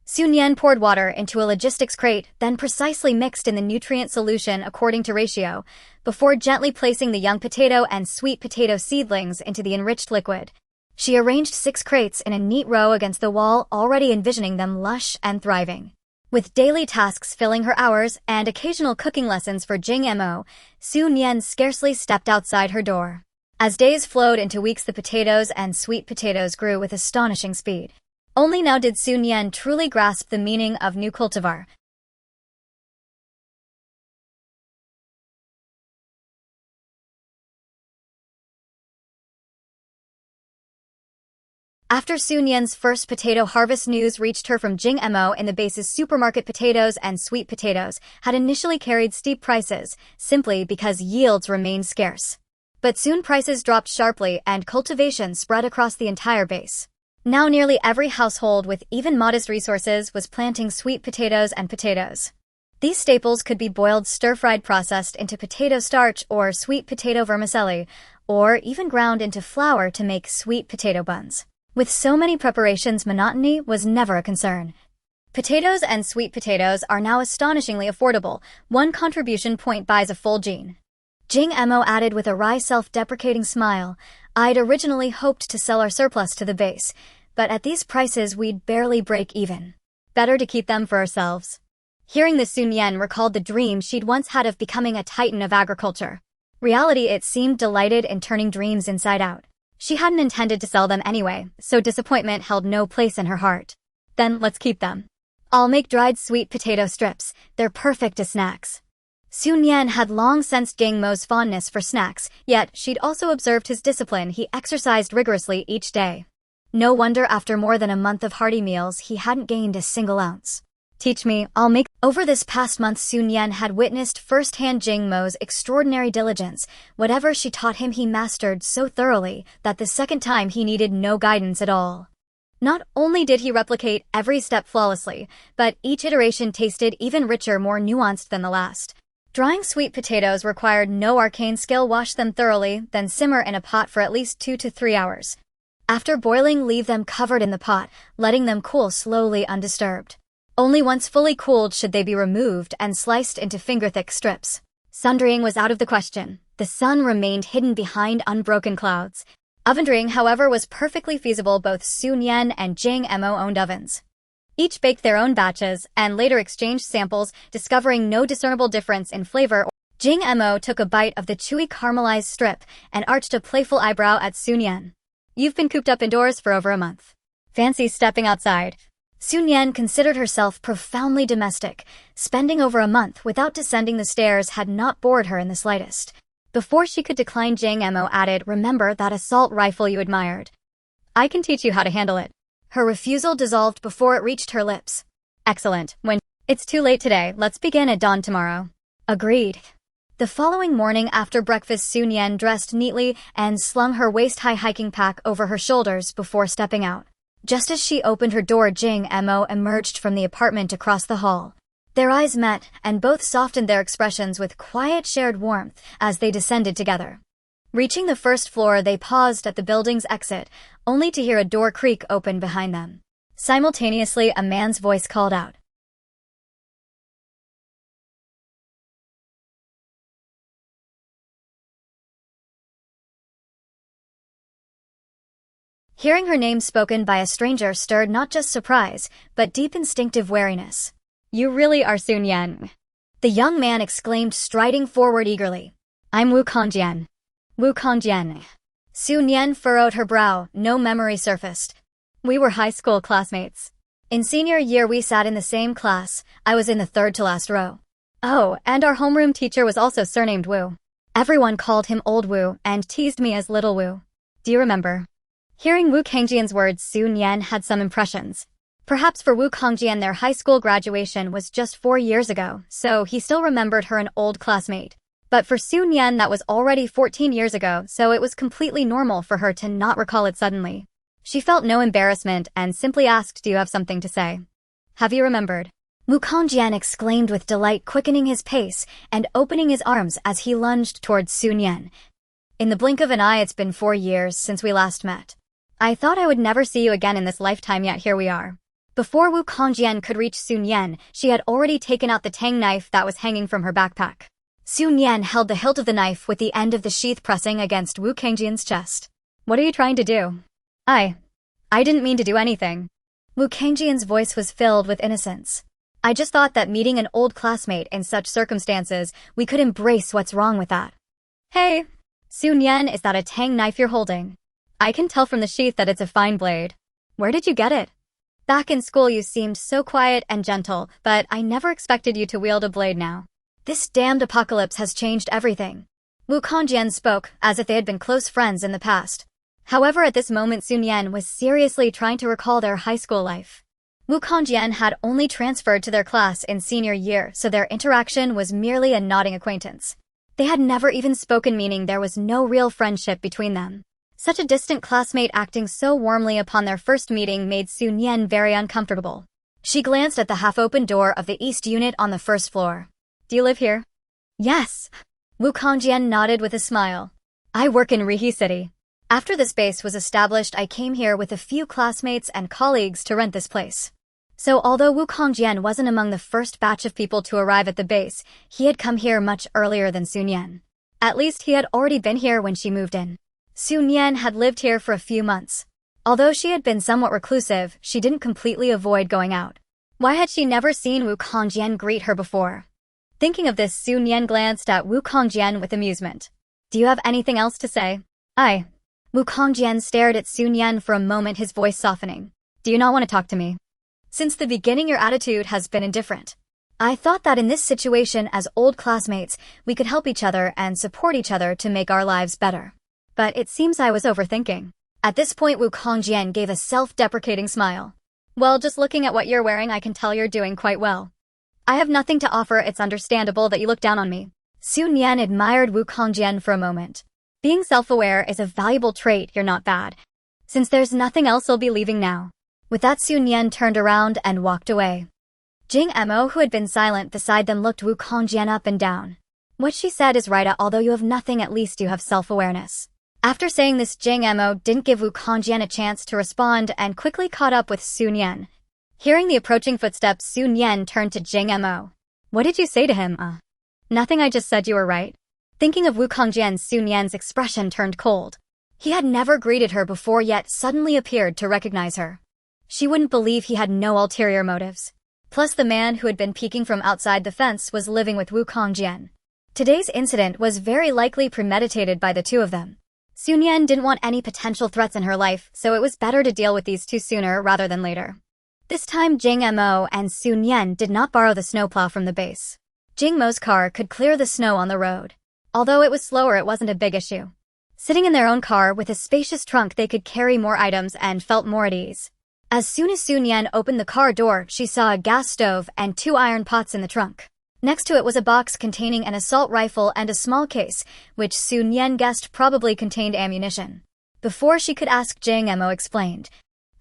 Sun Yan poured water into a logistics crate, then precisely mixed in the nutrient solution according to ratio, before gently placing the young potato and sweet potato seedlings into the enriched liquid. She arranged 6 crates in a neat row against the wall, already envisioning them lush and thriving. With daily tasks filling her hours and occasional cooking lessons for Jing Mo, Sun Yan scarcely stepped outside her door. As days flowed into weeks, the potatoes and sweet potatoes grew with astonishing speed. Only now did Sun Yan truly grasp the meaning of new cultivar. After Sun Yan's first potato harvest, news reached her from Jing Mo in the base's supermarket. Potatoes and sweet potatoes had initially carried steep prices, simply because yields remained scarce. But soon prices dropped sharply and cultivation spread across the entire base. Now nearly every household with even modest resources was planting sweet potatoes and potatoes. These staples could be boiled, stir-fried, processed into potato starch or sweet potato vermicelli, or even ground into flour to make sweet potato buns. With so many preparations, monotony was never a concern. Potatoes and sweet potatoes are now astonishingly affordable. 1 contribution point buys a full jean. Jing Mo added with a wry self-deprecating smile. I'd originally hoped to sell our surplus to the base, but at these prices we'd barely break even. Better to keep them for ourselves. Hearing this, Sun Yan recalled the dream she'd once had of becoming a titan of agriculture. Reality, it seemed, delighted in turning dreams inside out. She hadn't intended to sell them anyway, so disappointment held no place in her heart. Then let's keep them. I'll make dried sweet potato strips. They're perfect as snacks. Sun Yan had long sensed Jing Mo's fondness for snacks, yet she'd also observed his discipline. He exercised rigorously each day. No wonder after more than a month of hearty meals he hadn't gained a single ounce. Teach me, I'll make. Over this past month, Sun Yan had witnessed firsthand Jing Mo's extraordinary diligence. Whatever she taught him he mastered so thoroughly that the second time he needed no guidance at all. Not only did he replicate every step flawlessly, but each iteration tasted even richer, more nuanced than the last. Drying sweet potatoes required no arcane skill. Wash them thoroughly, then simmer in a pot for at least 2 to 3 hours. After boiling, leave them covered in the pot, letting them cool slowly undisturbed. Only once fully cooled should they be removed and sliced into finger-thick strips. Sun-drying was out of the question. The sun remained hidden behind unbroken clouds. Oven-drying, however, was perfectly feasible. Both Sun Yan and Jing Mo owned ovens. Each baked their own batches and later exchanged samples, discovering no discernible difference in flavor. Jing Mo took a bite of the chewy caramelized strip and arched a playful eyebrow at Sun Yan. You've been cooped up indoors for over a month. Fancy stepping outside. Sun Yan considered herself profoundly domestic. Spending over a month without descending the stairs had not bored her in the slightest. Before she could decline, Jing Mo added, remember that assault rifle you admired. I can teach you how to handle it. Her refusal dissolved before it reached her lips. Excellent. It's too late today, let's begin at dawn tomorrow. Agreed. The following morning after breakfast, Sun Yan dressed neatly and slung her waist-high hiking pack over her shoulders before stepping out. Just as she opened her door, Jing Mo emerged from the apartment across the hall. Their eyes met, and both softened their expressions with quiet shared warmth as they descended together. Reaching the first floor, they paused at the building's exit, only to hear a door creak open behind them. Simultaneously, a man's voice called out. Hearing her name spoken by a stranger stirred not just surprise, but deep instinctive wariness. You really are Sun Yan, the young man exclaimed, striding forward eagerly. I'm Wu Kangjian. Wu Kangjian. Sun Yan furrowed her brow, no memory surfaced. We were high school classmates. In senior year we sat in the same class. I was in the third to last row. Oh, and our homeroom teacher was also surnamed Wu. Everyone called him Old Wu and teased me as Little Wu. Do you remember? Hearing Wu Kangjian's words, Sun Yan had some impressions. Perhaps for Wu Kangjian their high school graduation was just 4 years ago, so he still remembered her, an old classmate. But for Sun Yan that was already 14 years ago, so it was completely normal for her to not recall it suddenly. She felt no embarrassment and simply asked, do you have something to say? Have you remembered? Wu Kangjian exclaimed with delight, quickening his pace and opening his arms as he lunged towards Sun Yan. In the blink of an eye, it's been 4 years since we last met. I thought I would never see you again in this lifetime, yet here we are. Before Wu Kangjian could reach Sun Yan, she had already taken out the tang knife that was hanging from her backpack. Sun Yan held the hilt of the knife with the end of the sheath pressing against Wu Kangjian's chest. What are you trying to do? I didn't mean to do anything. Wu Kangjian's voice was filled with innocence. I just thought that meeting an old classmate in such circumstances, we could embrace what's wrong with that. Hey, Sun Yan, is that a tang knife you're holding? I can tell from the sheath that it's a fine blade. Where did you get it? Back in school you seemed so quiet and gentle, but I never expected you to wield a blade now. This damned apocalypse has changed everything. Wu Kangjian spoke, as if they had been close friends in the past. However, at this moment Sun Yan was seriously trying to recall their high school life. Wu Kangjian had only transferred to their class in senior year, so their interaction was merely a nodding acquaintance. They had never even spoken, meaning there was no real friendship between them. Such a distant classmate acting so warmly upon their first meeting made Sun Yan very uncomfortable. She glanced at the half-open door of the East unit on the first floor. Do you live here? Yes. Wu Kangjian nodded with a smile. I work in Rihi City. After this base was established, I came here with a few classmates and colleagues to rent this place. So although Wukongjian wasn't among the first batch of people to arrive at the base, he had come here much earlier than Sun Yan. At least he had already been here when she moved in. Sun Yan had lived here for a few months. Although she had been somewhat reclusive, she didn't completely avoid going out. Why had she never seen Wukongjian greet her before? Thinking of this, Sun Yan glanced at Wukongjian with amusement. Do you have anything else to say? Wukongjian stared at Sun Yan for a moment, his voice softening. Do you not want to talk to me? Since the beginning your attitude has been indifferent. I thought that in this situation as old classmates, we could help each other and support each other to make our lives better. But it seems I was overthinking. At this point Wukongjian gave a self-deprecating smile. Well, just looking at what you're wearing I can tell you're doing quite well. I have nothing to offer, it's understandable that you look down on me. Sun Yan admired Wukongjian for a moment. Being self-aware is a valuable trait, you're not bad. Since there's nothing else I'll be leaving now. With that Sun Yan turned around and walked away. Jing Emo, who had been silent beside them, looked Wukongjian up and down. What she said is right, although you have nothing at least you have self-awareness. After saying this, Jing Emo didn't give Wukongjian a chance to respond and quickly caught up with Sun Yan. Hearing the approaching footsteps, Sun Yan turned to Jing Emo. What did you say to him? Nothing, I just said you were right. Thinking of Wukongjian, Sun Yan's expression turned cold. He had never greeted her before yet suddenly appeared to recognize her. She wouldn't believe he had no ulterior motives. Plus the man who had been peeking from outside the fence was living with Wukongjian. Today's incident was very likely premeditated by the two of them. Sun Yan didn't want any potential threats in her life, so it was better to deal with these two sooner rather than later. This time Jing Mo and Sun Yan did not borrow the snowplow from the base. Jing Mo's car could clear the snow on the road. Although it was slower, it wasn't a big issue. Sitting in their own car with a spacious trunk, they could carry more items and felt more at ease. As soon as Sun Yan opened the car door, she saw a gas stove and 2 iron pots in the trunk. Next to it was a box containing an assault rifle and a small case, which Sun Yan guessed probably contained ammunition. Before she could ask, Jing Mo explained,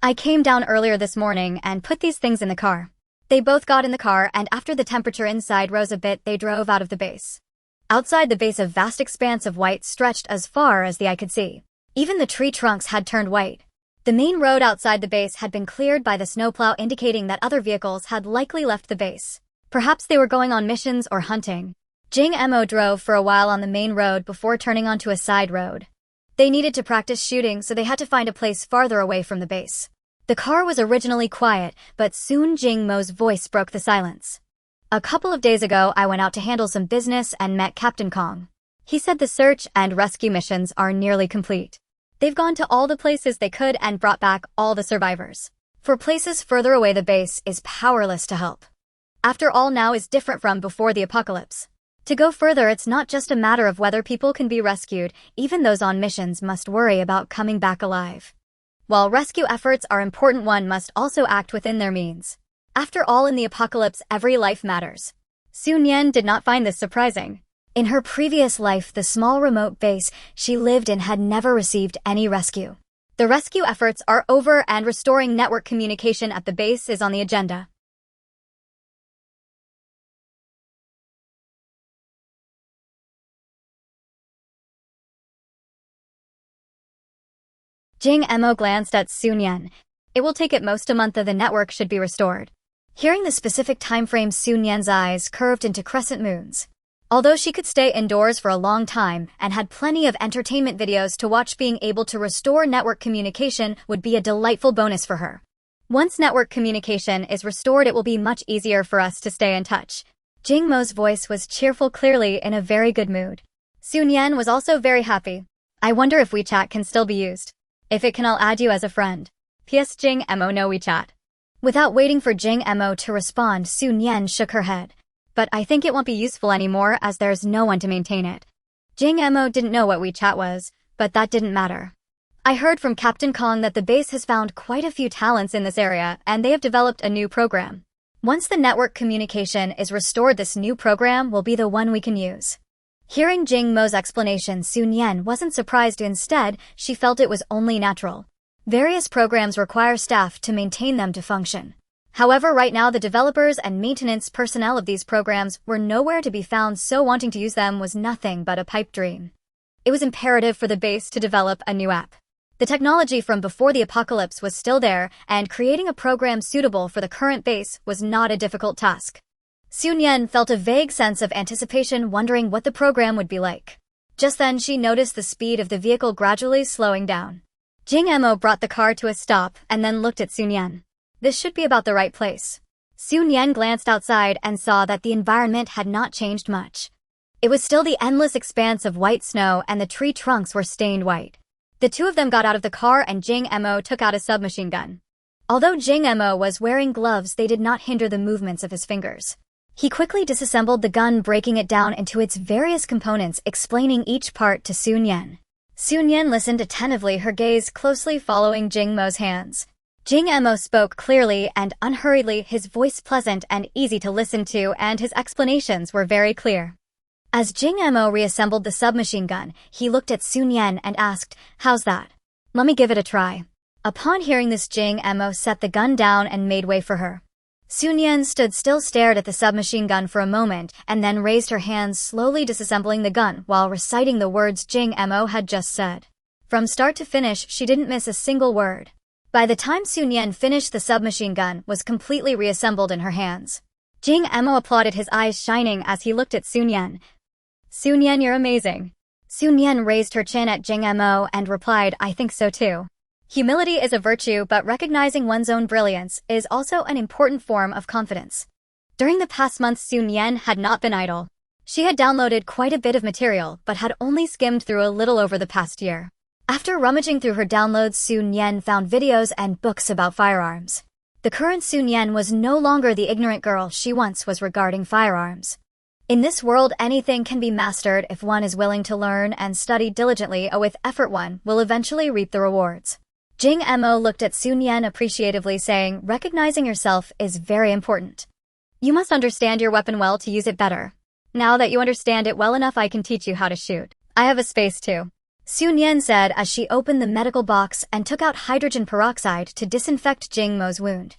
I came down earlier this morning and put these things in the car. They both got in the car, and after the temperature inside rose a bit, they drove out of the base. Outside the base, a vast expanse of white stretched as far as the eye could see. Even the tree trunks had turned white. The main road outside the base had been cleared by the snowplow, indicating that other vehicles had likely left the base. Perhaps they were going on missions or hunting. Jing Mo drove for a while on the main road before turning onto a side road. They needed to practice shooting, so they had to find a place farther away from the base. The car was originally quiet, but soon Jing Mo's voice broke the silence. A couple of days ago, I went out to handle some business and met Captain Kong. He said the search and rescue missions are nearly complete. They've gone to all the places they could and brought back all the survivors. For places further away, the base is powerless to help. After all, now is different from before the apocalypse. To go further, it's not just a matter of whether people can be rescued, even those on missions must worry about coming back alive. While rescue efforts are important, one must also act within their means. After all, in the apocalypse, every life matters. Sun Yan did not find this surprising. In her previous life, the small remote base she lived in had never received any rescue. The rescue efforts are over and restoring network communication at the base is on the agenda. Jing Mo glanced at Sun Yan. It will take at most a month, the network should be restored. Hearing the specific time frame, Sun Yan's eyes curved into crescent moons. Although she could stay indoors for a long time and had plenty of entertainment videos to watch, being able to restore network communication would be a delightful bonus for her. Once network communication is restored, it will be much easier for us to stay in touch. Jing Mo's voice was cheerful, clearly in a very good mood. Sun Yan was also very happy. I wonder if WeChat can still be used. If it can, I'll add you as a friend. P.S. Jing Mo, no WeChat. Without waiting for Jing Mo to respond, Sun Yan shook her head. But I think it won't be useful anymore as there's no one to maintain it. Jing Mo didn't know what WeChat was, but that didn't matter. I heard from Captain Kong that the base has found quite a few talents in this area and they have developed a new program. Once the network communication is restored, this new program will be the one we can use. Hearing Jing Mo's explanation, Sun Yan wasn't surprised. Instead, she felt it was only natural. Various programs require staff to maintain them to function. However, right now the developers and maintenance personnel of these programs were nowhere to be found, so wanting to use them was nothing but a pipe dream. It was imperative for the base to develop a new app. The technology from before the apocalypse was still there, and creating a program suitable for the current base was not a difficult task. Nian felt a vague sense of anticipation, wondering what the program would be like. Just then she noticed the speed of the vehicle gradually slowing down. Jing Emo brought the car to a stop and then looked at Nian. This should be about the right place. Nian glanced outside and saw that the environment had not changed much. It was still the endless expanse of white snow, and the tree trunks were stained white. The two of them got out of the car and Jing Emo took out a submachine gun. Although Jing Emo was wearing gloves, they did not hinder the movements of his fingers. He quickly disassembled the gun, breaking it down into its various components, explaining each part to Nian. Nian listened attentively, her gaze closely following Jing Mo's hands. Jing Emo spoke clearly and unhurriedly, his voice pleasant and easy to listen to, and his explanations were very clear. As Jing Emo reassembled the submachine gun, he looked at Nian and asked, "How's that? Let me give it a try." Upon hearing this, Jing Emo set the gun down and made way for her. Nian stood still, stared at the submachine gun for a moment, and then raised her hands, slowly disassembling the gun while reciting the words Jing Emo had just said. From start to finish, she didn't miss a single word. By the time Nian finished, the submachine gun was completely reassembled in her hands. Jing Emo applauded, his eyes shining as he looked at Nian. "Nian, you're amazing." Nian raised her chin at Jing Emo and replied, "I think so too." Humility is a virtue, but recognizing one's own brilliance is also an important form of confidence. During the past months, Nian had not been idle. She had downloaded quite a bit of material, but had only skimmed through a little over the past year. After rummaging through her downloads, Nian found videos and books about firearms. The current Nian was no longer the ignorant girl she once was regarding firearms. In this world, anything can be mastered if one is willing to learn and study diligently. With effort, one will eventually reap the rewards. Jing Emo looked at Nian appreciatively, saying, "Recognizing yourself is very important. You must understand your weapon well to use it better. Now that you understand it well enough, I can teach you how to shoot. I have a space too." Nian said as she opened the medical box and took out hydrogen peroxide to disinfect Jing Mo's wound.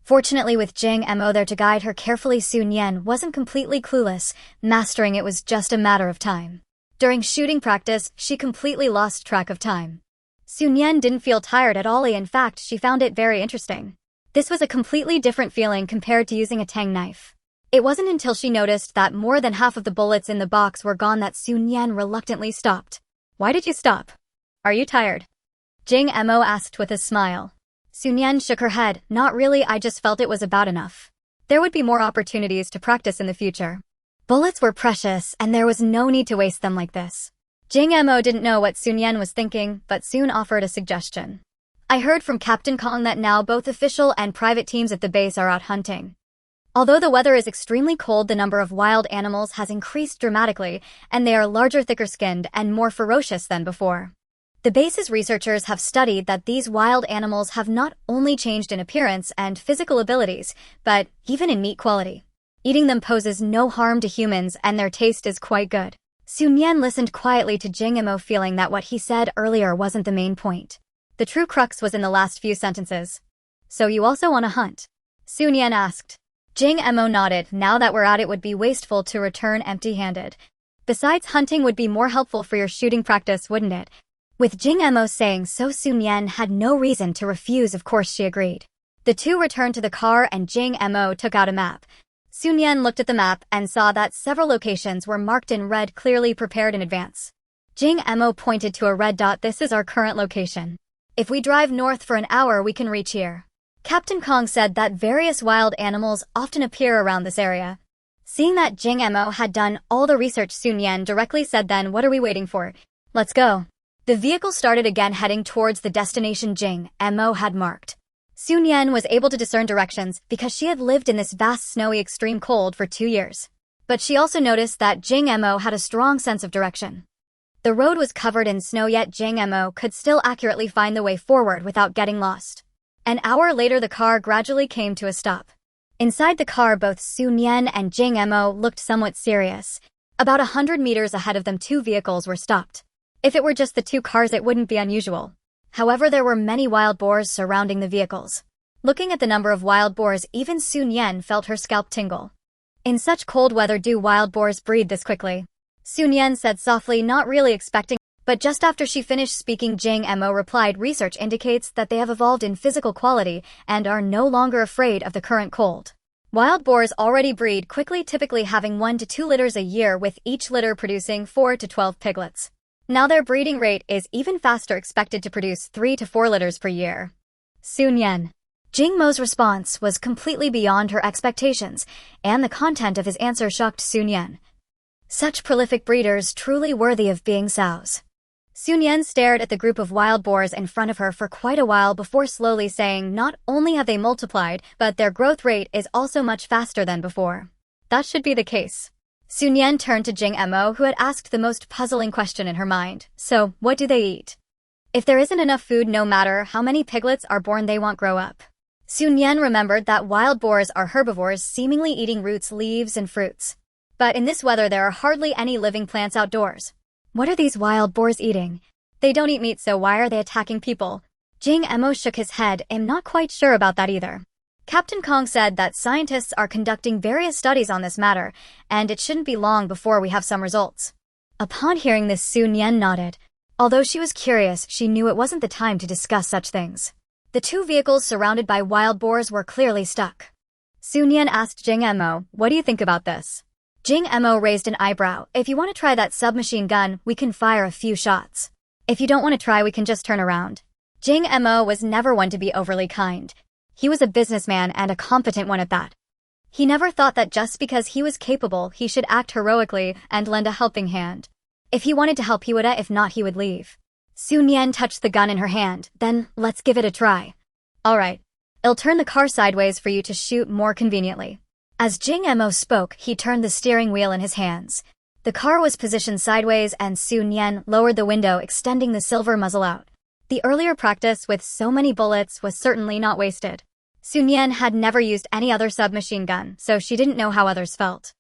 Fortunately, with Jing Emo there to guide her carefully, Nian wasn't completely clueless. Mastering it was just a matter of time. During shooting practice, she completely lost track of time. Nian didn't feel tired at all. In fact, she found it very interesting. This was a completely different feeling compared to using a tang knife. It wasn't until she noticed that more than half of the bullets in the box were gone that Nian reluctantly stopped. "Why did you stop? Are you tired?" Jing Emo asked with a smile. Nian shook her head. "Not really, I just felt it was about enough. There would be more opportunities to practice in the future. Bullets were precious, and there was no need to waste them like this." Jing Emo didn't know what Nian was thinking, but soon offered a suggestion. "I heard from Captain Kong that now both official and private teams at the base are out hunting. Although the weather is extremely cold, the number of wild animals has increased dramatically, and they are larger, thicker-skinned, and more ferocious than before. The base's researchers have studied that these wild animals have not only changed in appearance and physical abilities, but even in meat quality. Eating them poses no harm to humans, and their taste is quite good." Nian listened quietly to Jing Emo, feeling that what he said earlier wasn't the main point. The true crux was in the last few sentences. "So you also want to hunt?" Nian asked. Jing Emo nodded. "Now that we're at it, would be wasteful to return empty-handed. Besides, hunting would be more helpful for your shooting practice, wouldn't it?" With Jing Emo saying so, Nian had no reason to refuse. Of course she agreed. The two returned to the car and Jing Emo took out a map. Nian looked at the map and saw that several locations were marked in red, clearly prepared in advance. Jing Emo pointed to a red dot. "This is our current location. If we drive north for an hour, we can reach here." Captain Kong said that various wild animals often appear around this area. Seeing that Jing Emo had done all the research, Nian directly said, "Then what are we waiting for? Let's go." The vehicle started again, heading towards the destination Jing Emo had marked. Nian was able to discern directions because she had lived in this vast, snowy, extreme cold for 2 years. But she also noticed that Jing Emo had a strong sense of direction. The road was covered in snow, yet Jing Emo could still accurately find the way forward without getting lost. An hour later, the car gradually came to a stop. Inside the car, both Nian and Jing Emo looked somewhat serious. About 100 meters ahead of them, 2 vehicles were stopped. If it were just the 2 cars, it wouldn't be unusual. However, there were many wild boars surrounding the vehicles. Looking at the number of wild boars, even Nian felt her scalp tingle. "In such cold weather, do wild boars breed this quickly?" Nian said softly, not really expecting But just after she finished speaking, Jing Mo replied, research indicates that they have evolved in physical quality and are no longer afraid of the current cold. Wild boars already breed quickly, typically having 1 to 2 litters a year, with each litter producing 4 to 12 piglets. Now their breeding rate is even faster, expected to produce 3 to 4 litters per year. Sun Yan. Jing Mo's response was completely beyond her expectations, and the content of his answer shocked Sun Yan. Such prolific breeders, truly worthy of being sows. Sun Yan stared at the group of wild boars in front of her for quite a while before slowly saying, not only have they multiplied, but their growth rate is also much faster than before. That should be the case. Sun Yan turned to Jing Mo, who had asked the most puzzling question in her mind. So, what do they eat? If there isn't enough food, no matter how many piglets are born, they won't grow up. Sun Yan remembered that wild boars are herbivores, seemingly eating roots, leaves, and fruits. But in this weather, there are hardly any living plants outdoors. What are these wild boars eating? They don't eat meat, so why are they attacking people? Jing Mo shook his head. I'm not quite sure about that either. Captain Kong said that scientists are conducting various studies on this matter, and it shouldn't be long before we have some results. Upon hearing this, Sun Yan nodded. Although she was curious, she knew it wasn't the time to discuss such things. The 2 vehicles surrounded by wild boars were clearly stuck. Sun Yan asked Jing Mo, what do you think about this? Jing Mo raised an eyebrow. If you want to try that submachine gun, we can fire a few shots. If you don't want to try, we can just turn around. Jing Mo was never one to be overly kind. He was a businessman, and a competent one at that. He never thought that just because he was capable, he should act heroically and lend a helping hand. If he wanted to help, he would. If not, he would leave. Sun Yan touched the gun in her hand. Then, let's give it a try. All right. I'll turn the car sideways for you to shoot more conveniently. As Jing Mo spoke, he turned the steering wheel in his hands. The car was positioned sideways, and Sun Yan lowered the window, extending the silver muzzle out. The earlier practice with so many bullets was certainly not wasted. Sun Yan had never used any other submachine gun, so she didn't know how others felt.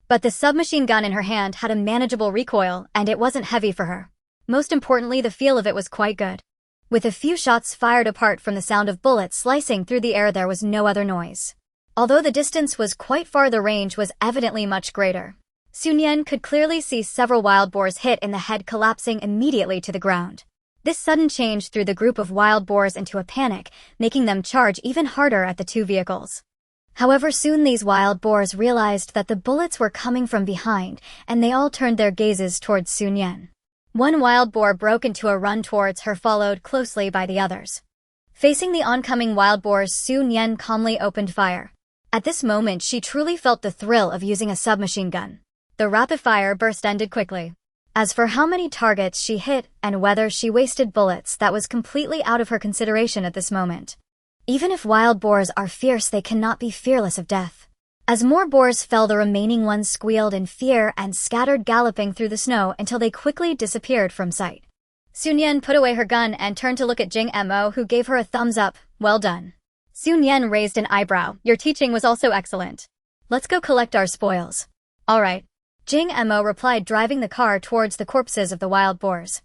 But the submachine gun in her hand had a manageable recoil, and it wasn't heavy for her. Most importantly, the feel of it was quite good. With a few shots fired apart from the sound of bullets slicing through the air, there was no other noise. Although the distance was quite far, the range was evidently much greater. Sun Yan could clearly see several wild boars hit in the head, collapsing immediately to the ground. This sudden change threw the group of wild boars into a panic, making them charge even harder at the 2 vehicles. However, soon these wild boars realized that the bullets were coming from behind, and they all turned their gazes towards Sun Yan. One wild boar broke into a run towards her, followed closely by the others. Facing the oncoming wild boars, Sun Yan calmly opened fire. At this moment, she truly felt the thrill of using a submachine gun. The rapid-fire burst ended quickly. As for how many targets she hit and whether she wasted bullets, that was completely out of her consideration at this moment. Even if wild boars are fierce, they cannot be fearless of death. As more boars fell, the remaining ones squealed in fear and scattered, galloping through the snow until they quickly disappeared from sight. Sun Yan put away her gun and turned to look at Jing Mo, who gave her a thumbs up. Well done. Sun Yan raised an eyebrow. Your teaching was also excellent. Let's go collect our spoils. All right. Jing Mo replied, driving the car towards the corpses of the wild boars.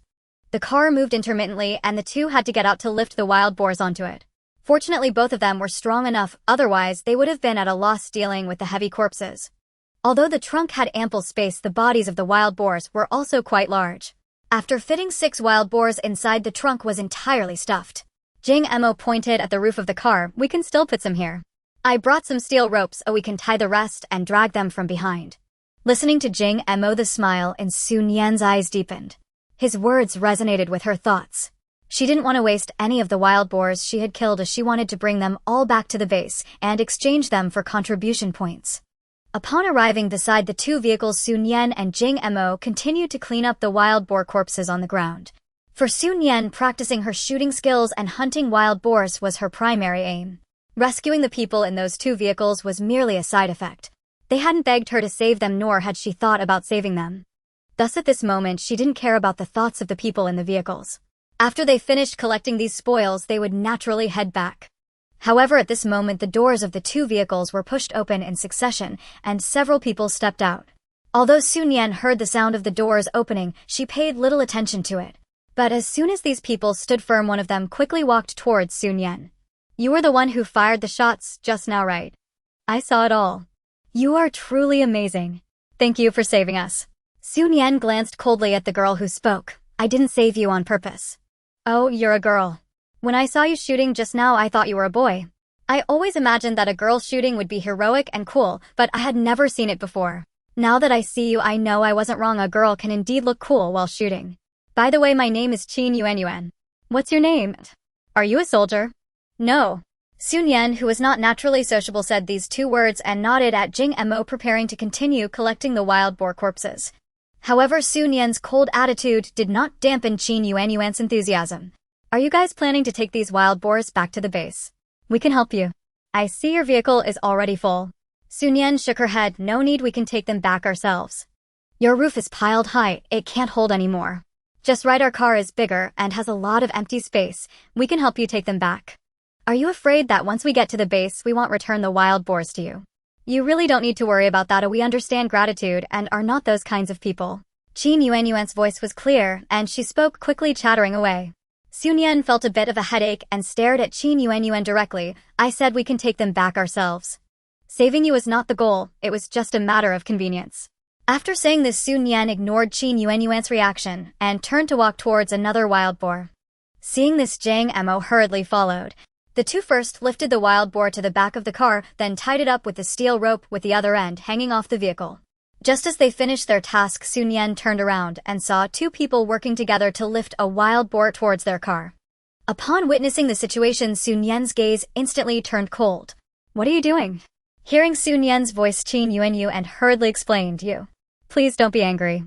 The car moved intermittently, and the 2 had to get out to lift the wild boars onto it. Fortunately, both of them were strong enough, otherwise they would have been at a loss dealing with the heavy corpses. Although the trunk had ample space, the bodies of the wild boars were also quite large. After fitting 6 wild boars inside, the trunk was entirely stuffed. Jing Mo pointed at the roof of the car. We can still put some here. I brought some steel ropes, we can tie the rest and drag them from behind. Listening to Jing Mo, the smile in Sun Yan's eyes deepened. His words resonated with her thoughts. She didn't want to waste any of the wild boars she had killed, as she wanted to bring them all back to the base and exchange them for contribution points. Upon arriving beside the 2 vehicles, Sun Yan and Jing Mo continued to clean up the wild boar corpses on the ground. For Sun Yan, practicing her shooting skills and hunting wild boars was her primary aim. Rescuing the people in those 2 vehicles was merely a side effect. They hadn't begged her to save them, nor had she thought about saving them. Thus at this moment, she didn't care about the thoughts of the people in the vehicles. After they finished collecting these spoils, they would naturally head back. However, at this moment, the doors of the 2 vehicles were pushed open in succession, and several people stepped out. Although Sun Yan heard the sound of the doors opening, she paid little attention to it. But as soon as these people stood firm, one of them quickly walked towards Sun Yan. You were the one who fired the shots just now, right? I saw it all. You are truly amazing. Thank you for saving us. Sun Yan glanced coldly at the girl who spoke. I didn't save you on purpose. Oh, you're a girl. When I saw you shooting just now, I thought you were a boy. I always imagined that a girl shooting would be heroic and cool, but I had never seen it before. Now that I see you, I know I wasn't wrong. A girl can indeed look cool while shooting. By the way, my name is Qin Yuanyuan. What's your name? Are you a soldier? No. Sun Yan, who was not naturally sociable, said these two words and nodded at Jing Mo, preparing to continue collecting the wild boar corpses. However, Sun Yan's cold attitude did not dampen Qin Yuanyuan's enthusiasm. Are you guys planning to take these wild boars back to the base? We can help you. I see your vehicle is already full. Sun Yan shook her head. No need, we can take them back ourselves. Your roof is piled high, it can't hold any more. Just right, our car is bigger and has a lot of empty space. We can help you take them back. Are you afraid that once we get to the base we won't return the wild boars to you? You really don't need to worry about that. We understand gratitude and are not those kinds of people. Qin Yuanyuan's voice was clear and she spoke quickly, chattering away. Sun Yan felt a bit of a headache and stared at Qin Yuanyuan directly. I said we can take them back ourselves. Saving you was not the goal, it was just a matter of convenience. After saying this, Sun Yan ignored Qin Yuanyuan's reaction and turned to walk towards another wild boar. Seeing this, Jing Mo hurriedly followed. The two first lifted the wild boar to the back of the car, then tied it up with the steel rope with the other end hanging off the vehicle. Just as they finished their task, Sun Yan turned around and saw two people working together to lift a wild boar towards their car. Upon witnessing the situation, Sun Yan's gaze instantly turned cold. What are you doing? Hearing Sun Yan's voice, Qin Yuanyuan hurriedly explained, Please don't be angry.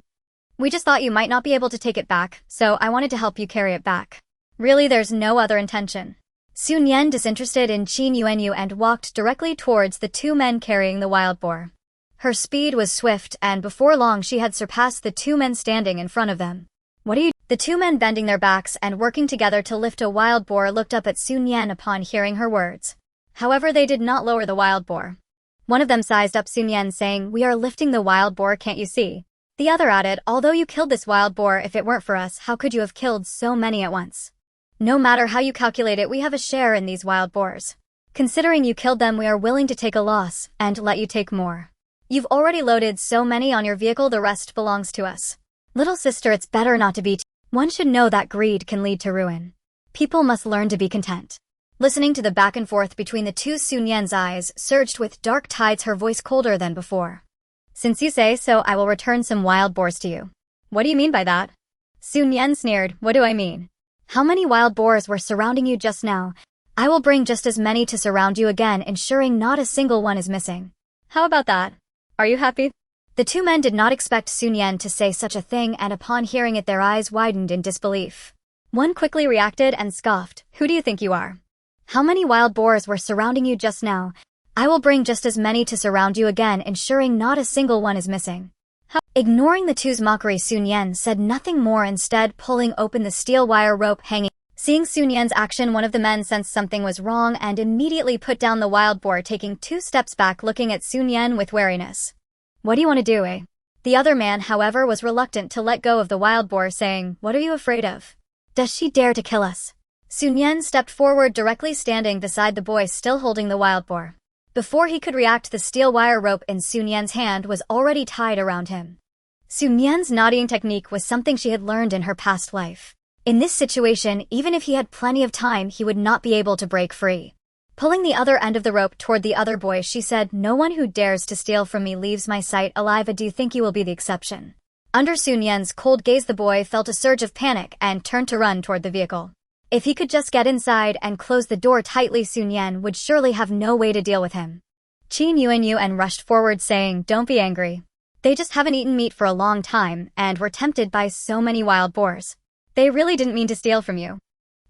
We just thought you might not be able to take it back, so I wanted to help you carry it back. Really, there's no other intention. Sun Yan, disinterested in Qin Yuanyuan, walked directly towards the two men carrying the wild boar. Her speed was swift, and before long she had surpassed the two men standing in front of them. What are you? The two men, bending their backs and working together to lift a wild boar, looked up at Sun Yan upon hearing her words. However, they did not lower the wild boar. One of them sized up Sun Yan, saying, We are lifting the wild boar, can't you see? The other added, Although you killed this wild boar, if it weren't for us, how could you have killed so many at once? No matter how you calculate it, we have a share in these wild boars. Considering you killed them, we are willing to take a loss and let you take more. You've already loaded so many on your vehicle, the rest belongs to us. Little sister, it's better not to be. One should know that greed can lead to ruin. People must learn to be content. Listening to the back and forth between the two, Sun Yan's eyes surged with dark tides, her voice colder than before. Since you say so, I will return some wild boars to you. What do you mean by that? Sun Yan sneered. What do I mean? How many wild boars were surrounding you just now? I will bring just as many to surround you again, ensuring not a single one is missing. How about that? Are you happy? The two men did not expect Sun Yan to say such a thing, and upon hearing it their eyes widened in disbelief. One quickly reacted and scoffed. Who do you think you are? How many wild boars were surrounding you just now? I will bring just as many to surround you again, ensuring not a single one is missing. Ignoring the two's mockery, Sun Yan said nothing more, instead pulling open the steel wire rope hanging. Seeing Sun Yan's action, one of the men sensed something was wrong and immediately put down the wild boar, taking 2 steps back, looking at Sun Yan with wariness. What do you want to do, eh? The other man, however, was reluctant to let go of the wild boar, saying, What are you afraid of? Does she dare to kill us? Sun Yan stepped forward, directly standing beside the boy still holding the wild boar. Before he could react, the steel wire rope in Sun Yan's hand was already tied around him. Sun Yan's nodding technique was something she had learned in her past life. In this situation, even if he had plenty of time, he would not be able to break free. Pulling the other end of the rope toward the other boy, she said, No one who dares to steal from me leaves my sight alive. Do you think you will be the exception? Under Sun Yan's cold gaze, the boy felt a surge of panic and turned to run toward the vehicle. If he could just get inside and close the door tightly, Sun Yan would surely have no way to deal with him. Qin Yuanyuan rushed forward, saying, Don't be angry. They just haven't eaten meat for a long time and were tempted by so many wild boars. They really didn't mean to steal from you.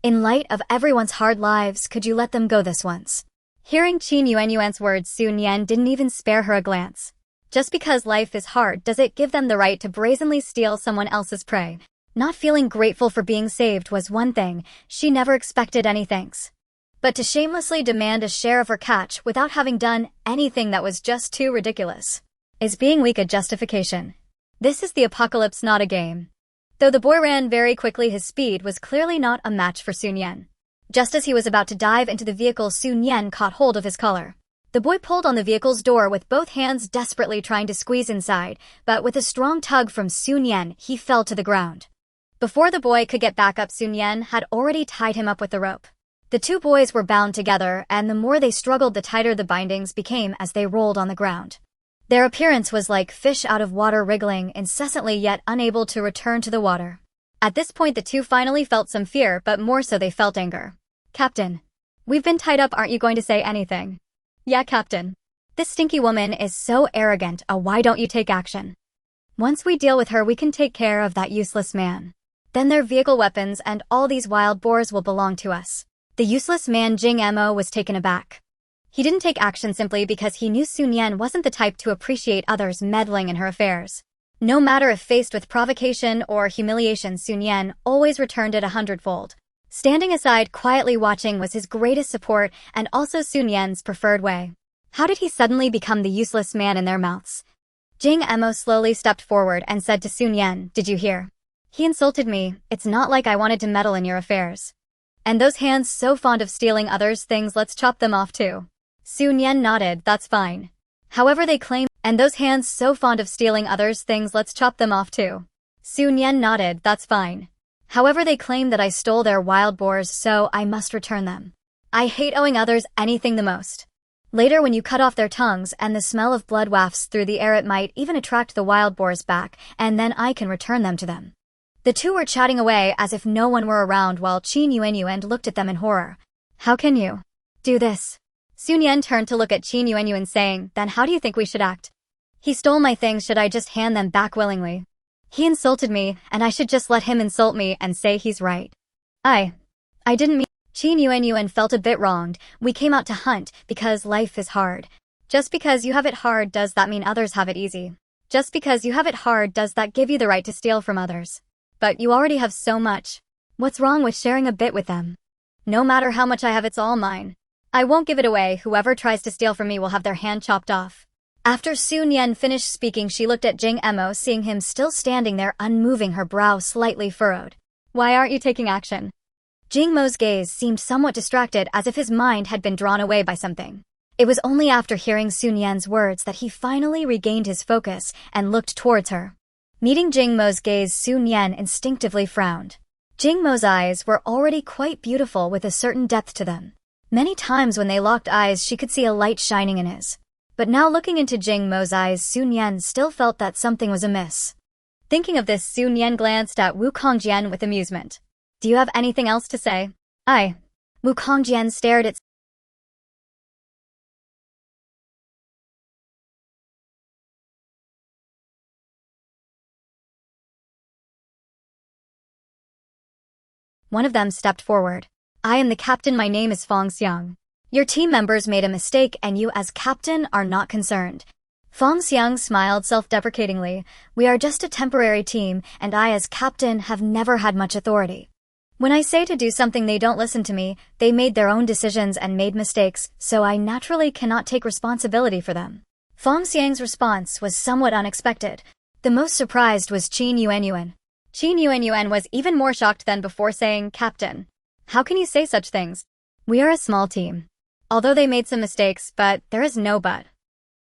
In light of everyone's hard lives, could you let them go this once? Hearing Qin Yuanyuan's words, Sun Yan didn't even spare her a glance. Just because life is hard, does it give them the right to brazenly steal someone else's prey? Not feeling grateful for being saved was one thing, she never expected any thanks. But to shamelessly demand a share of her catch without having done anything that was just too ridiculous. Is being weak a justification? This is the apocalypse, not a game. Though the boy ran very quickly, his speed was clearly not a match for Sun Yan. Just as he was about to dive into the vehicle, Sun Yan caught hold of his collar. The boy pulled on the vehicle's door with both hands, desperately trying to squeeze inside, but with a strong tug from Sun Yan, he fell to the ground. Before the boy could get back up, Nian had already tied him up with the rope. The two boys were bound together, and the more they struggled, the tighter the bindings became as they rolled on the ground. Their appearance was like fish out of water, wriggling incessantly yet unable to return to the water. At this point, the two finally felt some fear, but more so they felt anger. "Captain, we've been tied up, aren't you going to say anything?" "Yeah, Captain. This stinky woman is so arrogant, why don't you take action? Once we deal with her, we can take care of that useless man. Then their vehicle, weapons, and all these wild boars will belong to us." The useless man Jing Emo was taken aback. He didn't take action simply because he knew Nian wasn't the type to appreciate others meddling in her affairs. No matter if faced with provocation or humiliation, Nian always returned it 100-fold. Standing aside quietly watching was his greatest support and also Nian's preferred way. How did he suddenly become the useless man in their mouths? Jing Emo slowly stepped forward and said to Nian, "Did you hear? He insulted me. It's not like I wanted to meddle in your affairs. And those hands so fond of stealing others' things, let's chop them off too." Nian nodded, "That's fine. However they claim, and those hands so fond of stealing others' things, let's chop them off too." Nian nodded, "That's fine. However they claim that I stole their wild boars, so I must return them. I hate owing others anything the most. Later when you cut off their tongues and the smell of blood wafts through the air, it might even attract the wild boars back, and then I can return them to them." The two were chatting away as if no one were around while Qin Yuanyuan looked at them in horror. "How can you do this?" Nian turned to look at Qin Yuanyuan saying, "Then how do you think we should act? He stole my things, should I just hand them back willingly? He insulted me, and I should just let him insult me and say he's right. I didn't mean..." Qin Yuanyuan felt a bit wronged. "We came out to hunt because life is hard. Just because you have it hard, does that mean others have it easy? Just because you have it hard, does that give you the right to steal from others? But you already have so much. What's wrong with sharing a bit with them? No matter how much I have, it's all mine. I won't give it away. Whoever tries to steal from me will have their hand chopped off." After Nian finished speaking, she looked at Jing Emo, seeing him still standing there unmoving, her brow slightly furrowed. "Why aren't you taking action?" Jing Mo's gaze seemed somewhat distracted, as if his mind had been drawn away by something. It was only after hearing Nian's words that he finally regained his focus and looked towards her. Meeting Jing Mo's gaze, Nian instinctively frowned. Jing Mo's eyes were already quite beautiful with a certain depth to them. Many times when they locked eyes, she could see a light shining in his. But now looking into Jing Mo's eyes, Nian still felt that something was amiss. Thinking of this, Nian glanced at Wu Kongjian with amusement. "Do you have anything else to say?" Wu Kongjian stared at One of them stepped forward. "I am the captain. My name is Fong Xiang. Your team members made a mistake and you as captain are not concerned." Fong Xiang smiled self-deprecatingly. "We are just a temporary team, and I as captain have never had much authority. When I say to do something, they don't listen to me. They made their own decisions and made mistakes, so I naturally cannot take responsibility for them." Fong Xiang's response was somewhat unexpected. The most surprised was Qin Yuanyuan. Qin Yuanyuan was even more shocked than before, saying, "Captain, how can you say such things? We are a small team. Although they made some mistakes, but there is no but."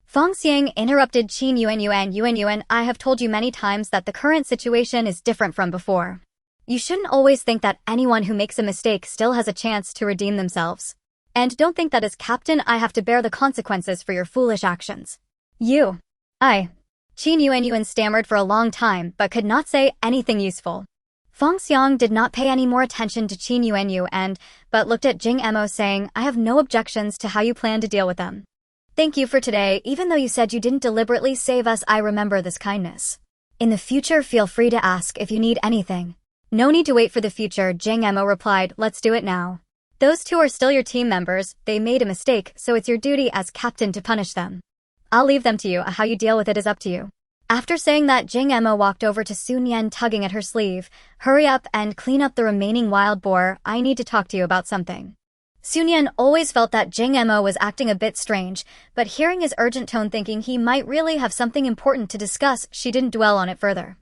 Fong Xiang interrupted Qin Yuanyuan, "I have told you many times that the current situation is different from before. You shouldn't always think that anyone who makes a mistake still has a chance to redeem themselves. And don't think that as captain I have to bear the consequences for your foolish actions. Qin Yuanyuan stammered for a long time but could not say anything useful. Fong Xiang did not pay any more attention to Qin Yuanyuan but looked at Jing Emo, saying, "I have no objections to how you plan to deal with them. Thank you for today. Even though you said you didn't deliberately save us, I remember this kindness. In the future, feel free to ask if you need anything." "No need to wait for the future," Jing Emo replied. "Let's do it now. Those two are still your team members. They made a mistake, so it's your duty as captain to punish them. I'll leave them to you. How you deal with it is up to you." After saying that, Jing Emo walked over to Nian, tugging at her sleeve. "Hurry up and clean up the remaining wild boar. I need to talk to you about something." Nian always felt that Jing Emo was acting a bit strange, but hearing his urgent tone, thinking he might really have something important to discuss, she didn't dwell on it further.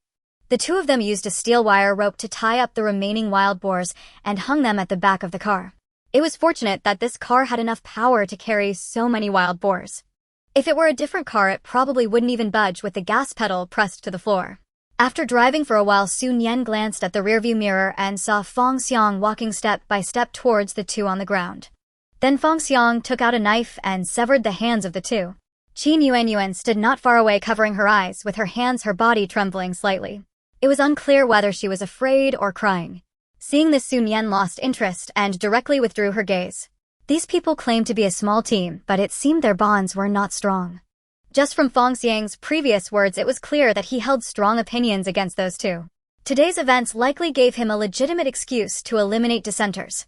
The two of them used a steel wire rope to tie up the remaining wild boars and hung them at the back of the car. It was fortunate that this car had enough power to carry so many wild boars. If it were a different car, it probably wouldn't even budge with the gas pedal pressed to the floor. After driving for a while, Su Nian glanced at the rearview mirror and saw Feng Xiang walking step by step towards the two on the ground. Then Feng Xiang took out a knife and severed the hands of the two. Qin Yuan stood not far away, covering her eyes with her hands, her body trembling slightly. It was unclear whether she was afraid or crying. Seeing this, Su Nian lost interest and directly withdrew her gaze. These people claimed to be a small team, but it seemed their bonds were not strong. Just from Feng Xiang's previous words, it was clear that he held strong opinions against those two. Today's events likely gave him a legitimate excuse to eliminate dissenters.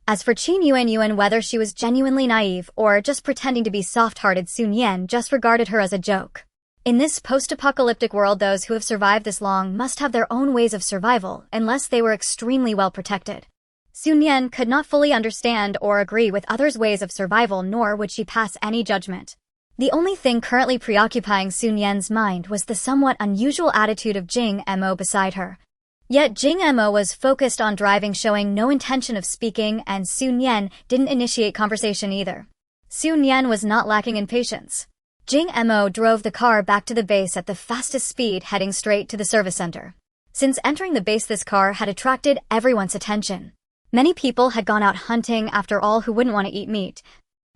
As for Qin Yuan, whether she was genuinely naive or just pretending to be soft-hearted, Su Nian just regarded her as a joke. In this post-apocalyptic world, those who have survived this long must have their own ways of survival, unless they were extremely well protected. Su Nian could not fully understand or agree with others' ways of survival, nor would she pass any judgment. The only thing currently preoccupying Su Nian's mind was the somewhat unusual attitude of Jing Mo beside her. Yet Jing Mo was focused on driving, showing no intention of speaking, and Su Nian didn't initiate conversation either. Su Nian was not lacking in patience. Jing Mo drove the car back to the base at the fastest speed, heading straight to the service center. Since entering the base, this car had attracted everyone's attention. Many people had gone out hunting, after all, who wouldn't want to eat meat.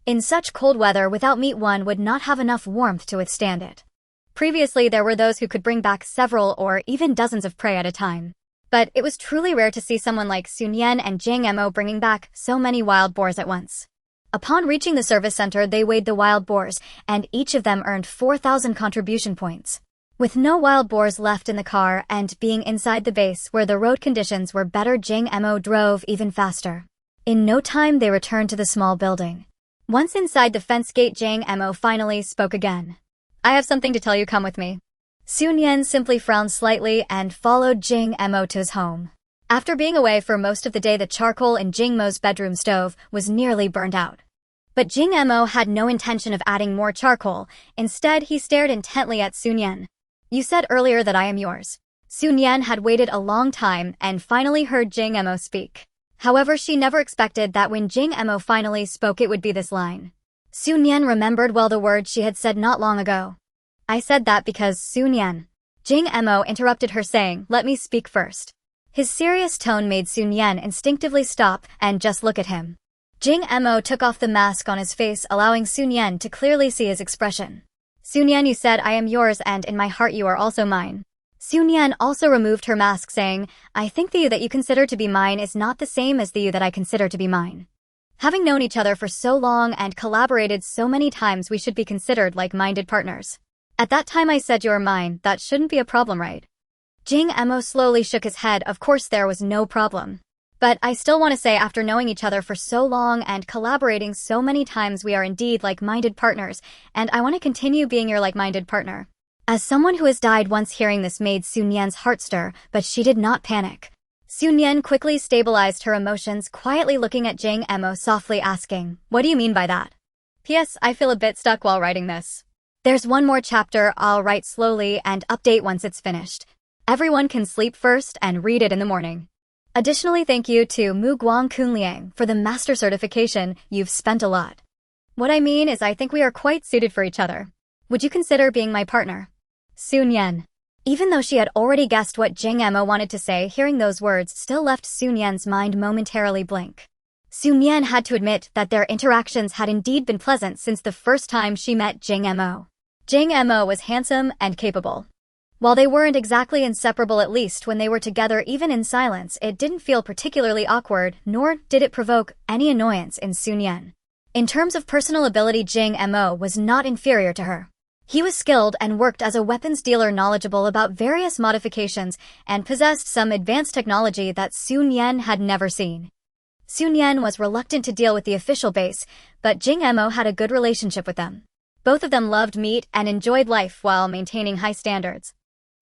In such cold weather, without meat one would not have enough warmth to withstand it. Previously, there were those who could bring back several or even dozens of prey at a time. But it was truly rare to see someone like Su Nian and Jing Mo bringing back so many wild boars at once. Upon reaching the service center, they weighed the wild boars, and each of them earned 4,000 contribution points. With no wild boars left in the car and being inside the base where the road conditions were better, Jing Mo drove even faster. In no time, they returned to the small building. Once inside the fence gate, Jing Mo finally spoke again. "I have something to tell you, come with me." Su Nian simply frowned slightly and followed Jing Mo to his home. After being away for most of the day, the charcoal in Jing Mo's bedroom stove was nearly burned out. But Jing Mo had no intention of adding more charcoal. Instead, he stared intently at Su Nian. "You said earlier that I am yours." Su Nian had waited a long time and finally heard Jing Mo speak. However, she never expected that when Jing Mo finally spoke, it would be this line. Su Nian remembered well the words she had said not long ago. "I said that because Su Nian." Jing Mo interrupted her, saying, "Let me speak first." His serious tone made Su Nian instinctively stop and just look at him. Jing Mo took off the mask on his face, allowing Su Nian to clearly see his expression. "Su Nian, you said I am yours, and in my heart you are also mine." Su Nian also removed her mask, saying, "I think the you that you consider to be mine is not the same as the you that I consider to be mine. Having known each other for so long and collaborated so many times, we should be considered like-minded partners. At that time I said you're mine, that shouldn't be a problem, right?" Jing Mo slowly shook his head. Of course there was no problem. "But I still want to say, after knowing each other for so long and collaborating so many times, we are indeed like-minded partners, and I want to continue being your like-minded partner." As someone who has died once, hearing this made Su Nian's heart stir, but she did not panic. Su Nian quickly stabilized her emotions, quietly looking at Jing Mo, softly asking, "What do you mean by that?" "P.S. I feel a bit stuck while writing this. There's one more chapter I'll write slowly and update once it's finished. Everyone can sleep first and read it in the morning. Additionally, thank you to Mu Guang Kunliang for the master certification. You've spent a lot." "What I mean is I think we are quite suited for each other. Would you consider being my partner?" Su Nian. Even though she had already guessed what Jing Mo wanted to say, hearing those words still left Su Nian's mind momentarily blank. Su Nian had to admit that their interactions had indeed been pleasant since the first time she met Jing Mo. Jing Mo was handsome and capable. While they weren't exactly inseparable, at least when they were together, even in silence, it didn't feel particularly awkward, nor did it provoke any annoyance in Su Nian. In terms of personal ability, Jing Mo was not inferior to her. He was skilled and worked as a weapons dealer, knowledgeable about various modifications, and possessed some advanced technology that Su Nian had never seen. Su Nian was reluctant to deal with the official base, but Jing Mo had a good relationship with them. Both of them loved meat and enjoyed life while maintaining high standards.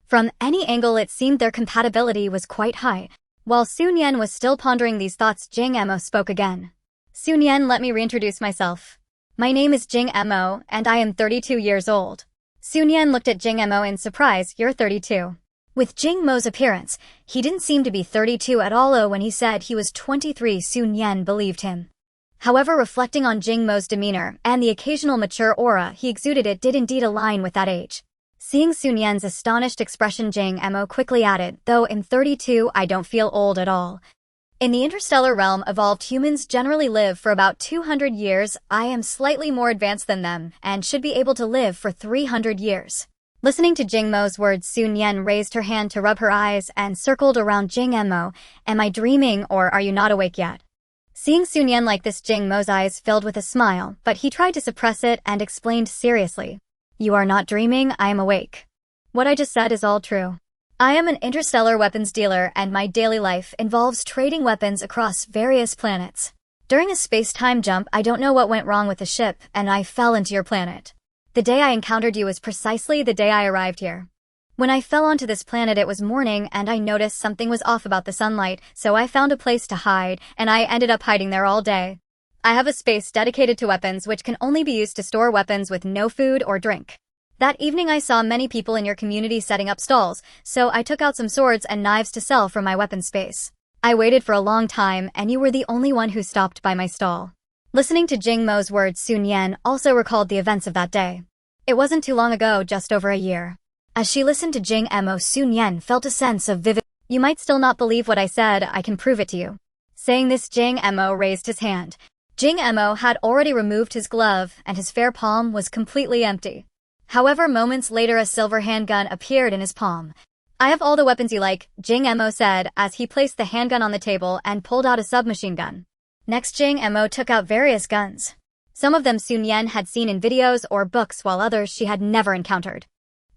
From any angle, it seemed their compatibility was quite high. While Su Nian was still pondering these thoughts, Jing Mo spoke again. "Su Nian, let me reintroduce myself. My name is Jing Mo, and I am 32 years old." Su Nian looked at Jing Mo in surprise. "You're 32. With Jing Mo's appearance, he didn't seem to be 32 at all. When he said he was 23, Su Nian believed him. However, reflecting on Jing Mo's demeanor and the occasional mature aura he exuded, it did indeed align with that age. Seeing Sun Yan's astonished expression, Jing Emo quickly added, though I'm 32, I don't feel old at all. In the interstellar realm, evolved humans generally live for about 200 years. I am slightly more advanced than them, and should be able to live for 300 years. Listening to Jing Mo's words, Sun Yan raised her hand to rub her eyes and circled around Jing Emo. Am I dreaming, or are you not awake yet? Seeing Sun Yan like this, Jing Mo's eyes filled with a smile, but he tried to suppress it and explained seriously. You are not dreaming, I am awake. What I just said is all true. I am an interstellar weapons dealer, and my daily life involves trading weapons across various planets. During a space-time jump, I don't know what went wrong with the ship, and I fell into your planet. The day I encountered you was precisely the day I arrived here. When I fell onto this planet, it was morning, and I noticed something was off about the sunlight, so I found a place to hide, and I ended up hiding there all day. I have a space dedicated to weapons which can only be used to store weapons with no food or drink. That evening I saw many people in your community setting up stalls, so I took out some swords and knives to sell from my weapon space. I waited for a long time, and you were the only one who stopped by my stall. Listening to Jing Mo's words, Sun Yan also recalled the events of that day. It wasn't too long ago, just over a year. As she listened to Jing Emo, Sun Yan felt a sense of vivid. You might still not believe what I said, I can prove it to you. Saying this, Jing Emo raised his hand. Jing Emo had already removed his glove, and his fair palm was completely empty. However, moments later a silver handgun appeared in his palm. I have all the weapons you like, Jing Emo said as he placed the handgun on the table and pulled out a submachine gun. Next, Jing Emo took out various guns. Some of them Sun Yan had seen in videos or books, while others she had never encountered.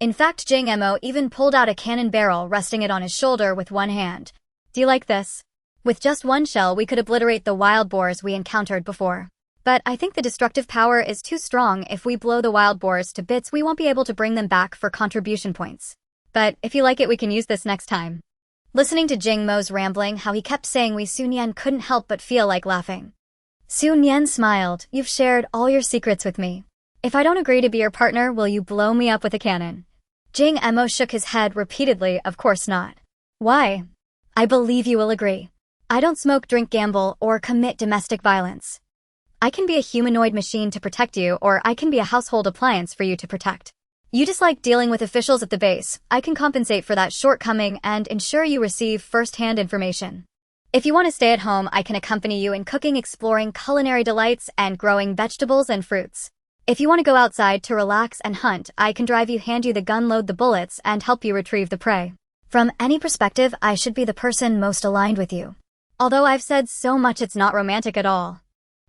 In fact, Jing Emo even pulled out a cannon barrel, resting it on his shoulder with one hand. Do you like this? With just one shell, we could obliterate the wild boars we encountered before. But I think the destructive power is too strong. If we blow the wild boars to bits, we won't be able to bring them back for contribution points. But if you like it, we can use this next time. Listening to Jing Mo's rambling, how he kept saying we, Sun Yan couldn't help but feel like laughing. Sun Yan smiled. You've shared all your secrets with me. If I don't agree to be your partner, will you blow me up with a cannon? Jing Emo shook his head repeatedly. Of course not. Why? I believe you will agree. I don't smoke, drink, gamble, or commit domestic violence. I can be a humanoid machine to protect you, or I can be a household appliance for you to protect. You dislike dealing with officials at the base. I can compensate for that shortcoming and ensure you receive first-hand information. If you want to stay at home, I can accompany you in cooking, exploring culinary delights, and growing vegetables and fruits. If you want to go outside to relax and hunt, I can drive you, hand you the gun, load the bullets, and help you retrieve the prey. From any perspective, I should be the person most aligned with you. Although I've said so much, it's not romantic at all.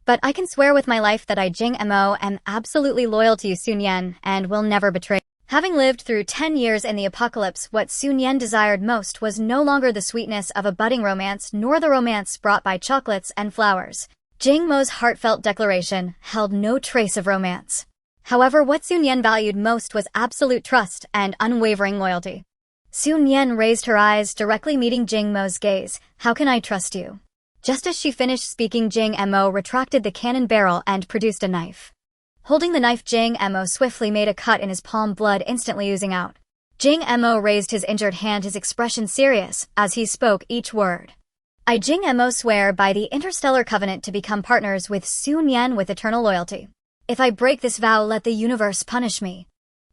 But I can swear with my life that I, Jing Emo, am absolutely loyal to you, Sun Yan, and will never betray. Having lived through 10 years in the apocalypse, what Sun Yan desired most was no longer the sweetness of a budding romance, nor the romance brought by chocolates and flowers. Jing Mo's heartfelt declaration held no trace of romance. However, what Sun Yan valued most was absolute trust and unwavering loyalty. Sun Yan raised her eyes, directly meeting Jing Mo's gaze. How can I trust you? Just as she finished speaking, Jing Emo retracted the cannon barrel and produced a knife. Holding the knife, Jing Emo swiftly made a cut in his palm, blood instantly oozing out. Jing Emo raised his injured hand, his expression serious, as he spoke each word. I, Jing Emo, swear by the interstellar covenant to become partners with Sun Yan with eternal loyalty. If I break this vow, let the universe punish me.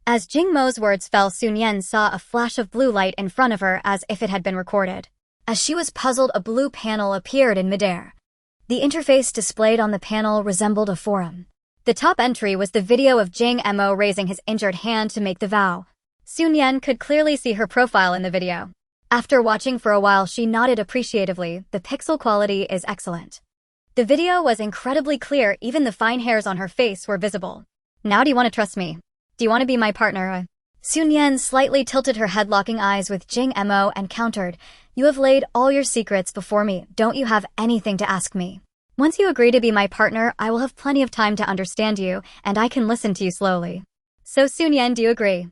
As Jing Mo's words fell, Sun Yan saw a flash of blue light in front of her as if it had been recorded. As she was puzzled, a blue panel appeared in midair. The interface displayed on the panel resembled a forum. The top entry was the video of Jing Emo raising his injured hand to make the vow. Sun Yan could clearly see her profile in the video. After watching for a while, she nodded appreciatively. The pixel quality is excellent. The video was incredibly clear, even the fine hairs on her face were visible. Now do you want to trust me? Do you want to be my partner? Sun Yan slightly tilted her head, locking eyes with Jing Emo, and countered, You have laid all your secrets before me. Don't you have anything to ask me? Once you agree to be my partner, I will have plenty of time to understand you, and I can listen to you slowly. So Sun Yan, do you agree?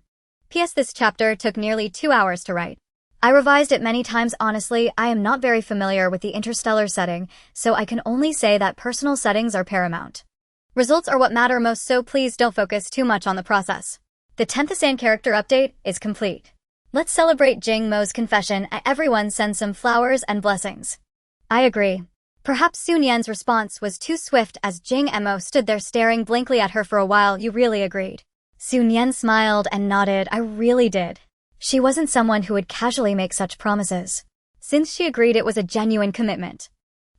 P.S. This chapter took nearly 2 hours to write. I revised it many times. Honestly, I am not very familiar with the interstellar setting, so I can only say that personal settings are paramount. Results are what matter most, so please don't focus too much on the process. The 10th Asan character update is complete. Let's celebrate Jing Mo's confession. Everyone send some flowers and blessings. I agree. Perhaps Sun Yan's response was too swift as Jing Emo stood there staring blankly at her for a while. You really agreed? Su Nian smiled and nodded. I really did. She wasn't someone who would casually make such promises. Since she agreed, it was a genuine commitment.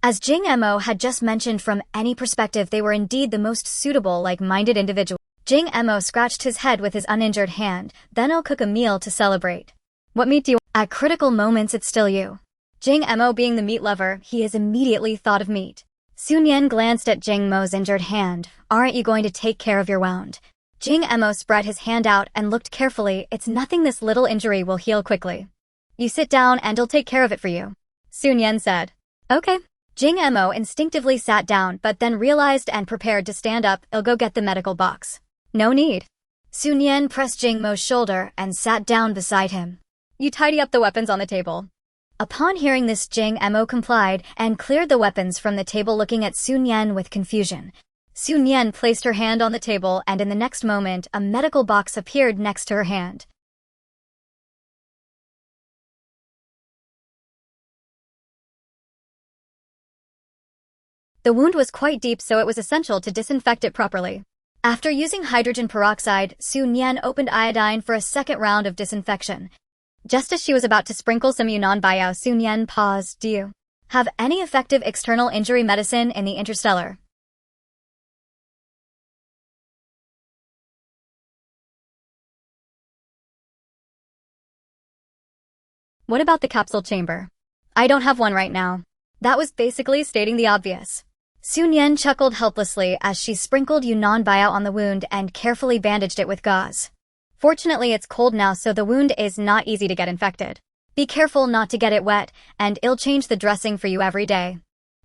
As Jing Mo had just mentioned, from any perspective they were indeed the most suitable, like-minded individual. Jing Mo scratched his head with his uninjured hand. Then I'll cook a meal to celebrate. What meat do you want? At critical moments it's still you. Jing Mo being the meat lover, he has immediately thought of meat. Su Nian glanced at Jing Mo's injured hand. Aren't you going to take care of your wound? Jing Mo spread his hand out and looked carefully. It's nothing, this little injury will heal quickly. You sit down and I'll take care of it for you. Su Nian said. Okay. Jing Mo instinctively sat down but then realized and prepared to stand up. I'll go get the medical box. No need. Su Nian pressed Jing Mo's shoulder and sat down beside him. You tidy up the weapons on the table. Upon hearing this, Jing Mo complied and cleared the weapons from the table, looking at Su Nian with confusion. Su Nian placed her hand on the table and in the next moment a medical box appeared next to her hand. The wound was quite deep, so it was essential to disinfect it properly. After using hydrogen peroxide, Su Nian opened iodine for a second round of disinfection. Just as she was about to sprinkle some Yunnan Baiyao, Su Nian paused. Do you have any effective external injury medicine in the interstellar? What about the capsule chamber? I don't have one right now. That was basically stating the obvious. Su Nian chuckled helplessly as she sprinkled Yunnan Baiyao on the wound and carefully bandaged it with gauze. Fortunately, it's cold now, so the wound is not easy to get infected. Be careful not to get it wet, and I'll change the dressing for you every day.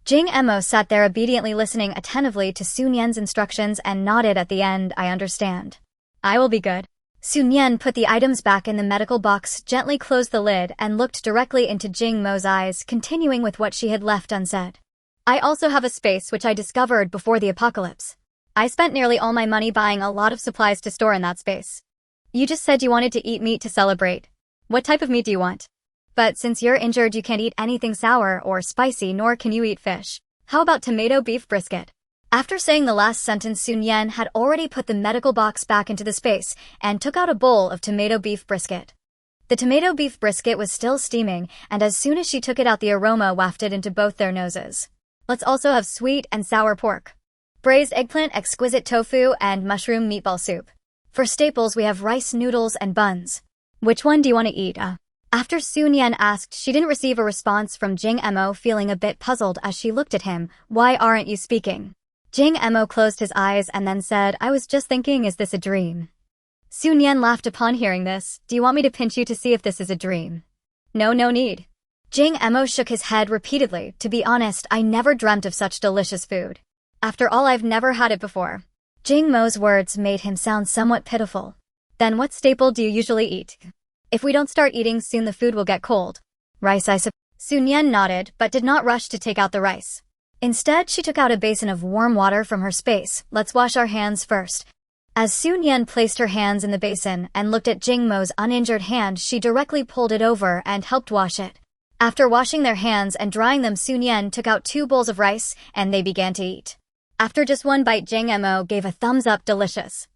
Jing Mo sat there obediently, listening attentively to Su Nian's instructions and nodded at the end. I understand. I will be good. Su Nian put the items back in the medical box, gently closed the lid, and looked directly into Jing Mo's eyes, continuing with what she had left unsaid. I also have a space which I discovered before the apocalypse. I spent nearly all my money buying a lot of supplies to store in that space. You just said you wanted to eat meat to celebrate. What type of meat do you want? But since you're injured, you can't eat anything sour or spicy, nor can you eat fish. How about tomato beef brisket? After saying the last sentence, Su Nian had already put the medical box back into the space and took out a bowl of tomato beef brisket. The tomato beef brisket was still steaming, and as soon as she took it out, the aroma wafted into both their noses. Let's also have sweet and sour pork, braised eggplant, exquisite tofu, and mushroom meatball soup. For staples, we have rice, noodles, and buns. Which one do you want to eat? After Su Nian asked, she didn't receive a response from Jing Mo, feeling a bit puzzled as she looked at him. Why aren't you speaking? Jing Mo closed his eyes and then said, I was just thinking, is this a dream? Su Nian laughed upon hearing this. Do you want me to pinch you to see if this is a dream? No need. Jing Mo shook his head repeatedly. To be honest, I never dreamt of such delicious food. After all, I've never had it before. Jing Mo's words made him sound somewhat pitiful. Then what staple do you usually eat? If we don't start eating soon, the food will get cold. Rice, I suppose. Su Nian nodded, but did not rush to take out the rice. Instead, she took out a basin of warm water from her space. Let's wash our hands first. As Su Nian placed her hands in the basin and looked at Jing Mo's uninjured hand, she directly pulled it over and helped wash it. After washing their hands and drying them, Su Nian took out 2 bowls of rice, and they began to eat. After just one bite, Jing Mo gave a thumbs up. Delicious.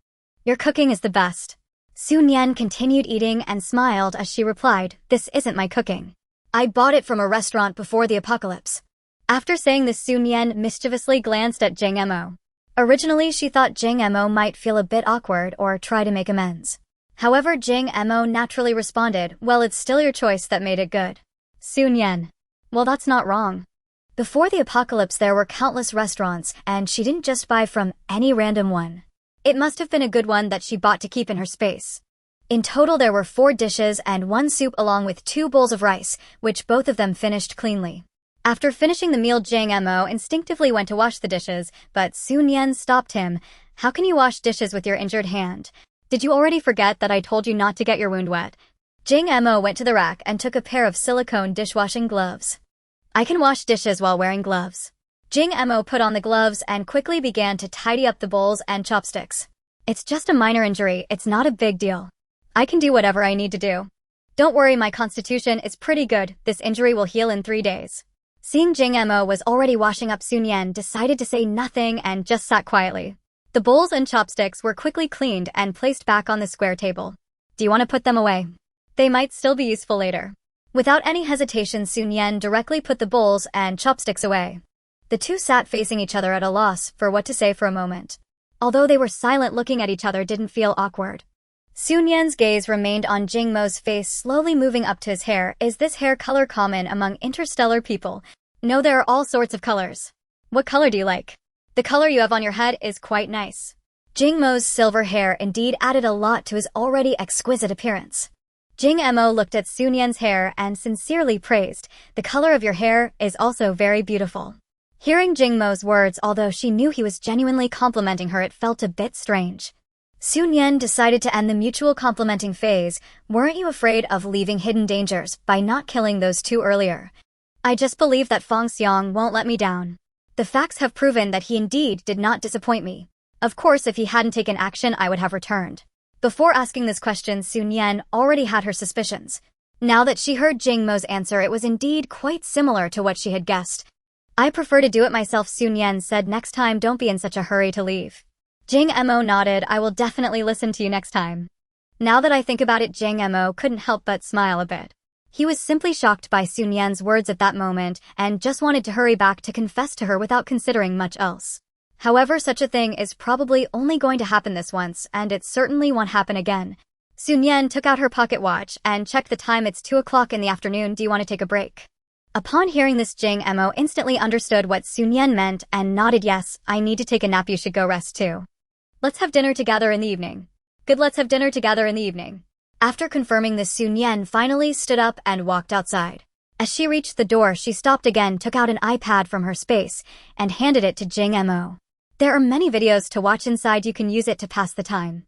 Your cooking is the best. Su Nian continued eating and smiled as she replied, This isn't my cooking. I bought it from a restaurant before the apocalypse. After saying this, Su Nian mischievously glanced at Jing Mo. Originally, she thought Jing Mo might feel a bit awkward or try to make amends. However, Jing Mo naturally responded, Well, it's still your choice that made it good. Su Nian. Well, that's not wrong. Before the apocalypse, there were countless restaurants, and she didn't just buy from any random one. It must have been a good one that she bought to keep in her space. In total, there were 4 dishes and 1 soup along with 2 bowls of rice, which both of them finished cleanly. After finishing the meal, Jing Mo instinctively went to wash the dishes, but Su Nian stopped him. How can you wash dishes with your injured hand? Did you already forget that I told you not to get your wound wet? Jing Mo went to the rack and took a pair of silicone dishwashing gloves. I can wash dishes while wearing gloves. Jing Mo put on the gloves and quickly began to tidy up the bowls and chopsticks. It's just a minor injury, it's not a big deal. I can do whatever I need to do. Don't worry, my constitution is pretty good. This injury will heal in 3 days. Seeing Jing Mo was already washing up, Su Nian decided to say nothing and just sat quietly. The bowls and chopsticks were quickly cleaned and placed back on the square table. Do you want to put them away? They might still be useful later. Without any hesitation, Nian directly put the bowls and chopsticks away. The two sat facing each other at a loss for what to say for a moment. Although they were silent, looking at each other didn't feel awkward. Nian's gaze remained on Jingmo's face, slowly moving up to his hair. Is this hair color common among interstellar people? No, there are all sorts of colors. What color do you like? The color you have on your head is quite nice. Jingmo's silver hair indeed added a lot to his already exquisite appearance. Jingmo looked at Nian's hair and sincerely praised, the color of your hair is also very beautiful. Hearing Jingmo's words, although she knew he was genuinely complimenting her, it felt a bit strange. Nian decided to end the mutual complimenting phase. Weren't you afraid of leaving hidden dangers by not killing those two earlier? I just believe that Feng Xiang won't let me down. The facts have proven that he indeed did not disappoint me. Of course, if he hadn't taken action, I would have returned. Before asking this question, Nian already had her suspicions. Now that she heard Jingmo's answer, it was indeed quite similar to what she had guessed. I prefer to do it myself, Nian said. Next time, don't be in such a hurry to leave. Jingmo nodded. I will definitely listen to you next time. Now that I think about it, Jingmo couldn't help but smile a bit. He was simply shocked by Nian's words at that moment and just wanted to hurry back to confess to her without considering much else. However, such a thing is probably only going to happen this once, and it certainly won't happen again. Nian took out her pocket watch and checked the time. It's 2 o'clock in the afternoon. Do you want to take a break? Upon hearing this, Jingmo instantly understood what Nian meant and nodded. Yes, I need to take a nap. You should go rest too. Let's have dinner together in the evening. Good, let's have dinner together in the evening. After confirming this, Nian finally stood up and walked outside. As she reached the door, she stopped again, took out an iPad from her space, and handed it to Jingmo. There are many videos to watch inside. You can use it to pass the time.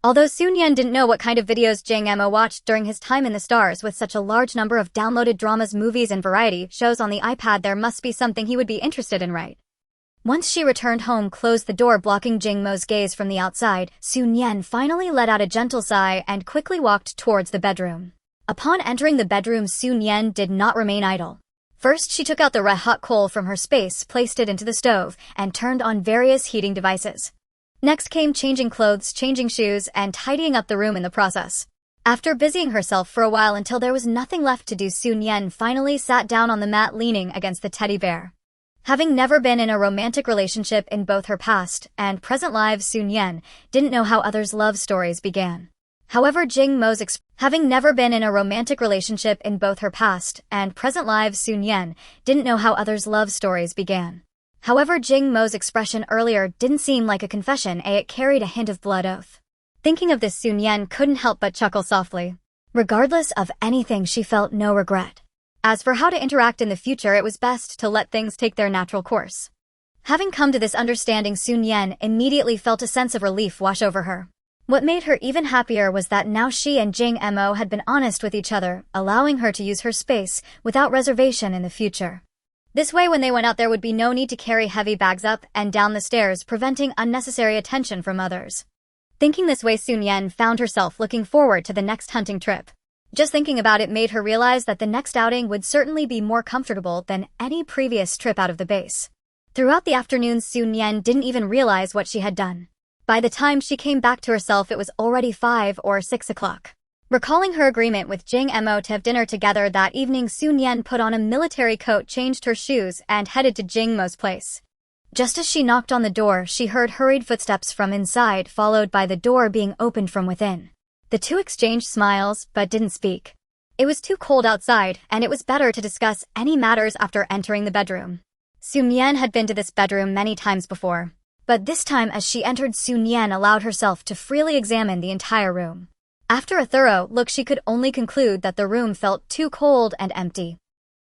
Although Nian didn't know what kind of videos Jingmo watched during his time in the stars, with such a large number of downloaded dramas, movies, and variety shows on the iPad, there must be something he would be interested in, right? Once she returned home, closed the door, blocking Jingmo's gaze from the outside, Nian finally let out a gentle sigh and quickly walked towards the bedroom. Upon entering the bedroom, Nian did not remain idle. First, she took out the red-hot coal from her space, placed it into the stove, and turned on various heating devices. Next came changing clothes, changing shoes, and tidying up the room in the process. After busying herself for a while until there was nothing left to do, Nian finally sat down on the mat, leaning against the teddy bear. Having never been in a romantic relationship in both her past and present lives, Nian didn't know how others' love stories began. Having never been in a romantic relationship in both her past and present lives, Nian didn't know how others' love stories began. However, Jingmo's expression earlier didn't seem like a confession, it carried a hint of blood oath. Thinking of this, Nian couldn't help but chuckle softly. Regardless of anything, she felt no regret. As for how to interact in the future, it was best to let things take their natural course. Having come to this understanding, Nian immediately felt a sense of relief wash over her. What made her even happier was that now she and Jingmo had been honest with each other, allowing her to use her space without reservation in the future. This way, when they went out, there would be no need to carry heavy bags up and down the stairs, preventing unnecessary attention from others. Thinking this way, Nian found herself looking forward to the next hunting trip. Just thinking about it made her realize that the next outing would certainly be more comfortable than any previous trip out of the base. Throughout the afternoon, Nian didn't even realize what she had done. By the time she came back to herself, it was already 5 or 6 o'clock. Recalling her agreement with Jingmo to have dinner together that evening, Nian put on a military coat, changed her shoes, and headed to Jingmo's place. Just as she knocked on the door, she heard hurried footsteps from inside, followed by the door being opened from within. The two exchanged smiles, but didn't speak. It was too cold outside, and it was better to discuss any matters after entering the bedroom. Nian had been to this bedroom many times before, but this time as she entered, Nian allowed herself to freely examine the entire room. After a thorough look, she could only conclude that the room felt too cold and empty.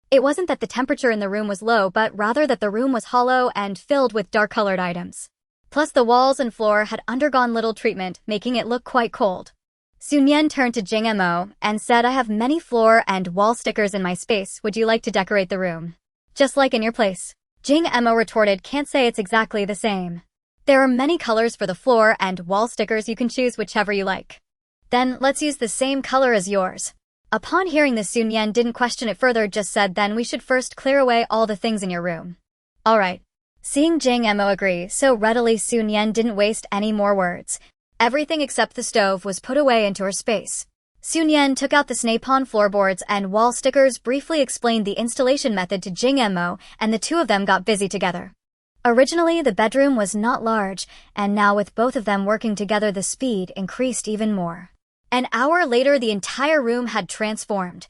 It wasn't that the temperature in the room was low, but rather that the room was hollow and filled with dark-colored items. Plus, the walls and floor had undergone little treatment, making it look quite cold. Nian turned to Jingmo and said, I have many floor and wall stickers in my space. Would you like to decorate the room? Just like in your place. Jingmo retorted, can't say it's exactly the same. There are many colors for the floor and wall stickers. You can choose whichever you like. Then let's use the same color as yours. Upon hearing this, Nian didn't question it further, just said, then we should first clear away all the things in your room. Alright. Seeing Jing Emo agree so readily, Su Nian didn't waste any more words. Everything except the stove was put away into her space. Su Nian took out the snap-on floorboards and wall stickers, briefly explained the installation method to Jing Emo, and the two of them got busy together. Originally, the bedroom was not large, and now with both of them working together, the speed increased even more. An hour later, the entire room had transformed.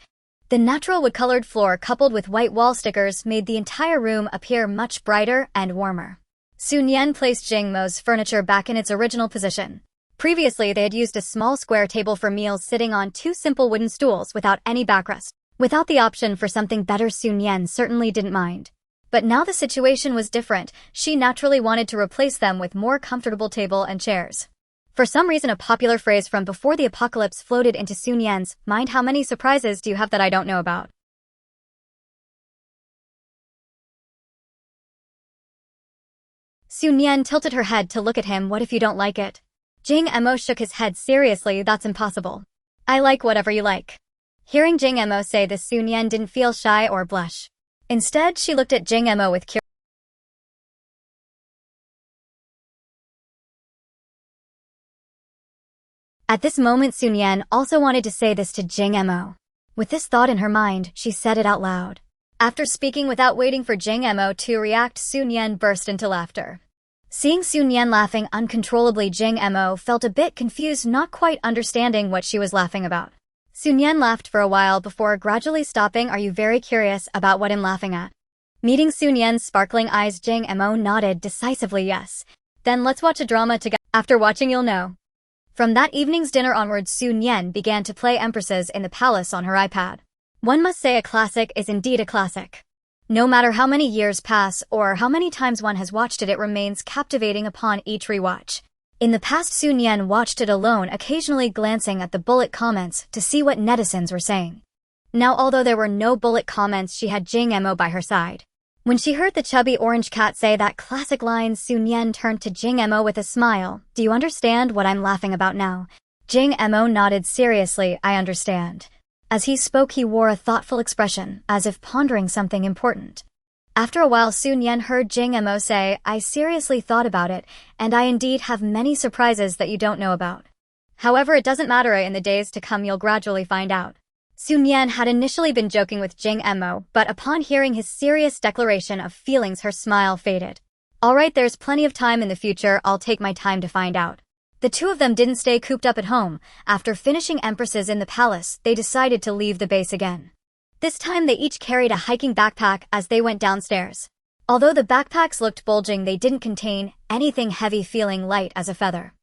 The natural wood-colored floor coupled with white wall stickers made the entire room appear much brighter and warmer. Su Nian placed Jing Mo's furniture back in its original position. Previously, they had used a small square table for meals sitting on two simple wooden stools without any backrest. Without the option for something better, Su Nian certainly didn't mind. But now the situation was different. She naturally wanted to replace them with more comfortable table and chairs. For some reason, a popular phrase from before the apocalypse floated into Su Nian's mind. How many surprises do you have that I don't know about? Su Nian tilted her head to look at him. What if you don't like it? Jing Emo shook his head seriously. That's impossible. I like whatever you like. Hearing Jing Emo say this, Su Nian didn't feel shy or blush. Instead, she looked at Jing Emo with curiosity. At this moment, Su Nian also wanted to say this to Jing Emo. With this thought in her mind, she said it out loud. After speaking without waiting for Jing Emo to react, Su Nian burst into laughter. Seeing Su Nian laughing uncontrollably, Jing Emo felt a bit confused, not quite understanding what she was laughing about. Su Nian laughed for a while before gradually stopping. Are you very curious about what I'm laughing at? Meeting Su Nian's sparkling eyes, Jing Emo nodded decisively yes. Then let's watch a drama together. After watching, you'll know. From that evening's dinner onwards, Su Nian began to play Empresses in the Palace on her iPad. One must say a classic is indeed a classic. No matter how many years pass or how many times one has watched it, it remains captivating upon each rewatch. In the past, Su Nian watched it alone, occasionally glancing at the bullet comments to see what netizens were saying. Now, although there were no bullet comments, she had Jing Emo by her side. When she heard the chubby orange cat say that classic line, Su Nian turned to Jing Emo with a smile. Do you understand what I'm laughing about now? Jing Emo nodded seriously. I understand. As he spoke, he wore a thoughtful expression, as if pondering something important. After a while, Su Nian heard Jing Emo say, I seriously thought about it, and I indeed have many surprises that you don't know about. However, it doesn't matter. In the days to come, you'll gradually find out. Su Nian had initially been joking with Jing Emo, but upon hearing his serious declaration of feelings, her smile faded. All right, there's plenty of time in the future. I'll take my time to find out. The two of them didn't stay cooped up at home. After finishing Empresses in the Palace, they decided to leave the base again. This time they each carried a hiking backpack as they went downstairs. Although the backpacks looked bulging, they didn't contain anything heavy, feeling light as a feather.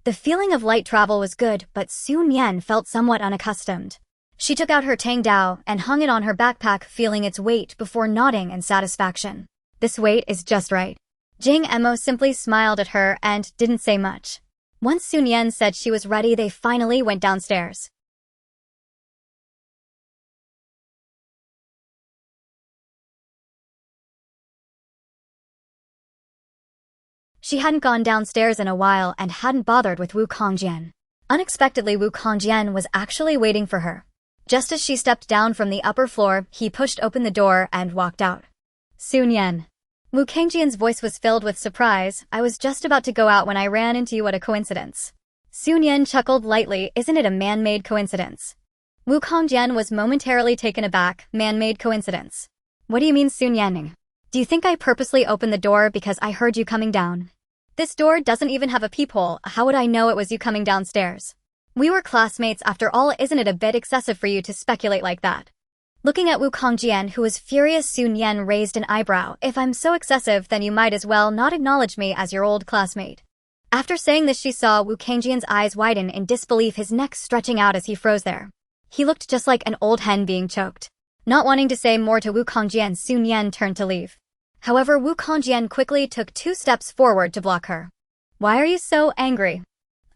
The feeling of light travel was good, but Su Nian felt somewhat unaccustomed. She took out her Tang Dao and hung it on her backpack, feeling its weight before nodding in satisfaction. This weight is just right. Jing Emo simply smiled at her and didn't say much. Once Su Nian said she was ready, they finally went downstairs. She hadn't gone downstairs in a while and hadn't bothered with Wu Kongjian. Unexpectedly, Wu Kongjian was actually waiting for her. Just as she stepped down from the upper floor, he pushed open the door and walked out. Su Nian. Wu Kongjian's voice was filled with surprise. I was just about to go out when I ran into you. What a coincidence. Su Nian chuckled lightly. Isn't it a man-made coincidence? Wu Kongjian was momentarily taken aback. Man-made coincidence. What do you mean, Su Nian? Do you think I purposely opened the door because I heard you coming down? This door doesn't even have a peephole. How would I know it was you coming downstairs? We were classmates after all. Isn't it a bit excessive for you to speculate like that? Looking at Wu Kongjian, who was furious, Su Nian raised an eyebrow. If I'm so excessive, then you might as well not acknowledge me as your old classmate. After saying this, she saw Wu Kongjian's eyes widen in disbelief, his neck stretching out as he froze there. He looked just like an old hen being choked. Not wanting to say more to Wu Kongjian, Su Nian turned to leave. However, Wu Kongjian quickly took 2 steps forward to block her. Why are you so angry?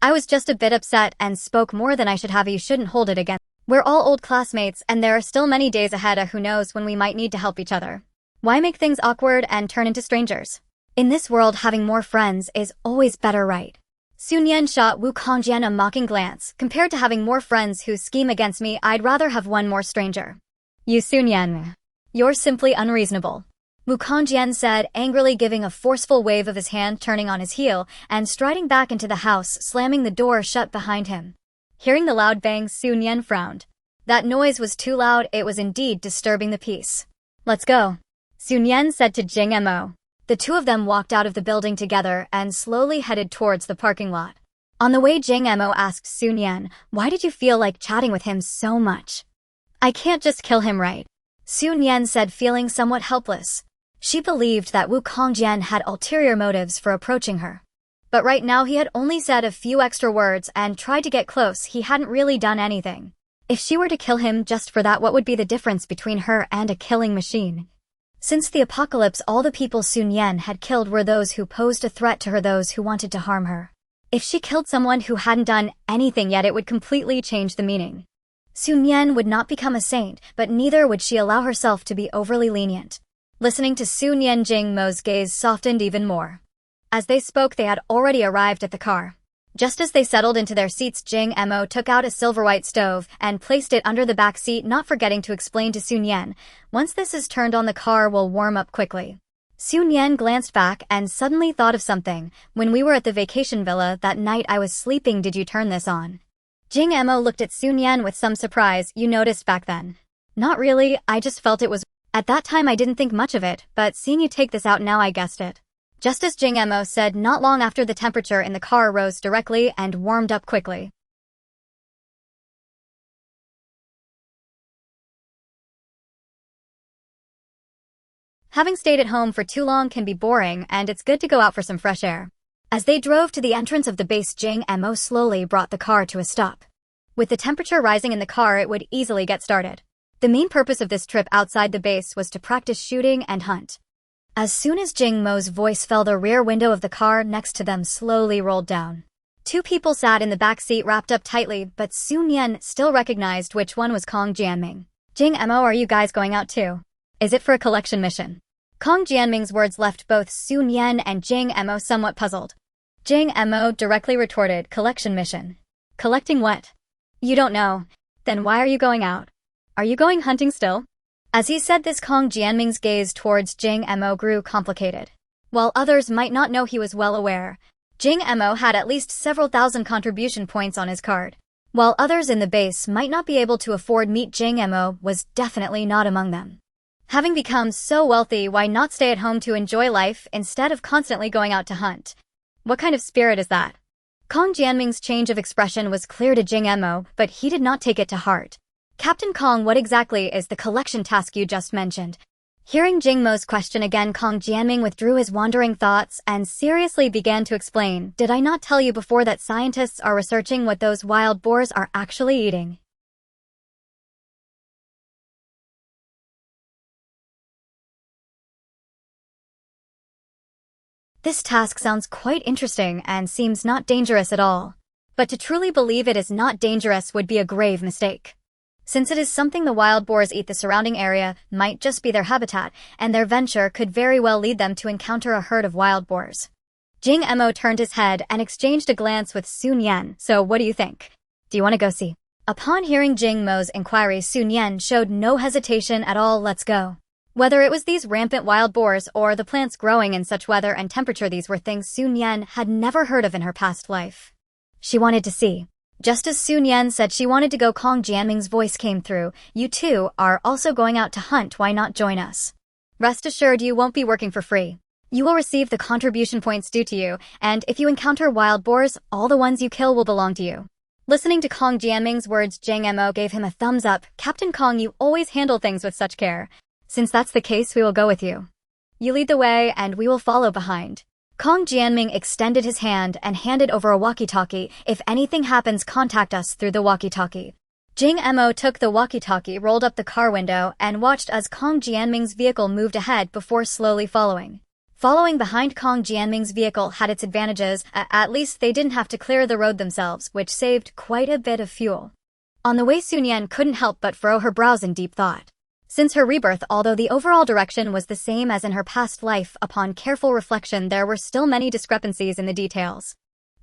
I was just a bit upset and spoke more than I should have. You shouldn't hold it against. We're all old classmates and there are still many days ahead. Who knows when we might need to help each other. Why make things awkward and turn into strangers? In this world, having more friends is always better, right? Su Nian shot Wu Kongjian a mocking glance. Compared to having more friends who scheme against me, I'd rather have one more stranger. You, Su Nian. You're simply unreasonable. Wukongjian said, angrily giving a forceful wave of his hand, turning on his heel, and striding back into the house, slamming the door shut behind him. Hearing the loud bang, Su Nian frowned. That noise was too loud, it was indeed disturbing the peace. Let's go, Su Nian said to Jing Mo. The two of them walked out of the building together and slowly headed towards the parking lot. On the way, Jing Mo asked Su Nian, why did you feel like chatting with him so much? I can't just kill him, right? Su Nian said, feeling somewhat helpless. She believed that Wukongjian had ulterior motives for approaching her. But right now he had only said a few extra words and tried to get close. He hadn't really done anything. If she were to kill him just for that, what would be the difference between her and a killing machine? Since the apocalypse, all the people Su Nian had killed were those who posed a threat to her, those who wanted to harm her. If she killed someone who hadn't done anything yet, it would completely change the meaning. Su Nian would not become a saint, but neither would she allow herself to be overly lenient. Listening to Su Nian, Jing Mo's gaze softened even more. As they spoke, they had already arrived at the car. Just as they settled into their seats, Jing Mo took out a silver-white stove and placed it under the back seat, not forgetting to explain to Su Nian, once this is turned on, the car will warm up quickly. Su Nian glanced back and suddenly thought of something. When we were at the vacation villa that night I was sleeping, did you turn this on? Jing Mo looked at Su Nian with some surprise. You noticed back then? Not really, I just felt it was. At that time I didn't think much of it, but seeing you take this out now I guessed it. Just as Jing Mo said, not long after, the temperature in the car rose directly and warmed up quickly. Having stayed at home for too long can be boring, and it's good to go out for some fresh air. As they drove to the entrance of the base, Jing Mo slowly brought the car to a stop. With the temperature rising in the car, it would easily get started. The main purpose of this trip outside the base was to practice shooting and hunt. As soon as Jing Mo's voice fell, the rear window of the car next to them slowly rolled down. Two people sat in the back seat wrapped up tightly, but Su Nian still recognized which one was Kong Jianming. Jing Mo, are you guys going out too? Is it for a collection mission? Kong Jianming's words left both Su Nian and Jing Mo somewhat puzzled. Jing Mo directly retorted, collection mission. Collecting what? You don't know. Then why are you going out? Are you going hunting still? As he said this, Kong Jianming's gaze towards Jing Mo grew complicated. While others might not know, he was well aware. Jing Mo had at least several thousand contribution points on his card. While others in the base might not be able to afford meat, Jing Mo was definitely not among them. Having become so wealthy, why not stay at home to enjoy life instead of constantly going out to hunt? What kind of spirit is that? Kong Jianming's change of expression was clear to Jing Mo, but he did not take it to heart. Captain Kong, what exactly is the collection task you just mentioned? Hearing Jing Mo's question again, Kong Jianming withdrew his wandering thoughts and seriously began to explain. Did I not tell you before that scientists are researching what those wild boars are actually eating? This task sounds quite interesting and seems not dangerous at all. But to truly believe it is not dangerous would be a grave mistake. Since it is something the wild boars eat, the surrounding area might just be their habitat, and their venture could very well lead them to encounter a herd of wild boars. Jing Mo turned his head and exchanged a glance with Su Nian. So what do you think? Do you want to go see? Upon hearing Jing Mo's inquiry, Su Nian showed no hesitation at all. Let's go. Whether it was these rampant wild boars or the plants growing in such weather and temperature, these were things Su Nian had never heard of in her past life. She wanted to see. Just as Su Nian said she wanted to go, Kong Jianming's voice came through. You two are also going out to hunt, why not join us? Rest assured, you won't be working for free. You will receive the contribution points due to you, and if you encounter wild boars, all the ones you kill will belong to you. Listening to Kong Jianming's words, Jing Mo gave him a thumbs up. Captain Kong, you always handle things with such care. Since that's the case, we will go with you. You lead the way, and we will follow behind. Kong Jianming extended his hand and handed over a walkie-talkie. If anything happens, contact us through the walkie-talkie. Jing Mo took the walkie-talkie, rolled up the car window, and watched as Kong Jianming's vehicle moved ahead before slowly following. Following behind Kong Jianming's vehicle had its advantages. At least they didn't have to clear the road themselves, which saved quite a bit of fuel. On the way, Su Nian couldn't help but furrow her brows in deep thought. Since her rebirth, although the overall direction was the same as in her past life, upon careful reflection there were still many discrepancies in the details.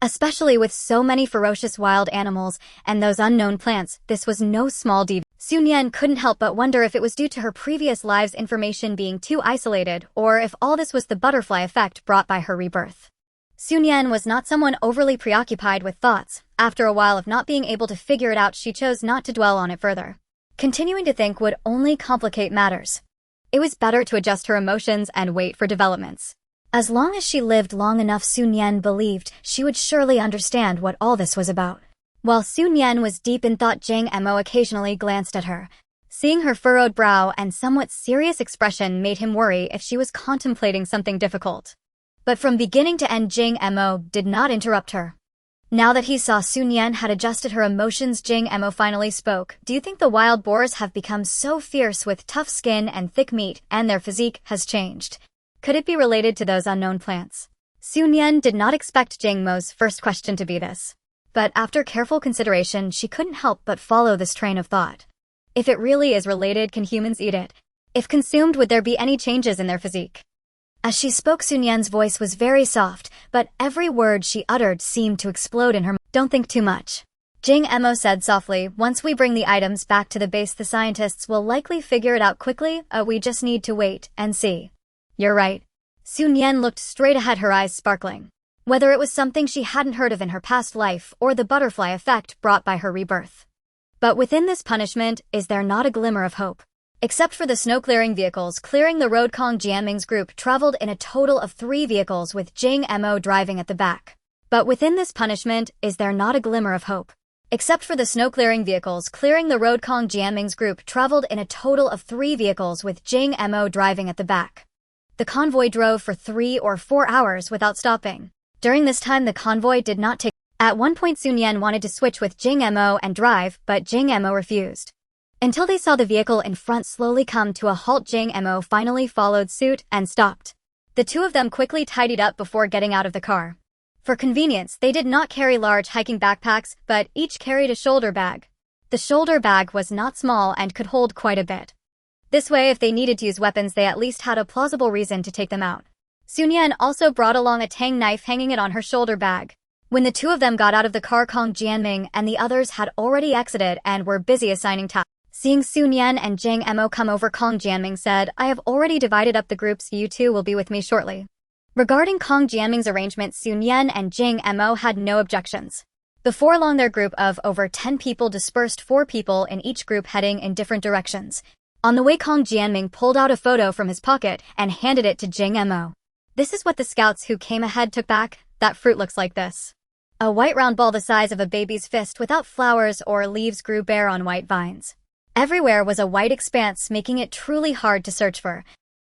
Especially with so many ferocious wild animals and those unknown plants, this was no small deviation. Nian couldn't help but wonder if it was due to her previous lives' information being too isolated, or if all this was the butterfly effect brought by her rebirth. Nian was not someone overly preoccupied with thoughts. After a while of not being able to figure it out, she chose not to dwell on it further. Continuing to think would only complicate matters. It was better to adjust her emotions and wait for developments. As long as she lived long enough, Nian believed she would surely understand what all this was about. While Nian was deep in thought, Jang Emo occasionally glanced at her. Seeing her furrowed brow and somewhat serious expression made him worry if she was contemplating something difficult. But from beginning to end, Jang Emo did not interrupt her. Now that he saw Nian had adjusted her emotions, Jang Emo finally spoke. Do you think the wild boars have become so fierce with tough skin and thick meat, and their physique has changed? Could it be related to those unknown plants? Nian did not expect Jang Mo's first question to be this. But after careful consideration, she couldn't help but follow this train of thought. If it really is related, can humans eat it? If consumed, would there be any changes in their physique? As she spoke, Nian's voice was very soft, but every word she uttered seemed to explode in her mind. Don't think too much. Jang Emo said softly, once we bring the items back to the base, the scientists will likely figure it out quickly. We just need to wait and see. You're right. Nian looked straight ahead, her eyes sparkling. Whether it was something she hadn't heard of in her past life or the butterfly effect brought by her rebirth. But within this punishment, is there not a glimmer of hope? Except for the snow-clearing vehicles clearing the road, Kong Jianming's group traveled in a total of 3 vehicles with Jang Emo driving at the back. But within this punishment, is there not a glimmer of hope? Except for the snow-clearing vehicles clearing the road, Kong Jianming's group traveled in a total of 3 vehicles with Jang Emo driving at the back. The convoy drove for 3 or 4 hours without stopping. During this time, the convoy did not take. At one point, Nian wanted to switch with Jang Emo and drive, but Jang Emo refused. Until they saw the vehicle in front slowly come to a halt, Jang Emo finally followed suit and stopped. The two of them quickly tidied up before getting out of the car. For convenience, they did not carry large hiking backpacks, but each carried a shoulder bag. The shoulder bag was not small and could hold quite a bit. This way, if they needed to use weapons, they at least had a plausible reason to take them out. Nian also brought along a tang knife, hanging it on her shoulder bag. When the two of them got out of the car, Kong Jianming and the others had already exited and were busy assigning tasks. Seeing Nian and Jang Emo come over, Kong Jianming said, I have already divided up the groups. You two will be with me shortly. Regarding Kong Jianming's arrangement, Nian and Jang Emo had no objections. Before long, their group of over 10 people dispersed, 4 people in each group heading in different directions. On the way, Kong Jianming pulled out a photo from his pocket and handed it to Jang Emo. This is what the scouts who came ahead took back. That fruit looks like this. A white round ball the size of a baby's fist without flowers or leaves grew bare on white vines. Everywhere was a white expanse, making it truly hard to search for.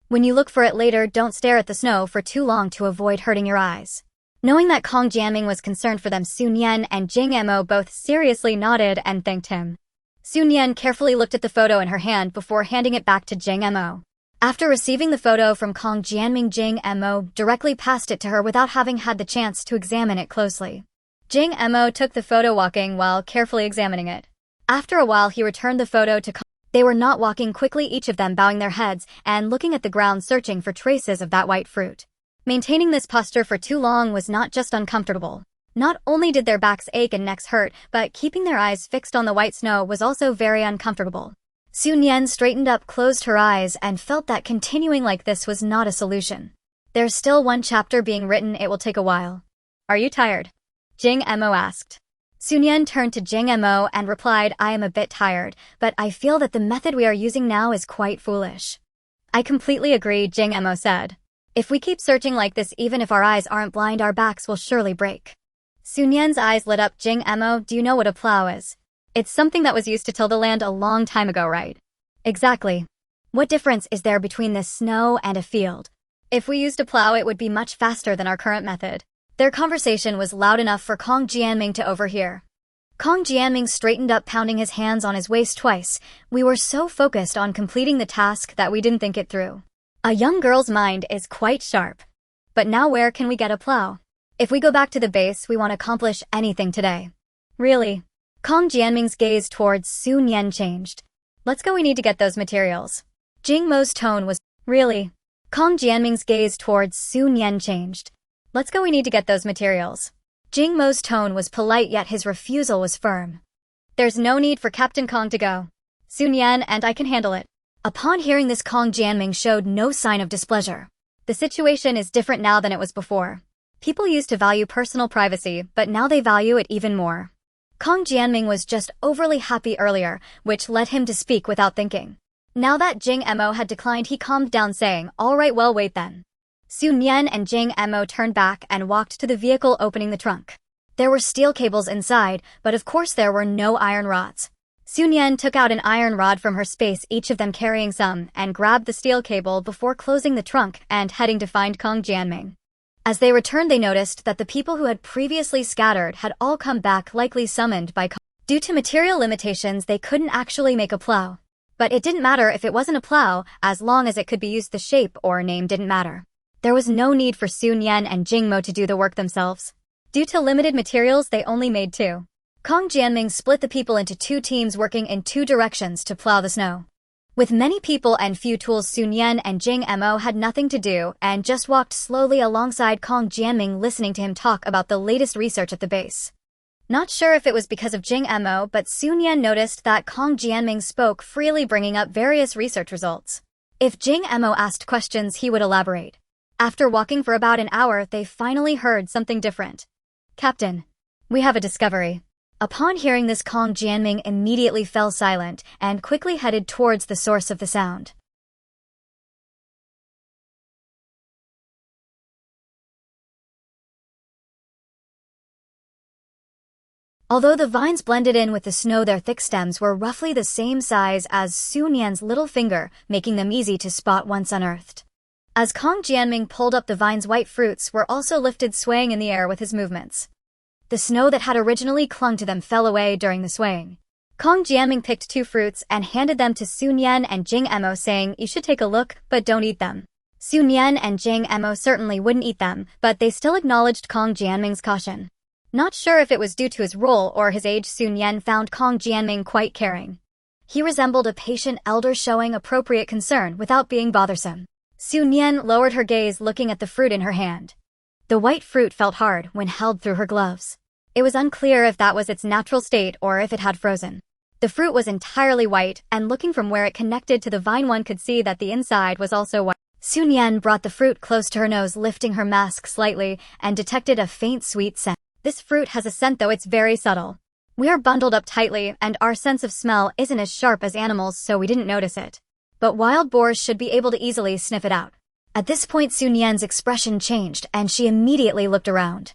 When you look for it later, don't stare at the snow for too long to avoid hurting your eyes. Knowing that Kong Jianming was concerned for them, Nian and Jang Emo both seriously nodded and thanked him. Nian carefully looked at the photo in her hand before handing it back to Jang Emo. After receiving the photo from Kong Jianming, Jang Emo directly passed it to her without having had the chance to examine it closely. Jang Emo took the photo, walking while carefully examining it. After a while, he returned the photo to Kong. They were not walking quickly, each of them bowing their heads and looking at the ground, searching for traces of that white fruit. Maintaining this posture for too long was not just uncomfortable. Not only did their backs ache and necks hurt, but keeping their eyes fixed on the white snow was also very uncomfortable. Nian straightened up, closed her eyes, and felt that continuing like this was not a solution. There's still one chapter being written. It will take a while. Are you tired? Jang Emo asked. Nian turned to Jang Emo and replied, I am a bit tired, but I feel that the method we are using now is quite foolish. I completely agree, Jang Emo said. If we keep searching like this, even if our eyes aren't blind, our backs will surely break. Nian's eyes lit up. Jang Emo, do you know what a plow is? It's something that was used to till the land a long time ago, right? Exactly. What difference is there between this snow and a field? If we used a plow, it would be much faster than our current method. Their conversation was loud enough for Kong Jianming to overhear. Kong Jianming straightened up, pounding his hands on his waist twice. We were so focused on completing the task that we didn't think it through. A young girl's mind is quite sharp. But now where can we get a plow? If we go back to the base, we won't accomplish anything today. Really? Kong Jianming's gaze towards Nian changed. Let's go, we need to get those materials. Jing Mo's tone was, really? Kong Jianming's gaze towards Nian changed. Let's go, we need to get those materials. Jing Mo's tone was polite yet his refusal was firm. There's no need for Captain Kong to go. Sun Yan and I can handle it. Upon hearing this, Kong Jianming showed no sign of displeasure. The situation is different now than it was before. People used to value personal privacy, but now they value it even more. Kong Jianming was just overly happy earlier, which led him to speak without thinking. Now that Jing Mo had declined, he calmed down saying, "All right, well, wait then." Sun Yan and Jing Mo turned back and walked to the vehicle, opening the trunk. There were steel cables inside, but of course there were no iron rods. Sun Yan took out an iron rod from her space, each of them carrying some, and grabbed the steel cable before closing the trunk and heading to find Kong Jianming. As they returned, they noticed that the people who had previously scattered had all come back, likely summoned by Kong. Due to material limitations, they couldn't actually make a plow. But it didn't matter if it wasn't a plow, as long as it could be used. The shape or name didn't matter. There was no need for Sun Yan and Jing Mo to do the work themselves. Due to limited materials, they only made two. Kong Jianming split the people into two teams, working in two directions to plow the snow. With many people and few tools, Sun Yan and Jing Mo had nothing to do and just walked slowly alongside Kong Jianming, listening to him talk about the latest research at the base. Not sure if it was because of Jing Mo, but Sun Yan noticed that Kong Jianming spoke freely, bringing up various research results. If Jing Mo asked questions, he would elaborate. After walking for about an hour, they finally heard something different. "Captain, we have a discovery." Upon hearing this, Kong Jianming immediately fell silent and quickly headed towards the source of the sound. Although the vines blended in with the snow, their thick stems were roughly the same size as Sun Yan's little finger, making them easy to spot once unearthed. As Kong Jianming pulled up the vines, white fruits were also lifted, swaying in the air with his movements. The snow that had originally clung to them fell away during the swaying. Kong Jianming picked two fruits and handed them to Sun Yan and Jing Mo, saying, "You should take a look, but don't eat them." Sun Yan and Jing Mo certainly wouldn't eat them, but they still acknowledged Kong Jianming's caution. Not sure if it was due to his role or his age, Sun Yan found Kong Jianming quite caring. He resembled a patient elder, showing appropriate concern without being bothersome. Sun Yan lowered her gaze, looking at the fruit in her hand. The white fruit felt hard when held through her gloves. It was unclear if that was its natural state or if it had frozen. The fruit was entirely white, and looking from where it connected to the vine, one could see that the inside was also white. Sun Yan brought the fruit close to her nose, lifting her mask slightly, and detected a faint sweet scent. This fruit has a scent, though it's very subtle. We are bundled up tightly, and our sense of smell isn't as sharp as animals, so we didn't notice it. But wild boars should be able to easily sniff it out. At this point, Sun Yan's expression changed, and she immediately looked around.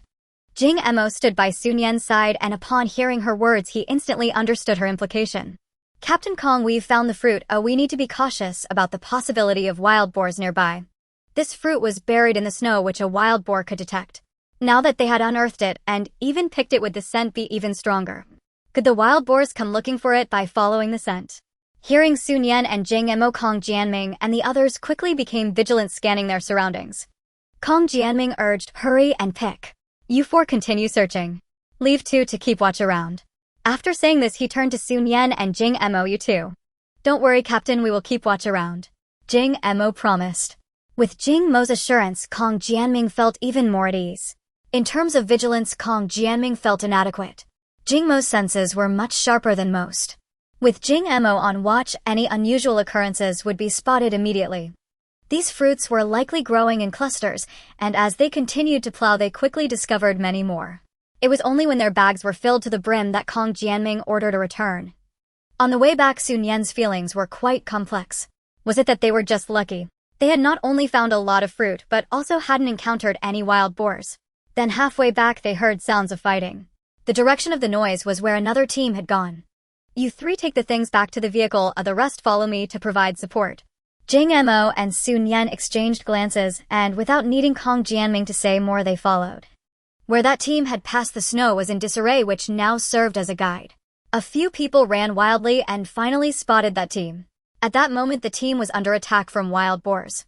Jing Mo stood by Sun Yan's side, and upon hearing her words, he instantly understood her implication. "Captain Kong, we've found the fruit. We need to be cautious about the possibility of wild boars nearby." This fruit was buried in the snow, which a wild boar could detect. Now that they had unearthed it and even picked it, would the scent be even stronger? Could the wild boars come looking for it by following the scent? Hearing Sun Yan and Jing Mo, Kong Jianming and the others quickly became vigilant, scanning their surroundings. Kong Jianming urged, "Hurry and pick. You four continue searching. Leave two to keep watch around." After saying this, he turned to Sun Yan and Jing Mo, "You two. Don't worry, Captain, we will keep watch around." Jing Mo promised. With Jing Mo's assurance, Kong Jianming felt even more at ease. In terms of vigilance, Kong Jianming felt inadequate. Jing Mo's senses were much sharper than most. With Jing Mo on watch, any unusual occurrences would be spotted immediately. These fruits were likely growing in clusters, and as they continued to plow, they quickly discovered many more. It was only when their bags were filled to the brim that Kong Jianming ordered a return. On the way back, Sun Yan's feelings were quite complex. Was it that they were just lucky? They had not only found a lot of fruit, but also hadn't encountered any wild boars. Then halfway back, they heard sounds of fighting. The direction of the noise was where another team had gone. "You three take the things back to the vehicle, the rest follow me to provide support." Jing Mo and Sun Yan exchanged glances, and without needing Kong Jianming to say more, they followed. Where that team had passed, the snow was in disarray, which now served as a guide. A few people ran wildly and finally spotted that team. At that moment, the team was under attack from wild boars.